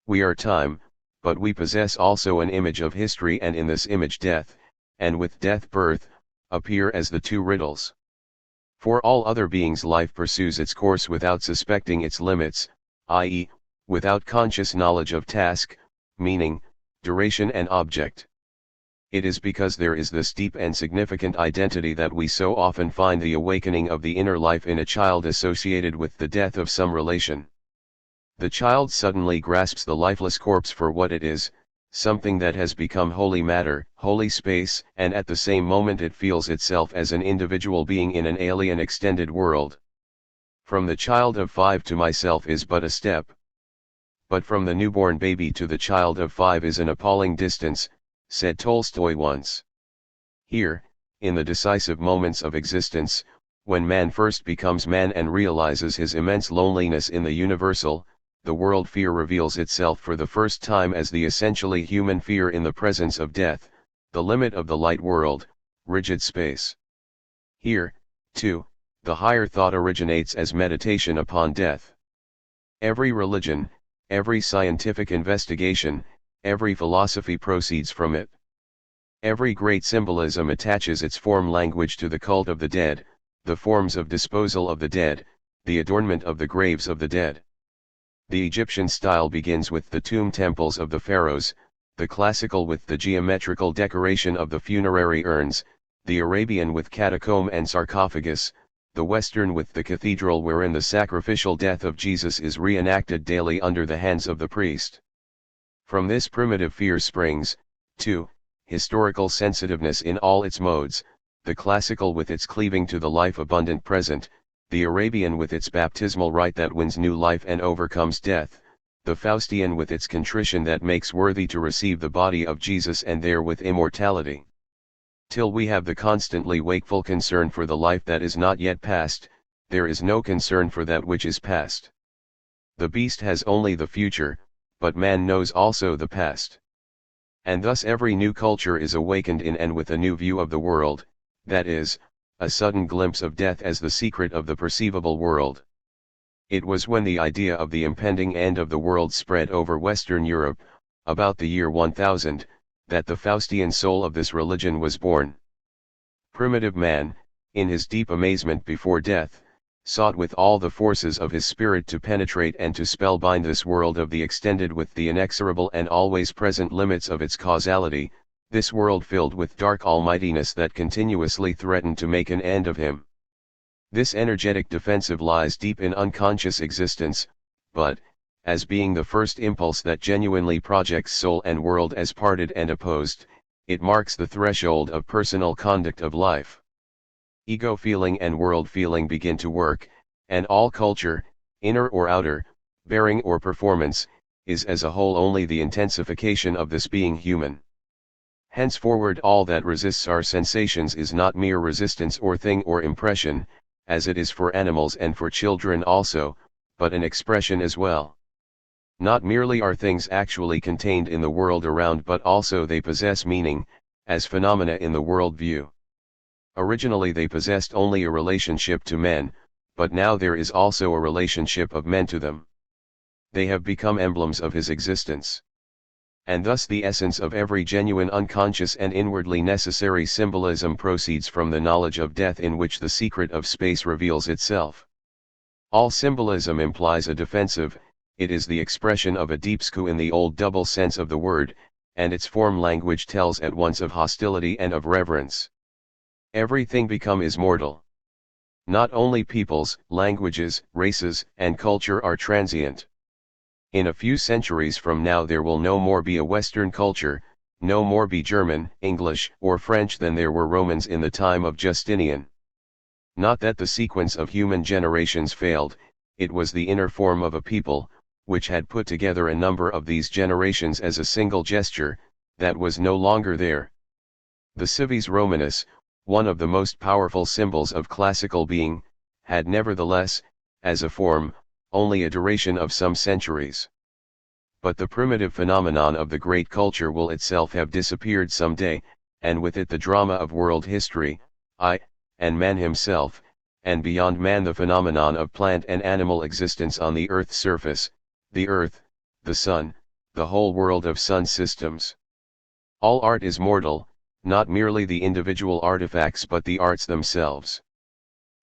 We are time, but we possess also an image of history, and in this image death, and with death birth, appear as the two riddles. For all other beings life pursues its course without suspecting its limits, i.e., without conscious knowledge of task, meaning, duration and object. It is because there is this deep and significant identity that we so often find the awakening of the inner life in a child associated with the death of some relation. The child suddenly grasps the lifeless corpse for what it is, something that has become holy matter, holy space, and at the same moment it feels itself as an individual being in an alien extended world. From the child of 5 to myself is but a step. But from the newborn baby to the child of 5 is an appalling distance, said Tolstoy once. Here, in the decisive moments of existence, when man first becomes man and realizes his immense loneliness in the universal, the world fear reveals itself for the first time as the essentially human fear in the presence of death, the limit of the light world, rigid space. Here, too, the higher thought originates as meditation upon death. Every religion, every scientific investigation, every philosophy proceeds from it. Every great symbolism attaches its form language to the cult of the dead, the forms of disposal of the dead, the adornment of the graves of the dead. The Egyptian style begins with the tomb temples of the pharaohs, the classical with the geometrical decoration of the funerary urns, the Arabian with catacomb and sarcophagus, the Western with the cathedral wherein the sacrificial death of Jesus is reenacted daily under the hands of the priest. From this primitive fear springs, too, historical sensitiveness in all its modes, the classical with its cleaving to the life-abundant present, the Arabian with its baptismal rite that wins new life and overcomes death, the Faustian with its contrition that makes worthy to receive the body of Jesus and therewith immortality. Till we have the constantly wakeful concern for the life that is not yet past, there is no concern for that which is past. The beast has only the future, but man knows also the past. And thus every new culture is awakened in and with a new view of the world, that is, a sudden glimpse of death as the secret of the perceivable world. It was when the idea of the impending end of the world spread over Western Europe, about the year 1000, that the Faustian soul of this religion was born. Primitive man, in his deep amazement before death, sought with all the forces of his spirit to penetrate and to spellbind this world of the extended with the inexorable and always present limits of its causality, this world filled with dark almightiness that continuously threatened to make an end of him. This energetic defensive lies deep in unconscious existence, but, as being the first impulse that genuinely projects soul and world as parted and opposed, it marks the threshold of personal conduct of life. Ego feeling and world feeling begin to work, and all culture, inner or outer, bearing or performance, is as a whole only the intensification of this being human. Henceforward all that resists our sensations is not mere resistance or thing or impression, as it is for animals and for children also, but an expression as well. Not merely are things actually contained in the world around, but also they possess meaning, as phenomena in the world view. Originally they possessed only a relationship to men, but now there is also a relationship of men to them. They have become emblems of his existence. And thus the essence of every genuine unconscious and inwardly necessary symbolism proceeds from the knowledge of death in which the secret of space reveals itself. All symbolism implies a defensive, it is the expression of a deep sku in the old double sense of the word, and its form language tells at once of hostility and of reverence. Everything become is mortal. Not only peoples, languages, races, and culture are transient. In a few centuries from now there will no more be a Western culture, no more be German, English, or French than there were Romans in the time of Justinian. Not that the sequence of human generations failed, it was the inner form of a people, which had put together a number of these generations as a single gesture, that was no longer there. The civis Romanus, one of the most powerful symbols of classical being, had nevertheless, as a form, only a duration of some centuries. But the primitive phenomenon of the great culture will itself have disappeared some day, and with it the drama of world history, and man himself, and beyond man the phenomenon of plant and animal existence on the earth's surface, the earth, the sun, the whole world of sun systems. All art is mortal, not merely the individual artifacts but the arts themselves.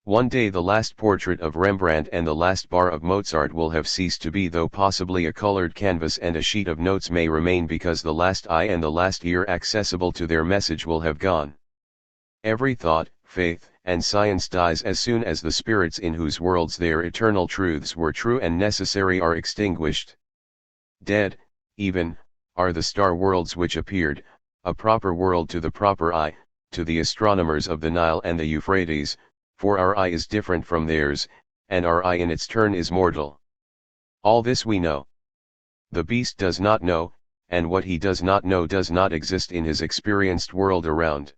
One day the last portrait of Rembrandt and the last bar of Mozart will have ceased to be, though possibly a colored canvas and a sheet of notes may remain, because the last eye and the last ear accessible to their message will have gone. Every thought, faith, and science dies as soon as the spirits in whose worlds their eternal truths were true and necessary are extinguished. Dead, even, are the star worlds which appeared, a proper world to the proper eye, to the astronomers of the Nile and the Euphrates, for our eye is different from theirs, and our eye in its turn is mortal. All this we know. The beast does not know, and what he does not know does not exist in his experienced world around.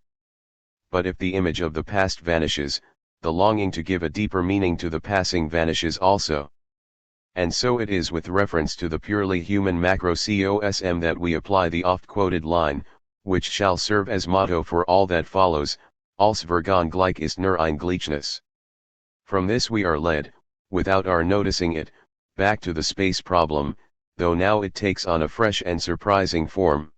But if the image of the past vanishes, the longing to give a deeper meaning to the passing vanishes also. And so it is with reference to the purely human macrocosm that we apply the oft-quoted line, which shall serve as motto for all that follows, als Vergon gleich ist nur ein Gleichnis. From this we are led, without our noticing it, back to the space problem, though now it takes on a fresh and surprising form.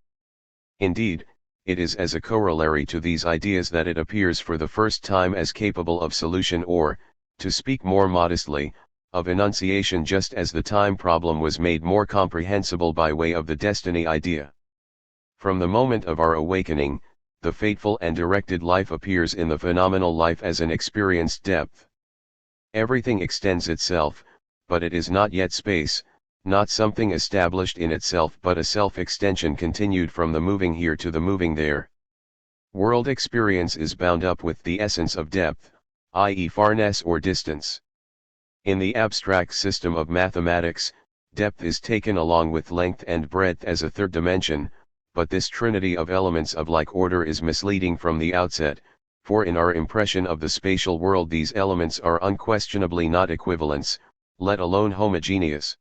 Indeed, it is as a corollary to these ideas that it appears for the first time as capable of solution, or, to speak more modestly, of enunciation, just as the time problem was made more comprehensible by way of the destiny idea. From the moment of our awakening, the fateful and directed life appears in the phenomenal life as an experienced depth. Everything extends itself, but it is not yet space, not something established in itself but a self-extension continued from the moving here to the moving there. World experience is bound up with the essence of depth, i.e. farness or distance. In the abstract system of mathematics, depth is taken along with length and breadth as a third dimension, but this trinity of elements of like order is misleading from the outset, for in our impression of the spatial world these elements are unquestionably not equivalents, let alone homogeneous.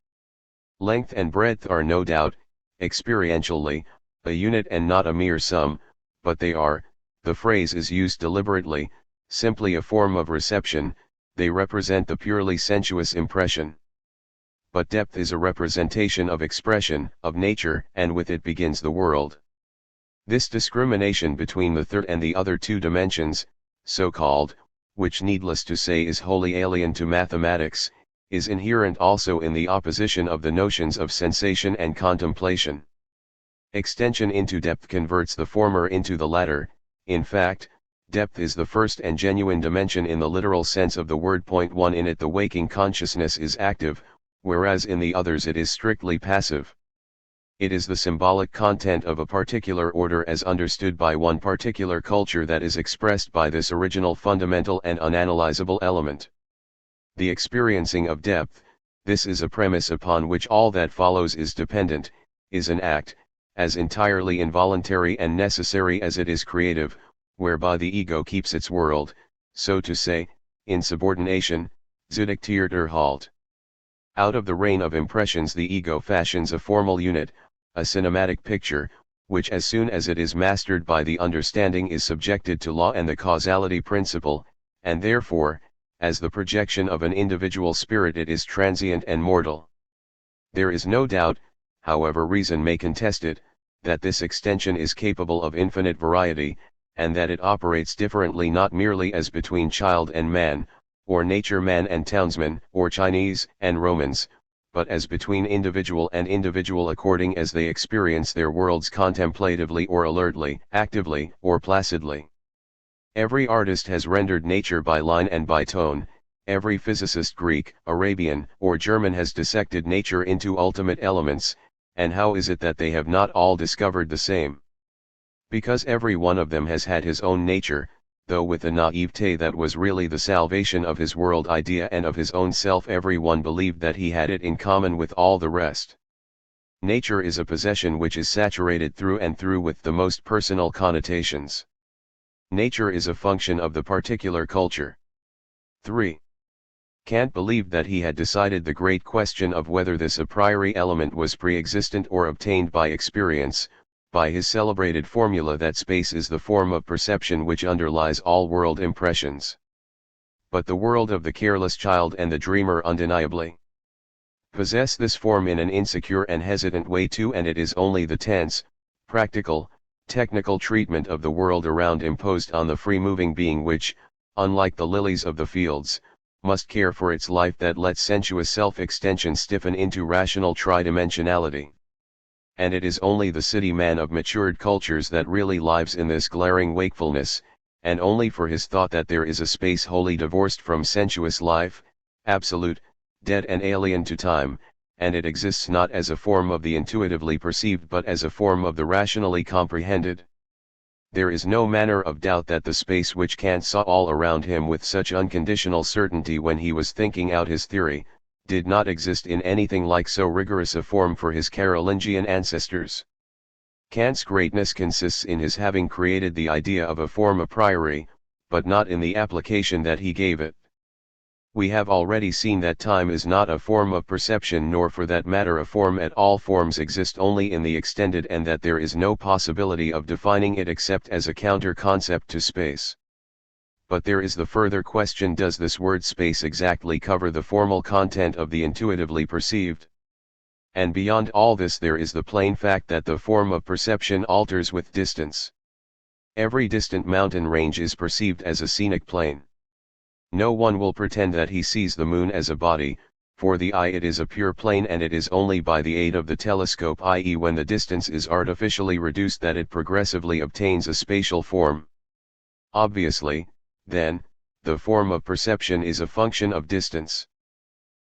Length and breadth are no doubt, experientially, a unit and not a mere sum, but they are, the phrase is used deliberately, simply a form of reception, they represent the purely sensuous impression. But depth is a representation of expression, of nature, and with it begins the world. This discrimination between the third and the other two dimensions, so-called, which needless to say is wholly alien to mathematics, is inherent also in the opposition of the notions of sensation and contemplation. Extension into depth converts the former into the latter. In fact, depth is the first and genuine dimension in the literal sense of the word. Point 1 In it the waking consciousness is active, whereas in the others it is strictly passive. It is the symbolic content of a particular order as understood by one particular culture that is expressed by this original fundamental and unanalyzable element. The experiencing of depth, this is a premise upon which all that follows is dependent, is an act, as entirely involuntary and necessary as it is creative, whereby the ego keeps its world, so to say, in subordination, zudiktiert halt. Out of the rain of impressions the ego fashions a formal unit, a cinematic picture, which as soon as it is mastered by the understanding is subjected to law and the causality principle, and therefore, as the projection of an individual spirit it is transient and mortal. There is no doubt, however reason may contest it, that this extension is capable of infinite variety, and that it operates differently not merely as between child and man, or nature man and townsman, or Chinese and Romans, but as between individual and individual according as they experience their worlds contemplatively or alertly, actively or placidly. Every artist has rendered nature by line and by tone, every physicist Greek, Arabian, or German has dissected nature into ultimate elements, and how is it that they have not all discovered the same? Because every one of them has had his own nature, though with a naivete that was really the salvation of his world idea and of his own self. Every one believed that he had it in common with all the rest. Nature is a possession which is saturated through and through with the most personal connotations. Nature is a function of the particular culture. 3. Kant believed that he had decided the great question of whether this a priori element was pre-existent or obtained by experience, by his celebrated formula that space is the form of perception which underlies all world impressions. But the world of the careless child and the dreamer undeniably possess this form in an insecure and hesitant way too, and it is only the tense, practical, technical treatment of the world around imposed on the free-moving being which, unlike the lilies of the fields, must care for its life that lets sensuous self-extension stiffen into rational tridimensionality. And it is only the city man of matured cultures that really lives in this glaring wakefulness, and only for his thought that there is a space wholly divorced from sensuous life, absolute, dead and alien to time, and it exists not as a form of the intuitively perceived but as a form of the rationally comprehended. There is no manner of doubt that the space which Kant saw all around him with such unconditional certainty when he was thinking out his theory, did not exist in anything like so rigorous a form for his Carolingian ancestors. Kant's greatness consists in his having created the idea of a form a priori, but not in the application that he gave it. We have already seen that time is not a form of perception, nor for that matter a form at all. Forms exist only in the extended, and that there is no possibility of defining it except as a counter-concept to space. But there is the further question: does this word space exactly cover the formal content of the intuitively perceived? And beyond all this there is the plain fact that the form of perception alters with distance. Every distant mountain range is perceived as a scenic plane. No one will pretend that he sees the moon as a body, for the eye it is a pure plane, and it is only by the aid of the telescope, i.e. when the distance is artificially reduced, that it progressively obtains a spatial form. Obviously, then, the form of perception is a function of distance.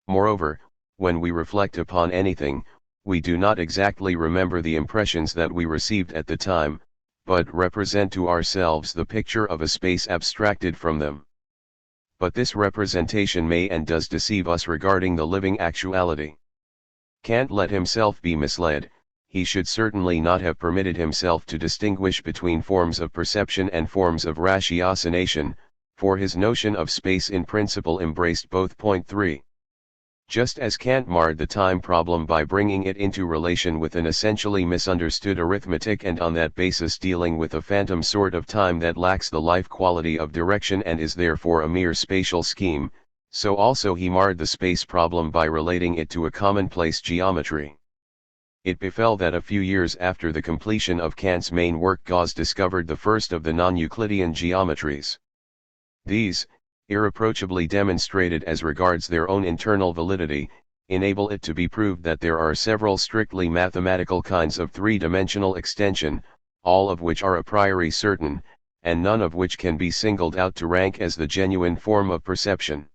Moreover, when we reflect upon anything, we do not exactly remember the impressions that we received at the time, but represent to ourselves the picture of a space abstracted from them. But this representation may and does deceive us regarding the living actuality. Kant let himself be misled. He should certainly not have permitted himself to distinguish between forms of perception and forms of ratiocination, for his notion of space in principle embraced both. 3. Just as Kant marred the time problem by bringing it into relation with an essentially misunderstood arithmetic, and on that basis dealing with a phantom sort of time that lacks the life quality of direction and is therefore a mere spatial scheme, so also he marred the space problem by relating it to a commonplace geometry. It befell that a few years after the completion of Kant's main work, Gauss discovered the first of the non-Euclidean geometries. These, irreproachably demonstrated as regards their own internal validity, enable it to be proved that there are several strictly mathematical kinds of three-dimensional extension, all of which are a priori certain, and none of which can be singled out to rank as the genuine form of perception.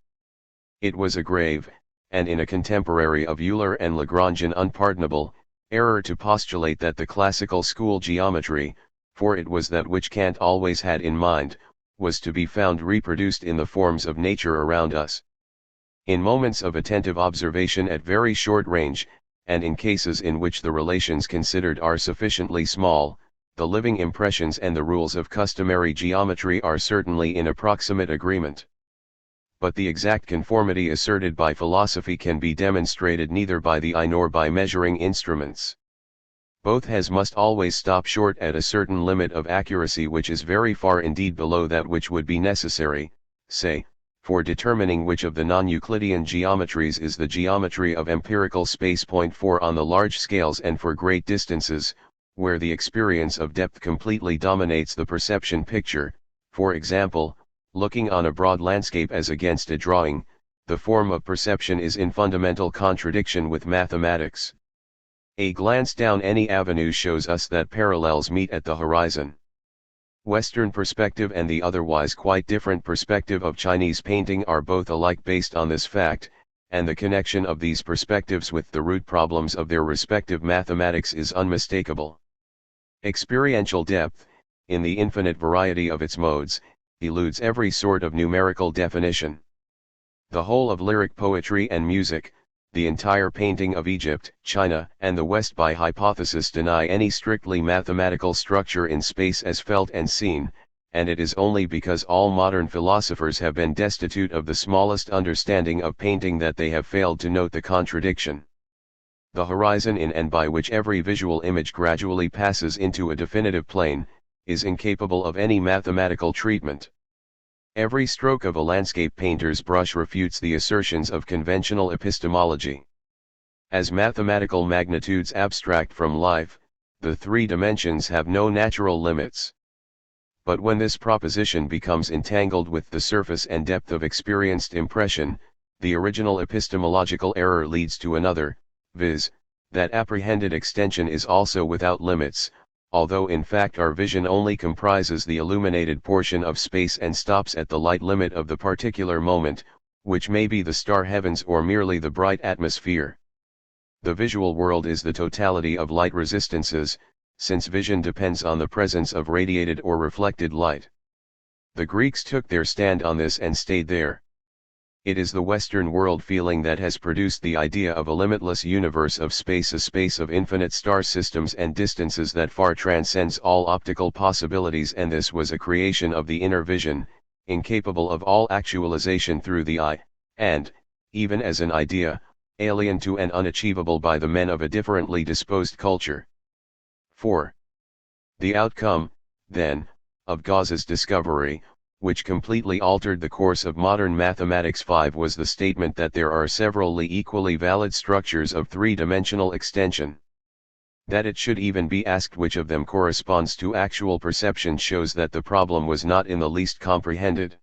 It was a grave, and in a contemporary of Euler and Lagrangian unpardonable, error to postulate that the classical school geometry, for it was that which Kant always had in mind, was to be found reproduced in the forms of nature around us. In moments of attentive observation at very short range, and in cases in which the relations considered are sufficiently small, the living impressions and the rules of customary geometry are certainly in approximate agreement. But the exact conformity asserted by philosophy can be demonstrated neither by the eye nor by measuring instruments. Both must always stop short at a certain limit of accuracy, which is very far indeed below that which would be necessary, say, for determining which of the non-Euclidean geometries is the geometry of empirical space. 4 On the large scales and for great distances, where the experience of depth completely dominates the perception picture, for example, looking on a broad landscape as against a drawing, the form of perception is in fundamental contradiction with mathematics. A glance down any avenue shows us that parallels meet at the horizon. Western perspective and the otherwise quite different perspective of Chinese painting are both alike based on this fact, and the connection of these perspectives with the root problems of their respective mathematics is unmistakable. Experiential depth, in the infinite variety of its modes, eludes every sort of numerical definition. The whole of lyric poetry and music, the entire painting of Egypt, China, and the West by hypothesis deny any strictly mathematical structure in space as felt and seen, and it is only because all modern philosophers have been destitute of the smallest understanding of painting that they have failed to note the contradiction. The horizon in and by which every visual image gradually passes into a definitive plane, is incapable of any mathematical treatment. Every stroke of a landscape painter's brush refutes the assertions of conventional epistemology. As mathematical magnitudes abstract from life, the three dimensions have no natural limits. But when this proposition becomes entangled with the surface and depth of experienced impression, the original epistemological error leads to another, viz., that apprehended extension is also without limits, although in fact our vision only comprises the illuminated portion of space and stops at the light limit of the particular moment, which may be the star heavens or merely the bright atmosphere. The visual world is the totality of light resistances, since vision depends on the presence of radiated or reflected light. The Greeks took their stand on this and stayed there. It is the Western world feeling that has produced the idea of a limitless universe of space, a space of infinite star systems and distances that far transcends all optical possibilities, and this was a creation of the inner vision, incapable of all actualization through the eye, and, even as an idea, alien to and unachievable by the men of a differently disposed culture. 4. The outcome, then, of Gauss's discovery, which completely altered the course of modern mathematics 5, was the statement that there are severally equally valid structures of three-dimensional extension. That it should even be asked which of them corresponds to actual perception shows that the problem was not in the least comprehended.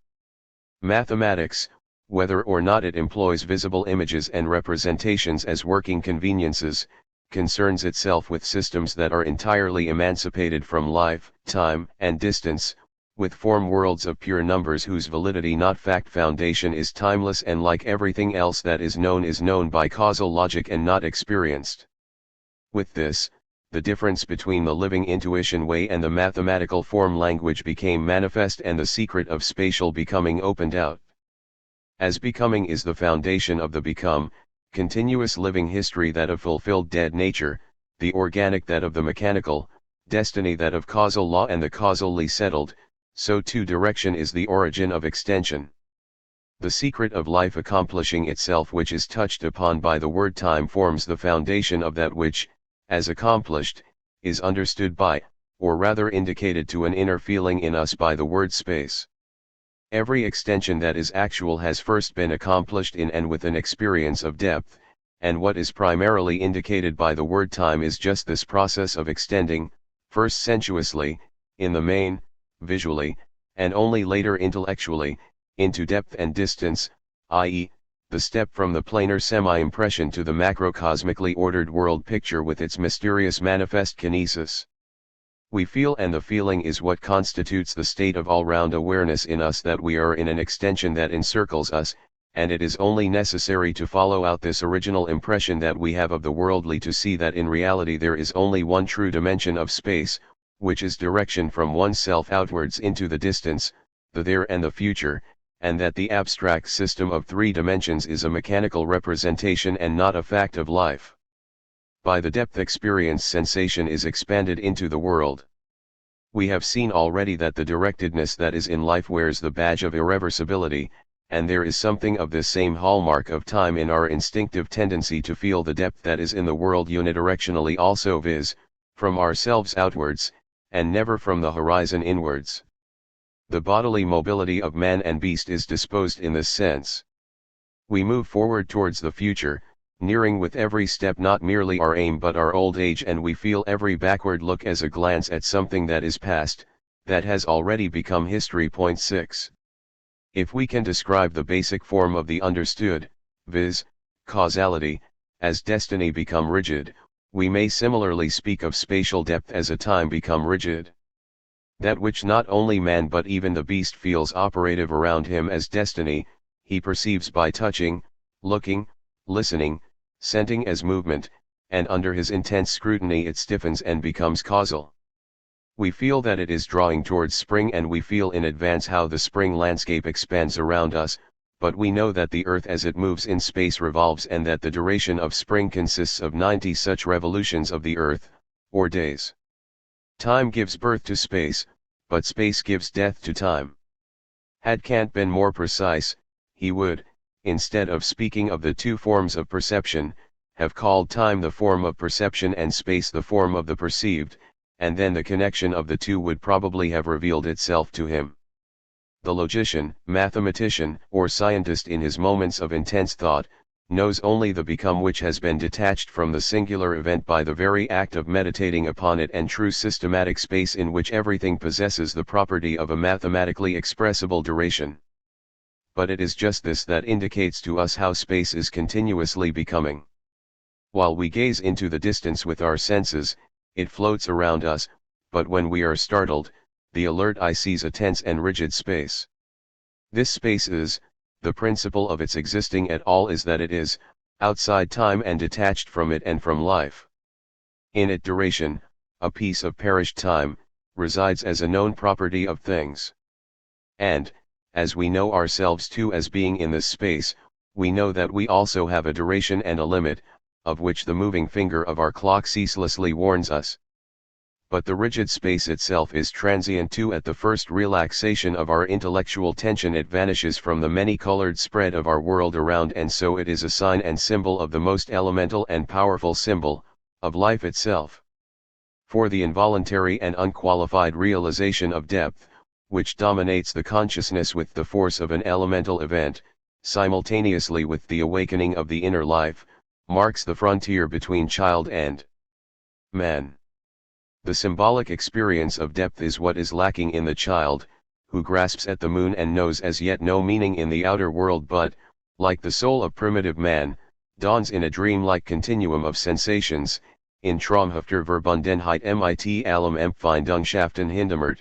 Mathematics, whether or not it employs visible images and representations as working conveniences, concerns itself with systems that are entirely emancipated from life, time, and distance, with form worlds of pure numbers whose validity, not fact foundation, is timeless, and like everything else that is known by causal logic and not experienced. With this, the difference between the living intuition way and the mathematical form language became manifest, and the secret of spatial becoming opened out. As becoming is the foundation of the become, continuous living history that of fulfilled dead nature, the organic that of the mechanical, destiny that of causal law and the causally settled, so too direction is the origin of extension. The secret of life accomplishing itself, which is touched upon by the word time, forms the foundation of that which, as accomplished, is understood by, or rather indicated to an inner feeling in us by the word space. Every extension that is actual has first been accomplished in and with an experience of depth, and what is primarily indicated by the word time is just this process of extending, first sensuously, in the main, visually, and only later intellectually, into depth and distance, i.e., the step from the planar semi-impression to the macrocosmically ordered world picture with its mysterious manifest kinesis. We feel, and the feeling is what constitutes the state of all-round awareness in us that we are in an extension that encircles us, and it is only necessary to follow out this original impression that we have of the worldly to see that in reality there is only one true dimension of space, which is direction from oneself outwards into the distance, the there and the future, and that the abstract system of three dimensions is a mechanical representation and not a fact of life. By the depth experience, sensation is expanded into the world. We have seen already that the directedness that is in life wears the badge of irreversibility, and there is something of this same hallmark of time in our instinctive tendency to feel the depth that is in the world unidirectionally also, viz., from ourselves outwards, and never from the horizon inwards. The bodily mobility of man and beast is disposed in this sense. We move forward towards the future, nearing with every step not merely our aim but our old age, and we feel every backward look as a glance at something that is past, that has already become history. 6. If we can describe the basic form of the understood, viz., causality, as destiny become rigid, we may similarly speak of spatial depth as a time become rigid. That which not only man but even the beast feels operative around him as destiny, he perceives by touching, looking, listening, scenting as movement, and under his intense scrutiny it stiffens and becomes causal. We feel that it is drawing towards spring, and we feel in advance how the spring landscape expands around us, but we know that the earth as it moves in space revolves, and that the duration of spring consists of 90 such revolutions of the earth, or days. Time gives birth to space, but space gives death to time. Had Kant been more precise, he would, instead of speaking of the two forms of perception, have called time the form of perception and space the form of the perceived, and then the connection of the two would probably have revealed itself to him. The logician, mathematician, or scientist in his moments of intense thought, knows only the become which has been detached from the singular event by the very act of meditating upon it, and true systematic space in which everything possesses the property of a mathematically expressible duration. But it is just this that indicates to us how space is continuously becoming. While we gaze into the distance with our senses, it floats around us, but when we are startled, the alert eye sees a tense and rigid space. This space is, the principle of its existing at all is that it is, outside time and detached from it and from life. In it duration, a piece of perished time, resides as a known property of things. And, as we know ourselves too as being in this space, we know that we also have a duration and a limit, of which the moving finger of our clock ceaselessly warns us. But the rigid space itself is transient too. At the first relaxation of our intellectual tension it vanishes from the many-colored spread of our world around, and so it is a sign and symbol of the most elemental and powerful symbol, of life itself. For the involuntary and unqualified realization of depth, which dominates the consciousness with the force of an elemental event, simultaneously with the awakening of the inner life, marks the frontier between child and man. The symbolic experience of depth is what is lacking in the child, who grasps at the moon and knows as yet no meaning in the outer world, but, like the soul of primitive man, dawns in a dream-like continuum of sensations, in traumhafter Verbundenheit mit allem Empfindungsschaften hindemert.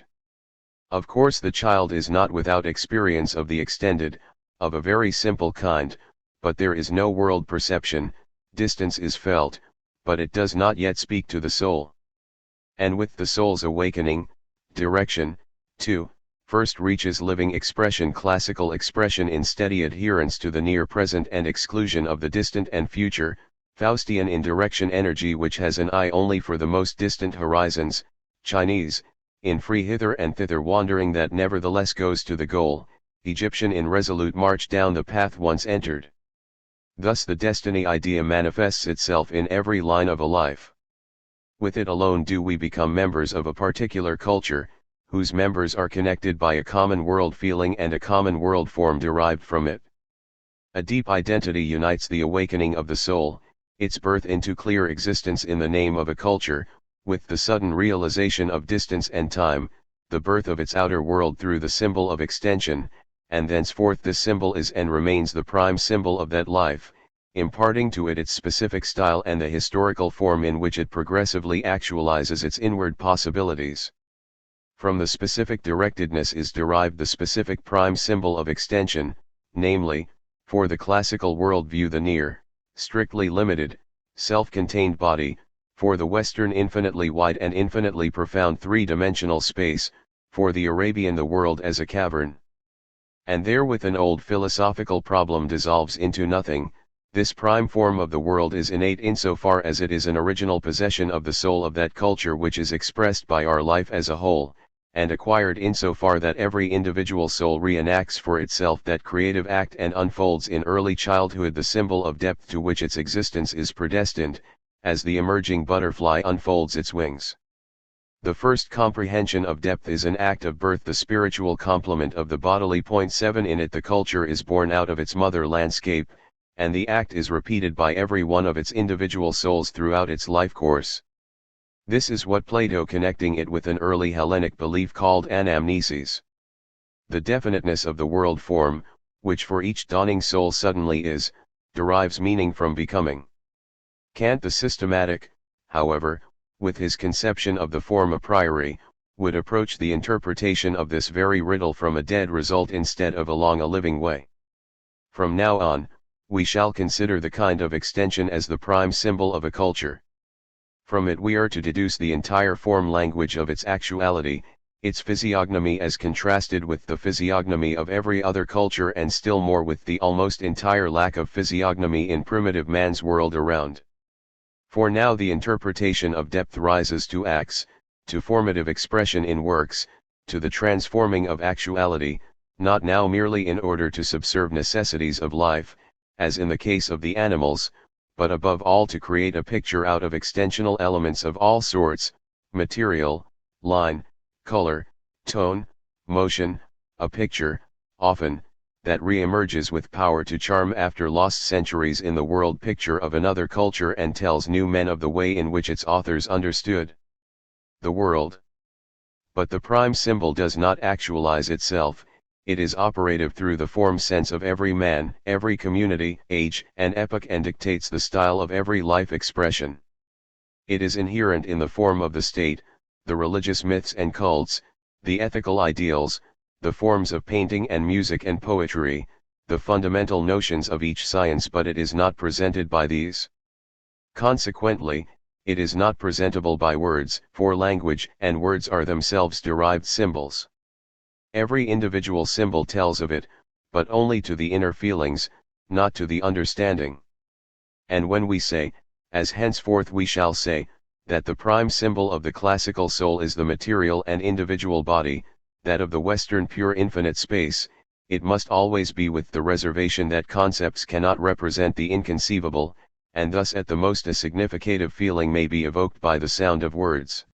Of course the child is not without experience of the extended, of a very simple kind, but there is no world perception. Distance is felt, but it does not yet speak to the soul. And with the soul's awakening, direction, too, first reaches living expression, classical expression in steady adherence to the near present and exclusion of the distant and future, Faustian in direction energy which has an eye only for the most distant horizons, Chinese, in free hither and thither wandering that nevertheless goes to the goal, Egyptian in resolute march down the path once entered. Thus the destiny idea manifests itself in every line of a life. With it alone do we become members of a particular culture, whose members are connected by a common world feeling and a common world form derived from it. A deep identity unites the awakening of the soul, its birth into clear existence in the name of a culture, with the sudden realization of distance and time, the birth of its outer world through the symbol of extension, and thenceforth this symbol is and remains the prime symbol of that life, imparting to it its specific style and the historical form in which it progressively actualizes its inward possibilities. From the specific directedness is derived the specific prime symbol of extension, namely, for the classical worldview the near, strictly limited, self-contained body, for the Western infinitely wide and infinitely profound three-dimensional space, for the Arabian the world as a cavern. And therewith an old philosophical problem dissolves into nothing. This prime form of the world is innate insofar as it is an original possession of the soul of that culture which is expressed by our life as a whole, and acquired insofar that every individual soul reenacts for itself that creative act and unfolds in early childhood the symbol of depth to which its existence is predestined, as the emerging butterfly unfolds its wings. The first comprehension of depth is an act of birth, the spiritual complement of the bodily. 7 In it the culture is born out of its mother landscape, and the act is repeated by every one of its individual souls throughout its life course. This is what Plato, connecting it with an early Hellenic belief, called anamnesis. The definiteness of the world form, which for each dawning soul suddenly is, derives meaning from becoming. Kant the systematic, however, with his conception of the form a priori, would approach the interpretation of this very riddle from a dead result instead of along a living way. From now on, we shall consider the kind of extension as the prime symbol of a culture. From it we are to deduce the entire form language of its actuality, its physiognomy as contrasted with the physiognomy of every other culture, and still more with the almost entire lack of physiognomy in primitive man's world around. For now the interpretation of depth rises to acts, to formative expression in works, to the transforming of actuality, not now merely in order to subserve necessities of life, as in the case of the animals, but above all to create a picture out of extensional elements of all sorts, material, line, color, tone, motion, a picture, often, that re-emerges with power to charm after lost centuries in the world picture of another culture and tells new men of the way in which its authors understood the world. But the prime symbol does not actualize itself, it is operative through the form sense of every man, every community, age, and epoch, and dictates the style of every life expression. It is inherent in the form of the state, the religious myths and cults, the ethical ideals, the forms of painting and music and poetry, the fundamental notions of each science, but it is not presented by these. Consequently, it is not presentable by words, for language and words are themselves derived symbols. Every individual symbol tells of it, but only to the inner feelings, not to the understanding. And when we say, as henceforth we shall say, that the prime symbol of the classical soul is the material and individual body, that of the Western pure infinite space, it must always be with the reservation that concepts cannot represent the inconceivable, and thus at the most a significative feeling may be evoked by the sound of words.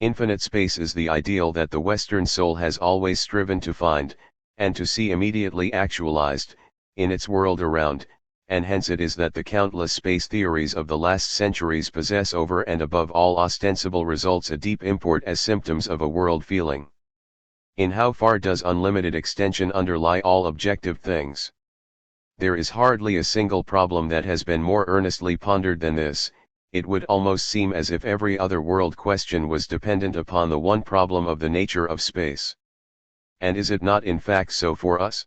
Infinite space is the ideal that the Western soul has always striven to find, and to see immediately actualized, in its world around, and hence it is that the countless space theories of the last centuries possess over and above all ostensible results a deep import as symptoms of a world feeling. In how far does unlimited extension underlie all objective things? There is hardly a single problem that has been more earnestly pondered than this. It would almost seem as if every other world question was dependent upon the one problem of the nature of space. And is it not in fact so for us?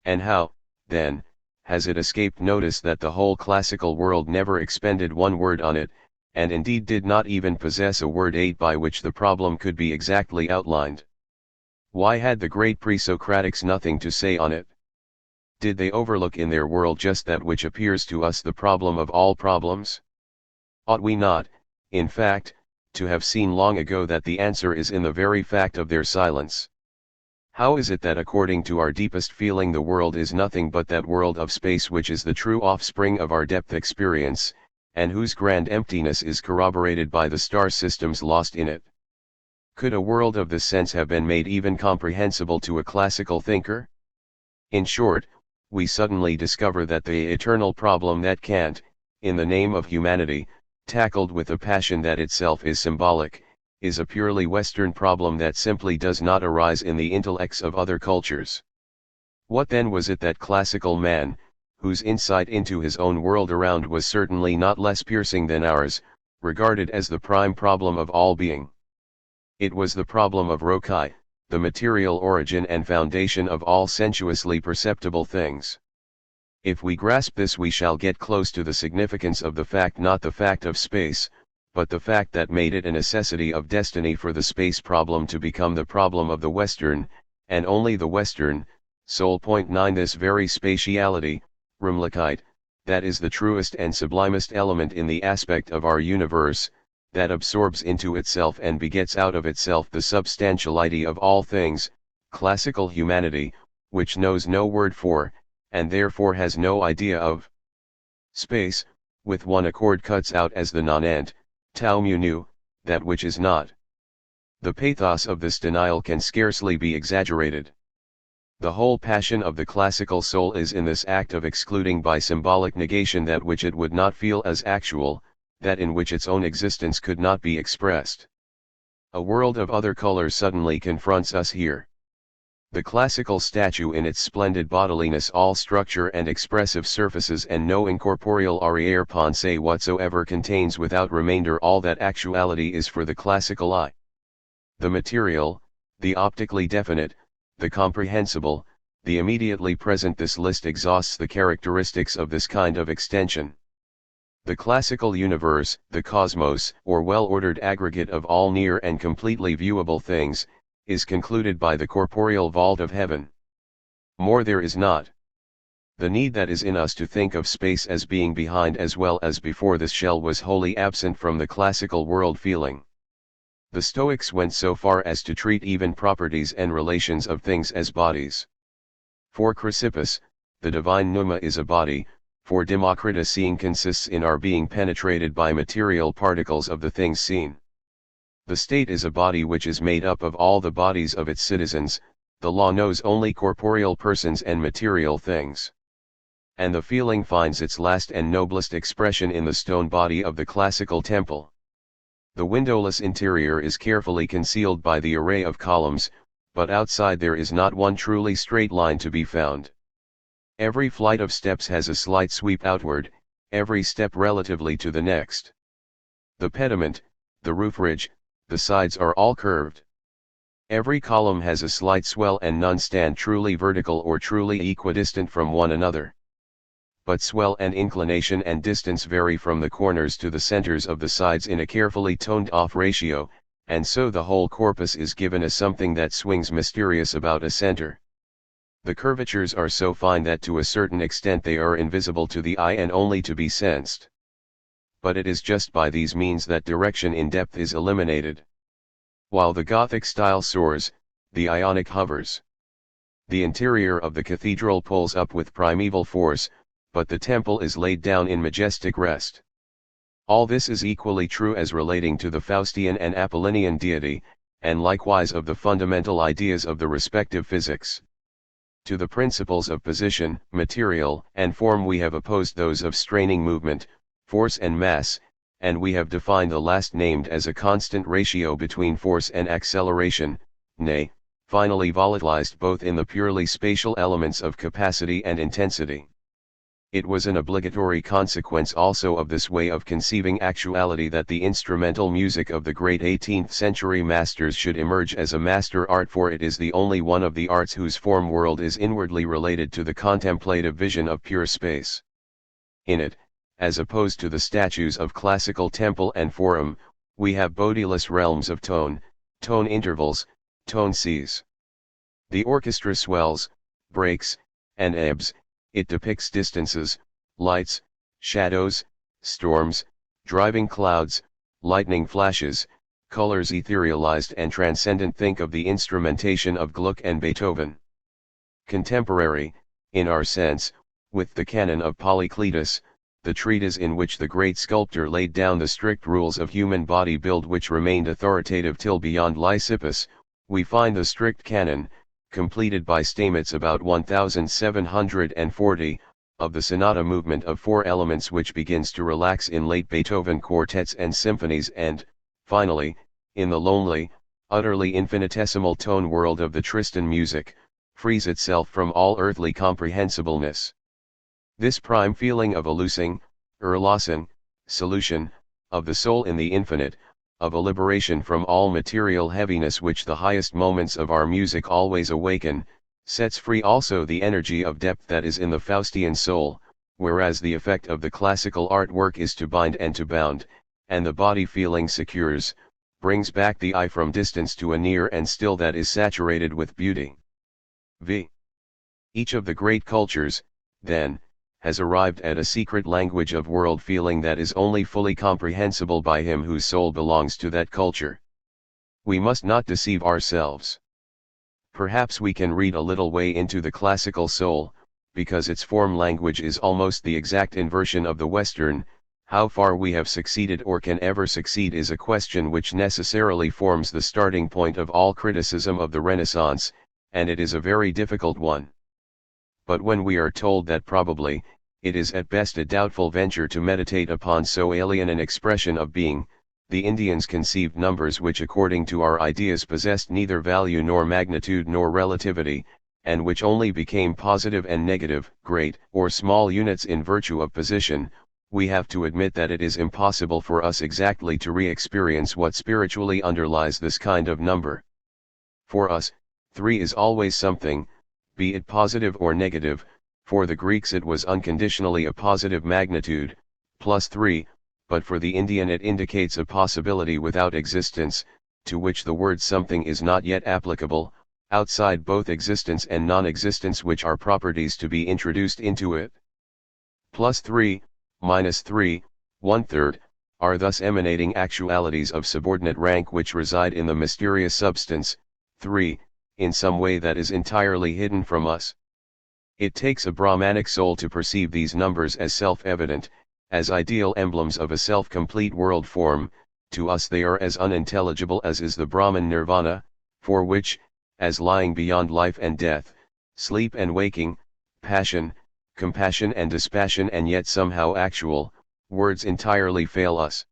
And how, then, has it escaped notice that the whole classical world never expended one word on it, and indeed did not even possess a word aid by which the problem could be exactly outlined? Why had the great pre-Socratics nothing to say on it? Did they overlook in their world just that which appears to us the problem of all problems? Ought we not, in fact, to have seen long ago that the answer is in the very fact of their silence? How is it that according to our deepest feeling the world is nothing but that world of space which is the true offspring of our depth experience, and whose grand emptiness is corroborated by the star systems lost in it? Could a world of this sense have been made even comprehensible to a classical thinker? In short, we suddenly discover that the eternal problem that Kant, in the name of humanity, tackled with a passion that itself is symbolic, is a purely Western problem that simply does not arise in the intellects of other cultures. What then was it that classical man, whose insight into his own world around was certainly not less piercing than ours, regarded as the prime problem of all being? It was the problem of Rokai, the material origin and foundation of all sensuously perceptible things. If we grasp this we shall get close to the significance of the fact, not the fact of space, but the fact that made it a necessity of destiny for the space problem to become the problem of the Western, and only the Western, soul. 9 This very spatiality, Rumlichkeit, that is the truest and sublimest element in the aspect of our universe, that absorbs into itself and begets out of itself the substantiality of all things, classical humanity, which knows no word for, and therefore has no idea of space, with one accord cuts out as the non-ent, tau mu nu, that which is not. The pathos of this denial can scarcely be exaggerated. The whole passion of the classical soul is in this act of excluding by symbolic negation that which it would not feel as actual, that in which its own existence could not be expressed. A world of other colors suddenly confronts us here. The classical statue in its splendid bodiliness, all structure and expressive surfaces and no incorporeal arrière-pensée whatsoever, contains without remainder all that actuality is for the classical eye. the material, the optically definite, the comprehensible, the immediately present. This list exhausts the characteristics of this kind of extension. The classical universe, the cosmos, or well-ordered aggregate of all near and completely viewable things, is concluded by the corporeal vault of heaven. More there is not. The need that is in us to think of space as being behind as well as before this shell was wholly absent from the classical world feeling. The Stoics went so far as to treat even properties and relations of things as bodies. For Chrysippus, the divine pneuma is a body, for Democritus seeing consists in our being penetrated by material particles of the things seen. The state is a body which is made up of all the bodies of its citizens, the law knows only corporeal persons and material things. And the feeling finds its last and noblest expression in the stone body of the classical temple. The windowless interior is carefully concealed by the array of columns, but outside there is not one truly straight line to be found. Every flight of steps has a slight sweep outward, every step relatively to the next. The pediment, the roof ridge, the sides are all curved. Every column has a slight swell and none stand truly vertical or truly equidistant from one another. But swell and inclination and distance vary from the corners to the centers of the sides in a carefully toned off ratio, and so the whole corpus is given as something that swings mysterious about a center. The curvatures are so fine that to a certain extent they are invisible to the eye and only to be sensed. But it is just by these means that direction in depth is eliminated. While the Gothic style soars, the Ionic hovers. The interior of the cathedral pulls up with primeval force, but the temple is laid down in majestic rest. All this is equally true as relating to the Faustian and Apollinian deity, and likewise of the fundamental ideas of the respective physics. To the principles of position, material, and form we have opposed those of straining movement, force and mass, and we have defined the last named as a constant ratio between force and acceleration, nay, finally volatilized both in the purely spatial elements of capacity and intensity. It was an obligatory consequence also of this way of conceiving actuality that the instrumental music of the great 18th century masters should emerge as a master art, for it is the only one of the arts whose form world is inwardly related to the contemplative vision of pure space. In it, as opposed to the statues of classical temple and forum, we have bodiless realms of tone, tone intervals, tone seas. The orchestra swells, breaks, and ebbs. It depicts distances, lights, shadows, storms, driving clouds, lightning flashes, colors etherealized and transcendent. Think of the instrumentation of Gluck and Beethoven. Contemporary, in our sense, with the canon of Polycletus, the treatise in which the great sculptor laid down the strict rules of human body build which remained authoritative till beyond Lysippus, we find the strict canon, completed by Steinmetz about 1740, of the sonata movement of 4 elements which begins to relax in late Beethoven quartets and symphonies and, finally, in the lonely, utterly infinitesimal tone world of the Tristan music, frees itself from all earthly comprehensibleness. This prime feeling of a loosing, Erlassen, solution, of the soul in the infinite, of a liberation from all material heaviness which the highest moments of our music always awaken, sets free also the energy of depth that is in the Faustian soul, whereas the effect of the classical artwork is to bind and to bound, and the body feeling secures, brings back the eye from distance to a near and still that is saturated with beauty. V. Each of the great cultures, then, has arrived at a secret language of world feeling that is only fully comprehensible by him whose soul belongs to that culture. We must not deceive ourselves. Perhaps we can read a little way into the classical soul, because its form language is almost the exact inversion of the Western. How far we have succeeded or can ever succeed is a question which necessarily forms the starting point of all criticism of the Renaissance, and it is a very difficult one. But when we are told that probably, it is at best a doubtful venture to meditate upon so alien an expression of being, the Indians conceived numbers which according to our ideas possessed neither value nor magnitude nor relativity, and which only became positive and negative, great or small units in virtue of position, we have to admit that it is impossible for us exactly to re-experience what spiritually underlies this kind of number. For us, 3 is always something, be it positive or negative. For the Greeks it was unconditionally a positive magnitude, plus 3, but for the Indian it indicates a possibility without existence, to which the word something is not yet applicable, outside both existence and non-existence, which are properties to be introduced into it. Plus 3, minus 3, 1/3, are thus emanating actualities of subordinate rank which reside in the mysterious substance, 3, in some way that is entirely hidden from us. It takes a Brahmanic soul to perceive these numbers as self-evident, as ideal emblems of a self-complete world form. To us they are as unintelligible as is the Brahman nirvana, for which, as lying beyond life and death, sleep and waking, passion, compassion and dispassion, and yet somehow actual, words entirely fail us.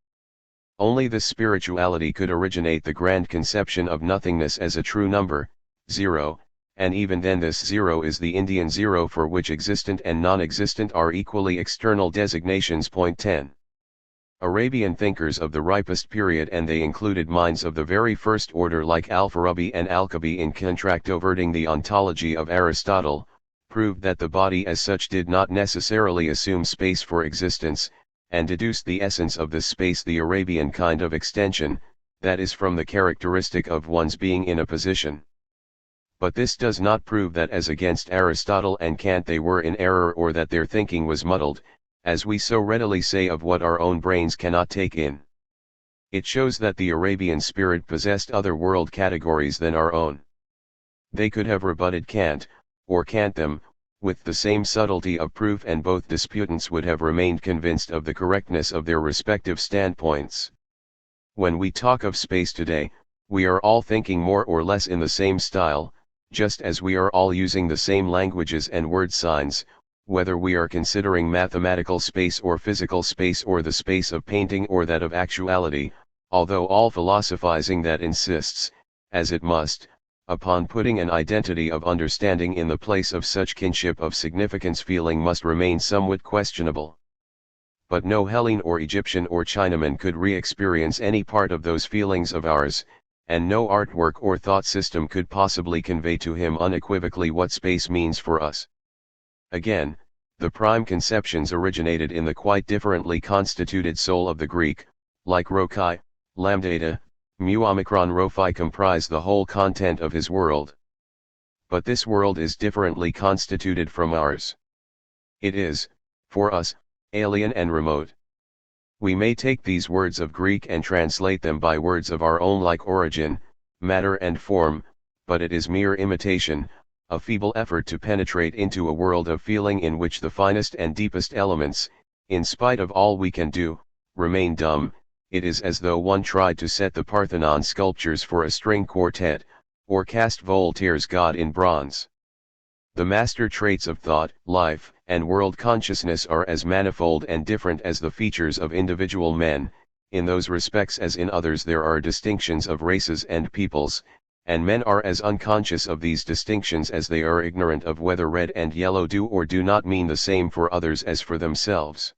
Only this spirituality could originate the grand conception of nothingness as a true number, 0, and even then this 0 is the Indian 0, for which existent and non-existent are equally external designations. Point 10. Arabian thinkers of the ripest period, and they included minds of the very first order like Al-Farabi and Al-Kabi, in controverting the ontology of Aristotle, proved that the body as such did not necessarily assume space for existence, and deduced the essence of this space, the Arabian kind of extension, that is, from the characteristic of one's being in a position. But this does not prove that as against Aristotle and Kant they were in error, or that their thinking was muddled, as we so readily say of what our own brains cannot take in. It shows that the Arabian spirit possessed other world categories than our own. They could have rebutted Kant, or Kant them, with the same subtlety of proof, and both disputants would have remained convinced of the correctness of their respective standpoints. When we talk of space today, we are all thinking more or less in the same style, just as we are all using the same languages and word signs, whether we are considering mathematical space or physical space, or the space of painting or that of actuality, although all philosophizing that insists, as it must, upon putting an identity of understanding in the place of such kinship of significance feeling must remain somewhat questionable. But no Hellene or Egyptian or Chinaman could re-experience any part of those feelings of ours, and no artwork or thought system could possibly convey to him unequivocally what space means for us. Again, the prime conceptions originated in the quite differently constituted soul of the Greek, like rho chi, lambda, mu omicron rho phi, comprise the whole content of his world. But this world is differently constituted from ours. It is, for us, alien and remote. We may take these words of Greek and translate them by words of our own, like origin, matter and form, but it is mere imitation, a feeble effort to penetrate into a world of feeling in which the finest and deepest elements, in spite of all we can do, remain dumb. It is as though one tried to set the Parthenon sculptures for a string quartet, or cast Voltaire's God in bronze. The master traits of thought, life, and world consciousness are as manifold and different as the features of individual men. In those respects as in others there are distinctions of races and peoples, and men are as unconscious of these distinctions as they are ignorant of whether red and yellow do or do not mean the same for others as for themselves.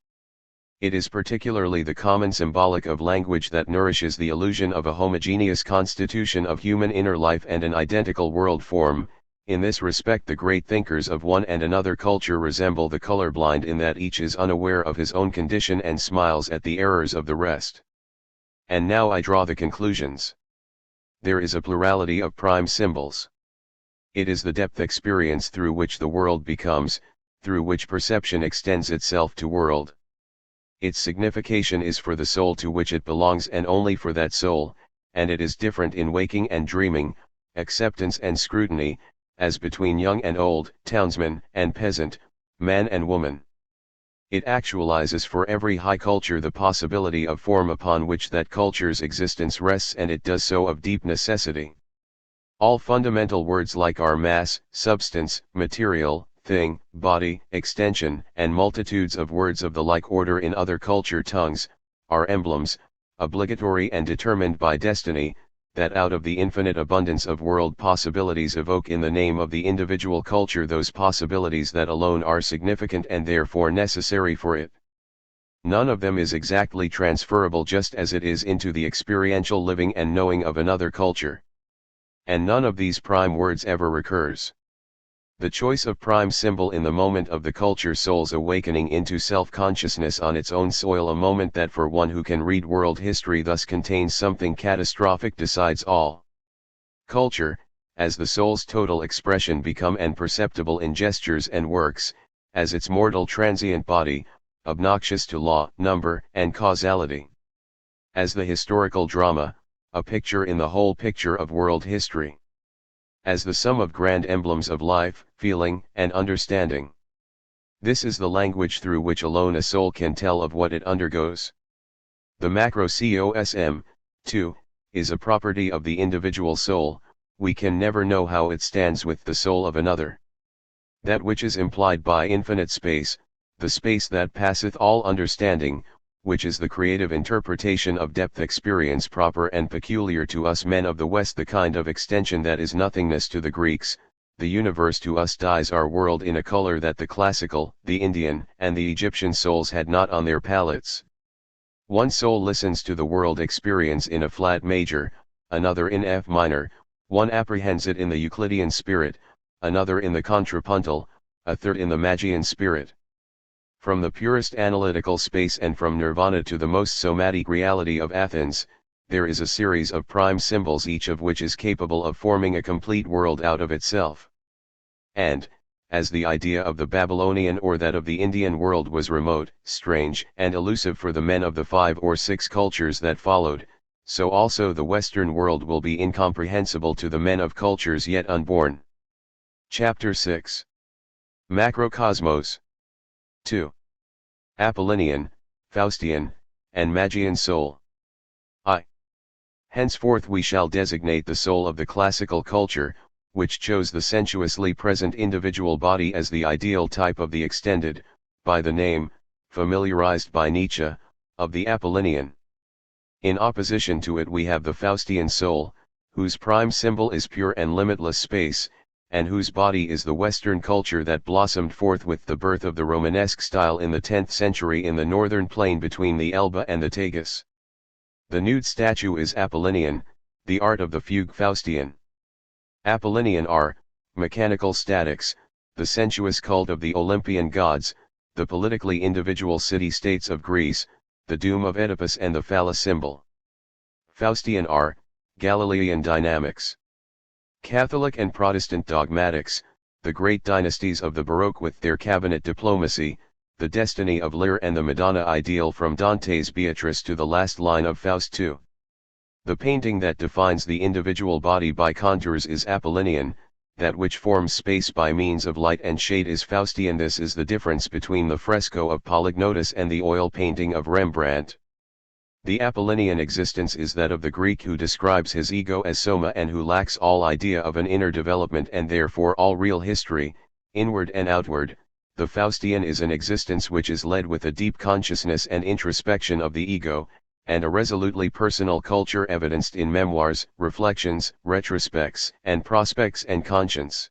It is particularly the common symbolic of language that nourishes the illusion of a homogeneous constitution of human inner life and an identical world form. In this respect the great thinkers of one and another culture resemble the colorblind in that each is unaware of his own condition and smiles at the errors of the rest. And now I draw the conclusions. There is a plurality of prime symbols. It is the depth experience through which the world becomes, through which perception extends itself to world. Its signification is for the soul to which it belongs and only for that soul, and it is different in waking and dreaming, acceptance and scrutiny, as between young and old, townsman and peasant, man and woman. It actualizes for every high culture the possibility of form upon which that culture's existence rests, and it does so of deep necessity. All fundamental words like are mass, substance, material, thing, body, extension, and multitudes of words of the like order in other culture tongues, are emblems, obligatory and determined by destiny, that out of the infinite abundance of world possibilities evoke in the name of the individual culture those possibilities that alone are significant and therefore necessary for it. None of them is exactly transferable just as it is into the experiential living and knowing of another culture. And none of these prime words ever recurs. The choice of prime symbol in the moment of the culture soul's awakening into self-consciousness on its own soil, a moment that for one who can read world history thus contains something catastrophic decides all. Culture, as the soul's total expression become and perceptible in gestures and works, as its mortal transient body, obnoxious to law, number, and causality. As the historical drama, a picture in the whole picture of world history. As the sum of grand emblems of life, feeling, and understanding. This is the language through which alone a soul can tell of what it undergoes. The macrocosm, too, is a property of the individual soul. We can never know how it stands with the soul of another. That which is implied by infinite space, the space that passeth all understanding, which is the creative interpretation of depth experience proper and peculiar to us men of the West, the kind of extension that is nothingness to the Greeks, the universe to us dyes our world in a color that the classical, the Indian, and the Egyptian souls had not on their palettes. One soul listens to the world experience in a flat major, another in F minor, one apprehends it in the Euclidean spirit, another in the contrapuntal, a third in the Magian spirit. From the purest analytical space and from nirvana to the most somatic reality of Athens, there is a series of prime symbols, each of which is capable of forming a complete world out of itself. And, as the idea of the Babylonian or that of the Indian world was remote, strange, and elusive for the men of the 5 or 6 cultures that followed, so also the Western world will be incomprehensible to the men of cultures yet unborn. Chapter 6. Macrocosmos. 2. Apollinian, Faustian, and Magian soul. I. Henceforth we shall designate the soul of the classical culture, which chose the sensuously present individual body as the ideal type of the extended, by the name, familiarized by Nietzsche, of the Apollinian. In opposition to it we have the Faustian soul, whose prime symbol is pure and limitless space, and whose body is the Western culture that blossomed forth with the birth of the Romanesque style in the 10th century in the northern plain between the Elbe and the Tagus. The nude statue is Apollinian, the art of the fugue Faustian. Apollinian are, mechanical statics, the sensuous cult of the Olympian gods, the politically individual city-states of Greece, the doom of Oedipus and the phallus symbol. Faustian are, Galilean dynamics. Catholic and Protestant dogmatics, the great dynasties of the Baroque with their cabinet diplomacy, the destiny of Lear and the Madonna ideal from Dante's Beatrice to the last line of Faust II. The painting that defines the individual body by contours is Apollinian, that which forms space by means of light and shade is Faustian. This is the difference between the fresco of Polygnotus and the oil painting of Rembrandt. The Apollinian existence is that of the Greek who describes his ego as soma and who lacks all idea of an inner development and therefore all real history, inward and outward. The Faustian is an existence which is led with a deep consciousness and introspection of the ego, and a resolutely personal culture evidenced in memoirs, reflections, retrospects, and prospects and conscience.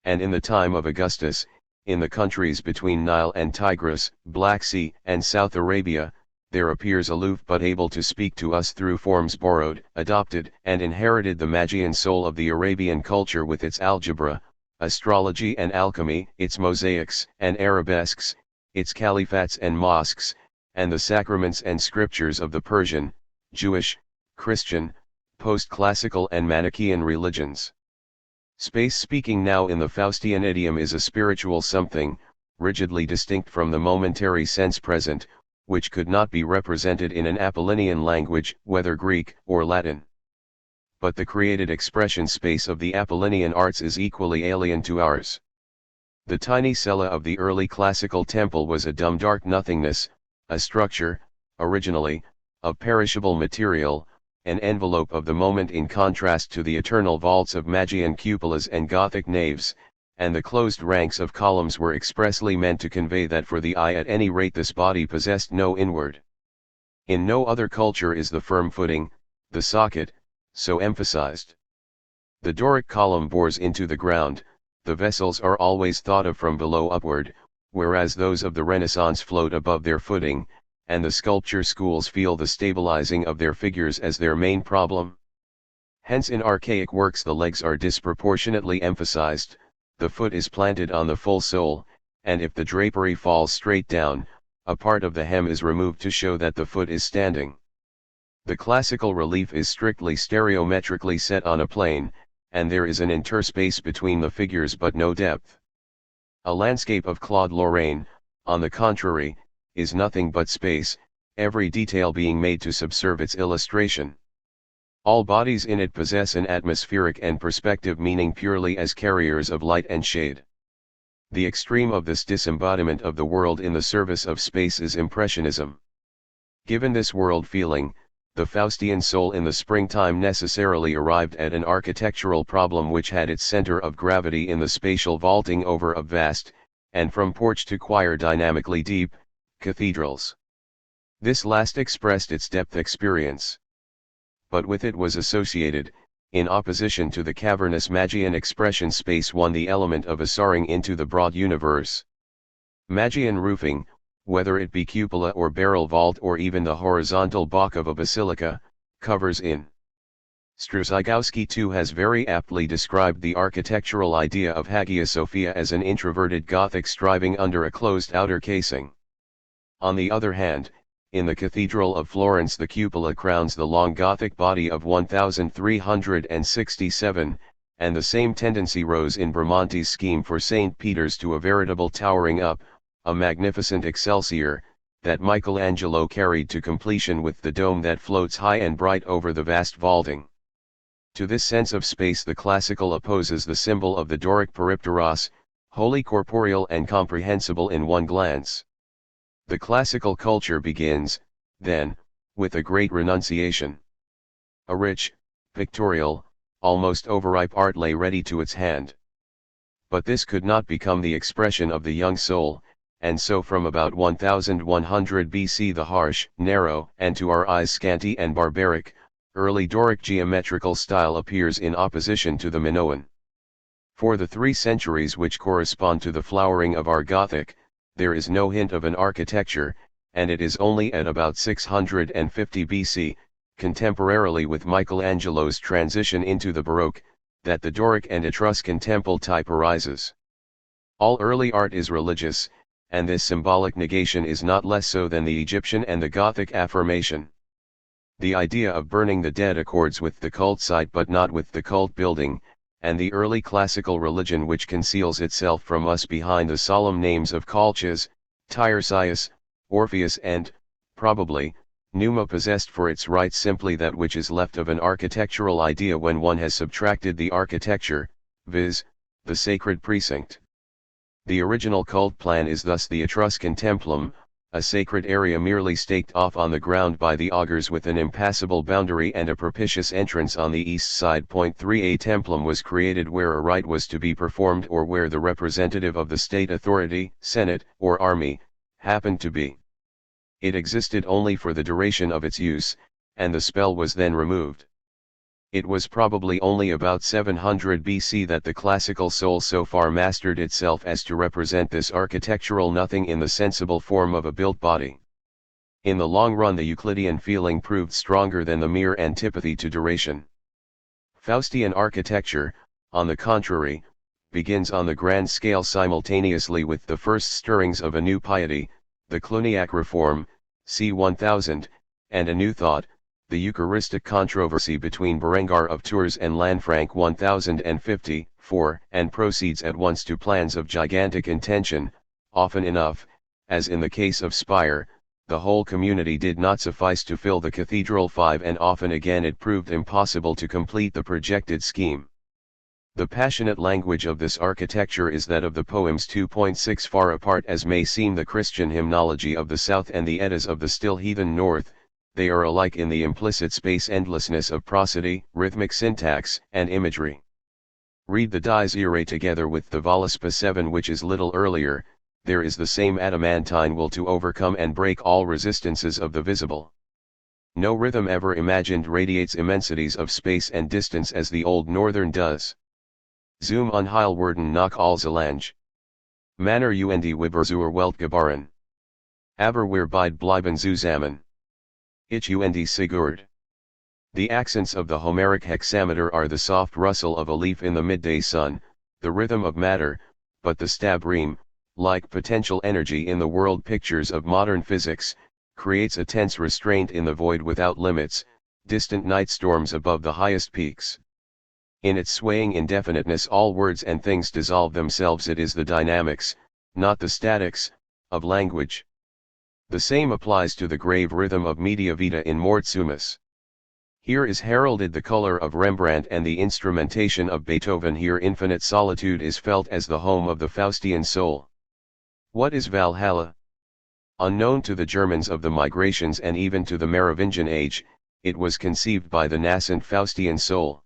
And in the time of Augustus, in the countries between Nile and Tigris, Black Sea, and South Arabia, there appears aloof but able to speak to us through forms borrowed, adopted, and inherited the Magian soul of the Arabian culture with its algebra, astrology and alchemy, its mosaics and arabesques, its caliphates and mosques, and the sacraments and scriptures of the Persian, Jewish, Christian, post-classical and Manichaean religions. Space speaking now in the Faustian idiom is a spiritual something, rigidly distinct from the momentary sense present, which could not be represented in an Apollinian language, whether Greek or Latin. But the created expression space of the Apollinian arts is equally alien to ours. The tiny cella of the early classical temple was a dumb dark nothingness, a structure, originally, of perishable material, an envelope of the moment in contrast to the eternal vaults of Magian cupolas and Gothic naves, and the closed ranks of columns were expressly meant to convey that for the eye at any rate this body possessed no inward. In no other culture is the firm footing, the socket, so emphasized. The Doric column bores into the ground, the vessels are always thought of from below upward, whereas those of the Renaissance float above their footing, and the sculpture schools feel the stabilizing of their figures as their main problem. Hence in archaic works the legs are disproportionately emphasized, the foot is planted on the full sole, and if the drapery falls straight down, a part of the hem is removed to show that the foot is standing. The classical relief is strictly stereometrically set on a plane, and there is an interspace between the figures but no depth. A landscape of Claude Lorraine, on the contrary, is nothing but space, every detail being made to subserve its illustration. All bodies in it possess an atmospheric and perspective meaning purely as carriers of light and shade. The extreme of this disembodiment of the world in the service of space is Impressionism. Given this world feeling, the Faustian soul in the springtime necessarily arrived at an architectural problem which had its center of gravity in the spatial vaulting over of vast, and from porch to choir dynamically deep, cathedrals. This last expressed its depth experience. But with it was associated, in opposition to the cavernous Magian expression space one the element of a soaring into the broad universe. Magian roofing, whether it be cupola or barrel vault or even the horizontal balk of a basilica, covers in. Struszygowski too has very aptly described the architectural idea of Hagia Sophia as an introverted Gothic striving under a closed outer casing. On the other hand, in the Cathedral of Florence the cupola crowns the long Gothic body of 1367, and the same tendency rose in Bramante's scheme for St. Peter's to a veritable towering up, a magnificent excelsior, that Michelangelo carried to completion with the dome that floats high and bright over the vast vaulting. To this sense of space the classical opposes the symbol of the Doric peripteros, wholly corporeal and comprehensible in one glance. The classical culture begins, then, with a great renunciation. A rich, pictorial, almost overripe art lay ready to its hand. But this could not become the expression of the young soul, and so from about 1100 BC the harsh, narrow, and to our eyes scanty and barbaric, early Doric geometrical style appears in opposition to the Minoan. For the 3 centuries which correspond to the flowering of our Gothic, there is no hint of an architecture, and it is only at about 650 BC, contemporarily with Michelangelo's transition into the Baroque, that the Doric and Etruscan temple type arises. All early art is religious, and this symbolic negation is not less so than the Egyptian and the Gothic affirmation. The idea of burning the dead accords with the cult site but not with the cult building, and the early classical religion which conceals itself from us behind the solemn names of Colchis, Tiresias, Orpheus and, probably, Numa possessed for its right simply that which is left of an architectural idea when one has subtracted the architecture, viz., the sacred precinct. The original cult plan is thus the Etruscan templum, a sacred area merely staked off on the ground by the augurs with an impassable boundary and a propitious entrance on the east side. 3 A templum was created where a rite was to be performed or where the representative of the state authority, senate, or army, happened to be. It existed only for the duration of its use, and the spell was then removed. It was probably only about 700 BC that the classical soul so far mastered itself as to represent this architectural nothing in the sensible form of a built body. In the long run the Euclidean feeling proved stronger than the mere antipathy to duration. Faustian architecture, on the contrary, begins on the grand scale simultaneously with the first stirrings of a new piety, the Cluniac reform, c. 1000, and a new thought, the Eucharistic controversy between Berengar of Tours and Lanfranc 1054, and proceeds at once to plans of gigantic intention. Often enough, as in the case of Spire, the whole community did not suffice to fill the cathedral 5 and often again it proved impossible to complete the projected scheme. The passionate language of this architecture is that of the poems 2.6 far apart as may seem the Christian hymnology of the south and the Eddas of the still heathen north. They are alike in the implicit space endlessness of prosody, rhythmic syntax, and imagery. Read the Dies Irae together with the Völuspa 7 which is little earlier, there is the same adamantine will to overcome and break all resistances of the visible. No rhythm ever imagined radiates immensities of space and distance as the old northern does. Zum Unheilwerden nach all Zelange. Manner und Wibberzuer Weltgebaren. Aber wir beide bleiben zusammen. Ich und Sigurd. The accents of the Homeric hexameter are the soft rustle of a leaf in the midday sun, the rhythm of matter, but the stab ream, like potential energy in the world pictures of modern physics, creates a tense restraint in the void without limits, distant night storms above the highest peaks. In its swaying indefiniteness all words and things dissolve themselves. It is the dynamics, not the statics, of language. The same applies to the grave rhythm of media vita in Mort Sumus. Here is heralded the color of Rembrandt and the instrumentation of Beethoven. Here infinite solitude is felt as the home of the Faustian soul. What is Valhalla? Unknown to the Germans of the migrations and even to the Merovingian age, it was conceived by the nascent Faustian soul.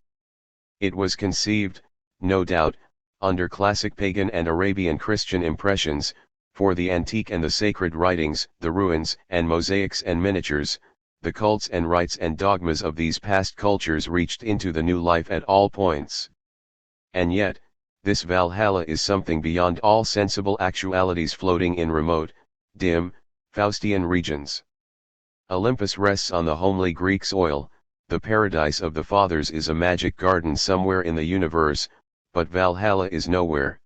It was conceived, no doubt, under classic pagan and Arabian Christian impressions, for the antique and the sacred writings, the ruins and mosaics and miniatures, the cults and rites and dogmas of these past cultures reached into the new life at all points. And yet, this Valhalla is something beyond all sensible actualities, floating in remote, dim, Faustian regions. Olympus rests on the homely Greek soil, the paradise of the fathers is a magic garden somewhere in the universe, but Valhalla is nowhere.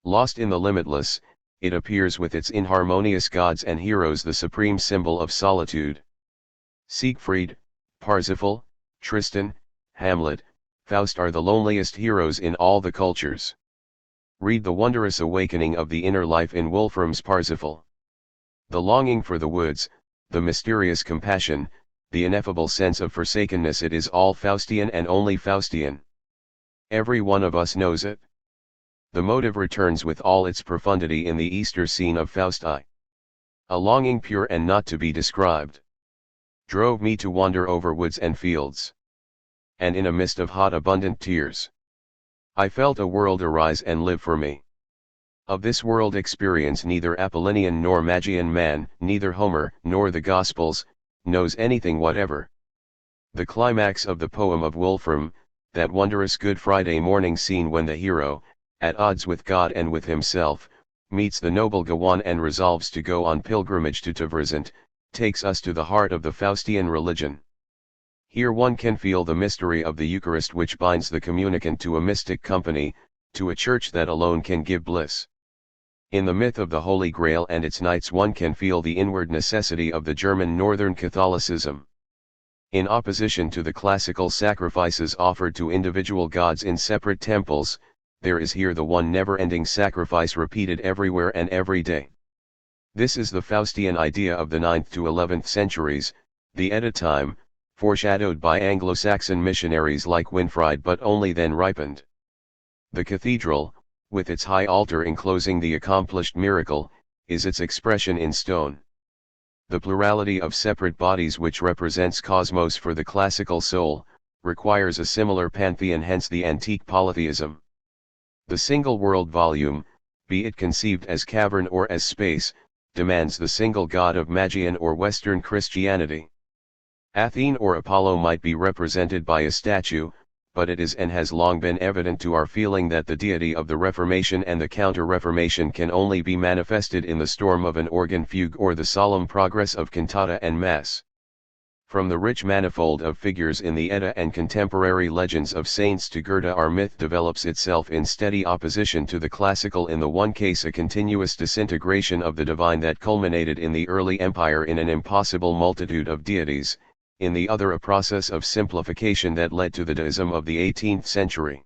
Lost in the limitless, it appears with its inharmonious gods and heroes, the supreme symbol of solitude. Siegfried, Parsifal, Tristan, Hamlet, Faust are the loneliest heroes in all the cultures. Read the wondrous awakening of the inner life in Wolfram's Parsifal. The longing for the woods, the mysterious compassion, the ineffable sense of forsakenness, it is all Faustian and only Faustian. Every one of us knows it. The motive returns with all its profundity in the Easter scene of Fausti. A longing pure and not to be described drove me to wander over woods and fields. And in a mist of hot abundant tears, I felt a world arise and live for me. Of this world experience neither Apollinian nor Magian man, neither Homer nor the Gospels, knows anything whatever. The climax of the poem of Wolfram, that wondrous Good Friday morning scene when the hero, at odds with God and with himself, meets the noble Gawain and resolves to go on pilgrimage to Tvörsand, takes us to the heart of the Faustian religion. Here one can feel the mystery of the Eucharist, which binds the communicant to a mystic company, to a church that alone can give bliss. In the myth of the Holy Grail and its knights one can feel the inward necessity of the German Northern Catholicism. In opposition to the classical sacrifices offered to individual gods in separate temples, there is here the one never-ending sacrifice repeated everywhere and every day. This is the Faustian idea of the 9th to 11th centuries, the Edda time, foreshadowed by Anglo-Saxon missionaries like Winfried, but only then ripened. The cathedral, with its high altar enclosing the accomplished miracle, is its expression in stone. The plurality of separate bodies which represents cosmos for the classical soul, requires a similar pantheon, hence the antique polytheism. The single world volume, be it conceived as cavern or as space, demands the single god of Magian or Western Christianity. Athene or Apollo might be represented by a statue, but it is and has long been evident to our feeling that the deity of the Reformation and the Counter-Reformation can only be manifested in the storm of an organ fugue or the solemn progress of cantata and mass. From the rich manifold of figures in the Edda and contemporary legends of saints to Goethe, our myth develops itself in steady opposition to the classical, in the one case a continuous disintegration of the divine that culminated in the early empire in an impossible multitude of deities, in the other a process of simplification that led to the deism of the 18th century.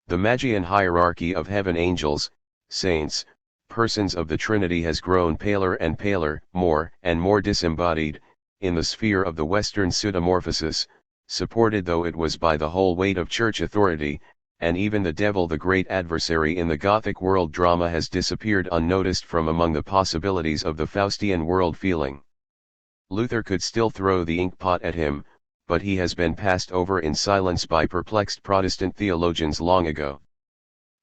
The Magian hierarchy of heaven angels, saints, persons of the Trinity has grown paler and paler, more and more disembodied, in the sphere of the Western pseudomorphosis, supported though it was by the whole weight of church authority, and even the devil, the great adversary in the Gothic world drama, has disappeared unnoticed from among the possibilities of the Faustian world feeling. Luther could still throw the inkpot at him, but he has been passed over in silence by perplexed Protestant theologians long ago.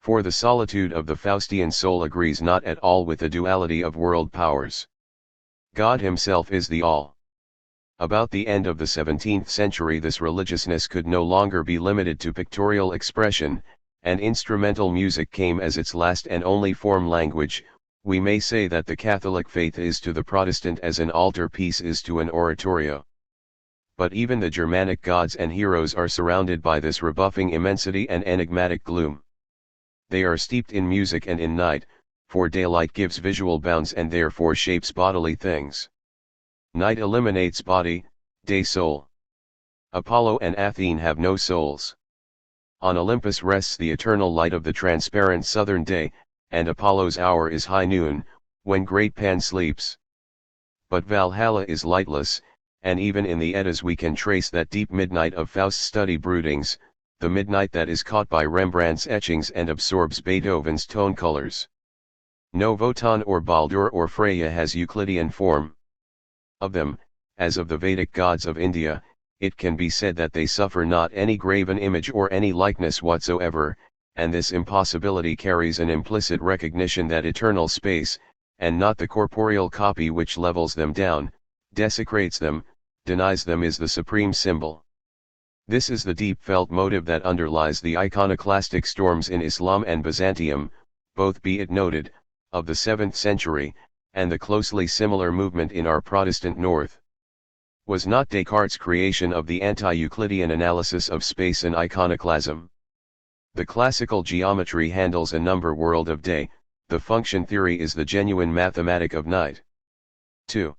For the solitude of the Faustian soul agrees not at all with the duality of world powers. God himself is the all. About the end of the 17th century this religiousness could no longer be limited to pictorial expression, and instrumental music came as its last and only form. Language, We may say that the Catholic faith is to the Protestant as an altar-piece is to an oratorio. But even the Germanic gods and heroes are surrounded by this rebuffing immensity and enigmatic gloom. They are steeped in music and in night, for daylight gives visual bounds and therefore shapes bodily things. Night eliminates body, day soul. Apollo and Athene have no souls. On Olympus rests the eternal light of the transparent southern day, and Apollo's hour is high noon, when great Pan sleeps. But Valhalla is lightless, and even in the Eddas we can trace that deep midnight of Faust's study broodings, the midnight that is caught by Rembrandt's etchings and absorbs Beethoven's tone colors. No Wotan or Baldur or Freya has Euclidean form. Of them, as of the Vedic gods of India, it can be said that they suffer not any graven image or any likeness whatsoever, and this impossibility carries an implicit recognition that eternal space, and not the corporeal copy which levels them down, desecrates them, denies them, is the supreme symbol. This is the deep-felt motive that underlies the iconoclastic storms in Islam and Byzantium, both, be it noted, of the 7th century, and the closely similar movement in our Protestant North. Was not Descartes' creation of the anti-Euclidean analysis of space an iconoclasm? The classical geometry handles a number world of day, the function theory is the genuine mathematic of night. 2.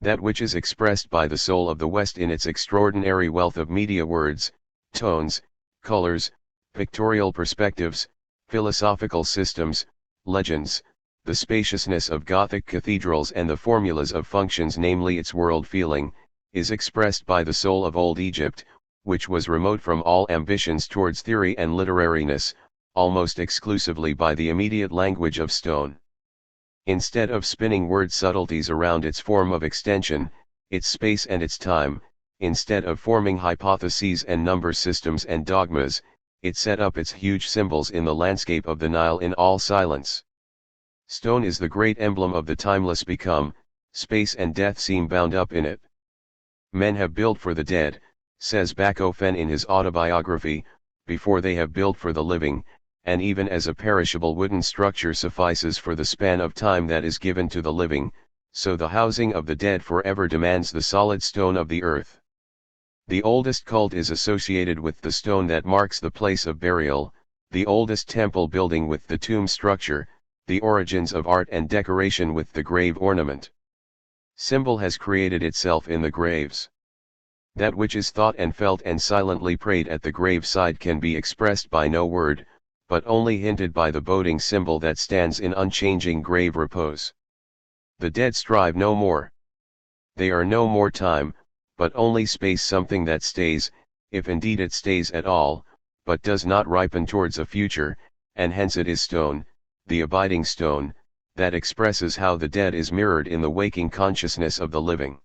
That which is expressed by the soul of the West in its extraordinary wealth of media words, tones, colors, pictorial perspectives, philosophical systems, legends, the spaciousness of Gothic cathedrals and the formulas of functions, namely its world feeling, is expressed by the soul of Old Egypt, which was remote from all ambitions towards theory and literariness, almost exclusively by the immediate language of stone. Instead of spinning word subtleties around its form of extension, its space and its time, instead of forming hypotheses and number systems and dogmas, it set up its huge symbols in the landscape of the Nile in all silence. Stone is the great emblem of the timeless become, space and death seem bound up in it. Men have built for the dead, says Bachofen in his autobiography, before they have built for the living, and even as a perishable wooden structure suffices for the span of time that is given to the living, so the housing of the dead forever demands the solid stone of the earth. The oldest cult is associated with the stone that marks the place of burial, the oldest temple building with the tomb structure, the origins of art and decoration with the grave ornament. Symbol has created itself in the graves. That which is thought and felt and silently prayed at the graveside can be expressed by no word, but only hinted by the boding symbol that stands in unchanging grave repose. The dead strive no more. They are no more time, but only space, something that stays, if indeed it stays at all, but does not ripen towards a future, and hence it is stone, the abiding stone, that expresses how the dead is mirrored in the waking consciousness of the living.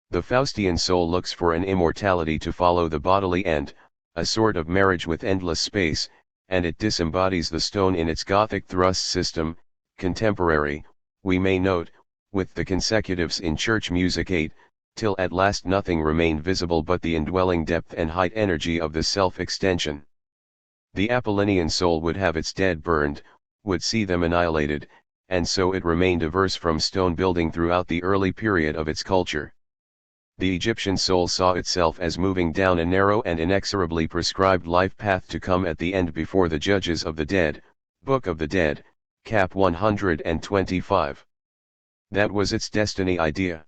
The Faustian soul looks for an immortality to follow the bodily end, a sort of marriage with endless space, and it disembodies the stone in its Gothic thrust system, contemporary, we may note, with the consecutives in church music 8, till at last nothing remained visible but the indwelling depth and height energy of the self-extension. The Apollinian soul would have its dead burned, would see them annihilated, and so it remained averse from stone building throughout the early period of its culture. The Egyptian soul saw itself as moving down a narrow and inexorably prescribed life path to come at the end before the judges of the dead, Book of the Dead, Cap 125. That was its destiny idea.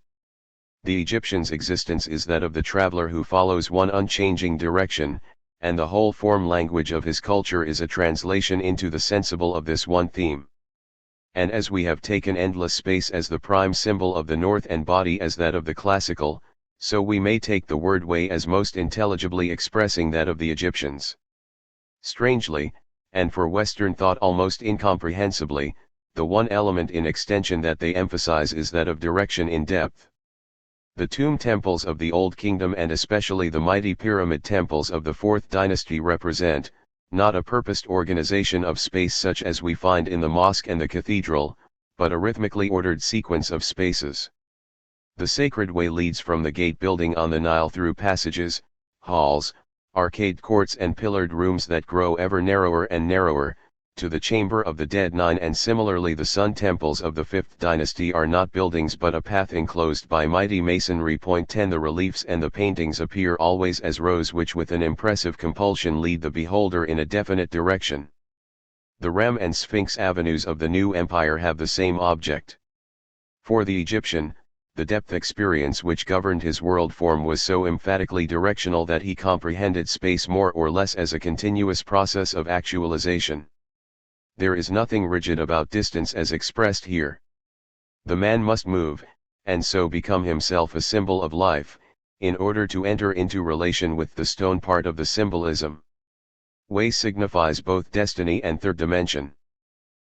The Egyptian's existence is that of the traveler who follows one unchanging direction, and the whole form language of his culture is a translation into the sensible of this one theme. And as we have taken endless space as the prime symbol of the North and body as that of the classical, so we may take the word way as most intelligibly expressing that of the Egyptians. Strangely, and for Western thought almost incomprehensibly, the one element in extension that they emphasize is that of direction in depth. The tomb temples of the Old Kingdom and especially the mighty pyramid temples of the Fourth Dynasty represent, not a purposed organization of space such as we find in the mosque and the cathedral, but a rhythmically ordered sequence of spaces. The sacred way leads from the gate building on the Nile through passages, halls, arcade courts and pillared rooms that grow ever narrower and narrower, to the chamber of the dead 9, and similarly the sun temples of the 5th dynasty are not buildings but a path enclosed by mighty masonry. 10 The reliefs and the paintings appear always as rows which with an impressive compulsion lead the beholder in a definite direction. The Ram and Sphinx avenues of the new empire have the same object. For the Egyptian, the depth experience which governed his world form was so emphatically directional that he comprehended space more or less as a continuous process of actualization. There is nothing rigid about distance as expressed here. The man must move, and so become himself a symbol of life, in order to enter into relation with the stone part of the symbolism. Way signifies both destiny and third dimension.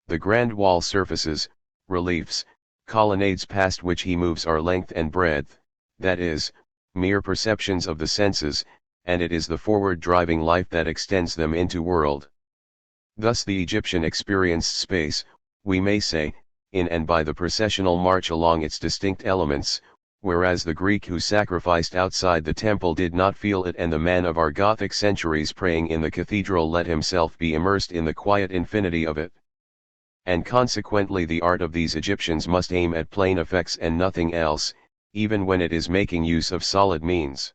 The grand wall surfaces, reliefs, colonnades past which he moves are length and breadth, that is, mere perceptions of the senses, and it is the forward driving life that extends them into world. Thus the Egyptian experienced space, we may say, in and by the processional march along its distinct elements, whereas the Greek who sacrificed outside the temple did not feel it, and the man of our Gothic centuries praying in the cathedral let himself be immersed in the quiet infinity of it. And consequently the art of these Egyptians must aim at plain effects and nothing else, even when it is making use of solid means.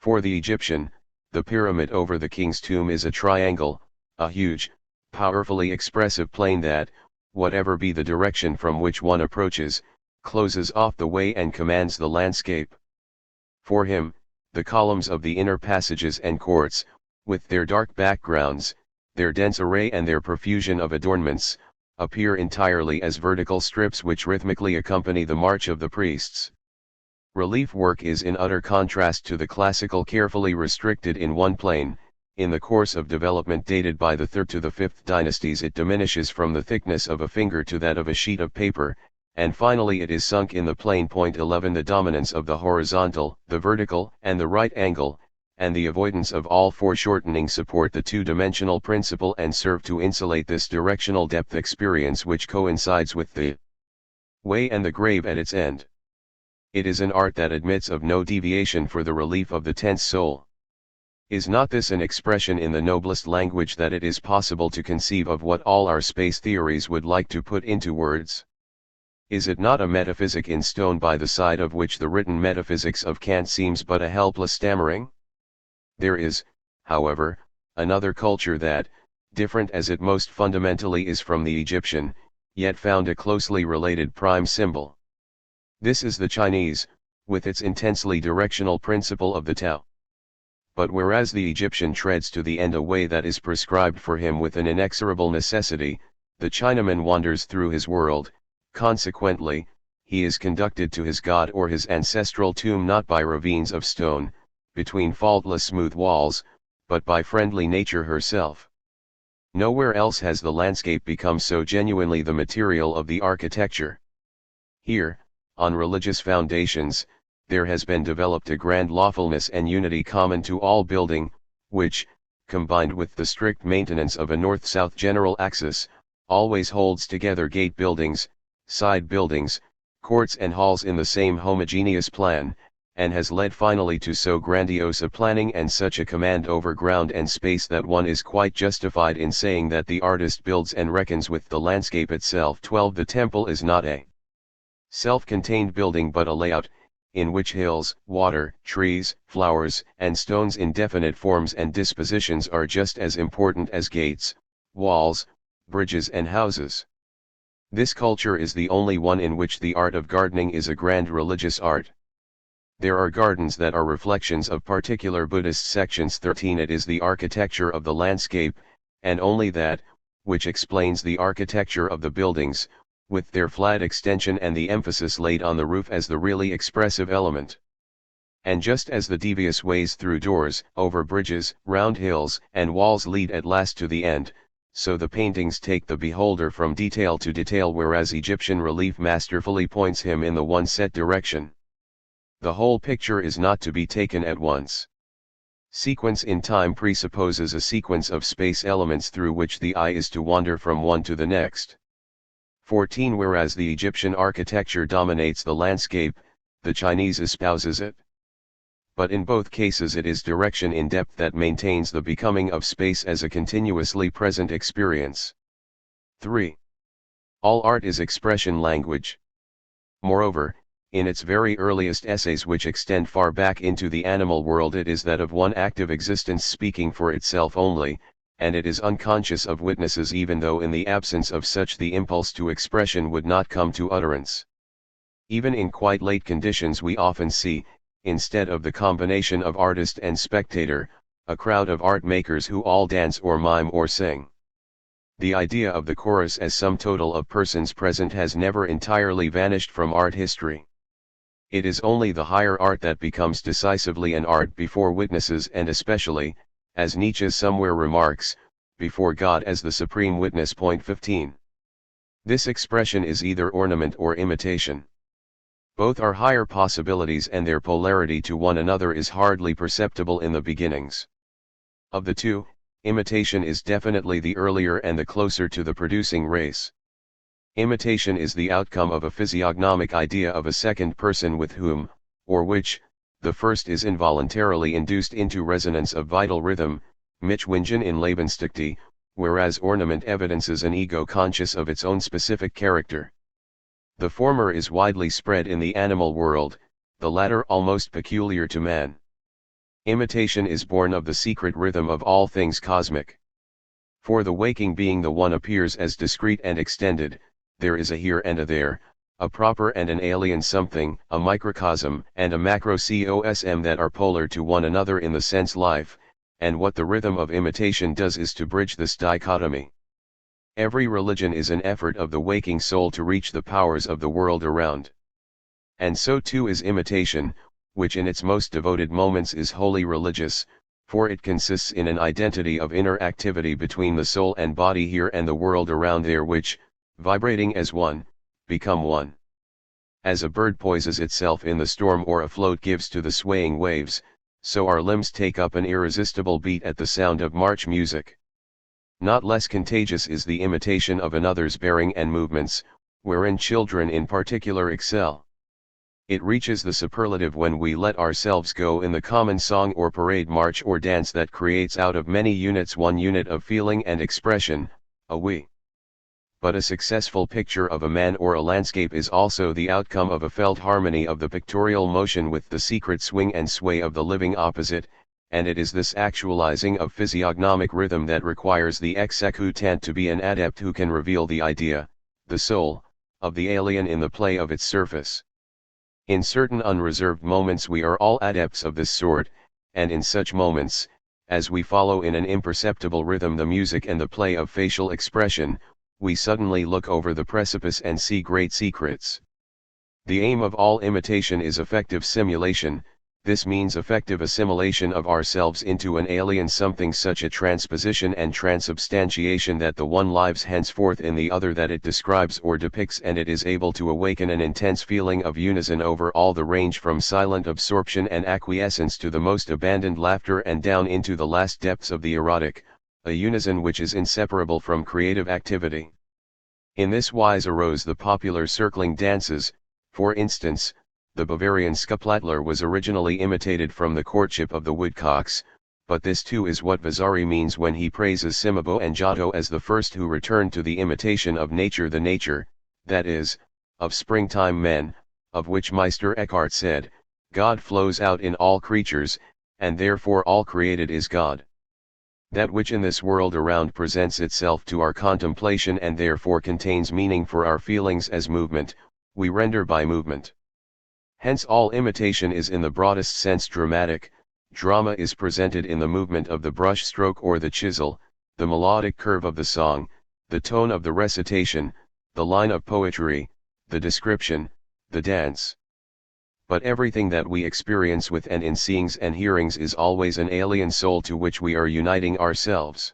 For the Egyptian, the pyramid over the king's tomb is a triangle, a huge, powerfully expressive plane that, whatever be the direction from which one approaches, closes off the way and commands the landscape. For him, the columns of the inner passages and courts, with their dark backgrounds, their dense array and their profusion of adornments, appear entirely as vertical strips which rhythmically accompany the march of the priests. Relief work is in utter contrast to the classical carefully restricted in one plane. In the course of development dated by the 3rd to the 5th dynasties it diminishes from the thickness of a finger to that of a sheet of paper, and finally it is sunk in the plane. 11 The dominance of the horizontal, the vertical, and the right angle, and the avoidance of all foreshortening support the two-dimensional principle and serve to insulate this directional depth experience which coincides with the way and the grave at its end. It is an art that admits of no deviation for the relief of the tense soul. Is not this an expression in the noblest language that it is possible to conceive of what all our space theories would like to put into words? Is it not a metaphysic in stone by the side of which the written metaphysics of Kant seems but a helpless stammering? There is, however, another culture that, different as it most fundamentally is from the Egyptian, yet found a closely related prime symbol. This is the Chinese, with its intensely directional principle of the Tao. But whereas the Egyptian treads to the end a way that is prescribed for him with an inexorable necessity, the Chinaman wanders through his world. Consequently, he is conducted to his god or his ancestral tomb not by ravines of stone, between faultless smooth walls, but by friendly nature herself. Nowhere else has the landscape become so genuinely the material of the architecture. Here, on religious foundations, there has been developed a grand lawfulness and unity common to all building, which, combined with the strict maintenance of a north-south general axis, always holds together gate buildings, side buildings, courts and halls in the same homogeneous plan, and has led finally to so grandiose a planning and such a command over ground and space that one is quite justified in saying that the artist builds and reckons with the landscape itself. 12 The temple is not a self-contained building but a layout, in which hills, water, trees, flowers, and stones in definite forms and dispositions are just as important as gates, walls, bridges and houses. This culture is the only one in which the art of gardening is a grand religious art. There are gardens that are reflections of particular Buddhist sections. 13 It is the architecture of the landscape, and only that, which explains the architecture of the buildings, with their flat extension and the emphasis laid on the roof as the really expressive element. And just as the devious ways through doors, over bridges, round hills, and walls lead at last to the end, so the paintings take the beholder from detail to detail, whereas Egyptian relief masterfully points him in the one set direction. The whole picture is not to be taken at once. Sequence in time presupposes a sequence of space elements through which the eye is to wander from one to the next. 14 Whereas the Egyptian architecture dominates the landscape, the Chinese espouses it. but in both cases it is direction in depth that maintains the becoming of space as a continuously present experience. 3. All art is expression language. Moreover, in its very earliest essays, which extend far back into the animal world, it is that of one active existence speaking for itself only, and it is unconscious of witnesses, even though in the absence of such the impulse to expression would not come to utterance. Even in quite late conditions we often see, instead of the combination of artist and spectator, a crowd of art makers who all dance or mime or sing. The idea of the chorus as sum total of persons present has never entirely vanished from art history. It is only the higher art that becomes decisively an art before witnesses, and especially, as Nietzsche somewhere remarks, before God as the supreme witness. 15. This expression is either ornament or imitation. Both are higher possibilities, and their polarity to one another is hardly perceptible in the beginnings. Of the two, imitation is definitely the earlier and the closer to the producing race. Imitation is the outcome of a physiognomic idea of a second person with whom, or which, the first is involuntarily induced into resonance of vital rhythm, Mitschwingen in Lebensdikte, whereas ornament evidences an ego conscious of its own specific character. The former is widely spread in the animal world, the latter almost peculiar to man. Imitation is born of the secret rhythm of all things cosmic. For the waking being, the one appears as discrete and extended, there is a here and a there, a proper and an alien something, a microcosm and a macrocosm that are polar to one another in the sense life, and what the rhythm of imitation does is to bridge this dichotomy. Every religion is an effort of the waking soul to reach the powers of the world around. And so too is imitation, which in its most devoted moments is wholly religious, for it consists in an identity of inner activity between the soul and body here and the world around there, which, vibrating as one, become one. As a bird poises itself in the storm or a float gives to the swaying waves, so our limbs take up an irresistible beat at the sound of march music. Not less contagious is the imitation of another's bearing and movements, wherein children in particular excel. It reaches the superlative when we let ourselves go in the common song or parade march or dance that creates out of many units one unit of feeling and expression, a we. But a successful picture of a man or a landscape is also the outcome of a felt harmony of the pictorial motion with the secret swing and sway of the living opposite, and it is this actualizing of physiognomic rhythm that requires the executant to be an adept who can reveal the idea, the soul, of the alien in the play of its surface. In certain unreserved moments we are all adepts of this sort, and in such moments, as we follow in an imperceptible rhythm the music and the play of facial expression, we suddenly look over the precipice and see great secrets. The aim of all imitation is effective simulation. This means effective assimilation of ourselves into an alien something, such a transposition and transubstantiation that the one lives henceforth in the other that it describes or depicts, and it is able to awaken an intense feeling of unison over all the range from silent absorption and acquiescence to the most abandoned laughter and down into the last depths of the erotic, a unison which is inseparable from creative activity. In this wise arose the popular circling dances. For instance, the Bavarian Schaplattler was originally imitated from the courtship of the woodcocks, but this too is what Vasari means when he praises Cimabue and Giotto as the first who returned to the imitation of nature, the nature, that is, of springtime men, of which Meister Eckhart said, God flows out in all creatures, and therefore all created is God. That which in this world around presents itself to our contemplation and therefore contains meaning for our feelings as movement, we render by movement. Hence all imitation is in the broadest sense dramatic. Drama is presented in the movement of the brush stroke or the chisel, the melodic curve of the song, the tone of the recitation, the line of poetry, the description, the dance. But everything that we experience with and in seeings and hearings is always an alien soul to which we are uniting ourselves.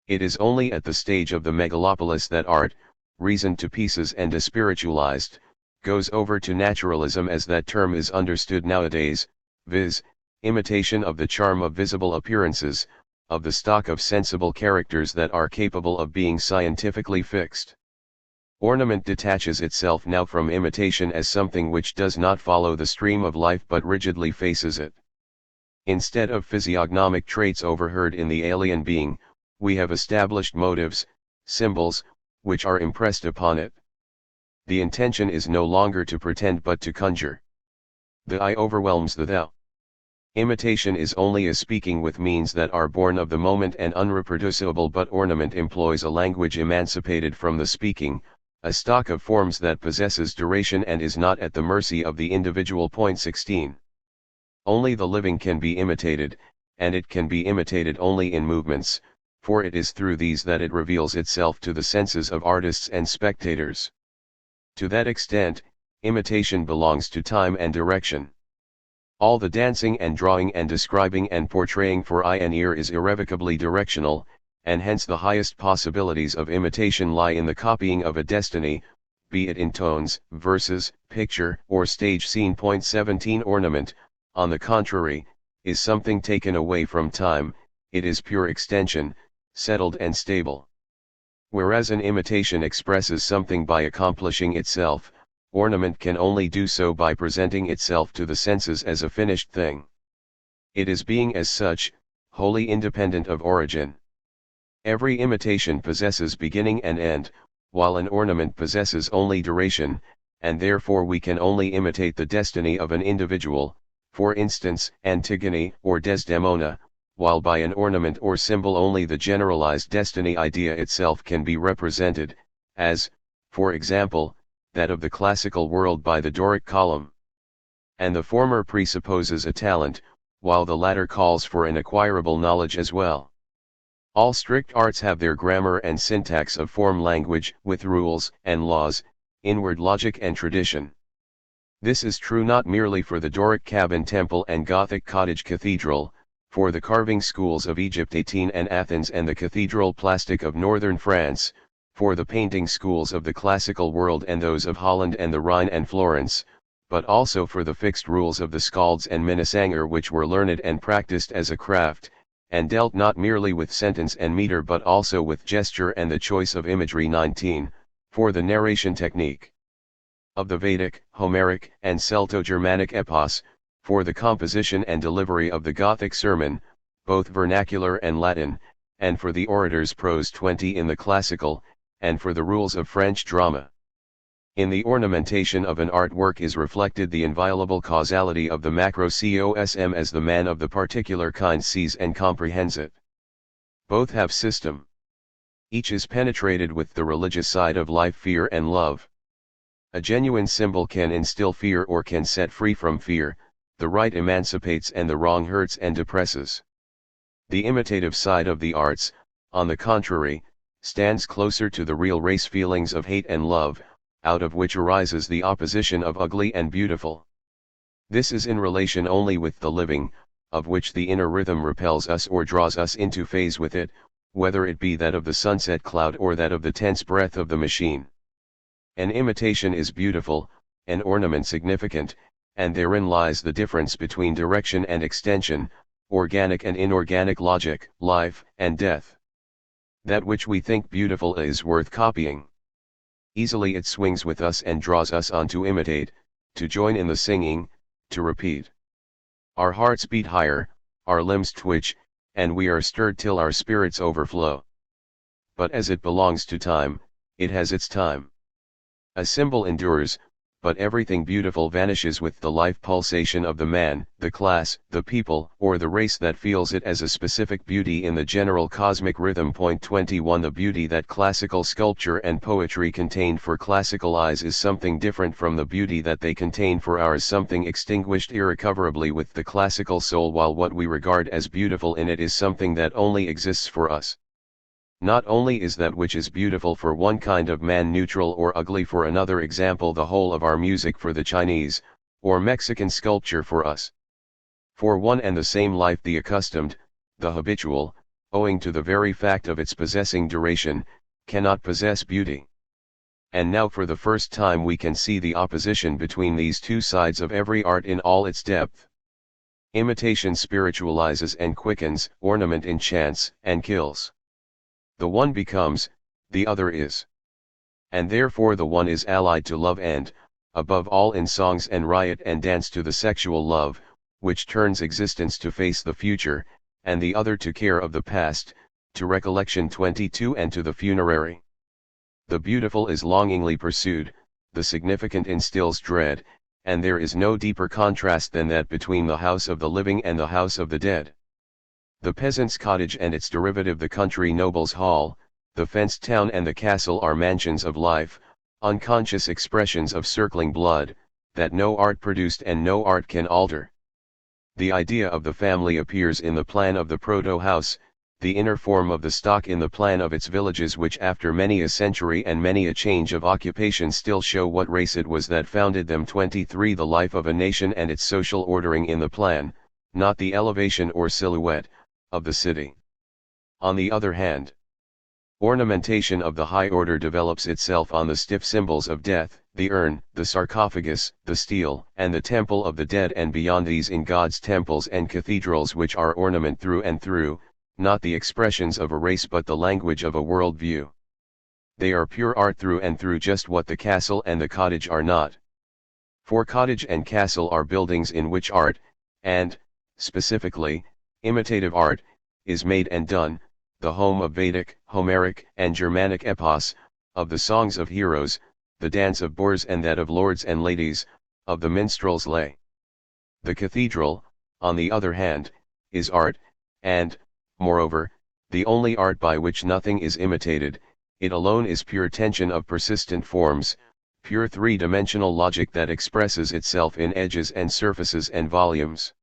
It is only at the stage of the megalopolis that art, reasoned to pieces and despiritualized, goes over to naturalism as that term is understood nowadays, viz., imitation of the charm of visible appearances, of the stock of sensible characters that are capable of being scientifically fixed. Ornament detaches itself now from imitation as something which does not follow the stream of life but rigidly faces it. Instead of physiognomic traits overheard in the alien being, we have established motives, symbols, which are impressed upon it. The intention is no longer to pretend but to conjure. The I overwhelms the thou. Imitation is only a speaking with means that are born of the moment and unreproducible, but ornament employs a language emancipated from the speaking, a stock of forms that possesses duration and is not at the mercy of the individual. 16. Only the living can be imitated, and it can be imitated only in movements, for it is through these that it reveals itself to the senses of artists and spectators. To that extent, imitation belongs to time and direction. All the dancing and drawing and describing and portraying for eye and ear is irrevocably directional, and hence the highest possibilities of imitation lie in the copying of a destiny, be it in tones, verses, picture, or stage scene. 17. Ornament, on the contrary, is something taken away from time, it is pure extension, settled and stable. Whereas an imitation expresses something by accomplishing itself, ornament can only do so by presenting itself to the senses as a finished thing. It is being as such, wholly independent of origin. Every imitation possesses beginning and end, while an ornament possesses only duration, and therefore we can only imitate the destiny of an individual, for instance, Antigone or Desdemona, while by an ornament or symbol only the generalized destiny idea itself can be represented, as, for example, that of the classical world by the Doric column. And the former presupposes a talent, while the latter calls for an acquirable knowledge as well. All strict arts have their grammar and syntax of form language, with rules and laws, inward logic and tradition. This is true not merely for the Doric cabin temple and Gothic cottage cathedral, for the carving schools of Egypt 18 and Athens and the cathedral plastic of northern France, for the painting schools of the classical world and those of Holland and the Rhine and Florence, but also for the fixed rules of the Skalds and Minnesänger, which were learned and practiced as a craft, and dealt not merely with sentence and meter but also with gesture and the choice of imagery. 19, for the narration technique of the Vedic, Homeric, and Celto-Germanic epos, for the composition and delivery of the Gothic sermon, both vernacular and Latin, and for the orator's prose. 20 in the classical, and for the rules of French drama. In the ornamentation of an artwork is reflected the inviolable causality of the macrocosm as the man of the particular kind sees and comprehends it. Both have system. Each is penetrated with the religious side of life, fear and love. A genuine symbol can instill fear or can set free from fear, the right emancipates and the wrong hurts and depresses. The imitative side of the arts, on the contrary, stands closer to the real race feelings of hate and love, out of which arises the opposition of ugly and beautiful. This is in relation only with the living, of which the inner rhythm repels us or draws us into phase with it, whether it be that of the sunset cloud or that of the tense breath of the machine. An imitation is beautiful, an ornament significant, and therein lies the difference between direction and extension, organic and inorganic logic, life and death. That which we think beautiful is worth copying. Easily it swings with us and draws us on to imitate, to join in the singing, to repeat. Our hearts beat higher, our limbs twitch, and we are stirred till our spirits overflow. But as it belongs to time, it has its time. A symbol endures, but everything beautiful vanishes with the life pulsation of the man, the class, the people, or the race that feels it as a specific beauty in the general cosmic rhythm. 21 The beauty that classical sculpture and poetry contained for classical eyes is something different from the beauty that they contain for ours, something extinguished irrecoverably with the classical soul, while what we regard as beautiful in it is something that only exists for us. Not only is that which is beautiful for one kind of man neutral or ugly for another, example the whole of our music for the Chinese, or Mexican sculpture for us. For one and the same life the accustomed, the habitual, owing to the very fact of its possessing duration, cannot possess beauty. And now for the first time we can see the opposition between these two sides of every art in all its depth. Imitation spiritualizes and quickens, ornament enchants and kills. The one becomes, the other is. And therefore the one is allied to love and, above all in songs and riot and dance to the sexual love, which turns existence to face the future, and the other to care of the past, to recollection 22 and to the funerary. The beautiful is longingly pursued, the significant instills dread, and there is no deeper contrast than that between the house of the living and the house of the dead. The peasant's cottage and its derivative the country noble's hall, the fenced town and the castle are mansions of life, unconscious expressions of circling blood, that no art produced and no art can alter. The idea of the family appears in the plan of the proto-house, the inner form of the stock in the plan of its villages, which after many a century and many a change of occupation still show what race it was that founded them. 23 The life of a nation and its social ordering in the plan, not the elevation or silhouette, of the city. On the other hand, ornamentation of the high order develops itself on the stiff symbols of death, the urn, the sarcophagus, the stele, and the temple of the dead, and beyond these in God's temples and cathedrals, which are ornament through and through, not the expressions of a race but the language of a world view. They are pure art through and through, just what the castle and the cottage are not. For cottage and castle are buildings in which art, and, specifically, imitative art, is made and done, the home of Vedic, Homeric, and Germanic epos, of the songs of heroes, the dance of boors and that of lords and ladies, of the minstrel's lay. The cathedral, on the other hand, is art, and, moreover, the only art by which nothing is imitated. It alone is pure tension of persistent forms, pure three-dimensional logic that expresses itself in edges and surfaces and volumes.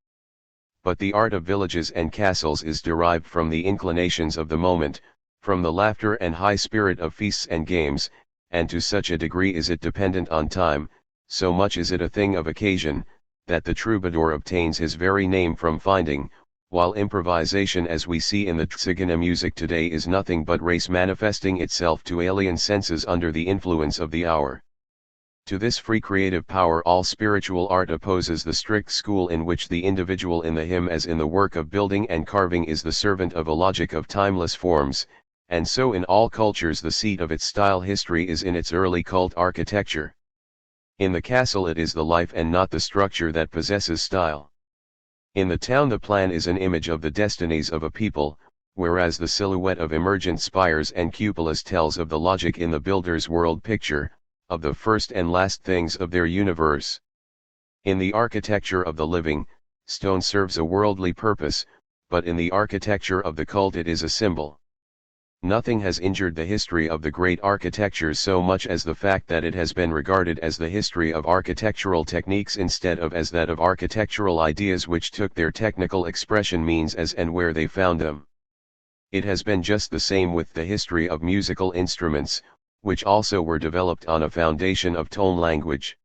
But the art of villages and castles is derived from the inclinations of the moment, from the laughter and high spirit of feasts and games, and to such a degree is it dependent on time, so much is it a thing of occasion, that the troubadour obtains his very name from finding, while improvisation as we see in the Tzigane music today is nothing but race manifesting itself to alien senses under the influence of the hour. To this free creative power all spiritual art opposes the strict school in which the individual in the hymn as in the work of building and carving is the servant of a logic of timeless forms, and so in all cultures the seat of its style history is in its early cult architecture. In the castle it is the life and not the structure that possesses style. In the town the plan is an image of the destinies of a people, whereas the silhouette of emergent spires and cupolas tells of the logic in the builder's world picture, of the first and last things of their universe. In the architecture of the living, stone serves a worldly purpose, but in the architecture of the cult it is a symbol. Nothing has injured the history of the great architectures so much as the fact that it has been regarded as the history of architectural techniques instead of as that of architectural ideas which took their technical expression means as and where they found them. It has been just the same with the history of musical instruments, which also were developed on a foundation of tone language.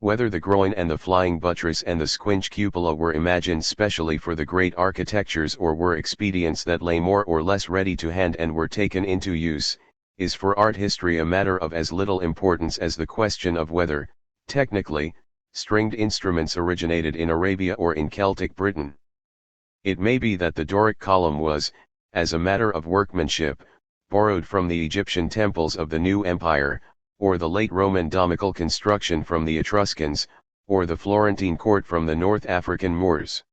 Whether the groin and the flying buttress and the squinch cupola were imagined specially for the great architectures or were expedients that lay more or less ready to hand and were taken into use, is for art history a matter of as little importance as the question of whether, technically, stringed instruments originated in Arabia or in Celtic Britain. It may be that the Doric column was, as a matter of workmanship, borrowed from the Egyptian temples of the New Empire, or the late Roman domical construction from the Etruscans, or the Florentine court from the North African Moors.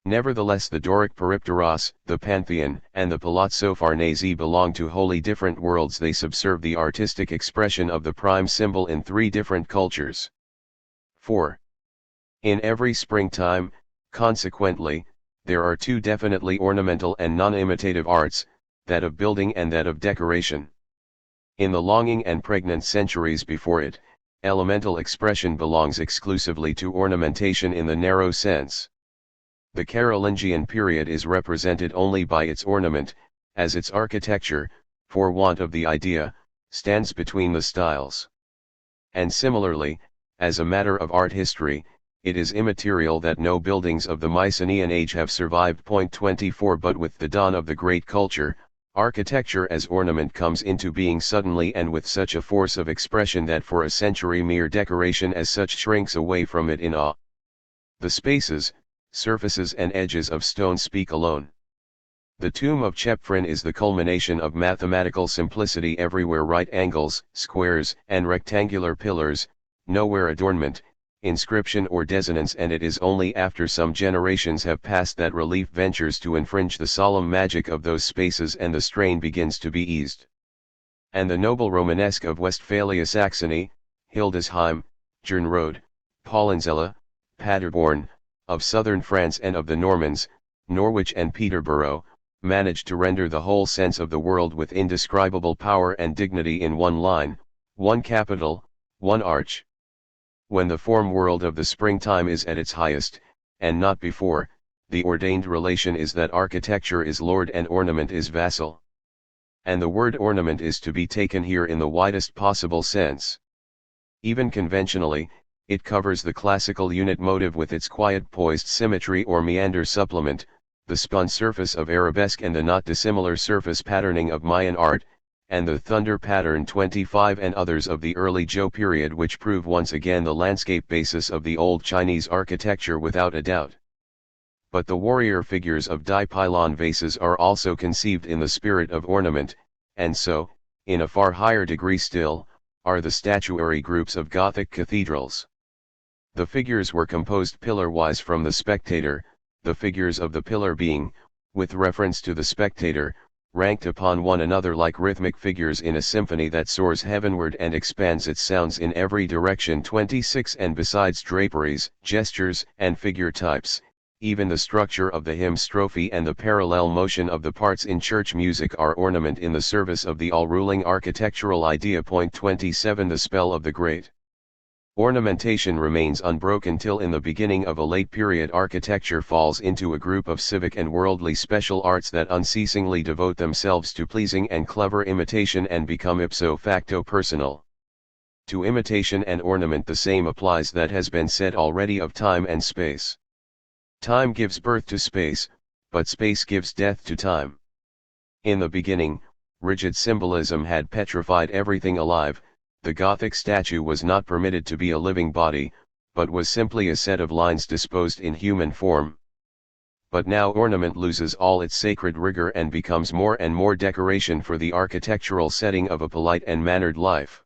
Nevertheless the Doric Peripteros, the Pantheon, and the Palazzo Farnese belong to wholly different worlds. They subserve the artistic expression of the prime symbol in three different cultures. 4. In every springtime, consequently, there are two definitely ornamental and non-imitative arts, that of building and that of decoration. In the longing and pregnant centuries before it, elemental expression belongs exclusively to ornamentation in the narrow sense. The Carolingian period is represented only by its ornament, as its architecture, for want of the idea, stands between the styles. And similarly, as a matter of art history, it is immaterial that no buildings of the Mycenaean age have survived. 24 But with the dawn of the great culture, architecture as ornament comes into being suddenly and with such a force of expression that for a century mere decoration as such shrinks away from it in awe. The spaces, surfaces and edges of stone speak alone. The tomb of Chephren is the culmination of mathematical simplicity everywhere: right angles, squares, and rectangular pillars, nowhere adornment, inscription or dissonance, and it is only after some generations have passed that relief ventures to infringe the solemn magic of those spaces and the strain begins to be eased. And the noble Romanesque of Westphalia Saxony, Hildesheim, Gernrode, Paulinzella, Paderborn, of southern France and of the Normans, Norwich and Peterborough, managed to render the whole sense of the world with indescribable power and dignity in one line, one capital, one arch. When the form world of the springtime is at its highest, and not before, the ordained relation is that architecture is lord and ornament is vassal. And the word ornament is to be taken here in the widest possible sense. Even conventionally, it covers the classical unit motive with its quiet poised symmetry or meander supplement, the spun surface of arabesque and the not dissimilar surface patterning of Mayan art, and the thunder pattern 25 and others of the early Zhou period, which prove once again the landscape basis of the old Chinese architecture without a doubt. But the warrior figures of di-pylon vases are also conceived in the spirit of ornament, and so, in a far higher degree still, are the statuary groups of Gothic cathedrals. The figures were composed pillar-wise from the spectator, the figures of the pillar being, with reference to the spectator, ranked upon one another like rhythmic figures in a symphony that soars heavenward and expands its sounds in every direction. 26 And besides draperies, gestures, and figure types, even the structure of the hymn strophe and the parallel motion of the parts in church music are ornament in the service of the all-ruling architectural idea. 27 The spell of the great ornamentation remains unbroken till in the beginning of a late period architecture falls into a group of civic and worldly special arts that unceasingly devote themselves to pleasing and clever imitation and become ipso facto personal. To imitation and ornament the same applies that has been said already of time and space. Time gives birth to space, but space gives death to time. In the beginning, rigid symbolism had petrified everything alive. The Gothic statue was not permitted to be a living body, but was simply a set of lines disposed in human form. But now ornament loses all its sacred rigor and becomes more and more decoration for the architectural setting of a polite and mannered life.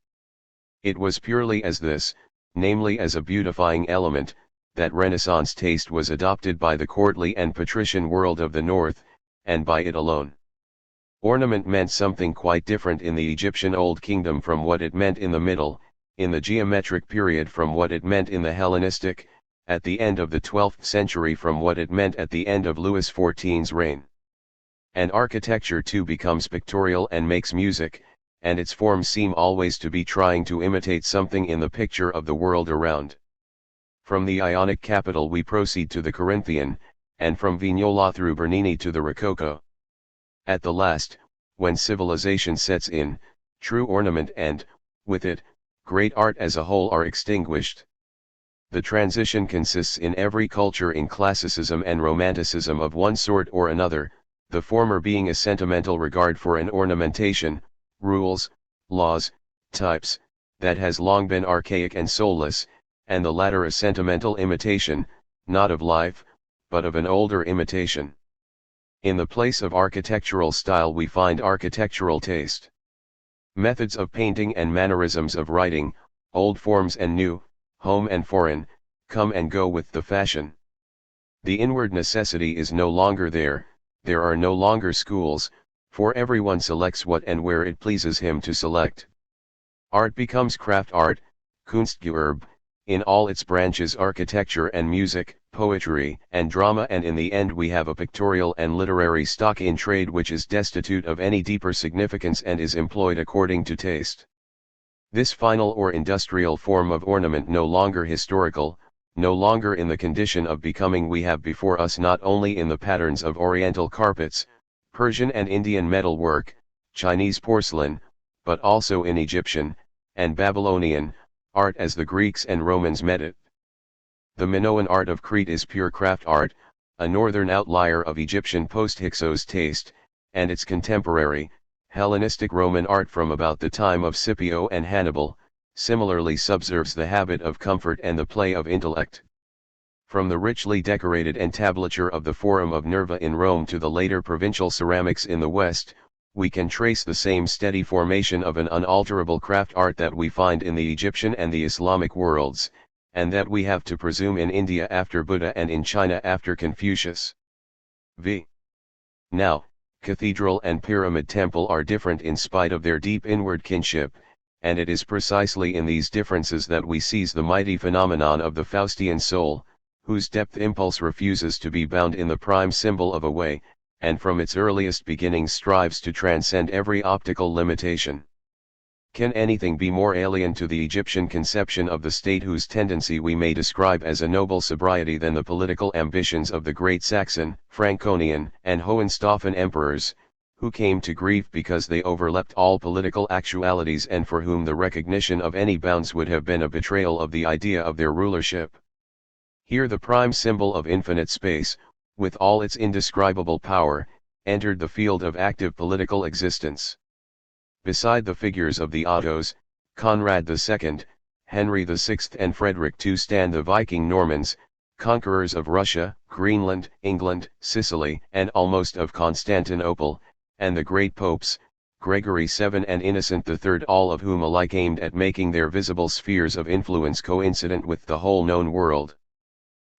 It was purely as this, namely as a beautifying element, that Renaissance taste was adopted by the courtly and patrician world of the North, and by it alone. Ornament meant something quite different in the Egyptian Old Kingdom from what it meant in the Middle, in the geometric period from what it meant in the Hellenistic, at the end of the 12th century from what it meant at the end of Louis XIV's reign. And architecture too becomes pictorial and makes music, and its forms seem always to be trying to imitate something in the picture of the world around. From the Ionic capital we proceed to the Corinthian, and from Vignola through Bernini to the Rococo. At the last, when civilization sets in, true ornament and, with it, great art as a whole are extinguished. The transition consists in every culture in classicism and romanticism of one sort or another, the former being a sentimental regard for an ornamentation, rules, laws, types, that has long been archaic and soulless, and the latter a sentimental imitation, not of life, but of an older imitation. In the place of architectural style we find architectural taste. Methods of painting and mannerisms of writing, old forms and new, home and foreign, come and go with the fashion. The inward necessity is no longer there are no longer schools, for everyone selects what and where it pleases him to select. Art becomes craft art, Kunstgewerbe, in all its branches, architecture and music, poetry and drama, and in the end we have a pictorial and literary stock in trade which is destitute of any deeper significance and is employed according to taste. This final or industrial form of ornament, no longer historical, no longer in the condition of becoming, we have before us not only in the patterns of Oriental carpets, Persian and Indian metalwork, Chinese porcelain, but also in Egyptian, and Babylonian, art as the Greeks and Romans met it. The Minoan art of Crete is pure craft art, a northern outlier of Egyptian post-Hyksos taste, and its contemporary, Hellenistic Roman art from about the time of Scipio and Hannibal, similarly subserves the habit of comfort and the play of intellect. From the richly decorated entablature of the Forum of Nerva in Rome to the later provincial ceramics in the West, we can trace the same steady formation of an unalterable craft art that we find in the Egyptian and the Islamic worlds, and that we have to presume in India after Buddha and in China after Confucius. V. Now, cathedral and pyramid temple are different in spite of their deep inward kinship, and it is precisely in these differences that we seize the mighty phenomenon of the Faustian soul, whose depth impulse refuses to be bound in the prime symbol of a way, and from its earliest beginnings strives to transcend every optical limitation. Can anything be more alien to the Egyptian conception of the state whose tendency we may describe as a noble sobriety than the political ambitions of the great Saxon, Franconian, and Hohenstaufen emperors, who came to grief because they overleapt all political actualities and for whom the recognition of any bounds would have been a betrayal of the idea of their rulership? Here the prime symbol of infinite space, with all its indescribable power, entered the field of active political existence. Beside the figures of the Ottos, Conrad II, Henry VI and Frederick II stand the Viking Normans, conquerors of Russia, Greenland, England, Sicily and almost of Constantinople, and the great popes, Gregory VII and Innocent III, all of whom alike aimed at making their visible spheres of influence coincident with the whole known world.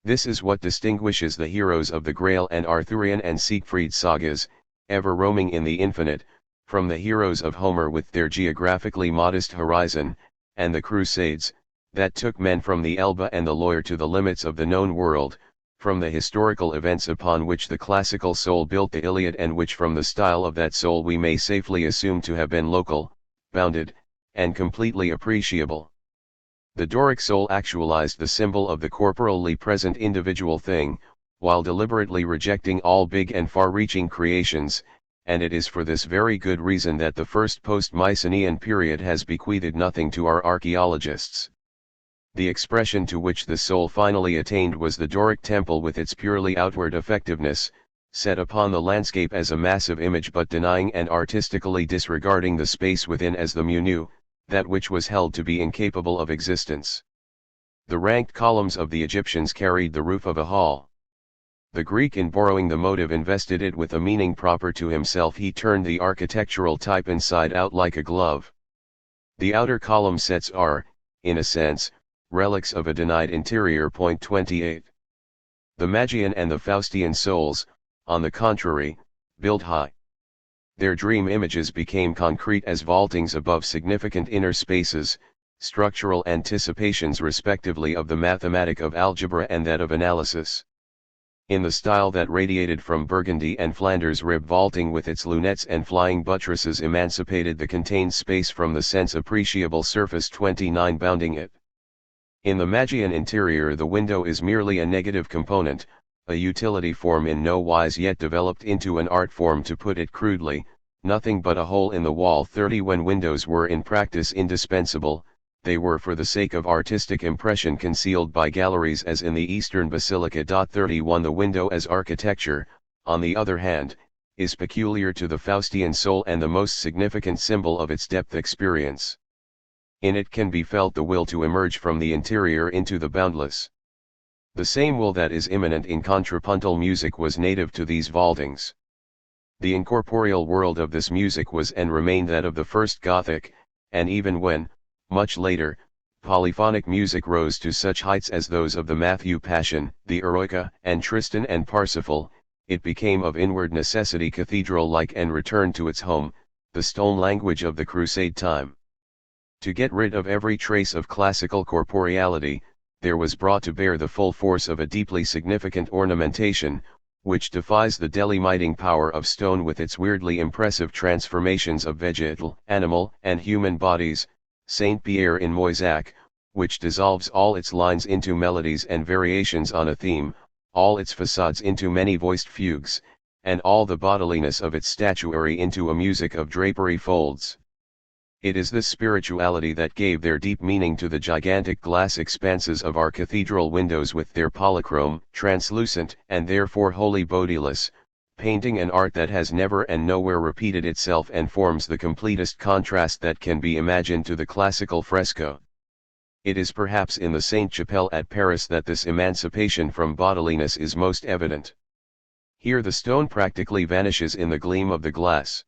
This is what distinguishes the heroes of the Grail and Arthurian and Siegfried sagas, ever roaming in the infinite, from the heroes of Homer with their geographically modest horizon, and the Crusades, that took men from the Elbe and the Loire to the limits of the known world, from the historical events upon which the classical soul built the Iliad and which from the style of that soul we may safely assume to have been local, bounded, and completely appreciable. The Doric soul actualized the symbol of the corporally present individual thing, while deliberately rejecting all big and far-reaching creations, and it is for this very good reason that the first post-Mycenaean period has bequeathed nothing to our archaeologists. The expression to which the soul finally attained was the Doric temple with its purely outward effectiveness, set upon the landscape as a massive image but denying and artistically disregarding the space within as the Munu, that which was held to be incapable of existence. The ranked columns of the Egyptians carried the roof of a hall. The Greek, in borrowing the motive, invested it with a meaning proper to himself. He turned the architectural type inside out like a glove. The outer column sets are, in a sense, relics of a denied interior. 28. The Magian and the Faustian souls, on the contrary, build high. Their dream images became concrete as vaultings above significant inner spaces, structural anticipations respectively of the mathematic of algebra and that of analysis. In the style that radiated from Burgundy and Flanders, rib vaulting with its lunettes and flying buttresses emancipated the contained space from the sense appreciable surface. 29. Bounding it. In the Magian interior the window is merely a negative component, a utility form in no wise yet developed into an art form, to put it crudely, nothing but a hole in the wall. 30. When windows were in practice indispensable, they were for the sake of artistic impression concealed by galleries as in the Eastern Basilica. 31. The window as architecture, on the other hand, is peculiar to the Faustian soul and the most significant symbol of its depth experience. In it can be felt the will to emerge from the interior into the boundless. The same will that is immanent in contrapuntal music was native to these vaultings. The incorporeal world of this music was and remained that of the first Gothic, and even when, much later, polyphonic music rose to such heights as those of the Matthew Passion, the Eroica, and Tristan and Parsifal, it became of inward necessity cathedral-like and returned to its home, the stone language of the Crusade time. To get rid of every trace of classical corporeality, there was brought to bear the full force of a deeply significant ornamentation, which defies the delimiting power of stone with its weirdly impressive transformations of vegetal, animal, and human bodies, Saint Pierre in Moissac, which dissolves all its lines into melodies and variations on a theme, all its facades into many-voiced fugues, and all the bodiliness of its statuary into a music of drapery folds. It is this spirituality that gave their deep meaning to the gigantic glass expanses of our cathedral windows with their polychrome, translucent, and therefore wholly bodiless, painting an art that has never and nowhere repeated itself and forms the completest contrast that can be imagined to the classical fresco. It is perhaps in the Sainte-Chapelle at Paris that this emancipation from bodiliness is most evident. Here the stone practically vanishes in the gleam of the glass.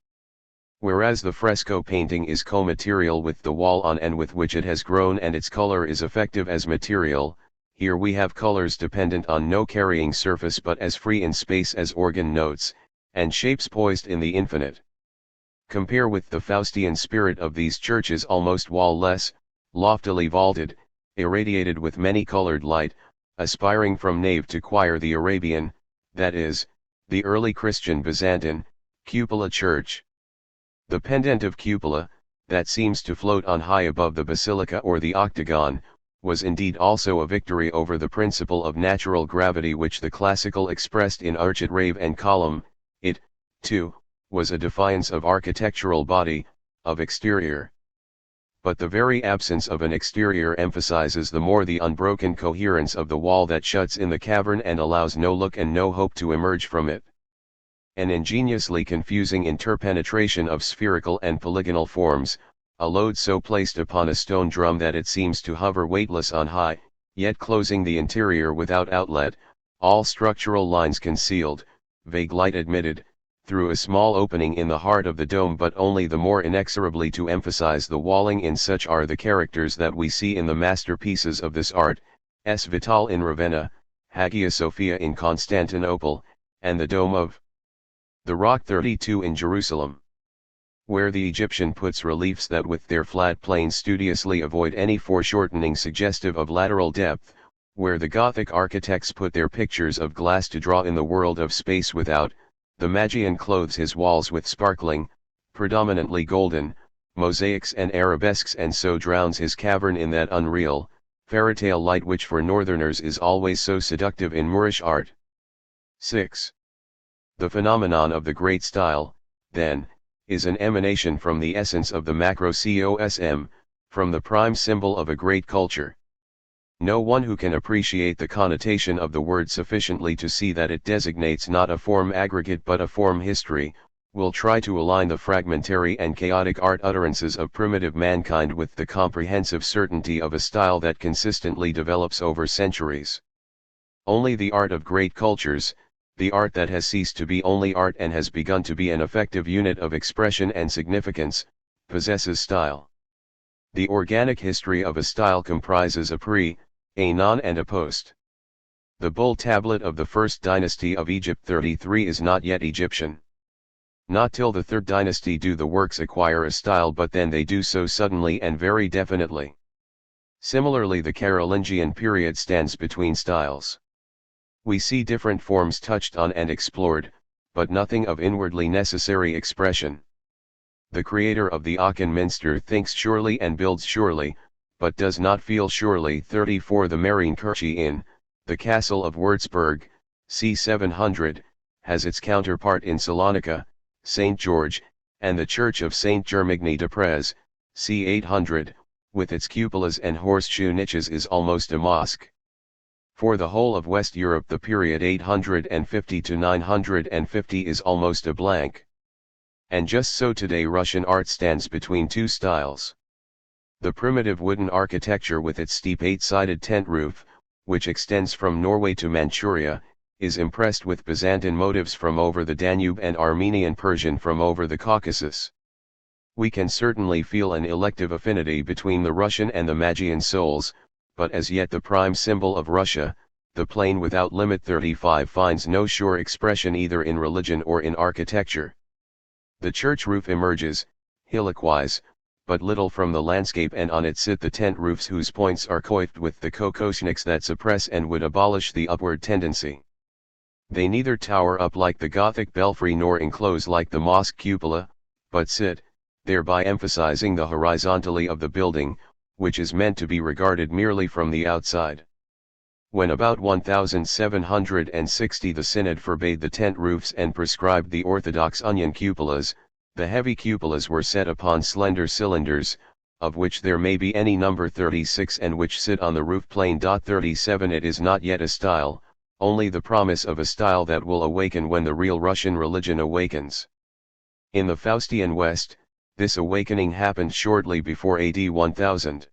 Whereas the fresco painting is co-material with the wall on and with which it has grown, and its color is effective as material, here we have colors dependent on no carrying surface but as free in space as organ notes, and shapes poised in the infinite. Compare with the Faustian spirit of these churches, almost wall-less, loftily vaulted, irradiated with many-colored light, aspiring from nave to choir, the Arabian, that is, the early Christian Byzantine, cupola church. The pendant of cupola, that seems to float on high above the basilica or the octagon, was indeed also a victory over the principle of natural gravity which the classical expressed in arched rave and column. It, too, was a defiance of architectural body, of exterior. But the very absence of an exterior emphasizes the more the unbroken coherence of the wall that shuts in the cavern and allows no look and no hope to emerge from it. An ingeniously confusing interpenetration of spherical and polygonal forms, a load so placed upon a stone drum that it seems to hover weightless on high, yet closing the interior without outlet, all structural lines concealed, vague light admitted, through a small opening in the heart of the dome, but only the more inexorably to emphasize the walling. In such are the characters that we see in the masterpieces of this art, S. Vital in Ravenna, Hagia Sophia in Constantinople, and the Dome of the Rock 32 in Jerusalem, where the Egyptian puts reliefs that with their flat planes studiously avoid any foreshortening suggestive of lateral depth, where the Gothic architects put their pictures of glass to draw in the world of space without. The Magian clothes his walls with sparkling, predominantly golden, mosaics and arabesques, and so drowns his cavern in that unreal, fairytale light which for northerners is always so seductive in Moorish art. 6. The phenomenon of the great style, then, is an emanation from the essence of the macrocosm, from the prime symbol of a great culture. No one who can appreciate the connotation of the word sufficiently to see that it designates not a form aggregate but a form history, will try to align the fragmentary and chaotic art utterances of primitive mankind with the comprehensive certainty of a style that consistently develops over centuries. Only the art of great cultures, the art that has ceased to be only art and has begun to be an effective unit of expression and significance, possesses style. The organic history of a style comprises a pre, a non and a post. The bull tablet of the first dynasty of Egypt 33 is not yet Egyptian. Not till the third dynasty do the works acquire a style, but then they do so suddenly and very definitely. Similarly, the Carolingian period stands between styles. We see different forms touched on and explored, but nothing of inwardly necessary expression. The creator of the Aachen Minster thinks surely and builds surely, but does not feel surely. 34 The Marienkirche in, the castle of Würzburg, c. 700, has its counterpart in Salonika, St. George, and the church of St. Germigny de Prez, c. 800, with its cupolas and horseshoe niches is almost a mosque. For the whole of West Europe the period 850 to 950 is almost a blank. And just so today Russian art stands between two styles. The primitive wooden architecture with its steep eight-sided tent roof, which extends from Norway to Manchuria, is impressed with Byzantine motifs from over the Danube and Armenian Persian from over the Caucasus. We can certainly feel an elective affinity between the Russian and the Magian souls, but as yet the prime symbol of Russia, the plain without limit 35, finds no sure expression either in religion or in architecture. The church roof emerges, hillock-wise, but little from the landscape, and on it sit the tent roofs whose points are coiffed with the kokoshniks that suppress and would abolish the upward tendency. They neither tower up like the Gothic belfry nor enclose like the mosque cupola, but sit, thereby emphasizing the horizontally of the building, which is meant to be regarded merely from the outside. When about 1760 the Synod forbade the tent roofs and prescribed the orthodox onion cupolas, the heavy cupolas were set upon slender cylinders, of which there may be any number 36 and which sit on the roof plane. 37 It is not yet a style, only the promise of a style that will awaken when the real Russian religion awakens. In the Faustian West, this awakening happened shortly before AD 1000.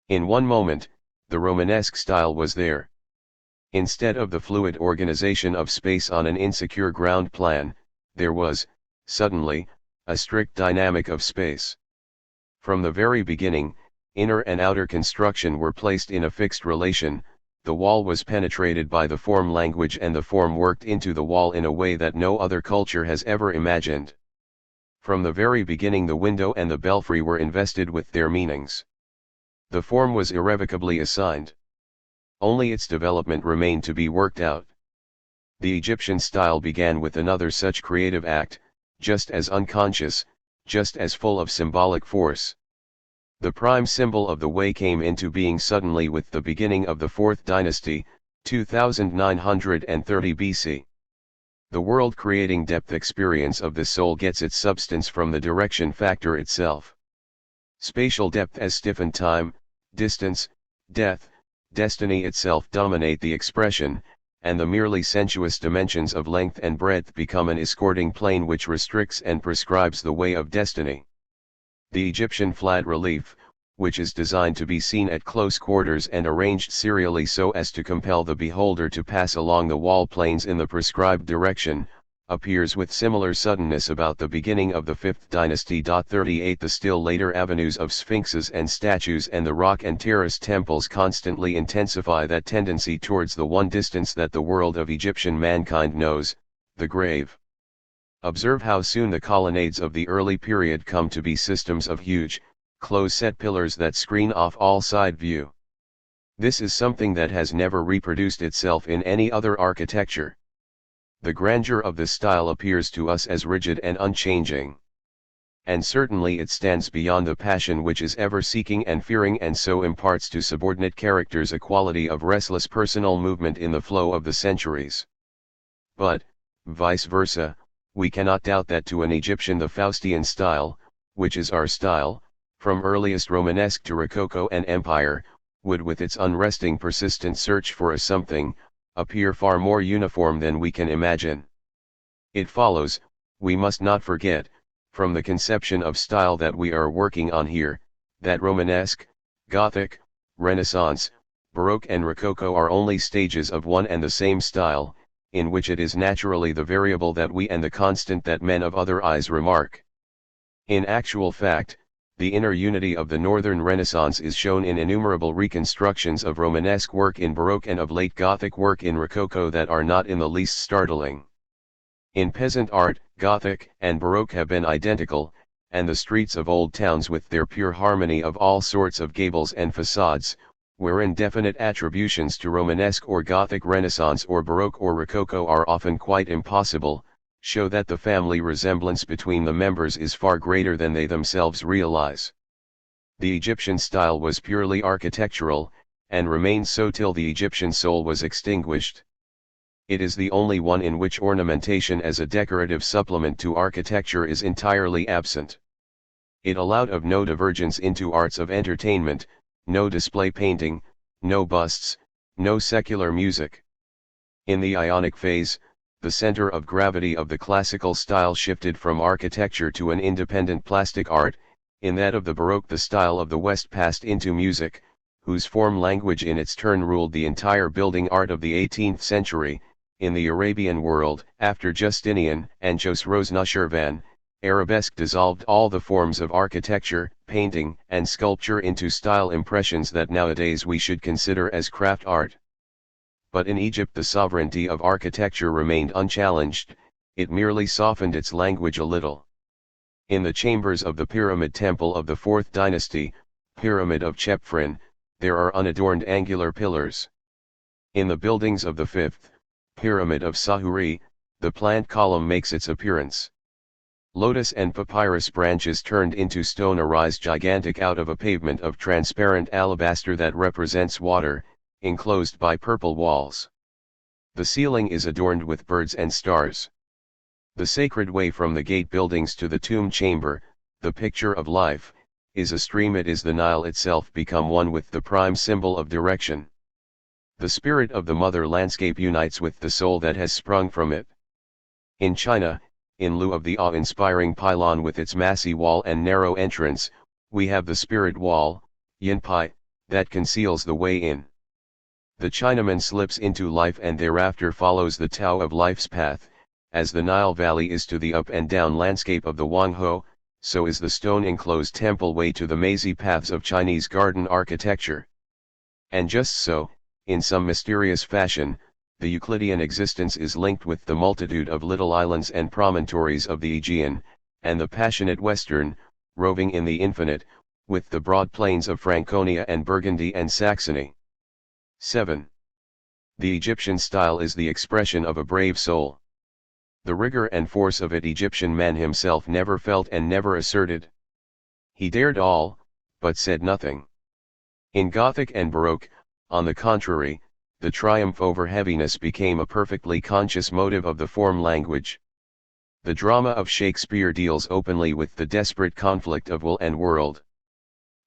In one moment, the Romanesque style was there. Instead of the fluid organization of space on an insecure ground plan, there was, suddenly, a strict dynamic of space. From the very beginning, inner and outer construction were placed in a fixed relation, the wall was penetrated by the form language and the form worked into the wall in a way that no other culture has ever imagined. From the very beginning the window and the belfry were invested with their meanings. The form was irrevocably assigned. Only its development remained to be worked out. The Egyptian style began with another such creative act, just as unconscious, just as full of symbolic force. The prime symbol of the way came into being suddenly with the beginning of the Fourth Dynasty, 2930 BC. The world-creating depth experience of the soul gets its substance from the direction factor itself. Spatial depth as stiffened time, distance, death, destiny itself dominate the expression, and the merely sensuous dimensions of length and breadth become an escorting plane which restricts and prescribes the way of destiny. The Egyptian flat relief, which is designed to be seen at close quarters and arranged serially so as to compel the beholder to pass along the wall planes in the prescribed direction, appears with similar suddenness about the beginning of the Fifth Dynasty. 38 The still later avenues of sphinxes and statues and the rock and terrace temples constantly intensify that tendency towards the one distance that the world of Egyptian mankind knows, the grave. Observe how soon the colonnades of the early period come to be systems of huge, close-set pillars that screen off all side view. This is something that has never reproduced itself in any other architecture. The grandeur of this style appears to us as rigid and unchanging. And certainly it stands beyond the passion which is ever seeking and fearing, and so imparts to subordinate characters a quality of restless personal movement in the flow of the centuries. But, vice versa, we cannot doubt that to an Egyptian the Faustian style, which is our style, from earliest Romanesque to Rococo and Empire, would with its unresting persistent search for a something, appear far more uniform than we can imagine. It follows, we must not forget, from the conception of style that we are working on here, that Romanesque, Gothic, Renaissance, Baroque and Rococo are only stages of one and the same style, in which it is naturally the variable that we and the constant that men of other eyes remark. In actual fact, the inner unity of the Northern Renaissance is shown in innumerable reconstructions of Romanesque work in Baroque and of late Gothic work in Rococo that are not in the least startling. In peasant art, Gothic and Baroque have been identical, and the streets of old towns with their pure harmony of all sorts of gables and facades, wherein definite attributions to Romanesque or Gothic Renaissance or Baroque or Rococo are often quite impossible, show that the family resemblance between the members is far greater than they themselves realize. The Egyptian style was purely architectural, and remained so till the Egyptian soul was extinguished. It is the only one in which ornamentation as a decorative supplement to architecture is entirely absent. It allowed of no divergence into arts of entertainment, no display painting, no busts, no secular music. In the Ionic phase, the center of gravity of the classical style shifted from architecture to an independent plastic art. In that of the Baroque the style of the West passed into music, whose form language in its turn ruled the entire building art of the 18th century. In the Arabian world, after Justinian and Chosroes-Nushirvan, arabesque dissolved all the forms of architecture, painting, and sculpture into style impressions that nowadays we should consider as craft art. But in Egypt the sovereignty of architecture remained unchallenged, it merely softened its language a little. In the chambers of the Pyramid Temple of the Fourth Dynasty, Pyramid of Chephren, there are unadorned angular pillars. In the buildings of the Fifth, Pyramid of Sahuri, the plant column makes its appearance. Lotus and papyrus branches turned into stone arise gigantic out of a pavement of transparent alabaster that represents water, enclosed by purple walls. The ceiling is adorned with birds and stars. The sacred way from the gate buildings to the tomb chamber, the picture of life, is a stream. It is the Nile itself become one with the prime symbol of direction. The spirit of the mother landscape unites with the soul that has sprung from it. In China, in lieu of the awe-inspiring pylon with its massy wall and narrow entrance, we have the spirit wall, Yinpai, that conceals the way in. The Chinaman slips into life and thereafter follows the Tao of life's path, as the Nile Valley is to the up and down landscape of the Wangho, so is the stone-enclosed temple way to the mazy paths of Chinese garden architecture. And just so, in some mysterious fashion, the Euclidean existence is linked with the multitude of little islands and promontories of the Aegean, and the passionate Western, roving in the infinite, with the broad plains of Franconia and Burgundy and Saxony. 7. The Egyptian style is the expression of a brave soul. The rigor and force of it Egyptian man himself never felt and never asserted. He dared all, but said nothing. In Gothic and Baroque, on the contrary, the triumph over heaviness became a perfectly conscious motive of the form language. The drama of Shakespeare deals openly with the desperate conflict of will and world.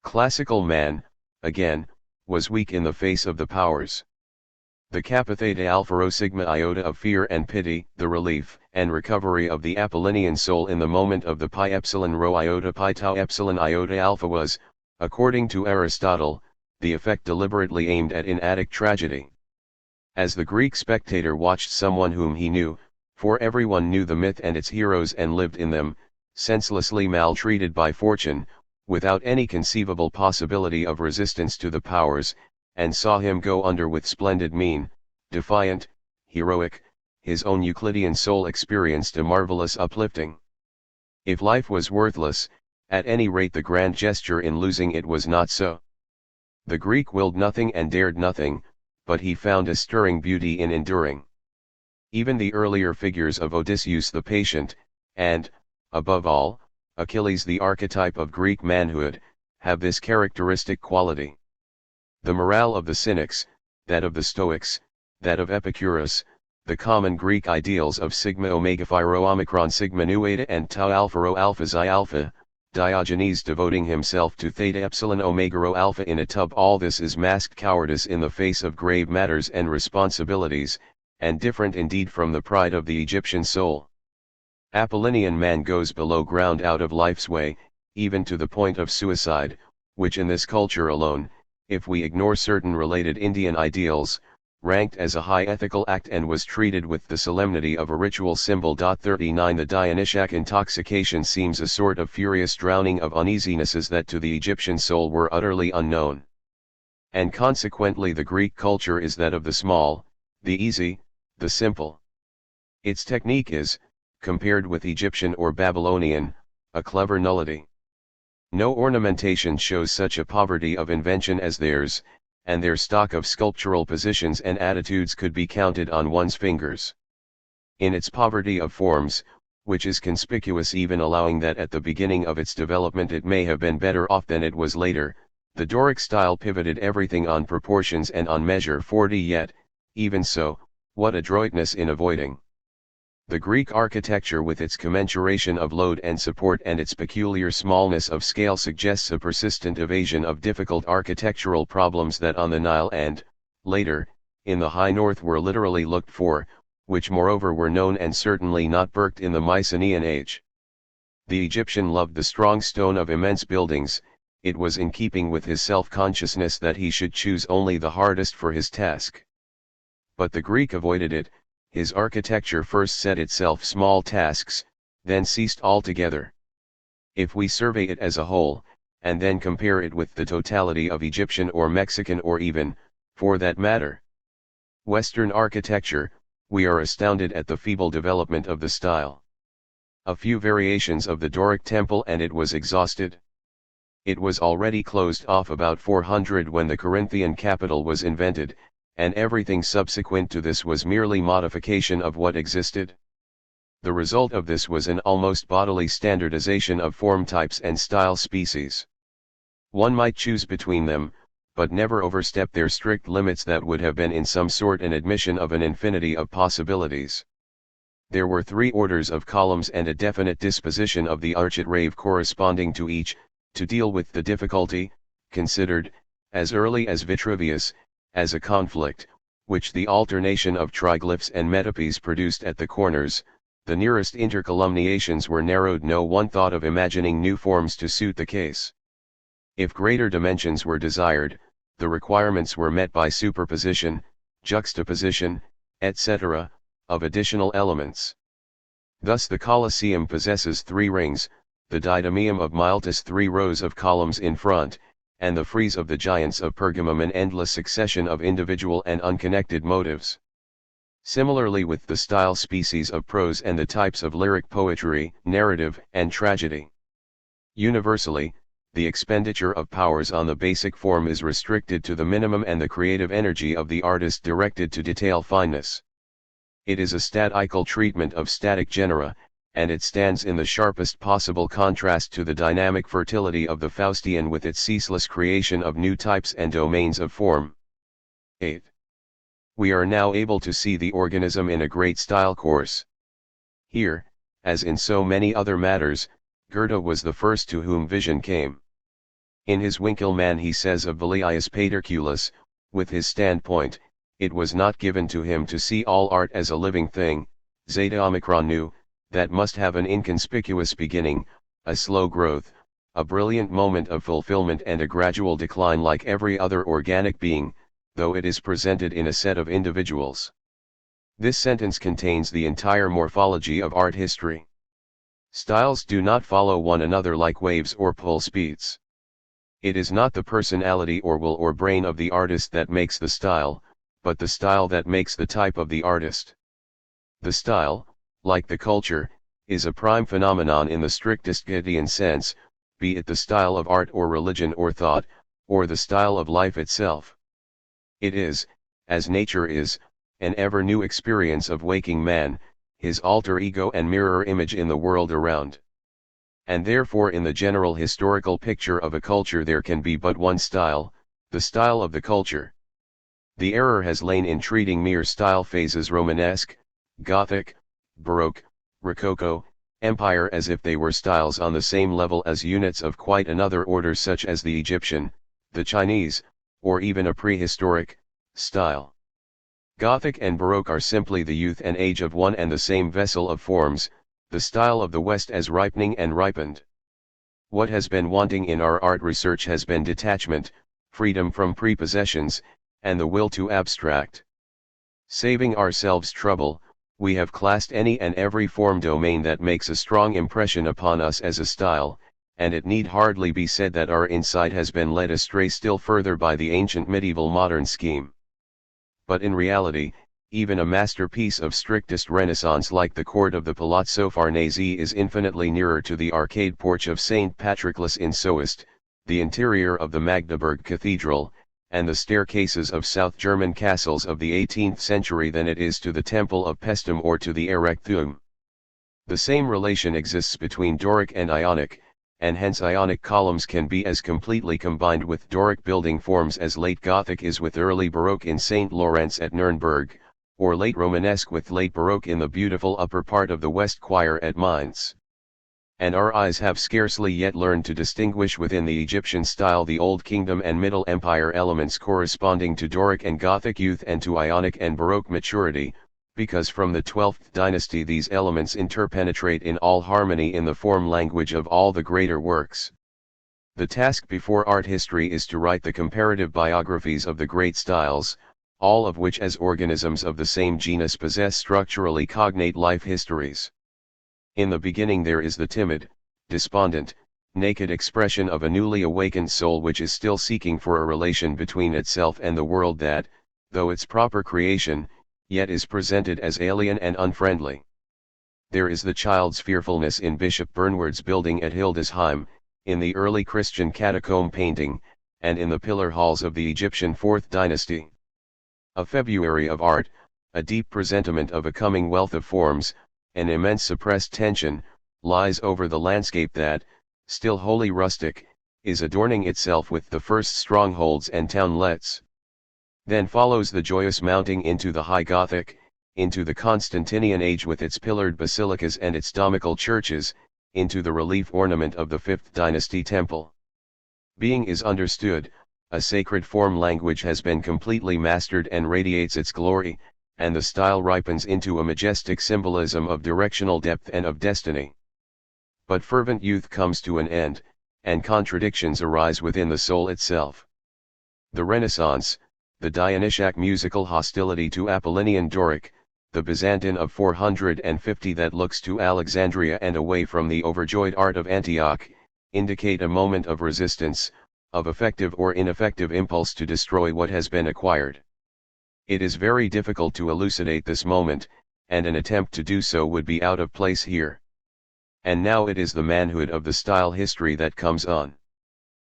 Classical man, again, was weak in the face of the powers. The kappa theta alpha rho sigma iota of fear and pity, the relief and recovery of the Apollinian soul in the moment of the pi epsilon rho iota pi tau epsilon iota alpha was, according to Aristotle, the effect deliberately aimed at in Attic tragedy. As the Greek spectator watched someone whom he knew, for everyone knew the myth and its heroes and lived in them, senselessly maltreated by fortune, without any conceivable possibility of resistance to the powers, and saw him go under with splendid mien, defiant, heroic, his own Euclidean soul experienced a marvelous uplifting. If life was worthless, at any rate the grand gesture in losing it was not so. The Greek willed nothing and dared nothing, but he found a stirring beauty in enduring. Even the earlier figures of Odysseus the patient, and, above all, Achilles the archetype of Greek manhood, have this characteristic quality. The morale of the Cynics, that of the Stoics, that of Epicurus, the common Greek ideals of sigma omega phi rho omicron sigma nu eta and tau alpha rho alpha xi alpha, Diogenes devoting himself to theta epsilon omega rho alpha in a tub, all this is masked cowardice in the face of grave matters and responsibilities, and different indeed from the pride of the Egyptian soul. Apollinian man goes below ground out of life's way, even to the point of suicide, which in this culture alone, if we ignore certain related Indian ideals, ranked as a high ethical act and was treated with the solemnity of a ritual symbol. 39 The Dionysiac intoxication seems a sort of furious drowning of uneasinesses that to the Egyptian soul were utterly unknown. And consequently the Greek culture is that of the small, the easy, the simple. Its technique is, compared with Egyptian or Babylonian, a clever nullity. No ornamentation shows such a poverty of invention as theirs, and their stock of sculptural positions and attitudes could be counted on one's fingers. In its poverty of forms, which is conspicuous even allowing that at the beginning of its development it may have been better off than it was later, the Doric style pivoted everything on proportions and on measure 40, yet, even so, what adroitness in avoiding. The Greek architecture with its commensuration of load and support and its peculiar smallness of scale suggests a persistent evasion of difficult architectural problems that on the Nile and, later, in the high north were literally looked for, which moreover were known and certainly not burked in the Mycenaean age. The Egyptian loved the strong stone of immense buildings, it was in keeping with his self-consciousness that he should choose only the hardest for his task. But the Greek avoided it. His architecture first set itself small tasks, then ceased altogether. If we survey it as a whole, and then compare it with the totality of Egyptian or Mexican or even, for that matter, Western architecture, we are astounded at the feeble development of the style. A few variations of the Doric temple and it was exhausted. It was already closed off about 400 when the Corinthian capital was invented, and everything subsequent to this was merely modification of what existed. The result of this was an almost bodily standardization of form types and style species. One might choose between them, but never overstep their strict limits. That would have been in some sort an admission of an infinity of possibilities. There were 3 orders of columns and a definite disposition of the arched rave corresponding to each, to deal with the difficulty, considered, as early as Vitruvius, as a conflict, which the alternation of triglyphs and metopes produced at the corners. The nearest intercolumniations were narrowed. No one thought of imagining new forms to suit the case. If greater dimensions were desired, the requirements were met by superposition, juxtaposition, etc., of additional elements. Thus the Colosseum possesses 3 rings, the didymium of Miletus 3 rows of columns in front, and the frieze of the giants of Pergamum an endless succession of individual and unconnected motives. Similarly with the style species of prose and the types of lyric poetry, narrative, and tragedy. Universally, the expenditure of powers on the basic form is restricted to the minimum and the creative energy of the artist directed to detail fineness. It is a statical treatment of static genera, and it stands in the sharpest possible contrast to the dynamic fertility of the Faustian with its ceaseless creation of new types and domains of form. 8. We are now able to see the organism in a great style course. Here, as in so many other matters, Goethe was the first to whom vision came. In his Winkelmann he says of Velius Paterculus, with his standpoint, it was not given to him to see all art as a living thing. Zeta Omicron knew, that must have an inconspicuous beginning, a slow growth, a brilliant moment of fulfillment and a gradual decline like every other organic being, though it is presented in a set of individuals. This sentence contains the entire morphology of art history. Styles do not follow one another like waves or pulse beats. It is not the personality or will or brain of the artist that makes the style, but the style that makes the type of the artist. The style, like the culture, is a prime phenomenon in the strictest Goethean sense, be it the style of art or religion or thought, or the style of life itself. It is, as nature is, an ever new experience of waking man, his alter ego and mirror image in the world around. And therefore in the general historical picture of a culture there can be but one style, the style of the culture. The error has lain in treating mere style phases Romanesque, Gothic, Baroque, Rococo, Empire as if they were styles on the same level as units of quite another order such as the Egyptian, the Chinese, or even a prehistoric, style. Gothic and Baroque are simply the youth and age of one and the same vessel of forms, the style of the West as ripening and ripened. What has been wanting in our art research has been detachment, freedom from prepossessions, and the will to abstract. Saving ourselves trouble, we have classed any and every form domain that makes a strong impression upon us as a style, and it need hardly be said that our insight has been led astray still further by the ancient medieval modern scheme. But in reality, even a masterpiece of strictest Renaissance like the court of the Palazzo Farnese is infinitely nearer to the arcade porch of St. Patroclus in Soest, the interior of the Magdeburg Cathedral, and the staircases of South German castles of the 18th century than it is to the Temple of Paestum or to the Erechtheum. The same relation exists between Doric and Ionic, and hence Ionic columns can be as completely combined with Doric building forms as late Gothic is with early Baroque in St. Lawrence at Nuremberg, or late Romanesque with late Baroque in the beautiful upper part of the West Choir at Mainz. And our eyes have scarcely yet learned to distinguish within the Egyptian style the Old Kingdom and Middle Empire elements corresponding to Doric and Gothic youth and to Ionic and Baroque maturity, because from the 12th dynasty these elements interpenetrate in all harmony in the form language of all the greater works. The task before art history is to write the comparative biographies of the great styles, all of which as organisms of the same genus possess structurally cognate life histories. In the beginning there is the timid, despondent, naked expression of a newly awakened soul which is still seeking for a relation between itself and the world that, though its proper creation, yet is presented as alien and unfriendly. There is the child's fearfulness in Bishop Bernward's building at Hildesheim, in the early Christian catacomb painting, and in the pillar halls of the Egyptian 4th dynasty. A February of art, a deep presentiment of a coming wealth of forms, an immense suppressed tension, lies over the landscape that, still wholly rustic, is adorning itself with the first strongholds and townlets. Then follows the joyous mounting into the High Gothic, into the Constantinian age with its pillared basilicas and its domical churches, into the relief ornament of the 5th dynasty temple. Being is understood, a sacred form language has been completely mastered and radiates its glory, and the style ripens into a majestic symbolism of directional depth and of destiny. But fervent youth comes to an end, and contradictions arise within the soul itself. The Renaissance, the Dionysiac musical hostility to Apollinian Doric, the Byzantine of 450 that looks to Alexandria and away from the overjoyed art of Antioch, indicate a moment of resistance, of effective or ineffective impulse to destroy what has been acquired. It is very difficult to elucidate this moment, and an attempt to do so would be out of place here. And now it is the manhood of the style history that comes on.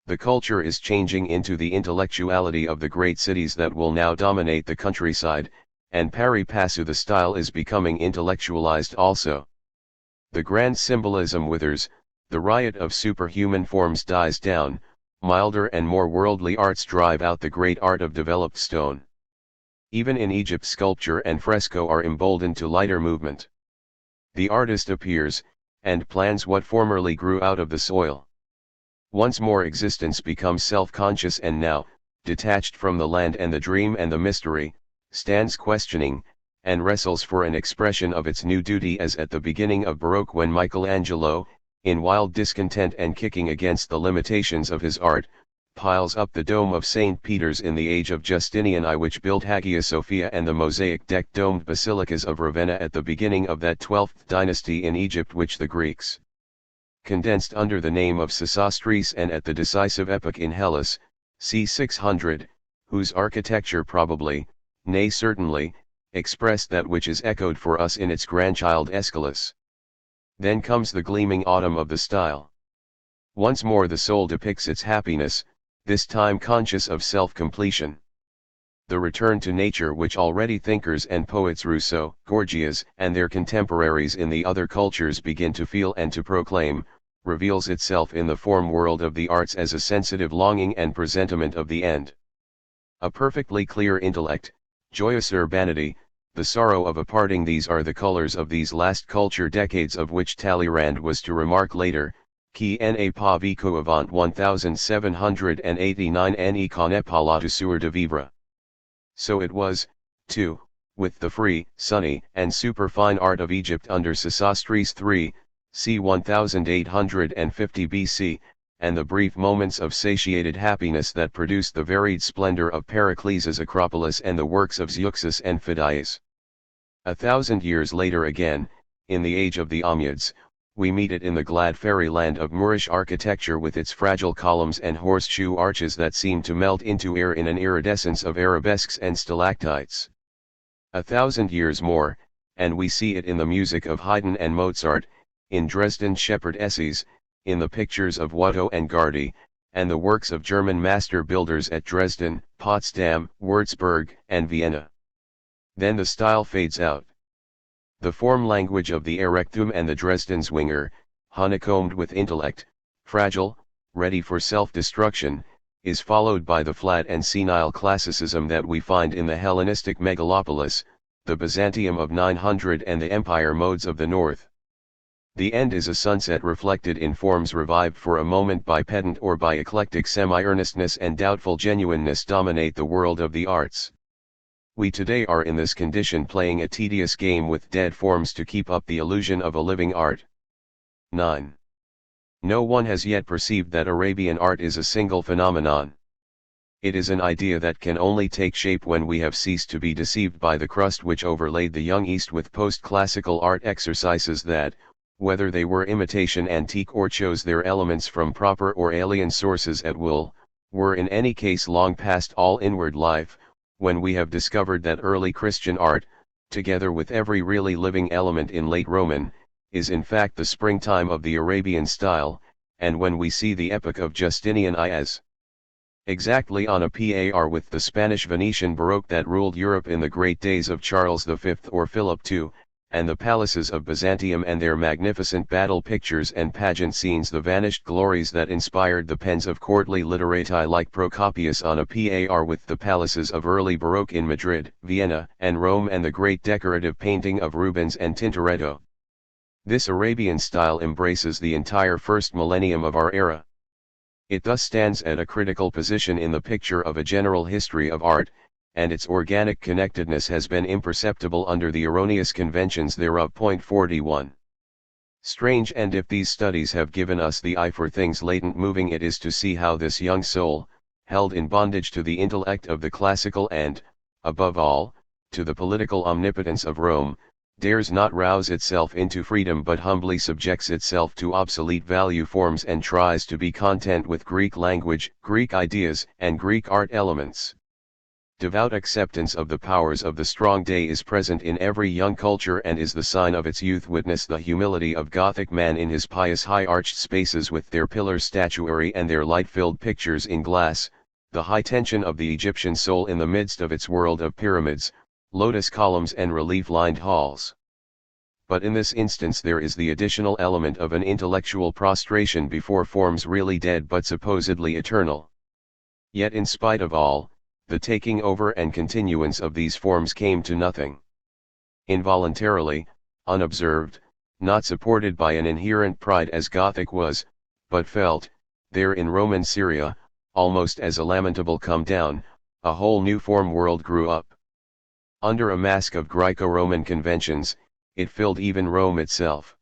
The culture is changing into the intellectuality of the great cities that will now dominate the countryside, and pari passu the style is becoming intellectualized also. The grand symbolism withers, the riot of superhuman forms dies down, milder and more worldly arts drive out the great art of developed stone. Even in Egypt sculpture and fresco are emboldened to lighter movement. The artist appears, and plans what formerly grew out of the soil. Once more existence becomes self-conscious and now, detached from the land and the dream and the mystery, stands questioning, and wrestles for an expression of its new duty as at the beginning of Baroque when Michelangelo, in wild discontent and kicking against the limitations of his art, piles up the dome of St. Peter's in the age of Justinian I which built Hagia Sophia and the mosaic-decked domed basilicas of Ravenna at the beginning of that 12th dynasty in Egypt which the Greeks condensed under the name of Sesostris and at the decisive epoch in Hellas, c. 600, whose architecture probably, nay certainly, expressed that which is echoed for us in its grandchild Aeschylus. Then comes the gleaming autumn of the style. Once more the soul depicts its happiness, this time conscious of self-completion. The return to nature which already thinkers and poets Rousseau, Gorgias, and their contemporaries in the other cultures begin to feel and to proclaim, reveals itself in the form world of the arts as a sensitive longing and presentiment of the end. A perfectly clear intellect, joyous urbanity, the sorrow of a parting, these are the colors of these last culture decades of which Talleyrand was to remark later, qui n'a pas vécu avant 1789 ne connaît pas la douceur de vivre. So it was, too, with the free, sunny, and superfine art of Egypt under Sesostris III, c. 1850 BC, and the brief moments of satiated happiness that produced the varied splendor of Pericles' Acropolis and the works of Zeuxis and Phidias. 1,000 years later again, in the age of the Ommiades, we meet it in the glad fairyland of Moorish architecture with its fragile columns and horseshoe arches that seem to melt into air in an iridescence of arabesques and stalactites. 1,000 years more, and we see it in the music of Haydn and Mozart, in Dresden's shepherd essays, in the pictures of Watteau and Gardy, and the works of German master builders at Dresden, Potsdam, Würzburg, and Vienna. Then the style fades out. The form language of the Erectum and the Dresden Zwinger, honeycombed with intellect, fragile, ready for self-destruction, is followed by the flat and senile classicism that we find in the Hellenistic megalopolis, the Byzantium of 900 and the empire modes of the north. The end is a sunset reflected in forms revived for a moment by pedant or by eclectic semi-earnestness and doubtful genuineness dominate the world of the arts. We today are in this condition playing a tedious game with dead forms to keep up the illusion of a living art. 9. No one has yet perceived that Arabian art is a single phenomenon. It is an idea that can only take shape when we have ceased to be deceived by the crust which overlaid the young East with post-classical art exercises that, whether they were imitation antique or chose their elements from proper or alien sources at will, were in any case long past all inward life, when we have discovered that early Christian art, together with every really living element in late Roman, is in fact the springtime of the Arabian style, and when we see the epoch of Justinian I as exactly on a par with the Spanish Venetian Baroque that ruled Europe in the great days of Charles V or Philip II, and the palaces of Byzantium and their magnificent battle pictures and pageant scenes, the vanished glories that inspired the pens of courtly literati like Procopius on a par with the palaces of early Baroque in Madrid, Vienna, and Rome, and the great decorative painting of Rubens and Tintoretto. This Arabian style embraces the entire first millennium of our era. It thus stands at a critical position in the picture of a general history of art, and its organic connectedness has been imperceptible under the erroneous conventions thereof. 41. Strange, and if these studies have given us the eye for things latent moving, it is to see how this young soul, held in bondage to the intellect of the classical and, above all, to the political omnipotence of Rome, dares not rouse itself into freedom but humbly subjects itself to obsolete value forms and tries to be content with Greek language, Greek ideas, and Greek art elements. Devout acceptance of the powers of the strong day is present in every young culture and is the sign of its youth. Witness the humility of Gothic man in his pious high-arched spaces with their pillar statuary and their light-filled pictures in glass, the high tension of the Egyptian soul in the midst of its world of pyramids, lotus columns and relief-lined halls. But in this instance there is the additional element of an intellectual prostration before forms really dead but supposedly eternal. Yet in spite of all, the taking over and continuance of these forms came to nothing. Involuntarily, unobserved, not supported by an inherent pride as Gothic was, but felt, there in Roman Syria, almost as a lamentable come down, a whole new form world grew up. Under a mask of Greco-Roman conventions, it filled even Rome itself.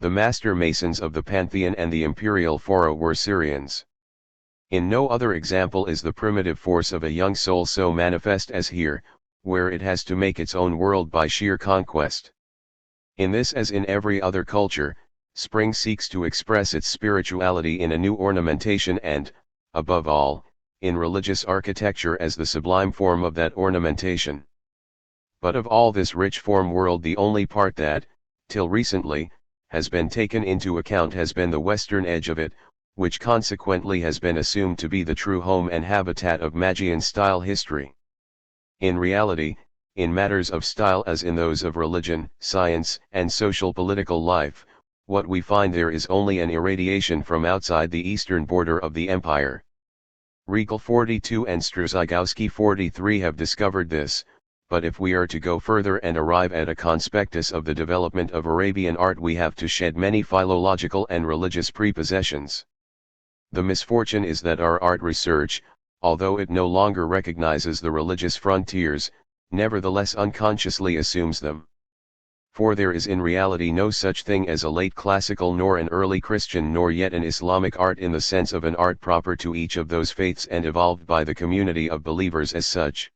The master masons of the Pantheon and the imperial Fora were Syrians. In no other example is the primitive force of a young soul so manifest as here, where it has to make its own world by sheer conquest. In this as in every other culture, spring seeks to express its spirituality in a new ornamentation and, above all, in religious architecture as the sublime form of that ornamentation. But of all this rich form world the only part that, till recently, has been taken into account has been the western edge of it, which consequently has been assumed to be the true home and habitat of Magian style history. In reality, in matters of style as in those of religion, science, and social political life, what we find there is only an irradiation from outside the eastern border of the empire. Riegel 42 and Strzygowski 43 have discovered this, but if we are to go further and arrive at a conspectus of the development of Arabian art we have to shed many philological and religious prepossessions. The misfortune is that our art research, although it no longer recognizes the religious frontiers, nevertheless unconsciously assumes them. For there is in reality no such thing as a late classical nor an early Christian nor yet an Islamic art in the sense of an art proper to each of those faiths and evolved by the community of believers as such.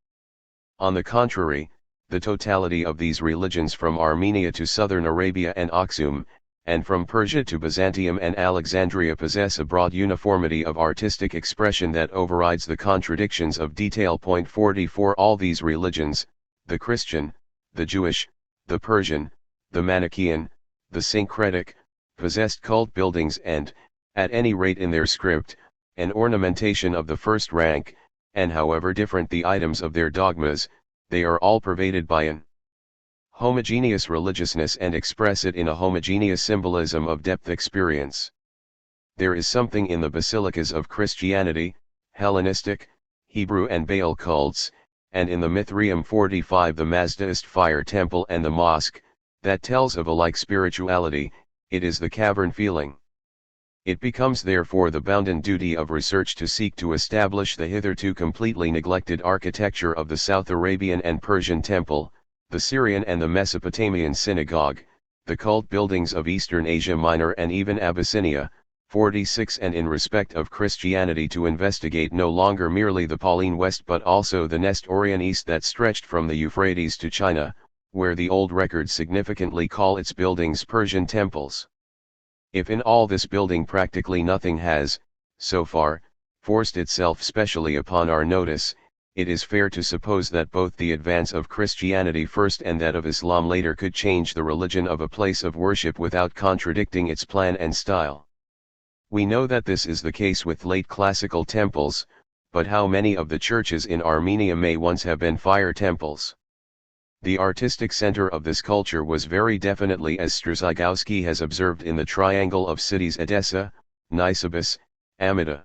On the contrary, the totality of these religions from Armenia to southern Arabia and Aksum, and from Persia to Byzantium and Alexandria possess a broad uniformity of artistic expression that overrides the contradictions of detail. 44 All these religions, the Christian, the Jewish, the Persian, the Manichaean, the syncretic, possessed cult buildings and, at any rate in their script, an ornamentation of the first rank, and however different the items of their dogmas, they are all pervaded by an homogeneous religiousness and express it in a homogeneous symbolism of depth experience. There is something in the basilicas of Christianity, Hellenistic, Hebrew and Baal cults, and in the Mithraeum 45 the Mazdaist fire temple and the mosque, that tells of a like spirituality. It is the cavern feeling. It becomes therefore the bounden duty of research to seek to establish the hitherto completely neglected architecture of the South Arabian and Persian temple, the Syrian and the Mesopotamian synagogue, the cult buildings of Eastern Asia Minor and even Abyssinia. 46 And in respect of Christianity to investigate no longer merely the Pauline West but also the Nestorian East that stretched from the Euphrates to China, where the old records significantly call its buildings Persian temples. If in all this building practically nothing has, so far, forced itself specially upon our notice, it is fair to suppose that both the advance of Christianity first and that of Islam later could change the religion of a place of worship without contradicting its plan and style. We know that this is the case with late classical temples, but how many of the churches in Armenia may once have been fire temples? The artistic center of this culture was very definitely, as Strzygowski has observed, in the triangle of cities Edessa, Nisibis, Amida.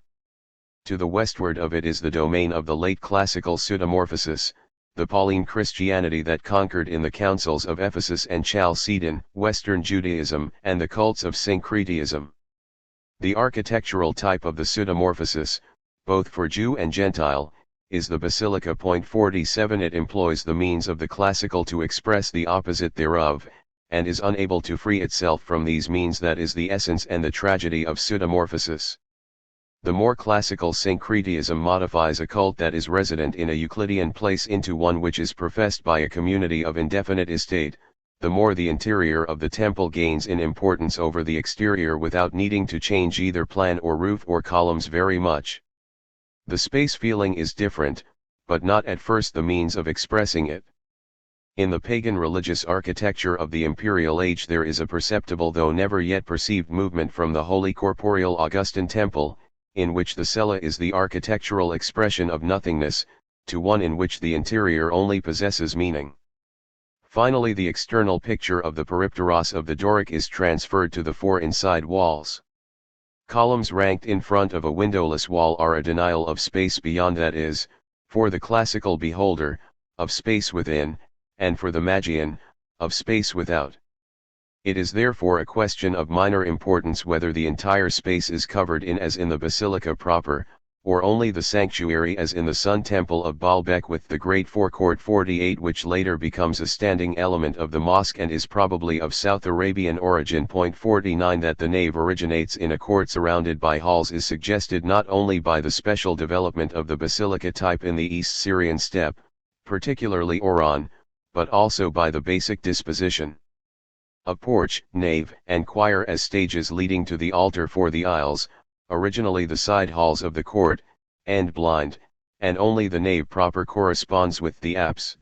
To the westward of it is the domain of the late classical pseudomorphosis, the Pauline Christianity that conquered in the councils of Ephesus and Chalcedon, Western Judaism and the cults of syncretism. The architectural type of the pseudomorphosis, both for Jew and Gentile, is the Basilica. 47 It employs the means of the classical to express the opposite thereof, and is unable to free itself from these means. That is the essence and the tragedy of pseudomorphosis. The more classical syncretism modifies a cult that is resident in a Euclidean place into one which is professed by a community of indefinite estate, the more the interior of the temple gains in importance over the exterior without needing to change either plan or roof or columns very much. The space feeling is different, but not at first the means of expressing it. In the pagan religious architecture of the imperial age there is a perceptible though never yet perceived movement from the holy corporeal Augustan temple, in which the cella is the architectural expression of nothingness, to one in which the interior only possesses meaning. Finally, the external picture of the peripteros of the Doric is transferred to the four inside walls. Columns ranked in front of a windowless wall are a denial of space beyond, that is, for the classical beholder, of space within, and for the Magian, of space without. It is therefore a question of minor importance whether the entire space is covered in as in the basilica proper, or only the sanctuary as in the Sun Temple of Baalbek with the great forecourt 48, which later becomes a standing element of the mosque and is probably of South Arabian origin. 49 That the nave originates in a court surrounded by halls is suggested not only by the special development of the basilica type in the East Syrian steppe, particularly Oran, but also by the basic disposition of porch, nave, and choir as stages leading to the altar for the aisles, originally the side halls of the court, and blind, and only the nave proper corresponds with the apse.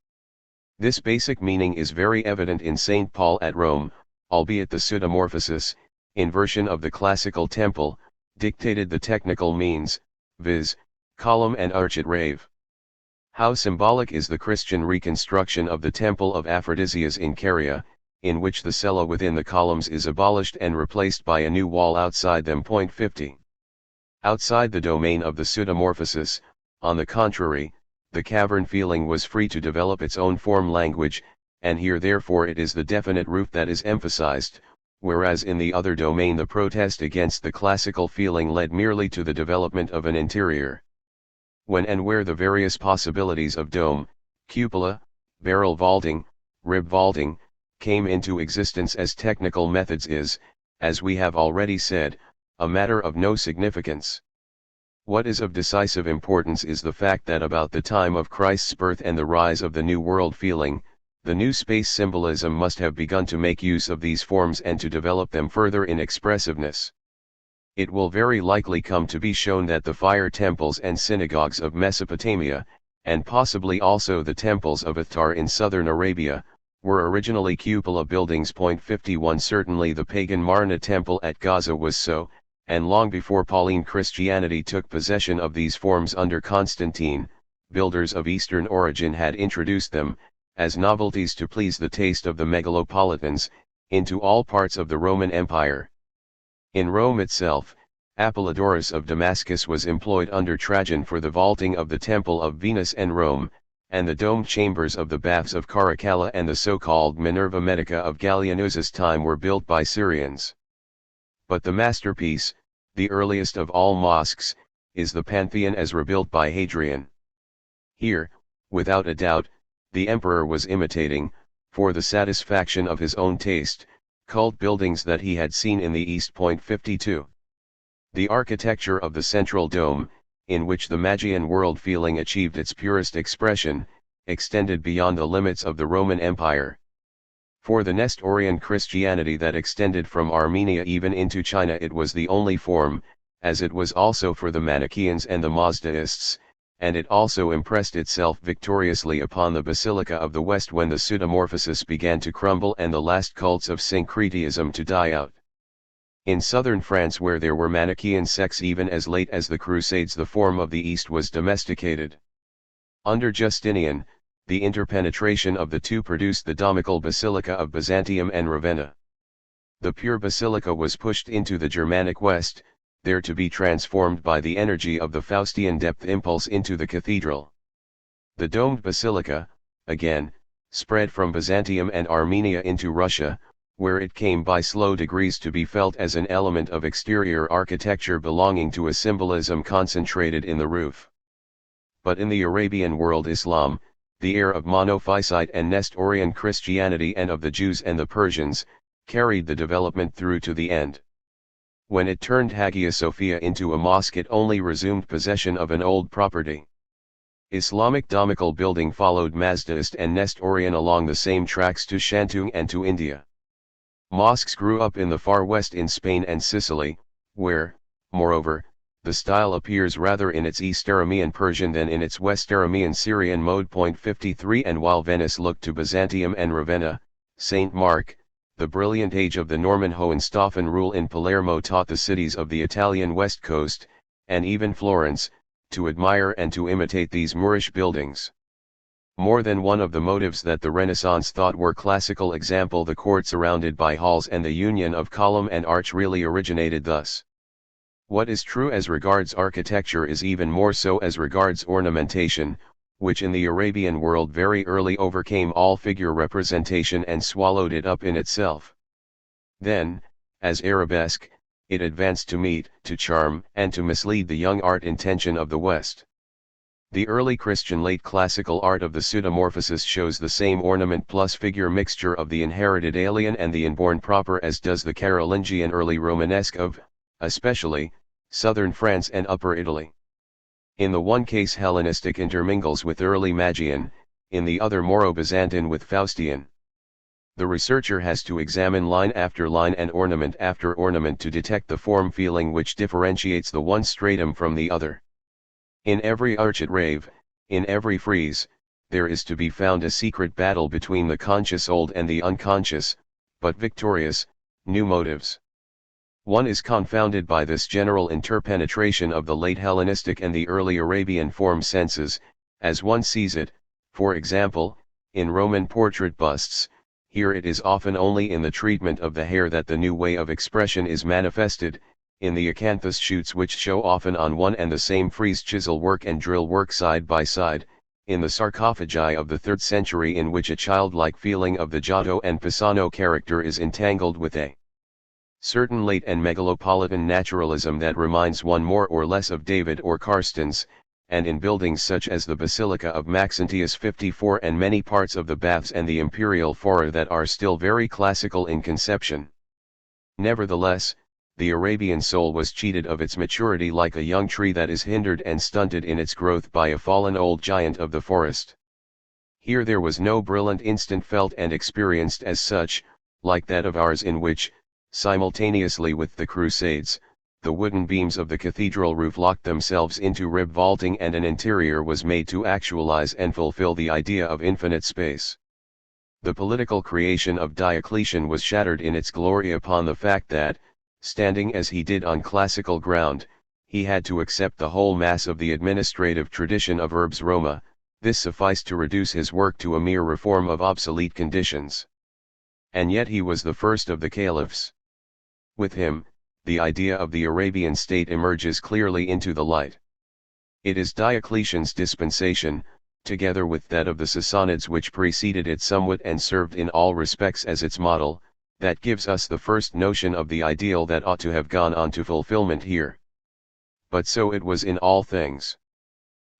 This basic meaning is very evident in St. Paul at Rome, albeit the pseudomorphosis, inversion of the classical temple, dictated the technical means, viz., column and arched rave. How symbolic is the Christian reconstruction of the temple of Aphrodisias in Caria, in which the cella within the columns is abolished and replaced by a new wall outside them. 50. Outside the domain of the pseudomorphosis, on the contrary, the cavern feeling was free to develop its own form language, and here therefore it is the definite roof that is emphasized, whereas in the other domain the protest against the classical feeling led merely to the development of an interior. When and where the various possibilities of dome, cupola, barrel vaulting, rib vaulting, came into existence as technical methods is, as we have already said, a matter of no significance. What is of decisive importance is the fact that about the time of Christ's birth and the rise of the New World feeling, the new space symbolism must have begun to make use of these forms and to develop them further in expressiveness. It will very likely come to be shown that the fire temples and synagogues of Mesopotamia, and possibly also the temples of Ithtar in southern Arabia, were originally cupola buildings. 51 Certainly the pagan Marna temple at Gaza was so, and long before Pauline Christianity took possession of these forms under Constantine, builders of Eastern origin had introduced them, as novelties to please the taste of the megalopolitans, into all parts of the Roman Empire. In Rome itself, Apollodorus of Damascus was employed under Trajan for the vaulting of the Temple of Venus and Rome, and the domed chambers of the baths of Caracalla and the so-called Minerva Medica of Gallienus's time were built by Syrians. But the masterpiece, the earliest of all mosques, is the Pantheon as rebuilt by Hadrian. Here, without a doubt, the emperor was imitating, for the satisfaction of his own taste, cult buildings that he had seen in the East. 52. The architecture of the central dome, in which the Magian world feeling achieved its purest expression, extended beyond the limits of the Roman Empire. For the Nestorian Christianity that extended from Armenia even into China it was the only form, as it was also for the Manichaeans and the Mazdaists, and it also impressed itself victoriously upon the Basilica of the West when the pseudomorphosis began to crumble and the last cults of syncretism to die out. In southern France, where there were Manichaean sects even as late as the Crusades, the form of the East was domesticated. Under Justinian, the interpenetration of the two produced the Domical Basilica of Byzantium and Ravenna. The pure basilica was pushed into the Germanic West, there to be transformed by the energy of the Faustian depth impulse into the cathedral. The domed basilica, again, spread from Byzantium and Armenia into Russia, where it came by slow degrees to be felt as an element of exterior architecture belonging to a symbolism concentrated in the roof. But in the Arabian world Islam, the heir of Monophysite and Nestorian Christianity and of the Jews and the Persians, carried the development through to the end. When it turned Hagia Sophia into a mosque, it only resumed possession of an old property. Islamic Damikal building followed Mazdaist and Nestorian along the same tracks to Shantung and to India. Mosques grew up in the far west in Spain and Sicily, where, moreover, the style appears rather in its East Aramean Persian than in its West Aramean Syrian mode. 53 And while Venice looked to Byzantium and Ravenna, St. Mark, the brilliant age of the Norman Hohenstaufen rule in Palermo, taught the cities of the Italian west coast, and even Florence, to admire and to imitate these Moorish buildings. More than one of the motives that the Renaissance thought were classical, example the court surrounded by halls and the union of column and arch, really originated thus. What is true as regards architecture is even more so as regards ornamentation, which in the Arabian world very early overcame all figure representation and swallowed it up in itself. Then, as arabesque, it advanced to meet, to charm, and to mislead the young art intention of the West. The early Christian late classical art of the pseudomorphosis shows the same ornament plus figure mixture of the inherited alien and the inborn proper as does the Carolingian early Romanesque of, especially, southern France and upper Italy. In the one case Hellenistic intermingles with early Magian, in the other Moro-Byzantine with Faustian. The researcher has to examine line after line and ornament after ornament to detect the form feeling which differentiates the one stratum from the other. In every archet rave, in every frieze, there is to be found a secret battle between the conscious old and the unconscious, but victorious, new motives. One is confounded by this general interpenetration of the late Hellenistic and the early Arabian form senses, as one sees it, for example, in Roman portrait busts. Here it is often only in the treatment of the hair that the new way of expression is manifested, in the acanthus shoots which show often on one and the same frieze chisel work and drill work side by side, in the sarcophagi of the 3rd century in which a childlike feeling of the Giotto and Pisano character is entangled with a certain late and megalopolitan naturalism that reminds one more or less of David or Carstens, and in buildings such as the Basilica of Maxentius 54 and many parts of the Baths and the Imperial Fora that are still very classical in conception. Nevertheless, the Arabian soul was cheated of its maturity like a young tree that is hindered and stunted in its growth by a fallen old giant of the forest. Here there was no brilliant instant felt and experienced as such, like that of ours, in which, simultaneously with the Crusades, the wooden beams of the cathedral roof locked themselves into rib vaulting and an interior was made to actualize and fulfill the idea of infinite space. The political creation of Diocletian was shattered in its glory upon the fact that, standing as he did on classical ground, he had to accept the whole mass of the administrative tradition of Urbs Roma. This sufficed to reduce his work to a mere reform of obsolete conditions. And yet he was the first of the caliphs. With him, the idea of the Arabian state emerges clearly into the light. It is Diocletian's dispensation, together with that of the Sassanids which preceded it somewhat and served in all respects as its model, that gives us the first notion of the ideal that ought to have gone on to fulfillment here. But so it was in all things.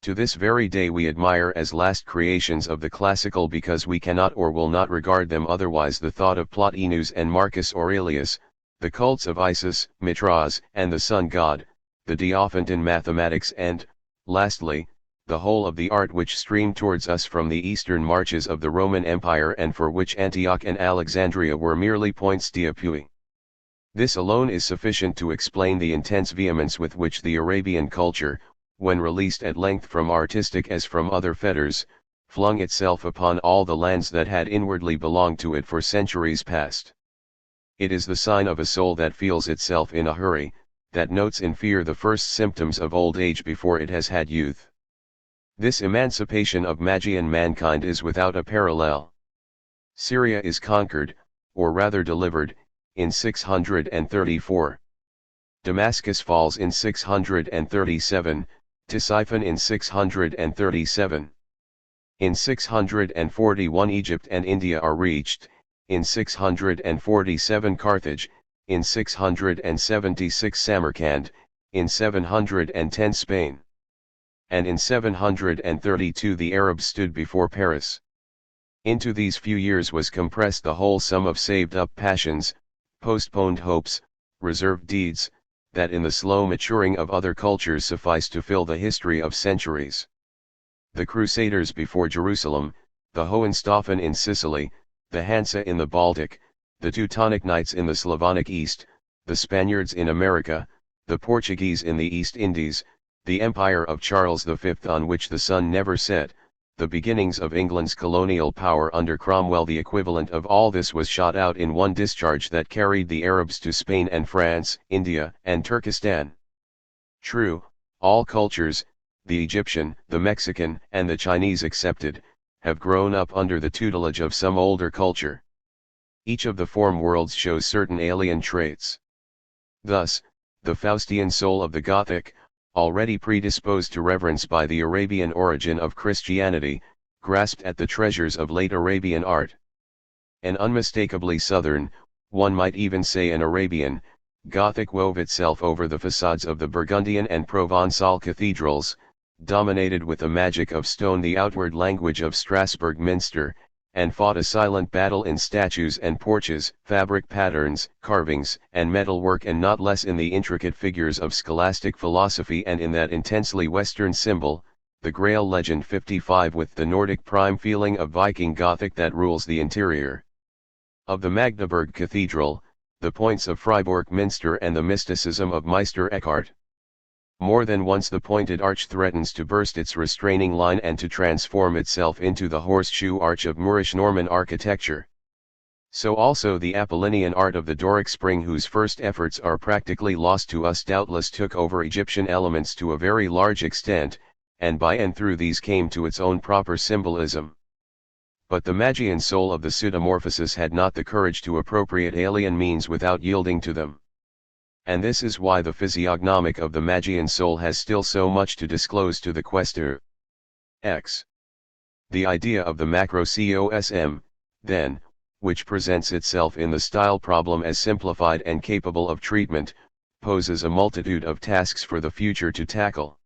To this very day we admire as last creations of the classical because we cannot or will not regard them otherwise the thought of Plotinus and Marcus Aurelius, the cults of Isis, Mithras, and the sun god, the Diophantine mathematics and, lastly, the whole of the art which streamed towards us from the eastern marches of the Roman Empire and for which Antioch and Alexandria were merely points d'appui. This alone is sufficient to explain the intense vehemence with which the Arabian culture, when released at length from artistic as from other fetters, flung itself upon all the lands that had inwardly belonged to it for centuries past. It is the sign of a soul that feels itself in a hurry, that notes in fear the first symptoms of old age before it has had youth. This emancipation of Magian mankind is without a parallel. Syria is conquered, or rather delivered, in 634. Damascus falls in 637, Ctesiphon in 637. In 641 Egypt and India are reached, in 647 Carthage, in 676 Samarkand, in 710 Spain. And in 732 the Arabs stood before Paris. Into these few years was compressed the whole sum of saved-up passions, postponed hopes, reserved deeds, that in the slow maturing of other cultures suffice to fill the history of centuries. The Crusaders before Jerusalem, the Hohenstaufen in Sicily, the Hansa in the Baltic, the Teutonic Knights in the Slavonic East, the Spaniards in America, the Portuguese in the East Indies, the empire of Charles V on which the sun never set, the beginnings of England's colonial power under Cromwell. The equivalent of all this was shot out in one discharge that carried the Arabs to Spain and France, India and Turkestan. True, all cultures, the Egyptian, the Mexican and the Chinese excepted, have grown up under the tutelage of some older culture. Each of the form worlds shows certain alien traits. Thus, the Faustian soul of the Gothic, already predisposed to reverence by the Arabian origin of Christianity, grasped at the treasures of late Arabian art. An unmistakably southern, one might even say an Arabian, Gothic wove itself over the facades of the Burgundian and Provençal cathedrals, dominated with the magic of stone the outward language of Strasbourg Minster, and fought a silent battle in statues and porches, fabric patterns, carvings, and metalwork, and not less in the intricate figures of scholastic philosophy and in that intensely Western symbol, the Grail Legend 55, with the Nordic prime feeling of Viking Gothic that rules the interior of the Magdeburg Cathedral, the points of Freiburg Minster and the mysticism of Meister Eckhart. More than once the pointed arch threatens to burst its restraining line and to transform itself into the horseshoe arch of Moorish Norman architecture. So also the Apollinian art of the Doric spring, whose first efforts are practically lost to us, doubtless took over Egyptian elements to a very large extent, and by and through these came to its own proper symbolism. But the Magian soul of the pseudomorphosis had not the courage to appropriate alien means without yielding to them. And this is why the physiognomic of the Magian soul has still so much to disclose to the questioner. X. The idea of the macrocosm, then, which presents itself in the style problem as simplified and capable of treatment, poses a multitude of tasks for the future to tackle.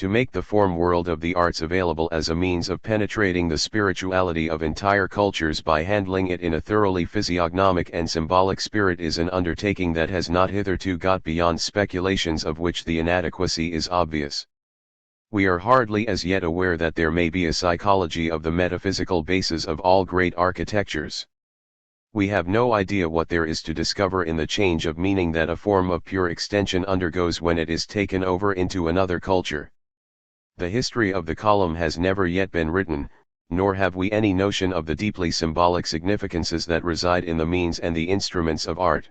To make the form world of the arts available as a means of penetrating the spirituality of entire cultures by handling it in a thoroughly physiognomic and symbolic spirit is an undertaking that has not hitherto got beyond speculations of which the inadequacy is obvious. We are hardly as yet aware that there may be a psychology of the metaphysical basis of all great architectures. We have no idea what there is to discover in the change of meaning that a form of pure extension undergoes when it is taken over into another culture. The history of the column has never yet been written, nor have we any notion of the deeply symbolic significances that reside in the means and the instruments of art.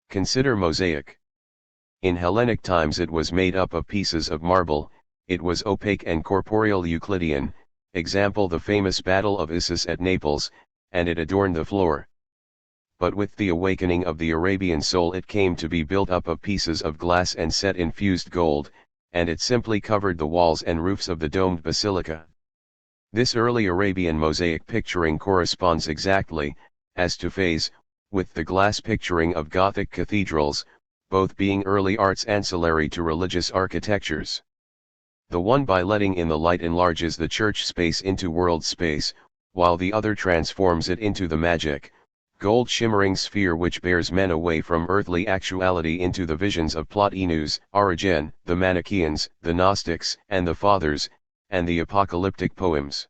Consider mosaic. In Hellenic times it was made up of pieces of marble, it was opaque and corporeal Euclidean, example the famous Battle of Issus at Naples, and it adorned the floor. But with the awakening of the Arabian soul it came to be built up of pieces of glass and set in fused gold, and it simply covered the walls and roofs of the domed basilica. This early Arabian mosaic picturing corresponds exactly, as to phase, with the glass picturing of Gothic cathedrals, both being early arts ancillary to religious architectures. The one by letting in the light enlarges the church space into world space, while the other transforms it into the magic, gold shimmering sphere which bears men away from earthly actuality into the visions of Plotinus, Origen, the Manichaeans, the Gnostics, and the Fathers, and the apocalyptic poems.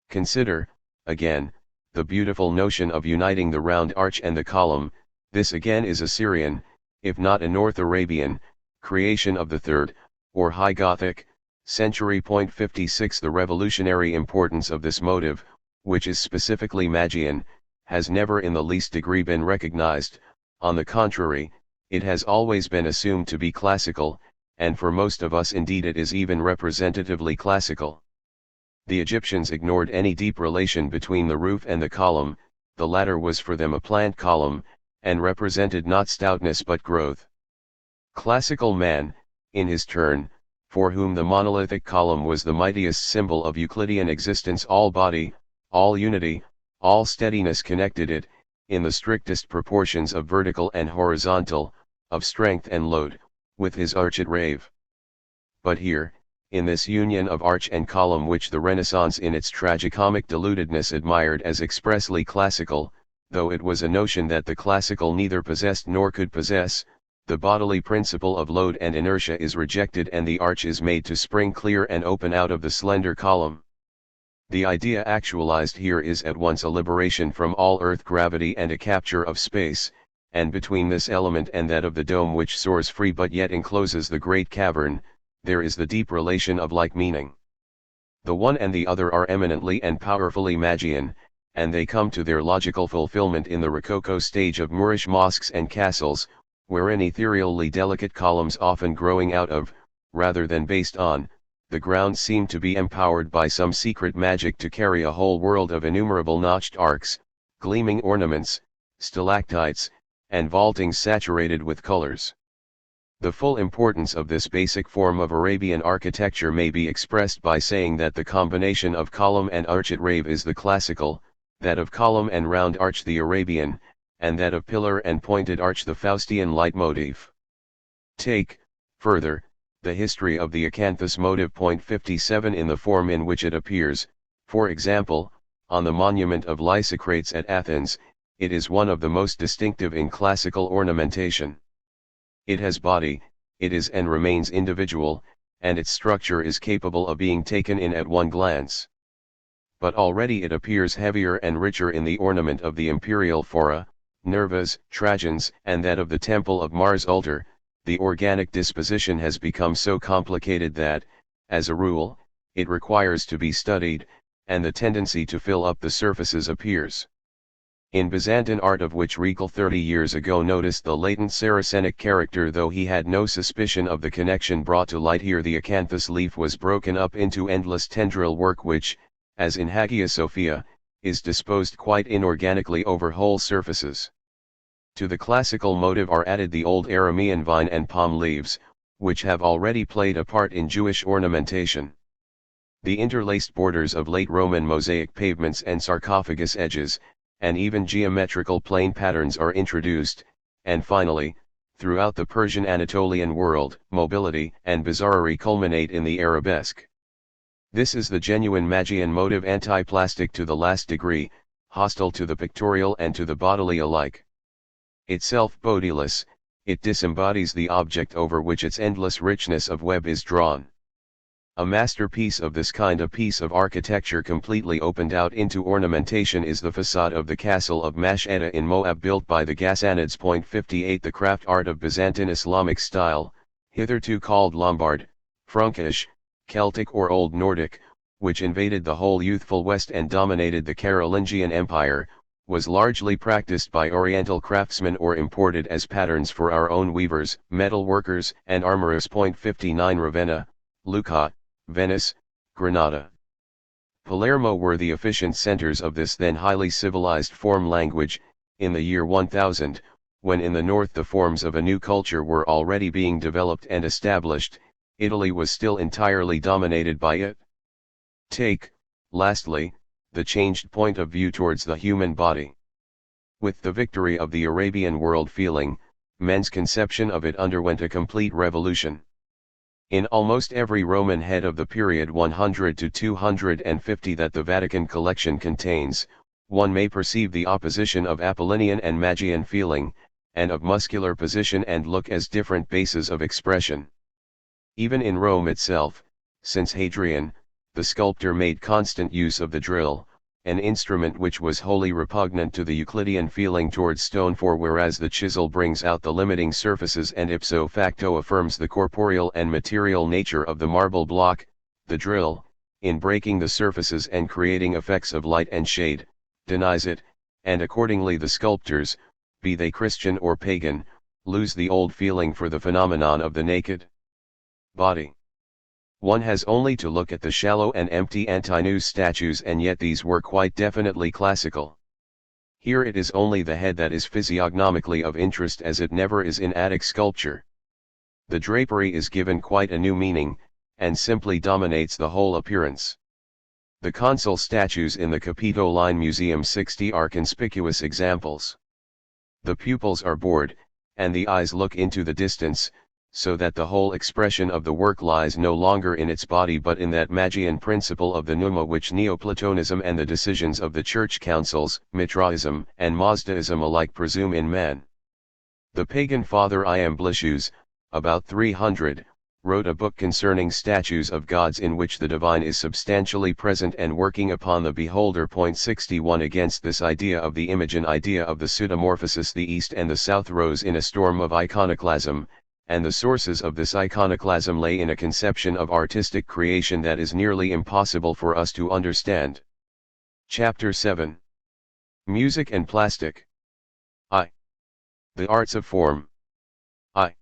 Consider, again, the beautiful notion of uniting the round arch and the column. This again is a Syrian, if not a North Arabian, creation of the 3rd, or High Gothic, century. 56 The revolutionary importance of this motive, which is specifically Magian, has never in the least degree been recognized. On the contrary, it has always been assumed to be classical, and for most of us indeed it is even representatively classical. The Egyptians ignored any deep relation between the roof and the column, the latter was for them a plant column, and represented not stoutness but growth. Classical man, in his turn, for whom the monolithic column was the mightiest symbol of Euclidean existence, all body, all unity, all steadiness connected it, in the strictest proportions of vertical and horizontal, of strength and load, with his arched rave. But here, in this union of arch and column which the Renaissance in its tragicomic dilutedness admired as expressly classical, though it was a notion that the classical neither possessed nor could possess, the bodily principle of load and inertia is rejected and the arch is made to spring clear and open out of the slender column. The idea actualized here is at once a liberation from all earth gravity and a capture of space, and between this element and that of the dome which soars free but yet encloses the great cavern, there is the deep relation of like meaning. The one and the other are eminently and powerfully Magian, and they come to their logical fulfillment in the Rococo stage of Moorish mosques and castles, wherein ethereally delicate columns often growing out of, rather than based on, the ground seem to be empowered by some secret magic to carry a whole world of innumerable notched arcs, gleaming ornaments, stalactites, and vaultings saturated with colors. The full importance of this basic form of Arabian architecture may be expressed by saying that the combination of column and arched rave is the classical, that of column and round arch the Arabian, and that of pillar and pointed arch the Faustian leitmotif. Take, further, the history of the acanthus motive. Point 57 in the form in which it appears, for example, on the monument of Lysicrates at Athens, it is one of the most distinctive in classical ornamentation. It has body, it is and remains individual, and its structure is capable of being taken in at one glance. But already it appears heavier and richer in the ornament of the imperial fora, Nervas, Trajans, and that of the temple of Mars Ultor. The organic disposition has become so complicated that, as a rule, it requires to be studied, and the tendency to fill up the surfaces appears. In Byzantine art, of which Riegel 30 years ago noticed the latent Saracenic character, though he had no suspicion of the connection brought to light here, the acanthus leaf was broken up into endless tendril work which, as in Hagia Sophia, is disposed quite inorganically over whole surfaces. To the classical motive are added the old Aramean vine and palm leaves, which have already played a part in Jewish ornamentation. The interlaced borders of late Roman mosaic pavements and sarcophagus edges, and even geometrical plane patterns are introduced, and finally, throughout the Persian Anatolian world, mobility and bizarrerie culminate in the arabesque. This is the genuine Magian motive, anti-plastic to the last degree, hostile to the pictorial and to the bodily alike. Itself bodiless, it disembodies the object over which its endless richness of web is drawn. A masterpiece of this kind, a piece of architecture completely opened out into ornamentation, is the facade of the castle of Mash'eda in Moab, built by the Ghassanids. Point 58 The craft art of Byzantine Islamic style, hitherto called Lombard, Frankish, Celtic or Old Nordic, which invaded the whole youthful West and dominated the Carolingian Empire, was largely practiced by Oriental craftsmen or imported as patterns for our own weavers, metal workers, and armorers. Point 59 Ravenna, Lucca, Venice, Granada, Palermo were the efficient centers of this then highly civilized form language. In the year 1000, when in the north the forms of a new culture were already being developed and established, Italy was still entirely dominated by it. Take, lastly, the changed point of view towards the human body. With the victory of the Arabian world feeling, men's conception of it underwent a complete revolution. In almost every Roman head of the period 100 to 250 that the Vatican collection contains, one may perceive the opposition of Apollinian and Magian feeling, and of muscular position and look as different bases of expression. Even in Rome itself, since Hadrian, the sculptor made constant use of the drill, an instrument which was wholly repugnant to the Euclidean feeling towards stone, for whereas the chisel brings out the limiting surfaces and ipso facto affirms the corporeal and material nature of the marble block, the drill, in breaking the surfaces and creating effects of light and shade, denies it, and accordingly the sculptors, be they Christian or pagan, lose the old feeling for the phenomenon of the naked body. One has only to look at the shallow and empty Antinous statues, and yet these were quite definitely classical. Here it is only the head that is physiognomically of interest, as it never is in Attic sculpture. The drapery is given quite a new meaning, and simply dominates the whole appearance. The consul statues in the Capitoline Museum 60 are conspicuous examples. The pupils are bored, and the eyes look into the distance, so that the whole expression of the work lies no longer in its body but in that Magian principle of the pneuma which Neoplatonism and the decisions of the church councils, Mitraism and Mazdaism alike presume in man. The pagan father Iamblichus, about 300, wrote a book concerning statues of gods in which the divine is substantially present and working upon the beholder. 61 Against this idea of the image, an idea of the pseudomorphosis, the East and the South rose in a storm of iconoclasm, and the sources of this iconoclasm lay in a conception of artistic creation that is nearly impossible for us to understand. Chapter 7. Music and Plastic. I. The arts of form. I.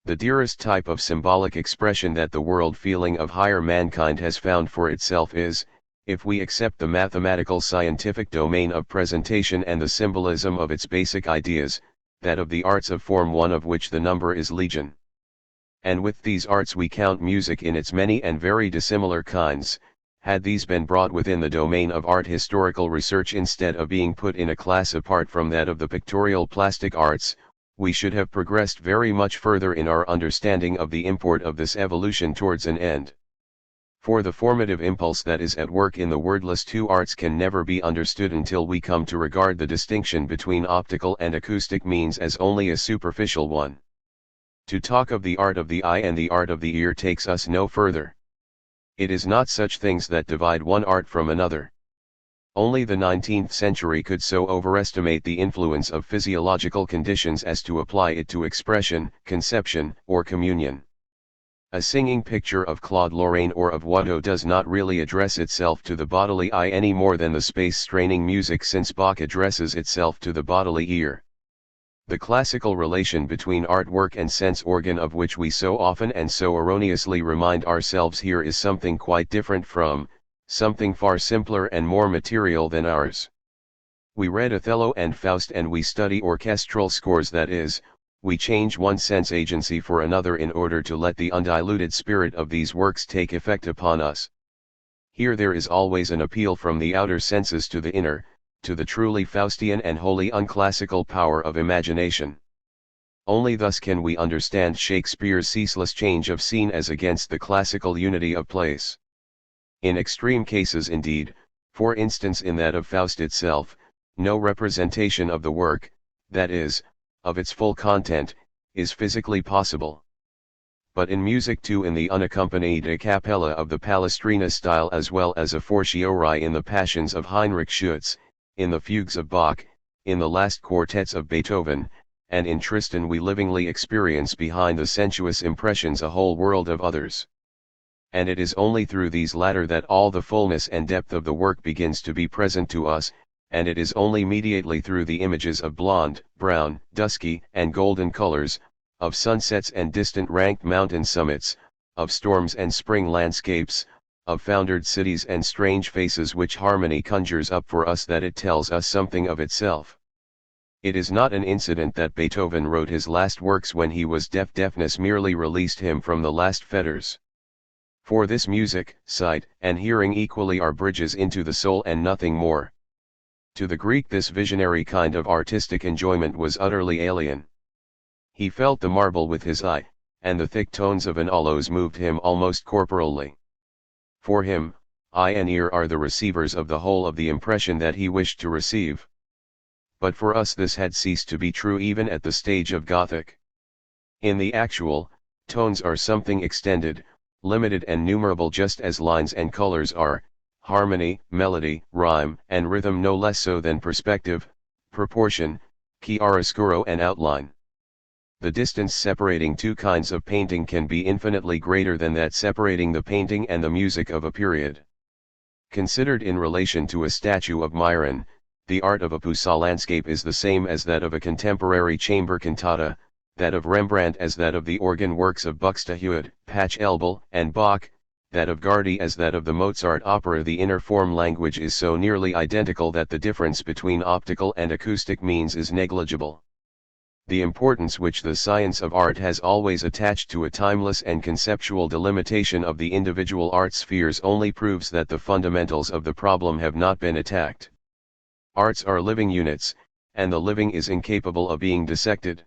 The dearest type of symbolic expression that the world feeling of higher mankind has found for itself is, if we accept the mathematical scientific domain of presentation and the symbolism of its basic ideas, that of the arts of form, one of which the number is legion. And with these arts we count music in its many and very dissimilar kinds. Had these been brought within the domain of art historical research instead of being put in a class apart from that of the pictorial plastic arts, we should have progressed very much further in our understanding of the import of this evolution towards an end. For the formative impulse that is at work in the wordless two arts can never be understood until we come to regard the distinction between optical and acoustic means as only a superficial one. To talk of the art of the eye and the art of the ear takes us no further. It is not such things that divide one art from another. Only the 19th century could so overestimate the influence of physiological conditions as to apply it to expression, conception, or communion. A singing picture of Claude Lorraine or of Watteau does not really address itself to the bodily eye any more than the space-straining music since Bach addresses itself to the bodily ear. The classical relation between artwork and sense organ, of which we so often and so erroneously remind ourselves here, is something quite different from, something far simpler and more material than ours. We read Othello and Faust and we study orchestral scores, that is, we change one sense agency for another in order to let the undiluted spirit of these works take effect upon us. Here there is always an appeal from the outer senses to the inner, to the truly Faustian and wholly unclassical power of imagination. Only thus can we understand Shakespeare's ceaseless change of scene as against the classical unity of place. In extreme cases indeed, for instance in that of Faust itself, no representation of the work, that is, of its full content, is physically possible. But in music too, in the unaccompanied a cappella of the Palestrina style as well as a fortiori in the passions of Heinrich Schütz, in the fugues of Bach, in the last quartets of Beethoven, and in Tristan we livingly experience behind the sensuous impressions a whole world of others. And it is only through these latter that all the fullness and depth of the work begins to be present to us, and it is only mediately through the images of blonde, brown, dusky, and golden colors, of sunsets and distant ranked mountain summits, of storms and spring landscapes, of foundered cities and strange faces which harmony conjures up for us, that it tells us something of itself. It is not an incident that Beethoven wrote his last works when he was deaf. Deafness merely released him from the last fetters. For this music, sight, and hearing equally are bridges into the soul and nothing more. To the Greek this visionary kind of artistic enjoyment was utterly alien. He felt the marble with his eye, and the thick tones of an aloes moved him almost corporally. For him, eye and ear are the receivers of the whole of the impression that he wished to receive. But for us this had ceased to be true even at the stage of Gothic. In the actual, tones are something extended, limited and numerable, just as lines and colors are, harmony, melody, rhyme, and rhythm no less so than perspective, proportion, chiaroscuro and outline. The distance separating two kinds of painting can be infinitely greater than that separating the painting and the music of a period. Considered in relation to a statue of Myron, the art of a Poussin landscape is the same as that of a contemporary chamber cantata, that of Rembrandt as that of the organ works of Buxtehude, Pachelbel, and Bach, that of Gardy as that of the Mozart opera. The inner form language is so nearly identical that the difference between optical and acoustic means is negligible. The importance which the science of art has always attached to a timeless and conceptual delimitation of the individual art spheres only proves that the fundamentals of the problem have not been attacked. Arts are living units, and the living is incapable of being dissected.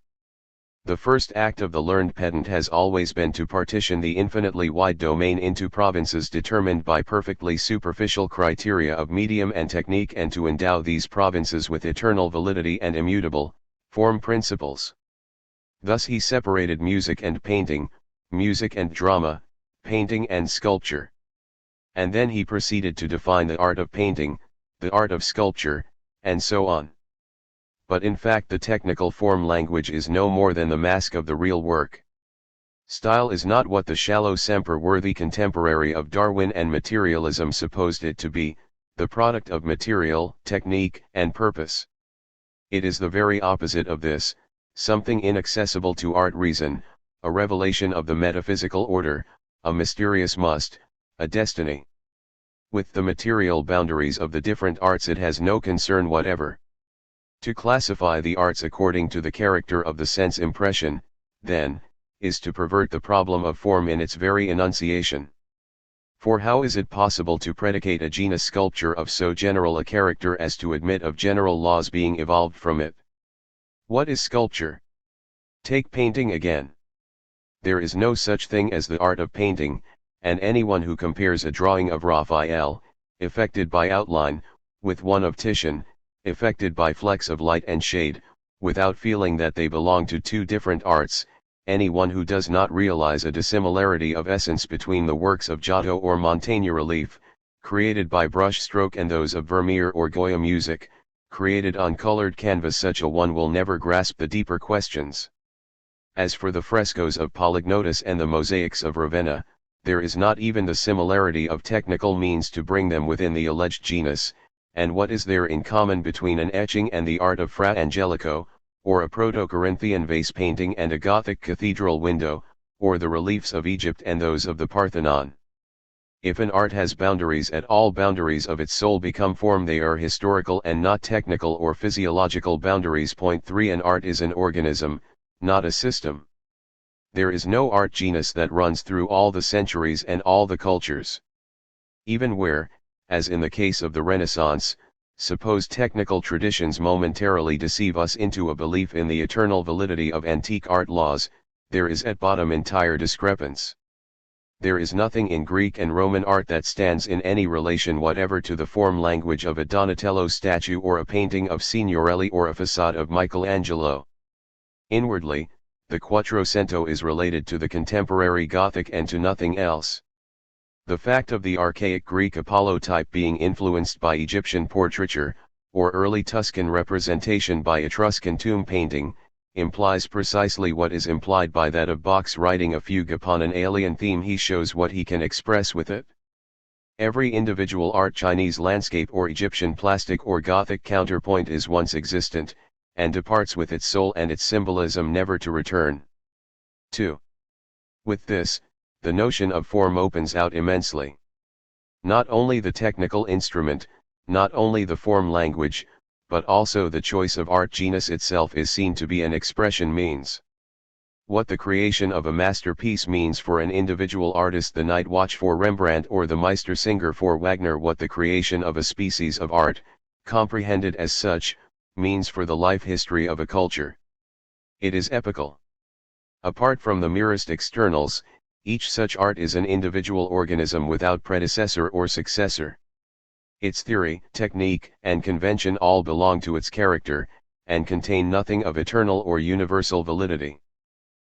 The first act of the learned pedant has always been to partition the infinitely wide domain into provinces determined by perfectly superficial criteria of medium and technique, and to endow these provinces with eternal validity and immutable, form principles. Thus he separated music and painting, music and drama, painting and sculpture. And then he proceeded to define the art of painting, the art of sculpture, and so on. But in fact the technical form language is no more than the mask of the real work. Style is not what the shallow semper-worthy contemporary of Darwin and materialism supposed it to be, the product of material, technique, and purpose. It is the very opposite of this, something inaccessible to art reason, a revelation of the metaphysical order, a mysterious must, a destiny. With the material boundaries of the different arts it has no concern whatever. To classify the arts according to the character of the sense impression, then, is to pervert the problem of form in its very enunciation. For how is it possible to predicate a genus sculpture of so general a character as to admit of general laws being evolved from it? What is sculpture? Take painting again. There is no such thing as the art of painting, and anyone who compares a drawing of Raphael, effected by outline, with one of Titian, effected by flecks of light and shade, without feeling that they belong to two different arts, anyone who does not realize a dissimilarity of essence between the works of Giotto or Mantegna relief, created by brush stroke, and those of Vermeer or Goya music, created on colored canvas, such a one will never grasp the deeper questions. As for the frescoes of Polygnotus and the mosaics of Ravenna, there is not even the similarity of technical means to bring them within the alleged genus, and what is there in common between an etching and the art of Fra Angelico, or a Proto-Corinthian vase painting and a Gothic cathedral window, or the reliefs of Egypt and those of the Parthenon? If an art has boundaries at all, boundaries of its soul become form. They are historical and not technical or physiological boundaries. Point 3. An art is an organism, not a system. There is no art genus that runs through all the centuries and all the cultures. Even where, as in the case of the Renaissance, supposed technical traditions momentarily deceive us into a belief in the eternal validity of antique art laws, there is at bottom entire discrepance. There is nothing in Greek and Roman art that stands in any relation whatever to the form language of a Donatello statue or a painting of Signorelli or a facade of Michelangelo. Inwardly, the Quattrocento is related to the contemporary Gothic and to nothing else. The fact of the archaic Greek Apollo type being influenced by Egyptian portraiture, or early Tuscan representation by Etruscan tomb painting, implies precisely what is implied by that of Bach's writing a fugue upon an alien theme. He shows what he can express with it. Every individual art, Chinese landscape or Egyptian plastic or Gothic counterpoint, is once existent, and departs with its soul and its symbolism, never to return. 2. With this, the notion of form opens out immensely. Not only the technical instrument, not only the form language, but also the choice of art genus itself is seen to be an expression means. What the creation of a masterpiece means for an individual artist, the Night Watch for Rembrandt or the Meistersinger for Wagner, what the creation of a species of art, comprehended as such, means for the life history of a culture. It is epical. Apart from the merest externals, each such art is an individual organism without predecessor or successor. Its theory, technique, and convention all belong to its character, and contain nothing of eternal or universal validity.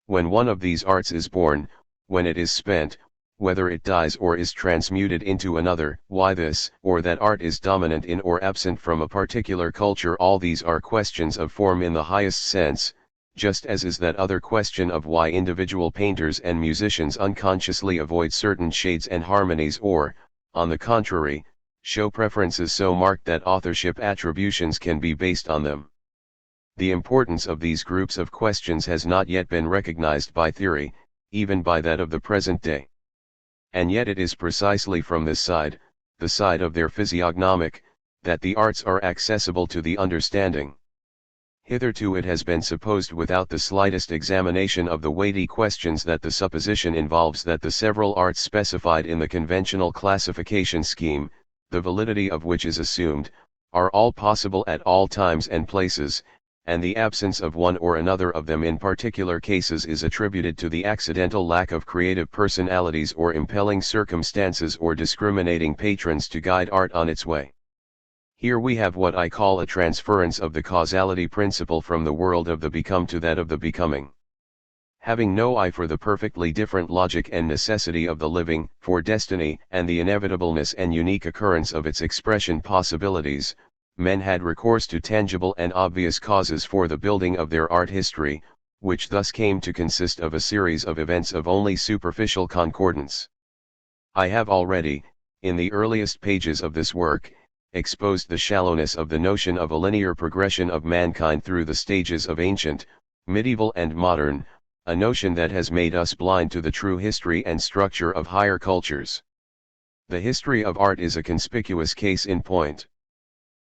When one of these arts is born, when it is spent, whether it dies or is transmuted into another, why this or that art is dominant in or absent from a particular culture, all these are questions of form in the highest sense, just as is that other question of why individual painters and musicians unconsciously avoid certain shades and harmonies, or, on the contrary, show preferences so marked that authorship attributions can be based on them. The importance of these groups of questions has not yet been recognized by theory, even by that of the present day. And yet it is precisely from this side, the side of their physiognomic, that the arts are accessible to the understanding. Hitherto it has been supposed without the slightest examination of the weighty questions that the supposition involves that the several arts specified in the conventional classification scheme, the validity of which is assumed, are all possible at all times and places, and the absence of one or another of them in particular cases is attributed to the accidental lack of creative personalities or impelling circumstances or discriminating patrons to guide art on its way. Here we have what I call a transference of the causality principle from the world of the become to that of the becoming. having no eye for the perfectly different logic and necessity of the living, for destiny and the inevitableness and unique occurrence of its expression possibilities, men had recourse to tangible and obvious causes for the building of their art history, which thus came to consist of a series of events of only superficial concordance. I have already, in the earliest pages of this work, exposed the shallowness of the notion of a linear progression of mankind through the stages of ancient, medieval and modern, a notion that has made us blind to the true history and structure of higher cultures. The history of art is a conspicuous case in point.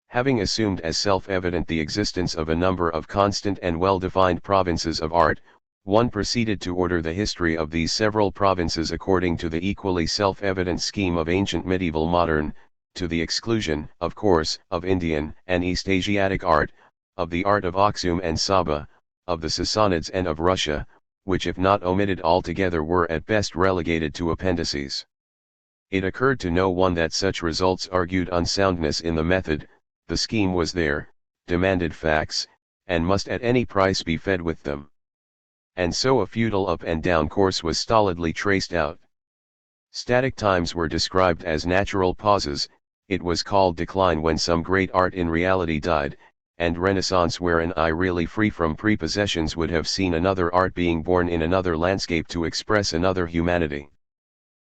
Having assumed as self-evident the existence of a number of constant and well-defined provinces of art, one proceeded to order the history of these several provinces according to the equally self-evident scheme of ancient medieval modern, to the exclusion, of course, of Indian and East Asiatic art, of the art of Aksum and Saba, of the Sassanids and of Russia, which if not omitted altogether were at best relegated to appendices. It occurred to no one that such results argued unsoundness in the method. The scheme was there, demanded facts, and must at any price be fed with them. And so a futile up and down course was stolidly traced out. Static times were described as natural pauses, it was called decline when some great art in reality died, and Renaissance where an eye really free from prepossessions would have seen another art being born in another landscape to express another humanity.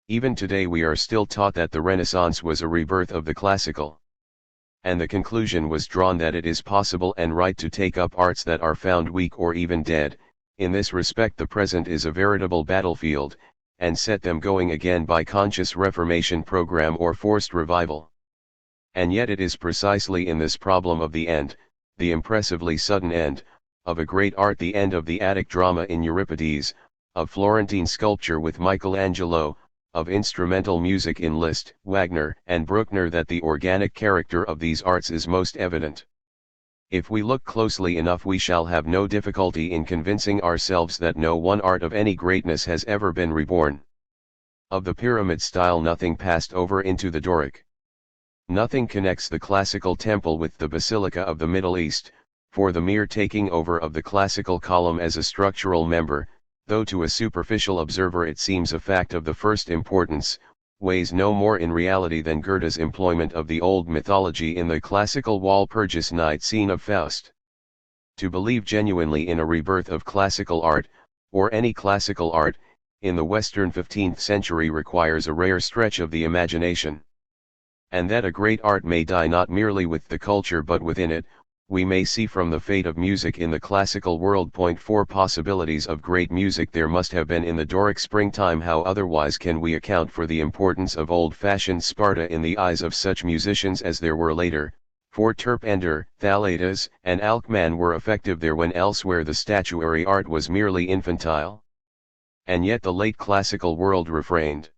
Even today we are still taught that the Renaissance was a rebirth of the classical. And the conclusion was drawn that it is possible and right to take up arts that are found weak or even dead. In this respect the present is a veritable battlefield, and set them going again by conscious reformation program or forced revival. And yet it is precisely in this problem of the end, the impressively sudden end, of a great art, the end of the Attic drama in Euripides, of Florentine sculpture with Michelangelo, of instrumental music in Liszt, Wagner and Bruckner, that the organic character of these arts is most evident. If we look closely enough we shall have no difficulty in convincing ourselves that no one art of any greatness has ever been reborn. Of the pyramid style nothing passed over into the Doric. Nothing connects the classical temple with the basilica of the Middle East, for the mere taking over of the classical column as a structural member, though to a superficial observer it seems a fact of the first importance, weighs no more in reality than Goethe's employment of the old mythology in the classical Walpurgis Night scene of Faust. To believe genuinely in a rebirth of classical art, or any classical art, in the Western 15th century requires a rare stretch of the imagination. And that a great art may die not merely with the culture but within it, we may see from the fate of music in the classical world. 4 Possibilities of great music there must have been in the Doric springtime. How otherwise can we account for the importance of old-fashioned Sparta in the eyes of such musicians as there were later, for Terpander, Thaletas and Alcman were effective there when elsewhere the statuary art was merely infantile? And yet the late classical world refrained.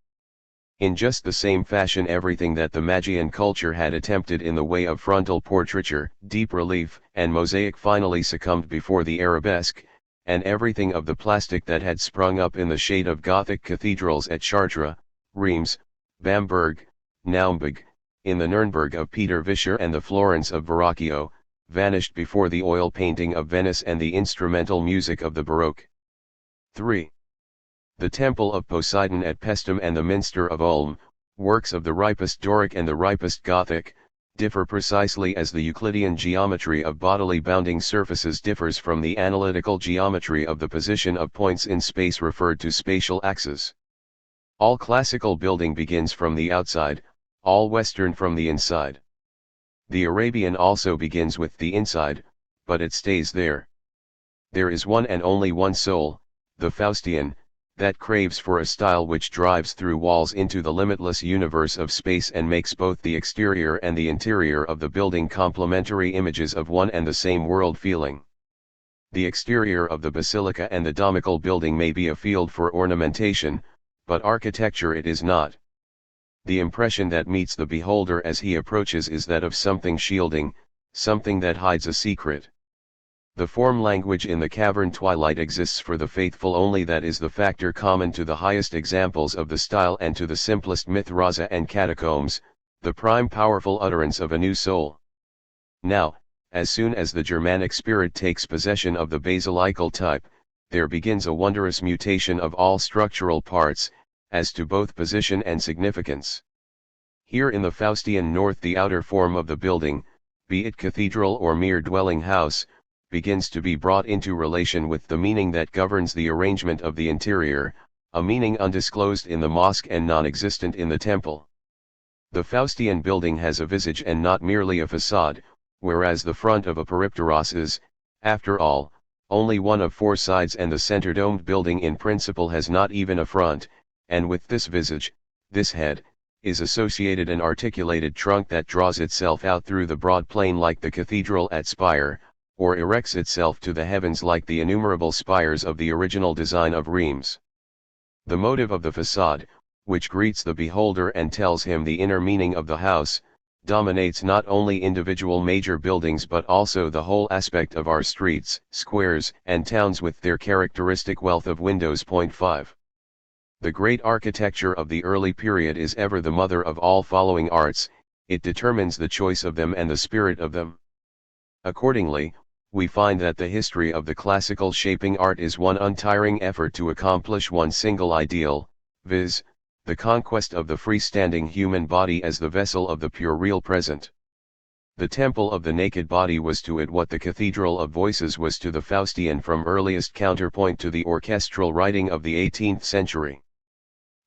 In just the same fashion everything that the Magian culture had attempted in the way of frontal portraiture, deep relief, and mosaic finally succumbed before the arabesque, and everything of the plastic that had sprung up in the shade of Gothic cathedrals at Chartres, Reims, Bamberg, Naumburg, in the Nuremberg of Peter Vischer and the Florence of Verrocchio, vanished before the oil painting of Venice and the instrumental music of the Baroque. 3. The Temple of Poseidon at Paestum and the Minster of Ulm, works of the ripest Doric and the ripest Gothic, differ precisely as the Euclidean geometry of bodily bounding surfaces differs from the analytical geometry of the position of points in space referred to spatial axes. All classical building begins from the outside, all Western from the inside. The Arabian also begins with the inside, but it stays there. There is one and only one soul, the Faustian, that craves for a style which drives through walls into the limitless universe of space and makes both the exterior and the interior of the building complementary images of one and the same world feeling. The exterior of the basilica and the domical building may be a field for ornamentation, but architecture it is not. The impression that meets the beholder as he approaches is that of something shielding, something that hides a secret. The form language in the cavern twilight exists for the faithful only, that is the factor common to the highest examples of the style and to the simplest mythraza and catacombs, the prime powerful utterance of a new soul. Now, as soon as the Germanic spirit takes possession of the basilical type, there begins a wondrous mutation of all structural parts, as to both position and significance. Here in the Faustian north the outer form of the building, be it cathedral or mere dwelling house, begins to be brought into relation with the meaning that governs the arrangement of the interior, a meaning undisclosed in the mosque and non-existent in the temple. The Faustian building has a visage and not merely a facade, whereas the front of a peripteros is, after all, only one of four sides, and the center-domed building in principle has not even a front, and with this visage, this head, is associated an articulated trunk that draws itself out through the broad plain like the cathedral at Spire, or erects itself to the heavens like the innumerable spires of the original design of Reims. The motive of the facade, which greets the beholder and tells him the inner meaning of the house, dominates not only individual major buildings but also the whole aspect of our streets, squares, and towns with their characteristic wealth of windows. 5. The great architecture of the early period is ever the mother of all following arts, it determines the choice of them and the spirit of them. Accordingly, we find that the history of the classical shaping art is one untiring effort to accomplish one single ideal, viz., the conquest of the freestanding human body as the vessel of the pure real present. The temple of the naked body was to it what the cathedral of voices was to the Faustian from earliest counterpoint to the orchestral writing of the 18th century.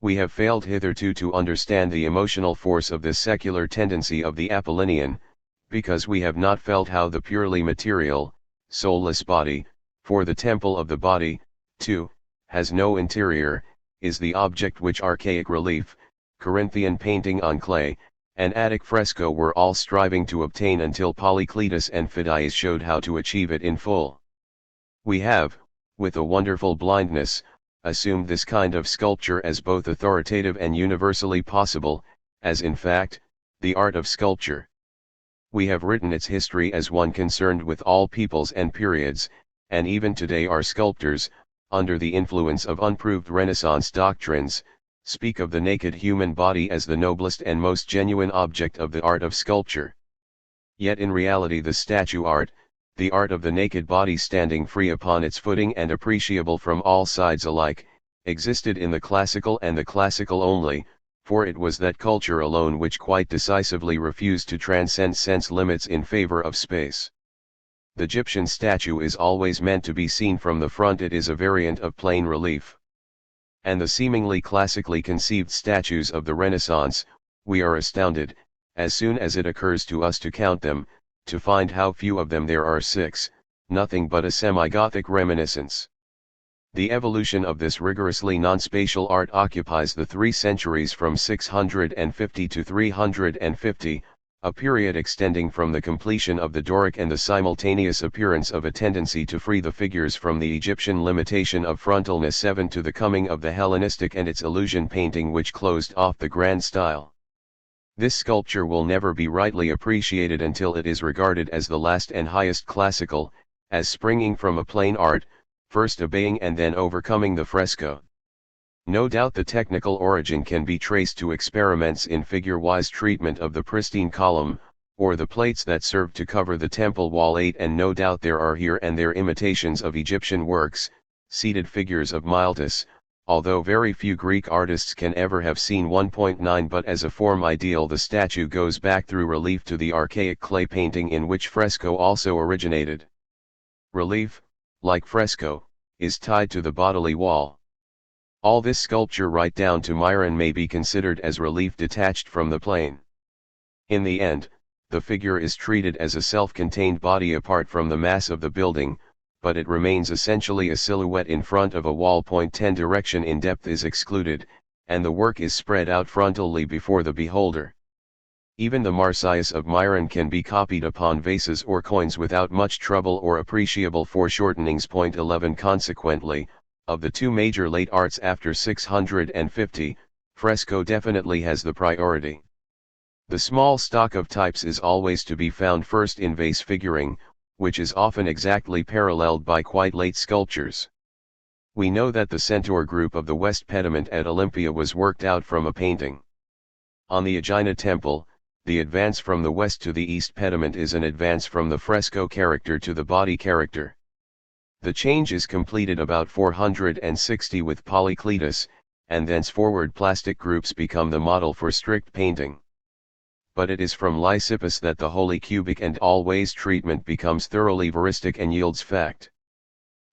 We have failed hitherto to understand the emotional force of this secular tendency of the Apollinian, because we have not felt how the purely material, soulless body, for the temple of the body, too, has no interior, is the object which archaic relief, Corinthian painting on clay, and Attic fresco were all striving to obtain until Polycletus and Phidias showed how to achieve it in full. We have, with a wonderful blindness, assumed this kind of sculpture as both authoritative and universally possible, as in fact, the art of sculpture. We have written its history as one concerned with all peoples and periods, and even today our sculptors, under the influence of unproved Renaissance doctrines, speak of the naked human body as the noblest and most genuine object of the art of sculpture. Yet in reality the statue art, the art of the naked body standing free upon its footing and appreciable from all sides alike, existed in the classical and the classical only, for it was that culture alone which quite decisively refused to transcend sense limits in favor of space. The Egyptian statue is always meant to be seen from the front, it is a variant of plain relief. And the seemingly classically conceived statues of the Renaissance, we are astounded, as soon as it occurs to us to count them, to find how few of them there are 6, nothing but a semi-Gothic reminiscence. The evolution of this rigorously non-spatial art occupies the 3 centuries from 650 to 350, a period extending from the completion of the Doric and the simultaneous appearance of a tendency to free the figures from the Egyptian limitation of frontalness 7 to the coming of the Hellenistic and its illusion painting which closed off the grand style. This sculpture will never be rightly appreciated until it is regarded as the last and highest classical, as springing from a plain art, first obeying and then overcoming the fresco. No doubt the technical origin can be traced to experiments in figure-wise treatment of the pristine column, or the plates that served to cover the temple wall 8, and no doubt there are here and there imitations of Egyptian works, seated figures of Miltius, although very few Greek artists can ever have seen 1.9, but as a form ideal the statue goes back through relief to the archaic clay painting in which fresco also originated. Relief, like fresco, is tied to the bodily wall. All this sculpture right down to Myron may be considered as relief detached from the plane. In the end, the figure is treated as a self-contained body apart from the mass of the building, but it remains essentially a silhouette in front of a wall. 10 Direction in depth is excluded, and the work is spread out frontally before the beholder. Even the Marsyas of Myron can be copied upon vases or coins without much trouble or appreciable foreshortenings. 11 Consequently, of the 2 major late arts after 650, fresco definitely has the priority. The small stock of types is always to be found first in vase figuring, which is often exactly paralleled by quite late sculptures. We know that the centaur group of the west pediment at Olympia was worked out from a painting. On the Aegina temple, the advance from the west to the east pediment is an advance from the fresco character to the body character. The change is completed about 460 with Polycletus, and thenceforward plastic groups become the model for strict painting. But it is from Lysippus that the wholly cubic and always treatment becomes thoroughly veristic and yields fact.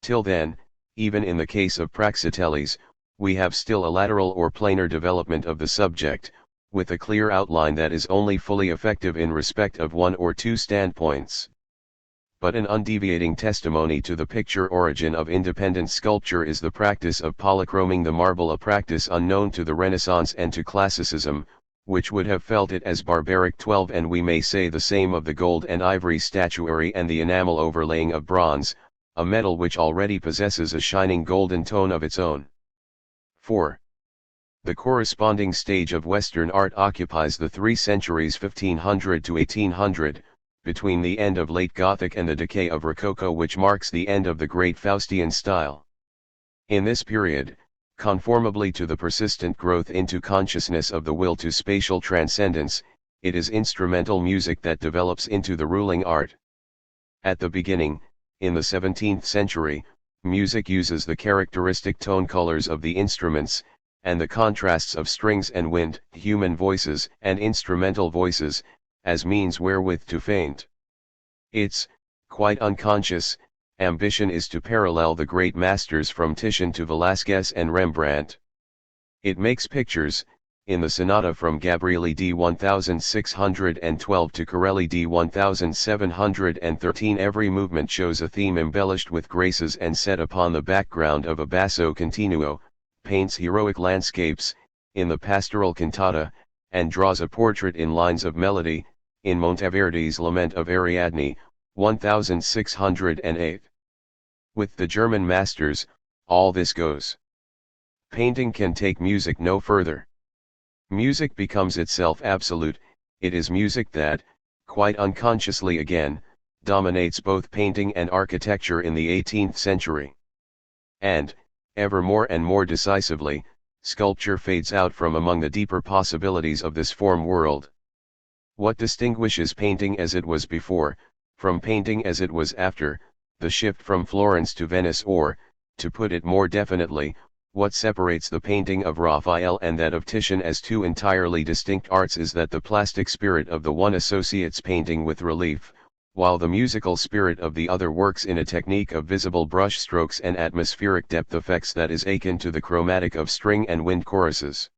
Till then, even in the case of Praxiteles, we have still a lateral or planar development of the subject, with a clear outline that is only fully effective in respect of one or two standpoints. But an undeviating testimony to the picture origin of independent sculpture is the practice of polychroming the marble, a practice unknown to the Renaissance and to Classicism, which would have felt it as barbaric. 12 And we may say the same of the gold and ivory statuary and the enamel overlaying of bronze, a metal which already possesses a shining golden tone of its own. 4. The corresponding stage of Western art occupies the 3 centuries 1500 to 1800, between the end of late Gothic and the decay of Rococo, which marks the end of the great Faustian style. In this period, conformably to the persistent growth into consciousness of the will to spatial transcendence, it is instrumental music that develops into the ruling art. At the beginning, in the 17th century, music uses the characteristic tone colors of the instruments, and the contrasts of strings and wind, human voices and instrumental voices, as means wherewith to paint. Its, quite unconscious, ambition is to parallel the great masters from Titian to Velázquez and Rembrandt. It makes pictures, in the sonata from Gabrieli d. 1612 to Corelli d. 1713, every movement shows a theme embellished with graces and set upon the background of a basso continuo, paints heroic landscapes, in the pastoral cantata, and draws a portrait in lines of melody, in Monteverdi's Lament of Ariadne, 1608. With the German masters, all this goes. Painting can take music no further. Music becomes itself absolute. It is music that, quite unconsciously again, dominates both painting and architecture in the 18th century. And, ever more and more decisively, sculpture fades out from among the deeper possibilities of this form world. What distinguishes painting as it was before, from painting as it was after, the shift from Florence to Venice, or, to put it more definitely, what separates the painting of Raphael and that of Titian as two entirely distinct arts is that the plastic spirit of the one associates painting with relief, while the musical spirit of the other works in a technique of visible brush strokes and atmospheric depth effects that is akin to the chromatic of string and wind choruses.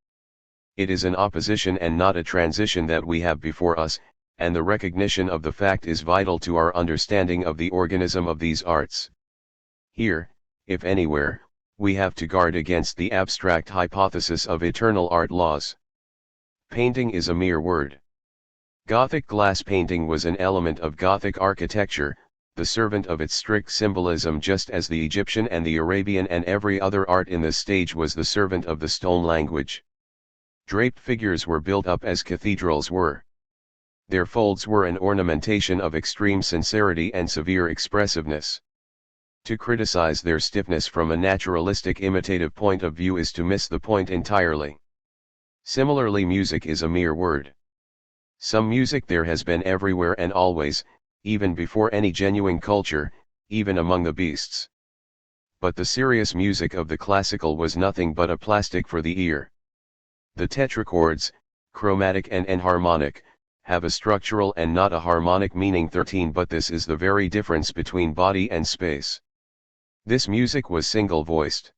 It is an opposition and not a transition that we have before us, and the recognition of the fact is vital to our understanding of the organism of these arts. Here, if anywhere, we have to guard against the abstract hypothesis of eternal art laws. Painting is a mere word. Gothic glass painting was an element of Gothic architecture, the servant of its strict symbolism, just as the Egyptian and the Arabian and every other art in this stage was the servant of the stone language. Draped figures were built up as cathedrals were. Their folds were an ornamentation of extreme sincerity and severe expressiveness. To criticize their stiffness from a naturalistic imitative point of view is to miss the point entirely. Similarly, music is a mere word. Some music there has been everywhere and always, even before any genuine culture, even among the beasts. But the serious music of the classical was nothing but a plastic for the ear. The tetrachords, chromatic and enharmonic, have a structural and not a harmonic meaning 13, but this is the very difference between body and space. This music was single-voiced.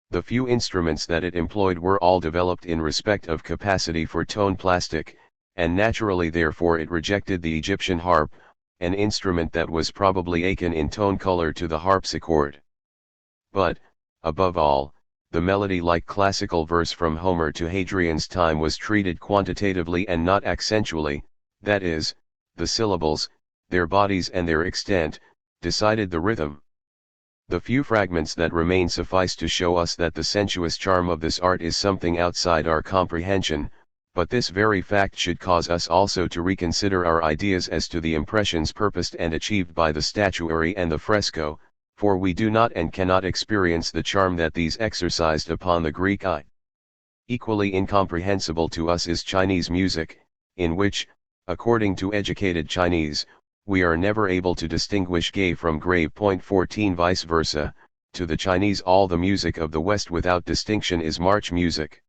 The few instruments that it employed were all developed in respect of capacity for tone plastic, and naturally therefore it rejected the Egyptian harp, an instrument that was probably akin in tone color to the harpsichord. But, above all, the melody, like classical verse from Homer to Hadrian's time, was treated quantitatively and not accentually, that is, the syllables, their bodies and their extent, decided the rhythm. The few fragments that remain suffice to show us that the sensuous charm of this art is something outside our comprehension, but this very fact should cause us also to reconsider our ideas as to the impressions purposed and achieved by the statuary and the fresco, for we do not and cannot experience the charm that these exercised upon the Greek eye. Equally incomprehensible to us is Chinese music, in which, according to educated Chinese, we are never able to distinguish gay from grave. 14 Vice versa, to the Chinese all the music of the West without distinction is march music.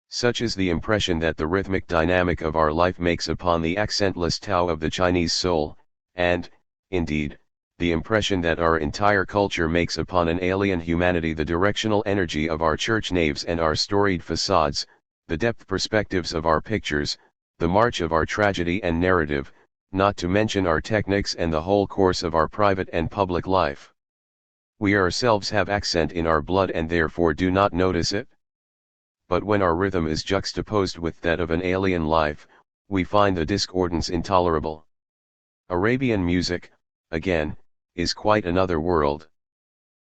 Such is the impression that the rhythmic dynamic of our life makes upon the accentless Tao of the Chinese soul, and, indeed, the impression that our entire culture makes upon an alien humanity the directional energy of our church naves and our storied facades, the depth perspectives of our pictures, the march of our tragedy and narrative, not to mention our techniques and the whole course of our private and public life. We ourselves have accent in our blood and therefore do not notice it. But when our rhythm is juxtaposed with that of an alien life, we find the discordance intolerable. Arabian music, again, is quite another world.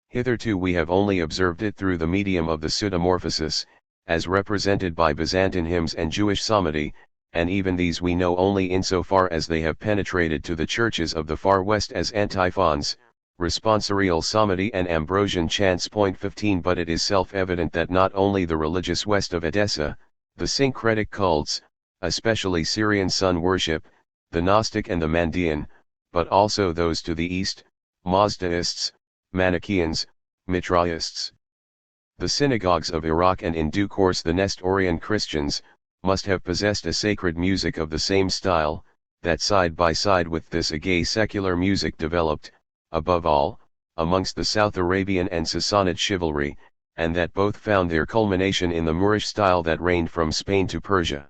Hitherto we have only observed it through the medium of the pseudomorphosis, as represented by Byzantine hymns and Jewish psalmody, and even these we know only insofar as they have penetrated to the churches of the far west as antiphons, responsorial psalmody and Ambrosian chants. 15 But it is self-evident that not only the religious west of Edessa, the syncretic cults, especially Syrian sun worship, the Gnostic and the Mandean, but also those to the east, Mazdaists, Manichaeans, Mitraists. The synagogues of Iraq and in due course the Nestorian Christians, must have possessed a sacred music of the same style, that side by side with this a gay secular music developed, above all, amongst the South Arabian and Sassanid chivalry, and that both found their culmination in the Moorish style that reigned from Spain to Persia.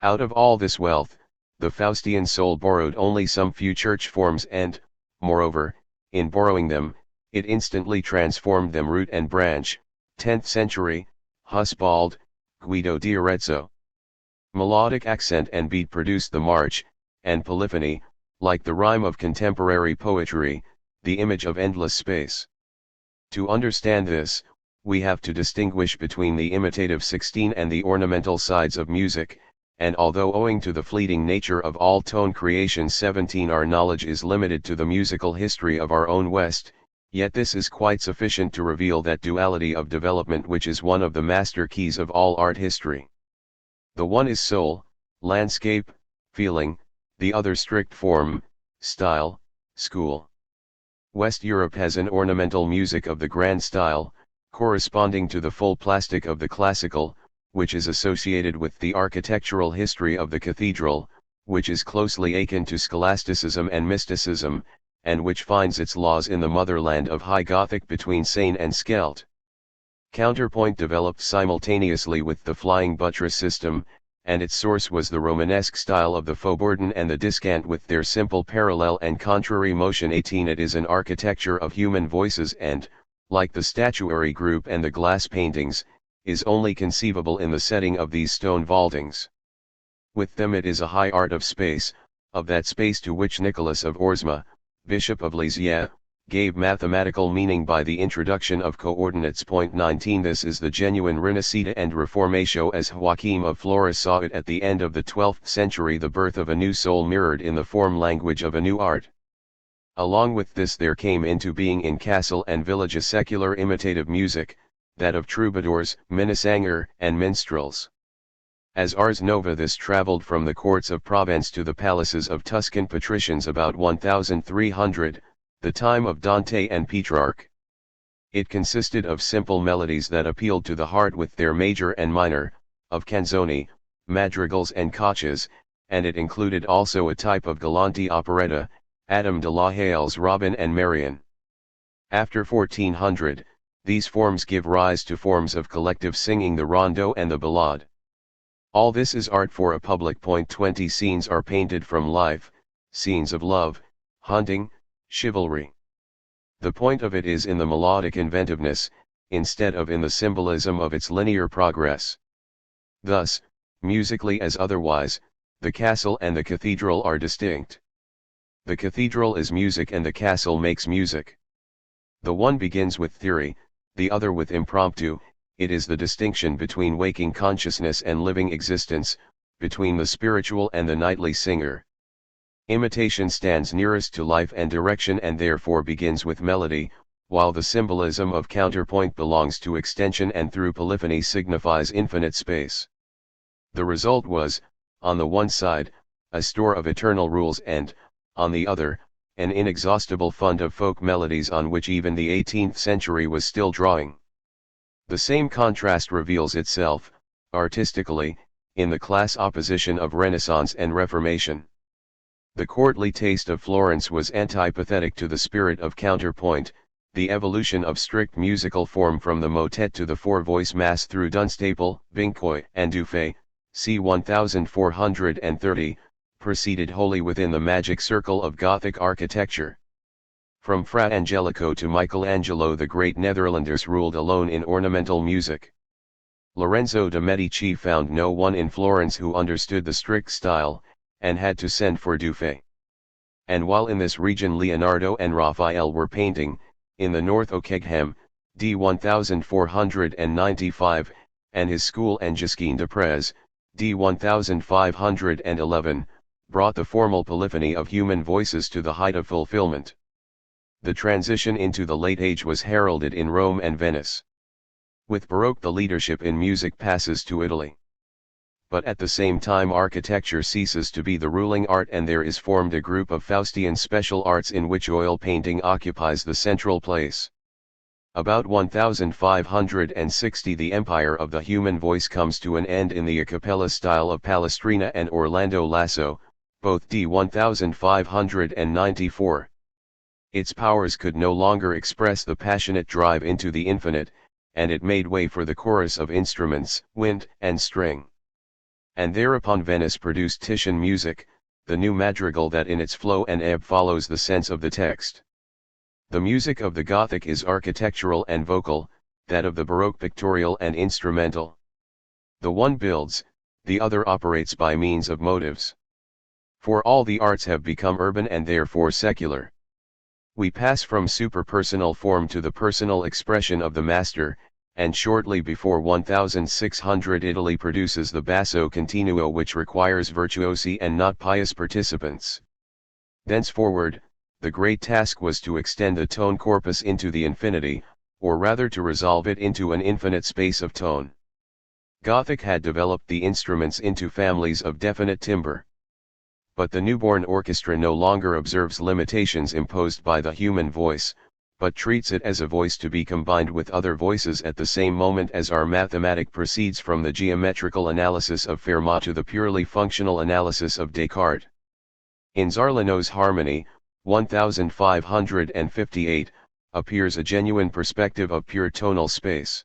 Out of all this wealth, the Faustian soul borrowed only some few church forms and, moreover, in borrowing them, it instantly transformed them root and branch. 10th century, Oswald, Guido di Arezzo. Melodic accent and beat produced the march, and polyphony, like the rhyme of contemporary poetry, the image of endless space. To understand this, we have to distinguish between the imitative 16 and the ornamental sides of music, and although owing to the fleeting nature of all tone creation 17 our knowledge is limited to the musical history of our own West, yet this is quite sufficient to reveal that duality of development which is one of the master keys of all art history. The one is soul, landscape, feeling, the other strict form, style, school. West Europe has an ornamental music of the grand style, corresponding to the full plastic of the classical, which is associated with the architectural history of the cathedral, which is closely akin to scholasticism and mysticism, and which finds its laws in the motherland of High Gothic between Seine and Scheldt. Counterpoint developed simultaneously with the flying buttress system, and its source was the Romanesque style of the Faubourgin and the Discant with their simple parallel and contrary motion. 18 It is an architecture of human voices and, like the statuary group and the glass paintings, is only conceivable in the setting of these stone vaultings. With them it is a high art of space, of that space to which Nicholas of Orsma, Bishop of Lisieux, gave mathematical meaning by the introduction of coordinates. 19 This is the genuine Rinascita and Reformatio as Joachim of Flores saw it at the end of the 12th century, the birth of a new soul mirrored in the form language of a new art. Along with this there came into being in castle and village a secular imitative music, that of troubadours, minnesänger, and minstrels. As Ars Nova this travelled from the courts of Provence to the palaces of Tuscan patricians about 1300, the time of Dante and Petrarch. It consisted of simple melodies that appealed to the heart with their major and minor, of canzoni, madrigals and cachas, and it included also a type of galante operetta, Adam de la Hale's Robin and Marian. After 1400, these forms give rise to forms of collective singing, the rondo and the ballade. All this is art for a public. 20 Scenes are painted from life, scenes of love, hunting, chivalry. The point of it is in the melodic inventiveness, instead of in the symbolism of its linear progress. Thus, musically as otherwise, the castle and the cathedral are distinct. The cathedral is music and the castle makes music. The one begins with theory, the other with impromptu. It is the distinction between waking consciousness and living existence, between the spiritual and the nightly singer. Imitation stands nearest to life and direction and therefore begins with melody, while the symbolism of counterpoint belongs to extension and through polyphony signifies infinite space. The result was, on the one side, a store of eternal rules and, on the other, an inexhaustible fund of folk melodies on which even the 18th century was still drawing. The same contrast reveals itself, artistically, in the class opposition of Renaissance and Reformation. The courtly taste of Florence was antipathetic to the spirit of counterpoint, the evolution of strict musical form from the motet to the four-voice mass through Dunstable, Vincoy, and Dufay, c. 1430, proceeded wholly within the magic circle of Gothic architecture. From Fra Angelico to Michelangelo the great Netherlanders ruled alone in ornamental music. Lorenzo de' Medici found no one in Florence who understood the strict style, and had to send for Dufay. And while in this region Leonardo and Raphael were painting, in the north Ockeghem, d. 1495, and his school and Josquin de Prez, d. 1511, brought the formal polyphony of human voices to the height of fulfillment. The transition into the late age was heralded in Rome and Venice. With Baroque the leadership in music passes to Italy. But at the same time architecture ceases to be the ruling art and there is formed a group of Faustian special arts in which oil painting occupies the central place. About 1560 the empire of the human voice comes to an end in the a cappella style of Palestrina and Orlando Lasso, both d. 1594. Its powers could no longer express the passionate drive into the infinite, and it made way for the chorus of instruments, wind and string. And thereupon Venice produced Titian music, the new madrigal that in its flow and ebb follows the sense of the text. The music of the Gothic is architectural and vocal, that of the Baroque pictorial and instrumental. The one builds, the other operates by means of motives. For all the arts have become urban and therefore secular. We pass from superpersonal form to the personal expression of the master, and shortly before 1600 Italy produces the basso continuo which requires virtuosi and not pious participants. Thenceforward, the great task was to extend the tone corpus into the infinity, or rather to resolve it into an infinite space of tone. Gothic had developed the instruments into families of definite timbre. But the newborn orchestra no longer observes limitations imposed by the human voice, but treats it as a voice to be combined with other voices at the same moment as our mathematic proceeds from the geometrical analysis of Fermat to the purely functional analysis of Descartes. In Zarlino's Harmony, 1558, appears a genuine perspective of pure tonal space.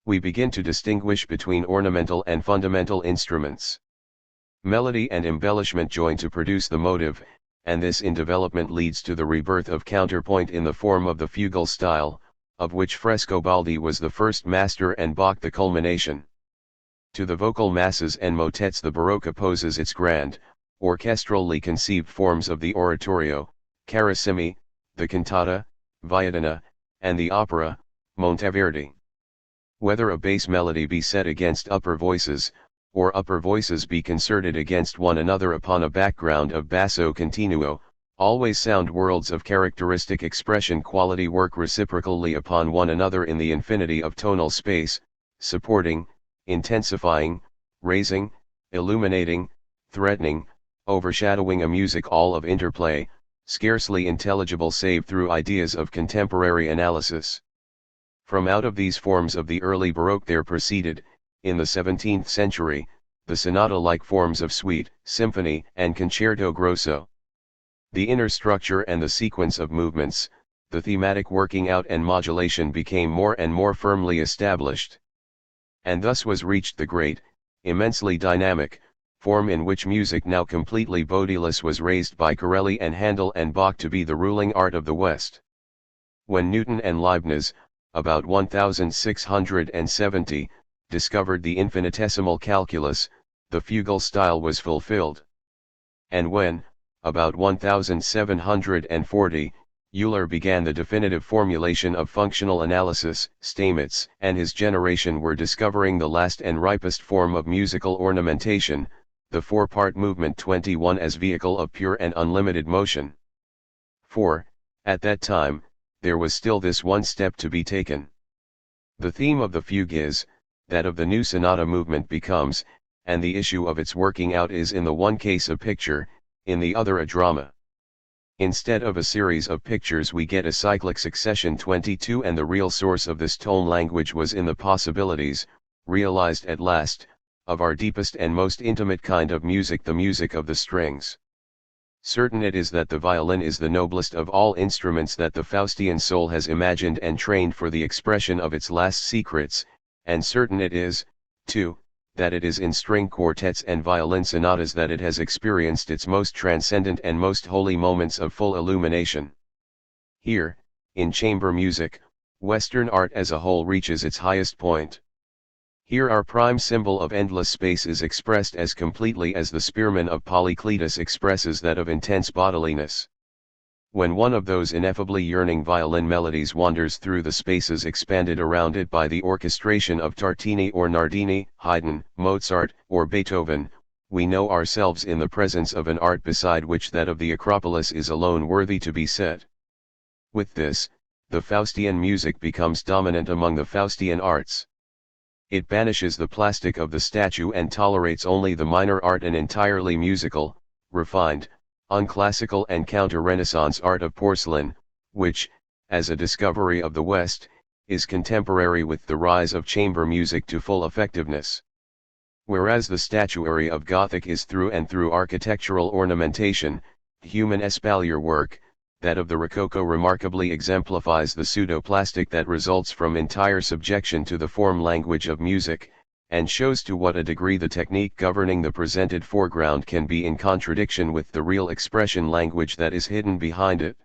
We begin to distinguish between ornamental and fundamental instruments. Melody and embellishment join to produce the motive, and this in development leads to the rebirth of counterpoint in the form of the fugal style, of which Frescobaldi was the first master and Bach the culmination. To the vocal masses and motets the Baroque opposes its grand, orchestrally conceived forms of the oratorio, carissimi, the cantata, viadana, and the opera, Monteverdi. Whether a bass melody be set against upper voices, or upper voices be concerted against one another upon a background of basso continuo, always sound worlds of characteristic expression quality work reciprocally upon one another in the infinity of tonal space, supporting, intensifying, raising, illuminating, threatening, overshadowing a music all of interplay, scarcely intelligible save through ideas of contemporary analysis. From out of these forms of the early Baroque there proceeded, in the 17th century, the sonata-like forms of suite, symphony, and concerto grosso. The inner structure and the sequence of movements, the thematic working out and modulation became more and more firmly established. And thus was reached the great, immensely dynamic, form in which music now completely bodiless was raised by Corelli and Handel and Bach to be the ruling art of the West. When Newton and Leibniz, about 1670, discovered the infinitesimal calculus, the fugal style was fulfilled. And when, about 1740, Euler began the definitive formulation of functional analysis, Steinmetz and his generation were discovering the last and ripest form of musical ornamentation, the four-part movement 21 as vehicle of pure and unlimited motion. For, at that time, there was still this one step to be taken. The theme of the fugue is, that of the new sonata movement becomes, and the issue of its working out is in the one case a picture, in the other a drama. Instead of a series of pictures we get a cyclic succession 22, and the real source of this tone language was in the possibilities, realized at last, of our deepest and most intimate kind of music, the music of the strings. Certain it is that the violin is the noblest of all instruments that the Faustian soul has imagined and trained for the expression of its last secrets, and certain it is, too, that it is in string quartets and violin sonatas that it has experienced its most transcendent and most holy moments of full illumination. Here, in chamber music, Western art as a whole reaches its highest point. Here our prime symbol of endless space is expressed as completely as the spearman of Polycletus expresses that of intense bodiliness. When one of those ineffably yearning violin melodies wanders through the spaces expanded around it by the orchestration of Tartini or Nardini, Haydn, Mozart, or Beethoven, we know ourselves in the presence of an art beside which that of the Acropolis is alone worthy to be set. With this, the Faustian music becomes dominant among the Faustian arts. It banishes the plastic of the statue and tolerates only the minor art and entirely musical, refined, unclassical and counter-Renaissance art of porcelain, which, as a discovery of the West, is contemporary with the rise of chamber music to full effectiveness. Whereas the statuary of Gothic is through and through architectural ornamentation, human espalier work, that of the Rococo remarkably exemplifies the pseudo-plastic that results from entire subjection to the form language of music, and shows to what a degree the technique governing the presented foreground can be in contradiction with the real expression language that is hidden behind it.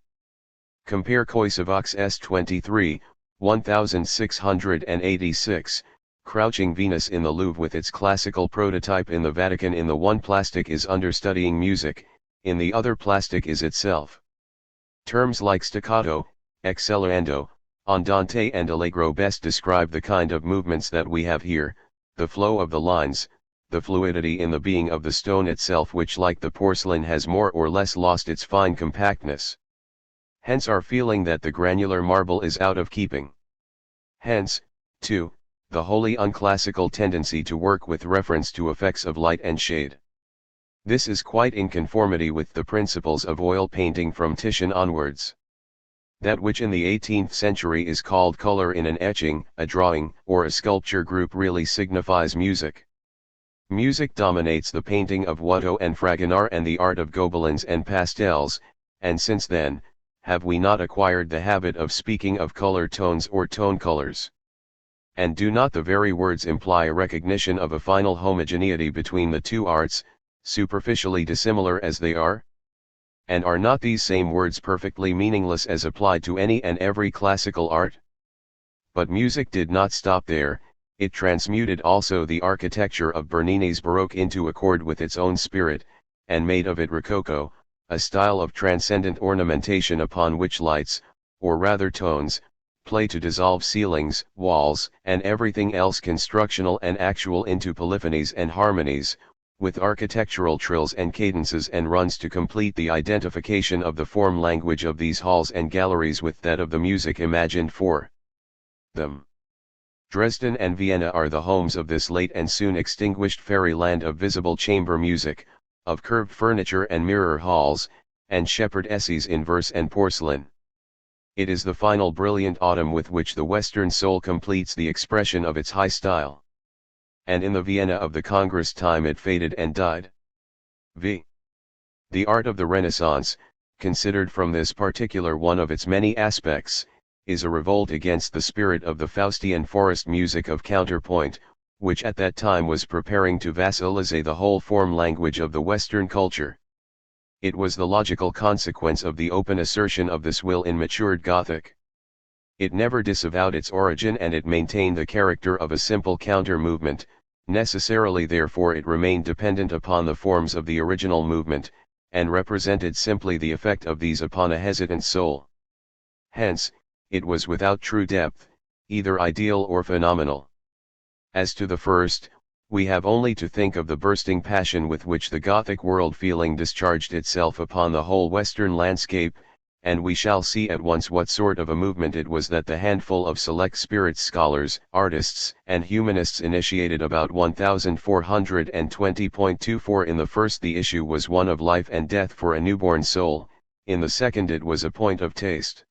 Compare Koisevok's S23, 1686, Crouching Venus in the Louvre with its classical prototype in the Vatican. In the one, plastic is understudying music, in the other, plastic is itself. Terms like staccato, accelerando, andante and allegro best describe the kind of movements that we have here, the flow of the lines, the fluidity in the being of the stone itself, which like the porcelain has more or less lost its fine compactness. Hence our feeling that the granular marble is out of keeping. Hence, too, the wholly unclassical tendency to work with reference to effects of light and shade. This is quite in conformity with the principles of oil painting from Titian onwards. That which in the 18th century is called color in an etching, a drawing, or a sculpture group really signifies music. Music dominates the painting of Watteau and Fragonard and the art of Gobelins and pastels, and since then, have we not acquired the habit of speaking of color tones or tone colors? And do not the very words imply a recognition of a final homogeneity between the two arts, superficially dissimilar as they are? And are not these same words perfectly meaningless as applied to any and every classical art? But music did not stop there, it transmuted also the architecture of Bernini's Baroque into accord with its own spirit, and made of it Rococo, a style of transcendent ornamentation upon which lights, or rather tones, play to dissolve ceilings, walls, and everything else constructional and actual into polyphonies and harmonies, with architectural trills and cadences and runs to complete the identification of the form language of these halls and galleries with that of the music imagined for them. Dresden and Vienna are the homes of this late and soon extinguished fairyland of visible chamber music, of curved furniture and mirror halls, and shepherd esses in verse and porcelain. It is the final brilliant autumn with which the Western soul completes the expression of its high style. And in the Vienna of the Congress time it faded and died. V. The art of the Renaissance, considered from this particular one of its many aspects, is a revolt against the spirit of the Faustian forest music of counterpoint, which at that time was preparing to vassalize the whole form language of the Western culture. It was the logical consequence of the open assertion of this will in matured Gothic. It never disavowed its origin and it maintained the character of a simple counter-movement, necessarily therefore it remained dependent upon the forms of the original movement, and represented simply the effect of these upon a hesitant soul. Hence, it was without true depth, either ideal or phenomenal. As to the first, we have only to think of the bursting passion with which the Gothic world feeling discharged itself upon the whole Western landscape, and we shall see at once what sort of a movement it was that the handful of select spirits scholars, artists, and humanists initiated about 1420.24. In the first the issue was one of life and death for a newborn soul, in the second it was a point of taste.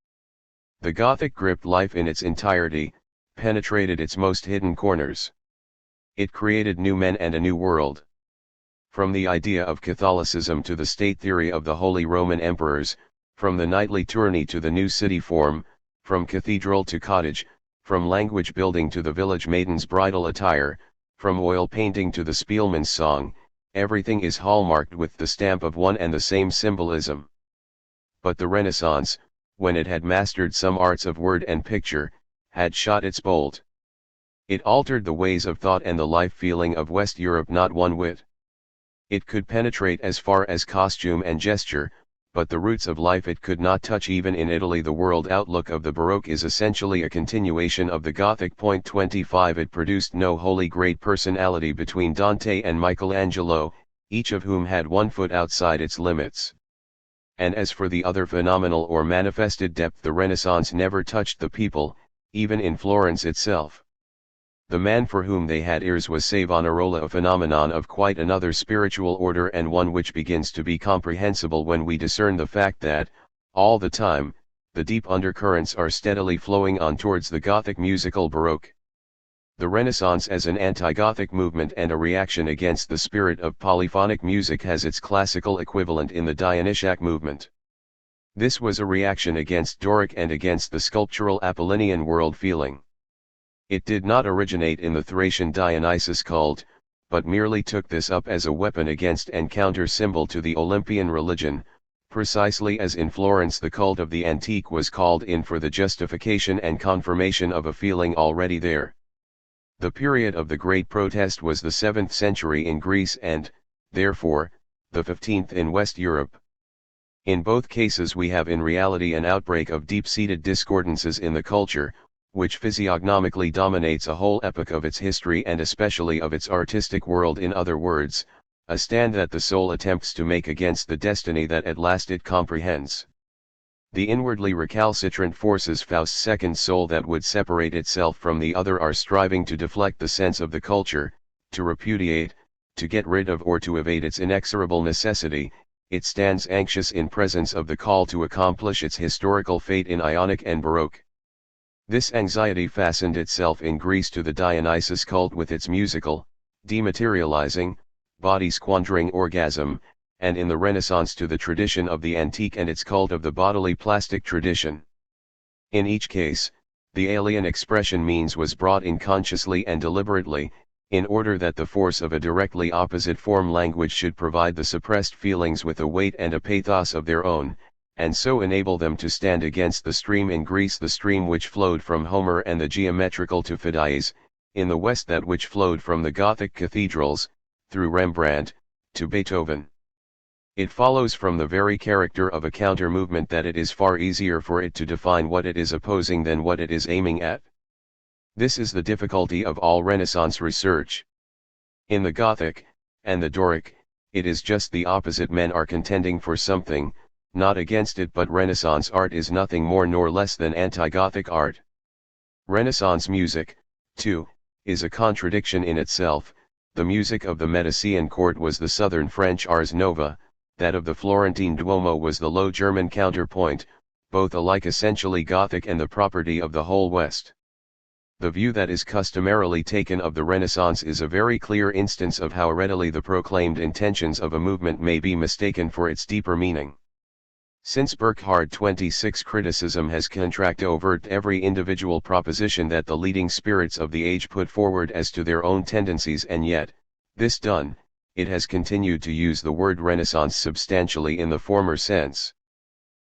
The Gothic gripped life in its entirety, penetrated its most hidden corners. It created new men and a new world. From the idea of Catholicism to the state theory of the Holy Roman Emperors, from the knightly tourney to the new city form, from cathedral to cottage, from language building to the village maiden's bridal attire, from oil painting to the Spielman's song, everything is hallmarked with the stamp of one and the same symbolism. But the Renaissance, when it had mastered some arts of word and picture, had shot its bolt. It altered the ways of thought and the life-feeling of West Europe not one whit. It could penetrate as far as costume and gesture, but the roots of life it could not touch. Even in Italy the world outlook of the Baroque is essentially a continuation of the Gothic. 25 It produced no wholly great personality between Dante and Michelangelo, each of whom had one foot outside its limits. And as for the other phenomenal or manifested depth, the Renaissance never touched the people, even in Florence itself. The man for whom they had ears was Savonarola, a phenomenon of quite another spiritual order, and one which begins to be comprehensible when we discern the fact that, all the time, the deep undercurrents are steadily flowing on towards the Gothic musical Baroque. The Renaissance as an anti-Gothic movement and a reaction against the spirit of polyphonic music has its classical equivalent in the Dionysiac movement. This was a reaction against Doric and against the sculptural Apollinian world feeling. It did not originate in the Thracian Dionysus cult, but merely took this up as a weapon against and counter-symbol to the Olympian religion, precisely as in Florence the cult of the antique was called in for the justification and confirmation of a feeling already there. The period of the Great Protest was the 7th century in Greece and, therefore, the 15th in West Europe. In both cases we have in reality an outbreak of deep-seated discordances in the culture, which physiognomically dominates a whole epoch of its history and especially of its artistic world. In other words, a stand that the soul attempts to make against the destiny that at last it comprehends. The inwardly recalcitrant forces Faust's second soul that would separate itself from the other are striving to deflect the sense of the culture, to repudiate, to get rid of or to evade its inexorable necessity. It stands anxious in presence of the call to accomplish its historical fate in Ionic and Baroque. This anxiety fastened itself in Greece to the Dionysus cult with its musical, dematerializing, body-squandering orgasm, and in the Renaissance to the tradition of the antique and its cult of the bodily plastic tradition. In each case, the alien expression means was brought in consciously and deliberately, in order that the force of a directly opposite form language should provide the suppressed feelings with a weight and a pathos of their own, and so enable them to stand against the stream in Greece, the stream which flowed from Homer and the geometrical to Phidias, in the West that which flowed from the Gothic cathedrals, through Rembrandt, to Beethoven. It follows from the very character of a counter-movement that it is far easier for it to define what it is opposing than what it is aiming at. This is the difficulty of all Renaissance research. In the Gothic, and the Doric, it is just the opposite. Men are contending for something, not against it, but Renaissance art is nothing more nor less than anti-Gothic art. Renaissance music, too, is a contradiction in itself. The music of the Medicean court was the southern French Ars Nova, that of the Florentine Duomo was the Low German counterpoint, both alike essentially Gothic and the property of the whole West. The view that is customarily taken of the Renaissance is a very clear instance of how readily the proclaimed intentions of a movement may be mistaken for its deeper meaning. Since Burckhardt 26 criticism has contracted overt every individual proposition that the leading spirits of the age put forward as to their own tendencies, and yet, this done, it has continued to use the word Renaissance substantially in the former sense.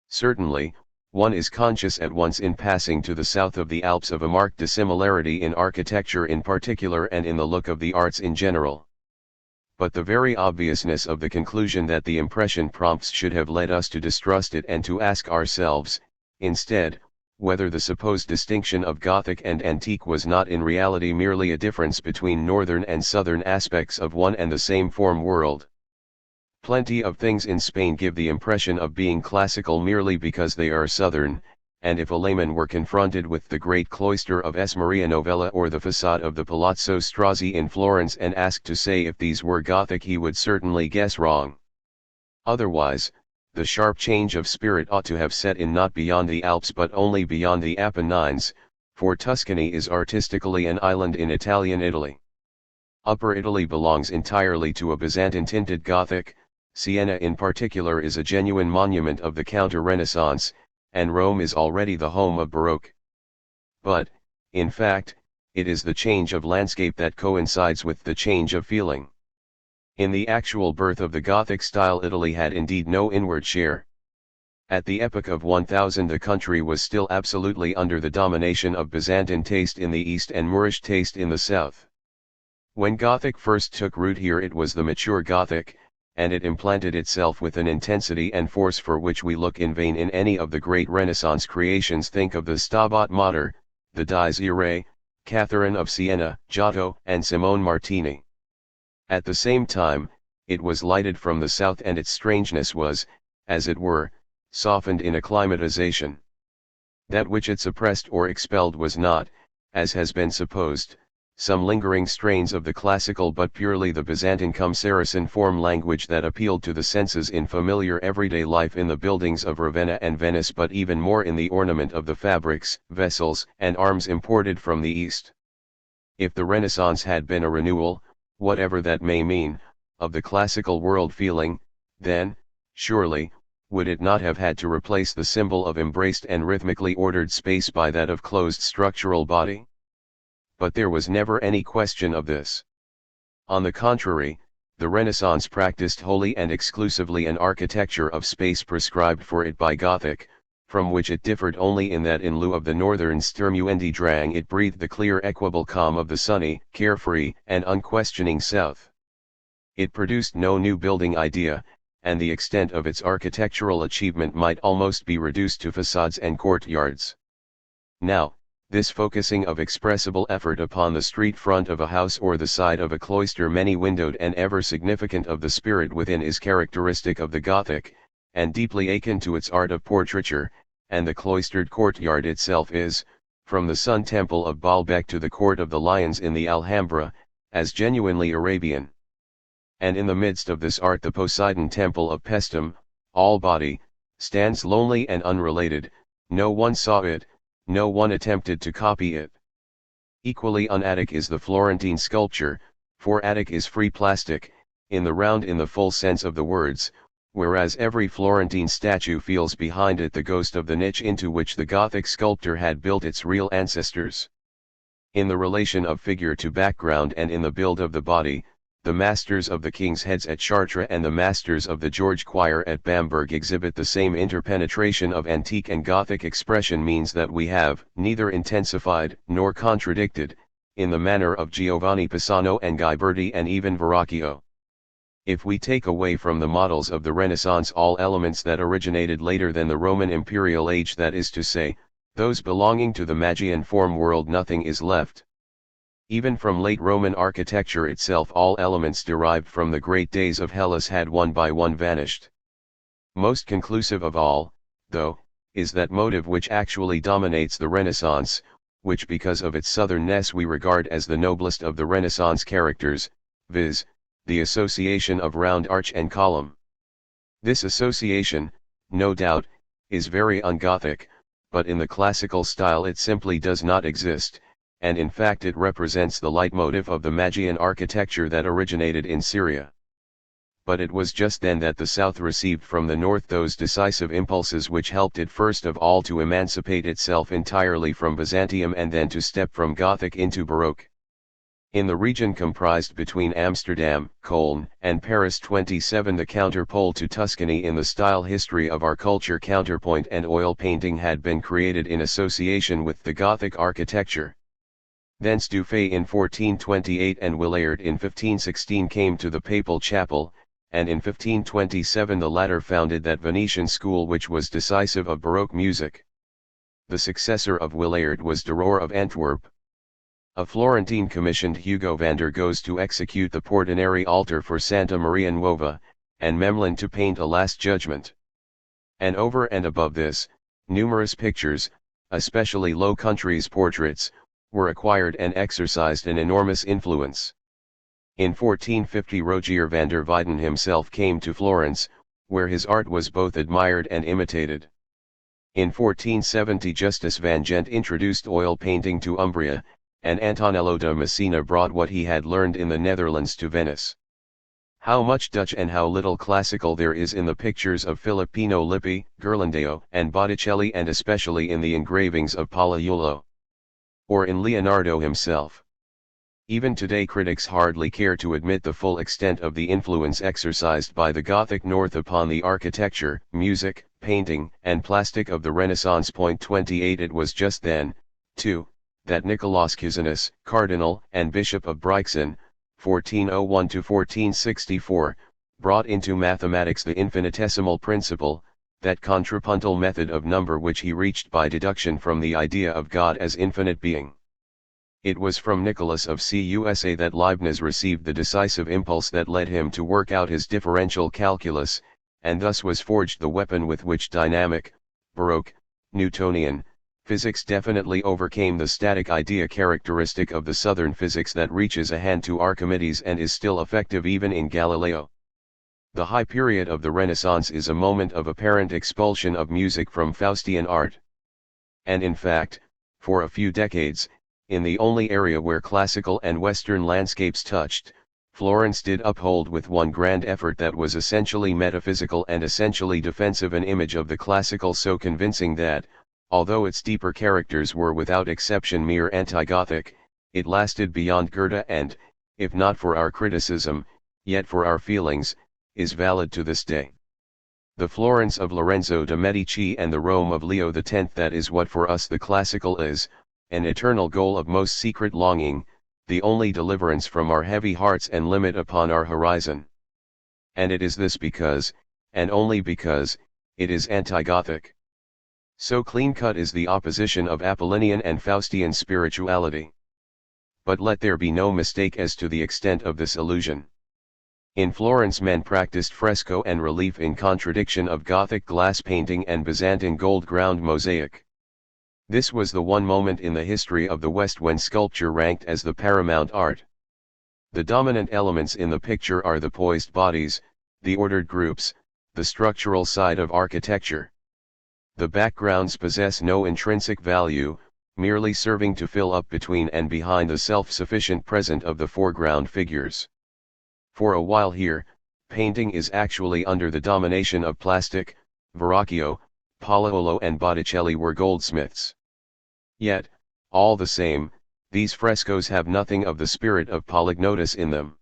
Certainly, one is conscious at once in passing to the south of the Alps of a marked dissimilarity in architecture in particular and in the look of the arts in general. But the very obviousness of the conclusion that the impression prompts should have led us to distrust it and to ask ourselves, instead, whether the supposed distinction of Gothic and antique was not in reality merely a difference between northern and southern aspects of one and the same form world. Plenty of things in Spain give the impression of being classical merely because they are southern, and if a layman were confronted with the great cloister of S. Maria Novella or the facade of the Palazzo Strozzi in Florence and asked to say if these were Gothic, he would certainly guess wrong. Otherwise, the sharp change of spirit ought to have set in not beyond the Alps but only beyond the Apennines, for Tuscany is artistically an island in Italian Italy. Upper Italy belongs entirely to a Byzantine-tinted Gothic, Siena in particular is a genuine monument of the Counter-Renaissance, and Rome is already the home of Baroque. But, in fact, it is the change of landscape that coincides with the change of feeling. In the actual birth of the Gothic style, Italy had indeed no inward share. At the epoch of 1000 the country was still absolutely under the domination of Byzantine taste in the east and Moorish taste in the south. When Gothic first took root here it was the mature Gothic, and it implanted itself with an intensity and force for which we look in vain in any of the great Renaissance creations. Think of the Stabat Mater, the Dies Irae, Catherine of Siena, Giotto, and Simone Martini. At the same time, it was lighted from the south and its strangeness was, as it were, softened in acclimatization. That which it suppressed or expelled was not, as has been supposed, some lingering strains of the classical but purely the Byzantine cum Saracen form language that appealed to the senses in familiar everyday life in the buildings of Ravenna and Venice, but even more in the ornament of the fabrics, vessels, and arms imported from the East. If the Renaissance had been a renewal, whatever that may mean, of the classical world feeling, then, surely, would it not have had to replace the symbol of embraced and rhythmically ordered space by that of closed structural body? But there was never any question of this. On the contrary, the Renaissance practiced wholly and exclusively an architecture of space prescribed for it by Gothic, from which it differed only in that in lieu of the northern Sturmuendi Drang it breathed the clear equable calm of the sunny, carefree, and unquestioning south. It produced no new building idea, and the extent of its architectural achievement might almost be reduced to facades and courtyards. Now, this focusing of expressible effort upon the street front of a house or the side of a cloister many-windowed and ever significant of the spirit within is characteristic of the Gothic, and deeply akin to its art of portraiture, and the cloistered courtyard itself is, from the Sun Temple of Baalbek to the Court of the Lions in the Alhambra, as genuinely Arabian. And in the midst of this art the Poseidon Temple of Paestum, all body, stands lonely and unrelated, no one saw it, no one attempted to copy it. Equally un-Attic is the Florentine sculpture, for Attic is free plastic, in the round in the full sense of the words, whereas every Florentine statue feels behind it the ghost of the niche into which the Gothic sculptor had built its real ancestors. In the relation of figure to background and in the build of the body, the masters of the King's Heads at Chartres and the masters of the George Choir at Bamberg exhibit the same interpenetration of antique and Gothic expression, means that we have neither intensified nor contradicted, in the manner of Giovanni Pisano and Ghiberti and even Verrocchio. If we take away from the models of the Renaissance all elements that originated later than the Roman imperial age, that is to say, those belonging to the Magian form world, nothing is left. Even from late Roman architecture itself all elements derived from the great days of Hellas had one by one vanished. Most conclusive of all, though, is that motive which actually dominates the Renaissance, which because of its southernness we regard as the noblest of the Renaissance characters, viz., the association of round arch and column. This association, no doubt, is very un-Gothic, but in the classical style it simply does not exist, and in fact it represents the leitmotif of the Magian architecture that originated in Syria. But it was just then that the South received from the North those decisive impulses which helped it first of all to emancipate itself entirely from Byzantium and then to step from Gothic into Baroque. In the region comprised between Amsterdam, Cologne, and Paris 27, the counterpole to Tuscany in the style history of our culture, counterpoint and oil painting had been created in association with the Gothic architecture. Thence Dufay in 1428 and Willaert in 1516 came to the Papal Chapel, and in 1527 the latter founded that Venetian school which was decisive of Baroque music. The successor of Willaert was de Roor of Antwerp. A Florentine commissioned Hugo van der Goes to execute the Portinari altar for Santa Maria Nuova, and Memling to paint a Last Judgment. And over and above this, numerous pictures, especially Low Countries portraits, were acquired and exercised an enormous influence. In 1450 Rogier van der Weyden himself came to Florence, where his art was both admired and imitated. In 1470 Justus van Gent introduced oil painting to Umbria, and Antonello da Messina brought what he had learned in the Netherlands to Venice. How much Dutch and how little classical there is in the pictures of Filippino Lippi, Ghirlandaio and Botticelli, and especially in the engravings of Pagliuolo. Or in Leonardo himself. Even today critics hardly care to admit the full extent of the influence exercised by the Gothic North upon the architecture, music, painting, and plastic of the Renaissance. 28 It was just then, too, that Nicolaus Cusanus, Cardinal and Bishop of Brixen, 1401–1464, brought into mathematics the infinitesimal principle, that contrapuntal method of number which he reached by deduction from the idea of God as infinite being. It was from Nicholas of Cusa that Leibniz received the decisive impulse that led him to work out his differential calculus, and thus was forged the weapon with which dynamic, Baroque, Newtonian, physics definitely overcame the static idea characteristic of the southern physics that reaches a hand to Archimedes and is still effective even in Galileo. The high period of the Renaissance is a moment of apparent expulsion of music from Faustian art. And in fact, for a few decades, in the only area where classical and Western landscapes touched, Florence did uphold with one grand effort that was essentially metaphysical and essentially defensive an image of the classical so convincing that, although its deeper characters were without exception mere anti-Gothic, it lasted beyond Goethe and, if not for our criticism, yet for our feelings, is valid to this day. The Florence of Lorenzo de' Medici and the Rome of Leo X, that is what for us the classical is, an eternal goal of most secret longing, the only deliverance from our heavy hearts and limit upon our horizon. And it is this because, and only because, it is anti-Gothic. So clean-cut is the opposition of Apollinian and Faustian spirituality. But let there be no mistake as to the extent of this illusion. In Florence men practiced fresco and relief in contradiction of Gothic glass painting and Byzantine gold-ground mosaic. This was the one moment in the history of the West when sculpture ranked as the paramount art. The dominant elements in the picture are the poised bodies, the ordered groups, the structural side of architecture. The backgrounds possess no intrinsic value, merely serving to fill up between and behind the self-sufficient present of the foreground figures. For a while here, painting is actually under the domination of plastic. Verrocchio, Pagliuolo and Botticelli were goldsmiths. Yet, all the same, these frescoes have nothing of the spirit of Polygnotus in them.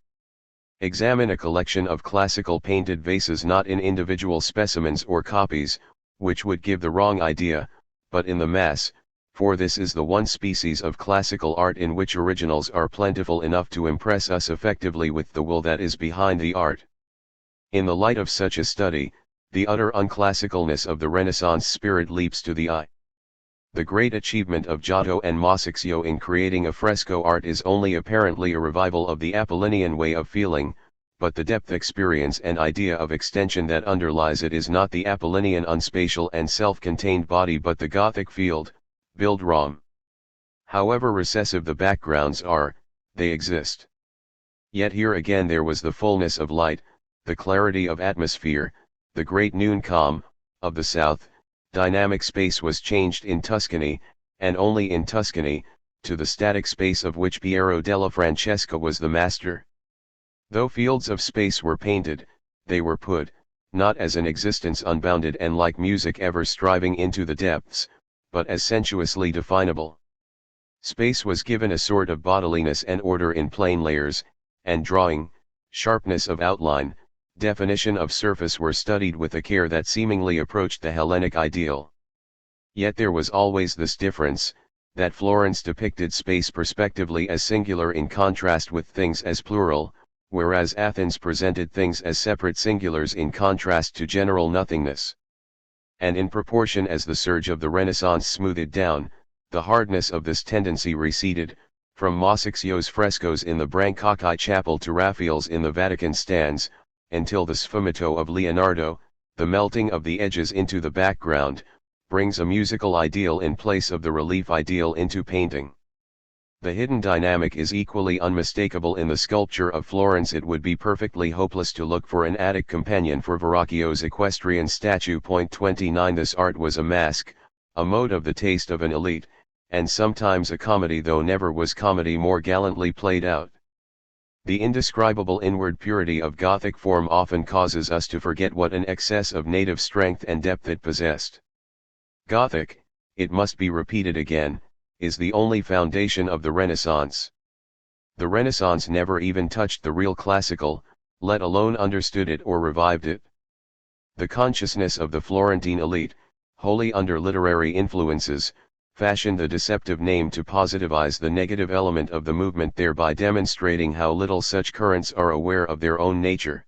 Examine a collection of classical painted vases not in individual specimens or copies, which would give the wrong idea, but in the mass, for this is the one species of classical art in which originals are plentiful enough to impress us effectively with the will that is behind the art. In the light of such a study, the utter unclassicalness of the Renaissance spirit leaps to the eye. The great achievement of Giotto and Masaccio in creating a fresco art is only apparently a revival of the Apollinian way of feeling, but the depth experience and idea of extension that underlies it is not the Apollinian unspatial and self-contained body but the Gothic field, Bildraum. However recessive the backgrounds are, they exist. Yet here again there was the fullness of light, the clarity of atmosphere, the great noon calm, of the south. Dynamic space was changed in Tuscany, and only in Tuscany, to the static space of which Piero della Francesca was the master. Though fields of space were painted, they were put, not as an existence unbounded and like music ever striving into the depths, but as sensuously definable. Space was given a sort of bodiliness and order in plain layers, and drawing, sharpness of outline, definition of surface were studied with a care that seemingly approached the Hellenic ideal. Yet there was always this difference, that Florence depicted space perspectively as singular in contrast with things as plural, whereas Athens presented things as separate singulars in contrast to general nothingness. And in proportion as the surge of the Renaissance smoothed down, the hardness of this tendency receded, from Masaccio's frescoes in the Brancacci chapel to Raphael's in the Vatican stands, until the sfumato of Leonardo, the melting of the edges into the background, brings a musical ideal in place of the relief ideal into painting. The hidden dynamic is equally unmistakable in the sculpture of Florence. It would be perfectly hopeless to look for an Attic companion for Verrocchio's equestrian statue. 29 This art was a mask, a mode of the taste of an elite, and sometimes a comedy, though never was comedy more gallantly played out. The indescribable inward purity of Gothic form often causes us to forget what an excess of native strength and depth it possessed. Gothic, it must be repeated again, is the only foundation of the Renaissance. The Renaissance never even touched the real classical, let alone understood it or revived it. The consciousness of the Florentine elite, wholly under literary influences, fashioned the deceptive name to positivize the negative element of the movement, thereby demonstrating how little such currents are aware of their own nature.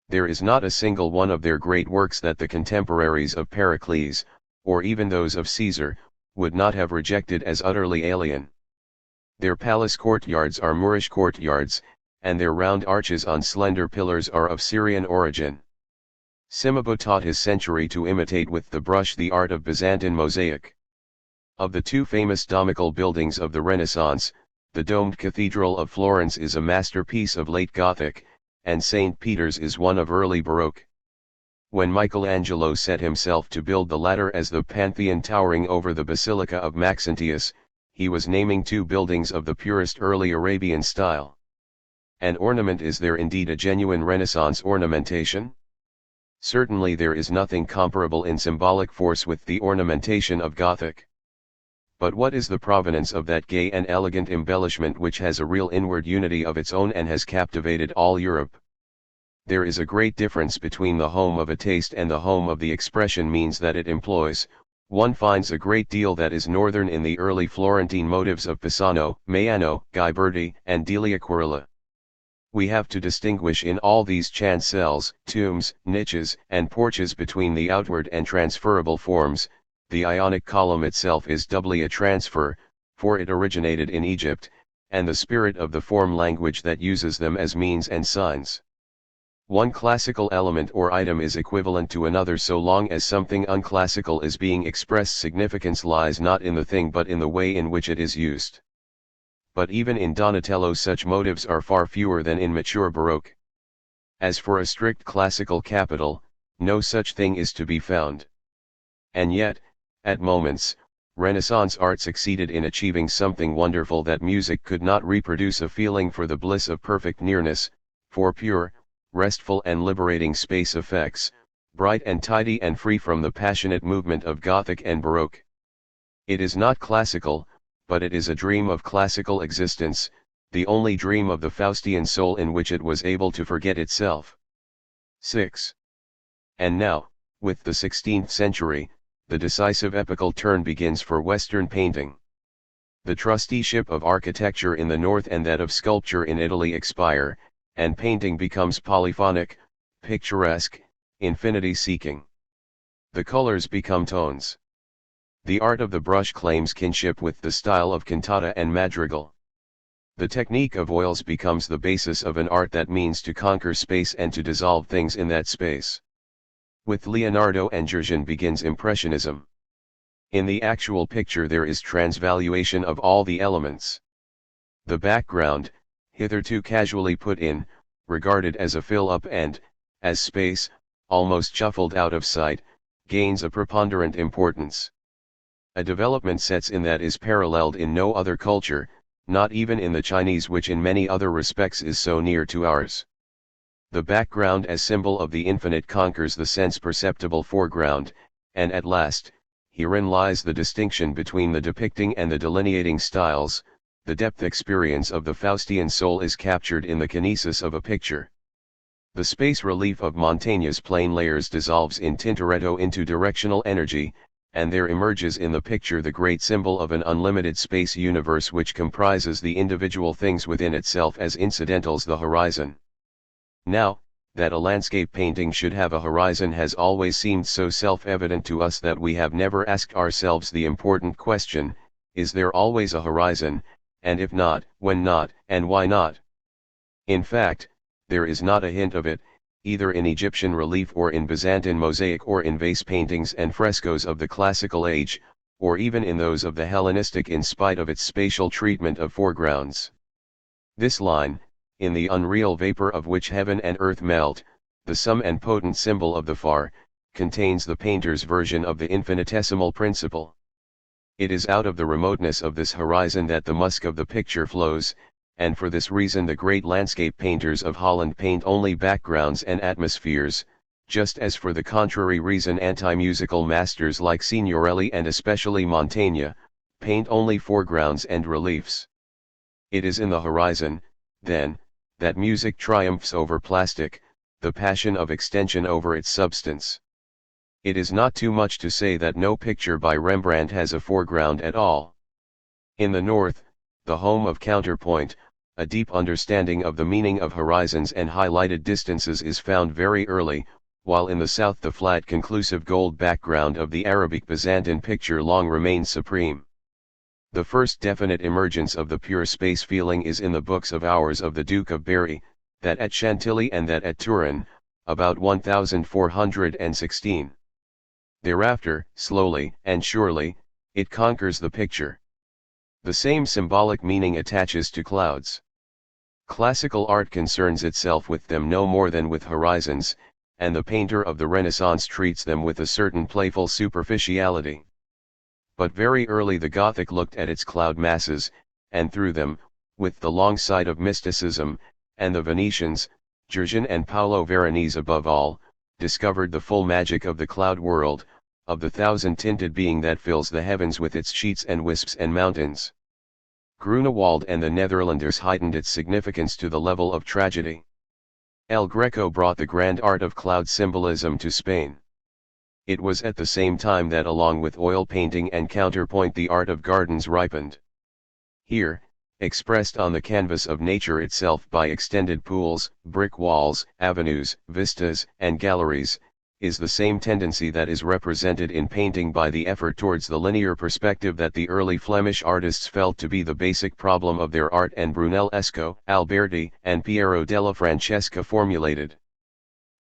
There is not a single one of their great works that the contemporaries of Pericles, or even those of Caesar, would not have rejected as utterly alien. Their palace courtyards are Moorish courtyards, and their round arches on slender pillars are of Syrian origin. Cimabue taught his century to imitate with the brush the art of Byzantine mosaic. Of the two famous domical buildings of the Renaissance, the domed Cathedral of Florence is a masterpiece of late Gothic, and St. Peter's is one of early Baroque. When Michelangelo set himself to build the latter as the Pantheon towering over the Basilica of Maxentius, he was naming two buildings of the purest early Arabian style. And ornament, is there indeed a genuine Renaissance ornamentation? Certainly there is nothing comparable in symbolic force with the ornamentation of Gothic. But what is the provenance of that gay and elegant embellishment which has a real inward unity of its own and has captivated all Europe? There is a great difference between the home of a taste and the home of the expression means that it employs. One finds a great deal that is northern in the early Florentine motives of Pisano, Maiano, Ghiberti, and Dell'Aquarella. We have to distinguish in all these chancels, tombs, niches, and porches between the outward and transferable forms. The Ionic column itself is doubly a transfer, for it originated in Egypt, and the spirit of the form language that uses them as means and signs. One classical element or item is equivalent to another so long as something unclassical is being expressed. Significance lies not in the thing but in the way in which it is used. But even in Donatello such motives are far fewer than in mature Baroque. As for a strict classical capital, no such thing is to be found. And yet, at moments, Renaissance art succeeded in achieving something wonderful that music could not reproduce: a feeling for the bliss of perfect nearness, for pure, restful and liberating space effects, bright and tidy and free from the passionate movement of Gothic and Baroque. It is not classical, but it is a dream of classical existence, the only dream of the Faustian soul in which it was able to forget itself. 6. And now, with the 16th century, the decisive epochal turn begins for Western painting. The trusteeship of architecture in the north and that of sculpture in Italy expire, and painting becomes polyphonic, picturesque, infinity-seeking. The colors become tones. The art of the brush claims kinship with the style of cantata and madrigal. The technique of oils becomes the basis of an art that means to conquer space and to dissolve things in that space. With Leonardo and Giorgione begins Impressionism. In the actual picture there is transvaluation of all the elements. The background, hitherto casually put in, regarded as a fill-up and, as space, almost shuffled out of sight, gains a preponderant importance. A development sets in that is paralleled in no other culture, not even in the Chinese, which in many other respects is so near to ours. The background as symbol of the infinite conquers the sense-perceptible foreground, and at last, herein lies the distinction between the depicting and the delineating styles. The depth experience of the Faustian soul is captured in the kinesis of a picture. The space relief of Mantegna's plane layers dissolves in Tintoretto into directional energy, and there emerges in the picture the great symbol of an unlimited space universe which comprises the individual things within itself as incidentals, the horizon. Now, that a landscape painting should have a horizon has always seemed so self-evident to us that we have never asked ourselves the important question: is there always a horizon, and if not, when not, and why not? In fact, there is not a hint of it, either in Egyptian relief or in Byzantine mosaic or in vase paintings and frescoes of the classical age, or even in those of the Hellenistic in spite of its spatial treatment of foregrounds. This line, in the unreal vapor of which heaven and earth melt, the sum and potent symbol of the far, contains the painter's version of the infinitesimal principle. It is out of the remoteness of this horizon that the musk of the picture flows, and for this reason the great landscape painters of Holland paint only backgrounds and atmospheres, just as for the contrary reason anti-musical masters like Signorelli and especially Montaigne, paint only foregrounds and reliefs. It is in the horizon, then, that music triumphs over plastic, the passion of extension over its substance. It is not too much to say that no picture by Rembrandt has a foreground at all. In the north, the home of counterpoint, a deep understanding of the meaning of horizons and highlighted distances is found very early, while in the south the flat conclusive gold background of the Arabic Byzantine picture long remains supreme. The first definite emergence of the pure space feeling is in the books of hours of the Duke of Berry, that at Chantilly and that at Turin, about 1416. Thereafter, slowly and surely, it conquers the picture. The same symbolic meaning attaches to clouds. Classical art concerns itself with them no more than with horizons, and the painter of the Renaissance treats them with a certain playful superficiality. But very early the Gothic looked at its cloud masses, and through them, with the long sight of mysticism, and the Venetians, Giorgione and Paolo Veronese above all, discovered the full magic of the cloud world, of the thousand-tinted being that fills the heavens with its sheets and wisps and mountains. Grunewald and the Netherlanders heightened its significance to the level of tragedy. El Greco brought the grand art of cloud symbolism to Spain. It was at the same time that along with oil painting and counterpoint the art of gardens ripened. Here, expressed on the canvas of nature itself by extended pools, brick walls, avenues, vistas, and galleries, is the same tendency that is represented in painting by the effort towards the linear perspective that the early Flemish artists felt to be the basic problem of their art and Brunellesco, Alberti, and Piero della Francesca formulated.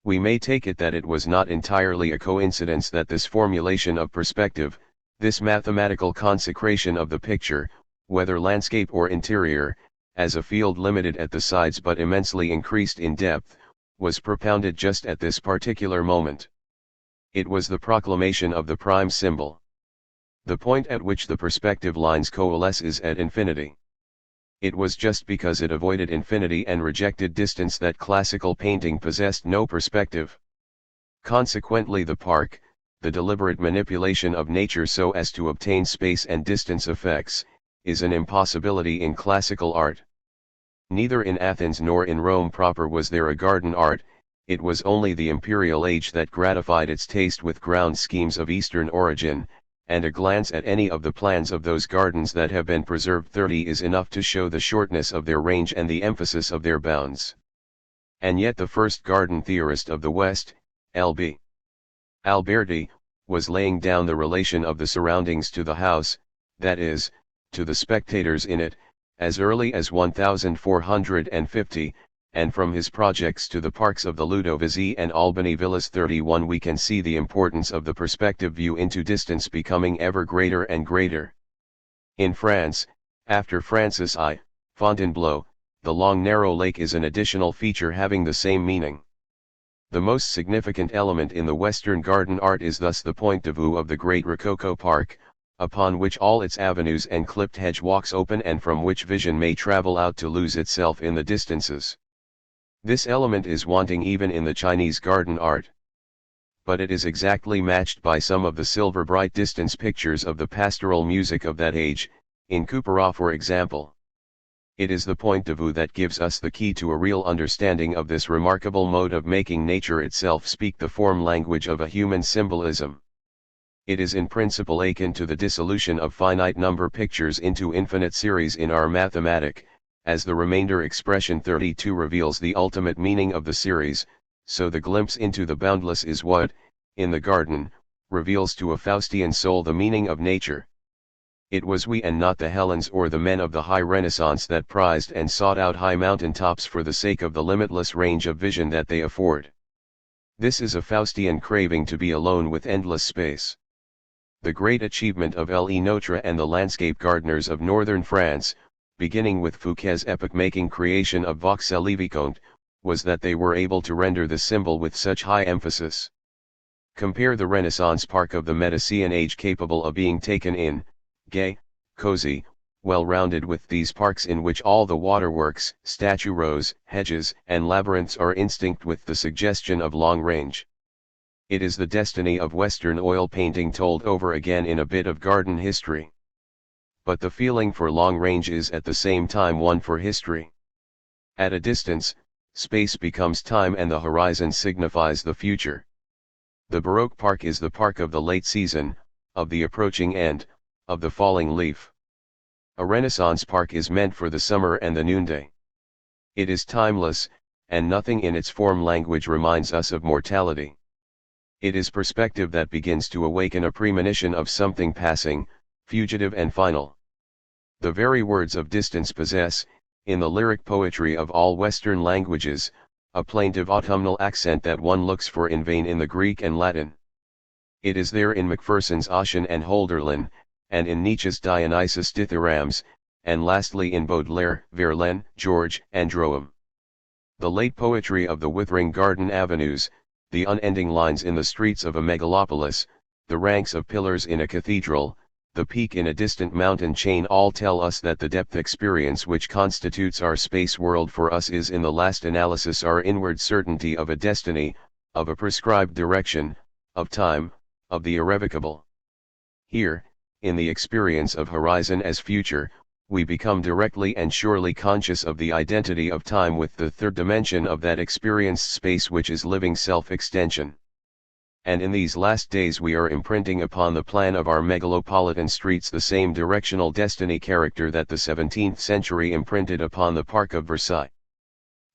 We may take it that it was not entirely a coincidence that this formulation of perspective, this mathematical consecration of the picture, whether landscape or interior, as a field limited at the sides but immensely increased in depth, was propounded just at this particular moment. It was the proclamation of the prime symbol. The point at which the perspective lines coalesce is at infinity. It was just because it avoided infinity and rejected distance that classical painting possessed no perspective. Consequently the park, the deliberate manipulation of nature so as to obtain space and distance effects, is an impossibility in classical art. Neither in Athens nor in Rome proper was there a garden art, it was only the imperial age that gratified its taste with ground schemes of Eastern origin, and a glance at any of the plans of those gardens that have been preserved 30 is enough to show the shortness of their range and the emphasis of their bounds. And yet the first garden theorist of the West, L.B. Alberti, was laying down the relation of the surroundings to the house, that is, to the spectators in it, as early as 1450, and from his projects to the parks of the Ludovisi and Albany Villas 31 we can see the importance of the perspective view into distance becoming ever greater and greater. In France, after Francis I. Fontainebleau, the long narrow lake is an additional feature having the same meaning. The most significant element in the Western garden art is thus the point de vue of the great Rococo park, upon which all its avenues and clipped hedge walks open and from which vision may travel out to lose itself in the distances. This element is wanting even in the Chinese garden art. But it is exactly matched by some of the silver bright distance pictures of the pastoral music of that age, in Couperin for example. It is the point de vue that gives us the key to a real understanding of this remarkable mode of making nature itself speak the form language of a human symbolism. It is in principle akin to the dissolution of finite number pictures into infinite series in our mathematic, as the remainder expression 32 reveals the ultimate meaning of the series, so the glimpse into the boundless is what, in the garden, reveals to a Faustian soul the meaning of nature. It was we and not the Hellenes or the men of the high Renaissance that prized and sought out high mountain tops for the sake of the limitless range of vision that they afford. This is a Faustian craving to be alone with endless space. the great achievement of Notre and the landscape gardeners of northern France, beginning with Fouquet's epoch-making creation of Vauxhall-le-Vicomte, was that they were able to render the symbol with such high emphasis. Compare the Renaissance park of the Medicean age capable of being taken in, gay, cozy, well-rounded with these parks in which all the waterworks, statue rows, hedges, and labyrinths are instinct with the suggestion of long range. It is the destiny of Western oil painting told over again in a bit of garden history. But the feeling for long range is at the same time one for history. At a distance, space becomes time and the horizon signifies the future. The Baroque park is the park of the late season, of the approaching end, of the falling leaf. A Renaissance park is meant for the summer and the noonday. It is timeless, and nothing in its form language reminds us of mortality. It is perspective that begins to awaken a premonition of something passing, fugitive and final. The very words of distance possess, in the lyric poetry of all Western languages, a plaintive autumnal accent that one looks for in vain in the Greek and Latin. It is there in Macpherson's Ossian and Hölderlin, and in Nietzsche's Dionysus Dithyrambs, and lastly in Baudelaire, Verlaine, George, and Drouham. The late poetry of the withering garden avenues, the unending lines in the streets of a megalopolis, the ranks of pillars in a cathedral, the peak in a distant mountain chain all tell us that the depth experience which constitutes our space world for us is in the last analysis our inward certainty of a destiny, of a prescribed direction, of time, of the irrevocable. Here, in the experience of horizon as future, we become directly and surely conscious of the identity of time with the third dimension of that experienced space which is living self-extension. And in these last days we are imprinting upon the plan of our megalopolitan streets the same directional destiny character that the 17th century imprinted upon the Park of Versailles.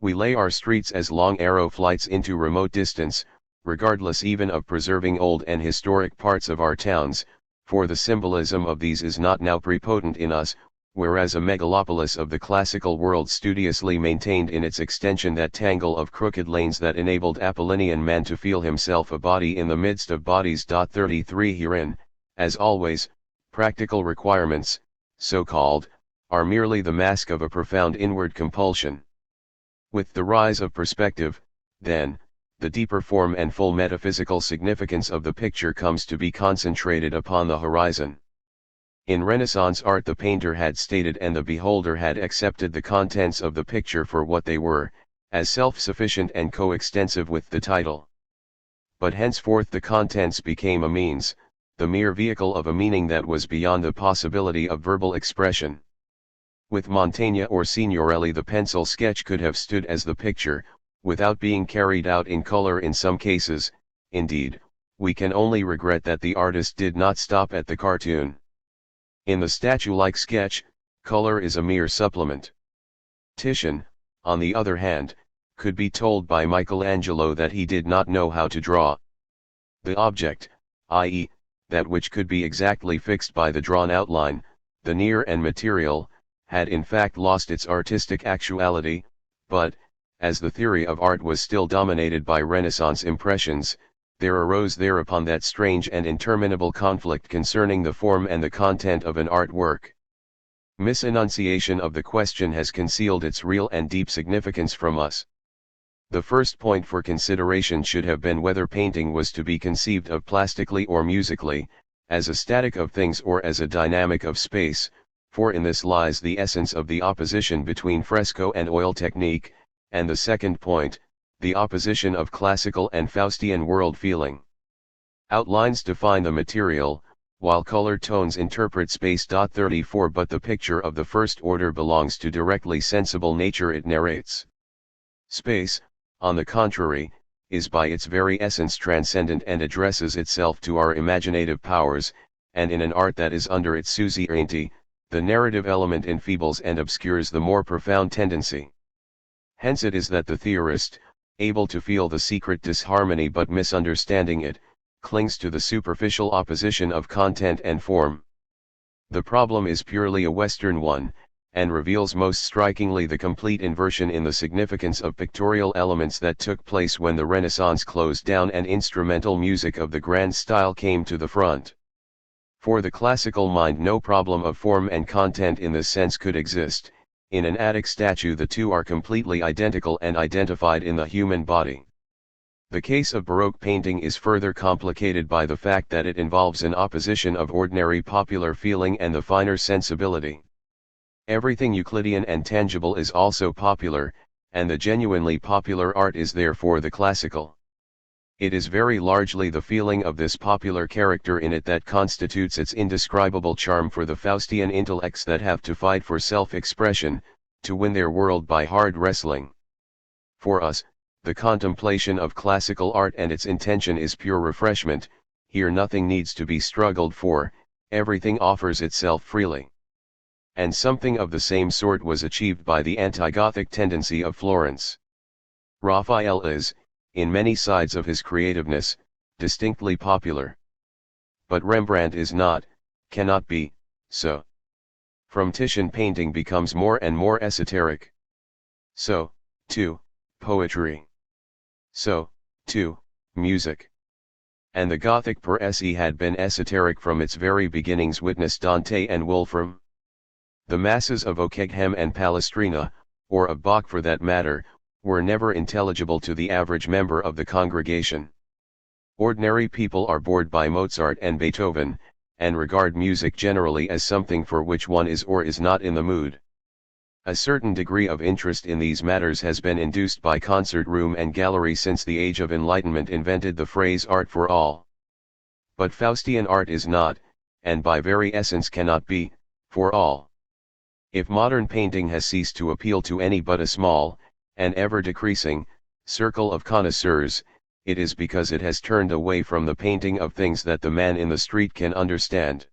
We lay our streets as long arrow flights into remote distance, regardless even of preserving old and historic parts of our towns, for the symbolism of these is not now prepotent in us, whereas a megalopolis of the classical world studiously maintained in its extension that tangle of crooked lanes that enabled Apollinian man to feel himself a body in the midst of bodies. 33 Herein, as always, practical requirements, so called, are merely the mask of a profound inward compulsion. With the rise of perspective, then, the deeper form and full metaphysical significance of the picture comes to be concentrated upon the horizon. In Renaissance art the painter had stated and the beholder had accepted the contents of the picture for what they were, as self-sufficient and coextensive with the title. But henceforth the contents became a means, the mere vehicle of a meaning that was beyond the possibility of verbal expression. With Montaigne or Signorelli the pencil sketch could have stood as the picture, without being carried out in color in some cases. Indeed, we can only regret that the artist did not stop at the cartoon. In the statue-like sketch, color is a mere supplement. Titian, on the other hand, could be told by Michelangelo that he did not know how to draw. The object, i.e., that which could be exactly fixed by the drawn outline, the near and material, had in fact lost its artistic actuality, but, as the theory of art was still dominated by Renaissance impressions, there arose thereupon that strange and interminable conflict concerning the form and the content of an artwork. Misenunciation of the question has concealed its real and deep significance from us. The first point for consideration should have been whether painting was to be conceived of plastically or musically, as a static of things or as a dynamic of space, for in this lies the essence of the opposition between fresco and oil technique, and the second point, the opposition of classical and Faustian world feeling. Outlines define the material, while color tones interpret space. 34 But the picture of the first order belongs to directly sensible nature it narrates. Space, on the contrary, is by its very essence transcendent and addresses itself to our imaginative powers, and in an art that is under its suzerainty, the narrative element enfeebles and obscures the more profound tendency. Hence it is that the theorist, able to feel the secret disharmony but misunderstanding it, clings to the superficial opposition of content and form. The problem is purely a Western one, and reveals most strikingly the complete inversion in the significance of pictorial elements that took place when the Renaissance closed down and instrumental music of the grand style came to the front. For the classical mind no problem of form and content in this sense could exist. In an Attic statue the two are completely identical and identified in the human body. The case of Baroque painting is further complicated by the fact that it involves an opposition of ordinary popular feeling and the finer sensibility. Everything Euclidean and tangible is also popular, and the genuinely popular art is therefore the classical. It is very largely the feeling of this popular character in it that constitutes its indescribable charm for the Faustian intellects that have to fight for self-expression, to win their world by hard wrestling. For us, the contemplation of classical art and its intention is pure refreshment. Here nothing needs to be struggled for, everything offers itself freely. And something of the same sort was achieved by the anti-Gothic tendency of Florence. Raphael is, in many sides of his creativeness, distinctly popular. But Rembrandt is not, cannot be, so. From Titian painting becomes more and more esoteric. So, too, poetry. So, too, music. And the Gothic per se had been esoteric from its very beginnings, witness Dante and Wolfram. The masses of Ockeghem and Palestrina, or of Bach for that matter, were never intelligible to the average member of the congregation. Ordinary people are bored by Mozart and Beethoven, and regard music generally as something for which one is or is not in the mood. A certain degree of interest in these matters has been induced by concert room and gallery since the Age of Enlightenment invented the phrase art for all. But Faustian art is not, and by very essence cannot be, for all. If modern painting has ceased to appeal to any but a small, and ever-decreasing, circle of connoisseurs, it is because it has turned away from the painting of things that the man in the street can understand.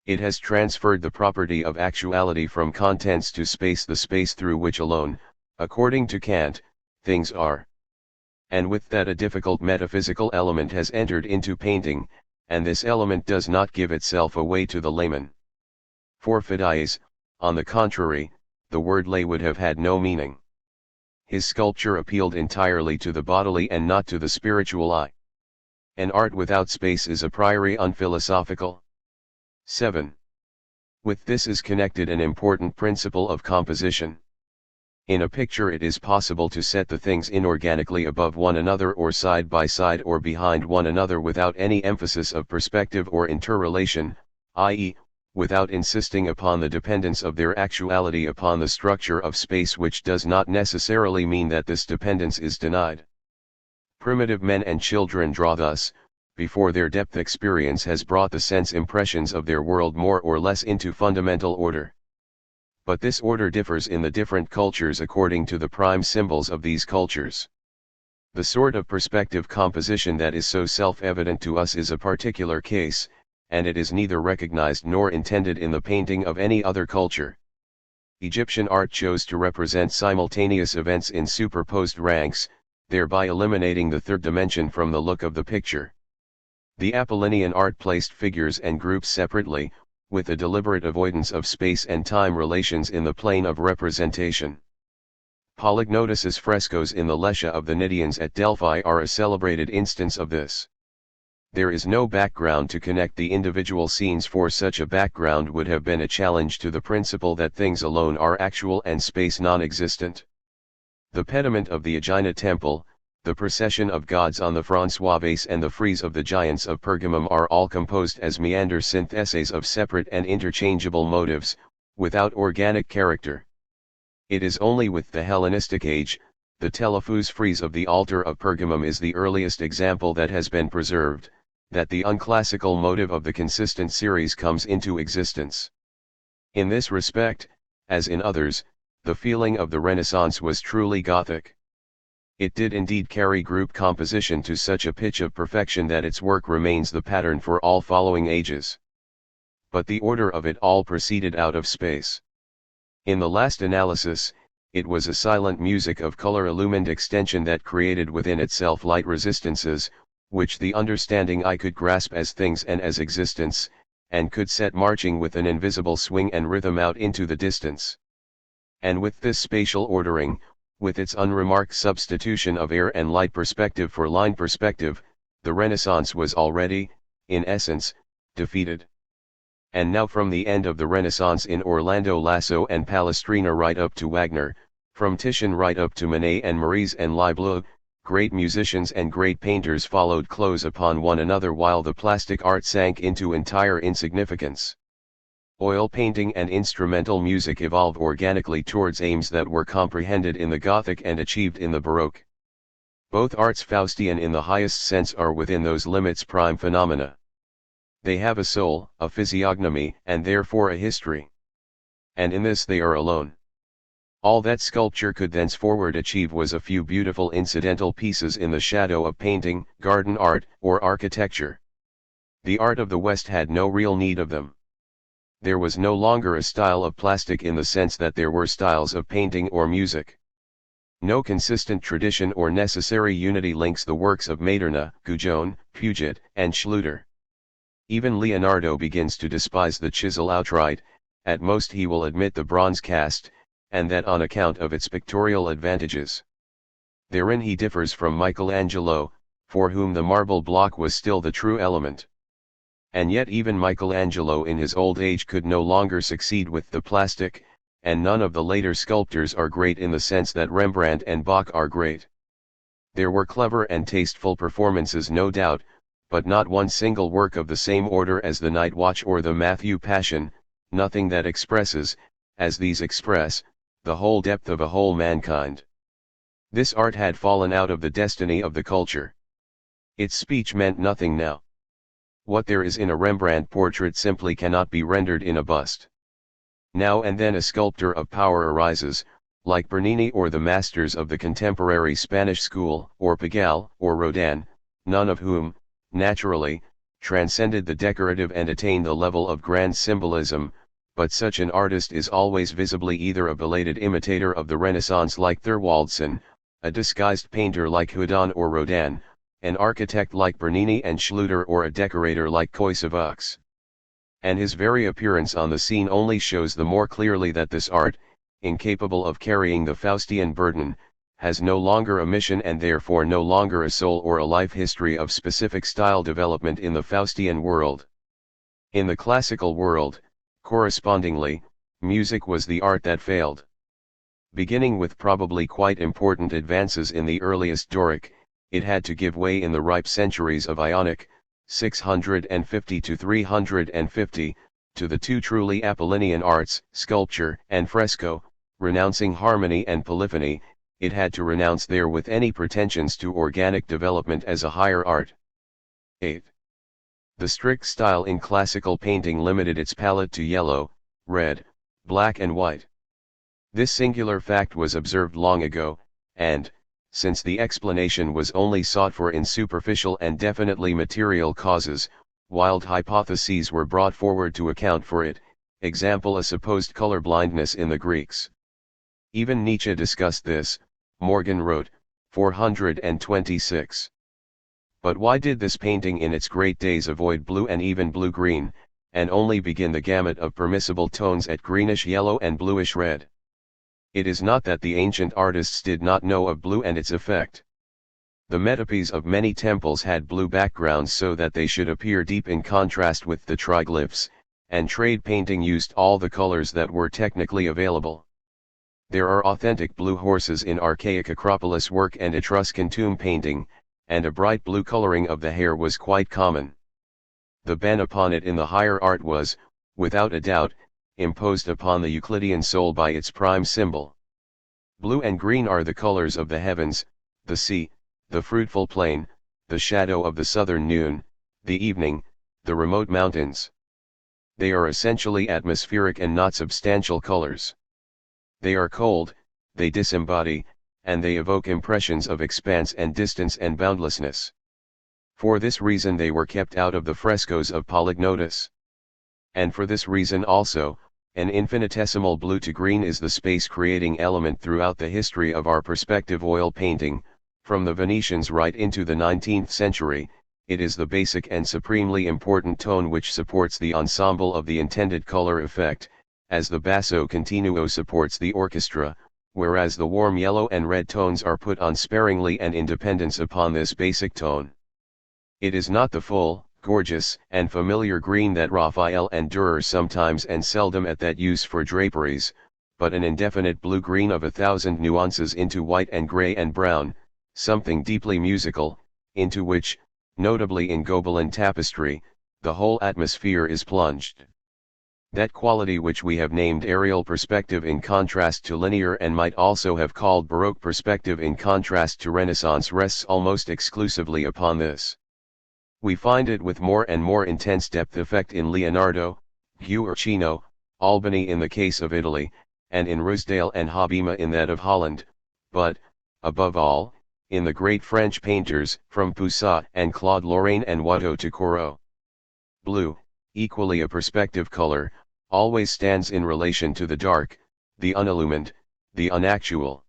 It has transferred the property of actuality from contents to space, the space through which alone, according to Kant, things are. And with that a difficult metaphysical element has entered into painting, and this element does not give itself away to the layman. For Phidias, on the contrary, the word lay would have had no meaning. His sculpture appealed entirely to the bodily and not to the spiritual eye. An art without space is a priori unphilosophical. 7. With this is connected an important principle of composition. In a picture it is possible to set the things inorganically above one another or side by side or behind one another without any emphasis of perspective or interrelation, i.e., without insisting upon the dependence of their actuality upon the structure of space, which does not necessarily mean that this dependence is denied. Primitive men and children draw thus, before their depth experience has brought the sense impressions of their world more or less into fundamental order. But this order differs in the different cultures according to the prime symbols of these cultures. The sort of perspective composition that is so self-evident to us is a particular case, and it is neither recognized nor intended in the painting of any other culture. Egyptian art chose to represent simultaneous events in superposed ranks, thereby eliminating the third dimension from the look of the picture. The Apollinian art placed figures and groups separately, with a deliberate avoidance of space and time relations in the plane of representation. Polygnotus's frescoes in the Lesha of the Cnidians at Delphi are a celebrated instance of this. There is no background to connect the individual scenes, for such a background would have been a challenge to the principle that things alone are actual and space non-existent. The pediment of the Aegina temple, the procession of gods on the François vase and the frieze of the giants of Pergamum are all composed as meander syntheses of separate and interchangeable motives, without organic character. It is only with the Hellenistic age, the Telephus frieze of the altar of Pergamum is the earliest example that has been preserved, that the unclassical motive of the consistent series comes into existence. In this respect, as in others, the feeling of the Renaissance was truly Gothic. It did indeed carry group composition to such a pitch of perfection that its work remains the pattern for all following ages. But the order of it all proceeded out of space. In the last analysis, it was a silent music of color-illumined extension that created within itself light resistances, which the understanding eye could grasp as things and as existence, and could set marching with an invisible swing and rhythm out into the distance. And with this spatial ordering, with its unremarked substitution of air and light perspective for line perspective, the Renaissance was already, in essence, defeated. And now from the end of the Renaissance in Orlando Lasso and Palestrina right up to Wagner, from Titian right up to Manet and Maurice and Leibler, great musicians and great painters followed close upon one another while the plastic art sank into entire insignificance. Oil painting and instrumental music evolved organically towards aims that were comprehended in the Gothic and achieved in the Baroque. Both arts Faustian in the highest sense are within those limits prime phenomena. They have a soul, a physiognomy, and therefore a history. And in this they are alone. All that sculpture could thenceforward achieve was a few beautiful incidental pieces in the shadow of painting, garden art, or architecture. The art of the West had no real need of them. There was no longer a style of plastic in the sense that there were styles of painting or music. No consistent tradition or necessary unity links the works of Maderna, Goujon, Puget, and Schluter. Even Leonardo begins to despise the chisel outright, at most he will admit the bronze cast, and that on account of its pictorial advantages. Therein he differs from Michelangelo, for whom the marble block was still the true element. And yet even Michelangelo in his old age could no longer succeed with the plastic, and none of the later sculptors are great in the sense that Rembrandt and Bach are great. There were clever and tasteful performances no doubt, but not one single work of the same order as the Night Watch or the Matthew Passion, nothing that expresses, as these express, the whole depth of a whole mankind. This art had fallen out of the destiny of the culture. Its speech meant nothing now. What there is in a Rembrandt portrait simply cannot be rendered in a bust. Now and then a sculptor of power arises, like Bernini or the masters of the contemporary Spanish school, or Pigalle, or Rodin, none of whom, naturally, transcended the decorative and attained the level of grand symbolism, but such an artist is always visibly either a belated imitator of the Renaissance like Thorwaldsen, a disguised painter like Houdon or Rodin, an architect like Bernini and Schluter or a decorator like Coysevox. And his very appearance on the scene only shows the more clearly that this art, incapable of carrying the Faustian burden, has no longer a mission and therefore no longer a soul or a life history of specific style development in the Faustian world. In the classical world, correspondingly, music was the art that failed. Beginning with probably quite important advances in the earliest Doric, it had to give way in the ripe centuries of Ionic, 650 to 350, to the two truly Apollinian arts, sculpture and fresco. Renouncing harmony and polyphony, it had to renounce there with any pretensions to organic development as a higher art. 8. The strict style in classical painting limited its palette to yellow, red, black and white. This singular fact was observed long ago, and, since the explanation was only sought for in superficial and definitely material causes, wild hypotheses were brought forward to account for it, example a supposed color blindness in the Greeks. Even Nietzsche discussed this, Morgan wrote, 426. But why did this painting in its great days avoid blue and even blue-green, and only begin the gamut of permissible tones at greenish-yellow and bluish-red? It is not that the ancient artists did not know of blue and its effect. The metopes of many temples had blue backgrounds so that they should appear deep in contrast with the triglyphs, and trade painting used all the colors that were technically available. There are authentic blue horses in archaic Acropolis work and Etruscan tomb painting, and a bright blue coloring of the hair was quite common. The ban upon it in the higher art was, without a doubt, imposed upon the Euclidean soul by its prime symbol. Blue and green are the colors of the heavens, the sea, the fruitful plain, the shadow of the southern noon, the evening, the remote mountains. They are essentially atmospheric and not substantial colors. They are cold, they disembody, and they evoke impressions of expanse and distance and boundlessness. For this reason they were kept out of the frescoes of Polygnotus. And for this reason also, an infinitesimal blue to green is the space-creating element throughout the history of our perspective oil painting, from the Venetians right into the 19th century. It is the basic and supremely important tone which supports the ensemble of the intended color effect, as the basso continuo supports the orchestra, whereas the warm yellow and red tones are put on sparingly and in dependence upon this basic tone. It is not the full, gorgeous and familiar green that Raphael and Dürer sometimes and seldom at that use for draperies, but an indefinite blue-green of 1,000 nuances into white and gray and brown, something deeply musical, into which, notably in Gobelin tapestry, the whole atmosphere is plunged. That quality which we have named aerial perspective in contrast to linear and might also have called Baroque perspective in contrast to Renaissance rests almost exclusively upon this. We find it with more and more intense depth effect in Leonardo, Guercino, Albani in the case of Italy, and in Ruysdael and Hobbema in that of Holland, but, above all, in the great French painters, from Poussin and Claude Lorraine and Watteau to Corot. Blue, equally a perspective color, always stands in relation to the dark, the unillumined, the unactual.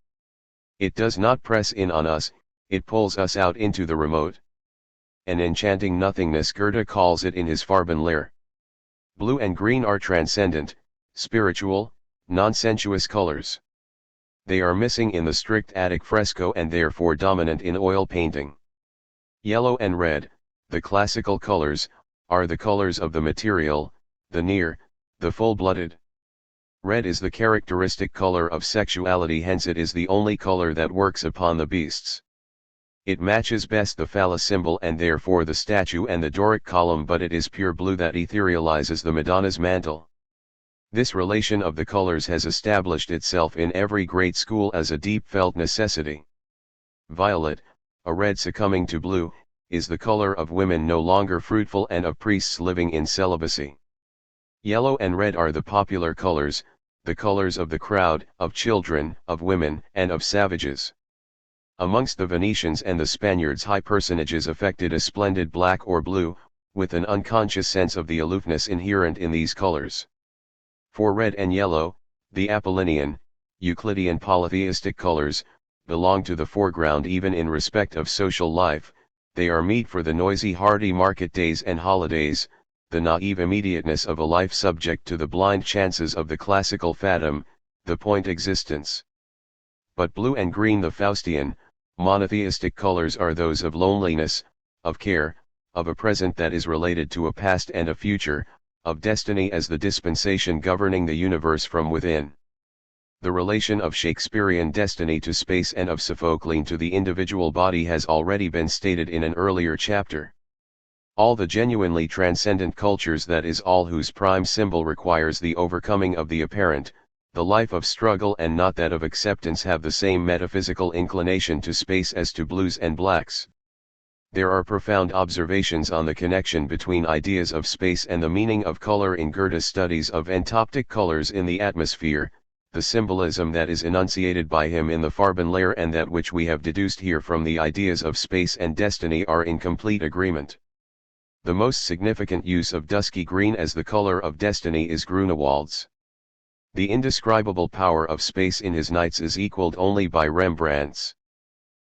It does not press in on us, it pulls us out into the remote. An enchanting nothingness, Goethe calls it in his Farbenlehre. Blue and green are transcendent, spiritual, non-sensuous colors. They are missing in the strict Attic fresco and therefore dominant in oil painting. Yellow and red, the classical colors, are the colors of the material, the near, the full-blooded. Red is the characteristic color of sexuality, hence it is the only color that works upon the beasts. It matches best the phallus symbol and therefore the statue and the Doric column, but it is pure blue that etherealizes the Madonna's mantle. This relation of the colors has established itself in every great school as a deep-felt necessity. Violet, a red succumbing to blue, is the color of women no longer fruitful and of priests living in celibacy. Yellow and red are the popular colors, the colors of the crowd, of children, of women, and of savages. Amongst the Venetians and the Spaniards, high personages affected a splendid black or blue, with an unconscious sense of the aloofness inherent in these colors. For red and yellow, the Apollinian, Euclidean polytheistic colors, belong to the foreground even in respect of social life. They are meet for the noisy hardy market days and holidays, the naive immediateness of a life subject to the blind chances of the classical fatum, the point existence. But blue and green, the Faustian, monotheistic colors, are those of loneliness, of care, of a present that is related to a past and a future, of destiny as the dispensation governing the universe from within. The relation of Shakespearean destiny to space and of Sophoclean to the individual body has already been stated in an earlier chapter. All the genuinely transcendent cultures, that is, all whose prime symbol requires the overcoming of the apparent, the life of struggle and not that of acceptance, have the same metaphysical inclination to space as to blues and blacks. There are profound observations on the connection between ideas of space and the meaning of color in Goethe's studies of entoptic colors in the atmosphere. The symbolism that is enunciated by him in the Farbenlehre and that which we have deduced here from the ideas of space and destiny are in complete agreement. The most significant use of dusky green as the color of destiny is Grunewald's. The indescribable power of space in his nights is equaled only by Rembrandt's.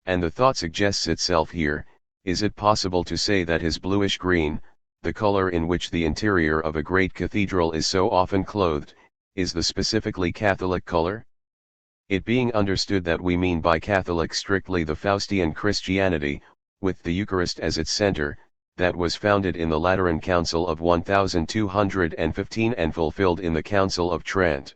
And the thought suggests itself here: is it possible to say that his bluish green, the color in which the interior of a great cathedral is so often clothed, is the specifically Catholic color? It being understood that we mean by Catholic strictly the Faustian Christianity, with the Eucharist as its center, that was founded in the Lateran Council of 1215 and fulfilled in the Council of Trent.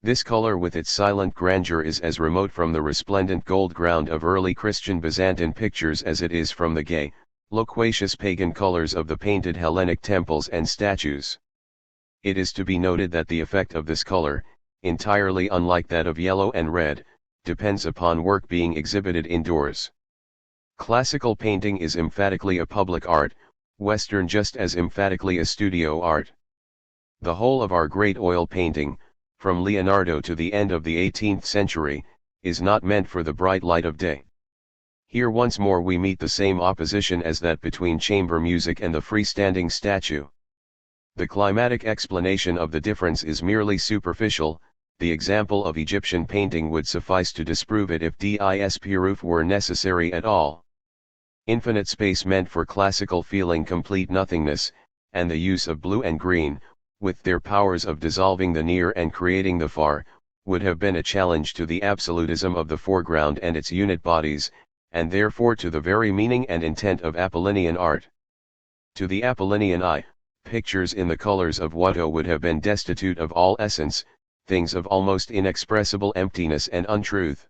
This color with its silent grandeur is as remote from the resplendent gold ground of early Christian Byzantine pictures as it is from the gay, loquacious pagan colors of the painted Hellenic temples and statues. It is to be noted that the effect of this color, entirely unlike that of yellow and red, depends upon work being exhibited indoors. Classical painting is emphatically a public art, Western just as emphatically a studio art. The whole of our great oil painting, from Leonardo to the end of the 18th century, is not meant for the bright light of day. Here once more we meet the same opposition as that between chamber music and the freestanding statue. The climatic explanation of the difference is merely superficial. The example of Egyptian painting would suffice to disprove it if this proof were necessary at all. Infinite space meant for classical feeling complete nothingness, and the use of blue and green, with their powers of dissolving the near and creating the far, would have been a challenge to the absolutism of the foreground and its unit bodies, and therefore to the very meaning and intent of Apollinian art. To the Apollinian eye, pictures in the colors of Watteau would have been destitute of all essence, things of almost inexpressible emptiness and untruth.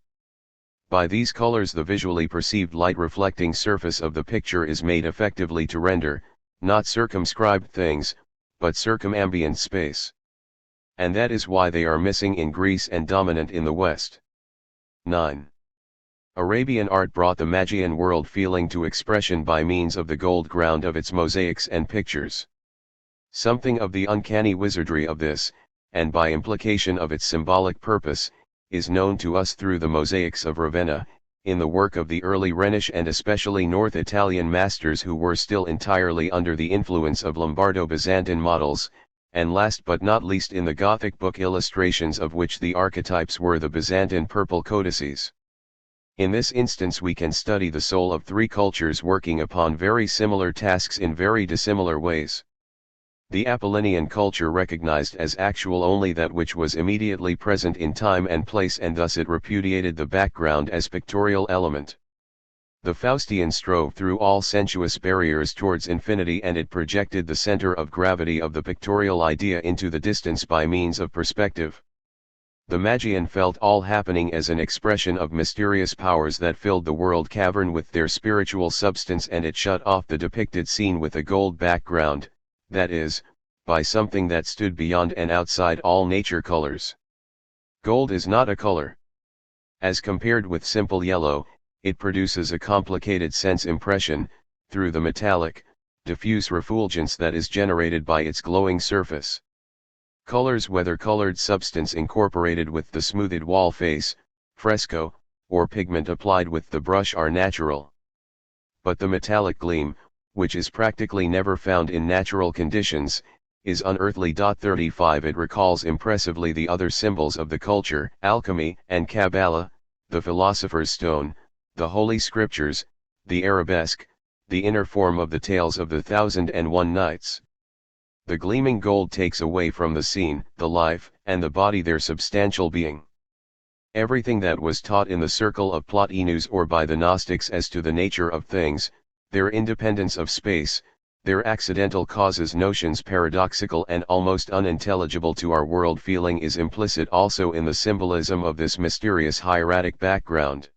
By these colors the visually perceived light-reflecting surface of the picture is made effectively to render, not circumscribed things, but circumambient space. And that is why they are missing in Greece and dominant in the West. 9. Arabian art brought the Magian world feeling to expression by means of the gold ground of its mosaics and pictures. Something of the uncanny wizardry of this, and by implication of its symbolic purpose, is known to us through the mosaics of Ravenna, in the work of the early Rhenish and especially North Italian masters who were still entirely under the influence of Lombardo-Byzantine models, and last but not least in the Gothic book illustrations of which the archetypes were the Byzantine purple codices. In this instance we can study the soul of three cultures working upon very similar tasks in very dissimilar ways. The Apollinian culture recognized as actual only that which was immediately present in time and place, and thus it repudiated the background as pictorial element. The Faustian strove through all sensuous barriers towards infinity, and it projected the center of gravity of the pictorial idea into the distance by means of perspective. The Magian felt all happening as an expression of mysterious powers that filled the world cavern with their spiritual substance, and it shut off the depicted scene with a gold background, that is, by something that stood beyond and outside all nature colors. Gold is not a color. As compared with simple yellow, it produces a complicated sense impression, through the metallic, diffuse refulgence that is generated by its glowing surface. Colors, whether colored substance incorporated with the smoothed wall face, fresco, or pigment applied with the brush, are natural. But the metallic gleam, which is practically never found in natural conditions, is unearthly. 35 It recalls impressively the other symbols of the culture, alchemy and Kabbalah, the philosopher's stone, the holy scriptures, the arabesque, the inner form of the tales of the 1001 Nights. The gleaming gold takes away from the scene, the life, and the body their substantial being. Everything that was taught in the circle of Plotinus or by the Gnostics as to the nature of things, their independence of space, their accidental causes, notions paradoxical and almost unintelligible to our world feeling, is implicit also in the symbolism of this mysterious hieratic background.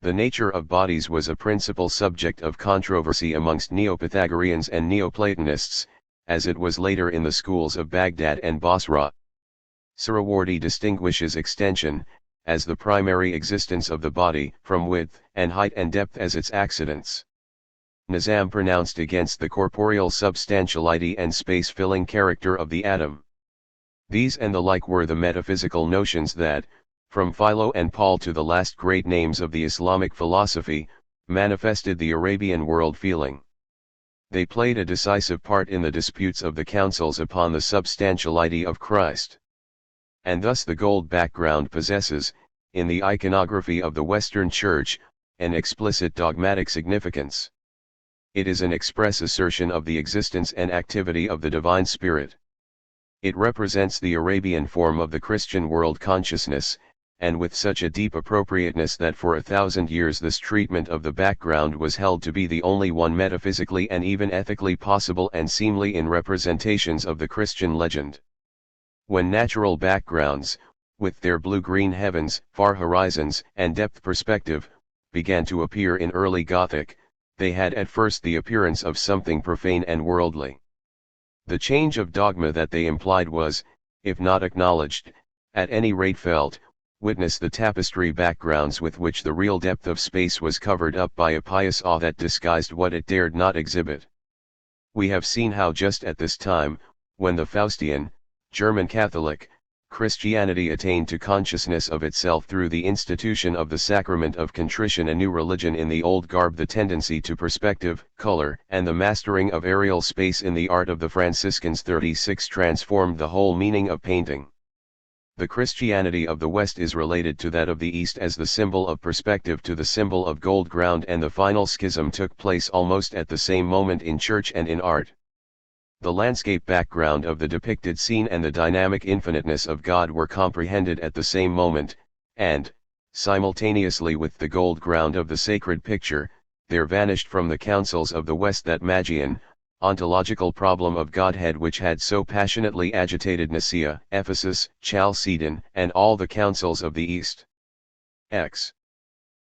The nature of bodies was a principal subject of controversy amongst Neo-Pythagoreans and Neoplatonists, as it was later in the schools of Baghdad and Basra. Suhrawardi distinguishes extension, as the primary existence of the body, from width and height and depth as its accidents. Nizam pronounced against the corporeal substantiality and space-filling character of the atom. These and the like were the metaphysical notions that, from Philo and Paul to the last great names of the Islamic philosophy, manifested the Arabian world feeling. They played a decisive part in the disputes of the councils upon the substantiality of Christ. And thus the gold background possesses, in the iconography of the Western Church, an explicit dogmatic significance. It is an express assertion of the existence and activity of the divine spirit. It represents the Arabian form of the Christian world consciousness, and with such a deep appropriateness that for 1,000 years this treatment of the background was held to be the only one metaphysically and even ethically possible and seemly in representations of the Christian legend. When natural backgrounds, with their blue-green heavens, far horizons, and depth perspective, began to appear in early Gothic, they had at first the appearance of something profane and worldly. The change of dogma that they implied was, if not acknowledged, at any rate felt. Witness the tapestry backgrounds with which the real depth of space was covered up by a pious awe that disguised what it dared not exhibit. We have seen how just at this time, when the Faustian, German Catholic, Christianity attained to consciousness of itself through the institution of the sacrament of contrition, a new religion in the old garb, the tendency to perspective, color, and the mastering of aerial space in the art of the Franciscans 36 transformed the whole meaning of painting. The Christianity of the West is related to that of the East as the symbol of perspective to the symbol of gold ground, and the final schism took place almost at the same moment in church and in art. The landscape background of the depicted scene and the dynamic infiniteness of God were comprehended at the same moment, and, simultaneously with the gold ground of the sacred picture, there vanished from the councils of the West that Magian, ontological problem of Godhead which had so passionately agitated Nicaea, Ephesus, Chalcedon, and all the councils of the East. X.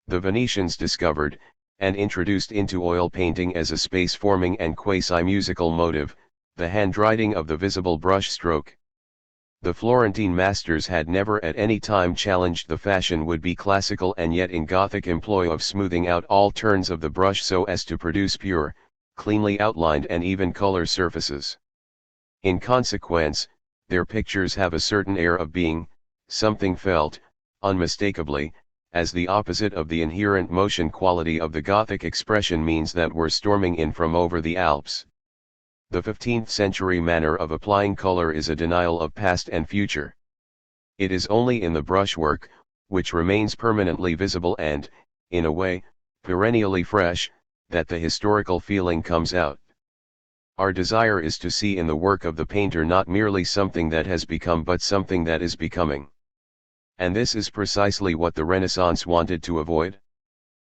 The Venetians discovered, and introduced into oil painting as a space-forming and quasi-musical motive, the handwriting of the visible brush stroke. The Florentine masters had never at any time challenged the fashion would-be classical and yet in Gothic employ of smoothing out all turns of the brush so as to produce pure, cleanly outlined and even color surfaces. In consequence, their pictures have a certain air of being, something felt, unmistakably, as the opposite of the inherent motion quality of the Gothic expression means that we're storming in from over the Alps. The 15th century manner of applying color is a denial of past and future. It is only in the brushwork, which remains permanently visible and, in a way, perennially fresh, that the historical feeling comes out. Our desire is to see in the work of the painter not merely something that has become but something that is becoming. And this is precisely what the Renaissance wanted to avoid.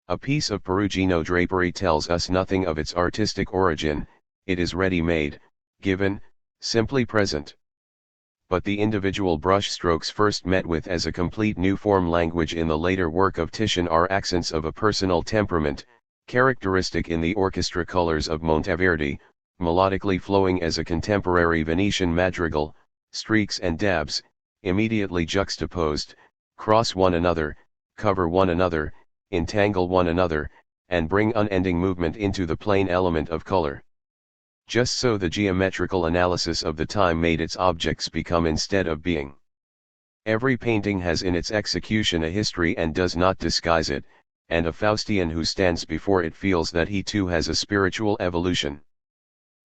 A piece of Perugino drapery tells us nothing of its artistic origin, it is ready-made, given, simply present. But the individual brush strokes first met with as a complete new form language in the later work of Titian are accents of a personal temperament, characteristic in the orchestra colors of Monteverdi, melodically flowing as a contemporary Venetian madrigal, streaks and dabs, immediately juxtaposed, cross one another, cover one another, entangle one another, and bring unending movement into the plain element of color. Just so the geometrical analysis of the time made its objects become instead of being. Every painting has in its execution a history and does not disguise it, and a Faustian who stands before it feels that he too has a spiritual evolution.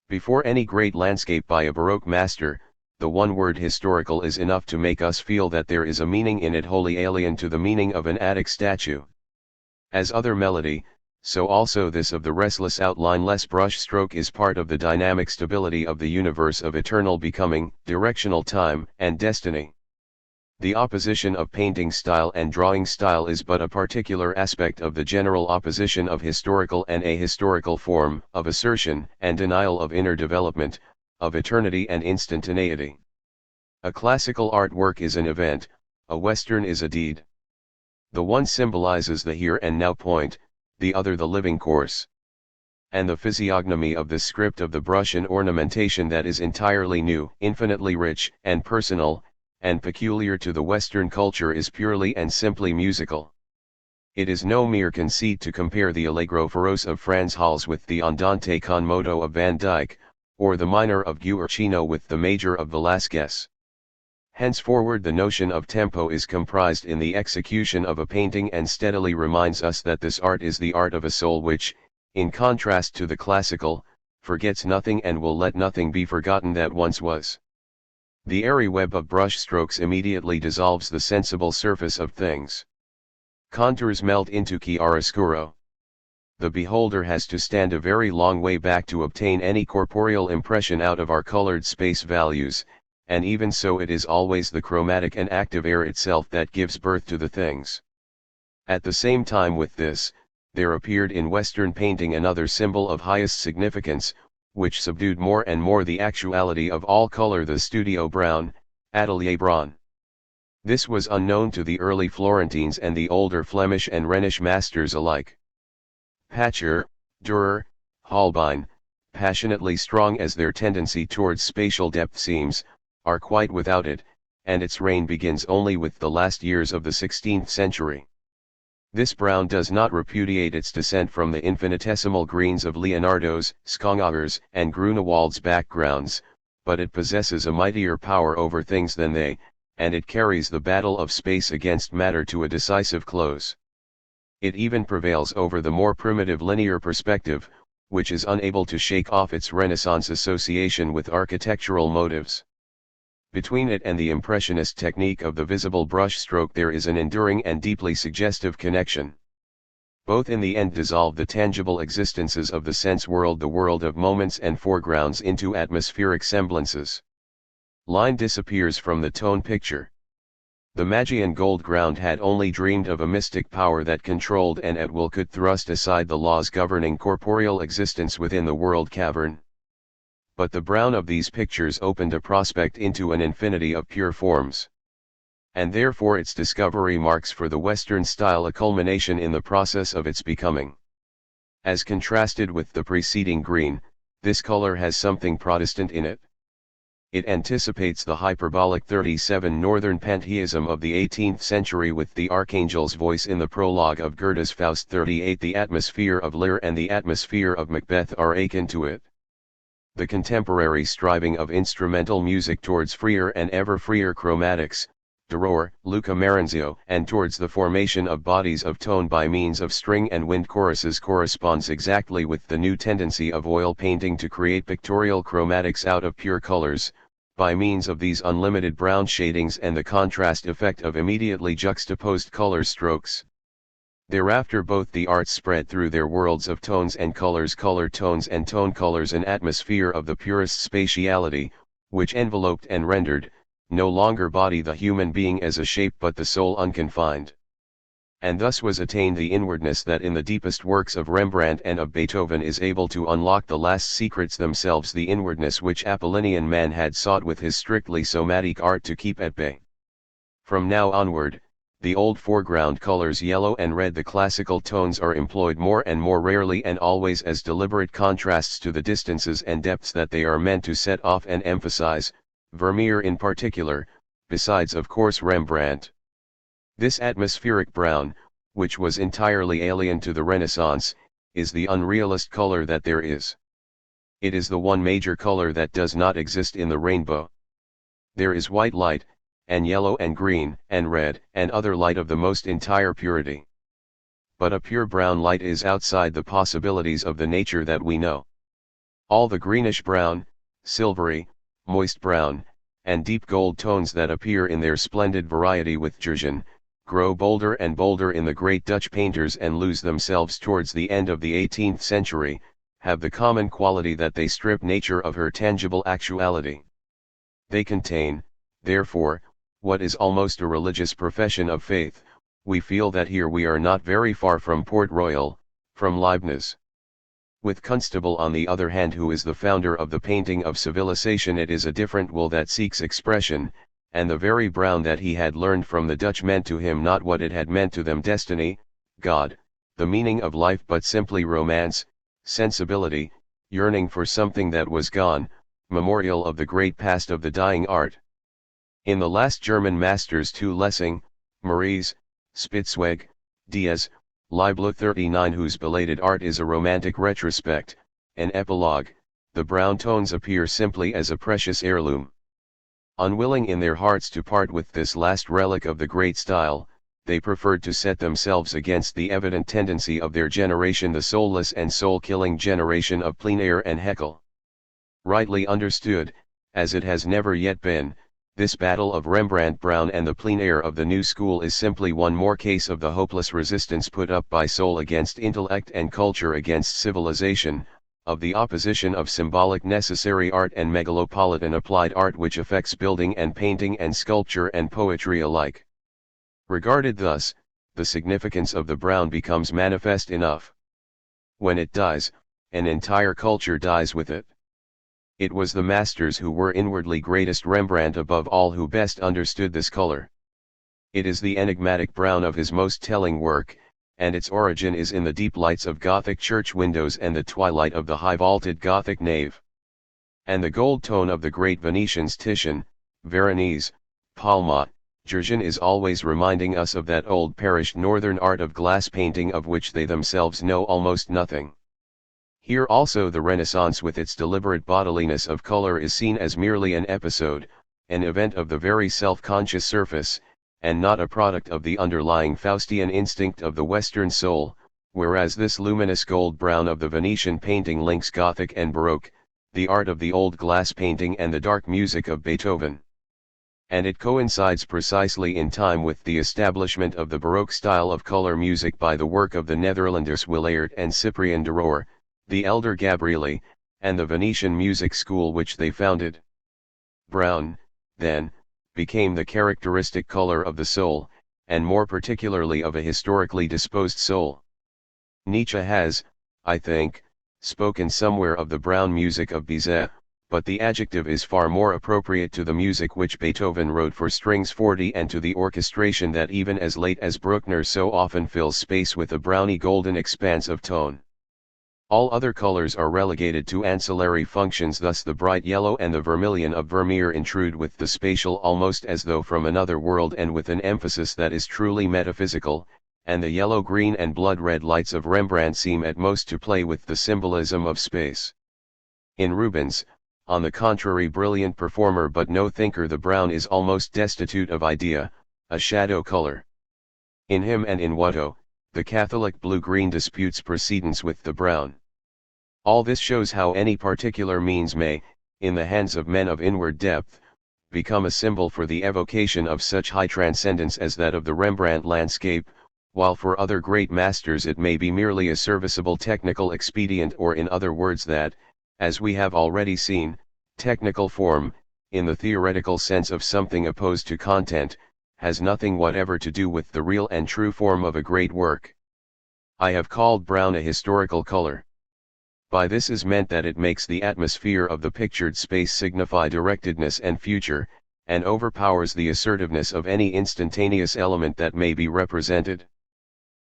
Before any great landscape by a Baroque master, the one word historical is enough to make us feel that there is a meaning in it wholly alien to the meaning of an Attic statue. As other melody, so also this of the restless outline-less brush stroke is part of the dynamic stability of the universe of eternal becoming, directional time, and destiny. The opposition of painting style and drawing style is but a particular aspect of the general opposition of historical and ahistorical form, of assertion and denial of inner development, of eternity and instantaneity. A classical artwork is an event, a Western is a deed. The one symbolizes the here and now point, the other the living course. And the physiognomy of the script of the brush and ornamentation that is entirely new, infinitely rich and personal, and peculiar to the Western culture is purely and simply musical. It is no mere conceit to compare the Allegro feroce of Franz Hals with the Andante con moto of Van Dyck, or the minor of Guercino with the major of Velázquez. Henceforward the notion of tempo is comprised in the execution of a painting and steadily reminds us that this art is the art of a soul which, in contrast to the classical, forgets nothing and will let nothing be forgotten that once was. The airy web of brush strokes immediately dissolves the sensible surface of things. Contours melt into chiaroscuro. The beholder has to stand a very long way back to obtain any corporeal impression out of our colored space values, and even so it is always the chromatic and active air itself that gives birth to the things. At the same time with this, there appeared in Western painting another symbol of highest significance, which subdued more and more the actuality of all color, the studio brown, atelier brun. This was unknown to the early Florentines and the older Flemish and Rhenish masters alike. Pacher, Dürer, Holbein, passionately strong as their tendency towards spatial depth seems, are quite without it, and its reign begins only with the last years of the 16th century. This brown does not repudiate its descent from the infinitesimal greens of Leonardo's, Schongauer's, and Grunewald's backgrounds, but it possesses a mightier power over things than they, and it carries the battle of space against matter to a decisive close. It even prevails over the more primitive linear perspective, which is unable to shake off its Renaissance association with architectural motives. Between it and the impressionist technique of the visible brush stroke there is an enduring and deeply suggestive connection. Both in the end dissolve the tangible existences of the sense world, the world of moments and foregrounds, into atmospheric semblances. Line disappears from the tone picture. The Magian gold ground had only dreamed of a mystic power that controlled and at will could thrust aside the laws governing corporeal existence within the world cavern. but the brown of these pictures opened a prospect into an infinity of pure forms. And therefore its discovery marks for the Western style a culmination in the process of its becoming. As contrasted with the preceding green, this color has something Protestant in it. It anticipates the hyperbolic 37 Northern pantheism of the 18th century, with the archangel's voice in the prologue of Goethe's Faust 38. The atmosphere of Lear and the atmosphere of Macbeth are akin to it. The contemporary striving of instrumental music towards freer and ever freer chromatics, Dürer, Luca Marenzio, and towards the formation of bodies of tone by means of string and wind choruses corresponds exactly with the new tendency of oil painting to create pictorial chromatics out of pure colors, by means of these unlimited brown shadings and the contrast effect of immediately juxtaposed color strokes. Thereafter both the arts spread through their worlds of tones and colors, color tones and tone colors, an atmosphere of the purest spatiality, which enveloped and rendered, no longer body the human being as a shape but the soul unconfined. And thus was attained the inwardness that in the deepest works of Rembrandt and of Beethoven is able to unlock the last secrets themselves, the inwardness which Apollinian man had sought with his strictly somatic art to keep at bay. From now onward, the old foreground colors yellow and red, the classical tones, are employed more and more rarely and always as deliberate contrasts to the distances and depths that they are meant to set off and emphasize, Vermeer in particular, besides of course Rembrandt. This atmospheric brown, which was entirely alien to the Renaissance, is the unrealist color that there is. It is the one major color that does not exist in the rainbow. There is white light, and yellow and green and red and other light of the most entire purity. But a pure brown light is outside the possibilities of the nature that we know. All the greenish brown, silvery, moist brown, and deep gold tones that appear in their splendid variety with Jurgen, grow bolder and bolder in the great Dutch painters and lose themselves towards the end of the 18th century, have the common quality that they strip nature of her tangible actuality. They contain, therefore, what is almost a religious profession of faith. We feel that here we are not very far from Port Royal, from Leibniz. With Constable on the other hand, who is the founder of the painting of civilization, it is a different will that seeks expression, and the very brown that he had learned from the Dutch meant to him not what it had meant to them, destiny, God, the meaning of life, but simply romance, sensibility, yearning for something that was gone, memorial of the great past of the dying art. In the last German masters to Lessing, Maurice, Spitzweg, Diaz, Leibler 39, whose belated art is a romantic retrospect, an epilogue, the brown tones appear simply as a precious heirloom. Unwilling in their hearts to part with this last relic of the great style, they preferred to set themselves against the evident tendency of their generation, the soulless and soul-killing generation of plein air and Haeckel. Rightly understood, as it has never yet been, this battle of Rembrandt brown and the plein air of the new school is simply one more case of the hopeless resistance put up by soul against intellect and culture against civilization, of the opposition of symbolic necessary art and megalopolitan applied art which affects building and painting and sculpture and poetry alike. Regarded thus, the significance of the brown becomes manifest enough. When it dies, an entire culture dies with it. It was the masters who were inwardly greatest, Rembrandt above all, who best understood this color. It is the enigmatic brown of his most telling work, and its origin is in the deep lights of Gothic church windows and the twilight of the high-vaulted Gothic nave. And the gold tone of the great Venetians Titian, Veronese, Palma, Jurgen is always reminding us of that old perished northern art of glass painting of which they themselves know almost nothing. Here also the Renaissance with its deliberate bodiliness of color is seen as merely an episode, an event of the very self-conscious surface, and not a product of the underlying Faustian instinct of the Western soul, whereas this luminous gold brown of the Venetian painting links Gothic and Baroque, the art of the old glass painting and the dark music of Beethoven. And it coincides precisely in time with the establishment of the Baroque style of color music by the work of the Netherlanders Willaert and Cyprien de Roer, the elder Gabrieli, and the Venetian music school which they founded. Brown, then, became the characteristic color of the soul, and more particularly of a historically disposed soul. Nietzsche has, I think, spoken somewhere of the brown music of Bizet, but the adjective is far more appropriate to the music which Beethoven wrote for strings 40 and to the orchestration that even as late as Bruckner so often fills space with a browny golden expanse of tone. All other colors are relegated to ancillary functions, thus the bright yellow and the vermilion of Vermeer intrude with the spatial almost as though from another world and with an emphasis that is truly metaphysical, and the yellow-green and blood-red lights of Rembrandt seem at most to play with the symbolism of space. In Rubens, on the contrary, brilliant performer but no thinker, the brown is almost destitute of idea, a shadow color. In him and in Watteau, the Catholic blue-green disputes precedence with the brown. All this shows how any particular means may, in the hands of men of inward depth, become a symbol for the evocation of such high transcendence as that of the Rembrandt landscape, while for other great masters it may be merely a serviceable technical expedient, or in other words that, as we have already seen, technical form, in the theoretical sense of something opposed to content, has nothing whatever to do with the real and true form of a great work. I have called brown a historical color. By this is meant that it makes the atmosphere of the pictured space signify directedness and future, and overpowers the assertiveness of any instantaneous element that may be represented.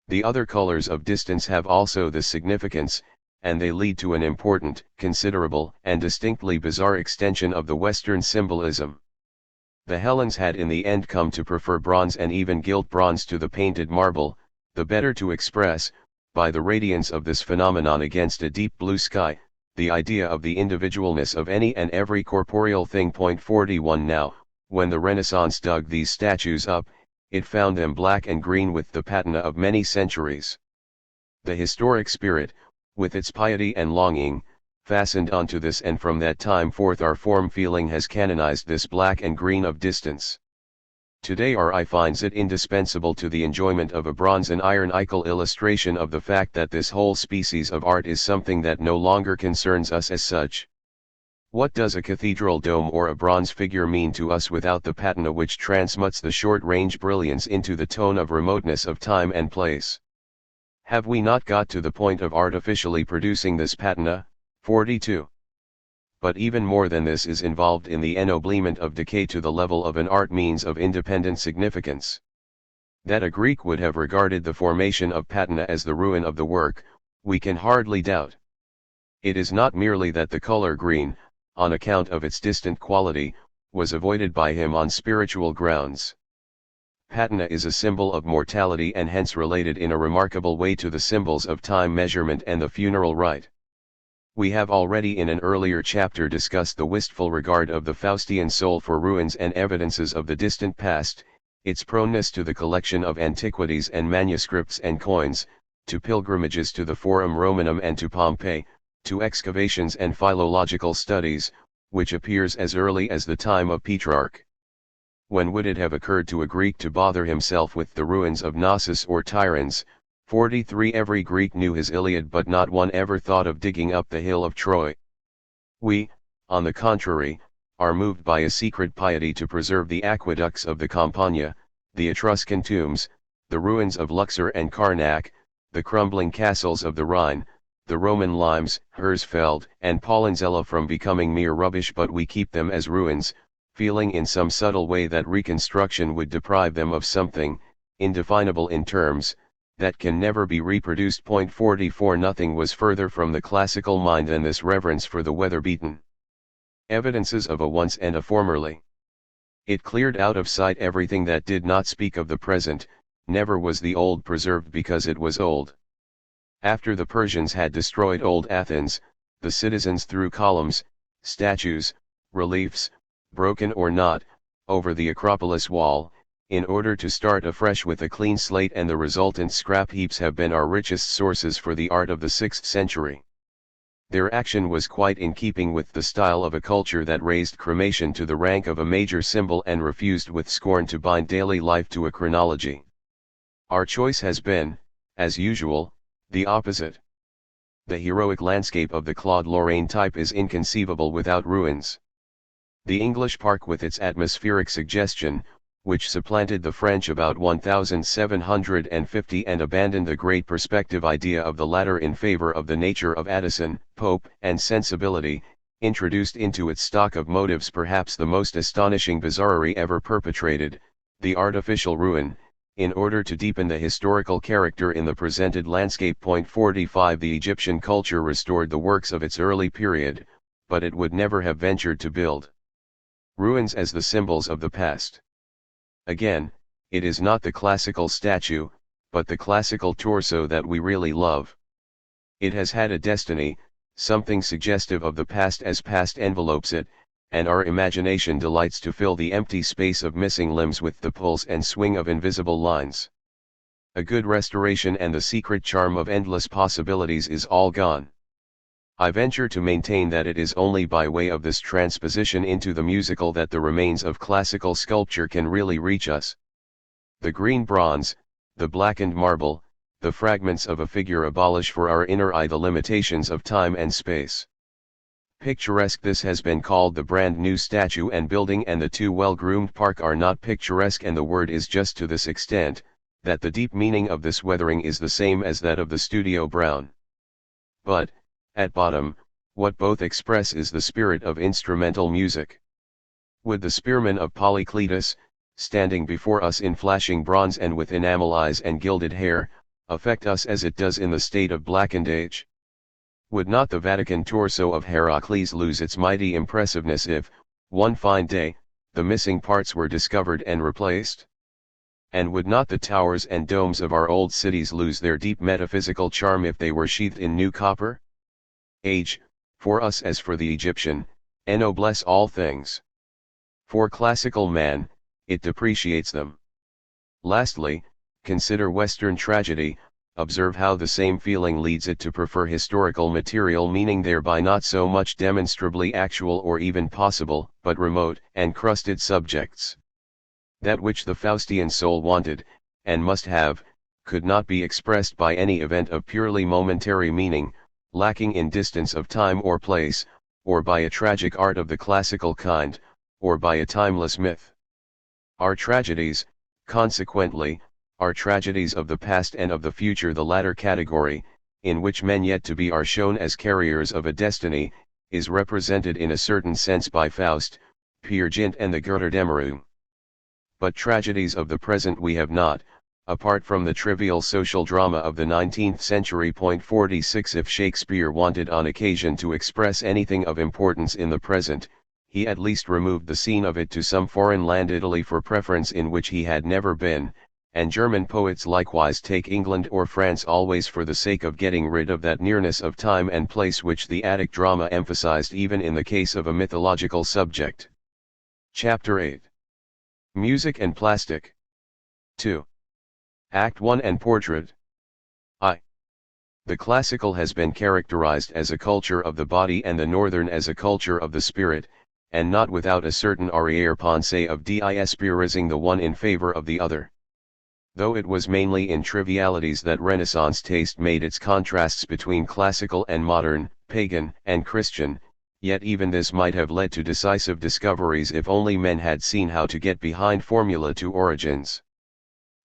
The other colors of distance have also this significance, and they lead to an important, considerable, and distinctly bizarre extension of the Western symbolism. The Hellenes had in the end come to prefer bronze and even gilt bronze to the painted marble, the better to express, by the radiance of this phenomenon against a deep blue sky, the idea of the individualness of any and every corporeal thing. 41 Now, when the Renaissance dug these statues up, it found them black and green with the patina of many centuries. The historic spirit, with its piety and longing, fastened onto this, and from that time forth our form feeling has canonized this black and green of distance. Today our eye finds it indispensable to the enjoyment of a bronze and iron ictal illustration of the fact that this whole species of art is something that no longer concerns us as such. What does a cathedral dome or a bronze figure mean to us without the patina which transmutes the short-range brilliance into the tone of remoteness of time and place? Have we not got to the point of artificially producing this patina? 42. But even more than this is involved in the ennoblement of decay to the level of an art means of independent significance. That a Greek would have regarded the formation of patina as the ruin of the work, we can hardly doubt. It is not merely that the color green, on account of its distant quality, was avoided by him on spiritual grounds. Patina is a symbol of mortality, and hence related in a remarkable way to the symbols of time measurement and the funeral rite. We have already in an earlier chapter discussed the wistful regard of the Faustian soul for ruins and evidences of the distant past, its proneness to the collection of antiquities and manuscripts and coins, to pilgrimages to the Forum Romanum and to Pompeii, to excavations and philological studies, which appears as early as the time of Petrarch. When would it have occurred to a Greek to bother himself with the ruins of Knossos or Tiryns? 43 Every Greek knew his Iliad, but not one ever thought of digging up the hill of Troy. We, on the contrary, are moved by a secret piety to preserve the aqueducts of the Campagna, the Etruscan tombs, the ruins of Luxor and Karnak, the crumbling castles of the Rhine, the Roman limes, Hersfeld and Paulinzella from becoming mere rubbish, but we keep them as ruins, feeling in some subtle way that reconstruction would deprive them of something, indefinable in terms, that can never be reproduced. 44 Nothing was further from the classical mind than this reverence for the weather-beaten evidences of a once and a formerly. It cleared out of sight everything that did not speak of the present. Never was the old preserved because it was old. After the Persians had destroyed old Athens, the citizens threw columns, statues, reliefs, broken or not, over the Acropolis wall, in order to start afresh with a clean slate, and the resultant scrap heaps have been our richest sources for the art of the 6th century. Their action was quite in keeping with the style of a culture that raised cremation to the rank of a major symbol and refused with scorn to bind daily life to a chronology. Our choice has been, as usual, the opposite. The heroic landscape of the Claude Lorraine type is inconceivable without ruins. The English park with its atmospheric suggestion, which supplanted the French about 1750 and abandoned the great perspective idea of the latter in favor of the nature of Addison, Pope, and sensibility, introduced into its stock of motives perhaps the most astonishing bizarrerie ever perpetrated, the artificial ruin, in order to deepen the historical character in the presented landscape. 45 The Egyptian culture restored the works of its early period, but it would never have ventured to build ruins as the symbols of the past. Again, it is not the classical statue, but the classical torso that we really love. It has had a destiny, something suggestive of the past as past envelopes it, and our imagination delights to fill the empty space of missing limbs with the pulse and swing of invisible lines. A good restoration and the secret charm of endless possibilities is all gone. I venture to maintain that it is only by way of this transposition into the musical that the remains of classical sculpture can really reach us. The green bronze, the blackened marble, the fragments of a figure abolish for our inner eye the limitations of time and space. Picturesque this has been called the brand new statue and building, and the two well-groomed park are not picturesque, and the word is just to this extent, that the deep meaning of this weathering is the same as that of the studio brown. But, at bottom, what both express is the spirit of instrumental music. Would the spearmen of Polycletus, standing before us in flashing bronze and with enamel eyes and gilded hair, affect us as it does in the state of blackened age? Would not the Vatican torso of Heracles lose its mighty impressiveness if, one fine day, the missing parts were discovered and replaced? And would not the towers and domes of our old cities lose their deep metaphysical charm if they were sheathed in new copper? Age, for us as for the Egyptian, ennoblesse all things. For classical man, it depreciates them. Lastly, consider Western tragedy, observe how the same feeling leads it to prefer historical material, meaning thereby not so much demonstrably actual or even possible, but remote and crusted subjects. That which the Faustian soul wanted, and must have, could not be expressed by any event of purely momentary meaning, lacking in distance of time or place, or by a tragic art of the classical kind, or by a timeless myth. Our tragedies, consequently, are tragedies of the past and of the future. The latter category, in which men yet to be are shown as carriers of a destiny, is represented in a certain sense by Faust, Peer Gynt and the Götterdämmerung. But tragedies of the present we have not, apart from the trivial social drama of the 19th century. 46 If Shakespeare wanted on occasion to express anything of importance in the present, he at least removed the scene of it to some foreign land, Italy for preference, in which he had never been, and German poets likewise take England or France, always for the sake of getting rid of that nearness of time and place which the Attic drama emphasized even in the case of a mythological subject. Chapter 8. Music and Plastic. 2. Act 1 and Portrait. I. The classical has been characterized as a culture of the body and the northern as a culture of the spirit, and not without a certain arrière-pensée of diaspirizing the one in favor of the other. Though it was mainly in trivialities that Renaissance taste made its contrasts between classical and modern, pagan and Christian, yet even this might have led to decisive discoveries if only men had seen how to get behind formula to origins.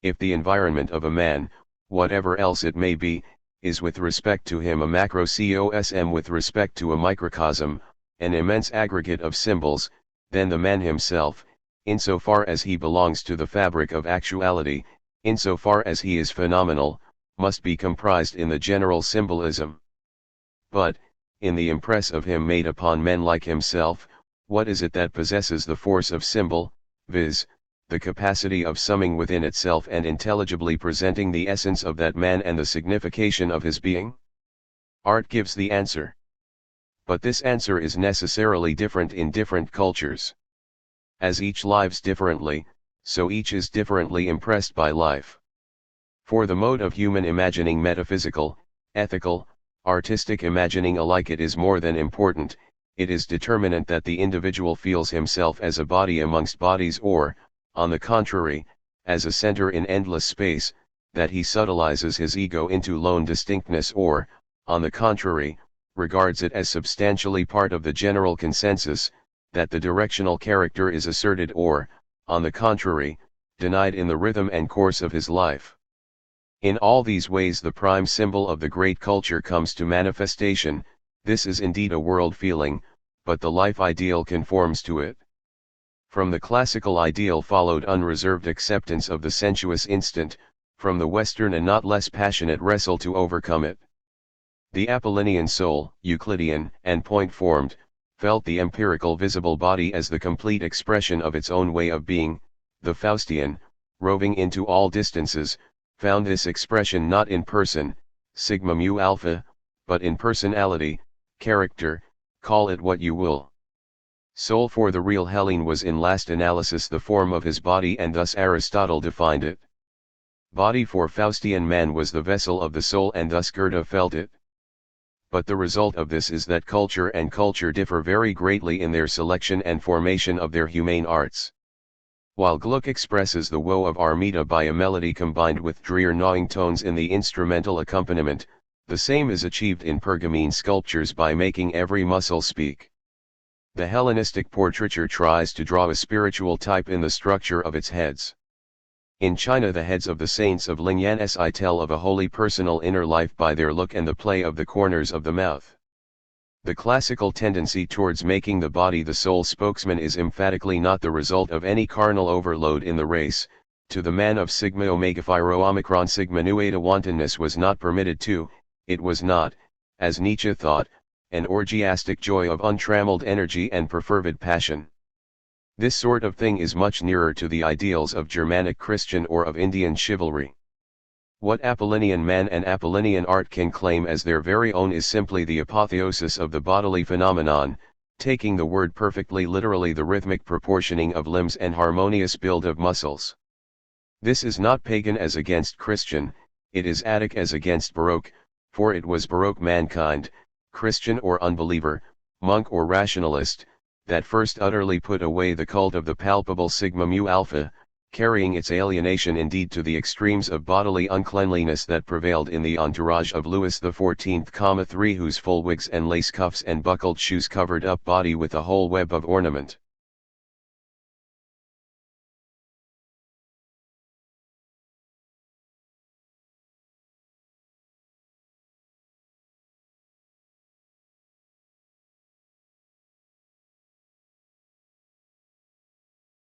If the environment of a man, whatever else it may be, is with respect to him a macrocosm with respect to a microcosm, an immense aggregate of symbols, then the man himself, insofar as he belongs to the fabric of actuality, insofar as he is phenomenal, must be comprised in the general symbolism. But, in the impress of him made upon men like himself, what is it that possesses the force of symbol, viz., the capacity of summing within itself and intelligibly presenting the essence of that man and the signification of his being? Art gives the answer. But this answer is necessarily different in different cultures. As each lives differently, so each is differently impressed by life. For the mode of human imagining, metaphysical, ethical, artistic imagining alike, it is more than important, it is determinant that the individual feels himself as a body amongst bodies, or, on the contrary, as a center in endless space, that he subtilizes his ego into lone distinctness, or, on the contrary, regards it as substantially part of the general consensus, that the directional character is asserted or, on the contrary, denied in the rhythm and course of his life. In all these ways the prime symbol of the great culture comes to manifestation. This is indeed a world feeling, but the life ideal conforms to it. From the classical ideal followed unreserved acceptance of the sensuous instant, from the Western a not less passionate wrestle to overcome it. The Apollinian soul, Euclidean and point-formed, felt the empirical visible body as the complete expression of its own way of being. The Faustian, roving into all distances, found this expression not in person, sigma mu alpha, but in personality, character, call it what you will. Soul for the real Hellene was in last analysis the form of his body, and thus Aristotle defined it. Body for Faustian man was the vessel of the soul, and thus Goethe felt it. But the result of this is that culture and culture differ very greatly in their selection and formation of their humane arts. While Gluck expresses the woe of Armida by a melody combined with drear gnawing tones in the instrumental accompaniment, the same is achieved in Pergamene sculptures by making every muscle speak. The Hellenistic portraiture tries to draw a spiritual type in the structure of its heads. In China, the heads of the saints of Lingyan tell of a holy personal inner life by their look and the play of the corners of the mouth. The classical tendency towards making the body the sole spokesman is emphatically not the result of any carnal overload in the race. To the man of sigma omega phi rho omicron sigma nu eta wantonness was not permitted to, it was not, as Nietzsche thought, an orgiastic joy of untrammeled energy and perfervid passion. This sort of thing is much nearer to the ideals of Germanic Christian or of Indian chivalry. What Apollinian man and Apollinian art can claim as their very own is simply the apotheosis of the bodily phenomenon, taking the word perfectly literally, the rhythmic proportioning of limbs and harmonious build of muscles. This is not pagan as against Christian, it is Attic as against Baroque, for it was Baroque mankind, Christian or unbeliever, monk or rationalist, that first utterly put away the cult of the palpable sigma mu alpha, carrying its alienation indeed to the extremes of bodily uncleanliness that prevailed in the entourage of Louis XIV, 3, whose full wigs and lace cuffs and buckled shoes covered up body with a whole web of ornament.